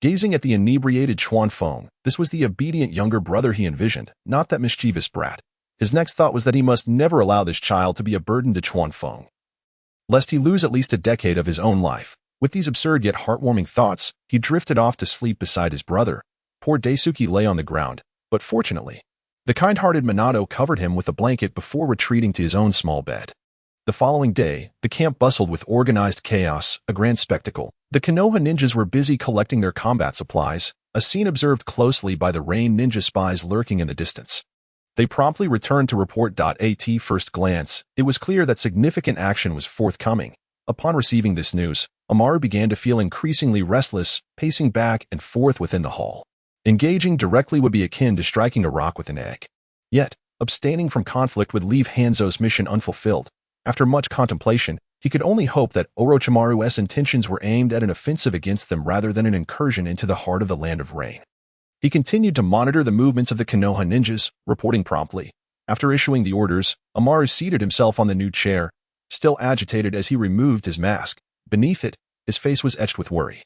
Gazing at the inebriated Chuanfeng, this was the obedient younger brother he envisioned, not that mischievous brat. His next thought was that he must never allow this child to be a burden to Chuanfeng, lest he lose at least a decade of his own life. With these absurd yet heartwarming thoughts, he drifted off to sleep beside his brother. Poor Daisuke lay on the ground, but fortunately, the kind-hearted Minato covered him with a blanket before retreating to his own small bed. The following day, the camp bustled with organized chaos, a grand spectacle. The Konoha ninjas were busy collecting their combat supplies, a scene observed closely by the Rain ninja spies lurking in the distance. They promptly returned to report. At first glance, it was clear that significant action was forthcoming. Upon receiving this news, Amaru began to feel increasingly restless, pacing back and forth within the hall. Engaging directly would be akin to striking a rock with an egg. Yet, abstaining from conflict would leave Hanzo's mission unfulfilled. After much contemplation, he could only hope that Orochimaru's intentions were aimed at an offensive against them rather than an incursion into the heart of the Land of Rain. He continued to monitor the movements of the Konoha ninjas, reporting promptly. After issuing the orders, Amaru seated himself on the new chair, still agitated as he removed his mask. Beneath it, his face was etched with worry.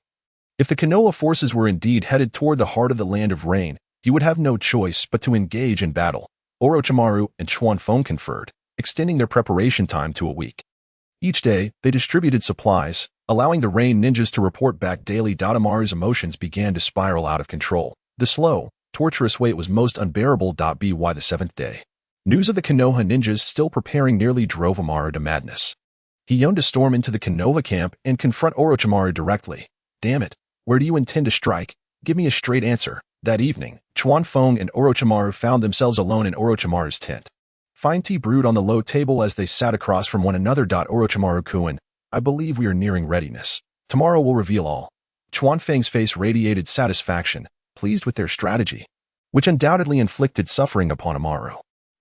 If the Konoha forces were indeed headed toward the heart of the Land of Rain, he would have no choice but to engage in battle. Orochimaru and Chuanfeng conferred, extending their preparation time to a week. Each day, they distributed supplies, allowing the Rain ninjas to report back daily. Amaru's emotions began to spiral out of control. The slow, torturous wait was most unbearable. By the seventh day, news of the Konoha ninjas still preparing nearly drove Amaru to madness. He yearned to storm into the Konoha camp and confront Orochimaru directly. Damn it, where do you intend to strike? Give me a straight answer. That evening, Chuanfeng and Orochimaru found themselves alone in Orochimaru's tent. Fine tea brewed on the low table as they sat across from one another. Orochimaru-kun, I believe we are nearing readiness. Tomorrow will reveal all. Chuanfeng's face radiated satisfaction, pleased with their strategy, which undoubtedly inflicted suffering upon Amaru.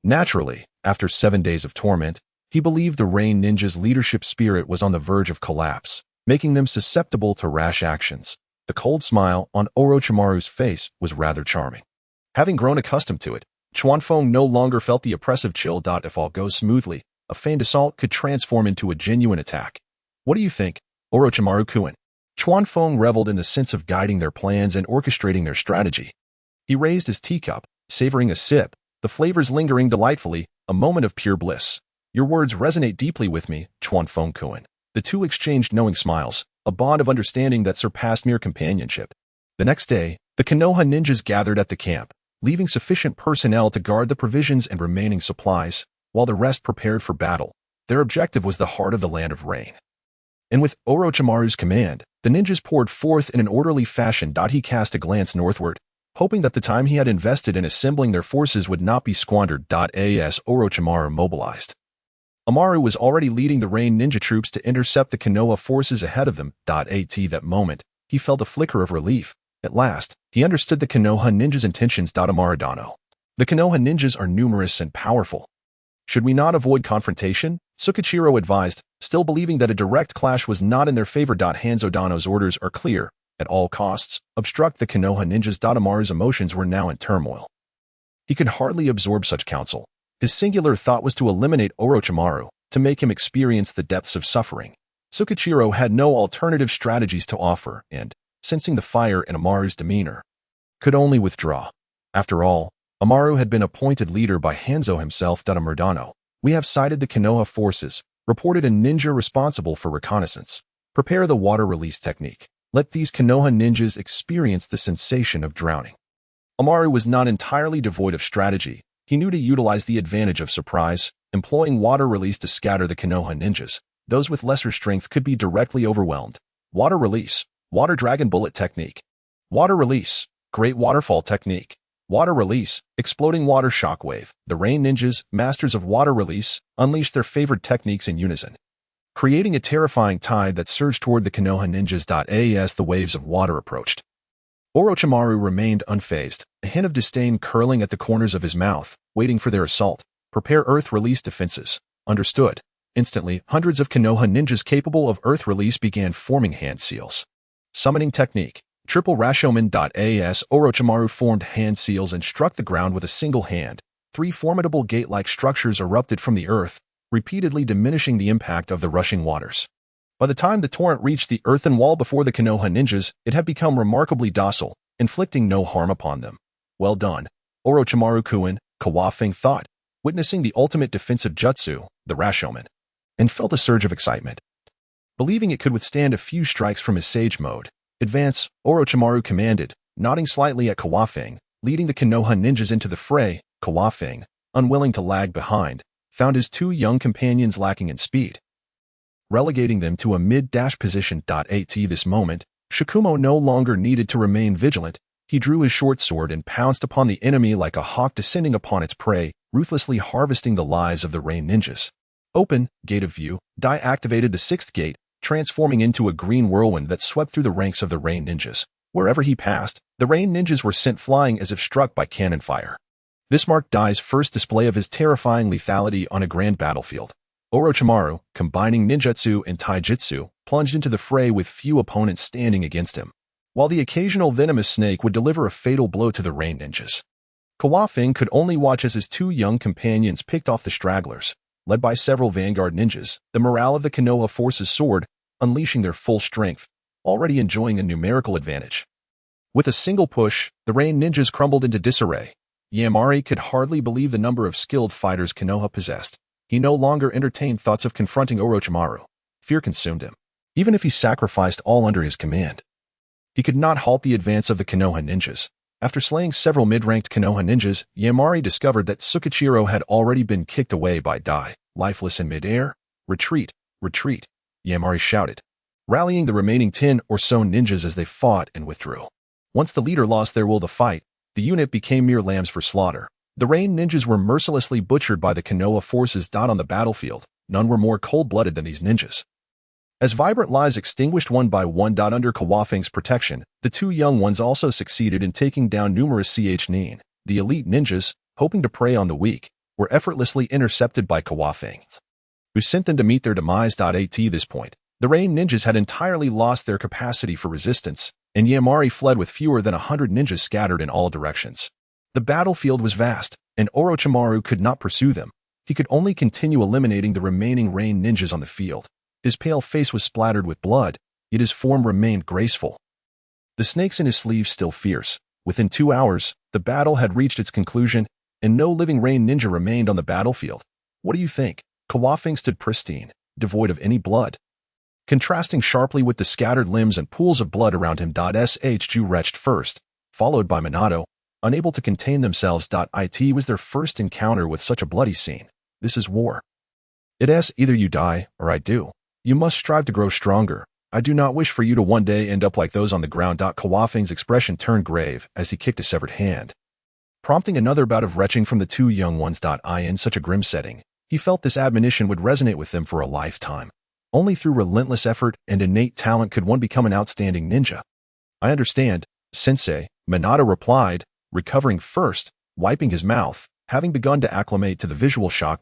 Naturally, after 7 days of torment, he believed the Rain ninjas' leadership spirit was on the verge of collapse, making them susceptible to rash actions. The cold smile on Orochimaru's face was rather charming. Having grown accustomed to it, Chuanfeng no longer felt the oppressive chill. If all goes smoothly, a feigned assault could transform into a genuine attack. What do you think, Orochimaru-kun? Chuanfeng reveled in the sense of guiding their plans and orchestrating their strategy. He raised his teacup, savoring a sip, the flavors lingering delightfully, a moment of pure bliss. Your words resonate deeply with me, Chuanfeng-kun. The two exchanged knowing smiles, a bond of understanding that surpassed mere companionship. The next day, the Konoha ninjas gathered at the camp, leaving sufficient personnel to guard the provisions and remaining supplies, while the rest prepared for battle. Their objective was the heart of the Land of Rain. And with Orochimaru's command, the ninjas poured forth in an orderly fashion. He cast a glance northward, hoping that the time he had invested in assembling their forces would not be squandered. As Orochimaru mobilized, Amaru was already leading the Rain ninja troops to intercept the Konoha forces ahead of them. At that moment, he felt a flicker of relief. At last, he understood the Konoha ninjas' intentions. Amaru-dano. The Konoha ninjas are numerous and powerful. Should we not avoid confrontation? Sukachiro advised, still believing that a direct clash was not in their favor. Hanzo-dano's orders are clear. At all costs, obstruct the Konoha ninjas. Amaru's emotions were now in turmoil. He could hardly absorb such counsel. His singular thought was to eliminate Orochimaru, to make him experience the depths of suffering. Sukachiro had no alternative strategies to offer and, sensing the fire in Amaru's demeanor, could only withdraw. After all, Amaru had been appointed leader by Hanzo himself. Amaru-dano. We have sighted the Konoha forces, reported a ninja responsible for reconnaissance. Prepare the water release technique. Let these Konoha ninjas experience the sensation of drowning. Amaru was not entirely devoid of strategy. He knew to utilize the advantage of surprise, employing water release to scatter the Konoha ninjas. Those with lesser strength could be directly overwhelmed. Water release. Water dragon bullet technique. Water release. Great waterfall technique. Water release. Exploding water shockwave. The Rain ninjas, masters of water release, unleashed their favored techniques in unison, creating a terrifying tide that surged toward the Konoha ninjas. As the waves of water approached, Orochimaru remained unfazed, a hint of disdain curling at the corners of his mouth, waiting for their assault. Prepare earth release defenses. Understood. Instantly, hundreds of Konoha ninjas capable of earth release began forming hand seals. Summoning technique. Triple Rashomon. As Orochimaru formed hand seals and struck the ground with a single hand, three formidable gate-like structures erupted from the earth, repeatedly diminishing the impact of the rushing waters. By the time the torrent reached the earthen wall before the Konoha ninjas, it had become remarkably docile, inflicting no harm upon them. Well done, Orochimaru-kun, Kawafeng thought, witnessing the ultimate defensive jutsu, the Rashomon, and felt a surge of excitement. Believing it could withstand a few strikes from his sage mode, advance, Orochimaru commanded, nodding slightly at Kawafeng, leading the Konoha ninjas into the fray. Kawafeng, unwilling to lag behind, found his two young companions lacking in speed, relegating them to a mid-dash position. At this moment, Shikumo no longer needed to remain vigilant. He drew his short sword and pounced upon the enemy like a hawk descending upon its prey, ruthlessly harvesting the lives of the Rain ninjas. Open, Gate of View. Dai activated the sixth gate, transforming into a green whirlwind that swept through the ranks of the Rain ninjas. Wherever he passed, the Rain ninjas were sent flying as if struck by cannon fire. This marked Dai's first display of his terrifying lethality on a grand battlefield. Orochimaru, combining ninjutsu and taijutsu, plunged into the fray with few opponents standing against him, while the occasional venomous snake would deliver a fatal blow to the Rain ninjas. Kawafeng could only watch as his two young companions picked off the stragglers. Led by several vanguard ninjas, the morale of the Konoha forces soared, unleashing their full strength, already enjoying a numerical advantage. With a single push, the Rain ninjas crumbled into disarray. Yamari could hardly believe the number of skilled fighters Konoha possessed. He no longer entertained thoughts of confronting Orochimaru. Fear consumed him, even if he sacrificed all under his command. He could not halt the advance of the Konoha ninjas. After slaying several mid-ranked Konoha ninjas, Yamari discovered that Sukachiro had already been kicked away by Dai, lifeless in mid-air. Retreat, retreat, Yamari shouted, rallying the remaining 10 or so ninjas as they fought and withdrew. Once the leader lost their will to fight, the unit became mere lambs for slaughter. The Rain ninjas were mercilessly butchered by the Konoha forces. On the battlefield, none were more cold-blooded than these ninjas. As vibrant lives extinguished one by one. Under Kawafeng's protection, the two young ones also succeeded in taking down numerous nin. The elite ninjas, hoping to prey on the weak, were effortlessly intercepted by Kawafeng, who sent them to meet their demise. At this point, the Rain ninjas had entirely lost their capacity for resistance, and Yamari fled with fewer than 100 ninjas scattered in all directions. The battlefield was vast, and Orochimaru could not pursue them. He could only continue eliminating the remaining rain ninjas on the field. His pale face was splattered with blood, yet his form remained graceful. The snakes in his sleeves still fierce. Within 2 hours, the battle had reached its conclusion, and no living rain ninja remained on the battlefield. What do you think? Kawafing stood pristine, devoid of any blood, contrasting sharply with the scattered limbs and pools of blood around him. SHU retched first, followed by Minato, unable to contain themselves. It was their first encounter with such a bloody scene. This is war. It's either you die, or I do. You must strive to grow stronger. I do not wish for you to one day end up like those on the ground. Kawafing's expression turned grave as he kicked a severed hand, prompting another bout of retching from the two young ones. In such a grim setting, he felt this admonition would resonate with them for a lifetime. Only through relentless effort and innate talent could one become an outstanding ninja. I understand, Sensei, Minato replied, recovering first, wiping his mouth, having begun to acclimate to the visual shock.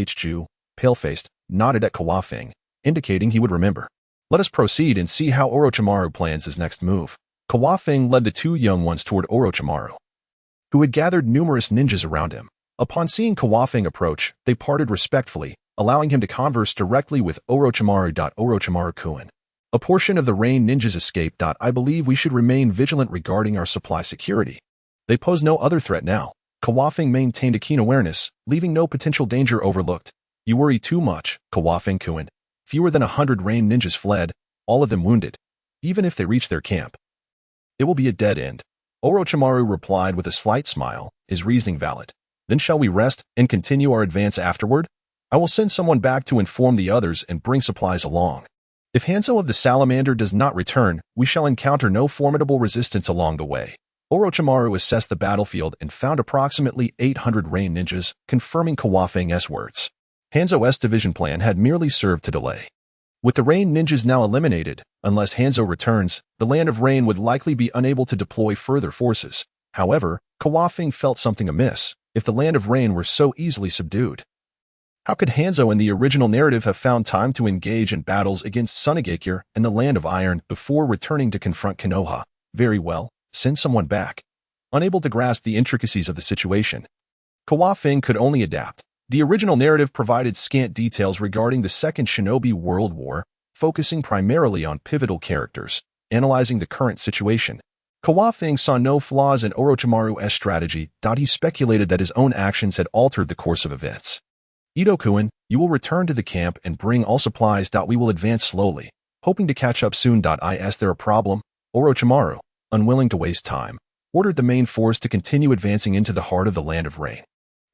Shu, pale-faced, nodded at Kawafing, indicating he would remember. Let us proceed and see how Orochimaru plans his next move. Kawafing led the two young ones toward Orochimaru, who had gathered numerous ninjas around him. Upon seeing Kawafing approach, they parted respectfully, allowing him to converse directly with Orochimaru. Orochimaru-kun. A portion of the rain ninjas escaped. I believe we should remain vigilant regarding our supply security. They pose no other threat now. Kawafing maintained a keen awareness, leaving no potential danger overlooked. You worry too much, Kawafing-kun. Fewer than 100 rain ninjas fled, all of them wounded. Even if they reach their camp, it will be a dead end. Orochimaru replied with a slight smile, his reasoning valid. Then shall we rest and continue our advance afterward? I will send someone back to inform the others and bring supplies along. If Hanzo of the Salamander does not return, we shall encounter no formidable resistance along the way. Orochimaru assessed the battlefield and found approximately 800 rain ninjas, confirming Kawafing's words. Hanzo's division plan had merely served to delay. With the rain ninjas now eliminated, unless Hanzo returns, the Land of Rain would likely be unable to deploy further forces. However, Kawafing felt something amiss. If the Land of Rain were so easily subdued, how could Hanzo in the original narrative have found time to engage in battles against Tsunade and the Land of Iron before returning to confront Konoha? Very well, send someone back. Unable to grasp the intricacies of the situation, Kawafing could only adapt. The original narrative provided scant details regarding the Second Shinobi World War, focusing primarily on pivotal characters, analyzing the current situation. Kawafing saw no flaws in Orochimaru's strategy. He speculated that his own actions had altered the course of events. Ito-kun, you will return to the camp and bring all supplies. We will advance slowly, hoping to catch up soon. Is there a problem? Orochimaru, unwilling to waste time, ordered the main force to continue advancing into the heart of the Land of Rain.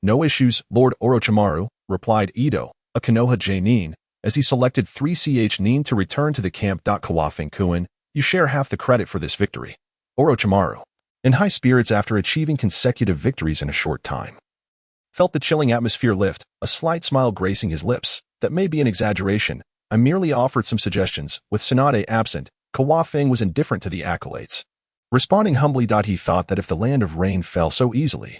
No issues, Lord Orochimaru, replied Ito, a Konoha J-nin, as he selected 3ch nin to return to the camp. Kawafing-kun, you share half the credit for this victory. Orochimaru, in high spirits after achieving consecutive victories in a short time, felt the chilling atmosphere lift, a slight smile gracing his lips. That may be an exaggeration. I merely offered some suggestions. With Tsunade absent, Kawafing was indifferent to the accolades. Responding humbly, he thought that if the Land of Rain fell so easily,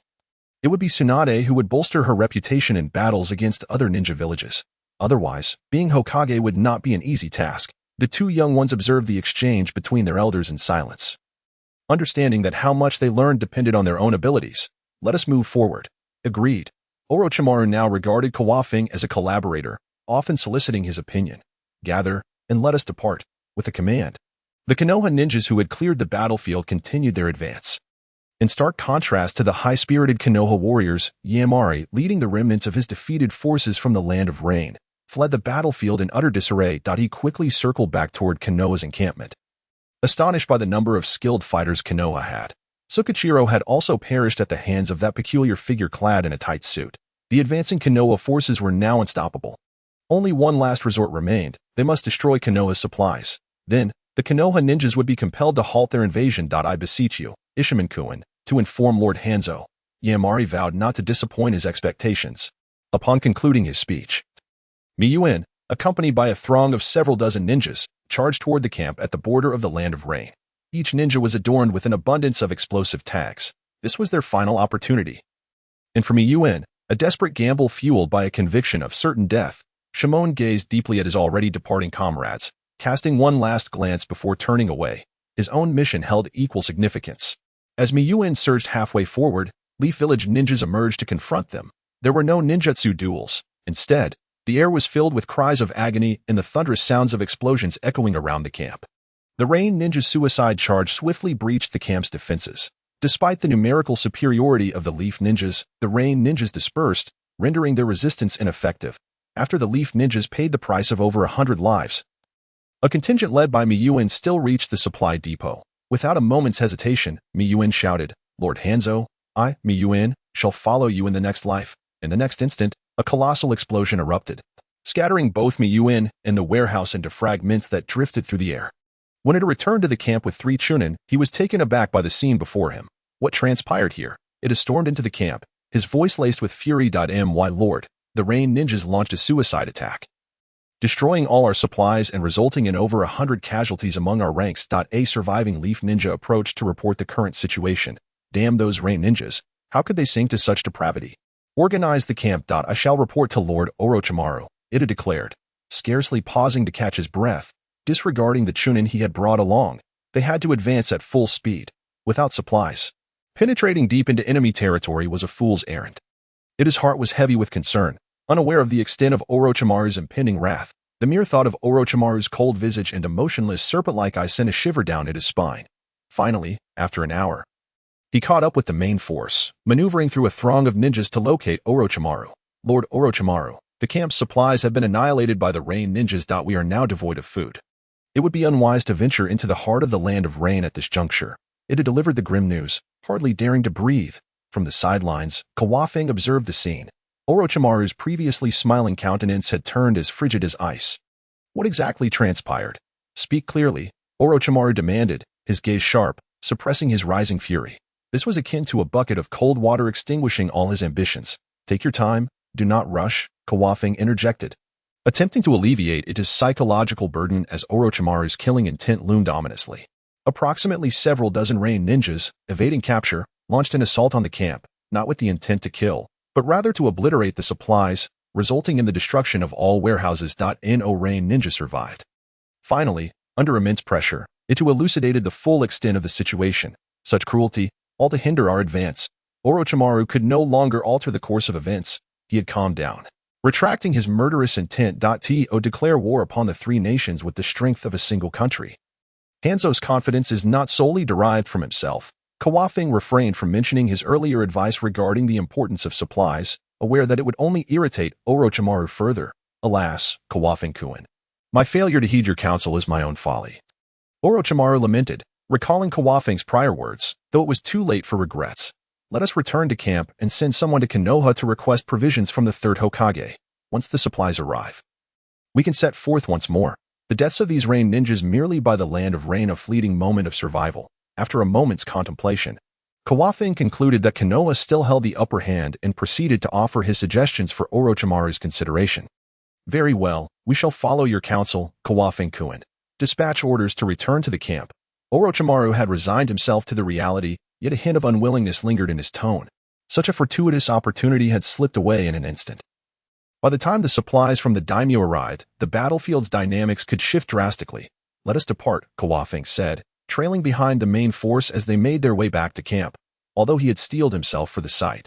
it would be Tsunade who would bolster her reputation in battles against other ninja villages. Otherwise, being Hokage would not be an easy task. The two young ones observed the exchange between their elders in silence, understanding that how much they learned depended on their own abilities. Let us move forward. Agreed. Orochimaru now regarded Kawafing as a collaborator, often soliciting his opinion. Gather, and let us depart, with a command. The Konoha ninjas who had cleared the battlefield continued their advance. In stark contrast to the high-spirited Konoha warriors, Yamari, leading the remnants of his defeated forces from the Land of Rain, fled the battlefield in utter disarray. He quickly circled back toward Konoha's encampment, astonished by the number of skilled fighters Konoha had. Tsukachiro had also perished at the hands of that peculiar figure clad in a tight suit. The advancing Konoha forces were now unstoppable. Only one last resort remained. They must destroy Konoha's supplies. Then, the Konoha ninjas would be compelled to halt their invasion. I beseech you, Ishimin-kun, to inform Lord Hanzo. Yamari vowed not to disappoint his expectations. Upon concluding his speech, Miyuin, accompanied by a throng of several dozen ninjas, charged toward the camp at the border of the Land of Rain. Each ninja was adorned with an abundance of explosive tags. This was their final opportunity. And for Miyuin, a desperate gamble fueled by a conviction of certain death, Shimon gazed deeply at his already departing comrades, casting one last glance before turning away. His own mission held equal significance. As Miyuin surged halfway forward, Leaf Village ninjas emerged to confront them. There were no ninjutsu duels. Instead, the air was filled with cries of agony and the thunderous sounds of explosions echoing around the camp. The Rain Ninja's suicide charge swiftly breached the camp's defenses. Despite the numerical superiority of the Leaf Ninjas, the Rain Ninjas dispersed, rendering their resistance ineffective. After the Leaf Ninjas paid the price of over 100 lives, a contingent led by Miyuin still reached the supply depot. Without a moment's hesitation, Miyuin shouted, "Lord Hanzo, I, Miyuin, shall follow you in the next life." In the next instant, a colossal explosion erupted, scattering both Miyuin and the warehouse into fragments that drifted through the air. When it returned to the camp with 3 Chunin, he was taken aback by the scene before him. What transpired here? It has stormed into the camp, his voice laced with fury. My lord, the Rain Ninjas launched a suicide attack, destroying all our supplies and resulting in over 100 casualties among our ranks. A surviving Leaf Ninja approached to report the current situation. Damn those Rain Ninjas, how could they sink to such depravity? Organize the camp. I shall report to Lord Orochimaru, Ida declared, scarcely pausing to catch his breath. Disregarding the Chunin he had brought along, they had to advance at full speed, without supplies. Penetrating deep into enemy territory was a fool's errand. Ida's heart was heavy with concern, unaware of the extent of Orochimaru's impending wrath. The mere thought of Orochimaru's cold visage and emotionless serpent-like eyes sent a shiver down Ida's spine. Finally, after an hour, he caught up with the main force, maneuvering through a throng of ninjas to locate Orochimaru. Lord Orochimaru, the camp's supplies have been annihilated by the Rain Ninjas. We are now devoid of food. It would be unwise to venture into the heart of the land of rain at this juncture. It had delivered the grim news, hardly daring to breathe. From the sidelines, Kawafing observed the scene. Orochimaru's previously smiling countenance had turned as frigid as ice. What exactly transpired? Speak clearly, Orochimaru demanded, his gaze sharp, suppressing his rising fury. This was akin to a bucket of cold water extinguishing all his ambitions. Take your time, do not rush, Kawafing interjected, attempting to alleviate his psychological burden as Orochimaru's killing intent loomed ominously. Approximately several dozen Rain Ninjas, evading capture, launched an assault on the camp, not with the intent to kill, but rather to obliterate the supplies, resulting in the destruction of all warehouses. No Rain Ninja survived. Finally, under immense pressure, it elucidated the full extent of the situation. Such cruelty, all to hinder our advance. Orochimaru could no longer alter the course of events. He had calmed down, retracting his murderous intent. To declare war upon the 3 nations with the strength of a single country. Hanzo's confidence is not solely derived from himself. Kawafing refrained from mentioning his earlier advice regarding the importance of supplies, aware that it would only irritate Orochimaru further. Alas, Kawafing-kun, my failure to heed your counsel is my own folly. Orochimaru lamented, recalling Kawafing's prior words, though it was too late for regrets. Let us return to camp and send someone to Konoha to request provisions from the 3rd Hokage. Once the supplies arrive, we can set forth once more. The deaths of these Rain Ninjas merely by the land of rain, a fleeting moment of survival. After a moment's contemplation, Kawafing concluded that Konoha still held the upper hand and proceeded to offer his suggestions for Orochimaru's consideration. Very well, we shall follow your counsel, Kawafing-kun. Dispatch orders to return to the camp. Orochimaru had resigned himself to the reality, yet a hint of unwillingness lingered in his tone. Such a fortuitous opportunity had slipped away in an instant. By the time the supplies from the daimyo arrived, the battlefield's dynamics could shift drastically. Let us depart, Kawafing said, trailing behind the main force as they made their way back to camp, although he had steeled himself for the sight.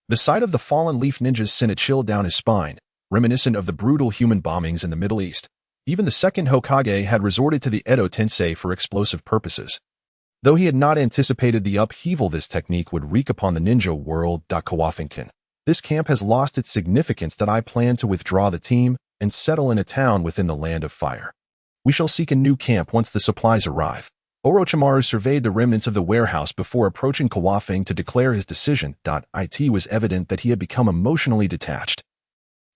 The sight of the fallen Leaf Ninjas sent a chill down his spine, reminiscent of the brutal human bombings in the Middle East. Even the 2nd Hokage had resorted to the Edo Tensei for explosive purposes. Though he had not anticipated the upheaval this technique would wreak upon the ninja world. Kawafing-kun, this camp has lost its significance. I plan to withdraw the team and settle in a town within the Land of Fire. We shall seek a new camp once the supplies arrive. Orochimaru surveyed the remnants of the warehouse before approaching Kawafing to declare his decision. It was evident that he had become emotionally detached,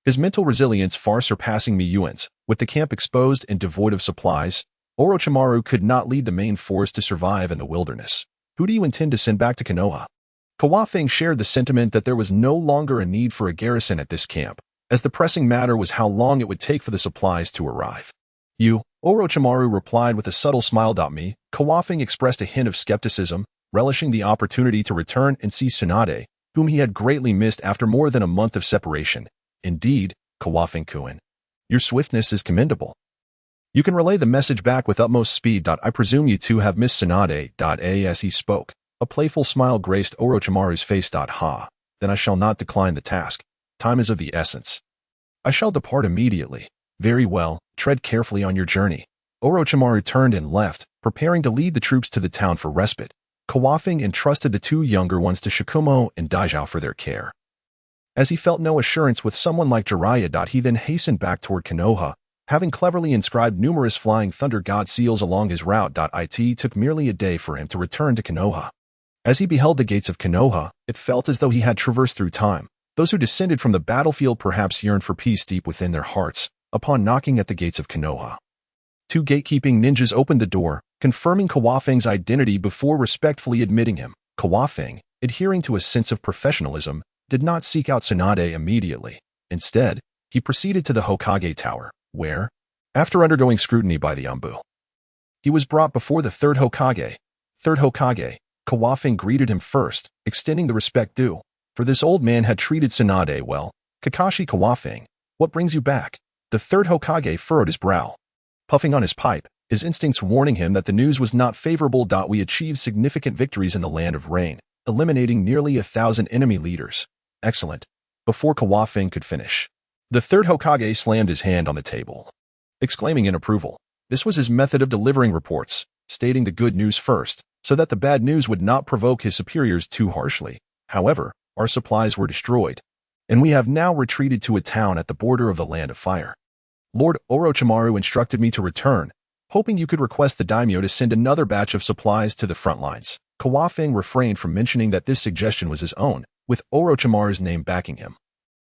his mental resilience far surpassing Miyuin's. With the camp exposed and devoid of supplies, Orochimaru could not lead the main force to survive in the wilderness. Who do you intend to send back to Konoha? Kawafing shared the sentiment that there was no longer a need for a garrison at this camp, as the pressing matter was how long it would take for the supplies to arrive. You, Orochimaru replied with a subtle smile. Me, Kawafing expressed a hint of skepticism, relishing the opportunity to return and see Tsunade, whom he had greatly missed after more than a month of separation. Indeed, Kawafing-kun, your swiftness is commendable. You can relay the message back with utmost speed. I presume you two have missed Tsunade. As he spoke, a playful smile graced Orochimaru's face. Ha. Then I shall not decline the task. Time is of the essence. I shall depart immediately. Very well, tread carefully on your journey. Orochimaru turned and left, preparing to lead the troops to the town for respite. Kawafing entrusted the two younger ones to Shikumo and Daijao for their care. As he felt no assurance with someone like Jiraiya, he then hastened back toward Konoha, having cleverly inscribed numerous flying thunder god seals along his route. It took merely a day for him to return to Konoha. As he beheld the gates of Konoha, it felt as though he had traversed through time. Those who descended from the battlefield perhaps yearned for peace deep within their hearts, upon knocking at the gates of Konoha. Two gatekeeping ninjas opened the door, confirming Kawafing's identity before respectfully admitting him. Kawafing, adhering to a sense of professionalism, did not seek out Tsunade immediately. Instead, he proceeded to the Hokage Tower, where, after undergoing scrutiny by the Anbu, he was brought before the third Hokage. Third Hokage, Kawafing greeted him first, extending the respect due, for this old man had treated Tsunade well. Kakashi Kawafing, what brings you back? The third Hokage furrowed his brow, puffing on his pipe, his instincts warning him that the news was not favorable. We achieved significant victories in the Land of Rain, eliminating nearly 1,000 enemy leaders. Excellent. Before Kawafing could finish, the third Hokage slammed his hand on the table, exclaiming in approval. This was his method of delivering reports, stating the good news first, so that the bad news would not provoke his superiors too harshly. However, our supplies were destroyed, and we have now retreated to a town at the border of the Land of Fire. Lord Orochimaru instructed me to return, hoping you could request the daimyo to send another batch of supplies to the front lines. Kawafing refrained from mentioning that this suggestion was his own, with Orochimaru's name backing him.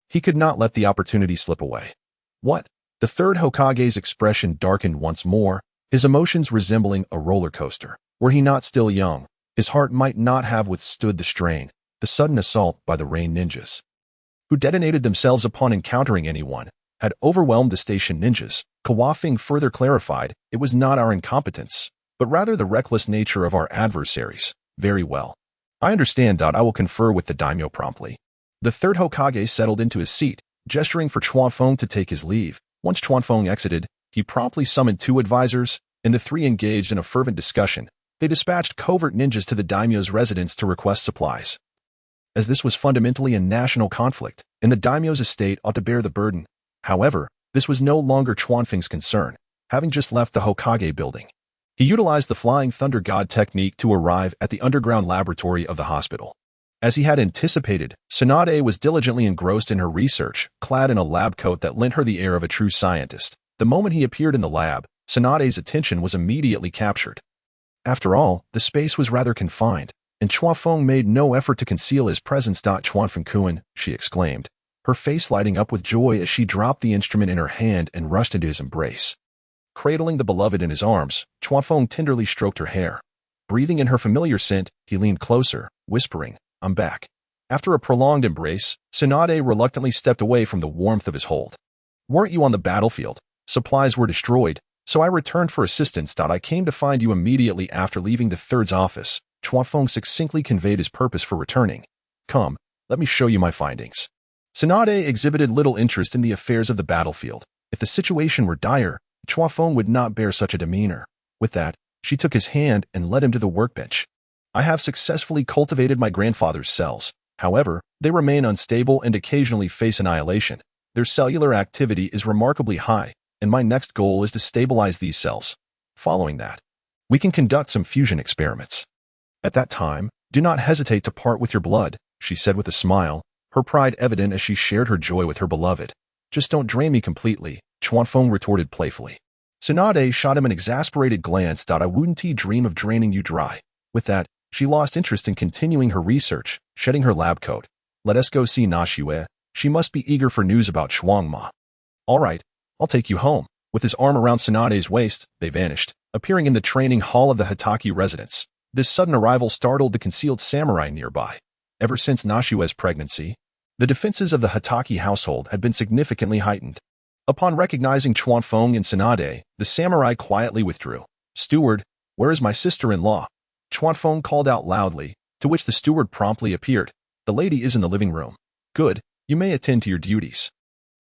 He could not let the opportunity slip away. What? The third Hokage's expression darkened once more, his emotions resembling a roller coaster. Were he not still young, his heart might not have withstood the strain. The sudden assault by the Rain ninjas, who detonated themselves upon encountering anyone, had overwhelmed the station ninjas. Kawafing further clarified, it was not our incompetence, but rather the reckless nature of our adversaries. Very well. I understand. I will confer with the daimyo promptly. The third Hokage settled into his seat, gesturing for Chuanfeng to take his leave. Once Chuanfeng exited, he promptly summoned two advisors, and the three engaged in a fervent discussion. They dispatched covert ninjas to the daimyo's residence to request supplies, as this was fundamentally a national conflict, and the daimyo's estate ought to bear the burden. However, this was no longer Chuanfeng's concern, having just left the Hokage building. He utilized the Flying Thunder God technique to arrive at the underground laboratory of the hospital. As he had anticipated, Tsunade was diligently engrossed in her research, clad in a lab coat that lent her the air of a true scientist. The moment he appeared in the lab, Tsunade's attention was immediately captured. After all, the space was rather confined, and Chuanfeng made no effort to conceal his presence. Chuanfeng-kun, she exclaimed, her face lighting up with joy as she dropped the instrument in her hand and rushed into his embrace. Cradling the beloved in his arms, Chuanfeng tenderly stroked her hair. Breathing in her familiar scent, he leaned closer, whispering, I'm back. After a prolonged embrace, Tsunade reluctantly stepped away from the warmth of his hold. Weren't you on the battlefield? Supplies were destroyed, so I returned for assistance. I came to find you immediately after leaving the third's office. Chuanfeng succinctly conveyed his purpose for returning. Come, let me show you my findings. Tsunade exhibited little interest in the affairs of the battlefield. If the situation were dire, Chuanfeng would not bear such a demeanor. With that, she took his hand and led him to the workbench. I have successfully cultivated my grandfather's cells. However, they remain unstable and occasionally face annihilation. Their cellular activity is remarkably high, and my next goal is to stabilize these cells. Following that, we can conduct some fusion experiments. At that time, do not hesitate to part with your blood, she said with a smile, her pride evident as she shared her joy with her beloved. Just don't drain me completely, Chuanfeng retorted playfully. Tsunade shot him an exasperated glance. I wouldn't dream of draining you dry. With that, she lost interest in continuing her research, shedding her lab coat. Let us go see Nashue. She must be eager for news about Shuangma. All right, I'll take you home. With his arm around Tsunade's waist, they vanished, appearing in the training hall of the Hatake residence. This sudden arrival startled the concealed samurai nearby. Ever since Nashue's pregnancy, the defenses of the Hatake household had been significantly heightened. Upon recognizing Chuanfeng and Tsunade, the samurai quietly withdrew. Steward, where is my sister-in-law? Chuanfeng called out loudly, to which the steward promptly appeared. The lady is in the living room. Good, you may attend to your duties.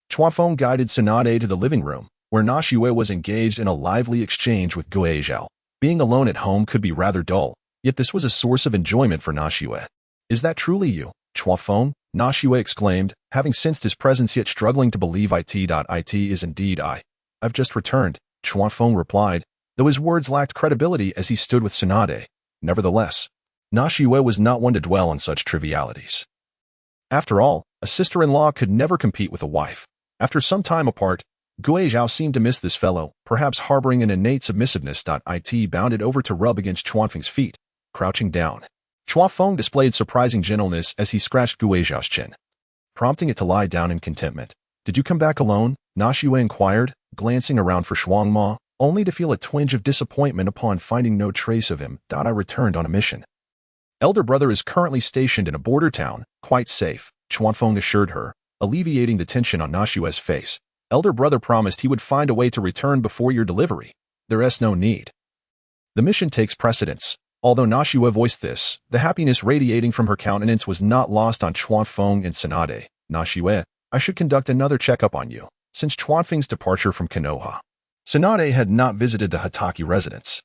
Chuanfeng guided Tsunade to the living room, where Nashue was engaged in a lively exchange with Guizhao. Being alone at home could be rather dull, yet this was a source of enjoyment for Nashue. Is that truly you, Chuanfeng? Nashiwe exclaimed, having sensed his presence yet struggling to believe it is indeed I. I've just returned, Chuanfeng replied, though his words lacked credibility as he stood with Tsunade. Nevertheless, Nashiwe was not one to dwell on such trivialities. After all, a sister-in-law could never compete with a wife. After some time apart, Guizhao seemed to miss this fellow, perhaps harboring an innate submissiveness. It bounded over to rub against Chuanfeng's feet, crouching down. Chuanfeng displayed surprising gentleness as he scratched Guizhao's chin, prompting it to lie down in contentment. Did you come back alone? Nashiwe inquired, glancing around for Shuangma, only to feel a twinge of disappointment upon finding no trace of him. I returned on a mission. Elder brother is currently stationed in a border town, quite safe, Chuanfeng assured her, alleviating the tension on Nashiwe's face. Elder brother promised he would find a way to return before your delivery. There's no need. The mission takes precedence. Although Nashiwe voiced this, the happiness radiating from her countenance was not lost on Chuanfeng and Tsunade. Nashiwe, I should conduct another checkup on you, since Chuanfeng's departure from Konoha. Tsunade had not visited the Hatake residence,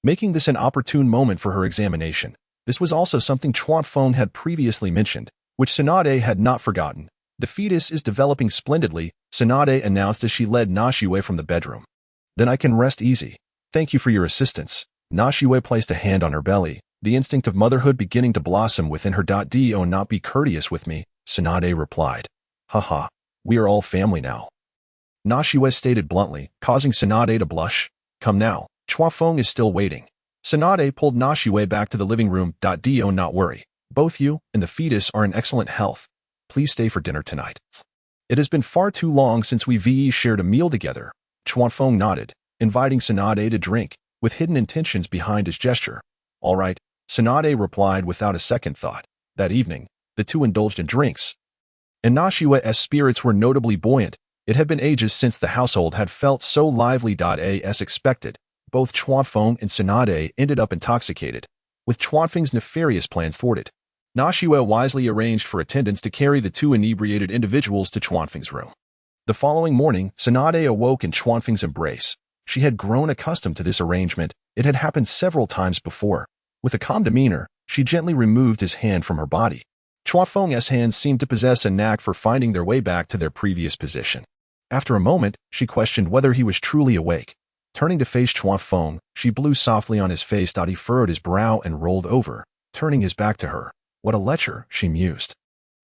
making this an opportune moment for her examination. This was also something Chuanfeng had previously mentioned, which Tsunade had not forgotten. The fetus is developing splendidly, Tsunade announced as she led Nashiwe from the bedroom. Then I can rest easy. Thank you for your assistance. Nashiwe placed a hand on her belly, the instinct of motherhood beginning to blossom within her. Do not be courteous with me, Tsunade replied. Haha, we are all family now. Nashiwe stated bluntly, causing Tsunade to blush. Come now, Chuanfeng is still waiting. Tsunade pulled Nashiwe back to the living room. Do not worry. Both you and the fetus are in excellent health. Please stay for dinner tonight. It has been far too long since we shared a meal together. Chuanfeng nodded, inviting Tsunade to drink, with hidden intentions behind his gesture. All right, Tsunade replied without a second thought. That evening, the two indulged in drinks, and Nashiwe's spirits were notably buoyant. It had been ages since the household had felt so lively. As expected, both Chuanfeng and Tsunade ended up intoxicated, with Chuanfeng's nefarious plans thwarted. Nashiwe wisely arranged for attendants to carry the two inebriated individuals to Chuanfeng's room. The following morning, Tsunade awoke in Chuanfeng's embrace. She had grown accustomed to this arrangement. It had happened several times before. With a calm demeanor, she gently removed his hand from her body. Chuanfeng's hands seemed to possess a knack for finding their way back to their previous position. After a moment, she questioned whether he was truly awake. Turning to face Chuanfeng, she blew softly on his face. He furrowed his brow and rolled over, turning his back to her. What a lecher, she mused.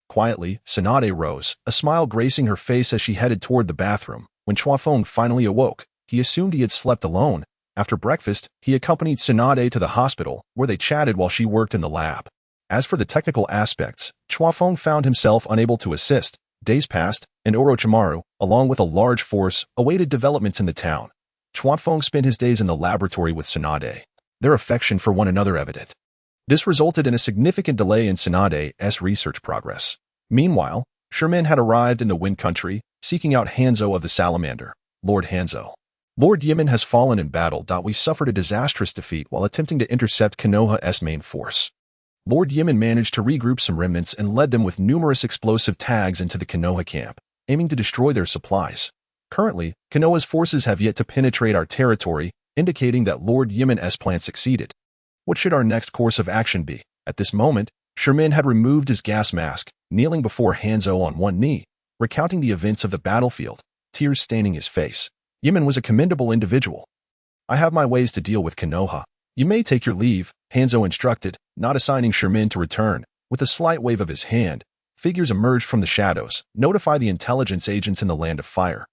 Quietly, Tsunade rose, a smile gracing her face as she headed toward the bathroom. When Chuanfeng finally awoke, he assumed he had slept alone. After breakfast, he accompanied Tsunade to the hospital, where they chatted while she worked in the lab. As for the technical aspects, Chuanfeng found himself unable to assist. Days passed, and Orochimaru, along with a large force, awaited developments in the town. Chuanfeng spent his days in the laboratory with Tsunade, their affection for one another evident. This resulted in a significant delay in Tsunade's research progress. Meanwhile, Sherman had arrived in the Wind Country, seeking out Hanzo of the Salamander. Lord Hanzo. Lord Yimin has fallen in battle. We suffered a disastrous defeat while attempting to intercept Konoha's main force. Lord Yimin managed to regroup some remnants and led them with numerous explosive tags into the Konoha camp, aiming to destroy their supplies. Currently, Konoha's forces have yet to penetrate our territory, indicating that Lord Yimin's plan succeeded. What should our next course of action be? At this moment, Sherman had removed his gas mask, kneeling before Hanzo on one knee, recounting the events of the battlefield, tears staining his face. Yimin was a commendable individual. I have my ways to deal with Konoha. You may take your leave, Hanzo instructed, not assigning Sherman to return. With a slight wave of his hand, figures emerged from the shadows. Notify the intelligence agents in the Land of Fire.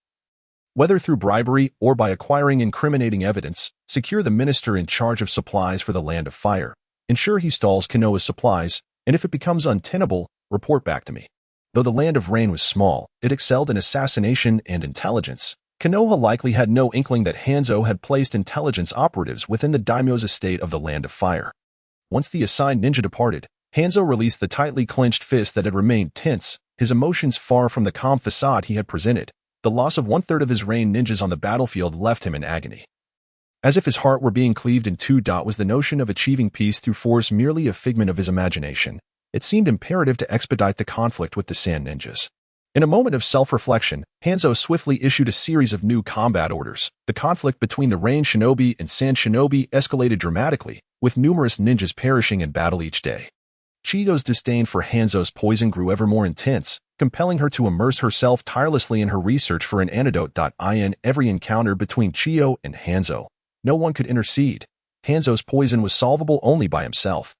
Whether through bribery or by acquiring incriminating evidence, secure the minister in charge of supplies for the Land of Fire. Ensure he stalls Konoha's supplies, and if it becomes untenable, report back to me. Though the Land of Rain was small, it excelled in assassination and intelligence. Konoha likely had no inkling that Hanzo had placed intelligence operatives within the daimyo's estate of the Land of Fire. Once the assigned ninja departed, Hanzo released the tightly clenched fist that had remained tense, his emotions far from the calm facade he had presented. The loss of one-third of his rain ninjas on the battlefield left him in agony. As if his heart were being cleaved in two. Was the notion of achieving peace through force merely a figment of his imagination? It seemed imperative to expedite the conflict with the Sand Ninjas. In a moment of self-reflection, Hanzo swiftly issued a series of new combat orders. The conflict between the Rain Shinobi and Sand Shinobi escalated dramatically, with numerous ninjas perishing in battle each day. Chiyo's disdain for Hanzo's poison grew ever more intense, compelling her to immerse herself tirelessly in her research for an antidote. In every encounter between Chiyo and Hanzo, no one could intercede. Hanzo's poison was solvable only by himself.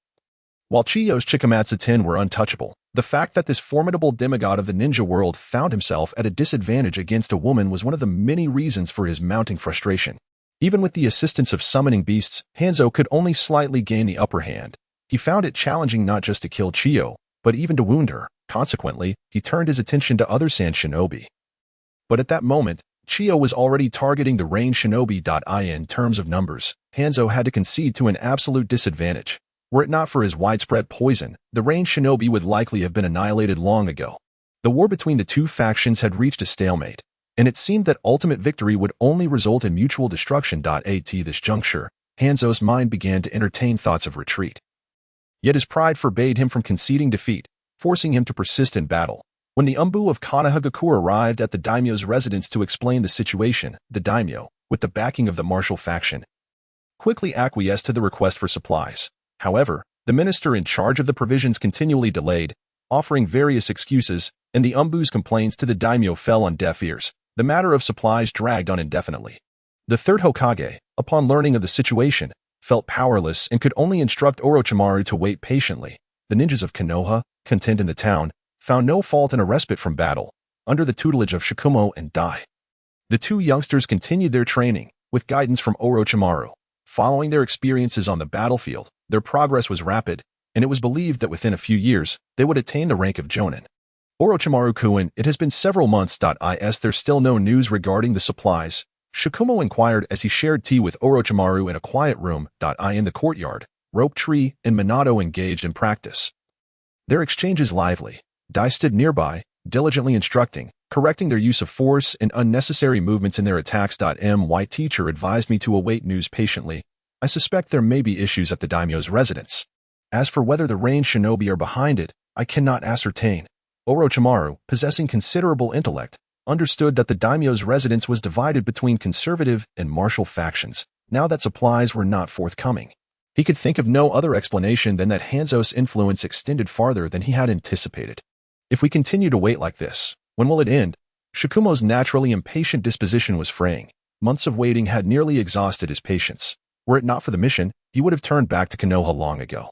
While Chiyo's Chikamatsu Ten were untouchable, the fact that this formidable demigod of the ninja world found himself at a disadvantage against a woman was one of the many reasons for his mounting frustration. Even with the assistance of summoning beasts, Hanzo could only slightly gain the upper hand. He found it challenging not just to kill Chiyo, but even to wound her. Consequently, he turned his attention to other Sand Shinobi. But at that moment, Chiyo was already targeting the ranged shinobi. In terms of numbers, Hanzo had to concede to an absolute disadvantage. Were it not for his widespread poison, the ranged shinobi would likely have been annihilated long ago. The war between the two factions had reached a stalemate, and it seemed that ultimate victory would only result in mutual destruction. At this juncture, Hanzo's mind began to entertain thoughts of retreat. Yet his pride forbade him from conceding defeat, forcing him to persist in battle. When the Umbu of Konoha arrived at the daimyo's residence to explain the situation, the daimyo, with the backing of the martial faction, quickly acquiesced to the request for supplies. However, the minister in charge of the provisions continually delayed, offering various excuses, and the Umbu's complaints to the daimyo fell on deaf ears. The matter of supplies dragged on indefinitely. The third Hokage, upon learning of the situation, felt powerless and could only instruct Orochimaru to wait patiently. The ninjas of Konoha, content in the town, found no fault in a respite from battle, under the tutelage of Shikumo and Dai. The two youngsters continued their training, with guidance from Orochimaru. Following their experiences on the battlefield, their progress was rapid, and it was believed that within a few years, they would attain the rank of Jonin. Orochimaru-kun, it has been several months. There's still no news regarding the supplies. Shikumo inquired as he shared tea with Orochimaru in a quiet room. In the courtyard, Rope Tree and Minato engaged in practice. Their exchange is lively. Dai stood nearby, diligently instructing, correcting their use of force and unnecessary movements in their attacks. My teacher advised me to await news patiently. I suspect there may be issues at the daimyo's residence. As for whether the ranged shinobi are behind it, I cannot ascertain. Orochimaru, possessing considerable intellect, understood that the daimyo's residence was divided between conservative and martial factions, now that supplies were not forthcoming. He could think of no other explanation than that Hanzo's influence extended farther than he had anticipated. If we continue to wait like this, when will it end? Shikumo's naturally impatient disposition was fraying. Months of waiting had nearly exhausted his patience. Were it not for the mission, he would have turned back to Konoha long ago.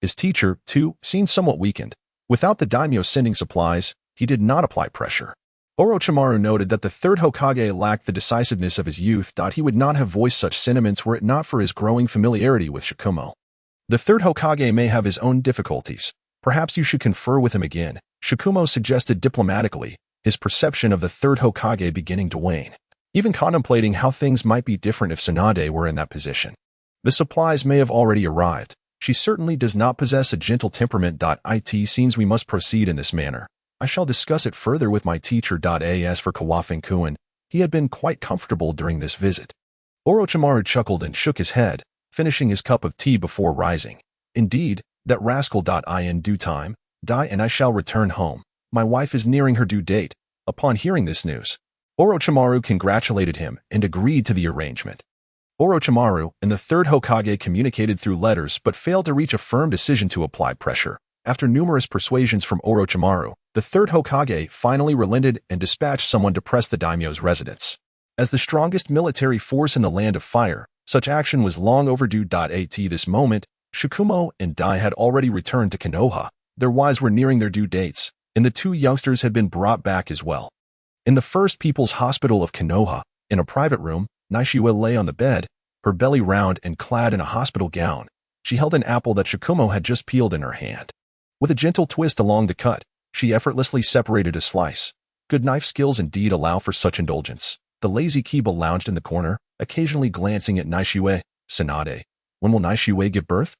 His teacher, too, seemed somewhat weakened. Without the daimyo sending supplies, he did not apply pressure. Orochimaru noted that the third Hokage lacked the decisiveness of his youth. He would not have voiced such sentiments were it not for his growing familiarity with Shikumo. The third Hokage may have his own difficulties. Perhaps you should confer with him again, Shikumo suggested diplomatically, his perception of the third Hokage beginning to wane, even contemplating how things might be different if Tsunade were in that position. The supplies may have already arrived. She certainly does not possess a gentle temperament. It seems we must proceed in this manner. I shall discuss it further with my teacher. As for Kawafin-kun, he had been quite comfortable during this visit. Orochimaru chuckled and shook his head, finishing his cup of tea before rising. Indeed, that rascal. In due time, Dai and I shall return home. My wife is nearing her due date. Upon hearing this news, Orochimaru congratulated him and agreed to the arrangement. Orochimaru and the third Hokage communicated through letters but failed to reach a firm decision to apply pressure. After numerous persuasions from Orochimaru, the third Hokage finally relented and dispatched someone to press the daimyo's residence. As the strongest military force in the Land of Fire, such action was long overdue. At this moment, Shikumo and Dai had already returned to Konoha. Their wives were nearing their due dates, and the two youngsters had been brought back as well. In the First People's Hospital of Konoha, in a private room, Naishiwa lay on the bed, her belly round and clad in a hospital gown. She held an apple that Shikumo had just peeled in her hand. With a gentle twist along the cut, she effortlessly separated a slice. Good knife skills indeed allow for such indulgence. The lazy Kiba lounged in the corner, occasionally glancing at Naishiwa. Tsunade, when will Naishiwa give birth?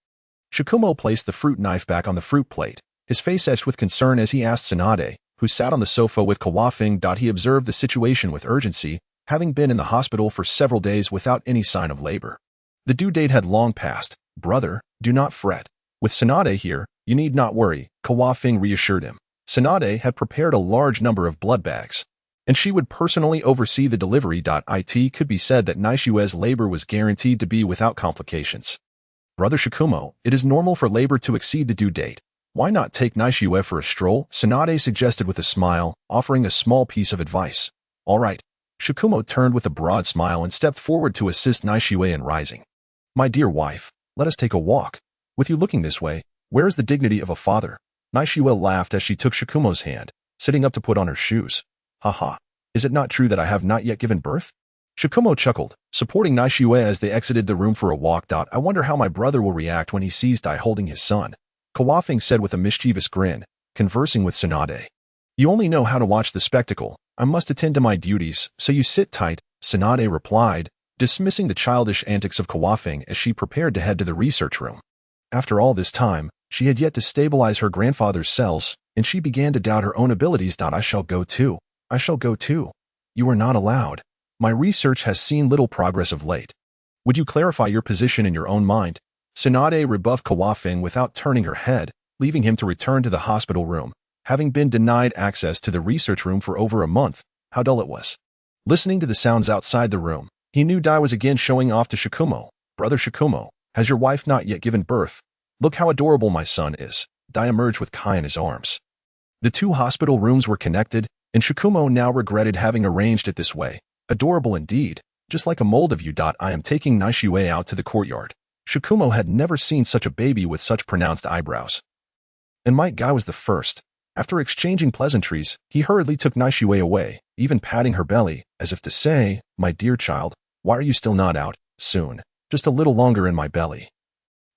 Shikumo placed the fruit knife back on the fruit plate, his face etched with concern as he asked Tsunade, who sat on the sofa with Kawafin. He observed the situation with urgency, having been in the hospital for several days without any sign of labor. The due date had long passed. Brother, do not fret. With Tsunade here, you need not worry, Kawafin reassured him. Tsunade had prepared a large number of blood bags, and she would personally oversee the delivery. It could be said that Naishiwa's labor was guaranteed to be without complications. Brother Shikumo, it is normal for labor to exceed the due date. Why not take Naishue for a stroll? Tsunade suggested with a smile, offering a small piece of advice. All right. Shikumo turned with a broad smile and stepped forward to assist Naishue in rising. My dear wife, let us take a walk. With you looking this way, where is the dignity of a father? Naishue laughed as she took Shikumo's hand, sitting up to put on her shoes. Haha. Is it not true that I have not yet given birth? Shikumo chuckled, supporting Naishue as they exited the room for a walk. I wonder how my brother will react when he sees Dai holding his son. Kawafing said with a mischievous grin, conversing with Tsunade. You only know how to watch the spectacle. I must attend to my duties, so you sit tight, Tsunade replied, dismissing the childish antics of Kawafing as she prepared to head to the research room. After all this time, she had yet to stabilize her grandfather's cells, and she began to doubt her own abilities. I shall go too. I shall go too. You are not allowed. My research has seen little progress of late. Would you clarify your position in your own mind? Tsunade rebuffed Kawafing without turning her head, leaving him to return to the hospital room, having been denied access to the research room for over a month. How dull it was. Listening to the sounds outside the room, he knew Dai was again showing off to Shikumo. Brother Shikumo, has your wife not yet given birth? Look how adorable my son is. Dai emerged with Kai in his arms. The two hospital rooms were connected, and Shikumo now regretted having arranged it this way. Adorable indeed, just like a mold of you. I am taking Naishue out to the courtyard. Shikumo had never seen such a baby with such pronounced eyebrows. And Might Guy was the first. After exchanging pleasantries, he hurriedly took Naishue away, even patting her belly, as if to say, my dear child, why are you still not out? Soon. Just a little longer in my belly.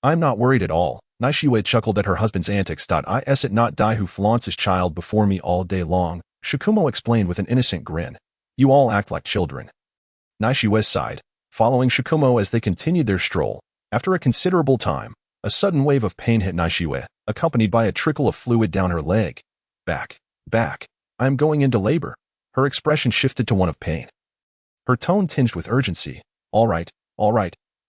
I'm not worried at all. Naishue chuckled at her husband's antics. Is it not Dai who flaunts his child before me all day long? Shikumo explained with an innocent grin. You all act like children. Naishue sighed, following Shikumo as they continued their stroll. After a considerable time, a sudden wave of pain hit Naishue, accompanied by a trickle of fluid down her leg. Back. I am going into labor. Her expression shifted to one of pain. Her tone tinged with urgency. All right.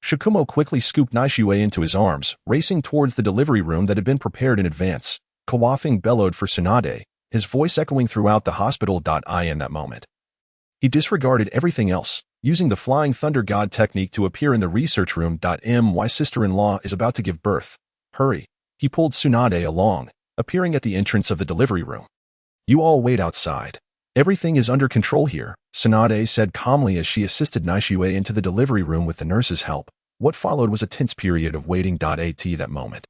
Shikumo quickly scooped Naishue into his arms, racing towards the delivery room that had been prepared in advance. Kawafing bellowed for Tsunade, his voice echoing throughout the hospital. In that moment, he disregarded everything else, using the Flying Thunder God technique to appear in the research room. My sister-in-law is about to give birth. Hurry. He pulled Tsunade along, appearing at the entrance of the delivery room. You all wait outside. Everything is under control here, Tsunade said calmly as she assisted Naishue into the delivery room with the nurse's help. What followed was a tense period of waiting. At that moment,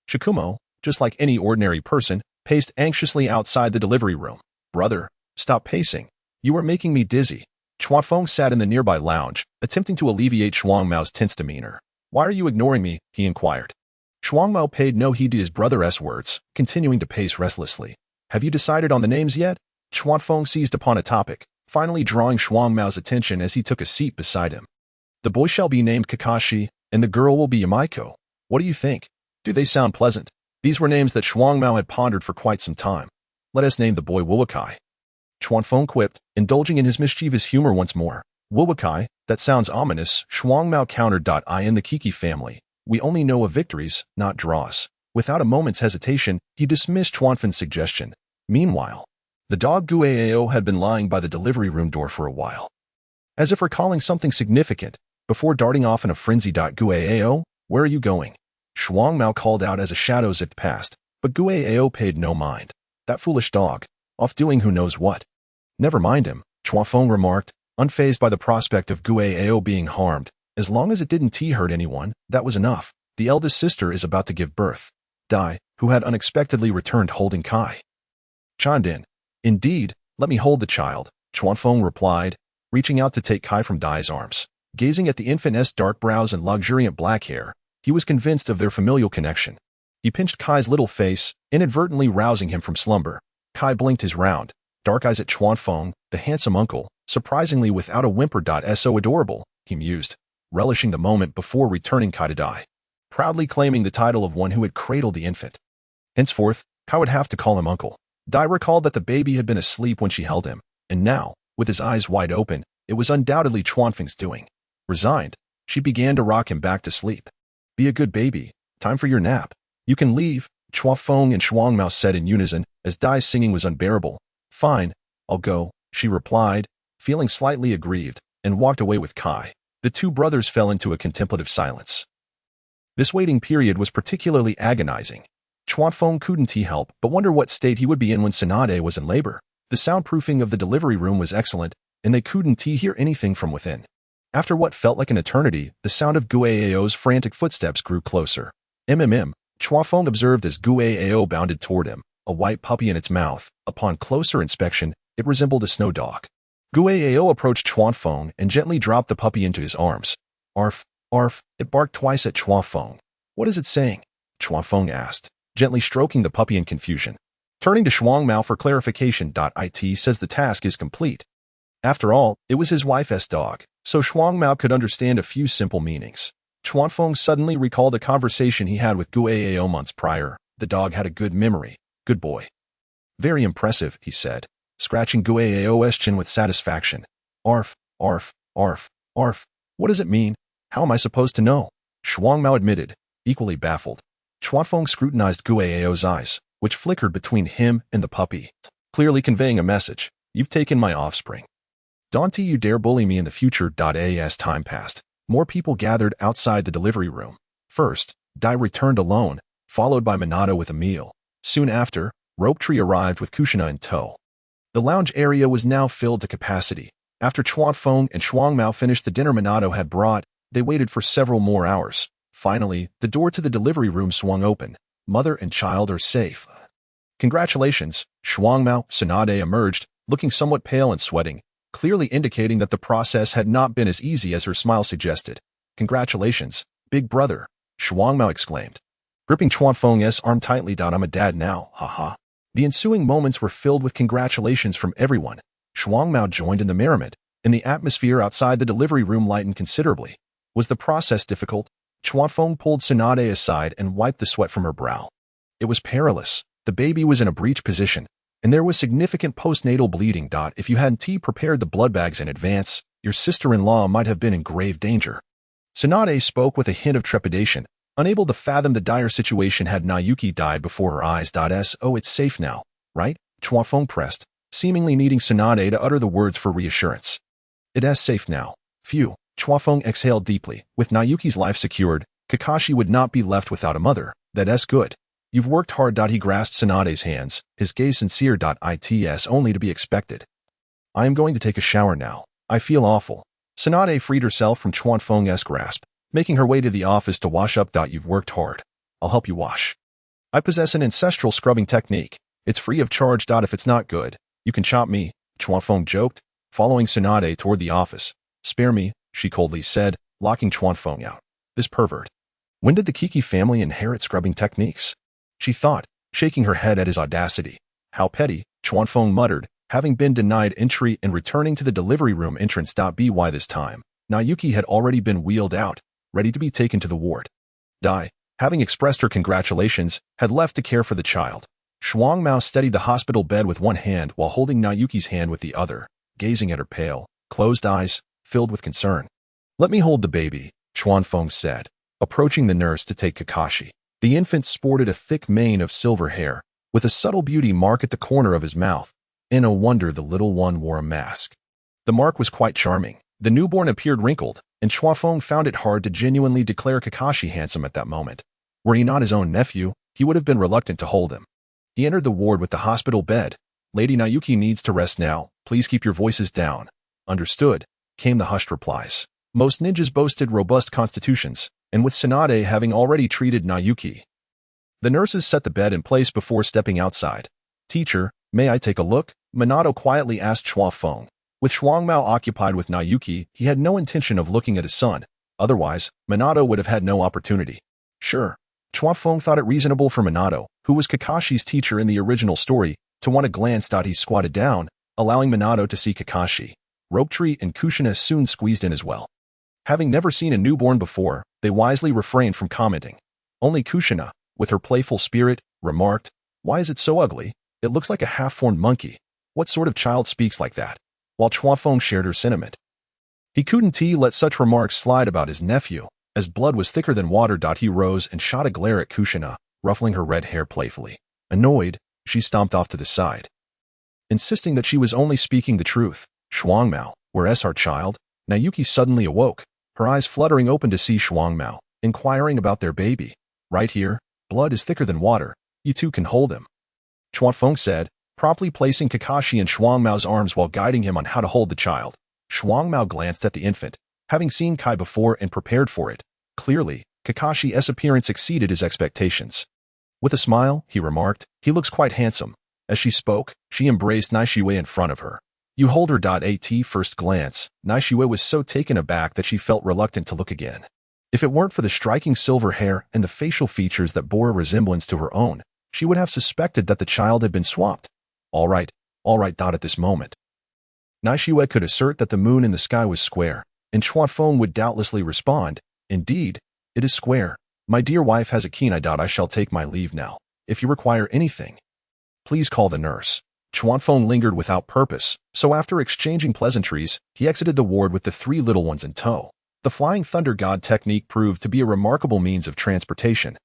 Shikumo, just like any ordinary person, paced anxiously outside the delivery room. Brother, stop pacing. You are making me dizzy. Chuanfeng sat in the nearby lounge, attempting to alleviate Shuangmao's tense demeanor. Why are you ignoring me? He inquired. Shuangmao paid no heed to his brother's words, continuing to pace restlessly. Have you decided on the names yet? Chuanfeng seized upon a topic, finally drawing Shuangmao's attention as he took a seat beside him. The boy shall be named Kakashi, and the girl will be Yamaiko. What do you think? Do they sound pleasant? These were names that Shuangmao had pondered for quite some time. Let us name the boy Wuwakai. Chuanfeng quipped, indulging in his mischievous humor once more. Wuwakai, that sounds ominous, Shuangmao countered. In the Kiki family, we only know of victories, not draws. Without a moment's hesitation, he dismissed Chuanfeng's suggestion. Meanwhile, the dog Guaeo had been lying by the delivery room door for a while, as if recalling something significant, before darting off in a frenzy. Guaeo, where are you going? Shuangmao called out as a shadow zipped past, but Guaeo paid no mind. That foolish dog, off doing who knows what. Never mind him, Chuanfeng remarked, unfazed by the prospect of Guaeo being harmed. As long as it didn't hurt anyone, that was enough. The eldest sister is about to give birth. Dai, who had unexpectedly returned holding Kai, chimed in. Indeed, let me hold the child, Chuanfeng replied, reaching out to take Kai from Dai's arms. Gazing at the infant's dark brows and luxuriant black hair, he was convinced of their familial connection. He pinched Kai's little face, inadvertently rousing him from slumber. Kai blinked his round, dark eyes at Chuanfeng, the handsome uncle, surprisingly without a whimper. So adorable, he mused, relishing the moment before returning Kai to Dai, proudly claiming the title of one who had cradled the infant. Henceforth, Kai would have to call him uncle. Dai recalled that the baby had been asleep when she held him, and now, with his eyes wide open, it was undoubtedly Chuanfeng's doing. Resigned, she began to rock him back to sleep. Be a good baby. Time for your nap. You can leave, Chuanfeng and Shuangmao said in unison, as Dai's singing was unbearable. Fine, I'll go, she replied, feeling slightly aggrieved, and walked away with Kai. The two brothers fell into a contemplative silence. This waiting period was particularly agonizing. Chuanfeng couldn't help but wonder what state he would be in when Tsunade was in labor. The soundproofing of the delivery room was excellent, and they couldn't hear anything from within. After what felt like an eternity, the sound of Guao's frantic footsteps grew closer. Chuanfeng observed as Guao bounded toward him, a white puppy in its mouth. Upon closer inspection, it resembled a snow dog. Guao approached Chuanfeng and gently dropped the puppy into his arms. Arf, arf, it barked twice at Chuanfeng. What is it saying? Chuanfeng asked, gently stroking the puppy in confusion. Turning to Shuangmao for clarification. It says the task is complete. After all, it was his wife's dog, so Shuangmao could understand a few simple meanings. Chuanfeng suddenly recalled a conversation he had with Guao months prior. The dog had a good memory. Good boy. Very impressive, he said, scratching Guao's chin with satisfaction. Arf, arf, arf, arf. What does it mean? How am I supposed to know? Shuangmao admitted, equally baffled. Chuanfeng scrutinized Guao's eyes, which flickered between him and the puppy, clearly conveying a message. You've taken my offspring. Don't you dare bully me in the future. As time passed, more people gathered outside the delivery room. First, Dai returned alone, followed by Minato with a meal. Soon after, Rope Tree arrived with Kushina in tow. The lounge area was now filled to capacity. After Chuanfeng and Shuangmao finished the dinner Minato had brought, they waited for several more hours. Finally, the door to the delivery room swung open. Mother and child are safe. Congratulations, Shuangmao. Tsunade emerged, looking somewhat pale and sweating, clearly indicating that the process had not been as easy as her smile suggested. Congratulations, big brother, Shuangmao exclaimed, gripping Chuanfeng's arm tightly. I'm a dad now, haha. The ensuing moments were filled with congratulations from everyone. Shuangmao joined in the merriment, and the atmosphere outside the delivery room lightened considerably. Was the process difficult? Chuanfeng pulled Tsunade aside and wiped the sweat from her brow. It was perilous. The baby was in a breech position, and there was significant postnatal bleeding. If you hadn't prepared the blood bags in advance, your sister-in-law might have been in grave danger. Tsunade spoke with a hint of trepidation, unable to fathom the dire situation had Naoki died before her eyes. Oh, it's safe now, right? Chuanfeng pressed, seemingly needing Tsunade to utter the words for reassurance. It is safe now. Phew. Chuanfeng exhaled deeply. With Naoki's life secured, Kakashi would not be left without a mother. That's good. You've worked hard. He grasped Tsunade's hands, his gaze sincere. It's only to be expected. I am going to take a shower now. I feel awful. Tsunade freed herself from Chuanfeng's grasp, making her way to the office to wash up. You've worked hard. I'll help you wash. I possess an ancestral scrubbing technique. It's free of charge. If it's not good, you can chop me, Chuanfeng joked, following Tsunade toward the office. Spare me, she coldly said, locking Chuanfeng out. This pervert. When did the Kiki family inherit scrubbing techniques? She thought, shaking her head at his audacity. How petty, Chuanfeng muttered, having been denied entry and returning to the delivery room entrance. By this time, Naoki had already been wheeled out, ready to be taken to the ward. Dai, having expressed her congratulations, had left to care for the child. Shuangmao steadied the hospital bed with one hand while holding Naoki's hand with the other, gazing at her pale, closed eyes, filled with concern. Let me hold the baby, Chuanfeng said, approaching the nurse to take Kakashi. The infant sported a thick mane of silver hair, with a subtle beauty mark at the corner of his mouth. In a wonder the little one wore a mask. The mark was quite charming. The newborn appeared wrinkled, and Chuanfeng found it hard to genuinely declare Kakashi handsome at that moment. Were he not his own nephew, he would have been reluctant to hold him. He entered the ward with the hospital bed. Lady Naoki needs to rest now. Please keep your voices down. Understood, came the hushed replies. Most ninjas boasted robust constitutions, and with Tsunade having already treated Naoki, the nurses set the bed in place before stepping outside. Teacher, may I take a look? Minato quietly asked Chuanfeng. With Shuangmao occupied with Naoki, he had no intention of looking at his son. Otherwise, Minato would have had no opportunity. Sure. Chuanfeng thought it reasonable for Minato, who was Kakashi's teacher in the original story, to want a glance. He squatted down, allowing Minato to see Kakashi. Rope Tree and Kushina soon squeezed in as well. Having never seen a newborn before, they wisely refrained from commenting. Only Kushina, with her playful spirit, remarked, "Why is it so ugly? It looks like a half-formed monkey. What sort of child speaks like that?" While Chuanfeng shared her sentiment. He couldn't let such remarks slide about his nephew, as blood was thicker than water. He rose and shot a glare at Kushina, ruffling her red hair playfully. Annoyed, she stomped off to the side, insisting that she was only speaking the truth. Shuangmao, where's our child? Naoki suddenly awoke, her eyes fluttering open to see Shuangmao, inquiring about their baby. Right here, blood is thicker than water. You two can hold him, Chuanfeng said, promptly placing Kakashi in Shuangmao's arms while guiding him on how to hold the child. Shuangmao glanced at the infant, having seen Kai before and prepared for it. Clearly, Kakashi's appearance exceeded his expectations. With a smile, he remarked, "He looks quite handsome." As she spoke, she embraced Naishiwei in front of her. "You hold her." At first glance, Naishiwei was so taken aback that she felt reluctant to look again. If it weren't for the striking silver hair and the facial features that bore a resemblance to her own, she would have suspected that the child had been swapped. All right. At this moment, Naishiwei could assert that the moon in the sky was square, and Chuanfeng would doubtlessly respond, "Indeed, it is square. My dear wife has a keen eye. I shall take my leave now. If you require anything, please call the nurse." Chuanfeng lingered without purpose, so after exchanging pleasantries, he exited the ward with the three little ones in tow. The Flying Thunder God technique proved to be a remarkable means of transportation.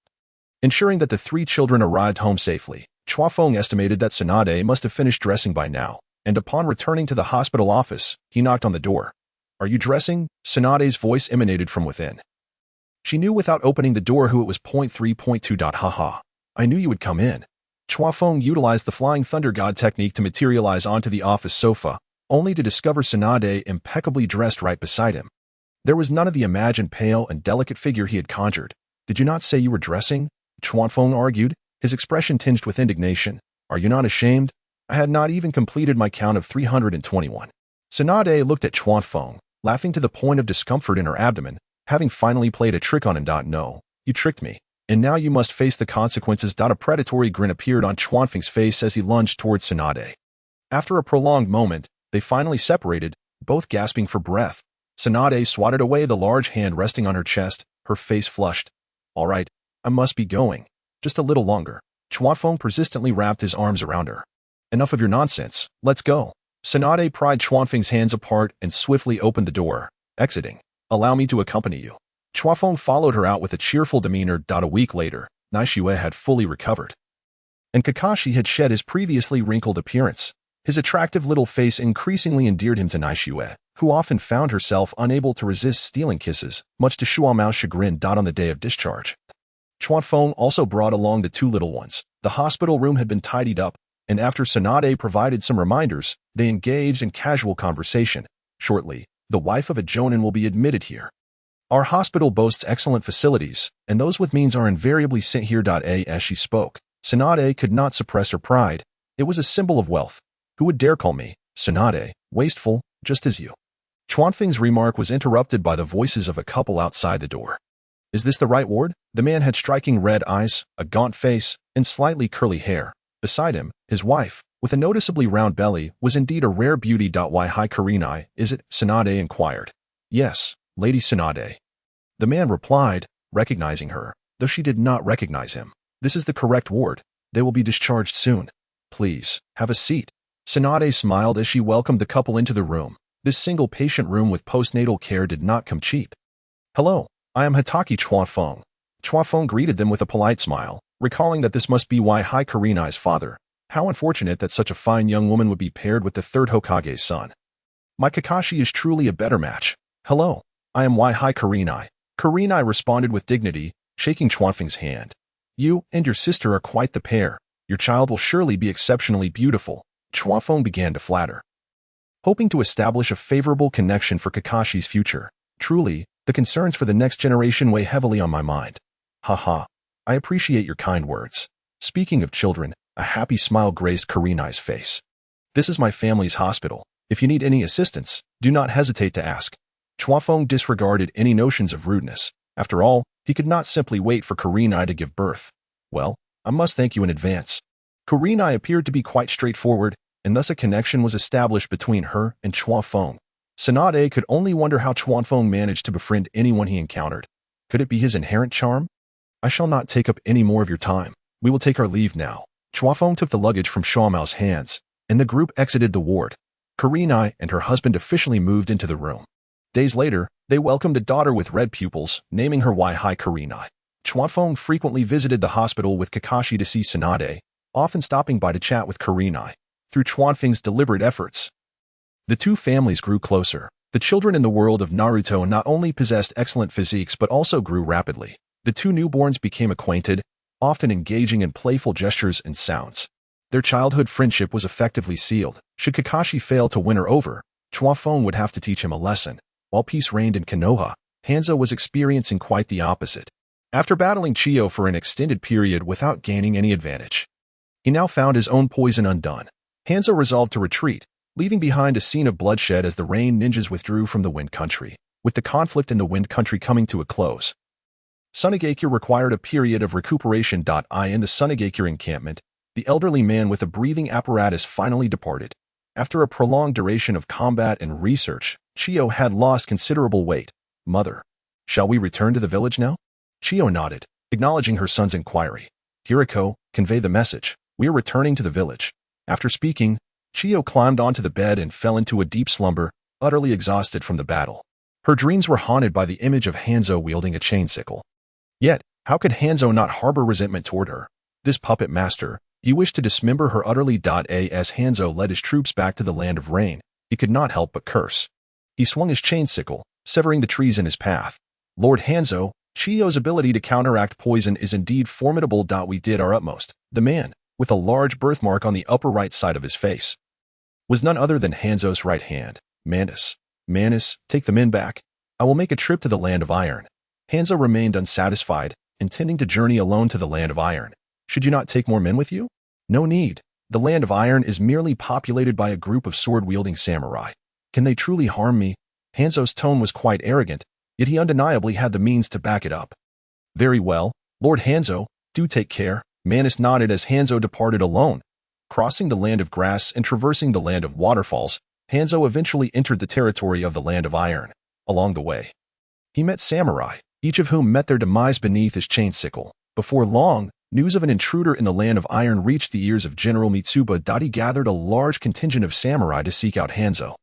Ensuring that the three children arrived home safely, Chuanfeng estimated that Tsunade must have finished dressing by now, and upon returning to the hospital office, he knocked on the door. "Are you dressing?" Tsunade's voice emanated from within. She knew without opening the door who it was. 3.2. Haha. I knew you would come in. Chuanfeng utilized the Flying Thunder God technique to materialize onto the office sofa, only to discover Tsunade impeccably dressed right beside him. There was none of the imagined pale and delicate figure he had conjured. "Did you not say you were dressing?" Chuanfeng argued, his expression tinged with indignation. "Are you not ashamed? I had not even completed my count of 321. Tsunade looked at Chuanfeng, laughing to the point of discomfort in her abdomen, having finally played a trick on him. "No, you tricked me, and now you must face the consequences." A predatory grin appeared on Chuanfeng's face as he lunged towards Tsunade. After a prolonged moment, they finally separated, both gasping for breath. Tsunade swatted away the large hand resting on her chest, her face flushed. "All right, I must be going. Just a little longer." Chuanfeng persistently wrapped his arms around her. "Enough of your nonsense, let's go." Tsunade pried Chuanfeng's hands apart and swiftly opened the door, exiting. "Allow me to accompany you." Chuanfeng followed her out with a cheerful demeanor. A week later, Naishiwei had fully recovered, and Kakashi had shed his previously wrinkled appearance. His attractive little face increasingly endeared him to Naishiwei, who often found herself unable to resist stealing kisses, much to Shuangmao's chagrin. On the day of discharge, Chuanfeng also brought along the two little ones. The hospital room had been tidied up, and after Tsunade provided some reminders, they engaged in casual conversation. "Shortly, the wife of a jonin will be admitted here. Our hospital boasts excellent facilities, and those with means are invariably sent here." As she spoke, Tsunade could not suppress her pride. It was a symbol of wealth. "Who would dare call me, Tsunade, wasteful, just as you?" Chuanfeng's remark was interrupted by the voices of a couple outside the door. "Is this the right ward?" The man had striking red eyes, a gaunt face, and slightly curly hair. Beside him, his wife, with a noticeably round belly, was indeed a rare beauty. "Why, hi Kurenai, is it?" Tsunade inquired. "Yes, Lady Tsunade." The man replied, recognizing her, though she did not recognize him. "This is the correct ward. They will be discharged soon. Please, have a seat." Tsunade smiled as she welcomed the couple into the room. This single patient room with postnatal care did not come cheap. "Hello, I am Hatake Chuanfeng." Chuanfeng greeted them with a polite smile, recalling that this must be Wai-Hai Kurenai's father. How unfortunate that such a fine young woman would be paired with the third Hokage's son. "My Kakashi is truly a better match. Hello, I am Wai-Hai Kurenai." Kurenai responded with dignity, shaking Chuanfeng's hand. "You and your sister are quite the pair. Your child will surely be exceptionally beautiful." Chuanfeng began to flatter, hoping to establish a favorable connection for Kakashi's future. "Truly, the concerns for the next generation weigh heavily on my mind." "Haha, I appreciate your kind words." Speaking of children, a happy smile graced Kurenai's face. "This is my family's hospital. If you need any assistance, do not hesitate to ask." Chuanfeng disregarded any notions of rudeness. After all, he could not simply wait for Kurenai to give birth. "Well, I must thank you in advance." Kurenai appeared to be quite straightforward, and thus a connection was established between her and Chuanfeng. Tsunade could only wonder how Chuanfeng managed to befriend anyone he encountered. Could it be his inherent charm? "I shall not take up any more of your time. We will take our leave now." Chuanfeng took the luggage from Shuangmao's hands, and the group exited the ward. Kurenai and her husband officially moved into the room. Days later, they welcomed a daughter with red pupils, naming her Wai-Hai Kurenai. Chuanfeng frequently visited the hospital with Kakashi to see Tsunade, often stopping by to chat with Kurenai. Through Chuanfeng's deliberate efforts, the two families grew closer. The children in the world of Naruto not only possessed excellent physiques but also grew rapidly. The two newborns became acquainted, often engaging in playful gestures and sounds. Their childhood friendship was effectively sealed. Should Kakashi fail to win her over, Chuafeng would have to teach him a lesson. While peace reigned in Konoha, Hanzo was experiencing quite the opposite. After battling Chiyo for an extended period without gaining any advantage, he now found his own poison undone. Hanzo resolved to retreat, leaving behind a scene of bloodshed as the Rain Ninjas withdrew from the Wind Country. With the conflict in the Wind Country coming to a close, Tsunade required a period of recuperation. In the Tsunade encampment, the elderly man with a breathing apparatus finally departed. After a prolonged duration of combat and research, Chiyo had lost considerable weight. Mother, shall we return to the village now? Chiyo nodded, acknowledging her son's inquiry. Hiriko, convey the message. We are returning to the village. After speaking, Chiyo climbed onto the bed and fell into a deep slumber, utterly exhausted from the battle. Her dreams were haunted by the image of Hanzo wielding a chain sickle. Yet, how could Hanzo not harbor resentment toward her? This puppet master, he wished to dismember her utterly. As Hanzo led his troops back to the land of rain, he could not help but curse. He swung his chain sickle, severing the trees in his path. Lord Hanzo, Chiyo's ability to counteract poison is indeed formidable. We did our utmost. The man, with a large birthmark on the upper right side of his face, was none other than Hanzo's right hand, Manus. Manus, take the men back. I will make a trip to the land of iron. Hanzo remained unsatisfied, intending to journey alone to the land of iron. Should you not take more men with you? No need. The land of iron is merely populated by a group of sword-wielding samurai. Can they truly harm me? Hanzo's tone was quite arrogant, yet he undeniably had the means to back it up. Very well, Lord Hanzo, do take care. Manus nodded as Hanzo departed alone. Crossing the land of grass and traversing the land of waterfalls, Hanzo eventually entered the territory of the land of iron. Along the way, he met samurai, each of whom met their demise beneath his chain sickle. Before long, news of an intruder in the land of iron reached the ears of General Mitsuba. He gathered a large contingent of samurai to seek out Hanzo.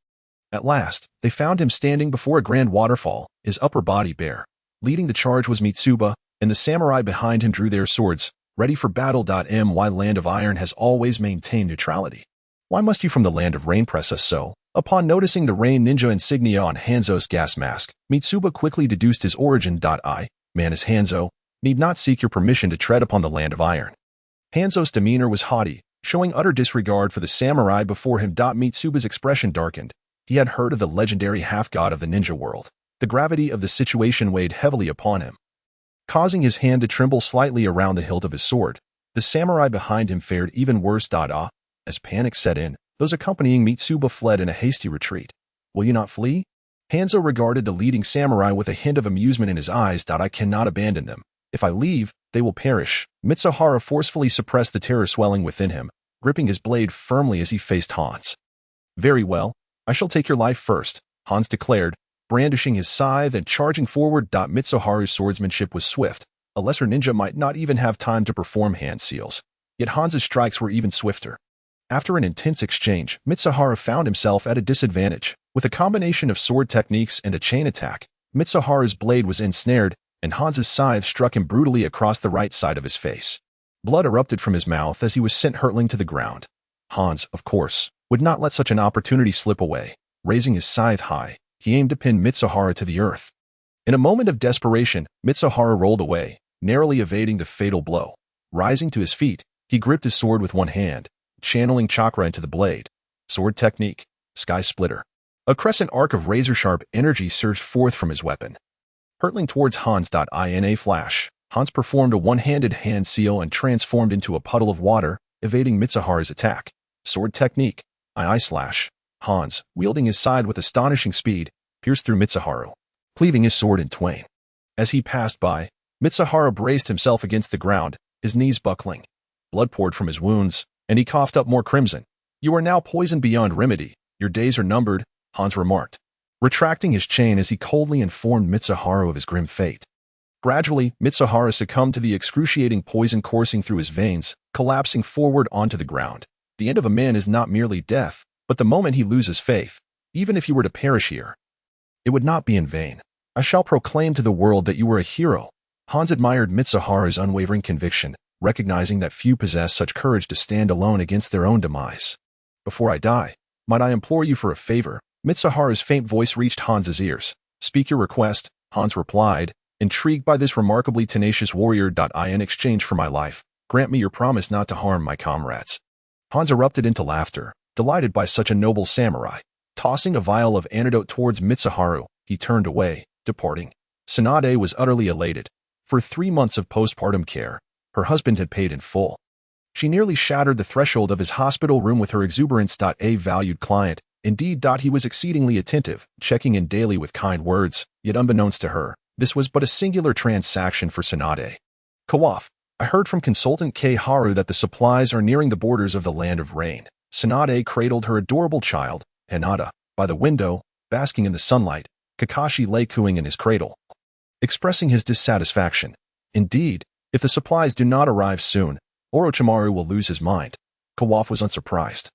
At last, they found him standing before a grand waterfall, his upper body bare. Leading the charge was Mitsuba, and the samurai behind him drew their swords, ready for battle. My land of iron has always maintained neutrality. Why must you from the land of rain press us so? Upon noticing the rain ninja insignia on Hanzo's gas mask, Mitsuba quickly deduced his origin. Manus Hanzo, need not seek your permission to tread upon the land of iron. Hanzo's demeanor was haughty, showing utter disregard for the samurai before him. Mitsuba's expression darkened. He had heard of the legendary half-god of the ninja world. The gravity of the situation weighed heavily upon him, causing his hand to tremble slightly around the hilt of his sword. The samurai behind him fared even worse. As panic set in, those accompanying Mitsuba fled in a hasty retreat. Will you not flee? Hanzo regarded the leading samurai with a hint of amusement in his eyes. I cannot abandon them. If I leave, they will perish. Mitsuhara forcefully suppressed the terror swelling within him, gripping his blade firmly as he faced Hans. Very well, I shall take your life first, Hans declared, brandishing his scythe and charging forward. Mitsuharu's swordsmanship was swift. A lesser ninja might not even have time to perform hand seals. Yet Hans's strikes were even swifter. After an intense exchange, Mitsuhara found himself at a disadvantage. With a combination of sword techniques and a chain attack, Mitsuharu's blade was ensnared, and Hans's scythe struck him brutally across the right side of his face. Blood erupted from his mouth as he was sent hurtling to the ground. Hans, of course, would not let such an opportunity slip away. Raising his scythe high, he aimed to pin Mitsuhara to the earth. In a moment of desperation, Mitsuhara rolled away, narrowly evading the fatal blow. Rising to his feet, he gripped his sword with one hand, channeling chakra into the blade. Sword technique, Sky Splitter. A crescent arc of razor-sharp energy surged forth from his weapon. Hurtling towards Hans. In a flash, Hans performed a one-handed hand seal and transformed into a puddle of water, evading Mitsuhara's attack. Sword technique, Eye Slash. Hans, wielding his scythe with astonishing speed, pierced through Mitsuharu, cleaving his sword in twain. As he passed by, Mitsuhara braced himself against the ground, his knees buckling. Blood poured from his wounds, and he coughed up more crimson. You are now poisoned beyond remedy. Your days are numbered, Hans remarked, retracting his chain as he coldly informed Mitsuharu of his grim fate. Gradually, Mitsuhara succumbed to the excruciating poison coursing through his veins, collapsing forward onto the ground. The end of a man is not merely death, but the moment he loses faith. Even if you were to perish here, it would not be in vain. I shall proclaim to the world that you were a hero. Hans admired Mitsuharu's unwavering conviction, recognizing that few possess such courage to stand alone against their own demise. Before I die, might I implore you for a favor? Mitsuharu's faint voice reached Hans's ears. Speak your request, Hans replied, Intrigued by this remarkably tenacious warrior. In exchange for my life, grant me your promise not to harm my comrades. Hans erupted into laughter, delighted by such a noble samurai. Tossing a vial of antidote towards Mitsuharu, he turned away, departing. Tsunade was utterly elated. For 3 months of postpartum care, her husband had paid in full. She nearly shattered the threshold of his hospital room with her exuberance. A valued client, indeed. He was exceedingly attentive, checking in daily with kind words, yet unbeknownst to her, this was but a singular transaction for Tsunade. Kawaf, I heard from consultant K. Haru that the supplies are nearing the borders of the land of rain. Tsunade cradled her adorable child, Hinata, by the window, basking in the sunlight. Kakashi lay cooing in his cradle, expressing his dissatisfaction. Indeed, if the supplies do not arrive soon, Orochimaru will lose his mind. Kawaf was unsurprised.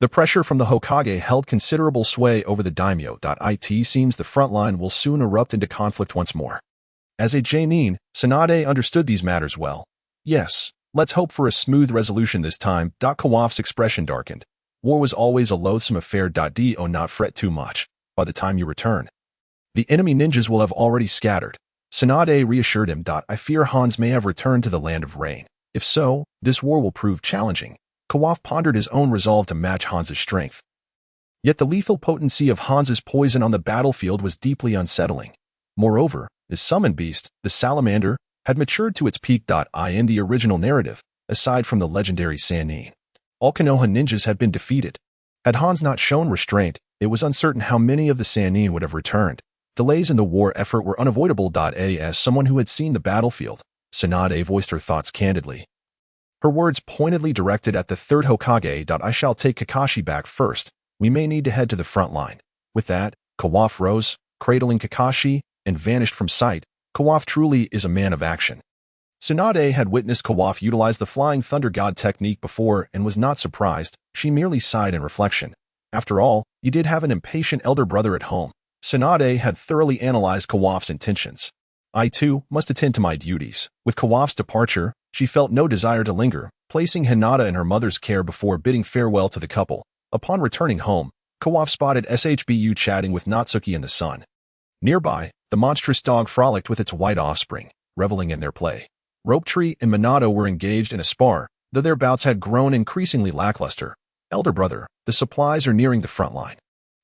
The pressure from the Hokage held considerable sway over the daimyo. It seems the front line will soon erupt into conflict once more. As a Jonin, Tsunade understood these matters well. Yes, let's hope for a smooth resolution this time. Kawaf's expression darkened. War was always a loathsome affair. Do not fret too much. By the time you return, the enemy ninjas will have already scattered. Tsunade reassured him. I fear Hans may have returned to the land of rain. If so, this war will prove challenging. Kawaf pondered his own resolve to match Hans's strength. Yet the lethal potency of Hans's poison on the battlefield was deeply unsettling. Moreover, his summon beast, the salamander, had matured to its peak. In the original narrative, aside from the legendary Sannin, all Konoha ninjas had been defeated. Had Hans not shown restraint, it was uncertain how many of the Sannin would have returned. Delays in the war effort were unavoidable. As someone who had seen the battlefield, Tsunade voiced her thoughts candidly. Her words pointedly directed at the third Hokage. I shall take Kakashi back first. We may need to head to the front line. With that, Kawaf rose, cradling Kakashi, and vanished from sight. Kawaf truly is a man of action. Tsunade had witnessed Kawaf utilize the Flying Thunder God technique before and was not surprised. She merely sighed in reflection. After all, you did have an impatient elder brother at home. Tsunade had thoroughly analyzed Kawaf's intentions. I too must attend to my duties. With Kawaf's departure, she felt no desire to linger, placing Hinata in her mother's care before bidding farewell to the couple. Upon returning home, Kawaf spotted SHBU chatting with Natsuki in the sun. Nearby, the monstrous dog frolicked with its white offspring, reveling in their play. Rope Tree and Minato were engaged in a spar, though their bouts had grown increasingly lackluster. Elder brother, the supplies are nearing the front line.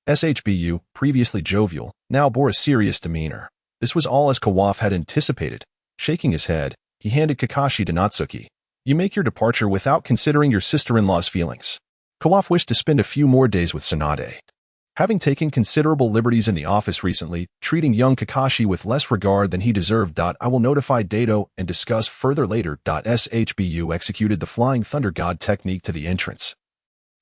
SHBU, previously jovial, now bore a serious demeanor. This was all as Kawaf had anticipated. Shaking his head, he handed Kakashi to Natsuki. You make your departure without considering your sister-in-law's feelings. Kawaf wished to spend a few more days with Tsunade. Having taken considerable liberties in the office recently, treating young Kakashi with less regard than he deserved. I will notify Dato and discuss further later. SHBU executed the Flying Thunder God technique to the entrance.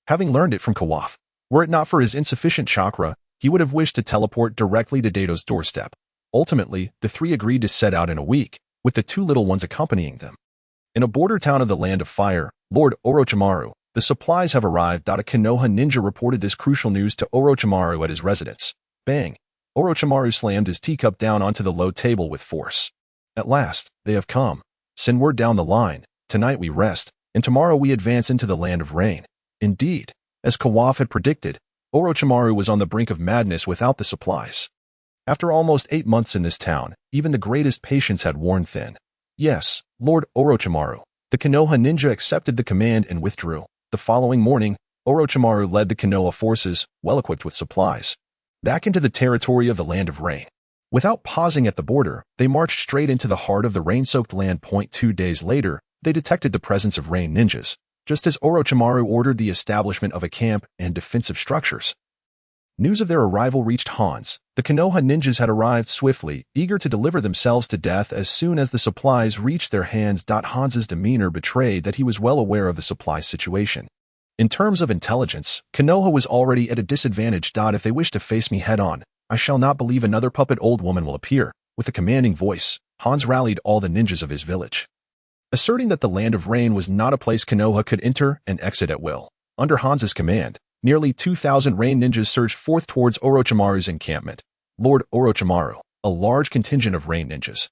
Having learned it from Kawaf, were it not for his insufficient chakra, he would have wished to teleport directly to Dato's doorstep. Ultimately, the three agreed to set out in a week, with the two little ones accompanying them. In a border town of the Land of Fire, Lord Orochimaru, the supplies have arrived. A Konoha ninja reported this crucial news to Orochimaru at his residence. Bang! Orochimaru slammed his teacup down onto the low table with force. At last, they have come. Send word down the line. Tonight we rest, and tomorrow we advance into the Land of Rain. Indeed, as Kawaf had predicted, Orochimaru was on the brink of madness without the supplies. After almost 8 months in this town, even the greatest patience had worn thin. Yes, Lord Orochimaru. The Konoha ninja accepted the command and withdrew. The following morning, Orochimaru led the Konoha forces, well-equipped with supplies, back into the territory of the Land of Rain. Without pausing at the border, they marched straight into the heart of the rain-soaked land. 2 days later, they detected the presence of rain ninjas, just as Orochimaru ordered the establishment of a camp and defensive structures. News of their arrival reached Hans. The Konoha ninjas had arrived swiftly, eager to deliver themselves to death as soon as the supplies reached their hands. Hans's demeanor betrayed that he was well aware of the supply situation. In terms of intelligence, Konoha was already at a disadvantage. If they wish to face me head-on, I shall not believe another puppet old woman will appear. With a commanding voice, Hans rallied all the ninjas of his village, asserting that the Land of Rain was not a place Konoha could enter and exit at will. Under Hans's command, nearly 2,000 rain ninjas surged forth towards Orochimaru's encampment. Lord Orochimaru, a large contingent of rain ninjas,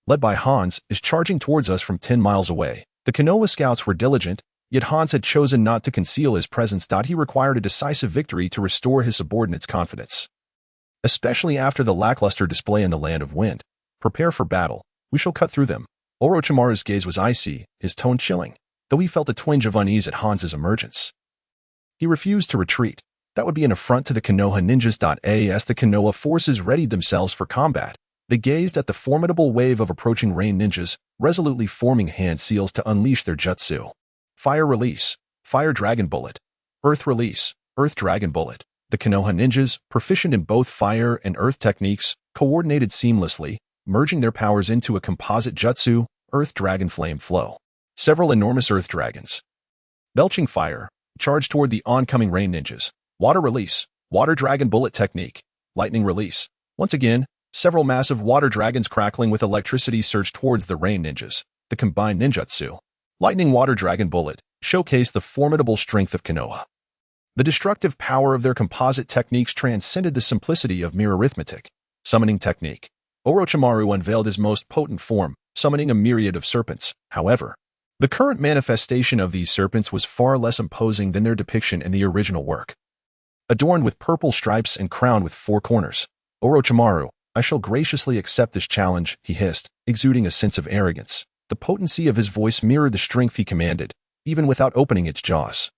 led by Hans, is charging towards us from 10 miles away. The Konoha scouts were diligent, yet Hans had chosen not to conceal his presence. He required a decisive victory to restore his subordinates' confidence, especially after the lackluster display in the Land of Wind. Prepare for battle. We shall cut through them. Orochimaru's gaze was icy, his tone chilling, though he felt a twinge of unease at Hanzo's emergence. He refused to retreat. That would be an affront to the Konoha ninjas. As the Konoha forces readied themselves for combat, they gazed at the formidable wave of approaching rain ninjas, resolutely forming hand seals to unleash their jutsu. Fire release. Fire Dragon Bullet. Earth release. Earth Dragon Bullet. The Konoha ninjas, proficient in both fire and earth techniques, coordinated seamlessly, merging their powers into a composite jutsu, Earth Dragon Flame Flow. Several enormous earth dragons. Belching fire, charged toward the oncoming rain ninjas. Water release. Water Dragon Bullet technique. Lightning release. Once again, several massive water dragons crackling with electricity surged towards the rain ninjas. The combined ninjutsu. Lightning Water Dragon Bullet showcased the formidable strength of Konoha. The destructive power of their composite techniques transcended the simplicity of mere arithmetic. Summoning technique. Orochimaru unveiled his most potent form, summoning a myriad of serpents. However, the current manifestation of these serpents was far less imposing than their depiction in the original work. Adorned with purple stripes and crowned with 4 corners. Orochimaru, I shall graciously accept this challenge, he hissed, exuding a sense of arrogance. The potency of his voice mirrored the strength he commanded, even without opening its jaws.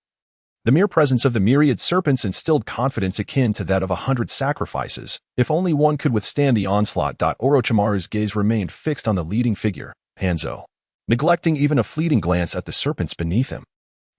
The mere presence of the myriad serpents instilled confidence akin to that of 100 sacrifices. If only one could withstand the onslaught. Orochimaru's gaze remained fixed on the leading figure, Hanzo, neglecting even a fleeting glance at the serpents beneath him.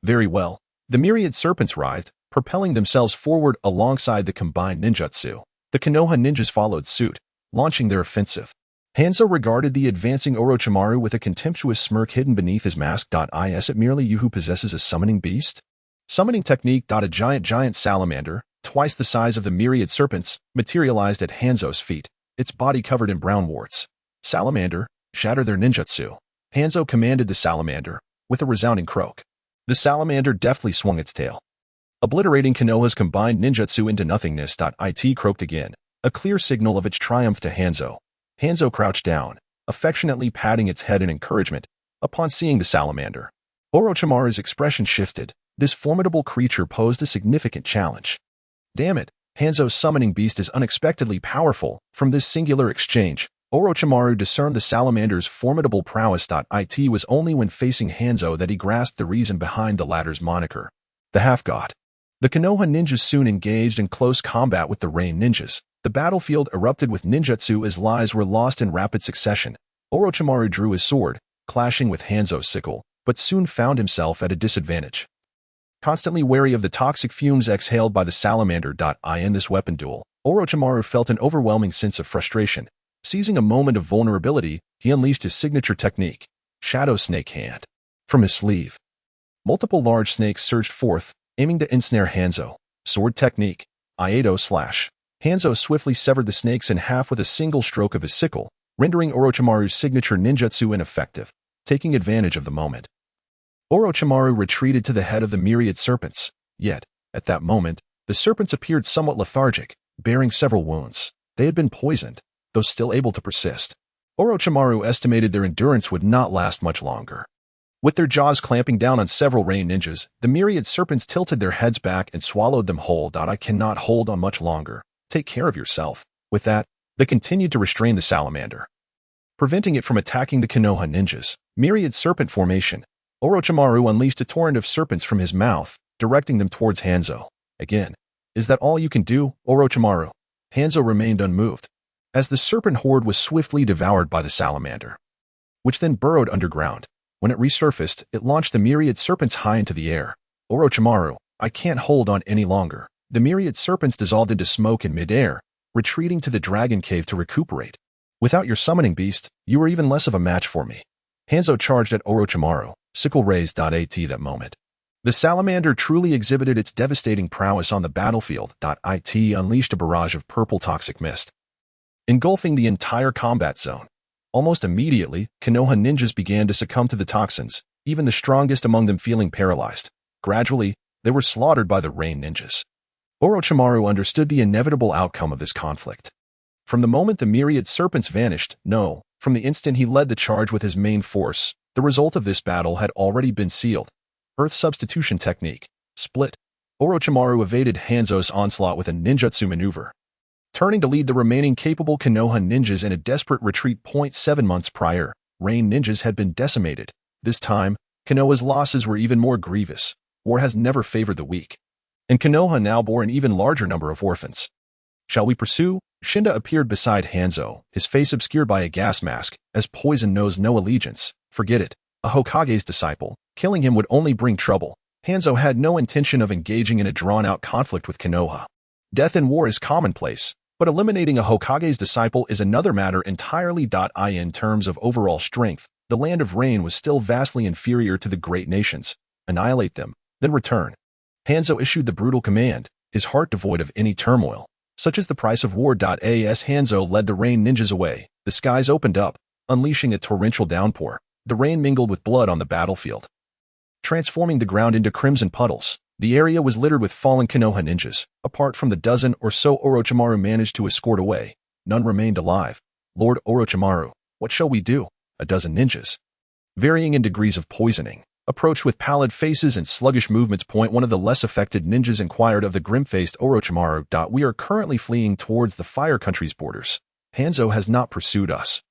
Very well. The myriad serpents writhed, propelling themselves forward alongside the combined ninjutsu. The Konoha ninjas followed suit, launching their offensive. Hanzo regarded the advancing Orochimaru with a contemptuous smirk hidden beneath his mask. Is it merely you who possesses a summoning beast? Summoning technique. A giant salamander, twice the size of the myriad serpents, materialized at Hanzo's feet, its body covered in brown warts. Salamander, shatter their ninjutsu. Hanzo commanded the salamander, with a resounding croak. The salamander deftly swung its tail, obliterating Konoha's combined ninjutsu into nothingness. It croaked again, a clear signal of its triumph to Hanzo. Hanzo crouched down, affectionately patting its head in encouragement, upon seeing the salamander. Orochimaru's expression shifted. This formidable creature posed a significant challenge. Damn it, Hanzo's summoning beast is unexpectedly powerful. From this singular exchange, Orochimaru discerned the salamander's formidable prowess. It was only when facing Hanzo that he grasped the reason behind the latter's moniker. The half-god. The Konoha ninjas soon engaged in close combat with the rain ninjas. The battlefield erupted with ninjutsu as lives were lost in rapid succession. Orochimaru drew his sword, clashing with Hanzo's sickle, but soon found himself at a disadvantage. Constantly wary of the toxic fumes exhaled by the salamander. In this weapon duel, Orochimaru felt an overwhelming sense of frustration. Seizing a moment of vulnerability, he unleashed his signature technique, Shadow Snake Hand. From his sleeve, multiple large snakes surged forth, aiming to ensnare Hanzo. Sword technique, Iato Slash. Hanzo swiftly severed the snakes in half with a single stroke of his sickle, rendering Orochimaru's signature ninjutsu ineffective. Taking advantage of the moment, Orochimaru retreated to the head of the myriad serpents. Yet, at that moment, the serpents appeared somewhat lethargic, bearing several wounds. They had been poisoned, though still able to persist. Orochimaru estimated their endurance would not last much longer. With their jaws clamping down on several rain ninjas, the myriad serpents tilted their heads back and swallowed them whole. I cannot hold on much longer. Take care of yourself. With that, they continued to restrain the salamander, preventing it from attacking the Konoha ninjas. Myriad serpent formation. Orochimaru unleashed a torrent of serpents from his mouth, directing them towards Hanzo. Again, is that all you can do, Orochimaru? Hanzo remained unmoved, as the serpent horde was swiftly devoured by the salamander, which then burrowed underground. When it resurfaced, it launched the myriad serpents high into the air. Orochimaru, I can't hold on any longer. The myriad serpents dissolved into smoke in midair, retreating to the dragon cave to recuperate. Without your summoning beast, you were even less of a match for me. Hanzo charged at Orochimaru, sickle raised. At that moment, the salamander truly exhibited its devastating prowess on the battlefield. It unleashed a barrage of purple toxic mist, engulfing the entire combat zone. Almost immediately, Konoha ninjas began to succumb to the toxins, even the strongest among them feeling paralyzed. Gradually, they were slaughtered by the rain ninjas. Orochimaru understood the inevitable outcome of this conflict. From the moment the myriad serpents vanished, no, from the instant he led the charge with his main force, the result of this battle had already been sealed. Earth substitution technique, split. Orochimaru evaded Hanzo's onslaught with a ninjutsu maneuver. turning to lead the remaining capable Konoha ninjas in a desperate retreat. 7 months prior, Rain ninjas had been decimated. This time, Konoha's losses were even more grievous. War has never favored the weak, and Konoha now bore an even larger number of orphans. Shall we pursue? Shinda appeared beside Hanzo, his face obscured by a gas mask, as poison knows no allegiance. Forget it. A Hokage's disciple. Killing him would only bring trouble. Hanzo had no intention of engaging in a drawn-out conflict with Konoha. Death in war is commonplace, but eliminating a Hokage's disciple is another matter entirely. In terms of overall strength, the Land of Rain was still vastly inferior to the great nations. Annihilate them, then return. Hanzo issued the brutal command, his heart devoid of any turmoil. Such is the price of war. As Hanzo led the Rain ninjas away, the skies opened up, unleashing a torrential downpour. The rain mingled with blood on the battlefield, transforming the ground into crimson puddles. The area was littered with fallen Konoha ninjas. Apart from the dozen or so Orochimaru managed to escort away, none remained alive. Lord Orochimaru, what shall we do? A dozen ninjas, varying in degrees of poisoning, approached with pallid faces and sluggish movements. One of the less affected ninjas inquired of the grim-faced Orochimaru. We are currently fleeing towards the Fire Country's borders. Hanzo has not pursued us.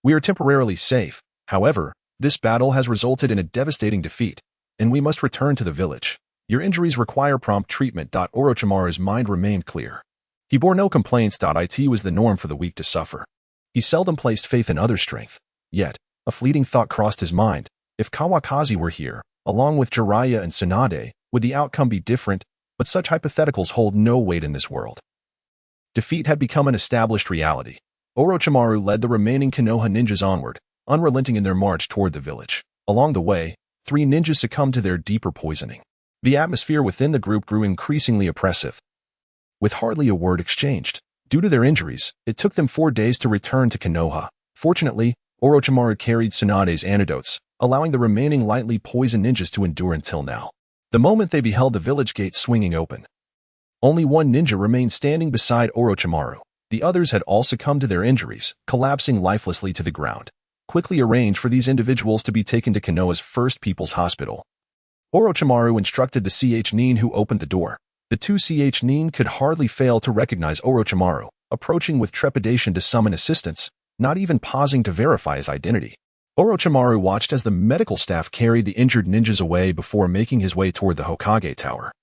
We are temporarily safe. However, this battle has resulted in a devastating defeat, and we must return to the village. Your injuries require prompt treatment. Orochimaru's mind remained clear. He bore no complaints. It was the norm for the weak to suffer. He seldom placed faith in other strength. Yet, a fleeting thought crossed his mind. If Kawakaze were here, along with Jiraiya and Tsunade, would the outcome be different? But such hypotheticals hold no weight in this world. Defeat had become an established reality. Orochimaru led the remaining Konoha ninjas onward, unrelenting in their march toward the village. Along the way, 3 ninjas succumbed to their deeper poisoning. The atmosphere within the group grew increasingly oppressive, with hardly a word exchanged. Due to their injuries, it took them 4 days to return to Konoha. Fortunately, Orochimaru carried Tsunade's antidotes, allowing the remaining lightly poisoned ninjas to endure until now. The moment they beheld the village gate swinging open, only one ninja remained standing beside Orochimaru. The others had all succumbed to their injuries, collapsing lifelessly to the ground. Quickly arranged for these individuals to be taken to Konoha's First People's Hospital. Orochimaru instructed the nin who opened the door. The 2 nin could hardly fail to recognize Orochimaru, approaching with trepidation to summon assistance, not even pausing to verify his identity. Orochimaru watched as the medical staff carried the injured ninjas away before making his way toward the Hokage Tower.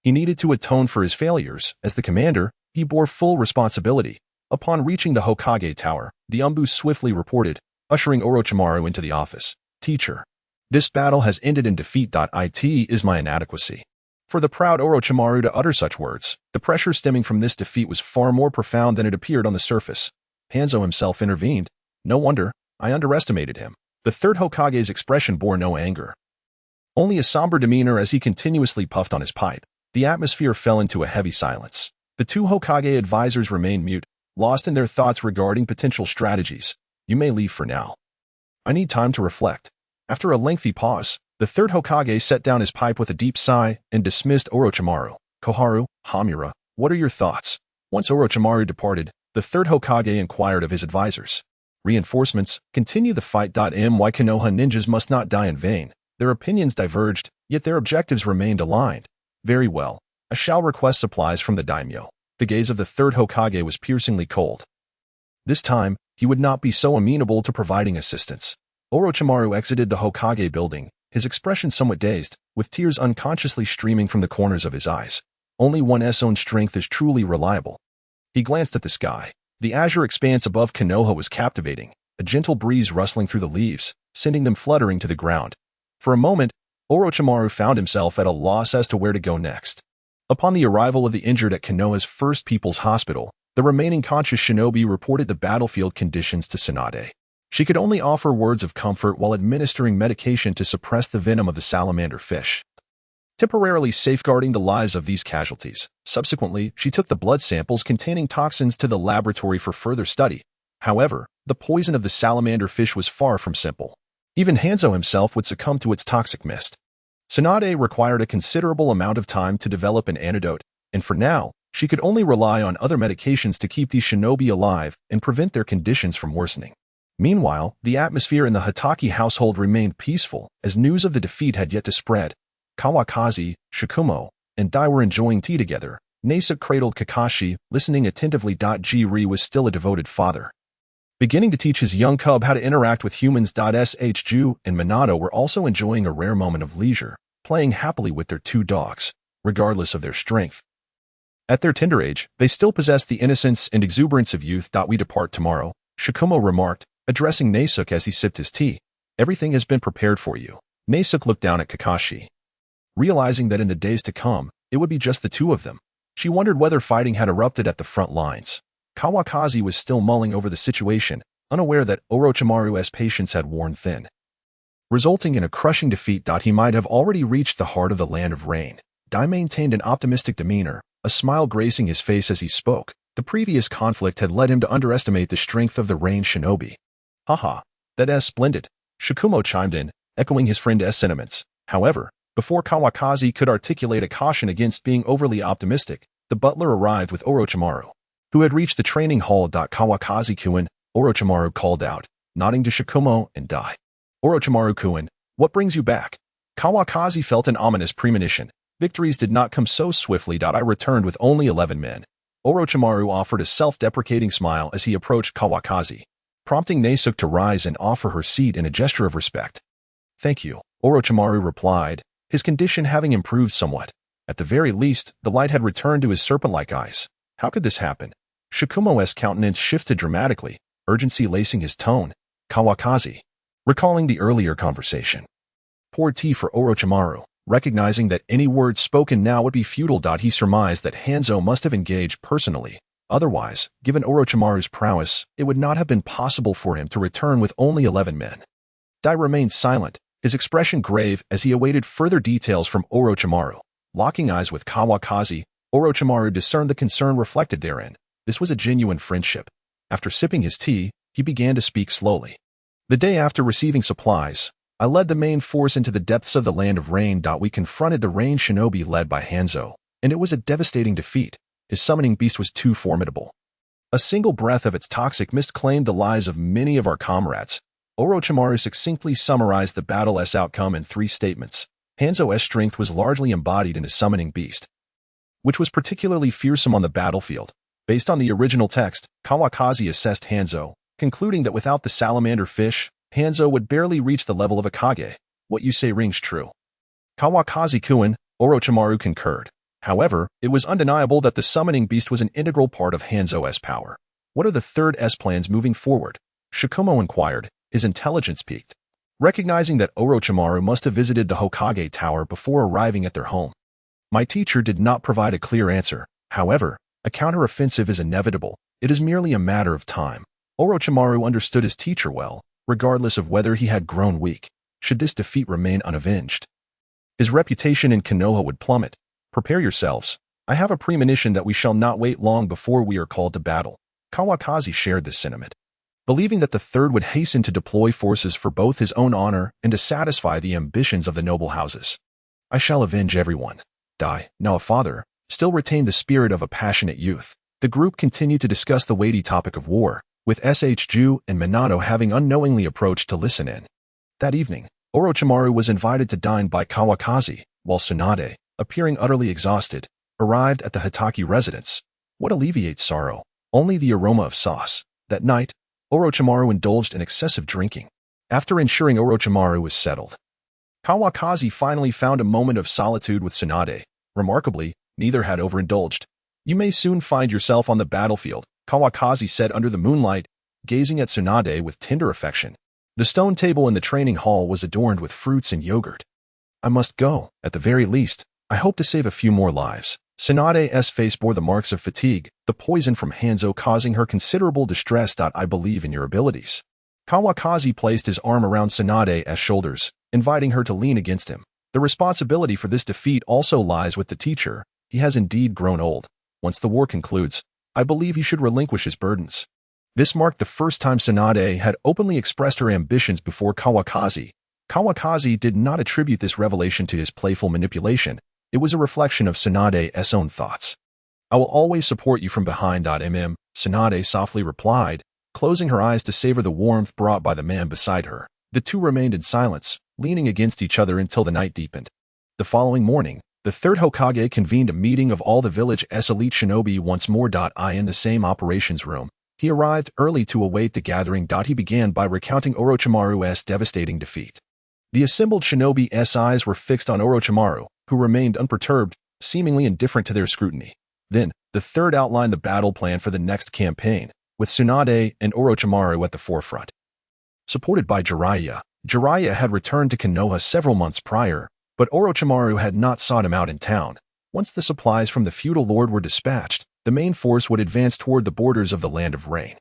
He needed to atone for his failures. As the commander, he bore full responsibility. Upon reaching the Hokage Tower, the Umbu swiftly reported, ushering Orochimaru into the office. Teacher, this battle has ended in defeat. It is my inadequacy. For the proud Orochimaru to utter such words, the pressure stemming from this defeat was far more profound than it appeared on the surface. Hanzo himself intervened. No wonder, I underestimated him. The third Hokage's expression bore no anger, only a somber demeanor as he continuously puffed on his pipe. The atmosphere fell into a heavy silence. The 2 Hokage advisors remained mute, lost in their thoughts regarding potential strategies. You may leave for now. I need time to reflect. After a lengthy pause, the third Hokage set down his pipe with a deep sigh and dismissed Orochimaru. Koharu, Hamura, what are your thoughts? Once Orochimaru departed, the third Hokage inquired of his advisors. Reinforcements, continue the fight. My Konoha ninjas must not die in vain. Their opinions diverged, yet their objectives remained aligned. Very well. I shall request supplies from the daimyo. The gaze of the third Hokage was piercingly cold. This time, he would not be so amenable to providing assistance. Orochimaru exited the Hokage building, his expression somewhat dazed, with tears unconsciously streaming from the corners of his eyes. Only one's own strength is truly reliable. He glanced at the sky. The azure expanse above Konoha was captivating, a gentle breeze rustling through the leaves, sending them fluttering to the ground. For a moment, Orochimaru found himself at a loss as to where to go next. Upon the arrival of the injured at Konoha's First People's Hospital, the remaining conscious shinobi reported the battlefield conditions to Tsunade. She could only offer words of comfort while administering medication to suppress the venom of the salamander fish, temporarily safeguarding the lives of these casualties. Subsequently, she took the blood samples containing toxins to the laboratory for further study. However, the poison of the salamander fish was far from simple. Even Hanzo himself would succumb to its toxic mist. Tsunade required a considerable amount of time to develop an antidote, and for now, she could only rely on other medications to keep these shinobi alive and prevent their conditions from worsening. Meanwhile, the atmosphere in the Hatake household remained peaceful, as news of the defeat had yet to spread. Kawakaze, Shikumo, and Dai were enjoying tea together, Nesuke cradled Kakashi, listening attentively. Jiri was still a devoted father, beginning to teach his young cub how to interact with humans. Shju and Minato were also enjoying a rare moment of leisure, playing happily with their two dogs, regardless of their strength. At their tender age, they still possessed the innocence and exuberance of youth. We depart tomorrow, Shikumo remarked, addressing Nesuke as he sipped his tea. Everything has been prepared for you. Nesuke looked down at Kakashi. Realizing that in the days to come, it would be just the two of them, she wondered whether fighting had erupted at the front lines. Kawakaze was still mulling over the situation, unaware that Orochimaru's patience had worn thin, resulting in a crushing defeat. He might have already reached the heart of the land of rain. Dai maintained an optimistic demeanor, a smile gracing his face as he spoke. The previous conflict had led him to underestimate the strength of the rain shinobi. Haha, that's splendid, Shikumo chimed in, echoing his friend's sentiments. However, before Kawakaze could articulate a caution against being overly optimistic, the butler arrived with Orochimaru, who had reached the training hall. Kawakaze-kun, Orochimaru called out, nodding to Shikumo and Dai. Orochimaru-kun, what brings you back? Kawakaze felt an ominous premonition. Victories did not come so swiftly. I returned with only 11 men. Orochimaru offered a self-deprecating smile as he approached Kawakaze, prompting Nesuke to rise and offer her seat in a gesture of respect. Thank you, Orochimaru replied, his condition having improved somewhat. At the very least, the light had returned to his serpent-like eyes. How could this happen? Shikumo's countenance shifted dramatically, urgency lacing his tone. Kawakaze, recalling the earlier conversation, poured tea for Orochimaru, recognizing that any words spoken now would be futile. He surmised that Hanzo must have engaged personally. Otherwise, given Orochimaru's prowess, it would not have been possible for him to return with only 11 men. Dai remained silent, his expression grave as he awaited further details from Orochimaru. Locking eyes with Kawakaze, Orochimaru discerned the concern reflected therein. This was a genuine friendship. After sipping his tea, he began to speak slowly. The day after receiving supplies, I led the main force into the depths of the land of rain. We confronted the rain shinobi led by Hanzo, and it was a devastating defeat. His summoning beast was too formidable. A single breath of its toxic mist claimed the lives of many of our comrades. Orochimaru succinctly summarized the battle's outcome in 3 statements. Hanzo's strength was largely embodied in his summoning beast, which was particularly fearsome on the battlefield. Based on the original text, Kawakaze assessed Hanzo, concluding that without the salamander fish, Hanzo would barely reach the level of a Kage. What you say rings true. Kawakaze-kun, Orochimaru concurred. However, it was undeniable that the summoning beast was an integral part of Hanzo's power. What are the third S plans moving forward? Shikumo inquired, his intelligence peaked, recognizing that Orochimaru must have visited the Hokage Tower before arriving at their home. My teacher did not provide a clear answer. However, a counter-offensive is inevitable. It is merely a matter of time. Orochimaru understood his teacher well, regardless of whether he had grown weak. Should this defeat remain unavenged, his reputation in Konoha would plummet. Prepare yourselves. I have a premonition that we shall not wait long before we are called to battle. Kawakaze shared this sentiment, believing that the third would hasten to deploy forces for both his own honor and to satisfy the ambitions of the noble houses. I shall avenge everyone. Dai, now a father, still retained the spirit of a passionate youth. The group continued to discuss the weighty topic of war, with Shju and Minato having unknowingly approached to listen in. That evening, Orochimaru was invited to dine by Kawakaze, while Tsunade, appearing utterly exhausted, arrived at the Hatake residence. What alleviates sorrow? Only the aroma of sauce. That night, Orochimaru indulged in excessive drinking. After ensuring Orochimaru was settled, Kawakaze finally found a moment of solitude with Tsunade. Remarkably, neither had overindulged. You may soon find yourself on the battlefield, Kawakaze said under the moonlight, gazing at Tsunade with tender affection. The stone table in the training hall was adorned with fruits and yogurt. I must go, at the very least. I hope to save a few more lives. Tsunade's face bore the marks of fatigue, the poison from Hanzo causing her considerable distress. I believe in your abilities. Kawakaze placed his arm around Tsunade's shoulders, inviting her to lean against him. The responsibility for this defeat also lies with the teacher. He has indeed grown old. Once the war concludes, I believe he should relinquish his burdens. This marked the first time Tsunade had openly expressed her ambitions before Kawakaze. Kawakaze did not attribute this revelation to his playful manipulation. It was a reflection of Tsunade's own thoughts. I will always support you from behind. Tsunade softly replied, closing her eyes to savor the warmth brought by the man beside her. The two remained in silence, leaning against each other until the night deepened. The following morning, the third Hokage convened a meeting of all the village's elite shinobi once more. In the same operations room, he arrived early to await the gathering. He began by recounting Orochimaru's devastating defeat. The assembled shinobi's eyes were fixed on Orochimaru, who remained unperturbed, seemingly indifferent to their scrutiny. Then, the third outlined the battle plan for the next campaign, with Tsunade and Orochimaru at the forefront. Supported by Jiraiya, Jiraiya had returned to Konoha several months prior, but Orochimaru had not sought him out in town. Once the supplies from the feudal lord were dispatched, the main force would advance toward the borders of the Land of Rain.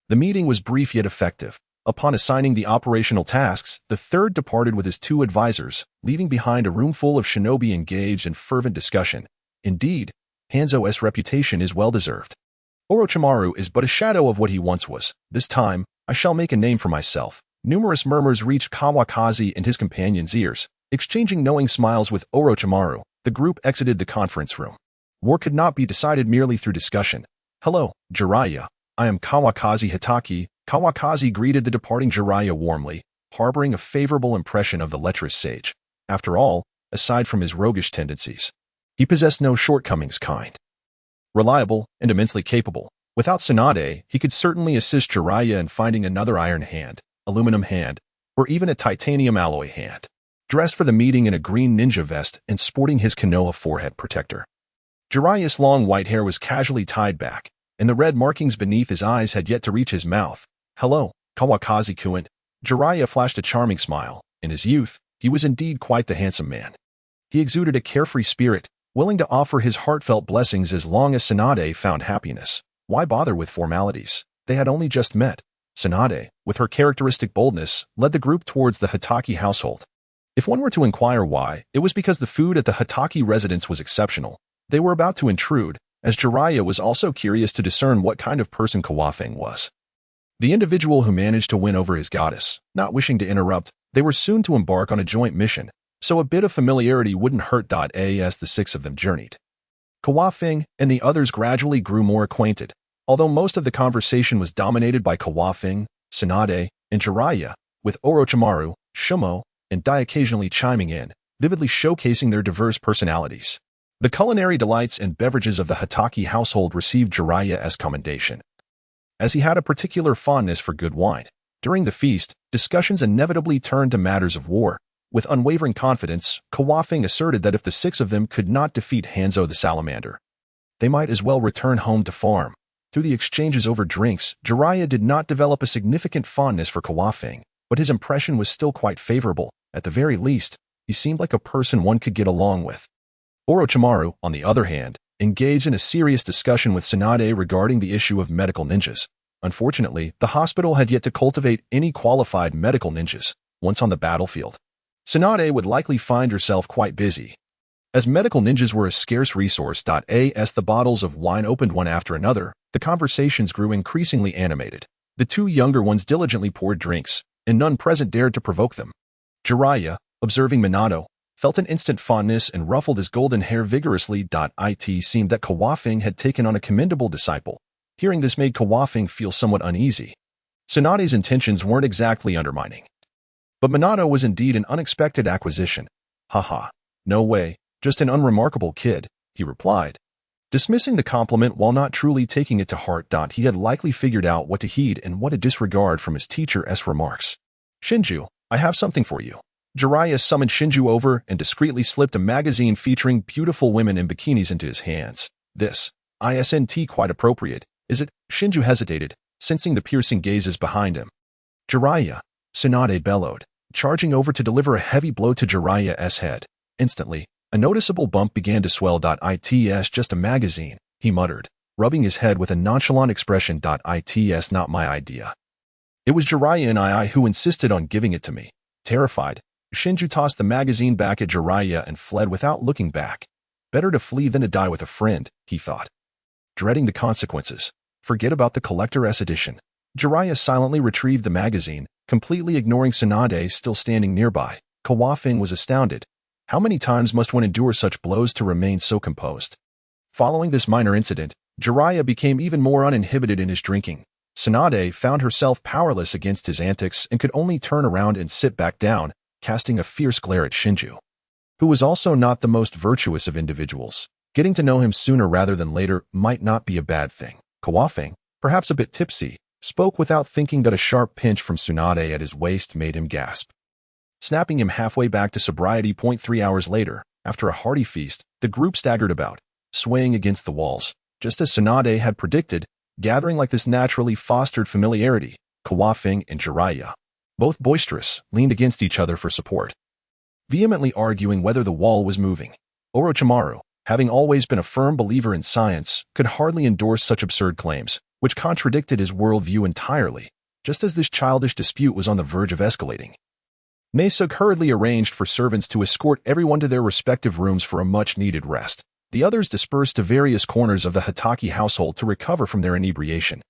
The meeting was brief yet effective. Upon assigning the operational tasks, the third departed with his two advisors, leaving behind a room full of shinobi engaged in fervent discussion. Indeed, Hanzo's reputation is well-deserved. Orochimaru is but a shadow of what he once was. This time, I shall make a name for myself. Numerous murmurs reached Kawakaze and his companions' ears. Exchanging knowing smiles with Orochimaru, the group exited the conference room. War could not be decided merely through discussion. Hello, Jiraiya. I am Kawakaze Hatake. Kawakaze greeted the departing Jiraiya warmly, harboring a favorable impression of the lecherous sage. After all, aside from his roguish tendencies, he possessed no shortcomings. Reliable and immensely capable. Without Tsunade, he could certainly assist Jiraiya in finding another iron hand, aluminum hand, or even a titanium alloy hand. Dressed for the meeting in a green ninja vest and sporting his Konoha forehead protector, Jiraiya's long white hair was casually tied back, and the red markings beneath his eyes had yet to reach his mouth. Hello, Kawakaze-kun. Jiraiya flashed a charming smile. In his youth, he was indeed quite the handsome man. He exuded a carefree spirit, willing to offer his heartfelt blessings as long as Tsunade found happiness. Why bother with formalities? They had only just met. Tsunade, with her characteristic boldness, led the group towards the Hatake household. If one were to inquire why, it was because the food at the Hatake residence was exceptional. They were about to intrude, as Jiraiya was also curious to discern what kind of person Kawakaze was. The individual who managed to win over his goddess. Not wishing to interrupt, they were soon to embark on a joint mission, so a bit of familiarity wouldn't hurt. As the six of them journeyed, Kawakaze and the others gradually grew more acquainted, although most of the conversation was dominated by Kawakaze, Tsunade, and Jiraiya, with Orochimaru, Shumo, and Dai occasionally chiming in, vividly showcasing their diverse personalities. The culinary delights and beverages of the Hatake household received Jiraiya's commendation, as he had a particular fondness for good wine. During the feast, discussions inevitably turned to matters of war. With unwavering confidence, Kawakaze asserted that if the six of them could not defeat Hanzo the Salamander, they might as well return home to farm. Through the exchanges over drinks, Jiraiya did not develop a significant fondness for Kawakaze, but his impression was still quite favorable. At the very least, he seemed like a person one could get along with. Orochimaru, on the other hand, engaged in a serious discussion with Tsunade regarding the issue of medical ninjas. Unfortunately, the hospital had yet to cultivate any qualified medical ninjas. Once on the battlefield, Tsunade would likely find herself quite busy, as medical ninjas were a scarce resource. As the bottles of wine opened one after another, the conversations grew increasingly animated. The two younger ones diligently poured drinks, and none present dared to provoke them. Jiraiya, observing Minato, felt an instant fondness and ruffled his golden hair vigorously. It seemed that Kawakaze had taken on a commendable disciple. Hearing this made Kawakaze feel somewhat uneasy. Tsunade's intentions weren't exactly undermining, but Minato was indeed an unexpected acquisition. Haha, no way, just an unremarkable kid, he replied, dismissing the compliment while not truly taking it to heart. He had likely figured out what to heed and what to disregard from his teacher's remarks. Shinju, I have something for you. Jiraiya summoned Shinju over and discreetly slipped a magazine featuring beautiful women in bikinis into his hands. This isn't quite appropriate, is it? Shinju hesitated, sensing the piercing gazes behind him. Jiraiya, Tsunade bellowed, charging over to deliver a heavy blow to Jiraiya's head. Instantly, a noticeable bump began to swell. It's just a magazine, he muttered, rubbing his head with a nonchalant expression. It's not my idea. It was Jiraiya and I who insisted on giving it to me. Terrified, Shinju tossed the magazine back at Jiraiya and fled without looking back. Better to flee than to die with a friend, he thought. Dreading the consequences, forget about the collector's edition. Jiraiya silently retrieved the magazine, completely ignoring Tsunade still standing nearby. Kawakaze was astounded. How many times must one endure such blows to remain so composed? Following this minor incident, Jiraiya became even more uninhibited in his drinking. Tsunade found herself powerless against his antics and could only turn around and sit back down, casting a fierce glare at Shinju. who was also not the most virtuous of individuals. Getting to know him sooner rather than later might not be a bad thing. Kawakaze, perhaps a bit tipsy, spoke without thinking that a sharp pinch from Tsunade at his waist made him gasp, snapping him halfway back to sobriety. 3 hours later, after a hearty feast, the group staggered about, swaying against the walls, just as Tsunade had predicted, gathering like this naturally fostered familiarity. Kawakaze and Jiraiya, both boisterous, leaned against each other for support, vehemently arguing whether the wall was moving. Orochimaru, having always been a firm believer in science, could hardly endorse such absurd claims, which contradicted his worldview entirely, just as this childish dispute was on the verge of escalating. Naesuk hurriedly arranged for servants to escort everyone to their respective rooms for a much-needed rest. The others dispersed to various corners of the Hatake household to recover from their inebriation.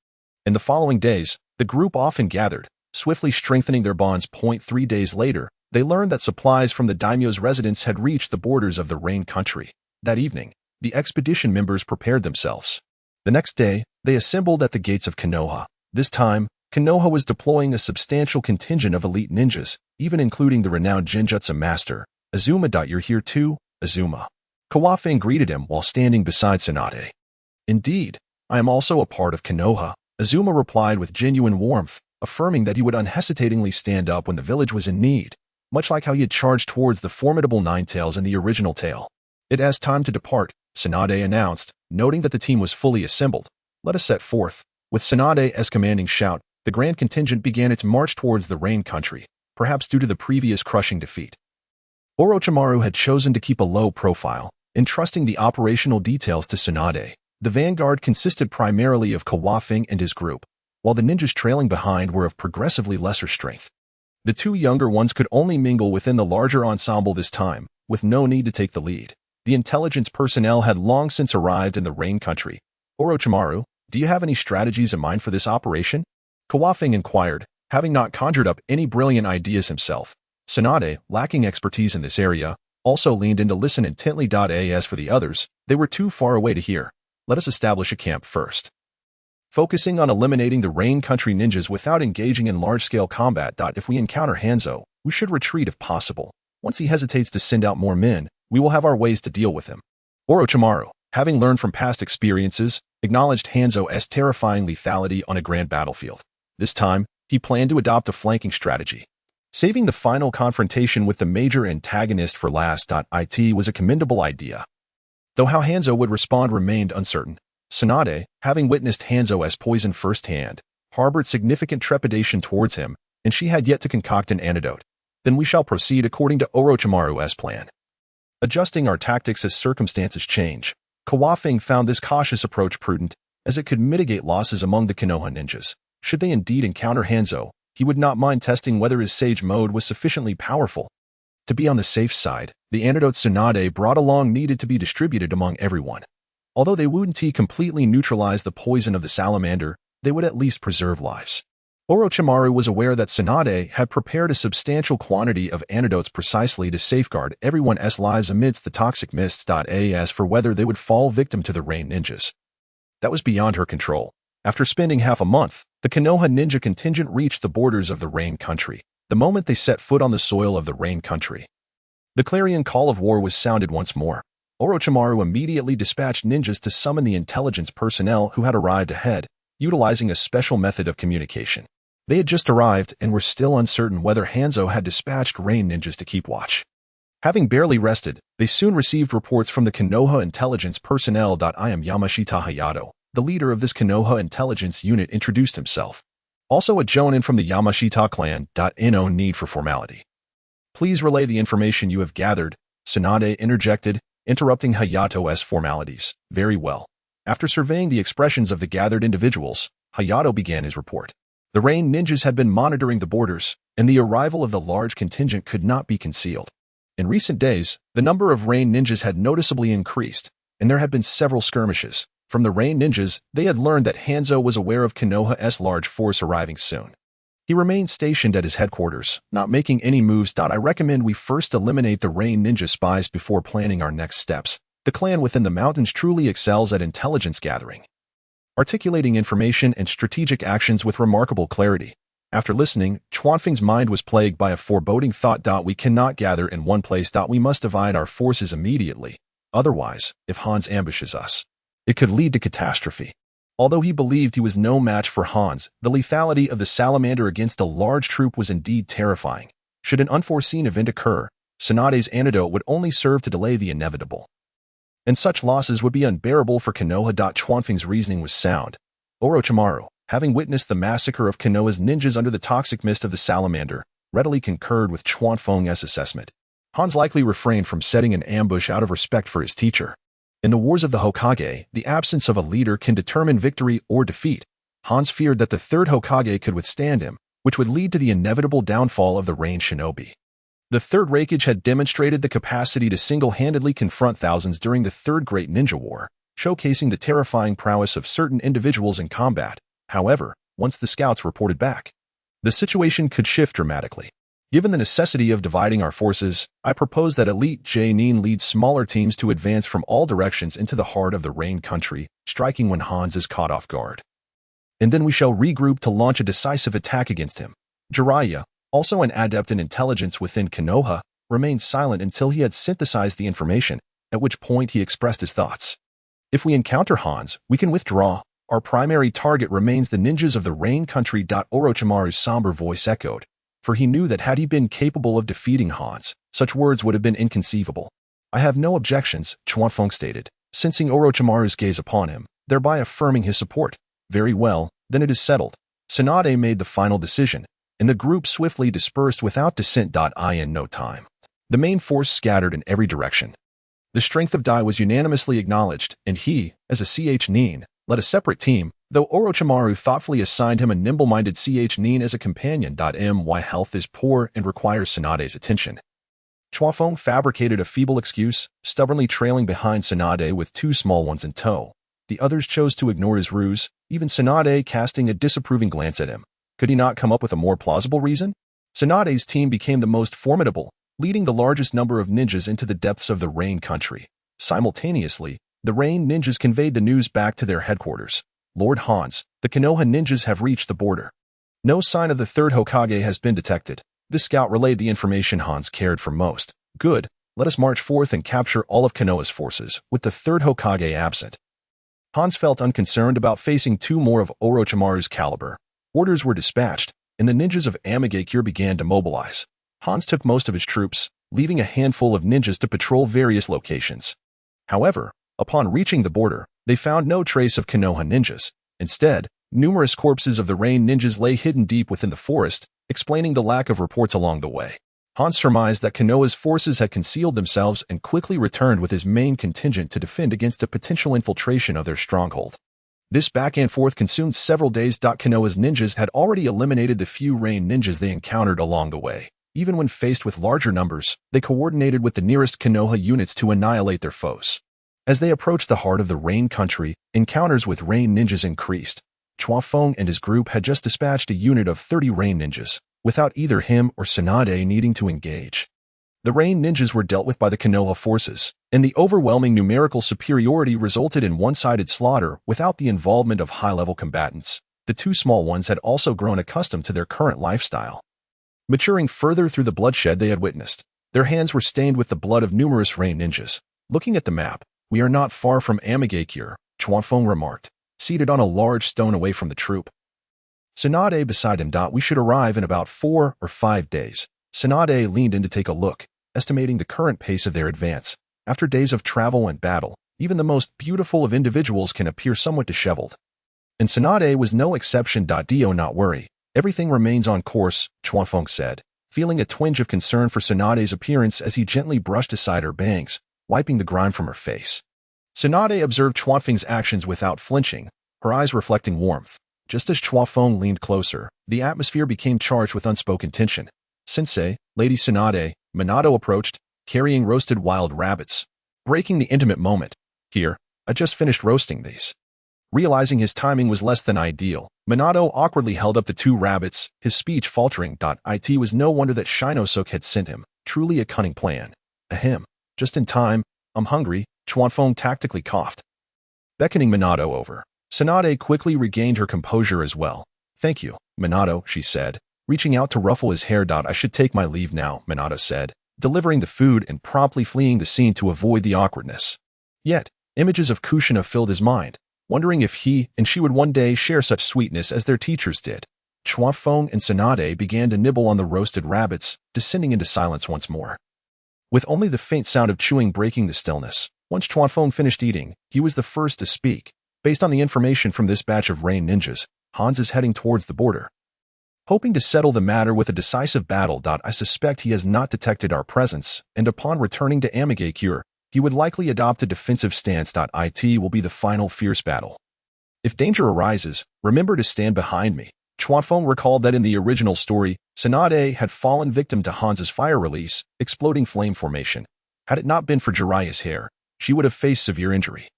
In the following days, the group often gathered, swiftly strengthening their bonds. 3 days later, they learned that supplies from the daimyo's residence had reached the borders of the Rain Country. That evening, the expedition members prepared themselves. The next day, they assembled at the gates of Konoha. This time, Konoha was deploying a substantial contingent of elite ninjas, even including the renowned Genjutsu master, Azuma. You're here too, Azuma. Kawakaze greeted him while standing beside Tsunade. Indeed, I am also a part of Konoha, Azuma replied with genuine warmth, affirming that he would unhesitatingly stand up when the village was in need, much like how he had charged towards the formidable Nine Tails in the original tale. It has time to depart, Tsunade announced, noting that the team was fully assembled. Let us set forth. With Tsunade's commanding shout, the grand contingent began its march towards the Rain Country, perhaps due to the previous crushing defeat. Orochimaru had chosen to keep a low profile, entrusting the operational details to Tsunade. The vanguard consisted primarily of Kawakaze and his group, while the ninjas trailing behind were of progressively lesser strength. The two younger ones could only mingle within the larger ensemble this time, with no need to take the lead. The intelligence personnel had long since arrived in the Rain Country. Orochimaru, do you have any strategies in mind for this operation? Kawakaze inquired, having not conjured up any brilliant ideas himself. Tsunade, lacking expertise in this area, also leaned in to listen intently. As for the others, they were too far away to hear. Let us establish a camp first, focusing on eliminating the Rain Country ninjas without engaging in large-scale combat. If we encounter Hanzo, we should retreat if possible. Once he hesitates to send out more men, we will have our ways to deal with him. Orochimaru, having learned from past experiences, acknowledged Hanzo's terrifying lethality on a grand battlefield. This time, he planned to adopt a flanking strategy, saving the final confrontation with the major antagonist for last. It was a commendable idea, though how Hanzo would respond remained uncertain. Tsunade, having witnessed Hanzo's poison firsthand, harbored significant trepidation towards him, and she had yet to concoct an antidote. Then we shall proceed according to Orochimaru's plan, adjusting our tactics as circumstances change. Kawakaze found this cautious approach prudent, as it could mitigate losses among the Konoha ninjas. Should they indeed encounter Hanzo, he would not mind testing whether his Sage mode was sufficiently powerful. To be on the safe side, the antidote Tsunade brought along needed to be distributed among everyone. Although they wouldn't completely neutralize the poison of the salamander, they would at least preserve lives. Orochimaru was aware that Tsunade had prepared a substantial quantity of antidotes precisely to safeguard everyone's lives amidst the toxic mists. As for whether they would fall victim to the Rain ninjas, that was beyond her control. After spending half a month, the Konoha ninja contingent reached the borders of the Rain Country. The moment they set foot on the soil of the Rain Country, the clarion call of war was sounded once more. Orochimaru immediately dispatched ninjas to summon the intelligence personnel who had arrived ahead, utilizing a special method of communication. They had just arrived and were still uncertain whether Hanzo had dispatched Rain ninjas to keep watch. Having barely rested, they soon received reports from the Konoha intelligence personnel. I am Yamashita Hayato. The leader of this Konoha intelligence unit introduced himself. Also a jonin from the Yamashita clan. No need for formality. Please relay the information you have gathered, Tsunade interjected, interrupting Hayato's formalities. Very well. After surveying the expressions of the gathered individuals, Hayato began his report. The Rain ninjas had been monitoring the borders, and the arrival of the large contingent could not be concealed. In recent days, the number of Rain ninjas had noticeably increased, and there had been several skirmishes. From the Rain ninjas, they had learned that Hanzo was aware of Konoha's large force arriving soon. He remained stationed at his headquarters, not making any moves. I recommend we first eliminate the Rain ninja spies before planning our next steps. The clan within the mountains truly excels at intelligence gathering, articulating information and strategic actions with remarkable clarity. After listening, Chuanfeng's mind was plagued by a foreboding thought. We cannot gather in one place. We must divide our forces immediately. Otherwise, if Hans ambushes us, it could lead to catastrophe. Although he believed he was no match for Hans, the lethality of the salamander against a large troop was indeed terrifying. Should an unforeseen event occur, Tsunade's antidote would only serve to delay the inevitable. And such losses would be unbearable for Konoha. Chuanfeng's reasoning was sound. Orochimaru, having witnessed the massacre of Konoha's ninjas under the toxic mist of the salamander, readily concurred with Chuanfeng's assessment. Hans likely refrained from setting an ambush out of respect for his teacher. In the wars of the Hokage, the absence of a leader can determine victory or defeat. Hans feared that the third Hokage could withstand him, which would lead to the inevitable downfall of the Rain Shinobi. The Third Raikage had demonstrated the capacity to single-handedly confront thousands during the Third Great Ninja War, showcasing the terrifying prowess of certain individuals in combat. However, once the scouts reported back, the situation could shift dramatically. Given the necessity of dividing our forces, I propose that Elite J-Nin leads smaller teams to advance from all directions into the heart of the Rain Country, striking when Hans is caught off guard. And then we shall regroup to launch a decisive attack against him. Jiraiya, also an adept in intelligence within Konoha, remained silent until he had synthesized the information, at which point he expressed his thoughts. If we encounter Hans, we can withdraw. Our primary target remains the ninjas of the Rain Country. Orochimaru's somber voice echoed, for he knew that had he been capable of defeating Hans, such words would have been inconceivable. I have no objections, Chuanfeng stated, sensing Orochimaru's gaze upon him, thereby affirming his support. Very well, then it is settled. Tsunade made the final decision, and the group swiftly dispersed without dissent. In no time, the main force scattered in every direction. The strength of Dai was unanimously acknowledged, and he, as a Ch-Nin, led a separate team, though Orochimaru thoughtfully assigned him a nimble-minded Ch-Nin as a companion. My health is poor and requires Tsunade's attention. Chuanfeng fabricated a feeble excuse, stubbornly trailing behind Tsunade with two small ones in tow. The others chose to ignore his ruse, even Tsunade casting a disapproving glance at him. Could he not come up with a more plausible reason? Tsunade's team became the most formidable, leading the largest number of ninjas into the depths of the Rain Country. Simultaneously, the Rain ninjas conveyed the news back to their headquarters. Lord Hans, the Konoha ninjas have reached the border. No sign of the third Hokage has been detected. This scout relayed the information Hans cared for most. Good, let us march forth and capture all of Konoha's forces, with the third Hokage absent. Hans felt unconcerned about facing two more of Orochimaru's caliber. Orders were dispatched, and the ninjas of Amigakure began to mobilize. Hans took most of his troops, leaving a handful of ninjas to patrol various locations. However, upon reaching the border, they found no trace of Konoha ninjas. Instead, numerous corpses of the Rain ninjas lay hidden deep within the forest, explaining the lack of reports along the way. Hans surmised that Konoha's forces had concealed themselves and quickly returned with his main contingent to defend against a potential infiltration of their stronghold. This back and forth consumed several days. Konoha's ninjas had already eliminated the few Rain ninjas they encountered along the way. Even when faced with larger numbers, they coordinated with the nearest Konoha units to annihilate their foes. As they approached the heart of the Rain Country, encounters with Rain ninjas increased. Chuanfeng and his group had just dispatched a unit of 30 Rain ninjas, without either him or Tsunade needing to engage. The Rain ninjas were dealt with by the Konoha forces, and the overwhelming numerical superiority resulted in one-sided slaughter without the involvement of high-level combatants. The two small ones had also grown accustomed to their current lifestyle, maturing further through the bloodshed they had witnessed. Their hands were stained with the blood of numerous Rain ninjas. Looking at the map, we are not far from Amigakure, Chuanfeng remarked, seated on a large stone away from the troop. Tsunade beside him. We should arrive in about 4 or 5 days. Tsunade leaned in to take a look, estimating the current pace of their advance. After days of travel and battle, even the most beautiful of individuals can appear somewhat disheveled. And Tsunade was no exception. Do not worry. Everything remains on course, Chuanfeng said, feeling a twinge of concern for Tsunade's appearance as he gently brushed aside her bangs, wiping the grime from her face. Tsunade observed Chuanfeng's actions without flinching, her eyes reflecting warmth. Just as Chuanfeng leaned closer, the atmosphere became charged with unspoken tension. Sensei, Lady Tsunade, Minato approached, carrying roasted wild rabbits, breaking the intimate moment. Here, I just finished roasting these. Realizing his timing was less than ideal, Minato awkwardly held up the 2 rabbits, his speech faltering. It was no wonder that Shinosuke had sent him. Truly a cunning plan. Ahem. Just in time. I'm hungry, Chuanfeng tactically coughed, beckoning Minato over. Tsunade quickly regained her composure as well. Thank you, Minato, she said, reaching out to ruffle his hair. I should take my leave now, Minato said, delivering the food and promptly fleeing the scene to avoid the awkwardness. Yet, images of Kushina filled his mind, wondering if he and she would one day share such sweetness as their teachers did. Chuanfeng and Tsunade began to nibble on the roasted rabbits, descending into silence once more. With only the faint sound of chewing breaking the stillness, once Chuanfeng finished eating, he was the first to speak. Based on the information from this batch of rain ninjas, Hans is heading towards the border. Hoping to settle the matter with a decisive battle. I suspect he has not detected our presence, and upon returning to Amigakure, he would likely adopt a defensive stance. It will be the final fierce battle. If danger arises, remember to stand behind me. Chuanfeng recalled that in the original story, Tsunade had fallen victim to Hans's fire release, exploding flame formation. Had it not been for Jiraiya's hair, she would have faced severe injury.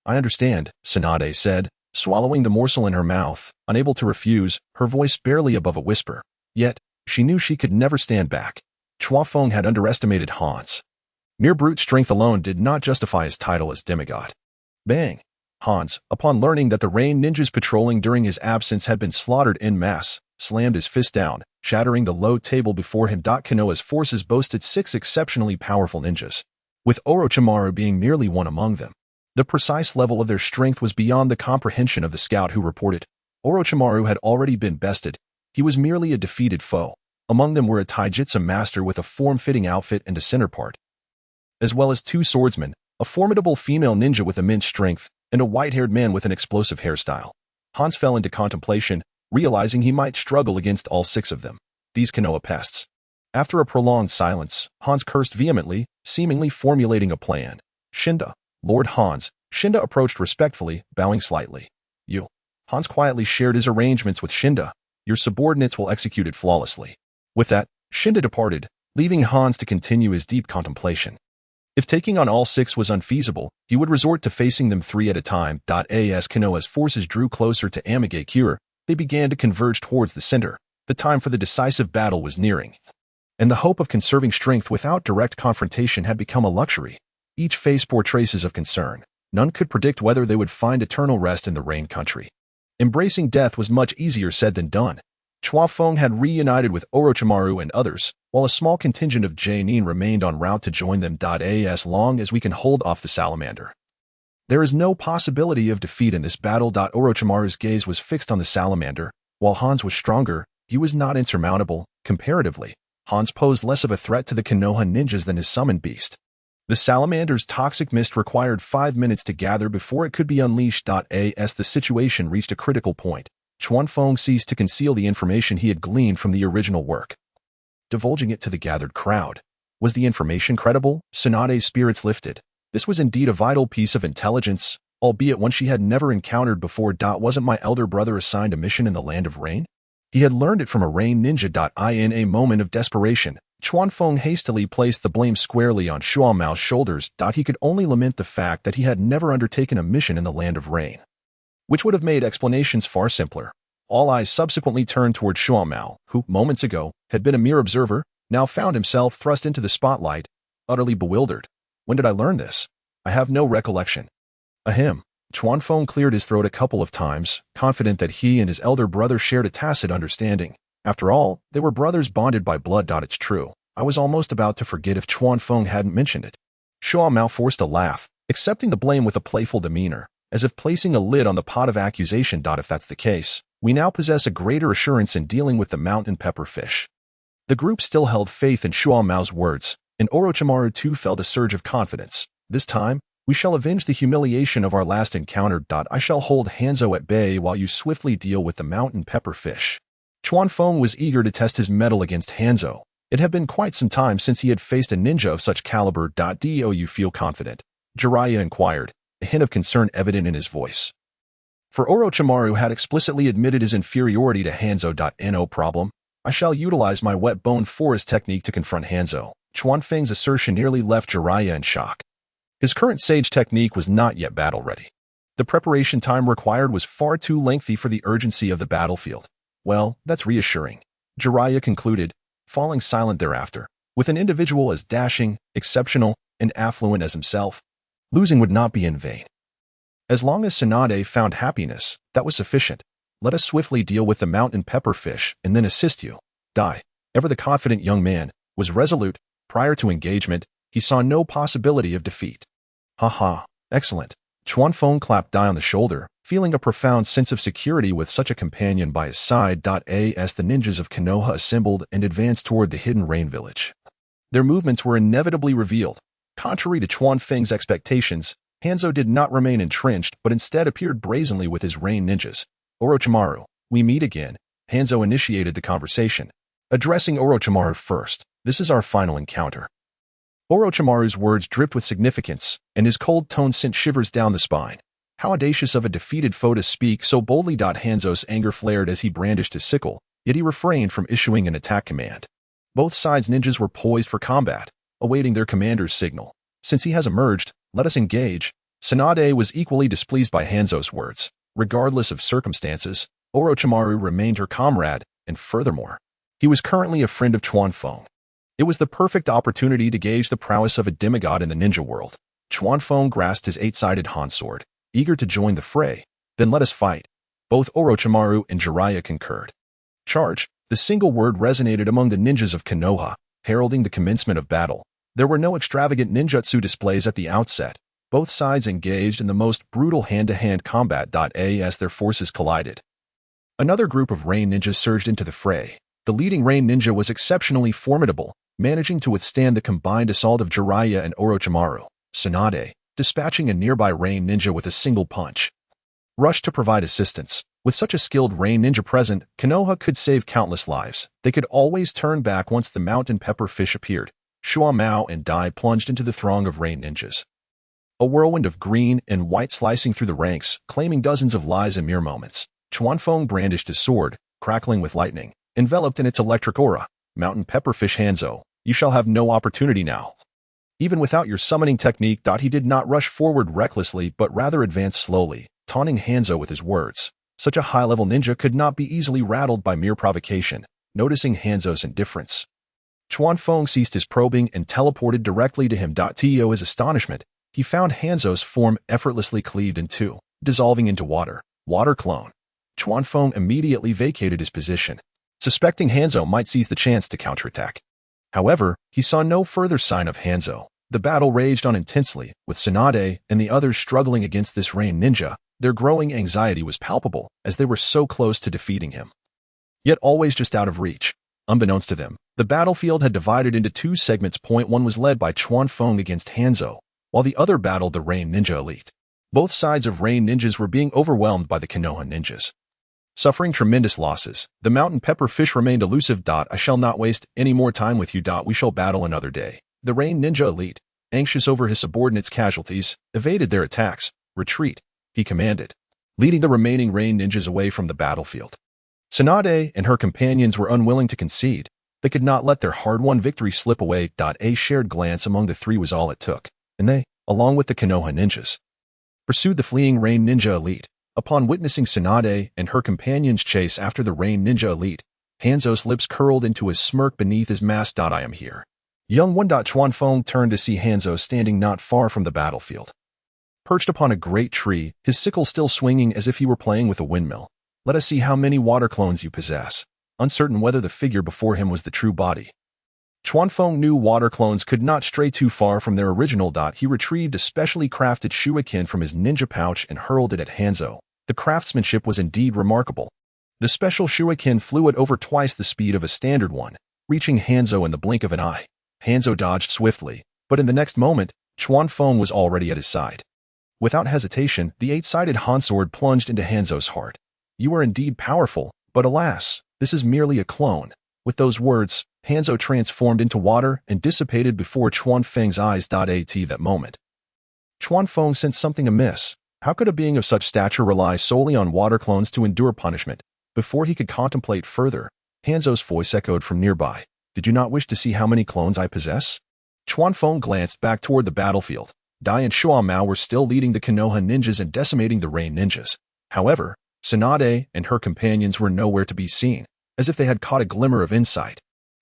I understand, Tsunade said, swallowing the morsel in her mouth, unable to refuse, her voice barely above a whisper. Yet, she knew she could never stand back. Chuanfeng had underestimated Hans. Mere brute strength alone did not justify his title as demigod. Bang! Hans, upon learning that the rain ninjas patrolling during his absence had been slaughtered en masse, slammed his fist down, shattering the low table before him. Konoha's forces boasted 6 exceptionally powerful ninjas, with Orochimaru being merely one among them. The precise level of their strength was beyond the comprehension of the scout who reported. Orochimaru had already been bested. He was merely a defeated foe. Among them were a taijutsu master with a form-fitting outfit and a center part, as well as 2 swordsmen, a formidable female ninja with immense strength, and a white-haired man with an explosive hairstyle. Hans fell into contemplation, realizing he might struggle against all 6 of them. These Konoha pests. After a prolonged silence, Hans cursed vehemently, seemingly formulating a plan. Shinda. Lord Hans. Shinda approached respectfully, bowing slightly. You. Hans quietly shared his arrangements with Shinda. Your subordinates will execute it flawlessly. With that, Shinda departed, leaving Hans to continue his deep contemplation. If taking on all 6 was unfeasible, he would resort to facing them 3 at a time. As Konoha's forces drew closer to Amigakure, they began to converge towards the center. The time for the decisive battle was nearing, and the hope of conserving strength without direct confrontation had become a luxury. Each face bore traces of concern. None could predict whether they would find eternal rest in the Rain Country. Embracing death was much easier said than done. Chuanfeng had reunited with Orochimaru and others, while a small contingent of Genin remained en route to join them. As long as we can hold off the salamander, there is no possibility of defeat in this battle. Orochimaru's gaze was fixed on the salamander. While Hans was stronger, he was not insurmountable. Comparatively, Hans posed less of a threat to the Konoha ninjas than his summoned beast. The salamander's toxic mist required 5 minutes to gather before it could be unleashed. As the situation reached a critical point, Chuanfeng ceased to conceal the information he had gleaned from the original work, divulging it to the gathered crowd. Was the information credible? Tsunade's spirits lifted. This was indeed a vital piece of intelligence, albeit one she had never encountered before. Wasn't my elder brother assigned a mission in the Land of Rain? He had learned it from a rain ninja. In a moment of desperation, Chuanfeng hastily placed the blame squarely on Shuaomao's shoulders. He could only lament the fact that he had never undertaken a mission in the Land of Rain, which would have made explanations far simpler. All eyes subsequently turned toward Shuaomao, who, moments ago, had been a mere observer, now found himself thrust into the spotlight, utterly bewildered. When did I learn this? I have no recollection. Ahem. Chuanfeng cleared his throat a couple of times, confident that he and his elder brother shared a tacit understanding. After all, they were brothers bonded by blood. It's true. I was almost about to forget if Chuanfeng hadn't mentioned it. Shuaomao forced a laugh, accepting the blame with a playful demeanor, as if placing a lid on the pot of accusation. If that's the case, we now possess a greater assurance in dealing with the mountain pepper fish. The group still held faith in Shuaomao's words, and Orochimaru too felt a surge of confidence. This time, we shall avenge the humiliation of our last encounter. I shall hold Hanzo at bay while you swiftly deal with the mountain pepper fish. Chuanfeng was eager to test his mettle against Hanzo. It had been quite some time since he had faced a ninja of such caliber. Do you feel confident? Jiraiya inquired, a hint of concern evident in his voice. For Orochimaru had explicitly admitted his inferiority to Hanzo. No problem. I shall utilize my wet bone forest technique to confront Hanzo. Chuanfeng's assertion nearly left Jiraiya in shock. His current sage technique was not yet battle-ready. The preparation time required was far too lengthy for the urgency of the battlefield. Well, that's reassuring, Jiraiya concluded, falling silent thereafter. With an individual as dashing, exceptional, and affluent as himself, losing would not be in vain. As long as Tsunade found happiness, that was sufficient. Let us swiftly deal with the mountain pepperfish and then assist you. Die. Ever the confident young man was resolute. Prior to engagement, he saw no possibility of defeat. Haha, excellent. Chuanfeng clapped Dai on the shoulder, feeling a profound sense of security with such a companion by his side. As the ninjas of Konoha assembled and advanced toward the hidden rain village, their movements were inevitably revealed. Contrary to Chuanfeng's expectations, Hanzo did not remain entrenched but instead appeared brazenly with his rain ninjas. Orochimaru, we meet again. Hanzo initiated the conversation, addressing Orochimaru first. This is our final encounter. Orochimaru's words dripped with significance, and his cold tone sent shivers down the spine. How audacious of a defeated foe to speak so boldly. Hanzo's anger flared as he brandished his sickle, yet he refrained from issuing an attack command. Both sides' ninjas were poised for combat, awaiting their commander's signal. Since he has emerged, let us engage. Tsunade was equally displeased by Hanzo's words. Regardless of circumstances, Orochimaru remained her comrade, and furthermore, he was currently a friend of Chuanfeng. It was the perfect opportunity to gauge the prowess of a demigod in the ninja world. Chuanfeng grasped his eight-sided Han sword, eager to join the fray. Then let us fight. Both Orochimaru and Jiraiya concurred. Charge! The single word resonated among the ninjas of Konoha, heralding the commencement of battle. There were no extravagant ninjutsu displays at the outset. Both sides engaged in the most brutal hand-to-hand combat. As their forces collided, another group of rain ninjas surged into the fray. The leading rain ninja was exceptionally formidable, managing to withstand the combined assault of Jiraiya and Orochimaru. Tsunade, dispatching a nearby rain ninja with a single punch, rushed to provide assistance. With such a skilled rain ninja present, Konoha could save countless lives. They could always turn back once the mountain pepper fish appeared. Shua Mao and Dai plunged into the throng of rain ninjas. A whirlwind of green and white slicing through the ranks, claiming dozens of lives in mere moments. Chuanfeng brandished his sword, crackling with lightning, enveloped in its electric aura. Mountain pepperfish Hanzo, you shall have no opportunity now. Even without your summoning technique. He did not rush forward recklessly but rather advanced slowly, taunting Hanzo with his words. Such a high-level ninja could not be easily rattled by mere provocation. Noticing Hanzo's indifference, Chuanfeng ceased his probing and teleported directly to him. To his astonishment, he found Hanzo's form effortlessly cleaved in two, dissolving into water. Water clone. Chuanfeng immediately vacated his position, suspecting Hanzo might seize the chance to counterattack. However, he saw no further sign of Hanzo. The battle raged on intensely, with Tsunade and the others struggling against this rain ninja. Their growing anxiety was palpable, as they were so close to defeating him, yet always just out of reach. Unbeknownst to them, the battlefield had divided into two segments. One was led by Chuanfeng against Hanzo, while the other battled the Rain Ninja elite. Both sides of Rain Ninjas were being overwhelmed by the Konoha ninjas, suffering tremendous losses. The mountain pepper fish remained elusive. I shall not waste any more time with you. We shall battle another day. The Rain Ninja elite, anxious over his subordinates' casualties, evaded their attacks. Retreat, he commanded, leading the remaining Rain Ninjas away from the battlefield. Tsunade and her companions were unwilling to concede. They could not let their hard-won victory slip away. A shared glance among the three was all it took, and they, along with the Konoha ninjas, pursued the fleeing Rain Ninja elite. Upon witnessing Tsunade and her companions chase after the Rain Ninja elite, Hanzo's lips curled into a smirk beneath his mask. I am here. Young one. Chuanfeng turned to see Hanzo standing not far from the battlefield, perched upon a great tree, his sickle still swinging as if he were playing with a windmill. Let us see how many water clones you possess. Uncertain whether the figure before him was the true body, Chuanfeng knew water clones could not stray too far from their original. He retrieved a specially crafted shuriken from his ninja pouch and hurled it at Hanzo. The craftsmanship was indeed remarkable. The special shuriken flew at over twice the speed of a standard one, reaching Hanzo in the blink of an eye. Hanzo dodged swiftly, but in the next moment, Chuanfeng was already at his side. Without hesitation, the eight-sided Han sword plunged into Hanzo's heart. You are indeed powerful, but alas, this is merely a clone. With those words, Hanzo transformed into water and dissipated before Chuanfeng's eyes. At that moment, Chuanfeng sensed something amiss. How could a being of such stature rely solely on water clones to endure punishment? Before he could contemplate further, Hanzo's voice echoed from nearby. Did you not wish to see how many clones I possess? Chuanfeng glanced back toward the battlefield. Dai and Shua Mao were still leading the Konoha ninjas and decimating the Rain ninjas. However, Tsunade and her companions were nowhere to be seen, as if they had caught a glimmer of insight.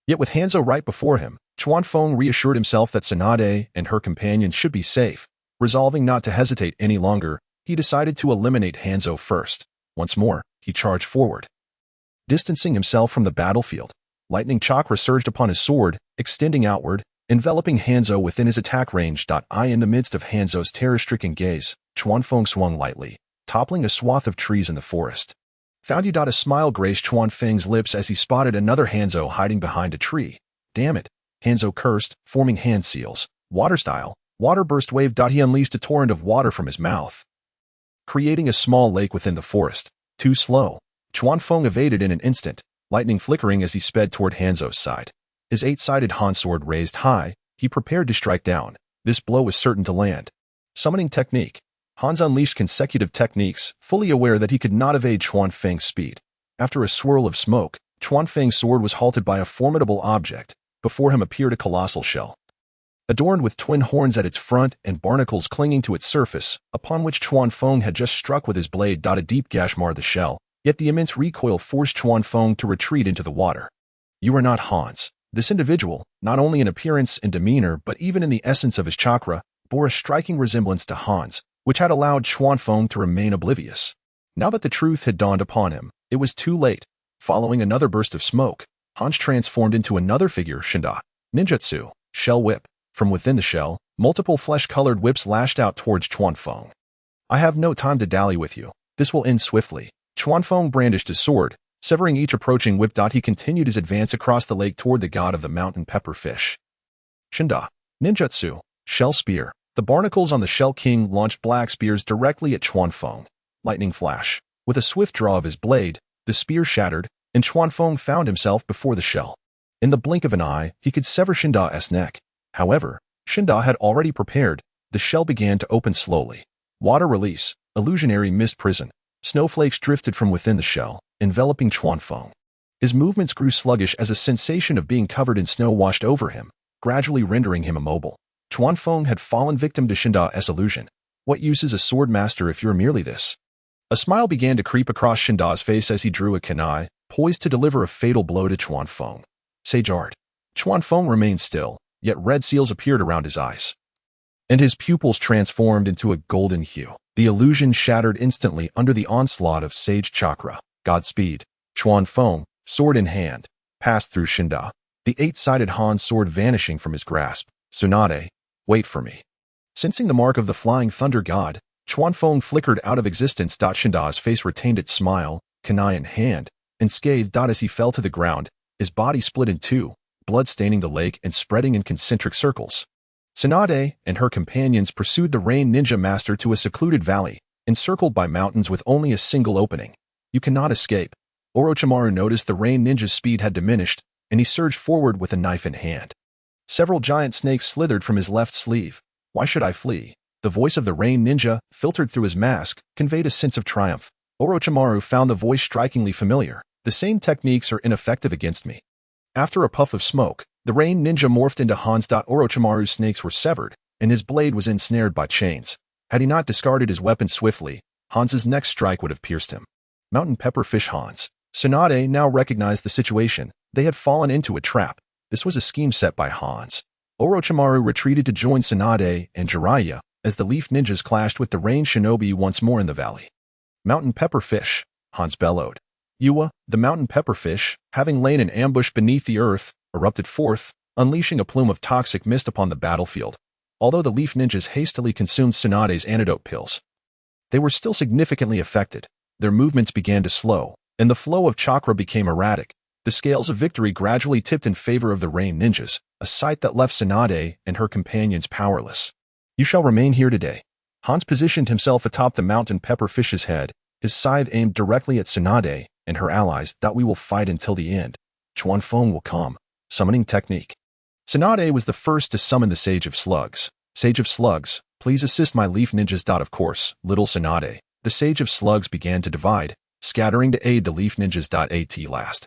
Yet with Hanzo right before him, Chuanfeng reassured himself that Tsunade and her companions should be safe. Resolving not to hesitate any longer, he decided to eliminate Hanzo first. Once more, he he charged forward. Distancing himself from the battlefield, lightning chakra surged upon his sword, extending outward, enveloping Hanzo within his attack range. In the midst of Hanzo's terror-stricken gaze, Chuanfeng swung lightly, toppling a swath of trees in the forest. Found you. A smile graced Chuanfeng's lips as he spotted another Hanzo hiding behind a tree. Damn it, Hanzo cursed, forming hand seals. Water style, water burst wave. He unleashed a torrent of water from his mouth, creating a small lake within the forest. Too slow. Chuanfeng evaded in an instant, lightning flickering as he sped toward Hanzo's side. His eight-sided Han sword raised high, he prepared to strike down. This blow was certain to land. Summoning technique. Hans unleashed consecutive techniques, fully aware that he could not evade Chuanfeng's speed. After a swirl of smoke, Chuanfeng's sword was halted by a formidable object. Before him appeared a colossal shell, adorned with twin horns at its front and barnacles clinging to its surface, upon which Chuanfeng had just struck with his blade. A deep gash marred the shell, yet the immense recoil forced Chuanfeng to retreat into the water. You are not Hans. This individual, not only in appearance and demeanor but even in the essence of his chakra, bore a striking resemblance to Hans, which had allowed Chuanfeng to remain oblivious. Now that the truth had dawned upon him, it was too late. Following another burst of smoke, Hans transformed into another figure. Shinda. Ninjutsu. Shell whip. From within the shell, multiple flesh-colored whips lashed out towards Chuanfeng. I have no time to dally with you. This will end swiftly. Chuanfeng brandished his sword, severing each approaching whip. He continued his advance across the lake toward the god of the mountain pepper fish. Shinda. Ninjutsu. Shell spear. The barnacles on the Shell King launched black spears directly at Chuanfeng. Lightning flash. With a swift draw of his blade, the spear shattered, and Chuanfeng found himself before the shell. In the blink of an eye, he could sever Shinda's neck. However, Shinda had already prepared. The shell began to open slowly. Water release. Illusionary mist prison. Snowflakes drifted from within the shell, enveloping Chuanfeng. His movements grew sluggish as a sensation of being covered in snow washed over him, gradually rendering him immobile. Chuanfeng had fallen victim to Shinda's illusion. What use is a sword master if you're merely this? A smile began to creep across Shinda's face as he drew a kunai, poised to deliver a fatal blow to Chuanfeng. Sage art. Chuanfeng remained still, yet red seals appeared around his eyes, and his pupils transformed into a golden hue. The illusion shattered instantly under the onslaught of Sage Chakra. Godspeed. Chuanfeng, sword in hand, passed through Shinda, the eight-sided Han sword vanishing from his grasp. Tsunade, wait for me. Sensing the mark of the flying thunder god, Chuanfeng flickered out of existence. Shinda's face retained its smile, kunai in hand, and scathed. As he fell to the ground, his body split in two, blood staining the lake and spreading in concentric circles. Tsunade and her companions pursued the Rain Ninja Master to a secluded valley, encircled by mountains with only a single opening. You cannot escape. Orochimaru noticed the Rain Ninja's speed had diminished, and he surged forward with a knife in hand. Several giant snakes slithered from his left sleeve. Why should I flee? The voice of the Rain Ninja, filtered through his mask, conveyed a sense of triumph. Orochimaru found the voice strikingly familiar. The same techniques are ineffective against me. After a puff of smoke, the Rain Ninja morphed into Hans. Orochimaru's snakes were severed, and his blade was ensnared by chains. Had he not discarded his weapon swiftly, Hans's next strike would have pierced him. Mountain Pepperfish Hans. Tsunade now recognized the situation. They had fallen into a trap. This was a scheme set by Hans. Orochimaru retreated to join Tsunade and Jiraiya as the Leaf Ninjas clashed with the Rain Shinobi once more in the valley. Mountain Pepperfish, Hans bellowed. Yua, the mountain pepperfish, having lain in ambush beneath the earth, erupted forth, unleashing a plume of toxic mist upon the battlefield. Although the Leaf Ninjas hastily consumed Tsunade's antidote pills, they were still significantly affected. Their movements began to slow, and the flow of chakra became erratic. The scales of victory gradually tipped in favor of the Rain Ninjas, a sight that left Tsunade and her companions powerless. You shall remain here today. Hans positioned himself atop the mountain pepperfish's head, his scythe aimed directly at Tsunade and her allies. We will fight until the end. Chuanfeng will come. Summoning technique. Tsunade was the first to summon the Sage of Slugs. Sage of Slugs, please assist my Leaf Ninjas. Of course, little Tsunade. The Sage of Slugs began to divide, scattering to aid the Leaf Ninjas. At last,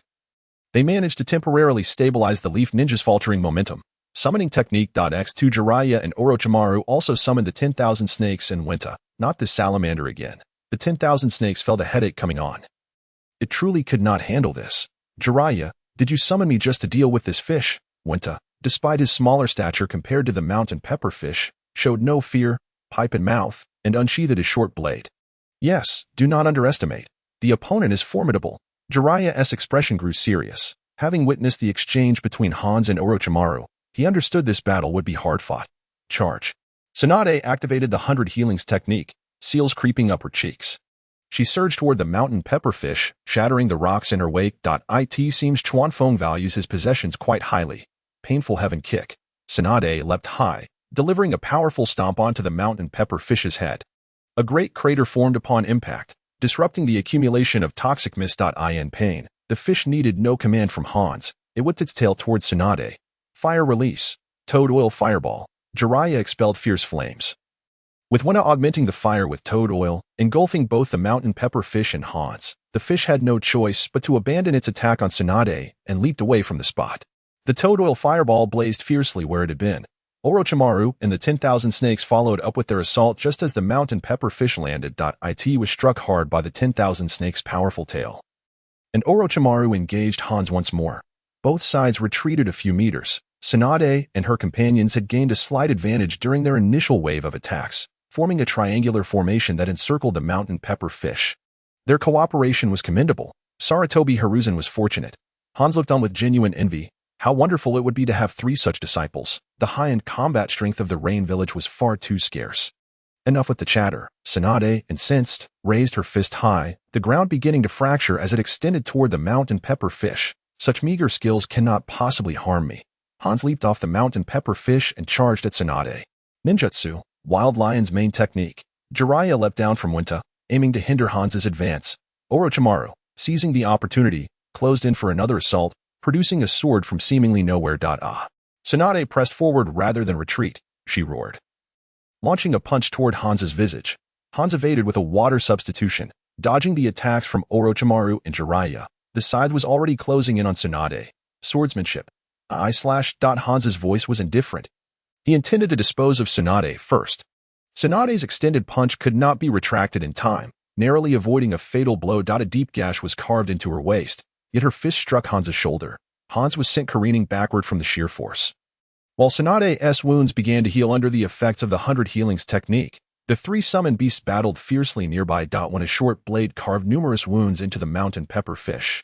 they managed to temporarily stabilize the Leaf Ninjas' faltering momentum. Summoning technique. X2 Jiraiya and Orochimaru also summoned the 10,000 snakes and Winta, not the salamander again. The 10,000 snakes felt a headache coming on. It truly could not handle this. Jiraiya, did you summon me just to deal with this fish? Winta, despite his smaller stature compared to the mountain pepperfish, showed no fear, pipe in mouth, and unsheathed his short blade. Yes, do not underestimate. The opponent is formidable. Jiraiya's expression grew serious. Having witnessed the exchange between Hans and Orochimaru, he understood this battle would be hard-fought. Charge. Tsunade activated the 100 Healings technique, seals creeping up her cheeks. She surged toward the mountain pepperfish, shattering the rocks in her wake. It seems Chuanfeng values his possessions quite highly. Painful heaven kick. Tsunade leapt high, delivering a powerful stomp onto the mountain pepperfish's head. A great crater formed upon impact, disrupting the accumulation of toxic mist. In pain, the fish needed no command from Hans. It whipped its tail towards Tsunade. Fire release. Toad oil fireball. Jiraiya expelled fierce flames. With Winta augmenting the fire with toad oil, engulfing both the mountain pepperfish and Hans, the fish had no choice but to abandon its attack on Tsunade and leaped away from the spot. The toad oil fireball blazed fiercely where it had been. Orochimaru and the 10,000 snakes followed up with their assault just as the mountain pepperfish landed. It was struck hard by the 10,000 snakes' powerful tail. And Orochimaru engaged Hans once more. Both sides retreated a few meters. Tsunade and her companions had gained a slight advantage during their initial wave of attacks, forming a triangular formation that encircled the mountain pepperfish. Their cooperation was commendable. Sarutobi Hiruzen was fortunate. Hans looked on with genuine envy. How wonderful it would be to have 3 such disciples. The high-end combat strength of the Rain Village was far too scarce. Enough with the chatter. Tsunade, incensed, raised her fist high, the ground beginning to fracture as it extended toward the mountain pepperfish. Such meager skills cannot possibly harm me. Hans leaped off the mountain pepperfish and charged at Tsunade. Ninjutsu, Wild Lion's main technique. Jiraiya leapt down from Winta, aiming to hinder Hans's advance. Orochimaru, seizing the opportunity, closed in for another assault, producing a sword from seemingly nowhere. Tsunade pressed forward rather than retreat, she roared. Launching a punch toward Hans's visage, Hans evaded with a water substitution, dodging the attacks from Orochimaru and Jiraiya. The scythe was already closing in on Tsunade. Swordsmanship. Hans's voice was indifferent. He intended to dispose of Tsunade first. Tsunade's extended punch could not be retracted in time, narrowly avoiding a fatal blow. A deep gash was carved into her waist, yet her fist struck Hans's shoulder. Hans was sent careening backward from the sheer force. While Tsunade's wounds began to heal under the effects of the 100 Healings technique, the 3 summoned beasts battled fiercely nearby. When a short blade carved numerous wounds into the mountain pepperfish.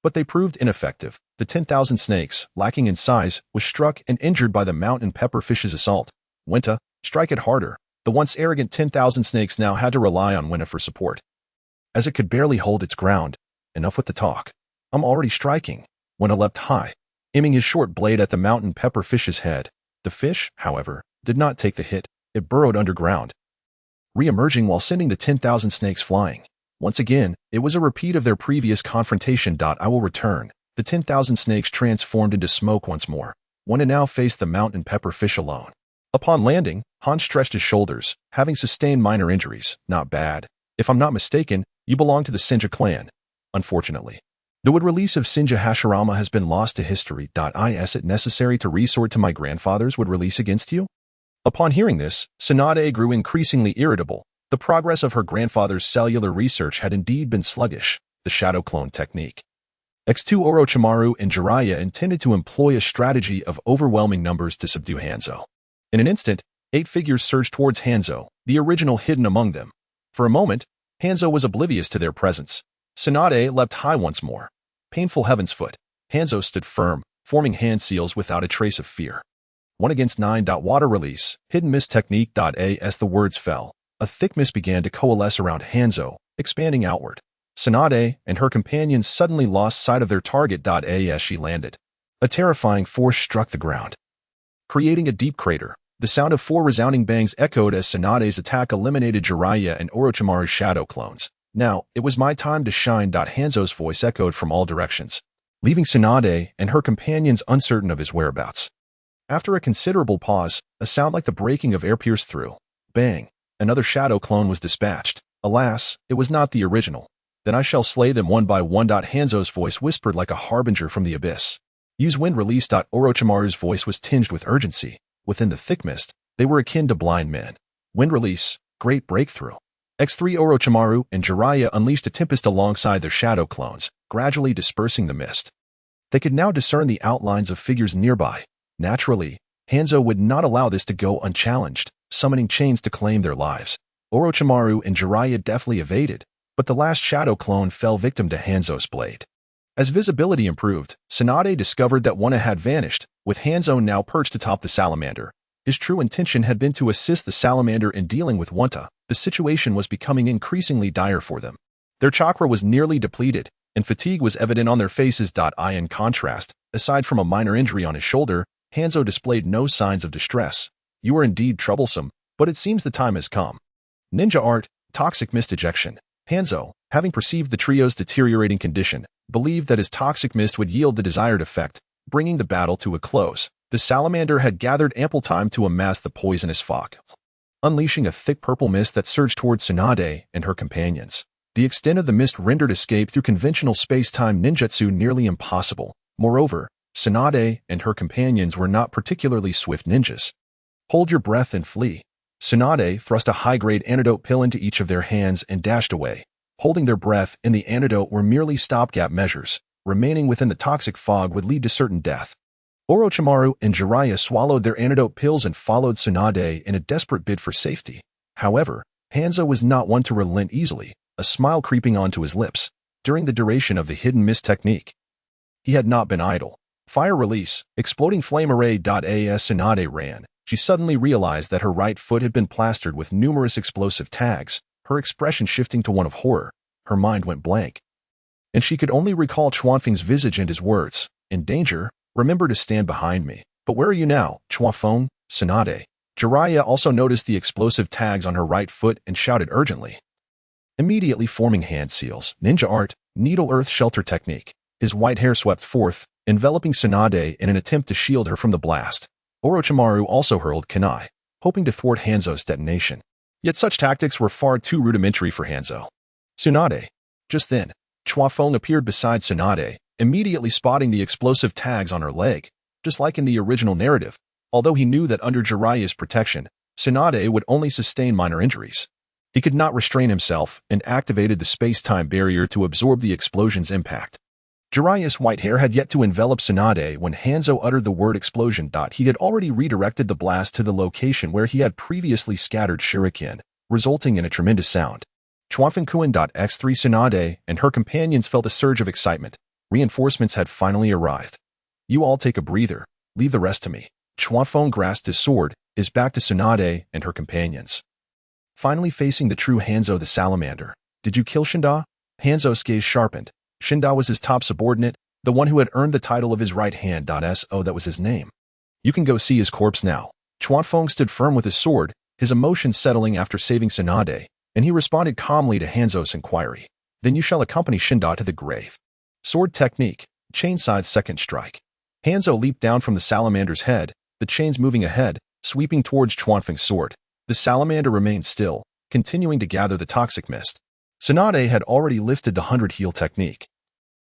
But they proved ineffective. The 10,000 snakes, lacking in size, was struck and injured by the mountain pepperfish's assault. Winta, strike it harder. The once arrogant 10,000 snakes now had to rely on Winta for support. As it could barely hold its ground. Enough with the talk. I'm already striking. Winta leapt high, aiming his short blade at the mountain pepperfish's head. The fish, however, did not take the hit. It burrowed underground, re-emerging while sending the 10,000 snakes flying. Once again, it was a repeat of their previous confrontation. I will return. The 10,000 snakes transformed into smoke once more. Winta now faced the mountain pepperfish alone. Upon landing, Hans stretched his shoulders, having sustained minor injuries. Not bad. If I'm not mistaken, you belong to the Senja clan. Unfortunately, the wood release of Senja Hashirama has been lost to history. Is it necessary to resort to my grandfather's wood release against you? Upon hearing this, Tsunade grew increasingly irritable. The progress of her grandfather's cellular research had indeed been sluggish. The shadow clone technique. X2 Orochimaru and Jiraiya intended to employ a strategy of overwhelming numbers to subdue Hanzo. In an instant, 8 figures surged towards Hanzo, the original hidden among them. For a moment, Hanzo was oblivious to their presence. Tsunade leapt high once more. Painful heaven's foot. Hanzo stood firm, forming hand seals without a trace of fear. 1 against 9. Water release, hidden mist technique. As the words fell, a thick mist began to coalesce around Hanzo, expanding outward. Tsunade and her companions suddenly lost sight of their target. As she landed, a terrifying force struck the ground, creating a deep crater. The sound of 4 resounding bangs echoed as Tsunade's attack eliminated Jiraiya and Orochimaru's shadow clones. Now, it was my time to shine. Hanzo's voice echoed from all directions, leaving Tsunade and her companions uncertain of his whereabouts. After a considerable pause, a sound like the breaking of air pierced through. Bang! Another shadow clone was dispatched. Alas, it was not the original. Then I shall slay them one by one. Hanzo's voice whispered like a harbinger from the abyss. Use wind release. Orochimaru's voice was tinged with urgency. Within the thick mist, they were akin to blind men. Wind release, great breakthrough. X3 Orochimaru and Jiraiya unleashed a tempest alongside their shadow clones, gradually dispersing the mist. They could now discern the outlines of figures nearby. Naturally, Hanzo would not allow this to go unchallenged, summoning chains to claim their lives. Orochimaru and Jiraiya deftly evaded. but the last shadow clone fell victim to Hanzo's blade. As visibility improved, Tsunade discovered that Wanta had vanished, with Hanzo now perched atop the salamander. His true intention had been to assist the salamander in dealing with Wanta. The situation was becoming increasingly dire for them. Their chakra was nearly depleted, and fatigue was evident on their faces. In contrast, aside from a minor injury on his shoulder, Hanzo displayed no signs of distress. You are indeed troublesome, but it seems the time has come. Ninja art, toxic mist ejection. Hanzo, having perceived the trio's deteriorating condition, believed that his toxic mist would yield the desired effect, bringing the battle to a close. The salamander had gathered ample time to amass the poisonous fog, unleashing a thick purple mist that surged towards Tsunade and her companions. The extent of the mist rendered escape through conventional space-time ninjutsu nearly impossible. Moreover, Tsunade and her companions were not particularly swift ninjas. Hold your breath and flee. Tsunade thrust a high-grade antidote pill into each of their hands and dashed away. Holding their breath and the antidote were merely stopgap measures. Remaining within the toxic fog would lead to certain death. Orochimaru and Jiraiya swallowed their antidote pills and followed Tsunade in a desperate bid for safety. However, Hanzo was not one to relent easily, a smile creeping onto his lips. During the duration of the hidden mist technique, he had not been idle. Fire release, exploding flame array. As Tsunade ran, she suddenly realized that her right foot had been plastered with numerous explosive tags, her expression shifting to one of horror. Her mind went blank, and she could only recall Chuanfeng's visage and his words. In danger, remember to stand behind me. But where are you now, Chuanfeng? Tsunade. Jiraiya also noticed the explosive tags on her right foot and shouted urgently. Immediately forming hand seals, ninja art, needle earth shelter technique. His white hair swept forth, enveloping Tsunade in an attempt to shield her from the blast. Orochimaru also hurled kunai, hoping to thwart Hanzo's detonation. Yet such tactics were far too rudimentary for Hanzo. Tsunade. Just then, Chuanfeng appeared beside Tsunade, immediately spotting the explosive tags on her leg. Just like in the original narrative, although he knew that under Jiraiya's protection, Tsunade would only sustain minor injuries. He could not restrain himself and activated the space-time barrier to absorb the explosion's impact. Jiraiya's white hair had yet to envelop Tsunade when Hanzo uttered the word explosion. He had already redirected the blast to the location where he had previously scattered shuriken, resulting in a tremendous sound. Chuanfeng X3 Tsunade and her companions felt a surge of excitement. Reinforcements had finally arrived. You all take a breather, leave the rest to me. Chuanfeng grasped his sword, his back to Tsunade and her companions. Finally facing the true Hanzo the salamander. Did you kill Shinda? Hanzo's gaze sharpened. Shinda was his top subordinate, the one who had earned the title of his right hand. So that was his name. You can go see his corpse now. Chuanfeng stood firm with his sword, his emotions settling after saving Tsunade, and he responded calmly to Hanzo's inquiry. Then you shall accompany Shinda to the grave. Sword technique, chainside second strike. Hanzo leaped down from the salamander's head, the chains moving ahead, sweeping towards Chuanfeng's sword. The salamander remained still, continuing to gather the toxic mist. Tsunade had already lifted the 100 heal technique.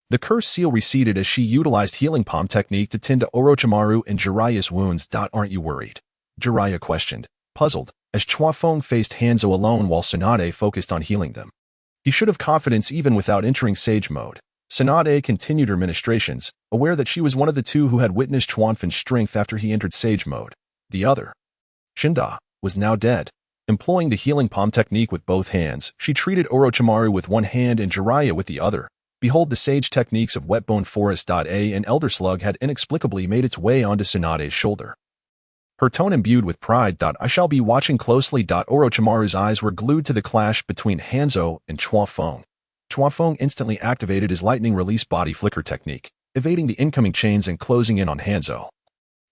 The cursed seal receded as she utilized healing palm technique to tend to Orochimaru and Jiraiya's wounds. Aren't you worried? Jiraiya questioned, puzzled, as Chuanfeng faced Hanzo alone while Tsunade focused on healing them. He should have confidence even without entering sage mode. Tsunade continued her ministrations, aware that she was one of the two who had witnessed Chuanfeng's strength after he entered sage mode. The other, Shinda, was now dead. Employing the healing palm technique with both hands, she treated Orochimaru with one hand and Jiraiya with the other. Behold the sage techniques of Wetbone Forest. An elder slug had inexplicably made its way onto Tsunade's shoulder. Her tone imbued with pride. I shall be watching closely. Orochimaru's eyes were glued to the clash between Hanzo and Chuanfeng. Chuanfeng instantly activated his lightning release body flicker technique, evading the incoming chains and closing in on Hanzo.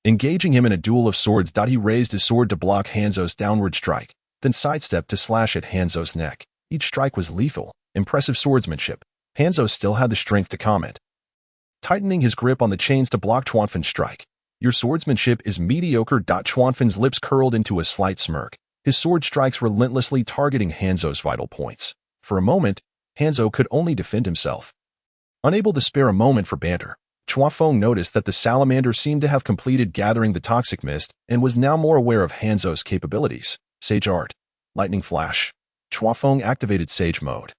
Engaging him in a duel of swords. He raised his sword to block Hanzo's downward strike, then sidestepped to slash at Hanzo's neck. Each strike was lethal, impressive swordsmanship. Hanzo still had the strength to comment, tightening his grip on the chains to block Chuanfeng's strike. Your swordsmanship is mediocre. Chuanfeng's lips curled into a slight smirk, his sword strikes relentlessly targeting Hanzo's vital points. For a moment, Hanzo could only defend himself. Unable to spare a moment for banter, Chuanfeng noticed that the salamander seemed to have completed gathering the toxic mist and was now more aware of Hanzo's capabilities. Sage art. Lightning flash. Chuanfeng activated sage mode,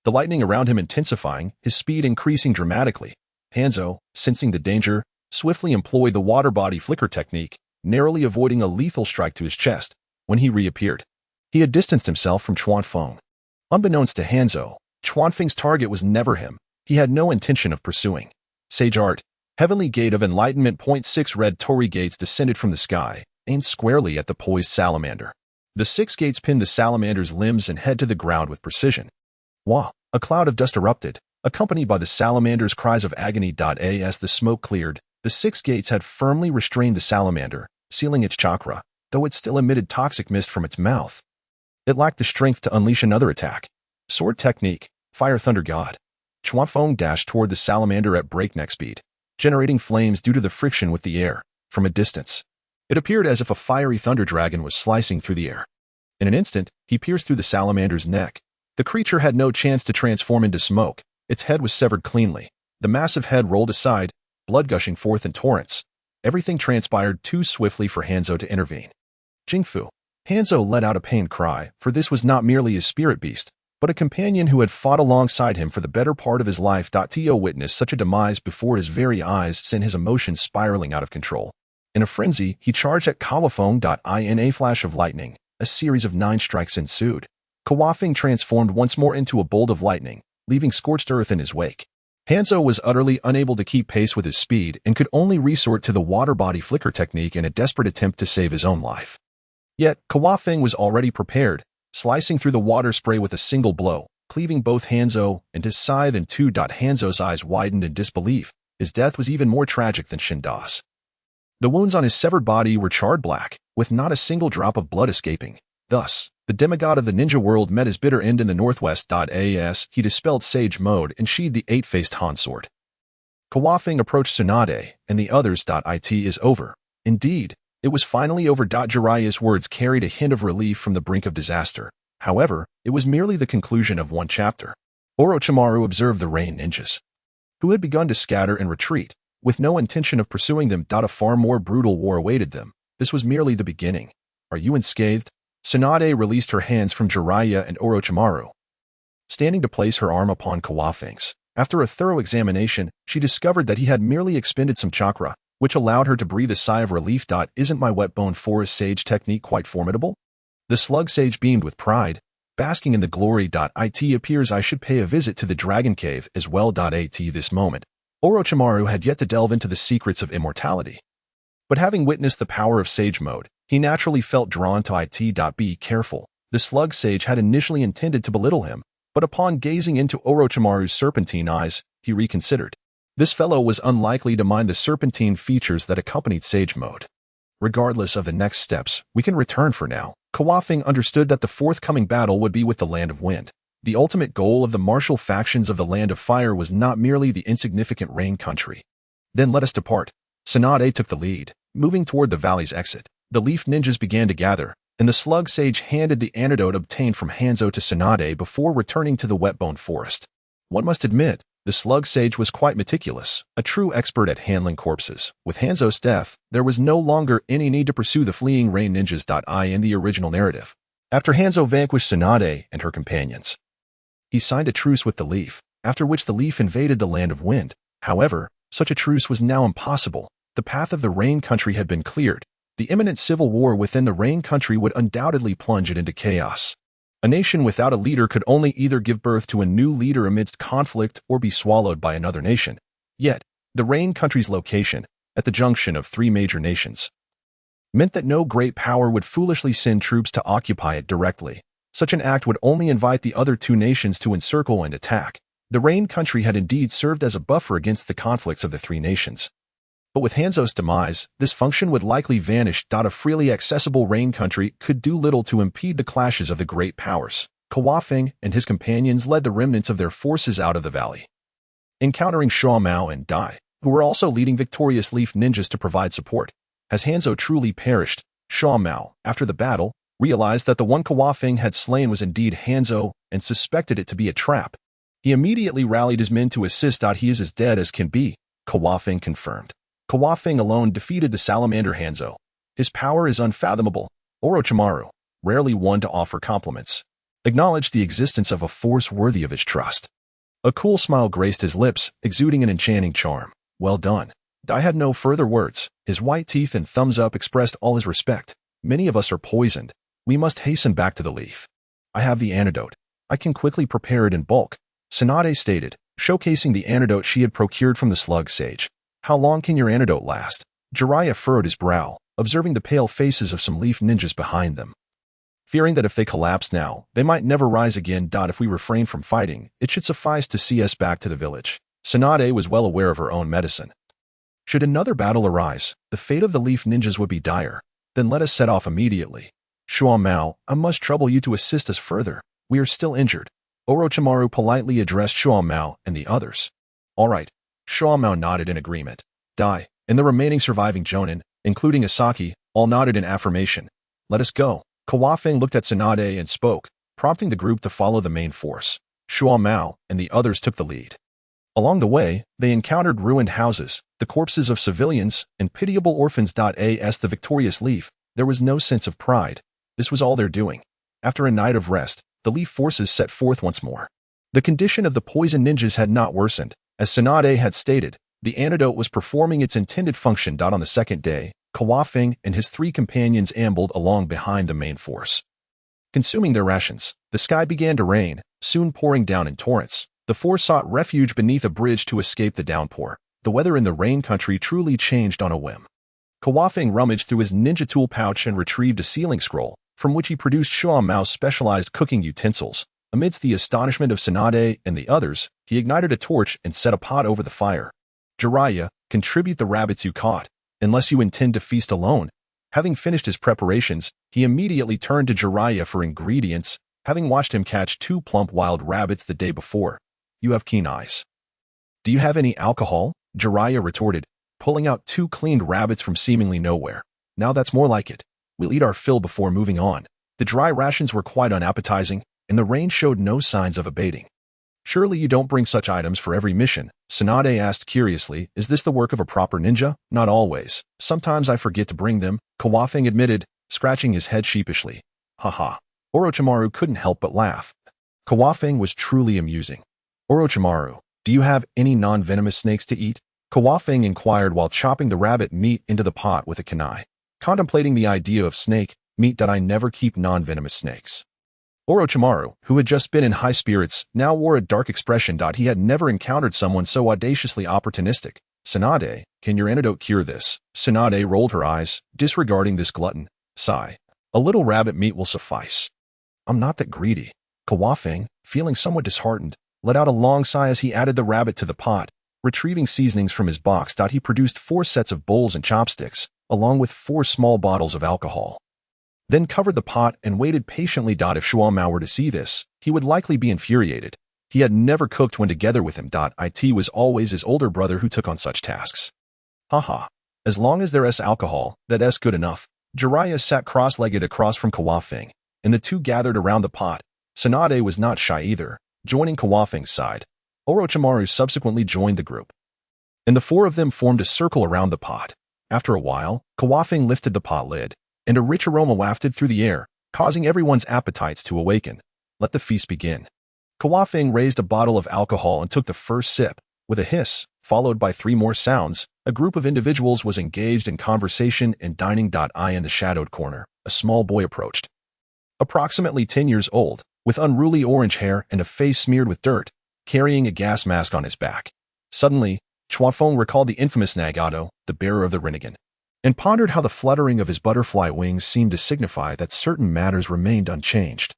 the lightning around him intensifying, his speed increasing dramatically. Hanzo, sensing the danger, swiftly employed the water body flicker technique, narrowly avoiding a lethal strike to his chest. When he reappeared, he had distanced himself from Chuanfeng. Unbeknownst to Hanzo, Chuanfeng's target was never him. He had no intention of pursuing. Sage Art, Heavenly Gate of Enlightenment. 6 red torii gates descended from the sky, aimed squarely at the poised salamander. The 6 gates pinned the salamander's limbs and head to the ground with precision. Wah! A cloud of dust erupted, accompanied by the salamander's cries of agony. As the smoke cleared, the 6 gates had firmly restrained the salamander, sealing its chakra, though it still emitted toxic mist from its mouth. It lacked the strength to unleash another attack. Sword technique, Fire Thunder God. Chuanfeng dashed toward the salamander at breakneck speed, generating flames due to the friction with the air. From a distance, it appeared as if a fiery thunder dragon was slicing through the air. In an instant, he pierced through the salamander's neck. The creature had no chance to transform into smoke. Its head was severed cleanly. The massive head rolled aside, blood gushing forth in torrents. Everything transpired too swiftly for Hanzo to intervene. Jingfu. Hanzo let out a pained cry, for this was not merely his spirit beast, but a companion who had fought alongside him for the better part of his life. To witness such a demise before his very eyes sent his emotions spiraling out of control. In a frenzy, he charged at Kawafeng. In a flash of lightning, a series of 9 strikes ensued. Kawafeng transformed once more into a bolt of lightning, leaving scorched earth in his wake. Hanzo was utterly unable to keep pace with his speed and could only resort to the water body flicker technique in a desperate attempt to save his own life. Yet, Kawafeng was already prepared, slicing through the water spray with a single blow, cleaving both Hanzo and his scythe in two. Hanzo's eyes widened in disbelief. His death was even more tragic than Shinda's. The wounds on his severed body were charred black, with not a single drop of blood escaping. Thus, the demigod of the ninja world met his bitter end in the northwest. As he dispelled Sage Mode and sheathed the 8-faced Han sword. Kawafeng approached Tsunade and the others. It is over. Indeed, it was finally over. Jiraiya's words carried a hint of relief from the brink of disaster. However, it was merely the conclusion of one chapter. Orochimaru observed the rain ninjas, who had begun to scatter and retreat, with no intention of pursuing them. A far more brutal war awaited them. This was merely the beginning. Are you unscathed? Tsunade released her hands from Jiraiya and Orochimaru, standing to place her arm upon Kawafeng's. After a thorough examination, she discovered that he had merely expended some chakra, which allowed her to breathe a sigh of relief. Isn't my wet-bone forest sage technique quite formidable? The slug sage beamed with pride, basking in the glory. It appears I should pay a visit to the dragon cave as well. At this moment, Orochimaru had yet to delve into the secrets of immortality. But having witnessed the power of Sage Mode, he naturally felt drawn to it. Be careful. The slug sage had initially intended to belittle him, but upon gazing into Orochimaru's serpentine eyes, he reconsidered. This fellow was unlikely to mind the serpentine features that accompanied Sage Mode. Regardless of the next steps, we can return for now. Kawafeng understood that the forthcoming battle would be with the Land of Wind. The ultimate goal of the martial factions of the Land of Fire was not merely the insignificant Rain Country. Then let us depart. Tsunade took the lead, moving toward the valley's exit. The leaf ninjas began to gather, and the slug sage handed the antidote obtained from Hanzo to Tsunade before returning to the wet-bone forest. One must admit, the slug sage was quite meticulous, a true expert at handling corpses. With Hanzo's death, there was no longer any need to pursue the fleeing rain ninjas. In the original narrative, after Hanzo vanquished Tsunade and her companions, he signed a truce with the leaf, after which the leaf invaded the Land of Wind. However, such a truce was now impossible. The path of the Rain Country had been cleared. The imminent civil war within the Rain Country would undoubtedly plunge it into chaos. A nation without a leader could only either give birth to a new leader amidst conflict or be swallowed by another nation. Yet, the Rain Country's location, at the junction of 3 major nations, meant that no great power would foolishly send troops to occupy it directly. Such an act would only invite the other 2 nations to encircle and attack. The Rain Country had indeed served as a buffer against the conflicts of the 3 nations. But with Hanzo's demise, this function would likely vanish. A freely accessible Rain Country could do little to impede the clashes of the great powers. Kawafeng and his companions led the remnants of their forces out of the valley, encountering Shaw Mao and Dai, who were also leading victorious leaf ninjas to provide support. As Hanzo truly perished, Shaw Mao, after the battle, realized that the one Kawafeng had slain was indeed Hanzo and suspected it to be a trap. He immediately rallied his men to assist. He is as dead as can be, Kawafeng confirmed. Kawafeng alone defeated the salamander Hanzo. His power is unfathomable. Orochimaru, rarely one to offer compliments, acknowledged the existence of a force worthy of his trust. A cool smile graced his lips, exuding an enchanting charm. Well done. Dai had no further words. His white teeth and thumbs up expressed all his respect. Many of us are poisoned. We must hasten back to the leaf. I have the antidote. I can quickly prepare it in bulk, Tsunade stated, showcasing the antidote she had procured from the slug sage. How long can your antidote last? Jiraiya furrowed his brow, observing the pale faces of some leaf ninjas behind them. Fearing that if they collapse now, they might never rise again. If we refrain from fighting, it should suffice to see us back to the village. Tsunade was well aware of her own medicine. Should another battle arise, the fate of the leaf ninjas would be dire. Then let us set off immediately. Shuan Mao, I must trouble you to assist us further. We are still injured. Orochimaru politely addressed Shuan Mao and the others. All right. Shuan Mao nodded in agreement. Dai, and the remaining surviving Jonin, including Asaki, all nodded in affirmation. Let us go. Kawafeng looked at Tsunade and spoke, prompting the group to follow the main force. Shuan Mao and the others took the lead. Along the way, they encountered ruined houses, the corpses of civilians, and pitiable orphans. As the victorious leaf, there was no sense of pride. This was all their doing. After a night of rest, the leaf forces set forth once more. The condition of the poison ninjas had not worsened. As Tsunade had stated, the antidote was performing its intended function. On the second day, Kawafeng and his 3 companions ambled along behind the main force. Consuming their rations, the sky began to rain, soon pouring down in torrents. The 4 sought refuge beneath a bridge to escape the downpour. The weather in the rain country truly changed on a whim. Kawafeng rummaged through his ninja tool pouch and retrieved a sealing scroll, from which he produced Shuan Mao's specialized cooking utensils. Amidst the astonishment of Tsunade and the others, he ignited a torch and set a pot over the fire. Jiraiya, contribute the rabbits you caught, unless you intend to feast alone. Having finished his preparations, he immediately turned to Jiraiya for ingredients, having watched him catch 2 plump wild rabbits the day before. You have keen eyes. Do you have any alcohol? Jiraiya retorted, pulling out 2 cleaned rabbits from seemingly nowhere. Now that's more like it. We'll eat our fill before moving on. The dry rations were quite unappetizing, and the rain showed no signs of abating. Surely you don't bring such items for every mission? Tsunade asked curiously. Is this the work of a proper ninja? Not always. Sometimes I forget to bring them, Kawafeng admitted, scratching his head sheepishly. Haha. Orochimaru couldn't help but laugh. Kawafeng was truly amusing. Orochimaru, do you have any non-venomous snakes to eat? Kawafeng inquired while chopping the rabbit meat into the pot with a kunai. Contemplating the idea of snake meat. I never keep non-venomous snakes. Orochimaru, who had just been in high spirits, now wore a dark expression. He had never encountered someone so audaciously opportunistic. Tsunade, can your antidote cure this? Tsunade rolled her eyes, disregarding this glutton. Sigh. A little rabbit meat will suffice. I'm not that greedy. Kawafeng, feeling somewhat disheartened, let out a long sigh as he added the rabbit to the pot. Retrieving seasonings from his box. He produced 4 sets of bowls and chopsticks, along with 4 small bottles of alcohol. Then covered the pot and waited patiently. If Shuan Mao were to see this, he would likely be infuriated. He had never cooked when together with him. It was always his older brother who took on such tasks. Haha. As long as there's alcohol, that's good enough. Jiraiya sat cross-legged across from Kawafeng, and the 2 gathered around the pot. Tsunade was not shy either, joining Kawafeng's side. Orochimaru subsequently joined the group, and the 4 of them formed a circle around the pot. After a while, Kawafeng lifted the pot lid, and a rich aroma wafted through the air, causing everyone's appetites to awaken. Let the feast begin. Kawafeng raised a bottle of alcohol and took the first sip. With a hiss, followed by 3 more sounds, a group of individuals was engaged in conversation and dining. In the shadowed corner, a small boy approached. Approximately 10 years old, with unruly orange hair and a face smeared with dirt, carrying a gas mask on his back. Suddenly, Chuanfeng recalled the infamous Nagato, the bearer of the Rinnegan, and pondered how the fluttering of his butterfly wings seemed to signify that certain matters remained unchanged.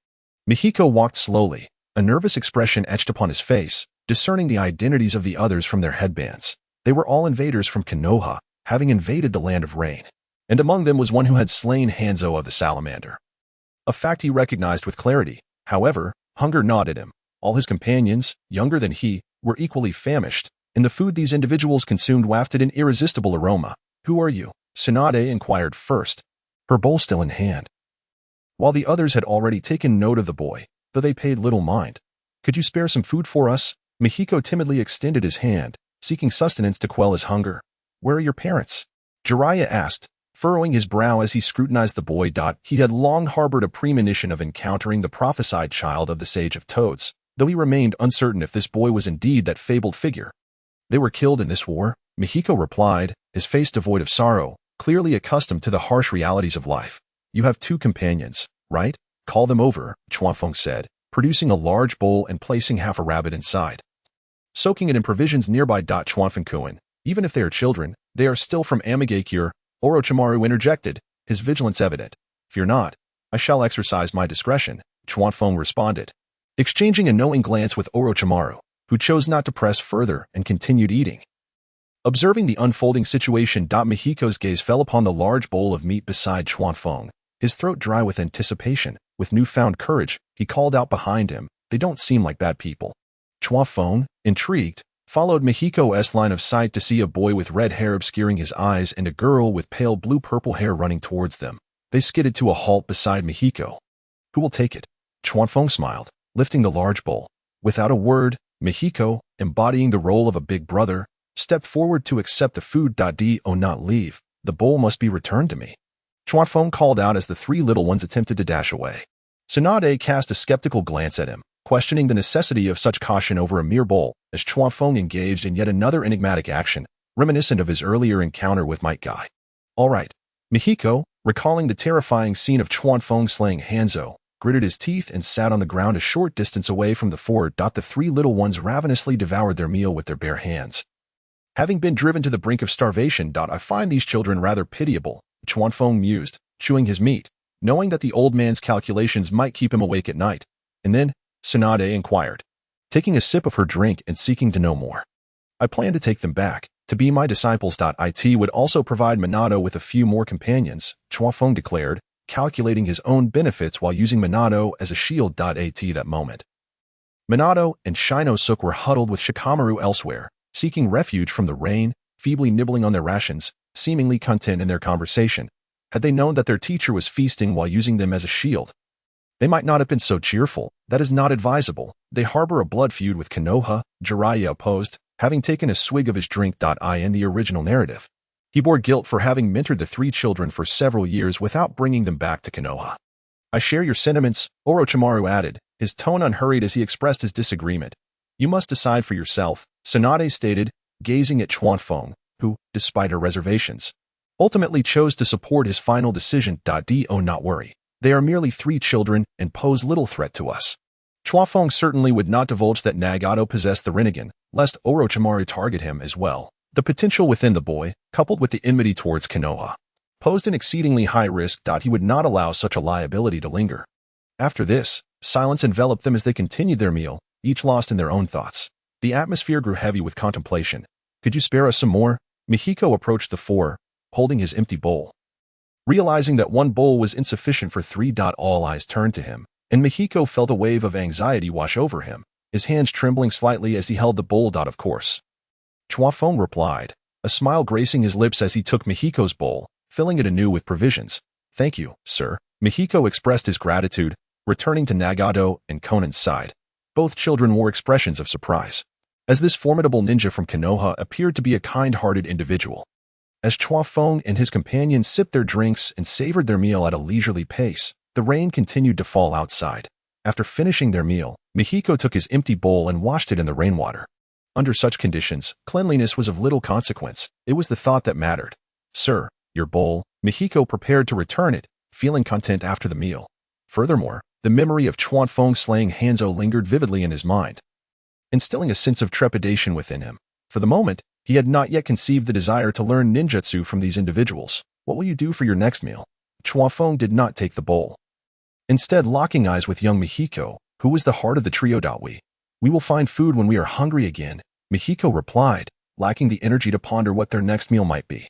Mihiko walked slowly, a nervous expression etched upon his face, discerning the identities of the others from their headbands. They were all invaders from Konoha, having invaded the land of rain, and among them was one who had slain Hanzo of the Salamander. A fact he recognized with clarity. However, hunger gnawed at him. All his companions, younger than he, were equally famished, and the food these individuals consumed wafted an irresistible aroma. Who are you? Tsunade inquired first, her bowl still in hand, while the others had already taken note of the boy, though they paid little mind. Could you spare some food for us? Mihiko timidly extended his hand, seeking sustenance to quell his hunger. Where are your parents? Jiraiya asked, furrowing his brow as he scrutinized the boy. He had long harbored a premonition of encountering the prophesied child of the Sage of Toads, though he remained uncertain if this boy was indeed that fabled figure. They were killed in this war, Mihiko replied, his face devoid of sorrow, clearly accustomed to the harsh realities of life. You have 2 companions, right? Call them over, Chuanfeng said, producing a large bowl and placing half a rabbit inside. Soaking it in provisions nearby. Chuanfeng-kun, even if they are children, they are still from Amigakure, Orochimaru interjected, his vigilance evident. Fear not, I shall exercise my discretion, Chuanfeng responded, exchanging a knowing glance with Orochimaru, who chose not to press further and continued eating. Observing the unfolding situation, Mihiko's gaze fell upon the large bowl of meat beside Chuanfeng, his throat dry with anticipation. With newfound courage, he called out behind him, they don't seem like bad people. Chuanfeng, intrigued, followed Mihiko's line of sight to see a boy with red hair obscuring his eyes and a girl with pale blue-purple hair running towards them. They skidded to a halt beside Mihiko. Who will take it? Chuanfeng smiled, lifting the large bowl. Without a word, Mihiko, embodying the role of a big brother, stepped forward to accept the food. Do not leave. The bowl must be returned to me. Chuanfeng called out as the three little ones attempted to dash away. Tsunade cast a skeptical glance at him, questioning the necessity of such caution over a mere bowl, as Chuanfeng engaged in yet another enigmatic action, reminiscent of his earlier encounter with Might Guy. All right. Mihiko, recalling the terrifying scene of Chuanfeng slaying Hanzo, gritted his teeth and sat on the ground a short distance away from the four. The three little ones ravenously devoured their meal with their bare hands. Having been driven to the brink of starvation, I find these children rather pitiable, Chuanfeng mused, chewing his meat, knowing that the old man's calculations might keep him awake at night. And then, Tsunade inquired, taking a sip of her drink and seeking to know more. I plan to take them back, to be my disciples. It would also provide Minato with a few more companions, Chuanfeng declared, calculating his own benefits while using Minato as a shield. At that moment, Minato and Shinosuke were huddled with Shikamaru elsewhere, seeking refuge from the rain, feebly nibbling on their rations, seemingly content in their conversation. Had they known that their teacher was feasting while using them as a shield, they might not have been so cheerful. That is not advisable. They harbor a blood feud with Konoha, Jiraiya opposed, having taken a swig of his drink. In the original narrative, he bore guilt for having mentored the three children for several years without bringing them back to Konoha. I share your sentiments, Orochimaru added, his tone unhurried as he expressed his disagreement. You must decide for yourself, Tsunade stated, gazing at Chuanfeng, who, despite her reservations, ultimately chose to support his final decision. Do not worry. They are merely three children and pose little threat to us. Chuanfeng certainly would not divulge that Nagato possessed the Rinnegan, lest Orochimaru target him as well. The potential within the boy, coupled with the enmity towards Konoha, posed an exceedingly high risk. He would not allow such a liability to linger. After this, silence enveloped them as they continued their meal, each lost in their own thoughts. The atmosphere grew heavy with contemplation. Could you spare us some more? Mihiko approached the four, holding his empty bowl. Realizing that one bowl was insufficient for three. All eyes turned to him, and Mihiko felt a wave of anxiety wash over him, his hands trembling slightly as he held the bowl. Of course. Chuanfeng replied, a smile gracing his lips as he took Mihiko's bowl, filling it anew with provisions. Thank you, sir. Mihiko expressed his gratitude, returning to Nagato and Konan's side. Both children wore expressions of surprise, as this formidable ninja from Konoha appeared to be a kind-hearted individual. As Chuanfeng and his companions sipped their drinks and savored their meal at a leisurely pace, the rain continued to fall outside. After finishing their meal, Mihiko took his empty bowl and washed it in the rainwater. Under such conditions, cleanliness was of little consequence. It was the thought that mattered. Sir, your bowl. Mihiko prepared to return it, feeling content after the meal. Furthermore, the memory of Chuanfeng slaying Hanzo lingered vividly in his mind, instilling a sense of trepidation within him. For the moment, he had not yet conceived the desire to learn ninjutsu from these individuals. What will you do for your next meal? Chuanfeng did not take the bowl. Instead, locking eyes with young Mihiko, who was the heart of the trio. We will find food when we are hungry again, Mihiko replied, lacking the energy to ponder what their next meal might be.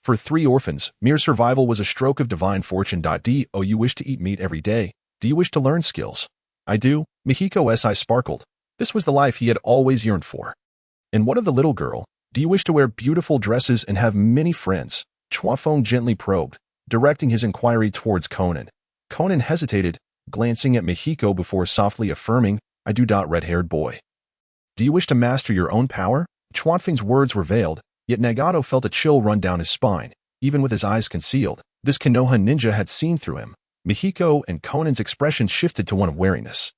For three orphans, mere survival was a stroke of divine fortune. Do you wish to eat meat every day? Do you wish to learn skills? I do, Mihiko's eyes sparkled. This was the life he had always yearned for. And what of the little girl? Do you wish to wear beautiful dresses and have many friends? Chuanfeng gently probed, directing his inquiry towards Konan. Konan hesitated, glancing at Mihiko before softly affirming, I do. Red-haired boy. Do you wish to master your own power? Chuanfeng's words were veiled, yet Nagato felt a chill run down his spine, even with his eyes concealed. This Konoha ninja had seen through him. Mihiko and Konan's expression shifted to one of wariness.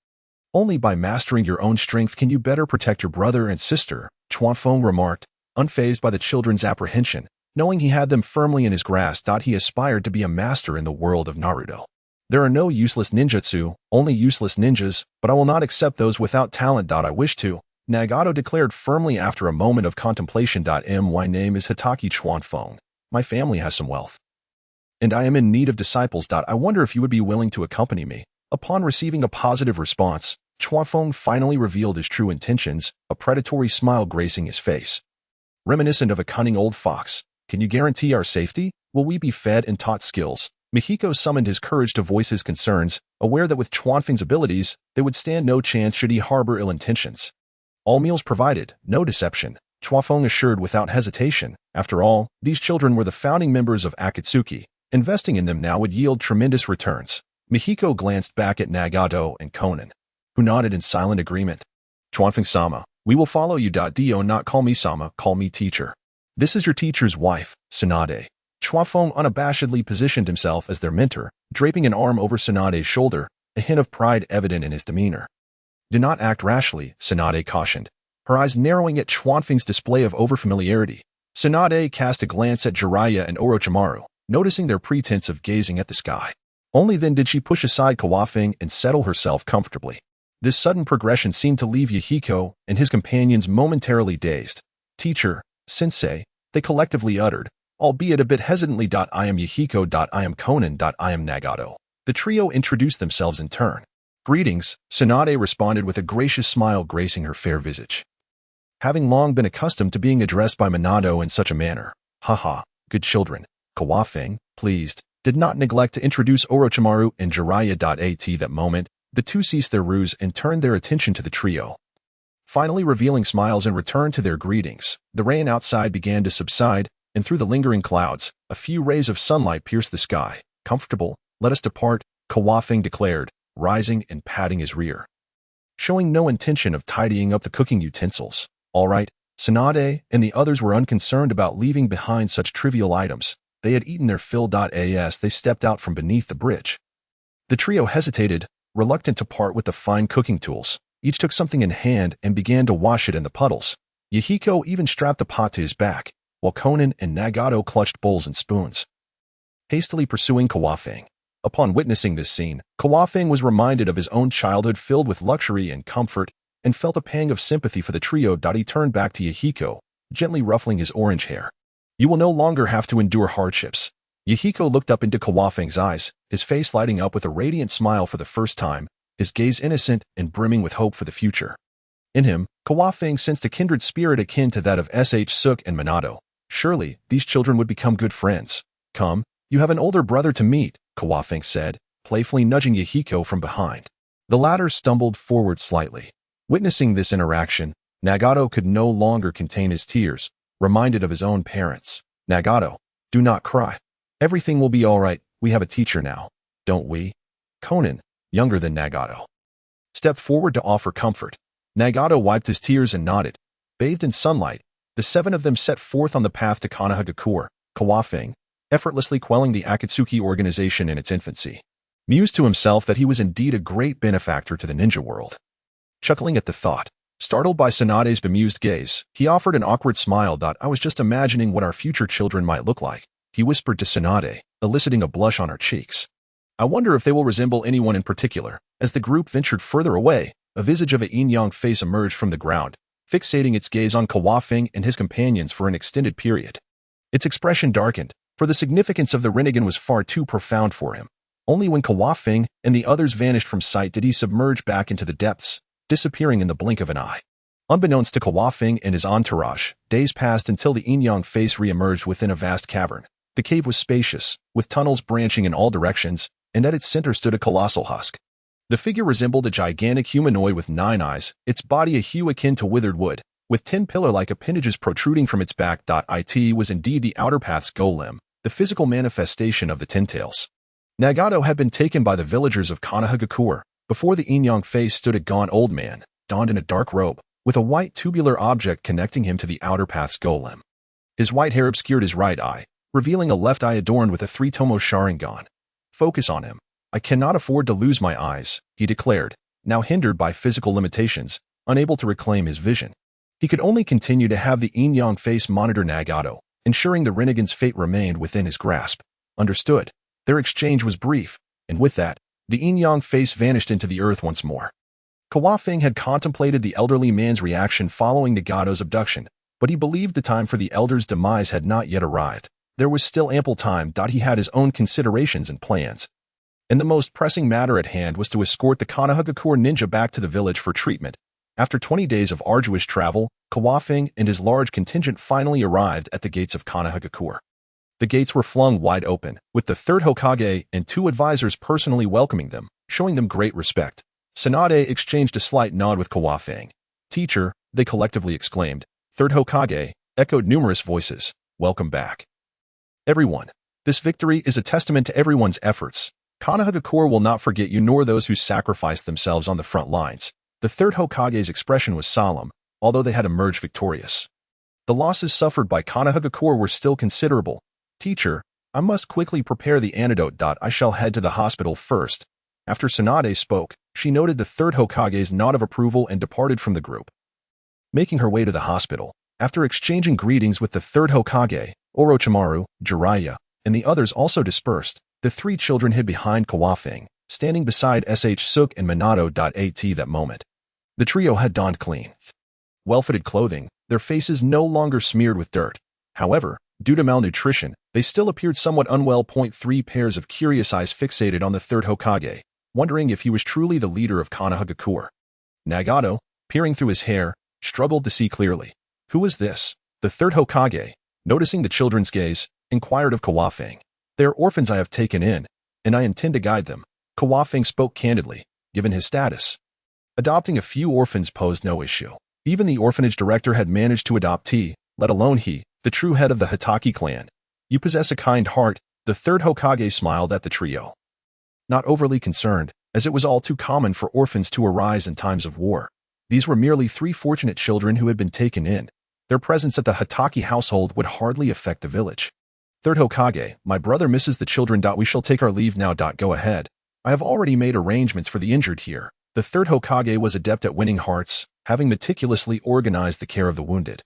Only by mastering your own strength can you better protect your brother and sister, Chuanfeng remarked, unfazed by the children's apprehension. Knowing he had them firmly in his grasp, he aspired to be a master in the world of Naruto. There are no useless ninjutsu, only useless ninjas, but I will not accept those without talent. I wish to, Nagato declared firmly after a moment of contemplation. My name is Hatake Kawakaze. My family has some wealth, and I am in need of disciples. I wonder if you would be willing to accompany me. Upon receiving a positive response, Kawakaze finally revealed his true intentions, a predatory smile gracing his face. Reminiscent of a cunning old fox, can you guarantee our safety? Will we be fed and taught skills? Mihiko summoned his courage to voice his concerns, aware that with Kawakaze's abilities, they would stand no chance should he harbor ill intentions. All meals provided, no deception, Kawakaze assured without hesitation. After all, these children were the founding members of Akatsuki. Investing in them now would yield tremendous returns. Mihiko glanced back at Nagato and Konan, who nodded in silent agreement. Kawakaze-sama, we will follow you. Do not call me Sama, call me teacher. This is your teacher's wife, Tsunade. Kawakaze unabashedly positioned himself as their mentor, draping an arm over Tsunade's shoulder, a hint of pride evident in his demeanor. Do not act rashly, Tsunade cautioned, her eyes narrowing at Kawakaze's display of overfamiliarity. Tsunade cast a glance at Jiraiya and Orochimaru, noticing their pretense of gazing at the sky. Only then did she push aside Kawakaze and settle herself comfortably. This sudden progression seemed to leave Yahiko and his companions momentarily dazed. Teacher, Sensei, they collectively uttered, albeit a bit hesitantly. I am Yahiko. I am Konan. I am Nagato. The trio introduced themselves in turn. Greetings, Tsunade responded with a gracious smile gracing her fair visage. Having long been accustomed to being addressed by Minato in such a manner, haha, good children, Kawakaze, pleased, did not neglect to introduce Orochimaru and Jiraiya. At that moment, the two ceased their ruse and turned their attention to the trio. Finally revealing smiles in return to their greetings, the rain outside began to subside, and through the lingering clouds, a few rays of sunlight pierced the sky. Comfortable, let us depart, Kawakaze declared, rising and patting his rear, showing no intention of tidying up the cooking utensils. All right, Tsunade and the others were unconcerned about leaving behind such trivial items. They had eaten their fill. As they stepped out from beneath the bridge, the trio hesitated, reluctant to part with the fine cooking tools. Each took something in hand and began to wash it in the puddles. Yahiko even strapped a pot to his back, while Konan and Nagato clutched bowls and spoons, hastily pursuing Kawakaze. Upon witnessing this scene, Kawakaze was reminded of his own childhood filled with luxury and comfort, and felt a pang of sympathy for the trio. He turned back to Yahiko, gently ruffling his orange hair. You will no longer have to endure hardships. Yahiko looked up into Kawakaze's eyes, his face lighting up with a radiant smile for the first time, his gaze innocent and brimming with hope for the future. In him, Kawakaze sensed a kindred spirit akin to that of Suk and Minato. Surely, these children would become good friends. Come, you have an older brother to meet, Kawakaze said, playfully nudging Yahiko from behind. The latter stumbled forward slightly. Witnessing this interaction, Nagato could no longer contain his tears, reminded of his own parents. Nagato, do not cry. Everything will be all right, we have a teacher now, don't we? Konan, younger than Nagato, stepped forward to offer comfort. Nagato wiped his tears and nodded. Bathed in sunlight, the seven of them set forth on the path to Konoha. Kawakaze, effortlessly quelling the Akatsuki organization in its infancy, mused to himself that he was indeed a great benefactor to the ninja world. Chuckling at the thought, startled by Tsunade's bemused gaze, he offered an awkward smile. I was just imagining what our future children might look like, he whispered to Tsunade, eliciting a blush on her cheeks. I wonder if they will resemble anyone in particular. As the group ventured further away, a visage of a yin-yang face emerged from the ground, fixating its gaze on Kawakaze and his companions for an extended period. Its expression darkened, for the significance of the Rinnegan was far too profound for him. Only when Kawakaze and the others vanished from sight did he submerge back into the depths, disappearing in the blink of an eye. Unbeknownst to Kawakaze and his entourage, days passed until the yin-yang face re-emerged within a vast cavern. The cave was spacious, with tunnels branching in all directions, and at its center stood a colossal husk. The figure resembled a gigantic humanoid with 9 eyes, its body a hue akin to withered wood, with 10 pillar-like appendages protruding from its back. It was indeed the Outer Path's golem, the physical manifestation of the Ten Tails. Nagato had been taken by the villagers of Konoha. Before the yin-yang face stood a gaunt old man, donned in a dark robe, with a white tubular object connecting him to the Outer Path's golem. His white hair obscured his right eye, revealing a left eye adorned with a 3-tomo Sharingan. Focus on him. I cannot afford to lose my eyes, he declared, now hindered by physical limitations, unable to reclaim his vision. He could only continue to have the yin-yang face monitor Nagato, ensuring the Rinnegan's fate remained within his grasp. Understood. Their exchange was brief, And with that, the yin-yang face vanished into the earth once more. Kawafing had contemplated the elderly man's reaction following Nagato's abduction, but he believed the time for the elder's demise had not yet arrived. There was still ample time. He had his own considerations and plans. And the most pressing matter at hand was to escort the Konoha ninja back to the village for treatment. After 20 days of arduous travel, Kawafing and his large contingent finally arrived at the gates of Konoha. The gates were flung wide open, with the third Hokage and 2 advisors personally welcoming them, showing them great respect. Tsunade exchanged a slight nod with Kawafing. "Teacher," they collectively exclaimed. "Third Hokage," echoed numerous voices. "Welcome back, everyone. This victory is a testament to everyone's efforts. Konoha will not forget you nor those who sacrificed themselves on the front lines." The third Hokage's expression was solemn, although they had emerged victorious. The losses suffered by Konoha were still considerable. "Teacher, I must quickly prepare the antidote. I shall head to the hospital first." After Tsunade spoke, she noted the third Hokage's nod of approval and departed from the group. Making her way to the hospital, after exchanging greetings with the third Hokage, Orochimaru, Jiraiya, and the others also dispersed, the 3 children hid behind Kawafing, standing beside Suk and Minato. At that moment, the trio had donned clean, well-fitted clothing, their faces no longer smeared with dirt. However, due to malnutrition, they still appeared somewhat unwell. 3 pairs of curious eyes fixated on the third Hokage, wondering if he was truly the leader of Konoha. Nagato, peering through his hair, struggled to see clearly. "Who was this?" The third Hokage, noticing the children's gaze, inquired of Kawafing. "They are orphans I have taken in, and I intend to guide them." Kawafing spoke candidly, given his status. Adopting a few orphans posed no issue. Even the orphanage director had managed to adopt T, let alone he, the true head of the Hatake clan. "You possess a kind heart," the third Hokage smiled at the trio. Not overly concerned, as it was all too common for orphans to arise in times of war. These were merely 3 fortunate children who had been taken in. Their presence at the Hatake household would hardly affect the village. "Third Hokage, my brother misses the children. We shall take our leave now. Go ahead. I have already made arrangements for the injured here." The third Hokage was adept at winning hearts, having meticulously organized the care of the wounded.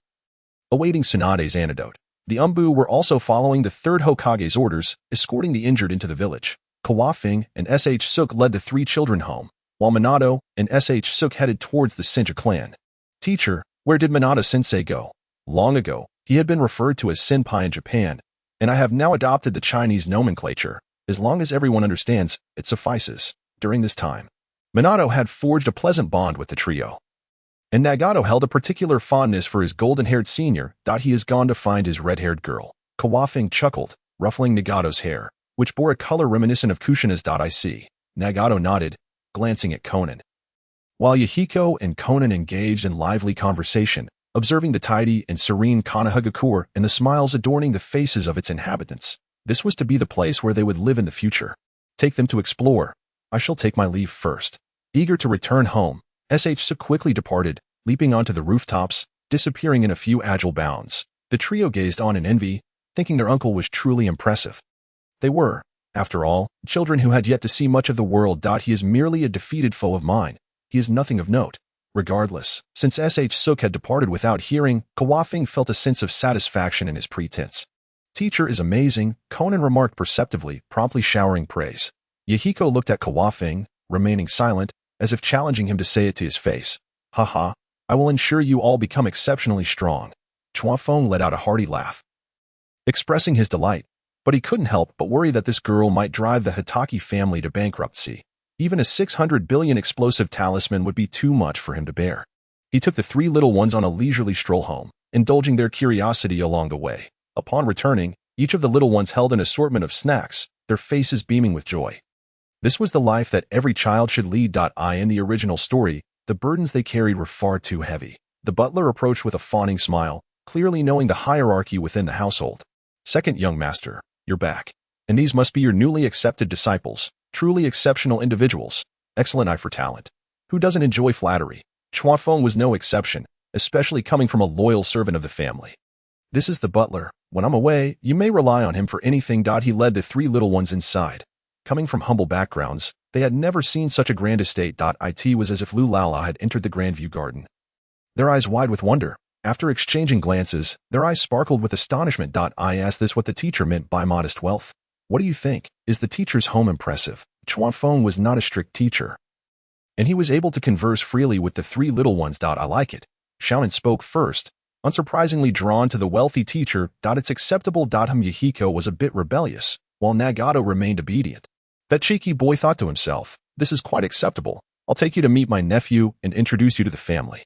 Awaiting Tsunade's antidote, the Umbu were also following the third Hokage's orders, escorting the injured into the village. Kawafing and Suk led the 3 children home, while Minato and Suk headed towards the Senja clan. "Teacher, where did Minato Sensei go?" "Long ago, he had been referred to as Senpai in Japan, and I have now adopted the Chinese nomenclature. As long as everyone understands, it suffices." During this time, Minato had forged a pleasant bond with the trio. And Nagato held a particular fondness for his golden-haired senior. "He has gone to find his red-haired girl." Kawafing chuckled, ruffling Nagato's hair, which bore a color reminiscent of Kushina's. "I see." Nagato nodded, glancing at Konan. While Yahiko and Konan engaged in lively conversation, observing the tidy and serene Konoha and the smiles adorning the faces of its inhabitants, this was to be the place where they would live in the future. "Take them to explore. I shall take my leave first." Eager to return home, Suk quickly departed, leaping onto the rooftops, disappearing in a few agile bounds. The trio gazed on in envy, thinking their uncle was truly impressive. They were, after all, children who had yet to see much of the world. "He is merely a defeated foe of mine. He is nothing of note." Regardless, since Suk had departed without hearing, Kawafing felt a sense of satisfaction in his pretense. "Teacher is amazing," Konan remarked perceptively, promptly showering praise. Yahiko looked at Kawafing, remaining silent, as if challenging him to say it to his face. "Haha, I will ensure you all become exceptionally strong." Chuafeng let out a hearty laugh, expressing his delight, but he couldn't help but worry that this girl might drive the Hatake family to bankruptcy. Even a 600 billion explosive talisman would be too much for him to bear. He took the 3 little ones on a leisurely stroll home, indulging their curiosity along the way. Upon returning, each of the little ones held an assortment of snacks, their faces beaming with joy. This was the life that every child should lead. In the original story, the burdens they carried were far too heavy. The butler approached with a fawning smile, clearly knowing the hierarchy within the household. "Second young master, you're back. And these must be your newly accepted disciples, truly exceptional individuals. Excellent eye for talent. Who doesn't enjoy flattery?" Chuafeng was no exception, especially coming from a loyal servant of the family. "This is the butler. When I'm away, you may rely on him for anything." He led the 3 little ones inside. Coming from humble backgrounds, they had never seen such a grand estate. It was as if Lulala had entered the Grandview garden. Their eyes wide with wonder. After exchanging glances, their eyes sparkled with astonishment. I asked this what the teacher meant by modest wealth. "What do you think? Is the teacher's home impressive?" Chuanfeng was not a strict teacher, and he was able to converse freely with the three little ones. I like it. Xiaonan spoke first, unsurprisingly drawn to the wealthy teacher. It's acceptable. Yahiko was a bit rebellious, while Nagato remained obedient. That cheeky boy thought to himself, this is quite acceptable. I'll take you to meet my nephew and introduce you to the family.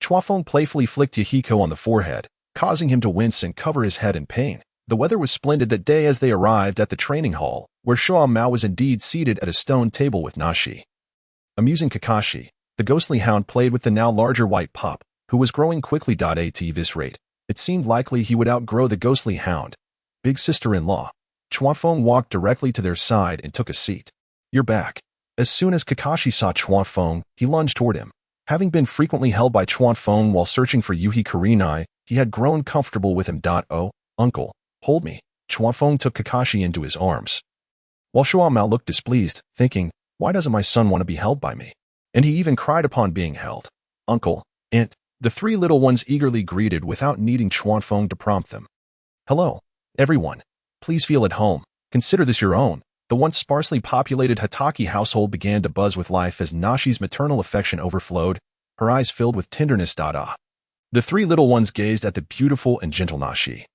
Chuanfeng playfully flicked Yahiko on the forehead, causing him to wince and cover his head in pain. The weather was splendid that day as they arrived at the training hall, where Shuo Mao was indeed seated at a stone table with Nashi. Amusing Kakashi, the ghostly hound played with the now larger white pup, who was growing quickly. At this rate, it seemed likely he would outgrow the ghostly hound. Big sister-in-law. Chuanfeng walked directly to their side and took a seat. You're back. As soon as Kakashi saw Chuanfeng, he lunged toward him. Having been frequently held by Chuanfeng while searching for Yuhi Kurenai, he had grown comfortable with him. Oh, uncle, hold me. Chuanfeng took Kakashi into his arms. While Shuo Mao looked displeased, thinking, why doesn't my son want to be held by me? And he even cried upon being held. Uncle, Aunt. The three little ones eagerly greeted without needing Chuanfeng to prompt them. Hello, everyone. Please feel at home. Consider this your own. The once sparsely populated Hatake household began to buzz with life as Nashi's maternal affection overflowed, her eyes filled with tenderness. The three little ones gazed at the beautiful and gentle Nashi,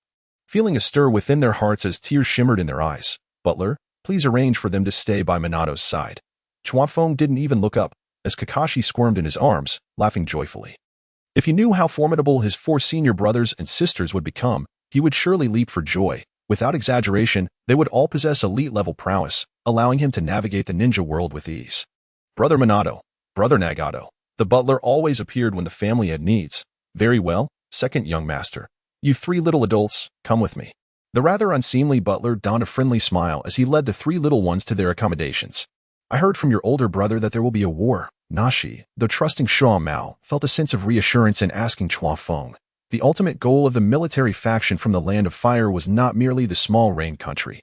feeling a stir within their hearts as tears shimmered in their eyes. Butler, please arrange for them to stay by Minato's side. Chuanfeng didn't even look up, as Kakashi squirmed in his arms, laughing joyfully. If he knew how formidable his four senior brothers and sisters would become, he would surely leap for joy. Without exaggeration, they would all possess elite-level prowess, allowing him to navigate the ninja world with ease. Brother Minato, Brother Nagato. The butler always appeared when the family had needs. Very well, second young master. You three little adults, come with me. The rather unseemly butler donned a friendly smile as he led the three little ones to their accommodations. I heard from your older brother that there will be a war. Nashi, though trusting Shuo Mao, felt a sense of reassurance in asking Chuanfeng. The ultimate goal of the military faction from the Land of Fire was not merely the small rain country.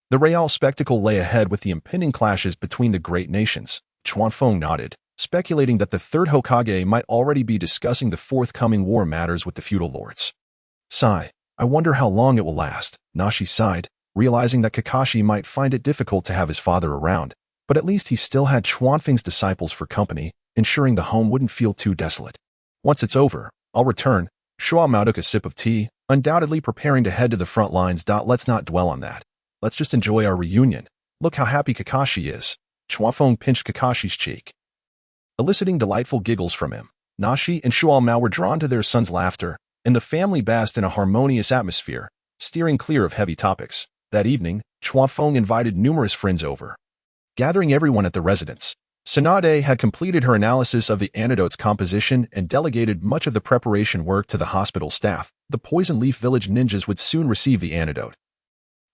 The real spectacle lay ahead with the impending clashes between the great nations. Chuanfeng nodded, speculating that the third Hokage might already be discussing the forthcoming war matters with the feudal lords. Sigh, I wonder how long it will last. Nashi sighed, realizing that Kakashi might find it difficult to have his father around. But at least he still had Chuanfeng's disciples for company, ensuring the home wouldn't feel too desolate. Once it's over, I'll return. Shuo Mao took a sip of tea, undoubtedly preparing to head to the front lines. Let's not dwell on that. Let's just enjoy our reunion. Look how happy Kakashi is. Chuanfeng pinched Kakashi's cheek, eliciting delightful giggles from him. Nashi and Shuo Mao were drawn to their son's laughter, and the family basked in a harmonious atmosphere, steering clear of heavy topics. That evening, Chuanfeng invited numerous friends over, gathering everyone at the residence. Tsunade had completed her analysis of the antidote's composition and delegated much of the preparation work to the hospital staff. The Poison Leaf Village ninjas would soon receive the antidote,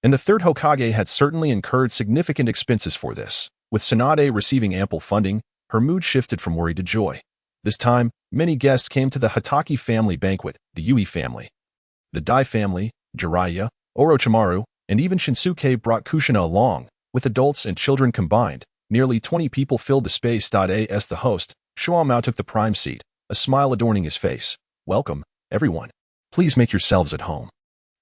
and the third Hokage had certainly incurred significant expenses for this. With Tsunade receiving ample funding, her mood shifted from worry to joy. This time, many guests came to the Hatake family banquet, the Yui family, the Dai family, Jiraiya, Orochimaru, and even Shinsuke brought Kushina along. With adults and children combined, nearly 20 people filled the space. As the host, Shuo Mao took the prime seat, a smile adorning his face. Welcome, everyone. Please make yourselves at home.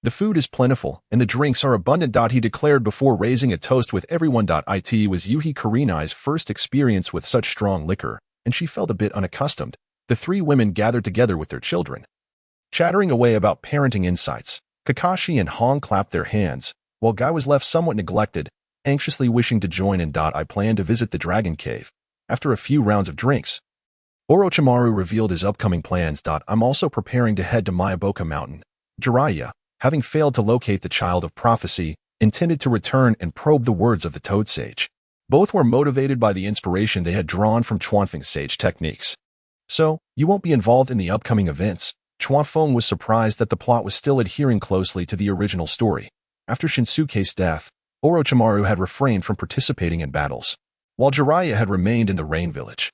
The food is plentiful, and the drinks are abundant. He declared before raising a toast with everyone. It was Yuhi Kurenai's first experience with such strong liquor, and she felt a bit unaccustomed. The three women gathered together with their children, chattering away about parenting insights. Kakashi and Hong clapped their hands, while Guy was left somewhat neglected, anxiously wishing to join in. I plan to visit the Dragon Cave. After a few rounds of drinks, Orochimaru revealed his upcoming plans. I'm also preparing to head to Miyaboka Mountain. Jiraiya, having failed to locate the Child of Prophecy, intended to return and probe the words of the Toad Sage. Both were motivated by the inspiration they had drawn from Chuanfeng's sage techniques. So, you won't be involved in the upcoming events. Chuanfeng was surprised that the plot was still adhering closely to the original story. After Shinsuke's death, Orochimaru had refrained from participating in battles, while Jiraiya had remained in the Rain Village.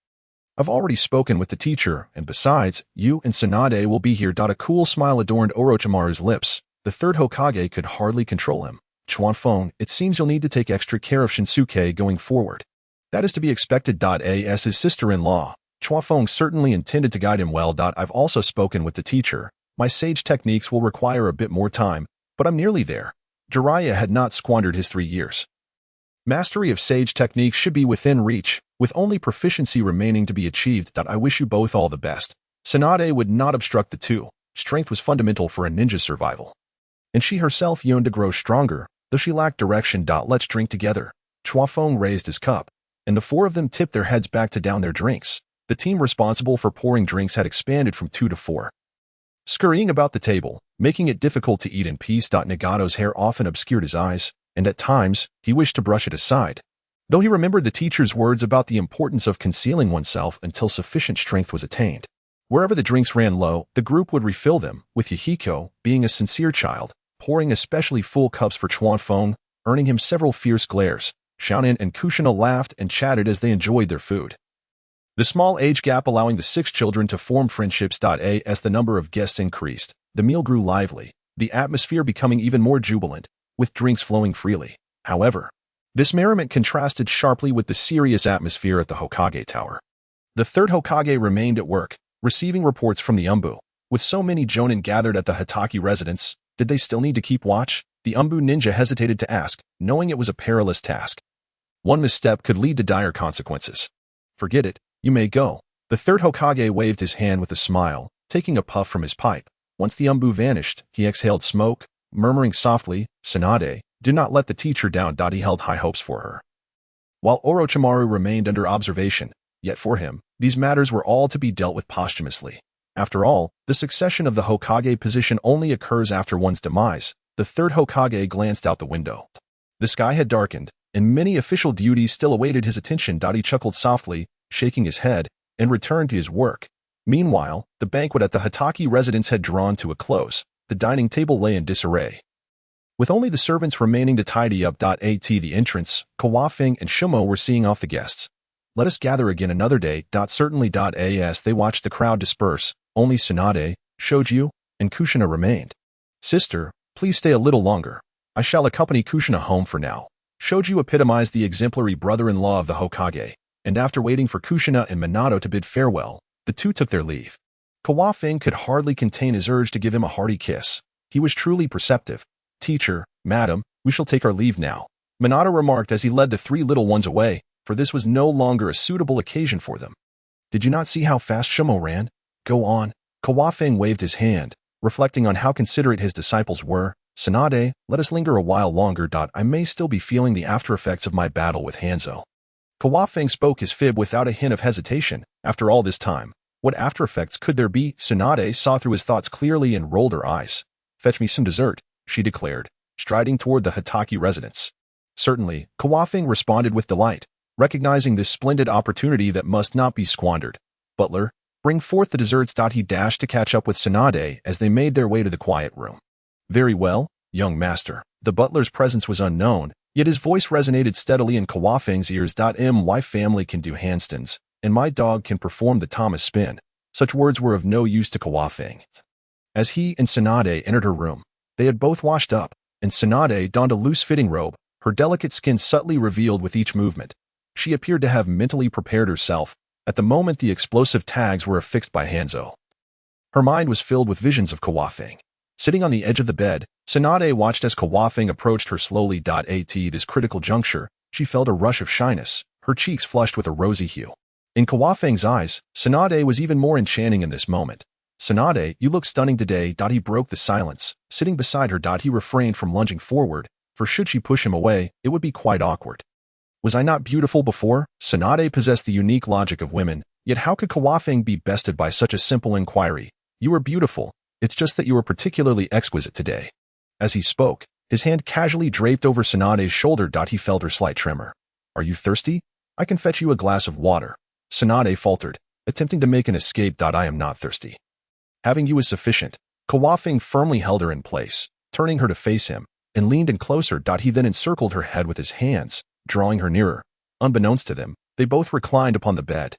I've already spoken with the teacher, and besides, you and Tsunade will be here. A cool smile adorned Orochimaru's lips. The third Hokage could hardly control him. Chuanfeng, it seems you'll need to take extra care of Shinsuke going forward. That is to be expected. As his sister-in-law, Chuanfeng certainly intended to guide him well. I've also spoken with the teacher. My sage techniques will require a bit more time, but I'm nearly there. Jiraiya had not squandered his 3 years Mastery of sage techniques should be within reach, with only proficiency remaining to be achieved. I wish you both all the best. Tsunade would not obstruct the two. Strength was fundamental for a ninja's survival. And she herself yearned to grow stronger, though she lacked direction. Let's drink together. Chuafeng raised his cup, and the four of them tipped their heads back to down their drinks. The team responsible for pouring drinks had expanded from 2 to 4. Scurrying about the table, making it difficult to eat in peace. Nagato's hair often obscured his eyes, and at times, he wished to brush it aside. Though he remembered the teacher's words about the importance of concealing oneself until sufficient strength was attained. Wherever the drinks ran low, the group would refill them, with Yahiko, being a sincere child, pouring especially full cups for Chuanfeng, earning him several fierce glares. Xiaonan and Kushina laughed and chatted as they enjoyed their food. The small age gap allowing the 6 children to form friendships. As the number of guests increased, the meal grew lively, the atmosphere becoming even more jubilant, with drinks flowing freely. However, this merriment contrasted sharply with the serious atmosphere at the Hokage Tower. The third Hokage remained at work, receiving reports from the Umbu. With so many jonin gathered at the Hatake residence, did they still need to keep watch? The Umbu ninja hesitated to ask, knowing it was a perilous task. One misstep could lead to dire consequences. Forget it, you may go. The third Hokage waved his hand with a smile, taking a puff from his pipe. Once the Umbu vanished, he exhaled smoke, murmuring softly, Tsunade, do not let the teacher down. He held high hopes for her. While Orochimaru remained under observation, yet for him, these matters were all to be dealt with posthumously. After all, the succession of the Hokage position only occurs after one's demise. The third Hokage glanced out the window. The sky had darkened, and many official duties still awaited his attention. He chuckled softly, shaking his head, and returned to his work. Meanwhile, the banquet at the Hatake residence had drawn to a close. The dining table lay in disarray, with only the servants remaining to tidy up. At the entrance, Kawafeng and Shumo were seeing off the guests. Let us gather again another day. Certainly. As they watched the crowd disperse, only Tsunade, Shoju, and Kushina remained. Sister, please stay a little longer. I shall accompany Kushina home for now. Shoju epitomized the exemplary brother-in-law of the Hokage, and after waiting for Kushina and Minato to bid farewell, the two took their leave. Kawafeng could hardly contain his urge to give him a hearty kiss. He was truly perceptive. Teacher, madam, we shall take our leave now, Minato remarked as he led the 3 little ones away, for this was no longer a suitable occasion for them. Did you not see how fast Shumo ran? Go on. Kawafeng waved his hand, reflecting on how considerate his disciples were. Tsunade, let us linger a while longer. I may still be feeling the after-effects of my battle with Hanzo. Kawafeng spoke his fib without a hint of hesitation. After all this time, what after-effects could there be? Tsunade saw through his thoughts clearly and rolled her eyes. Fetch me some dessert, she declared, striding toward the Hatake residence. Certainly, Kawafeng responded with delight, recognizing this splendid opportunity that must not be squandered. Butler, bring forth the desserts. He dashed to catch up with Tsunade as they made their way to the quiet room. Very well, young master. The butler's presence was unknown, yet his voice resonated steadily in Kawafeng's ears. My family can do handstands, and my dog can perform the Thomas spin. Such words were of no use to Kawafeng. As he and Tsunade entered her room, they had both washed up, and Tsunade donned a loose-fitting robe, her delicate skin subtly revealed with each movement. She appeared to have mentally prepared herself. At the moment the explosive tags were affixed by Hanzo, her mind was filled with visions of Kawafeng. Sitting on the edge of the bed, Tsunade watched as Kawafeng approached her slowly. At this critical juncture, she felt a rush of shyness, her cheeks flushed with a rosy hue. In Kawafeng's eyes, Tsunade was even more enchanting in this moment. Tsunade, you look stunning today. He broke the silence. Sitting beside her. He refrained from lunging forward, for should she push him away, it would be quite awkward. Was I not beautiful before? Tsunade possessed the unique logic of women, yet how could Kawafeng be bested by such a simple inquiry? You are beautiful. It's just that you were particularly exquisite today. As he spoke, his hand casually draped over Tsunade's shoulder. He felt her slight tremor. Are you thirsty? I can fetch you a glass of water. Tsunade faltered, attempting to make an escape. I am not thirsty. Having you is sufficient. Kawafeng firmly held her in place, turning her to face him, and leaned in closer. He then encircled her head with his hands, drawing her nearer. Unbeknownst to them, they both reclined upon the bed.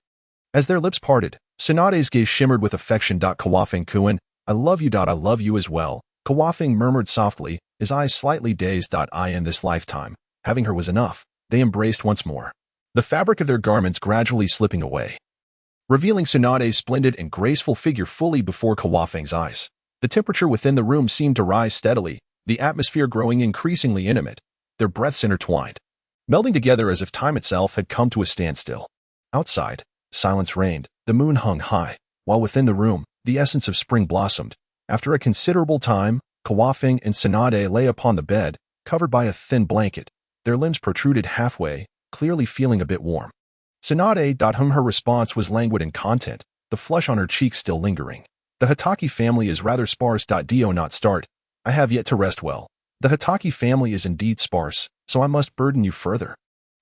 As their lips parted, Tsunade's gaze shimmered with affection. Kawafeng-kun, I love you. I love you as well, Kawafeng murmured softly, his eyes slightly dazed. In this lifetime, having her was enough. They embraced once more, the fabric of their garments gradually slipping away, revealing Tsunade's splendid and graceful figure fully before Kawafeng's eyes. The temperature within the room seemed to rise steadily, the atmosphere growing increasingly intimate, their breaths intertwined. melding together as if time itself had come to a standstill. Outside, silence reigned, the moon hung high, while within the room, the essence of spring blossomed. After a considerable time, Kawakaze and Tsunade lay upon the bed, covered by a thin blanket, their limbs protruded halfway, clearly feeling a bit warm. Tsunade, her response was languid in content, the flush on her cheeks still lingering. The Hatake family is rather sparse. Do not start. I have yet to rest well. The Hatake family is indeed sparse, so I must burden you further.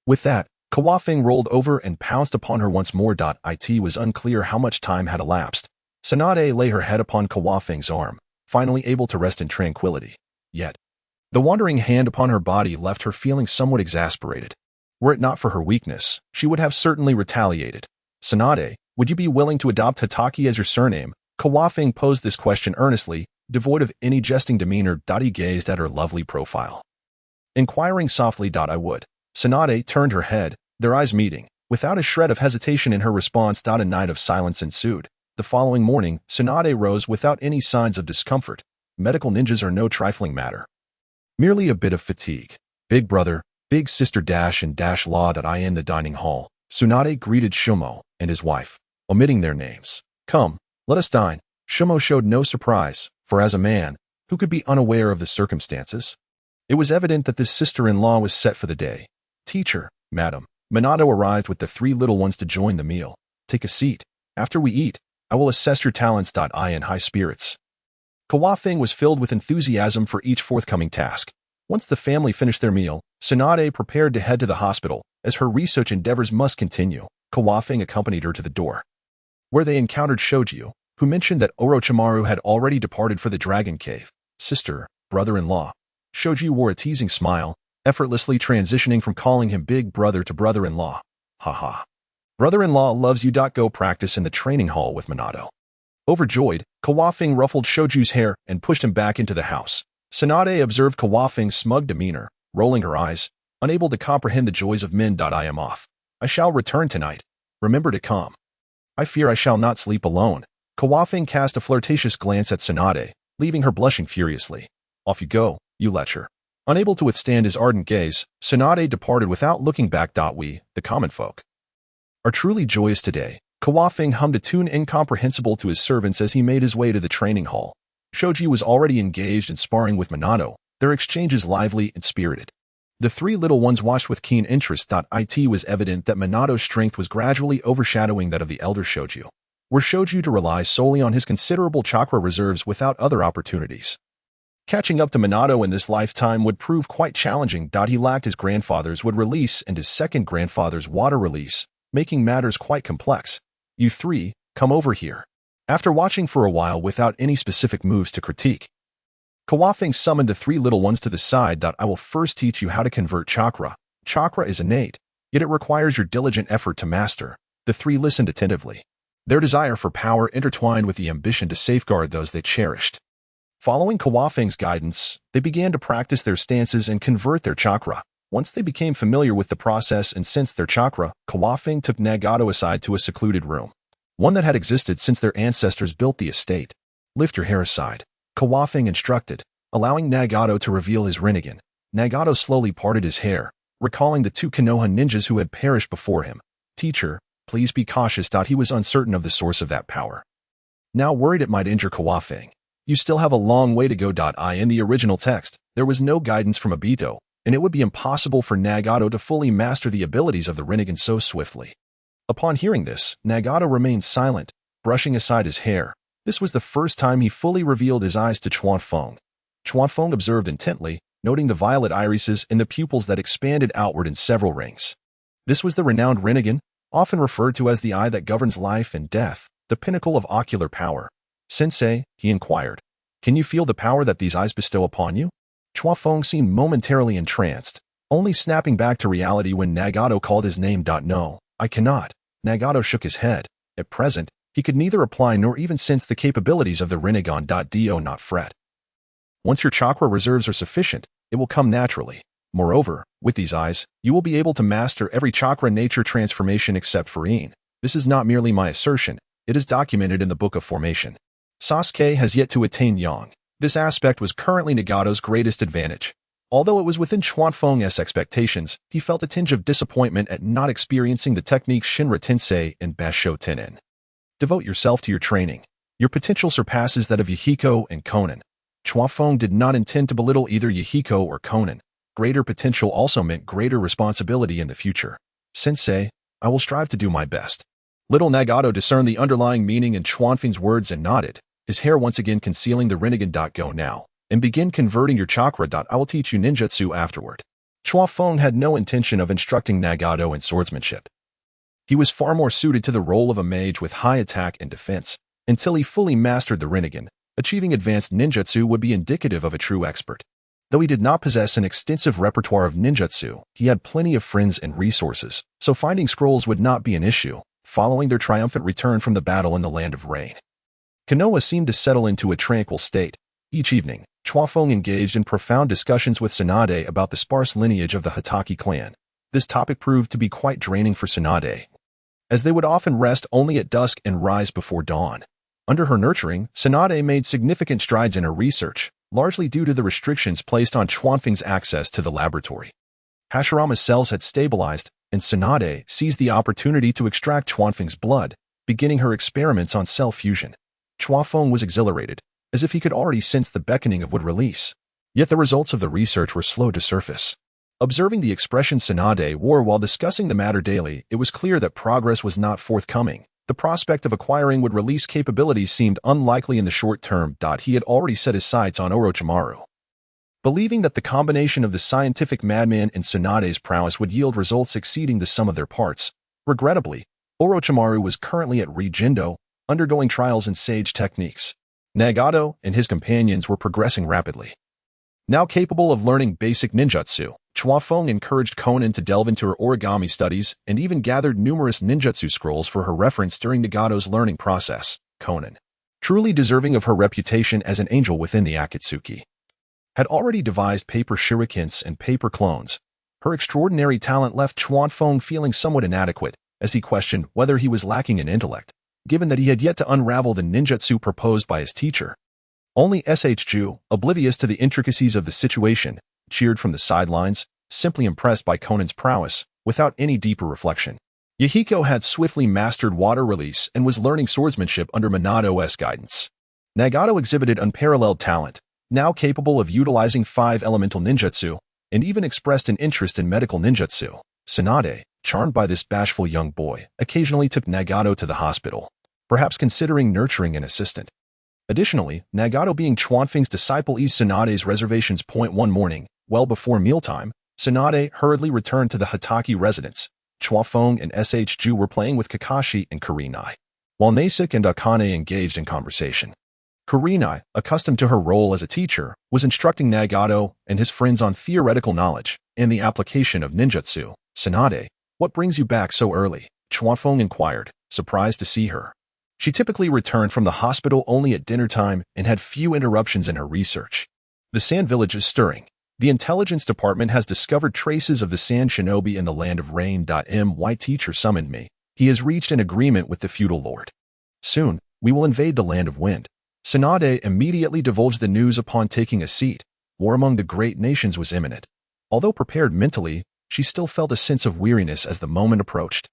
With that, Kawakaze rolled over and pounced upon her once more. It was unclear how much time had elapsed. Tsunade lay her head upon Kawakaze's arm, finally able to rest in tranquility. Yet, the wandering hand upon her body left her feeling somewhat exasperated. Were it not for her weakness, she would have certainly retaliated. Tsunade, would you be willing to adopt Hatake as your surname? Kawakaze posed this question earnestly, devoid of any jesting demeanor. He gazed at her lovely profile, inquiring softly. I would. Tsunade turned her head, their eyes meeting, without a shred of hesitation in her response. A night of silence ensued. The following morning, Tsunade rose without any signs of discomfort. Medical ninjas are no trifling matter. Merely a bit of fatigue. Big brother, big sister and law. In the dining hall, Tsunade greeted Shumo and his wife, omitting their names. Come, let us dine. Shumo showed no surprise, for as a man, who could be unaware of the circumstances? It was evident that this sister-in-law was set for the day. Teacher, madam, Minato arrived with the 3 little ones to join the meal. Take a seat. After we eat, I will assess your talents. In high spirits. Kawakaze was filled with enthusiasm for each forthcoming task. Once the family finished their meal, Tsunade prepared to head to the hospital, as her research endeavors must continue. Kawakaze accompanied her to the door, where they encountered Shoji, who mentioned that Orochimaru had already departed for the Dragon Cave. Sister, brother-in-law. Shoji wore a teasing smile, effortlessly transitioning from calling him big brother to brother-in-law. Haha. Brother-in-law loves you. Go practice in the training hall with Minato. Overjoyed, Kawakaze ruffled Shoju's hair and pushed him back into the house. Tsunade observed Kawakaze's smug demeanor, rolling her eyes, unable to comprehend the joys of men. I am off. I shall return tonight. Remember to come. I fear I shall not sleep alone. Kawakaze cast a flirtatious glance at Tsunade, leaving her blushing furiously. Off you go, you lecher. Unable to withstand his ardent gaze, Tsunade departed without looking back. We, the common folk, are truly joyous today. Kawakaze hummed a tune incomprehensible to his servants as he made his way to the training hall. Shoji was already engaged in sparring with Minato, their exchanges lively and spirited. The 3 little ones watched with keen interest. It was evident that Minato's strength was gradually overshadowing that of the elder Shoji. Were Shoji to rely solely on his considerable chakra reserves without other opportunities, catching up to Minato in this lifetime would prove quite challenging. He lacked his grandfather's wood release and his second grandfather's water release, making matters quite complex. You 3, come over here. After watching for a while without any specific moves to critique, Kawakaze summoned the 3 little ones to the side. I will first teach you how to convert chakra. Chakra is innate, yet it requires your diligent effort to master. The 3 listened attentively, their desire for power intertwined with the ambition to safeguard those they cherished. Following Kawakaze's guidance, they began to practice their stances and convert their chakra. Once they became familiar with the process and sensed their chakra, Kawakaze took Nagato aside to a secluded room, one that had existed since their ancestors built the estate. Lift your hair aside, Kawakaze instructed, allowing Nagato to reveal his Rinnegan. Nagato slowly parted his hair, recalling the 2 Konoha ninjas who had perished before him. Teacher, please be cautious. He was uncertain of the source of that power, now worried it might injure Kawakaze. You still have a long way to go. In the original text, there was no guidance from Obito, and it would be impossible for Nagato to fully master the abilities of the Rinnegan so swiftly. Upon hearing this, Nagato remained silent, brushing aside his hair. This was the first time he fully revealed his eyes to Chuanfeng. Chuanfeng observed intently, noting the violet irises in the pupils that expanded outward in several rings. This was the renowned Rinnegan, often referred to as the eye that governs life and death, the pinnacle of ocular power. Sensei, he inquired, can you feel the power that these eyes bestow upon you? Chuanfeng seemed momentarily entranced, only snapping back to reality when Nagato called his name. No, I cannot. Nagato shook his head. At present, he could neither apply nor even sense the capabilities of the Rinnegan. Do not fret. Once your chakra reserves are sufficient, it will come naturally. Moreover, with these eyes, you will be able to master every chakra nature transformation except for Yin. This is not merely my assertion, it is documented in the Book of Formation. Sasuke has yet to attain Yang. This aspect was currently Nagato's greatest advantage. Although it was within Chuanfeng's expectations, he felt a tinge of disappointment at not experiencing the techniques Shinra Tensei and Basho Tenin. Devote yourself to your training. Your potential surpasses that of Yahiko and Konan. Chuanfeng did not intend to belittle either Yahiko or Konan. Greater potential also meant greater responsibility in the future. Sensei, I will strive to do my best. Little Nagato discerned the underlying meaning in Chuanfeng's words and nodded, his hair once again concealing the Rinnegan. Go now, and begin converting your chakra. I will teach you ninjutsu afterward. Chuanfeng had no intention of instructing Nagato in swordsmanship. He was far more suited to the role of a mage with high attack and defense. Until he fully mastered the Rinnegan, achieving advanced ninjutsu would be indicative of a true expert. Though he did not possess an extensive repertoire of ninjutsu, he had plenty of friends and resources, so finding scrolls would not be an issue, following their triumphant return from the battle in the Land of Rain. Konoha seemed to settle into a tranquil state. Each evening, Chuanfeng engaged in profound discussions with Tsunade about the sparse lineage of the Hatake clan. This topic proved to be quite draining for Tsunade, as they would often rest only at dusk and rise before dawn. Under her nurturing, Tsunade made significant strides in her research, largely due to the restrictions placed on Chuanfeng's access to the laboratory. Hashirama's cells had stabilized, and Tsunade seized the opportunity to extract Chuanfeng's blood, beginning her experiments on cell fusion. Chuanfeng was exhilarated, as if he could already sense the beckoning of would release. Yet the results of the research were slow to surface. Observing the expression Tsunade wore while discussing the matter daily, it was clear that progress was not forthcoming. The prospect of acquiring would release capabilities seemed unlikely in the short term. He had already set his sights on Orochimaru. Believing that the combination of the scientific madman and Tsunade's prowess would yield results exceeding the sum of their parts, regrettably, Orochimaru was currently at Rijindo, undergoing trials in sage techniques. Nagato and his companions were progressing rapidly. Now capable of learning basic ninjutsu, Chuanfeng encouraged Konan to delve into her origami studies and even gathered numerous ninjutsu scrolls for her reference during Nagato's learning process. Konan, truly deserving of her reputation as an angel within the Akatsuki, had already devised paper shurikens and paper clones. Her extraordinary talent left Chuanfeng feeling somewhat inadequate, as he questioned whether he was lacking in intellect, given that he had yet to unravel the ninjutsu proposed by his teacher. Only SHU, oblivious to the intricacies of the situation, cheered from the sidelines, simply impressed by Konan's prowess, without any deeper reflection. Yahiko had swiftly mastered water release and was learning swordsmanship under Minato's guidance. Nagato exhibited unparalleled talent, now capable of utilizing 5 elemental ninjutsu, and even expressed an interest in medical ninjutsu. Tsunade, charmed by this bashful young boy, occasionally took Nagato to the hospital, perhaps considering nurturing an assistant. Additionally, Nagato being Chuanfeng's disciple eased Tsunade's reservations. One morning, well before mealtime, Tsunade hurriedly returned to the Hatake residence. Chuanfeng and SHU were playing with Kakashi and Kurenai, while Nasik and Akane engaged in conversation. Kurenai, accustomed to her role as a teacher, was instructing Nagato and his friends on theoretical knowledge and the application of ninjutsu. Tsunade, what brings you back so early? Chuanfeng inquired, surprised to see her. She typically returned from the hospital only at dinner time and had few interruptions in her research. The Sand Village is stirring. The intelligence department has discovered traces of the Sand Shinobi in the Land of Rain. My teacher summoned me. He has reached an agreement with the feudal lord. Soon, we will invade the Land of Wind. Tsunade immediately divulged the news upon taking a seat. War among the great nations was imminent. Although prepared mentally, she still felt a sense of weariness as the moment approached.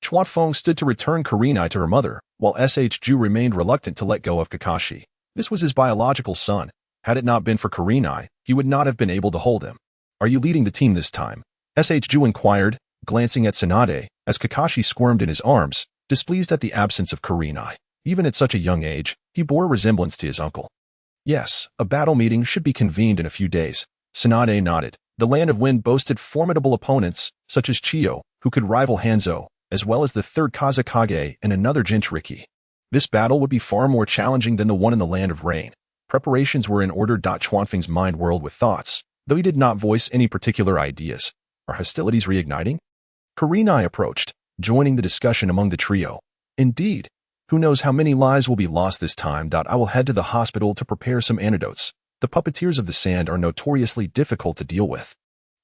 Chuanfeng stood to return Kurenai to her mother, while SHU remained reluctant to let go of Kakashi. This was his biological son. Had it not been for Kurenai, he would not have been able to hold him. Are you leading the team this time? SHU inquired, glancing at Tsunade, as Kakashi squirmed in his arms, displeased at the absence of Kurenai. Even at such a young age, he bore a resemblance to his uncle. Yes, a battle meeting should be convened in a few days. Tsunade nodded. The Land of Wind boasted formidable opponents, such as Chiyo, who could rival Hanzo, as well as the third Kazekage and another Jinchuriki. This battle would be far more challenging than the one in the Land of Rain. Preparations were in order. Chuanfeng's mind whirled with thoughts, though he did not voice any particular ideas. Are hostilities reigniting? Kurenai approached, joining the discussion among the trio. Indeed. Who knows how many lives will be lost this time. I will head to the hospital to prepare some antidotes. The puppeteers of the sand are notoriously difficult to deal with.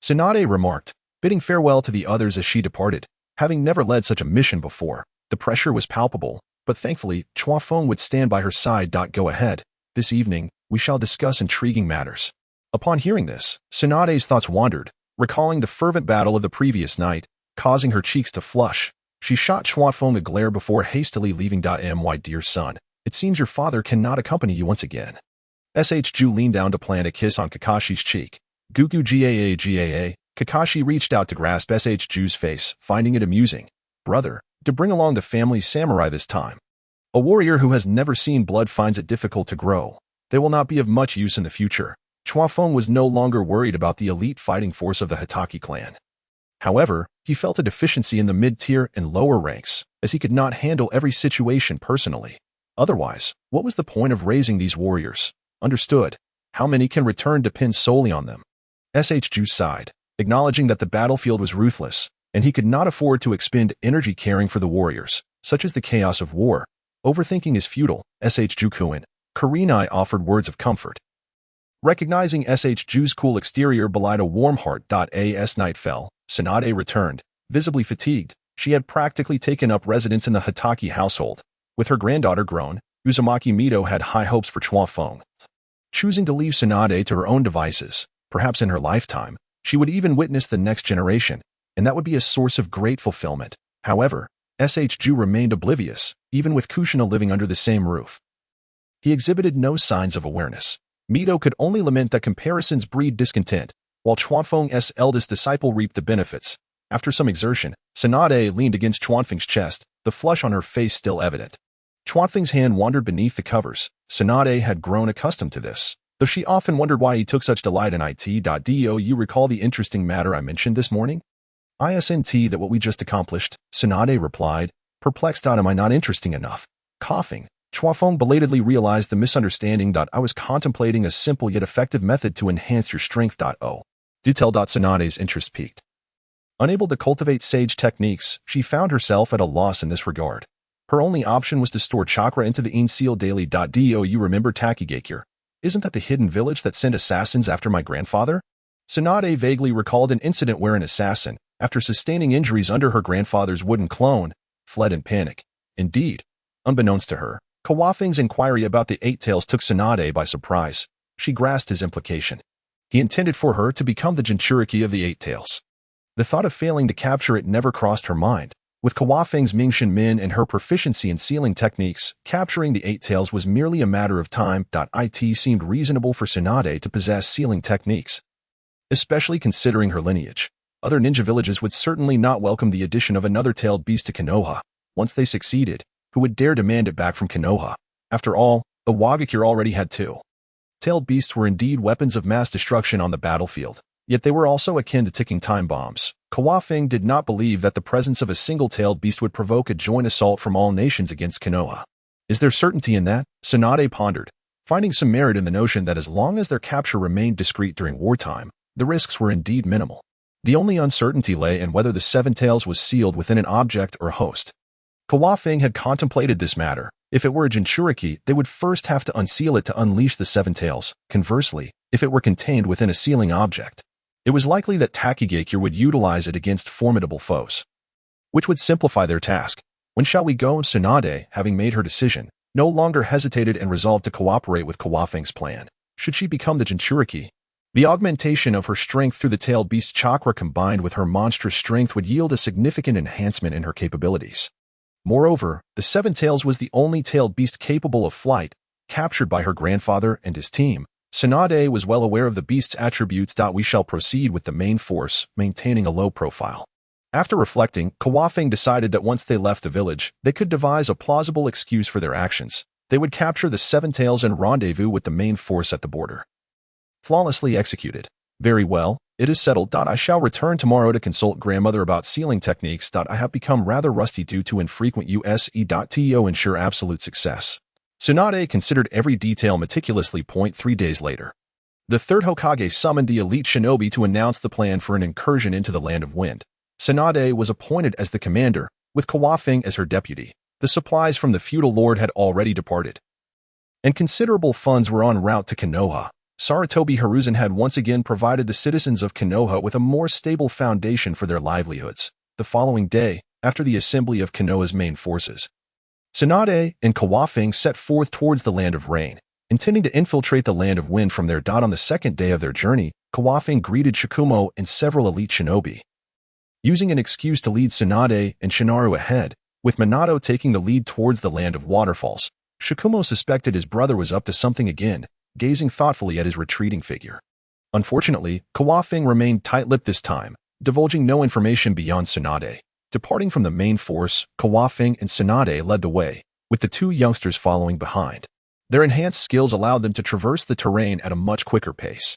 Tsunade remarked, bidding farewell to the others as she departed. Having never led such a mission before, the pressure was palpable, but thankfully, Chuanfeng would stand by her side. Go ahead. This evening, we shall discuss intriguing matters. Upon hearing this, Tsunade's thoughts wandered, recalling the fervent battle of the previous night, causing her cheeks to flush. She shot Chuanfeng a glare before hastily leaving. My dear son, it seems your father cannot accompany you once again. Ju leaned down to plant a kiss on Kakashi's cheek. Gugu Gaa. Kakashi reached out to grasp Ju's face, finding it amusing. Brother, to bring along the family's samurai this time. A warrior who has never seen blood finds it difficult to grow. They will not be of much use in the future. Chuanfeng was no longer worried about the elite fighting force of the Hatake clan. However, he felt a deficiency in the mid-tier and lower ranks, as he could not handle every situation personally. Otherwise, what was the point of raising these warriors? Understood. How many can return depends solely on them. Ju sighed, acknowledging that the battlefield was ruthless, and he could not afford to expend energy caring for the warriors, such as the chaos of war. Overthinking is futile. Ju Kuin. Kurenai offered words of comfort. Recognizing Ju's cool exterior belied a warm heart. As night fell, Tsunade returned, visibly fatigued. She had practically taken up residence in the Hatake household. With her granddaughter grown, Uzumaki Mito had high hopes for Chuanfeng. Choosing to leave Tsunade to her own devices, perhaps in her lifetime, she would even witness the next generation, and that would be a source of great fulfillment. However, Ju remained oblivious, even with Kushina living under the same roof. He exhibited no signs of awareness. Mito could only lament that comparisons breed discontent, while Chuanfeng's eldest disciple reaped the benefits. After some exertion, Tsunade leaned against Chuanfeng's chest, the flush on her face still evident. Chuanfeng's hand wandered beneath the covers. Tsunade had grown accustomed to this, though she often wondered why he took such delight in it. Do you recall the interesting matter I mentioned this morning? Isn't that what we just accomplished? Tsunade replied, perplexed. Am I not interesting enough? Coughing, Chuanfeng belatedly realized the misunderstanding. I was contemplating a simple yet effective method to enhance your strength. Do tell. Tsunade's interest peaked. Unable to cultivate sage techniques, she found herself at a loss in this regard. Her only option was to store chakra into the In Seal daily. Do you remember Takigakure? Isn't that the hidden village that sent assassins after my grandfather? Tsunade vaguely recalled an incident where an assassin, after sustaining injuries under her grandfather's wooden clone, fled in panic. Indeed, unbeknownst to her, Kawafeng's inquiry about the Eight Tails took Tsunade by surprise. She grasped his implication. He intended for her to become the Jinchuriki of the Eight Tails. The thought of failing to capture it never crossed her mind. With Kawafeng's Mingshin Min and her proficiency in sealing techniques, capturing the Eight Tails was merely a matter of time. It seemed reasonable for Tsunade to possess sealing techniques, especially considering her lineage. Other ninja villages would certainly not welcome the addition of another tailed beast to Konoha. Once they succeeded, who would dare demand it back from Konoha? After all, the Wagakure already had two. Tailed beasts were indeed weapons of mass destruction on the battlefield, yet they were also akin to ticking time bombs. Kawafeng did not believe that the presence of a single-tailed beast would provoke a joint assault from all nations against Konoha. Is there certainty in that? Tsunade pondered, finding some merit in the notion that as long as their capture remained discreet during wartime, the risks were indeed minimal. The only uncertainty lay in whether the Seven Tails was sealed within an object or host. Kawafeng had contemplated this matter. If it were a Jinchuriki, they would first have to unseal it to unleash the Seven Tails. Conversely, if it were contained within a sealing object, it was likely that Takigakure would utilize it against formidable foes, which would simplify their task. When shall we go? Tsunade, having made her decision, no longer hesitated and resolved to cooperate with Kawafeng's plan. Should she become the Jinchuriki, the augmentation of her strength through the tailed beast chakra combined with her monstrous strength would yield a significant enhancement in her capabilities. Moreover, the Seven Tails was the only tailed beast capable of flight, captured by her grandfather and his team. Tsunade was well aware of the beast's attributes. We shall proceed with the main force, maintaining a low profile. After reflecting, Kawafeng decided that once they left the village, they could devise a plausible excuse for their actions. They would capture the Seven Tails and rendezvous with the main force at the border. Flawlessly executed. Very well, it is settled. I shall return tomorrow to consult grandmother about sealing techniques. I have become rather rusty due to infrequent use. To ensure absolute success. Tsunade considered every detail meticulously. 3 days later, the third Hokage summoned the elite shinobi to announce the plan for an incursion into the Land of Wind. Tsunade was appointed as the commander, with Kawafeng as her deputy. The supplies from the feudal lord had already departed, and considerable funds were en route to Konoha. Sarutobi Hiruzen had once again provided the citizens of Konoha with a more stable foundation for their livelihoods. The following day, after the assembly of Konoha's main forces, Tsunade and Kawafeng set forth towards the Land of Rain. Intending to infiltrate the Land of Wind from their dot on the second day of their journey, Kawakaze greeted Shikumo and several elite shinobi. Using an excuse to lead Tsunade and Shinaru ahead, with Minato taking the lead towards the Land of Waterfalls, Shikumo suspected his brother was up to something again, gazing thoughtfully at his retreating figure. Unfortunately, Kawakaze remained tight-lipped this time, divulging no information beyond Tsunade. Departing from the main force, Kawakaze and Tsunade led the way, with the two youngsters following behind. Their enhanced skills allowed them to traverse the terrain at a much quicker pace.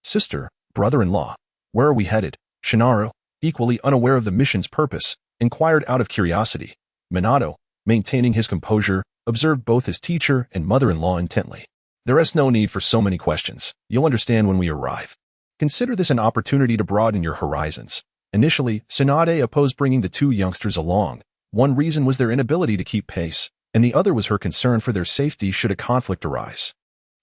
Sister, brother-in-law, where are we headed? Shinaru, equally unaware of the mission's purpose, inquired out of curiosity. Minato, maintaining his composure, observed both his teacher and mother-in-law intently. There is no need for so many questions. You'll understand when we arrive. Consider this an opportunity to broaden your horizons. Initially, Tsunade opposed bringing the two youngsters along. One reason was their inability to keep pace, and the other was her concern for their safety should a conflict arise.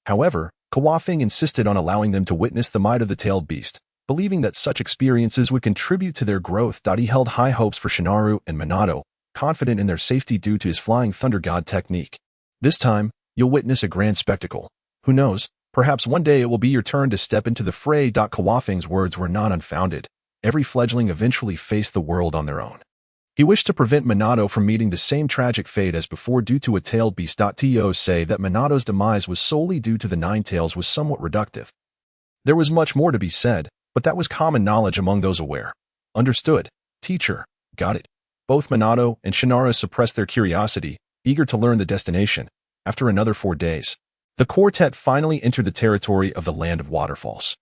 However, Kawakaze insisted on allowing them to witness the might of the tailed beast, believing that such experiences would contribute to their growth. He held high hopes for Shinaru and Minato, confident in their safety due to his flying thunder god technique. This time, you'll witness a grand spectacle. Who knows, perhaps one day it will be your turn to step into the fray. Kawakaze's words were not unfounded. Every fledgling eventually faced the world on their own. He wished to prevent Minato from meeting the same tragic fate as before due to a tailed beast. To say that Minato's demise was solely due to the nine tails was somewhat reductive. There was much more to be said, but that was common knowledge among those aware. Understood. Teacher. Got it. Both Minato and Shinaru suppressed their curiosity, eager to learn the destination. After another 4 days, the quartet finally entered the territory of the Land of Waterfalls.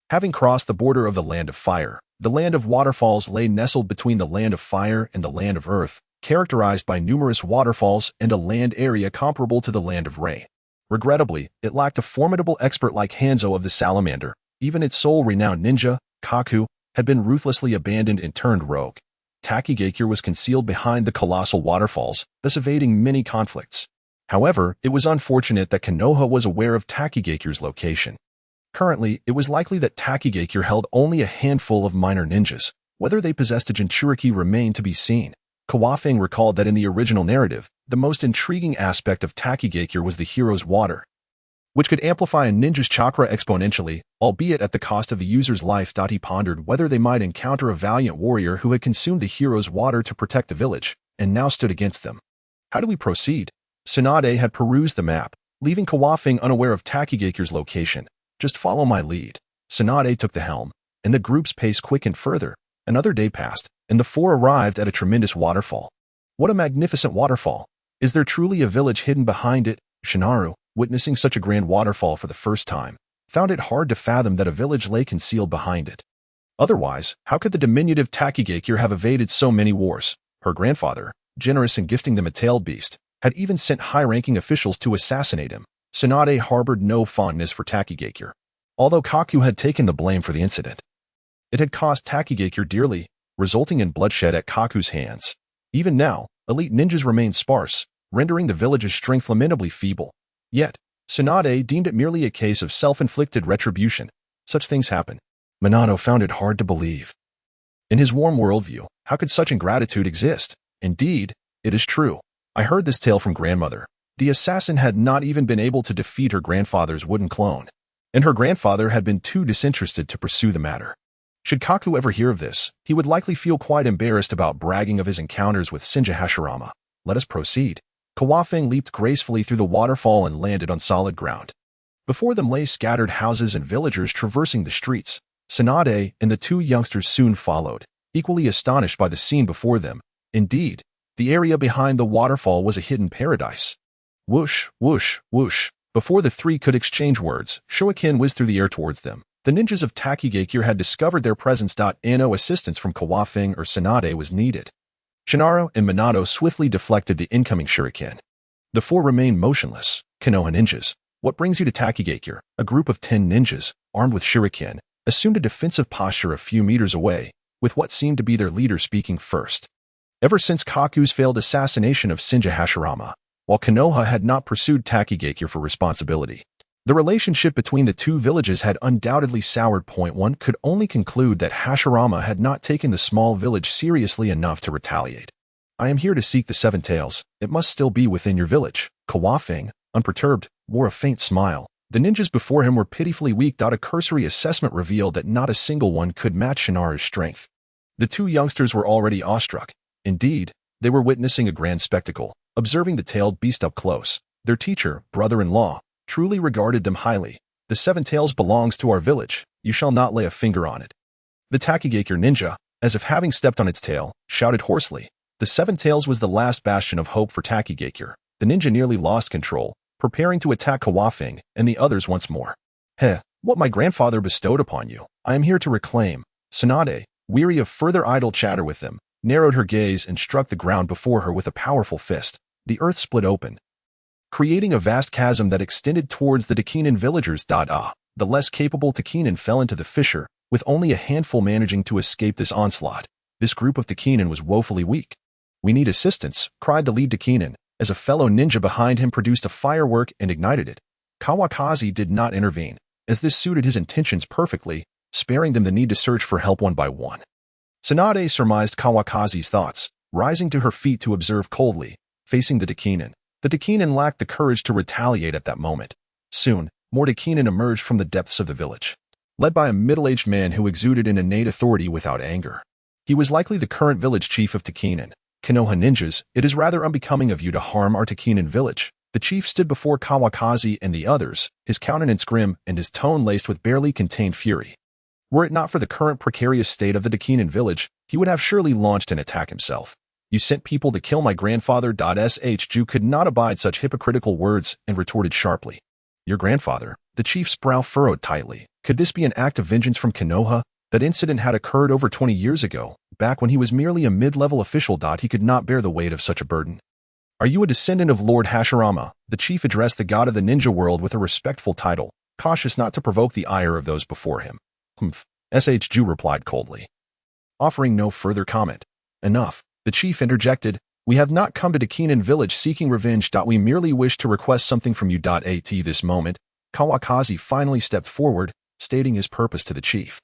Having crossed the border of the Land of Fire, the Land of Waterfalls lay nestled between the Land of Fire and the Land of Earth, characterized by numerous waterfalls and a land area comparable to the Land of Rain. Regrettably, it lacked a formidable expert like Hanzo of the Salamander. Even its sole renowned ninja, Kaku, had been ruthlessly abandoned and turned rogue. Takigakure was concealed behind the colossal waterfalls, thus evading many conflicts. However, it was unfortunate that Konoha was aware of Takigakure's location. Currently, it was likely that Takigakure held only a handful of minor ninjas. Whether they possessed a Jinchuriki remained to be seen. Kawakaze recalled that in the original narrative, the most intriguing aspect of Takigakure was the hero's water, which could amplify a ninja's chakra exponentially, albeit at the cost of the user's life. He pondered whether they might encounter a valiant warrior who had consumed the hero's water to protect the village, and now stood against them. How do we proceed? Tsunade had perused the map, leaving Kawakaze unaware of Takigakure's location. Just follow my lead. Tsunade took the helm, and the group's pace quickened further. Another day passed, and the four arrived at a tremendous waterfall. What a magnificent waterfall! Is there truly a village hidden behind it? Shinaru, witnessing such a grand waterfall for the first time, found it hard to fathom that a village lay concealed behind it. Otherwise, how could the diminutive Takigakure have evaded so many wars? Her grandfather, generous in gifting them a tailed beast, had even sent high-ranking officials to assassinate him. Tsunade harbored no fondness for Takigakure. Although Kaku had taken the blame for the incident, it had cost Takigakure dearly, resulting in bloodshed at Kaku's hands. Even now, elite ninjas remained sparse, rendering the village's strength lamentably feeble. Yet, Tsunade deemed it merely a case of self-inflicted retribution. Such things happen. Minato found it hard to believe. In his warm worldview, how could such ingratitude exist? Indeed, it is true. I heard this tale from grandmother. The assassin had not even been able to defeat her grandfather's wooden clone, and her grandfather had been too disinterested to pursue the matter. Should Kaku ever hear of this, he would likely feel quite embarrassed about bragging of his encounters with Sensei Hashirama. Let us proceed. Kawakaze leaped gracefully through the waterfall and landed on solid ground. Before them lay scattered houses and villagers traversing the streets. Tsunade and the two youngsters soon followed, equally astonished by the scene before them. Indeed, the area behind the waterfall was a hidden paradise. Whoosh, whoosh, whoosh. Before the three could exchange words, shuriken whizzed through the air towards them. The ninjas of Takigakure had discovered their presence. No assistance from Kawakaze or Tsunade was needed. Shinaru and Minato swiftly deflected the incoming shuriken. The four remained motionless. Konoha ninjas. What brings you to Takigakure? A group of 10 ninjas, armed with shuriken, assumed a defensive posture a few meters away, with what seemed to be their leader speaking first. Ever since Kaku's failed assassination of Sensei Hashirama, while Konoha had not pursued Takigakure for responsibility, the relationship between the two villages had undoubtedly soured. One could only conclude that Hashirama had not taken the small village seriously enough to retaliate. I am here to seek the 7 tails. It must still be within your village. Kawakaze, unperturbed, wore a faint smile. The ninjas before him were pitifully weak. A cursory assessment revealed that not a single one could match Shinaru's strength. The two youngsters were already awestruck. Indeed, they were witnessing a grand spectacle, observing the tailed beast up close. Their teacher, brother-in-law, truly regarded them highly. The seven tails belongs to our village. You shall not lay a finger on it. The Takegakure ninja, as if having stepped on its tail, shouted hoarsely. The seven tails was the last bastion of hope for Takegakure. The ninja nearly lost control, preparing to attack Kawafing and the others once more. Heh, what my grandfather bestowed upon you, I am here to reclaim. Tsunade, weary of further idle chatter with them, narrowed her gaze and struck the ground before her with a powerful fist. The earth split open, creating a vast chasm that extended towards the Takenin villagers. The less capable Takenin fell into the fissure, with only a handful managing to escape this onslaught. This group of Takenin was woefully weak. We need assistance, cried the lead Takenin, as a fellow ninja behind him produced a firework and ignited it. Kawakaze did not intervene, as this suited his intentions perfectly, sparing them the need to search for help one by one. Tsunade surmised Kawakaze's thoughts, rising to her feet to observe coldly, facing the Takenin. The Takenin lacked the courage to retaliate at that moment. Soon, more Takenin emerged from the depths of the village, led by a middle-aged man who exuded an innate authority without anger. He was likely the current village chief of Takenin. Konoha ninjas, it is rather unbecoming of you to harm our Takenin village. The chief stood before Kawakaze and the others, his countenance grim and his tone laced with barely contained fury. Were it not for the current precarious state of the Takenin village, he would have surely launched an attack himself. You sent people to kill my grandfather. Ju could not abide such hypocritical words and retorted sharply. Your grandfather? The chief's brow furrowed tightly. Could this be an act of vengeance from Konoha? That incident had occurred over 20 years ago, back when he was merely a mid-level official. He could not bear the weight of such a burden. Are you a descendant of Lord Hashirama? The chief addressed the god of the ninja world with a respectful title, cautious not to provoke the ire of those before him. Humph. Ju replied coldly, offering no further comment. Enough. The chief interjected. We have not come to Takenin village seeking revenge. We merely wish to request something from you. At this moment, Kawakaze finally stepped forward, stating his purpose to the chief.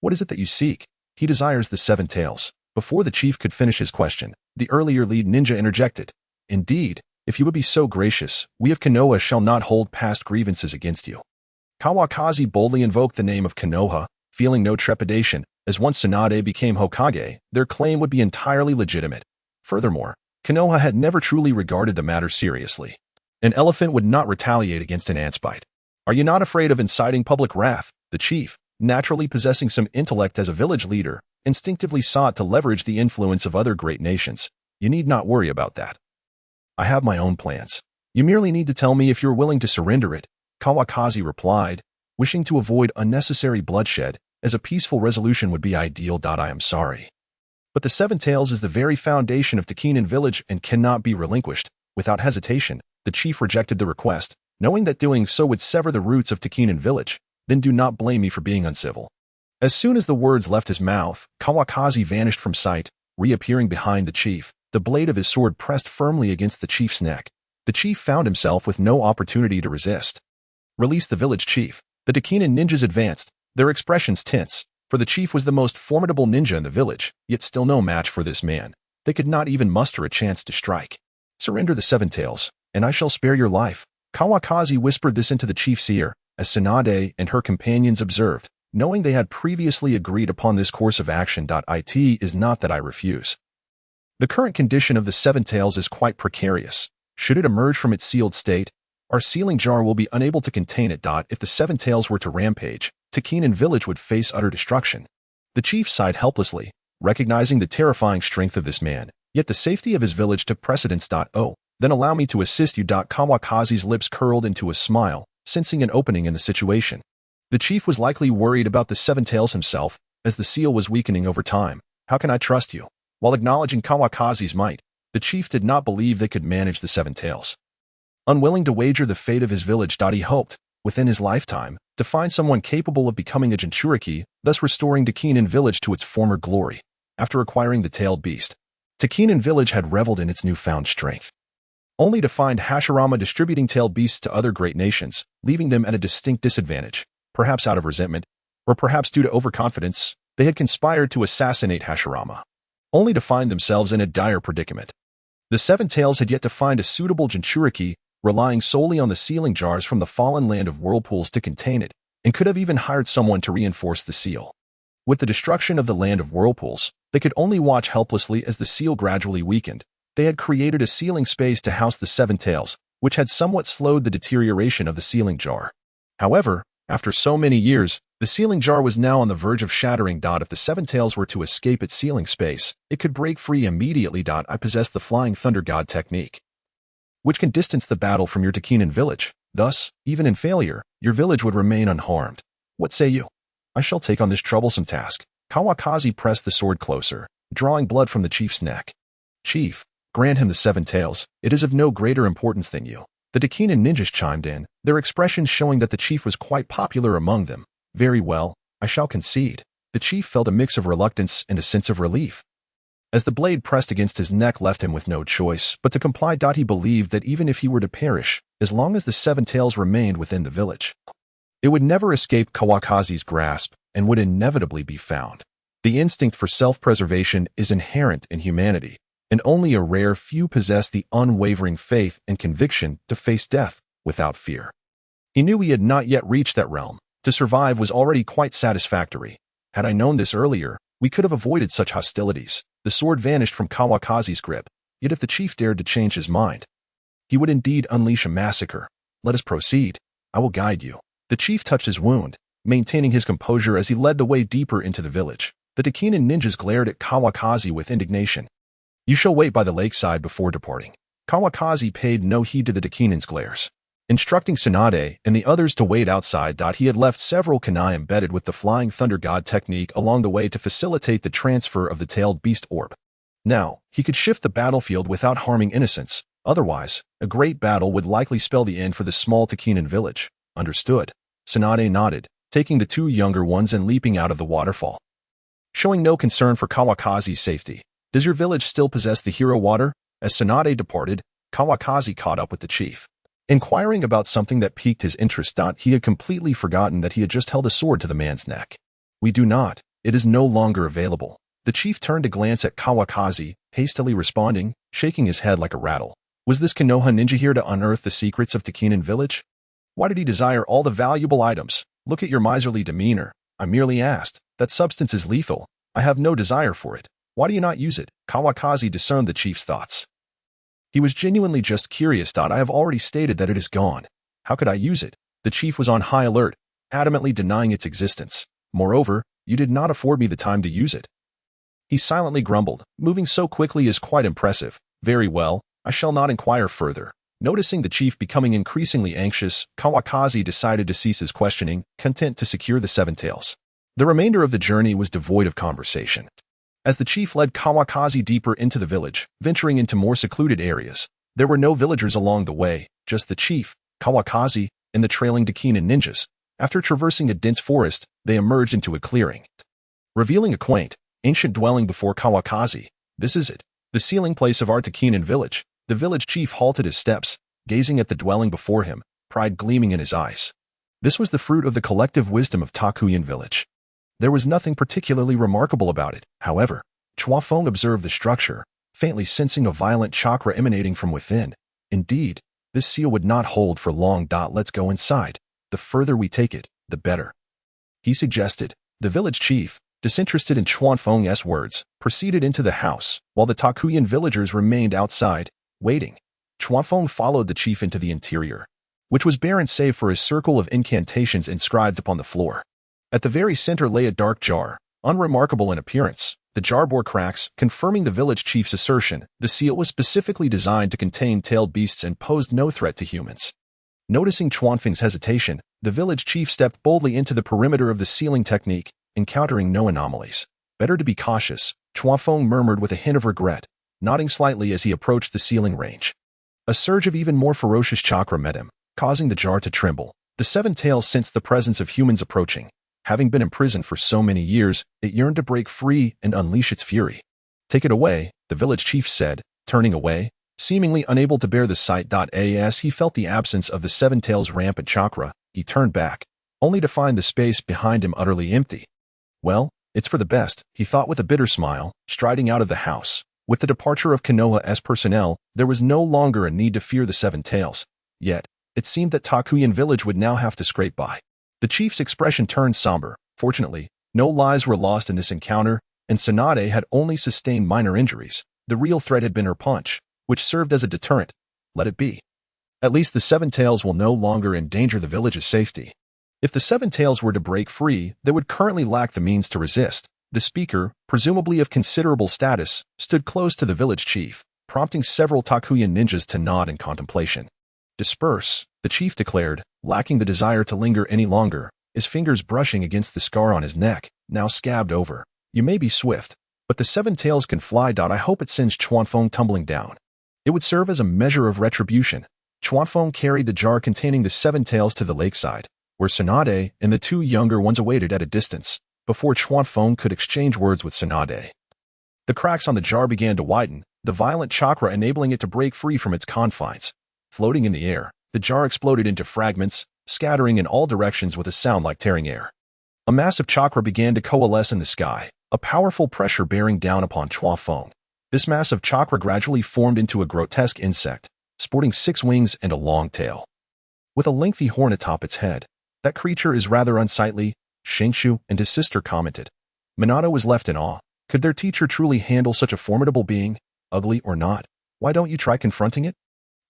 What is it that you seek? He desires the seven tails. Before the chief could finish his question, the earlier lead ninja interjected. Indeed, if you would be so gracious, we of Konoha shall not hold past grievances against you. Kawakaze boldly invoked the name of Konoha, feeling no trepidation, as once Tsunade became Hokage, their claim would be entirely legitimate. Furthermore, Konoha had never truly regarded the matter seriously. An elephant would not retaliate against an ant's bite. Are you not afraid of inciting public wrath? The chief, naturally possessing some intellect as a village leader, instinctively sought to leverage the influence of other great nations. You need not worry about that. I have my own plans. You merely need to tell me if you're willing to surrender it, Kawakaze replied, wishing to avoid unnecessary bloodshed, as a peaceful resolution would be ideal. I am sorry. But the Seven Tails is the very foundation of Takenin village and cannot be relinquished. Without hesitation, the chief rejected the request, knowing that doing so would sever the roots of Takenin village. Then do not blame me for being uncivil. As soon as the words left his mouth, Kawakaze vanished from sight, reappearing behind the chief, the blade of his sword pressed firmly against the chief's neck. The chief found himself with no opportunity to resist. Release the village chief. The Takenin ninjas advanced, their expressions tense, for the chief was the most formidable ninja in the village, yet still no match for this man. They could not even muster a chance to strike. Surrender the Seven Tails, and I shall spare your life. Kawakaze whispered this into the chief's ear, as Tsunade and her companions observed, knowing they had previously agreed upon this course of action. It is not that I refuse. The current condition of the Seven Tails is quite precarious. Should it emerge from its sealed state, our sealing jar will be unable to contain it. If the Seven Tails were to rampage, Takenin village would face utter destruction. The chief sighed helplessly, recognizing the terrifying strength of this man, yet the safety of his village took precedence. Oh, then allow me to assist you. Kawakaze's lips curled into a smile, sensing an opening in the situation. The chief was likely worried about the Seven Tails himself, as the seal was weakening over time. How can I trust you? While acknowledging Kawakaze's might, the chief did not believe they could manage the Seven Tails. Unwilling to wager the fate of his village, he hoped, within his lifetime, to find someone capable of becoming a Jinchuriki, thus restoring Takenin village to its former glory. After acquiring the tailed beast, Takenin village had reveled in its newfound strength, only to find Hashirama distributing tailed beasts to other great nations, leaving them at a distinct disadvantage. Perhaps out of resentment, or perhaps due to overconfidence, they had conspired to assassinate Hashirama, only to find themselves in a dire predicament. The Seven Tails had yet to find a suitable Jinchuriki, relying solely on the sealing jars from the fallen land of whirlpools to contain it, and could have even hired someone to reinforce the seal. With the destruction of the land of whirlpools, they could only watch helplessly as the seal gradually weakened. They had created a sealing space to house the seven tails, which had somewhat slowed the deterioration of the sealing jar. However, after so many years, the sealing jar was now on the verge of shattering. If the seven tails were to escape its sealing space, it could break free immediately. I possess the Flying Thunder God technique, which can distance the battle from your Takinan village. Thus, even in failure, your village would remain unharmed. What say you? I shall take on this troublesome task. Kawakaze pressed the sword closer, drawing blood from the chief's neck. Chief, grant him the seven tails. It is of no greater importance than you. The Takinan ninjas chimed in, their expressions showing that the chief was quite popular among them. Very well, I shall concede. The chief felt a mix of reluctance and a sense of relief, as the blade pressed against his neck left him with no choice but to comply. He believed that even if he were to perish, as long as the seven tails remained within the village, it would never escape Kawakaze's grasp and would inevitably be found. The instinct for self-preservation is inherent in humanity, and only a rare few possess the unwavering faith and conviction to face death without fear. He knew he had not yet reached that realm. To survive was already quite satisfactory. Had I known this earlier, we could have avoided such hostilities. The sword vanished from Kawakaze's grip, yet if the chief dared to change his mind, he would indeed unleash a massacre. Let us proceed. I will guide you. The chief touched his wound, maintaining his composure as he led the way deeper into the village. The Takinan ninjas glared at Kawakaze with indignation. You shall wait by the lakeside before departing. Kawakaze paid no heed to the Takinan's glares, instructing Tsunade and the others to wait outside. He had left several kunai embedded with the Flying Thunder God technique along the way to facilitate the transfer of the tailed beast orb. Now, he could shift the battlefield without harming innocents. Otherwise, a great battle would likely spell the end for the small Takinan village. Understood. Tsunade nodded, taking the two younger ones and leaping out of the waterfall, showing no concern for Kawakaze's safety. Does your village still possess the hero water? As Tsunade departed, Kawakaze caught up with the chief, inquiring about something that piqued his interest. He had completely forgotten that he had just held a sword to the man's neck. We do not. It is no longer available. The chief turned to glance at Kawakaze, hastily responding, shaking his head like a rattle. Was this Konoha ninja here to unearth the secrets of Takinan village? Why did he desire all the valuable items? Look at your miserly demeanor. I merely asked. That substance is lethal. I have no desire for it. Why do you not use it? Kawakaze discerned the chief's thoughts. He was genuinely just curious. I have already stated that it is gone. How could I use it? The chief was on high alert, adamantly denying its existence. Moreover, you did not afford me the time to use it. He silently grumbled. Moving so quickly is quite impressive. Very well, I shall not inquire further. Noticing the chief becoming increasingly anxious, Kawakaze decided to cease his questioning, content to secure the seven tails. The remainder of the journey was devoid of conversation, as the chief led Kawakaze deeper into the village, venturing into more secluded areas. There were no villagers along the way, just the chief, Kawakaze, and the trailing Takinan ninjas. After traversing a dense forest, they emerged into a clearing, revealing a quaint, ancient dwelling before Kawakaze. This is it, the sealing place of our Takinan village. The village chief halted his steps, gazing at the dwelling before him, pride gleaming in his eyes. This was the fruit of the collective wisdom of Takuyan village. There was nothing particularly remarkable about it. However, Chuafeng observed the structure, faintly sensing a violent chakra emanating from within. Indeed, this seal would not hold for long. Let's go inside. The further we take it, the better, he suggested. The village chief, disinterested in Chuanfeng's words, proceeded into the house, while the Takuyan villagers remained outside, waiting. Chuanfeng followed the chief into the interior, which was barren save for a circle of incantations inscribed upon the floor. At the very center lay a dark jar, unremarkable in appearance. The jar bore cracks, confirming the village chief's assertion. The seal was specifically designed to contain tailed beasts and posed no threat to humans. Noticing Chuanfeng's hesitation, the village chief stepped boldly into the perimeter of the sealing technique, encountering no anomalies. Better to be cautious, Chuanfeng murmured with a hint of regret, nodding slightly as he approached the sealing range. A surge of even more ferocious chakra met him, causing the jar to tremble. The seven tails sensed the presence of humans approaching. Having been imprisoned for so many years, it yearned to break free and unleash its fury. Take it away, the village chief said, turning away, seemingly unable to bear the sight. As he felt the absence of the seven tails' rampant chakra, he turned back, only to find the space behind him utterly empty. Well, it's for the best, he thought with a bitter smile, striding out of the house. With the departure of Konoha's personnel, there was no longer a need to fear the seven tails. Yet, it seemed that Takuyan village would now have to scrape by. The chief's expression turned somber. Fortunately, no lives were lost in this encounter, and Tsunade had only sustained minor injuries. The real threat had been her punch, which served as a deterrent. Let it be. At least the Seven Tails will no longer endanger the village's safety. If the Seven Tails were to break free, they would currently lack the means to resist. The speaker, presumably of considerable status, stood close to the village chief, prompting several Takuyan ninjas to nod in contemplation. Disperse, the chief declared, lacking the desire to linger any longer, his fingers brushing against the scar on his neck, now scabbed over. You may be swift, but the Seven Tails can fly. I hope it sends Chuanfeng tumbling down. It would serve as a measure of retribution. Chuanfeng carried the jar containing the Seven Tails to the lakeside, where Tsunade and the two younger ones awaited at a distance, before Chuanfeng could exchange words with Tsunade. The cracks on the jar began to widen, the violent chakra enabling it to break free from its confines. Floating in the air, the jar exploded into fragments, scattering in all directions with a sound like tearing air. A massive chakra began to coalesce in the sky, a powerful pressure bearing down upon Chuanfeng. This massive chakra gradually formed into a grotesque insect, sporting 6 wings and a long tail. With a lengthy horn atop its head, that creature is rather unsightly, Shingshu and his sister commented. Minato was left in awe. Could their teacher truly handle such a formidable being, ugly or not? Why don't you try confronting it?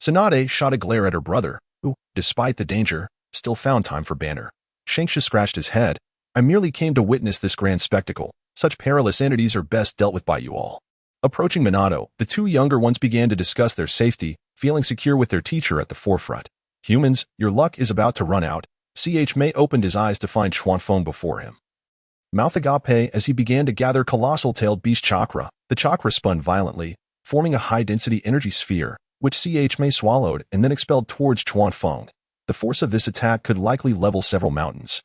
Tsunade shot a glare at her brother, who, despite the danger, still found time for banter. Shingshu scratched his head. I merely came to witness this grand spectacle. Such perilous entities are best dealt with by you all. Approaching Minato, the two younger ones began to discuss their safety, feeling secure with their teacher at the forefront. Humans, your luck is about to run out. May opened his eyes to find Chuanfeng before him. Mouth agape as he began to gather colossal-tailed beast chakra. The chakra spun violently, forming a high-density energy sphere, which May swallowed and then expelled towards Chuanfeng. The force of this attack could likely level several mountains.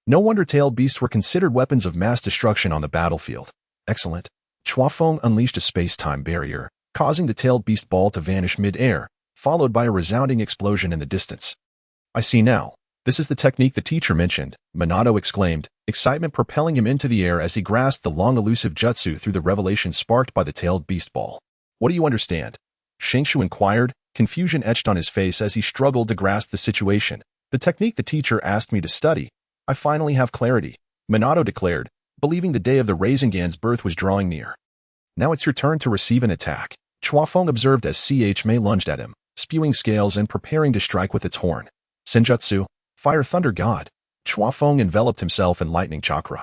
No wonder tailed beasts were considered weapons of mass destruction on the battlefield. Excellent. Chuanfeng unleashed a space-time barrier, causing the tailed beast ball to vanish mid-air, followed by a resounding explosion in the distance. I see now. This is the technique the teacher mentioned, Minato exclaimed, excitement propelling him into the air as he grasped the long elusive jutsu through the revelation sparked by the tailed beast ball. What do you understand? Shingshu inquired, confusion etched on his face as he struggled to grasp the situation. The technique the teacher asked me to study. I finally have clarity, Minato declared, believing the day of the Rasengan's birth was drawing near. Now it's your turn to receive an attack, Chuanfeng observed as May lunged at him, spewing scales and preparing to strike with its horn. Senjutsu, Fire Thunder God. Chuanfeng enveloped himself in lightning chakra.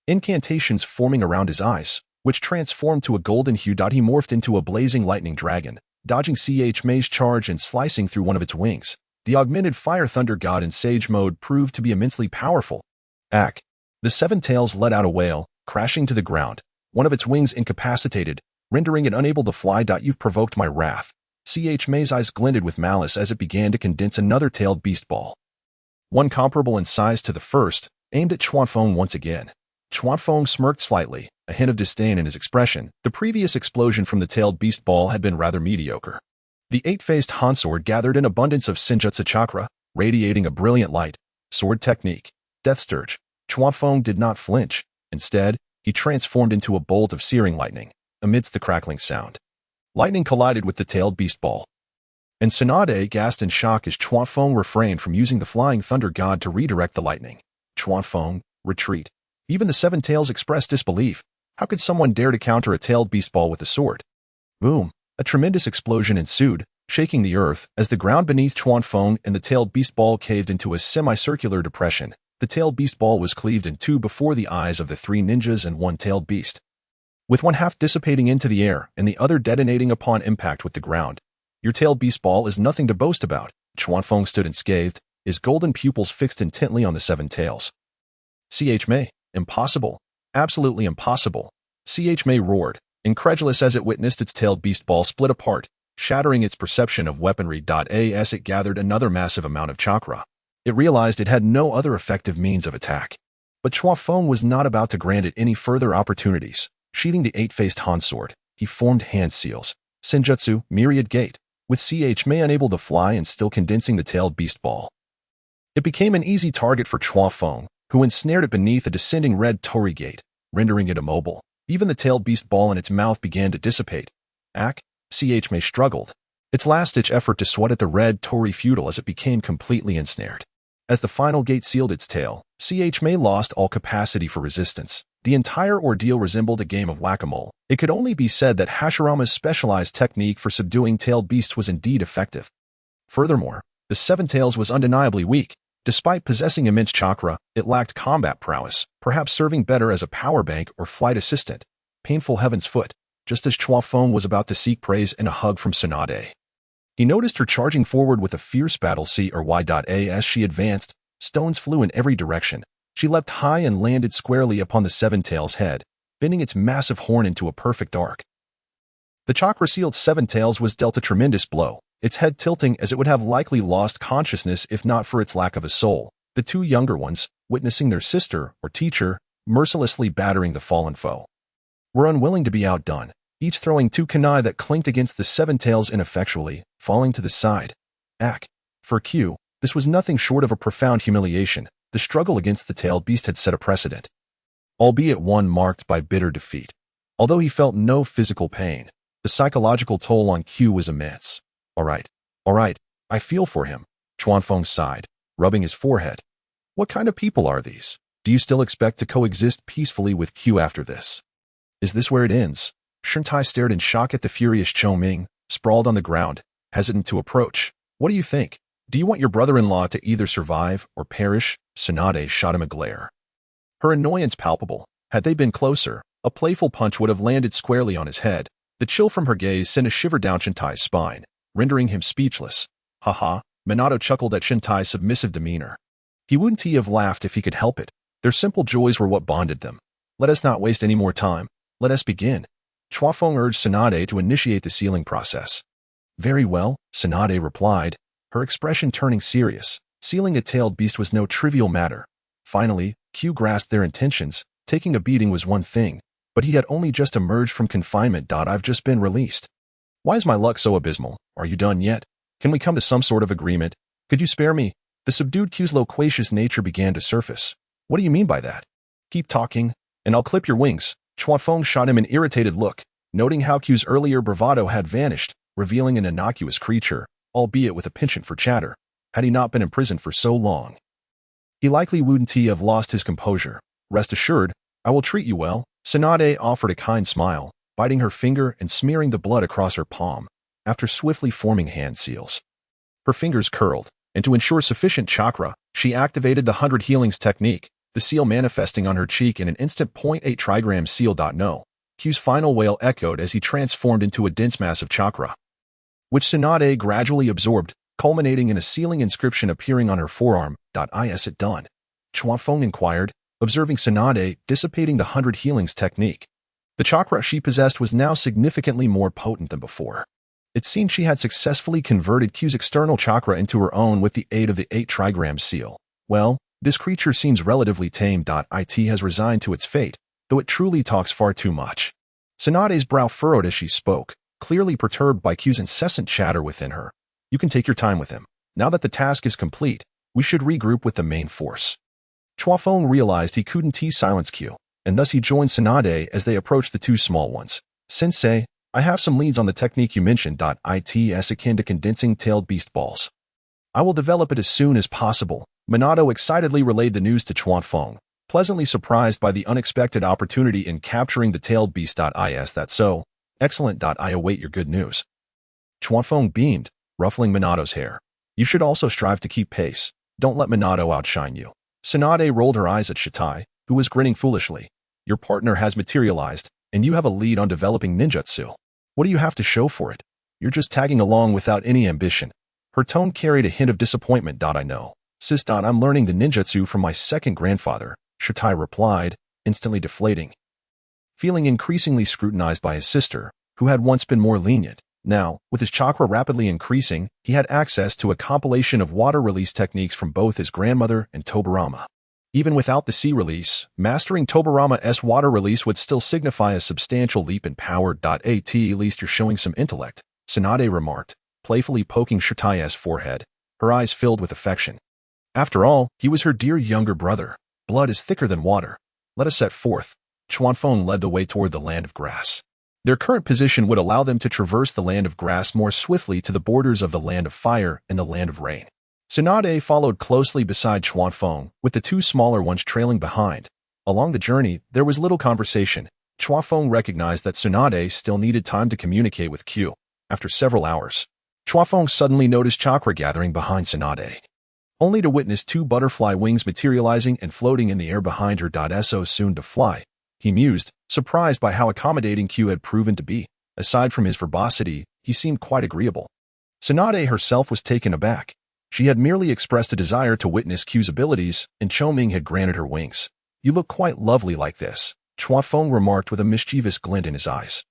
Incantations forming around his eyes, which transformed to a golden hue. He morphed into a blazing lightning dragon, dodging May's charge and slicing through one of its wings. The augmented Fire Thunder God in Sage mode proved to be immensely powerful. Ack! The Seven Tails let out a wail, crashing to the ground, one of its wings incapacitated, rendering it unable to fly. You've provoked my wrath. May's eyes glinted with malice as it began to condense another tailed beast ball. One comparable in size to the first, aimed at Chuanfeng once again. Chuanfeng smirked slightly, a hint of disdain in his expression. The previous explosion from the tailed beast ball had been rather mediocre. The eight-faced Hansword gathered an abundance of Senjutsu chakra, radiating a brilliant light. Sword technique. Death Scourge. Chuanfeng did not flinch. Instead, he transformed into a bolt of searing lightning, amidst the crackling sound. Lightning collided with the tailed beast ball. And Tsunade gasped in shock as Chuanfeng refrained from using the Flying Thunder God to redirect the lightning. Chuanfeng, retreat. Even the Seven Tails expressed disbelief. How could someone dare to counter a tailed beast ball with a sword? Boom! A tremendous explosion ensued, shaking the earth as the ground beneath Chuanfeng and the tailed beast ball caved into a semicircular depression. The tailed beast ball was cleaved in two before the eyes of the three ninjas and one tailed beast, with one half dissipating into the air and the other detonating upon impact with the ground. Your tailed beast ball is nothing to boast about. Chuanfeng stood unscathed, his golden pupils fixed intently on the Seven Tails. May, impossible. Absolutely impossible. May roared, incredulous as it witnessed its tailed beast ball split apart, shattering its perception of weaponry. As it gathered another massive amount of chakra, it realized it had no other effective means of attack. But Chuanfeng was not about to grant it any further opportunities. Sheathing the eight-faced Hansword, he formed hand seals. Senjutsu, Myriad Gate, with May unable to fly and still condensing the tailed beast ball. It became an easy target for Chuanfeng, who ensnared it beneath a descending red torii gate, rendering it immobile. Even the tailed beast ball in its mouth began to dissipate. May struggled. its last-ditch effort to swat at the red Tori feudal as it became completely ensnared. As the final gate sealed its tail, May lost all capacity for resistance. The entire ordeal resembled a game of whack-a-mole. It could only be said that Hashirama's specialized technique for subduing tailed beasts was indeed effective. Furthermore, the Seven Tails was undeniably weak. Despite possessing immense chakra, it lacked combat prowess, perhaps serving better as a power bank or flight assistant. Painful heaven's foot, just as Chuafeng was about to seek praise and a hug from Tsunade. He noticed her charging forward with a fierce battle C or Y.A. As she advanced, stones flew in every direction. She leapt high and landed squarely upon the Seven Tails' head, bending its massive horn into a perfect arc. The chakra-sealed Seven Tails was dealt a tremendous blow, its head tilting as it would have likely lost consciousness if not for its lack of a soul. The two younger ones, witnessing their sister or teacher mercilessly battering the fallen foe, were unwilling to be outdone, each throwing two kunai that clinked against the Seven Tails ineffectually, falling to the side. For Q, this was nothing short of a profound humiliation. The struggle against the tailed beast had set a precedent, albeit one marked by bitter defeat. Although he felt no physical pain, the psychological toll on Q was immense. All right, I feel for him, Chuanfeng sighed, rubbing his forehead. What kind of people are these? Do you still expect to coexist peacefully with Q after this? Is this where it ends? Shuntai stared in shock at the furious Chou Ming, sprawled on the ground, hesitant to approach. What do you think? Do you want your brother-in-law to either survive or perish? Tsunade shot him a glare, her annoyance palpable. Had they been closer, a playful punch would have landed squarely on his head. The chill from her gaze sent a shiver down Shintai's spine, rendering him speechless. Haha, Minato chuckled at Shintai's submissive demeanor. He wouldn't have laughed if he could help it. Their simple joys were what bonded them. Let us not waste any more time. Let us begin. Chuafeng urged Tsunade to initiate the sealing process. Very well, Tsunade replied, her expression turning serious. Sealing a tailed beast was no trivial matter. Finally, Q grasped their intentions. Taking a beating was one thing, but he had only just emerged from confinement. I've just been released. Why is my luck so abysmal? Are you done yet? Can we come to some sort of agreement? Could you spare me? The subdued Q's loquacious nature began to surface. What do you mean by that? Keep talking, and I'll clip your wings. Chuafeng shot him an irritated look, noting how Q's earlier bravado had vanished, revealing an innocuous creature, albeit with a penchant for chatter. Had he not been imprisoned for so long, he likely wouldn't have lost his composure. Rest assured, I will treat you well. Tsunade offered a kind smile, biting her finger and smearing the blood across her palm, after swiftly forming hand seals. Her fingers curled, and to ensure sufficient chakra, she activated the 100 Healings technique, the seal manifesting on her cheek in an instant. 0.8 trigram seal. No. Q's final wail echoed as he transformed into a dense mass of chakra, which Tsunade gradually absorbed, culminating in a sealing inscription appearing on her forearm. Is it done? Chuafeng inquired, observing Tsunade dissipating the 100 Healings technique. The chakra she possessed was now significantly more potent than before. It seemed she had successfully converted Q's external chakra into her own with the aid of the 8 trigram seal. Well, this creature seems relatively tame. It has resigned to its fate, though it truly talks far too much. Tsunade's brow furrowed as she spoke, clearly perturbed by Q's incessant chatter within her. You can take your time with him. Now that the task is complete, we should regroup with the main force. Chuafeng realized he couldn't silence Q, and thus he joined Tsunade as they approached the two small ones. Sensei, I have some leads on the technique you mentioned. It's akin to condensing tailed beast balls. I will develop it as soon as possible. Minato excitedly relayed the news to Chuanfeng, pleasantly surprised by the unexpected opportunity in capturing the tailed beast. Is that so? Excellent. I await your good news. Chuanfeng beamed, ruffling Minato's hair. You should also strive to keep pace. Don't let Minato outshine you. Tsunade rolled her eyes at Shitai, who was grinning foolishly. Your partner has materialized, and you have a lead on developing ninjutsu. What do you have to show for it? You're just tagging along without any ambition. Her tone carried a hint of disappointment. I know. Sis. I'm learning the ninjutsu from my second grandfather, Shitai replied, instantly deflating. Feeling increasingly scrutinized by his sister, who had once been more lenient. Now, with his chakra rapidly increasing, he had access to a compilation of water release techniques from both his grandmother and Tobirama. Even without the sea release, mastering Tobirama's water release would still signify a substantial leap in power. At least you're showing some intellect, Tsunade remarked, playfully poking Shitai's forehead, her eyes filled with affection. After all, he was her dear younger brother. Blood is thicker than water. Let us set forth. Chuanfeng led the way toward the land of grass. Their current position would allow them to traverse the land of grass more swiftly to the borders of the land of fire and the land of rain. Tsunade followed closely beside Chuanfeng, with the two smaller ones trailing behind. Along the journey, there was little conversation. Chuanfeng recognized that Tsunade still needed time to communicate with Q. After several hours, Chuanfeng suddenly noticed chakra gathering behind Tsunade, only to witness two butterfly wings materializing and floating in the air behind her. So soon to fly. He mused, surprised by how accommodating Q had proven to be. Aside from his verbosity, he seemed quite agreeable. Tsunade herself was taken aback. She had merely expressed a desire to witness Q's abilities, and Choming had granted her wings. "You look quite lovely like this," Chuanfeng remarked with a mischievous glint in his eyes.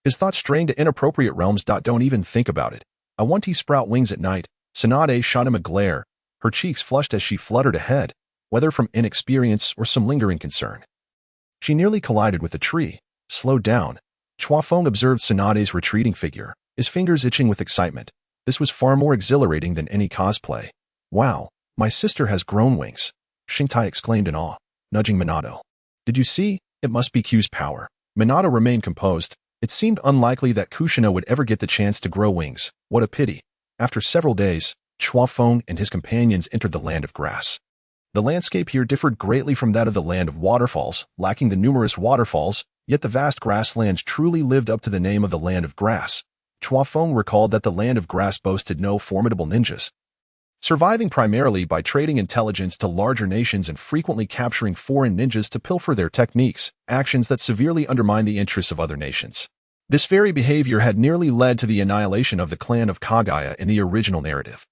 His thoughts strayed to inappropriate realms. "Don't even think about it. I want to sprout wings at night." Tsunade shot him a glare. Her cheeks flushed as she fluttered ahead, whether from inexperience or some lingering concern. She nearly collided with the tree, slowed down. Chuanfeng observed Tsunade's retreating figure, his fingers itching with excitement. This was far more exhilarating than any cosplay. "Wow, my sister has grown wings," Shintai exclaimed in awe, nudging Minato. "Did you see? It must be Q's power." Minato remained composed. It seemed unlikely that Kushina would ever get the chance to grow wings. What a pity. After several days, Chuanfeng and his companions entered the land of grass. The landscape here differed greatly from that of the land of waterfalls, lacking the numerous waterfalls, yet the vast grasslands truly lived up to the name of the land of grass. Chuanfeng recalled that the land of grass boasted no formidable ninjas, surviving primarily by trading intelligence to larger nations and frequently capturing foreign ninjas to pilfer their techniques, actions that severely undermine the interests of other nations. This very behavior had nearly led to the annihilation of the clan of Kaguya in the original narrative,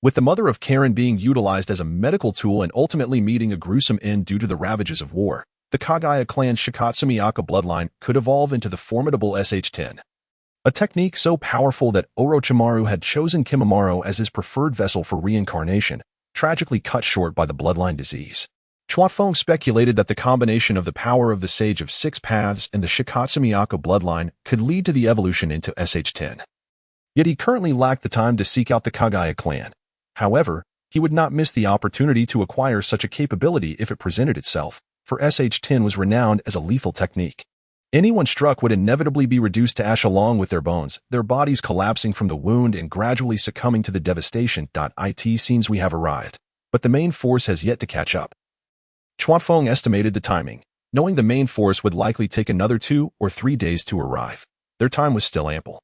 with the mother of Karen being utilized as a medical tool and ultimately meeting a gruesome end due to the ravages of war. The Kaguya clan's Shikatsumiaka bloodline could evolve into the formidable SH-10, a technique so powerful that Orochimaru had chosen Kimimaro as his preferred vessel for reincarnation, tragically cut short by the bloodline disease. Chuanfeng speculated that the combination of the power of the Sage of Six Paths and the Shikatsumiaka bloodline could lead to the evolution into SH-10. Yet he currently lacked the time to seek out the Kaguya clan. However, he would not miss the opportunity to acquire such a capability if it presented itself, for SH-10 was renowned as a lethal technique. Anyone struck would inevitably be reduced to ash along with their bones, their bodies collapsing from the wound and gradually succumbing to the devastation. It seems we have arrived, but the main force has yet to catch up. Chuanfeng estimated the timing, knowing the main force would likely take another 2 or 3 days to arrive. Their time was still ample.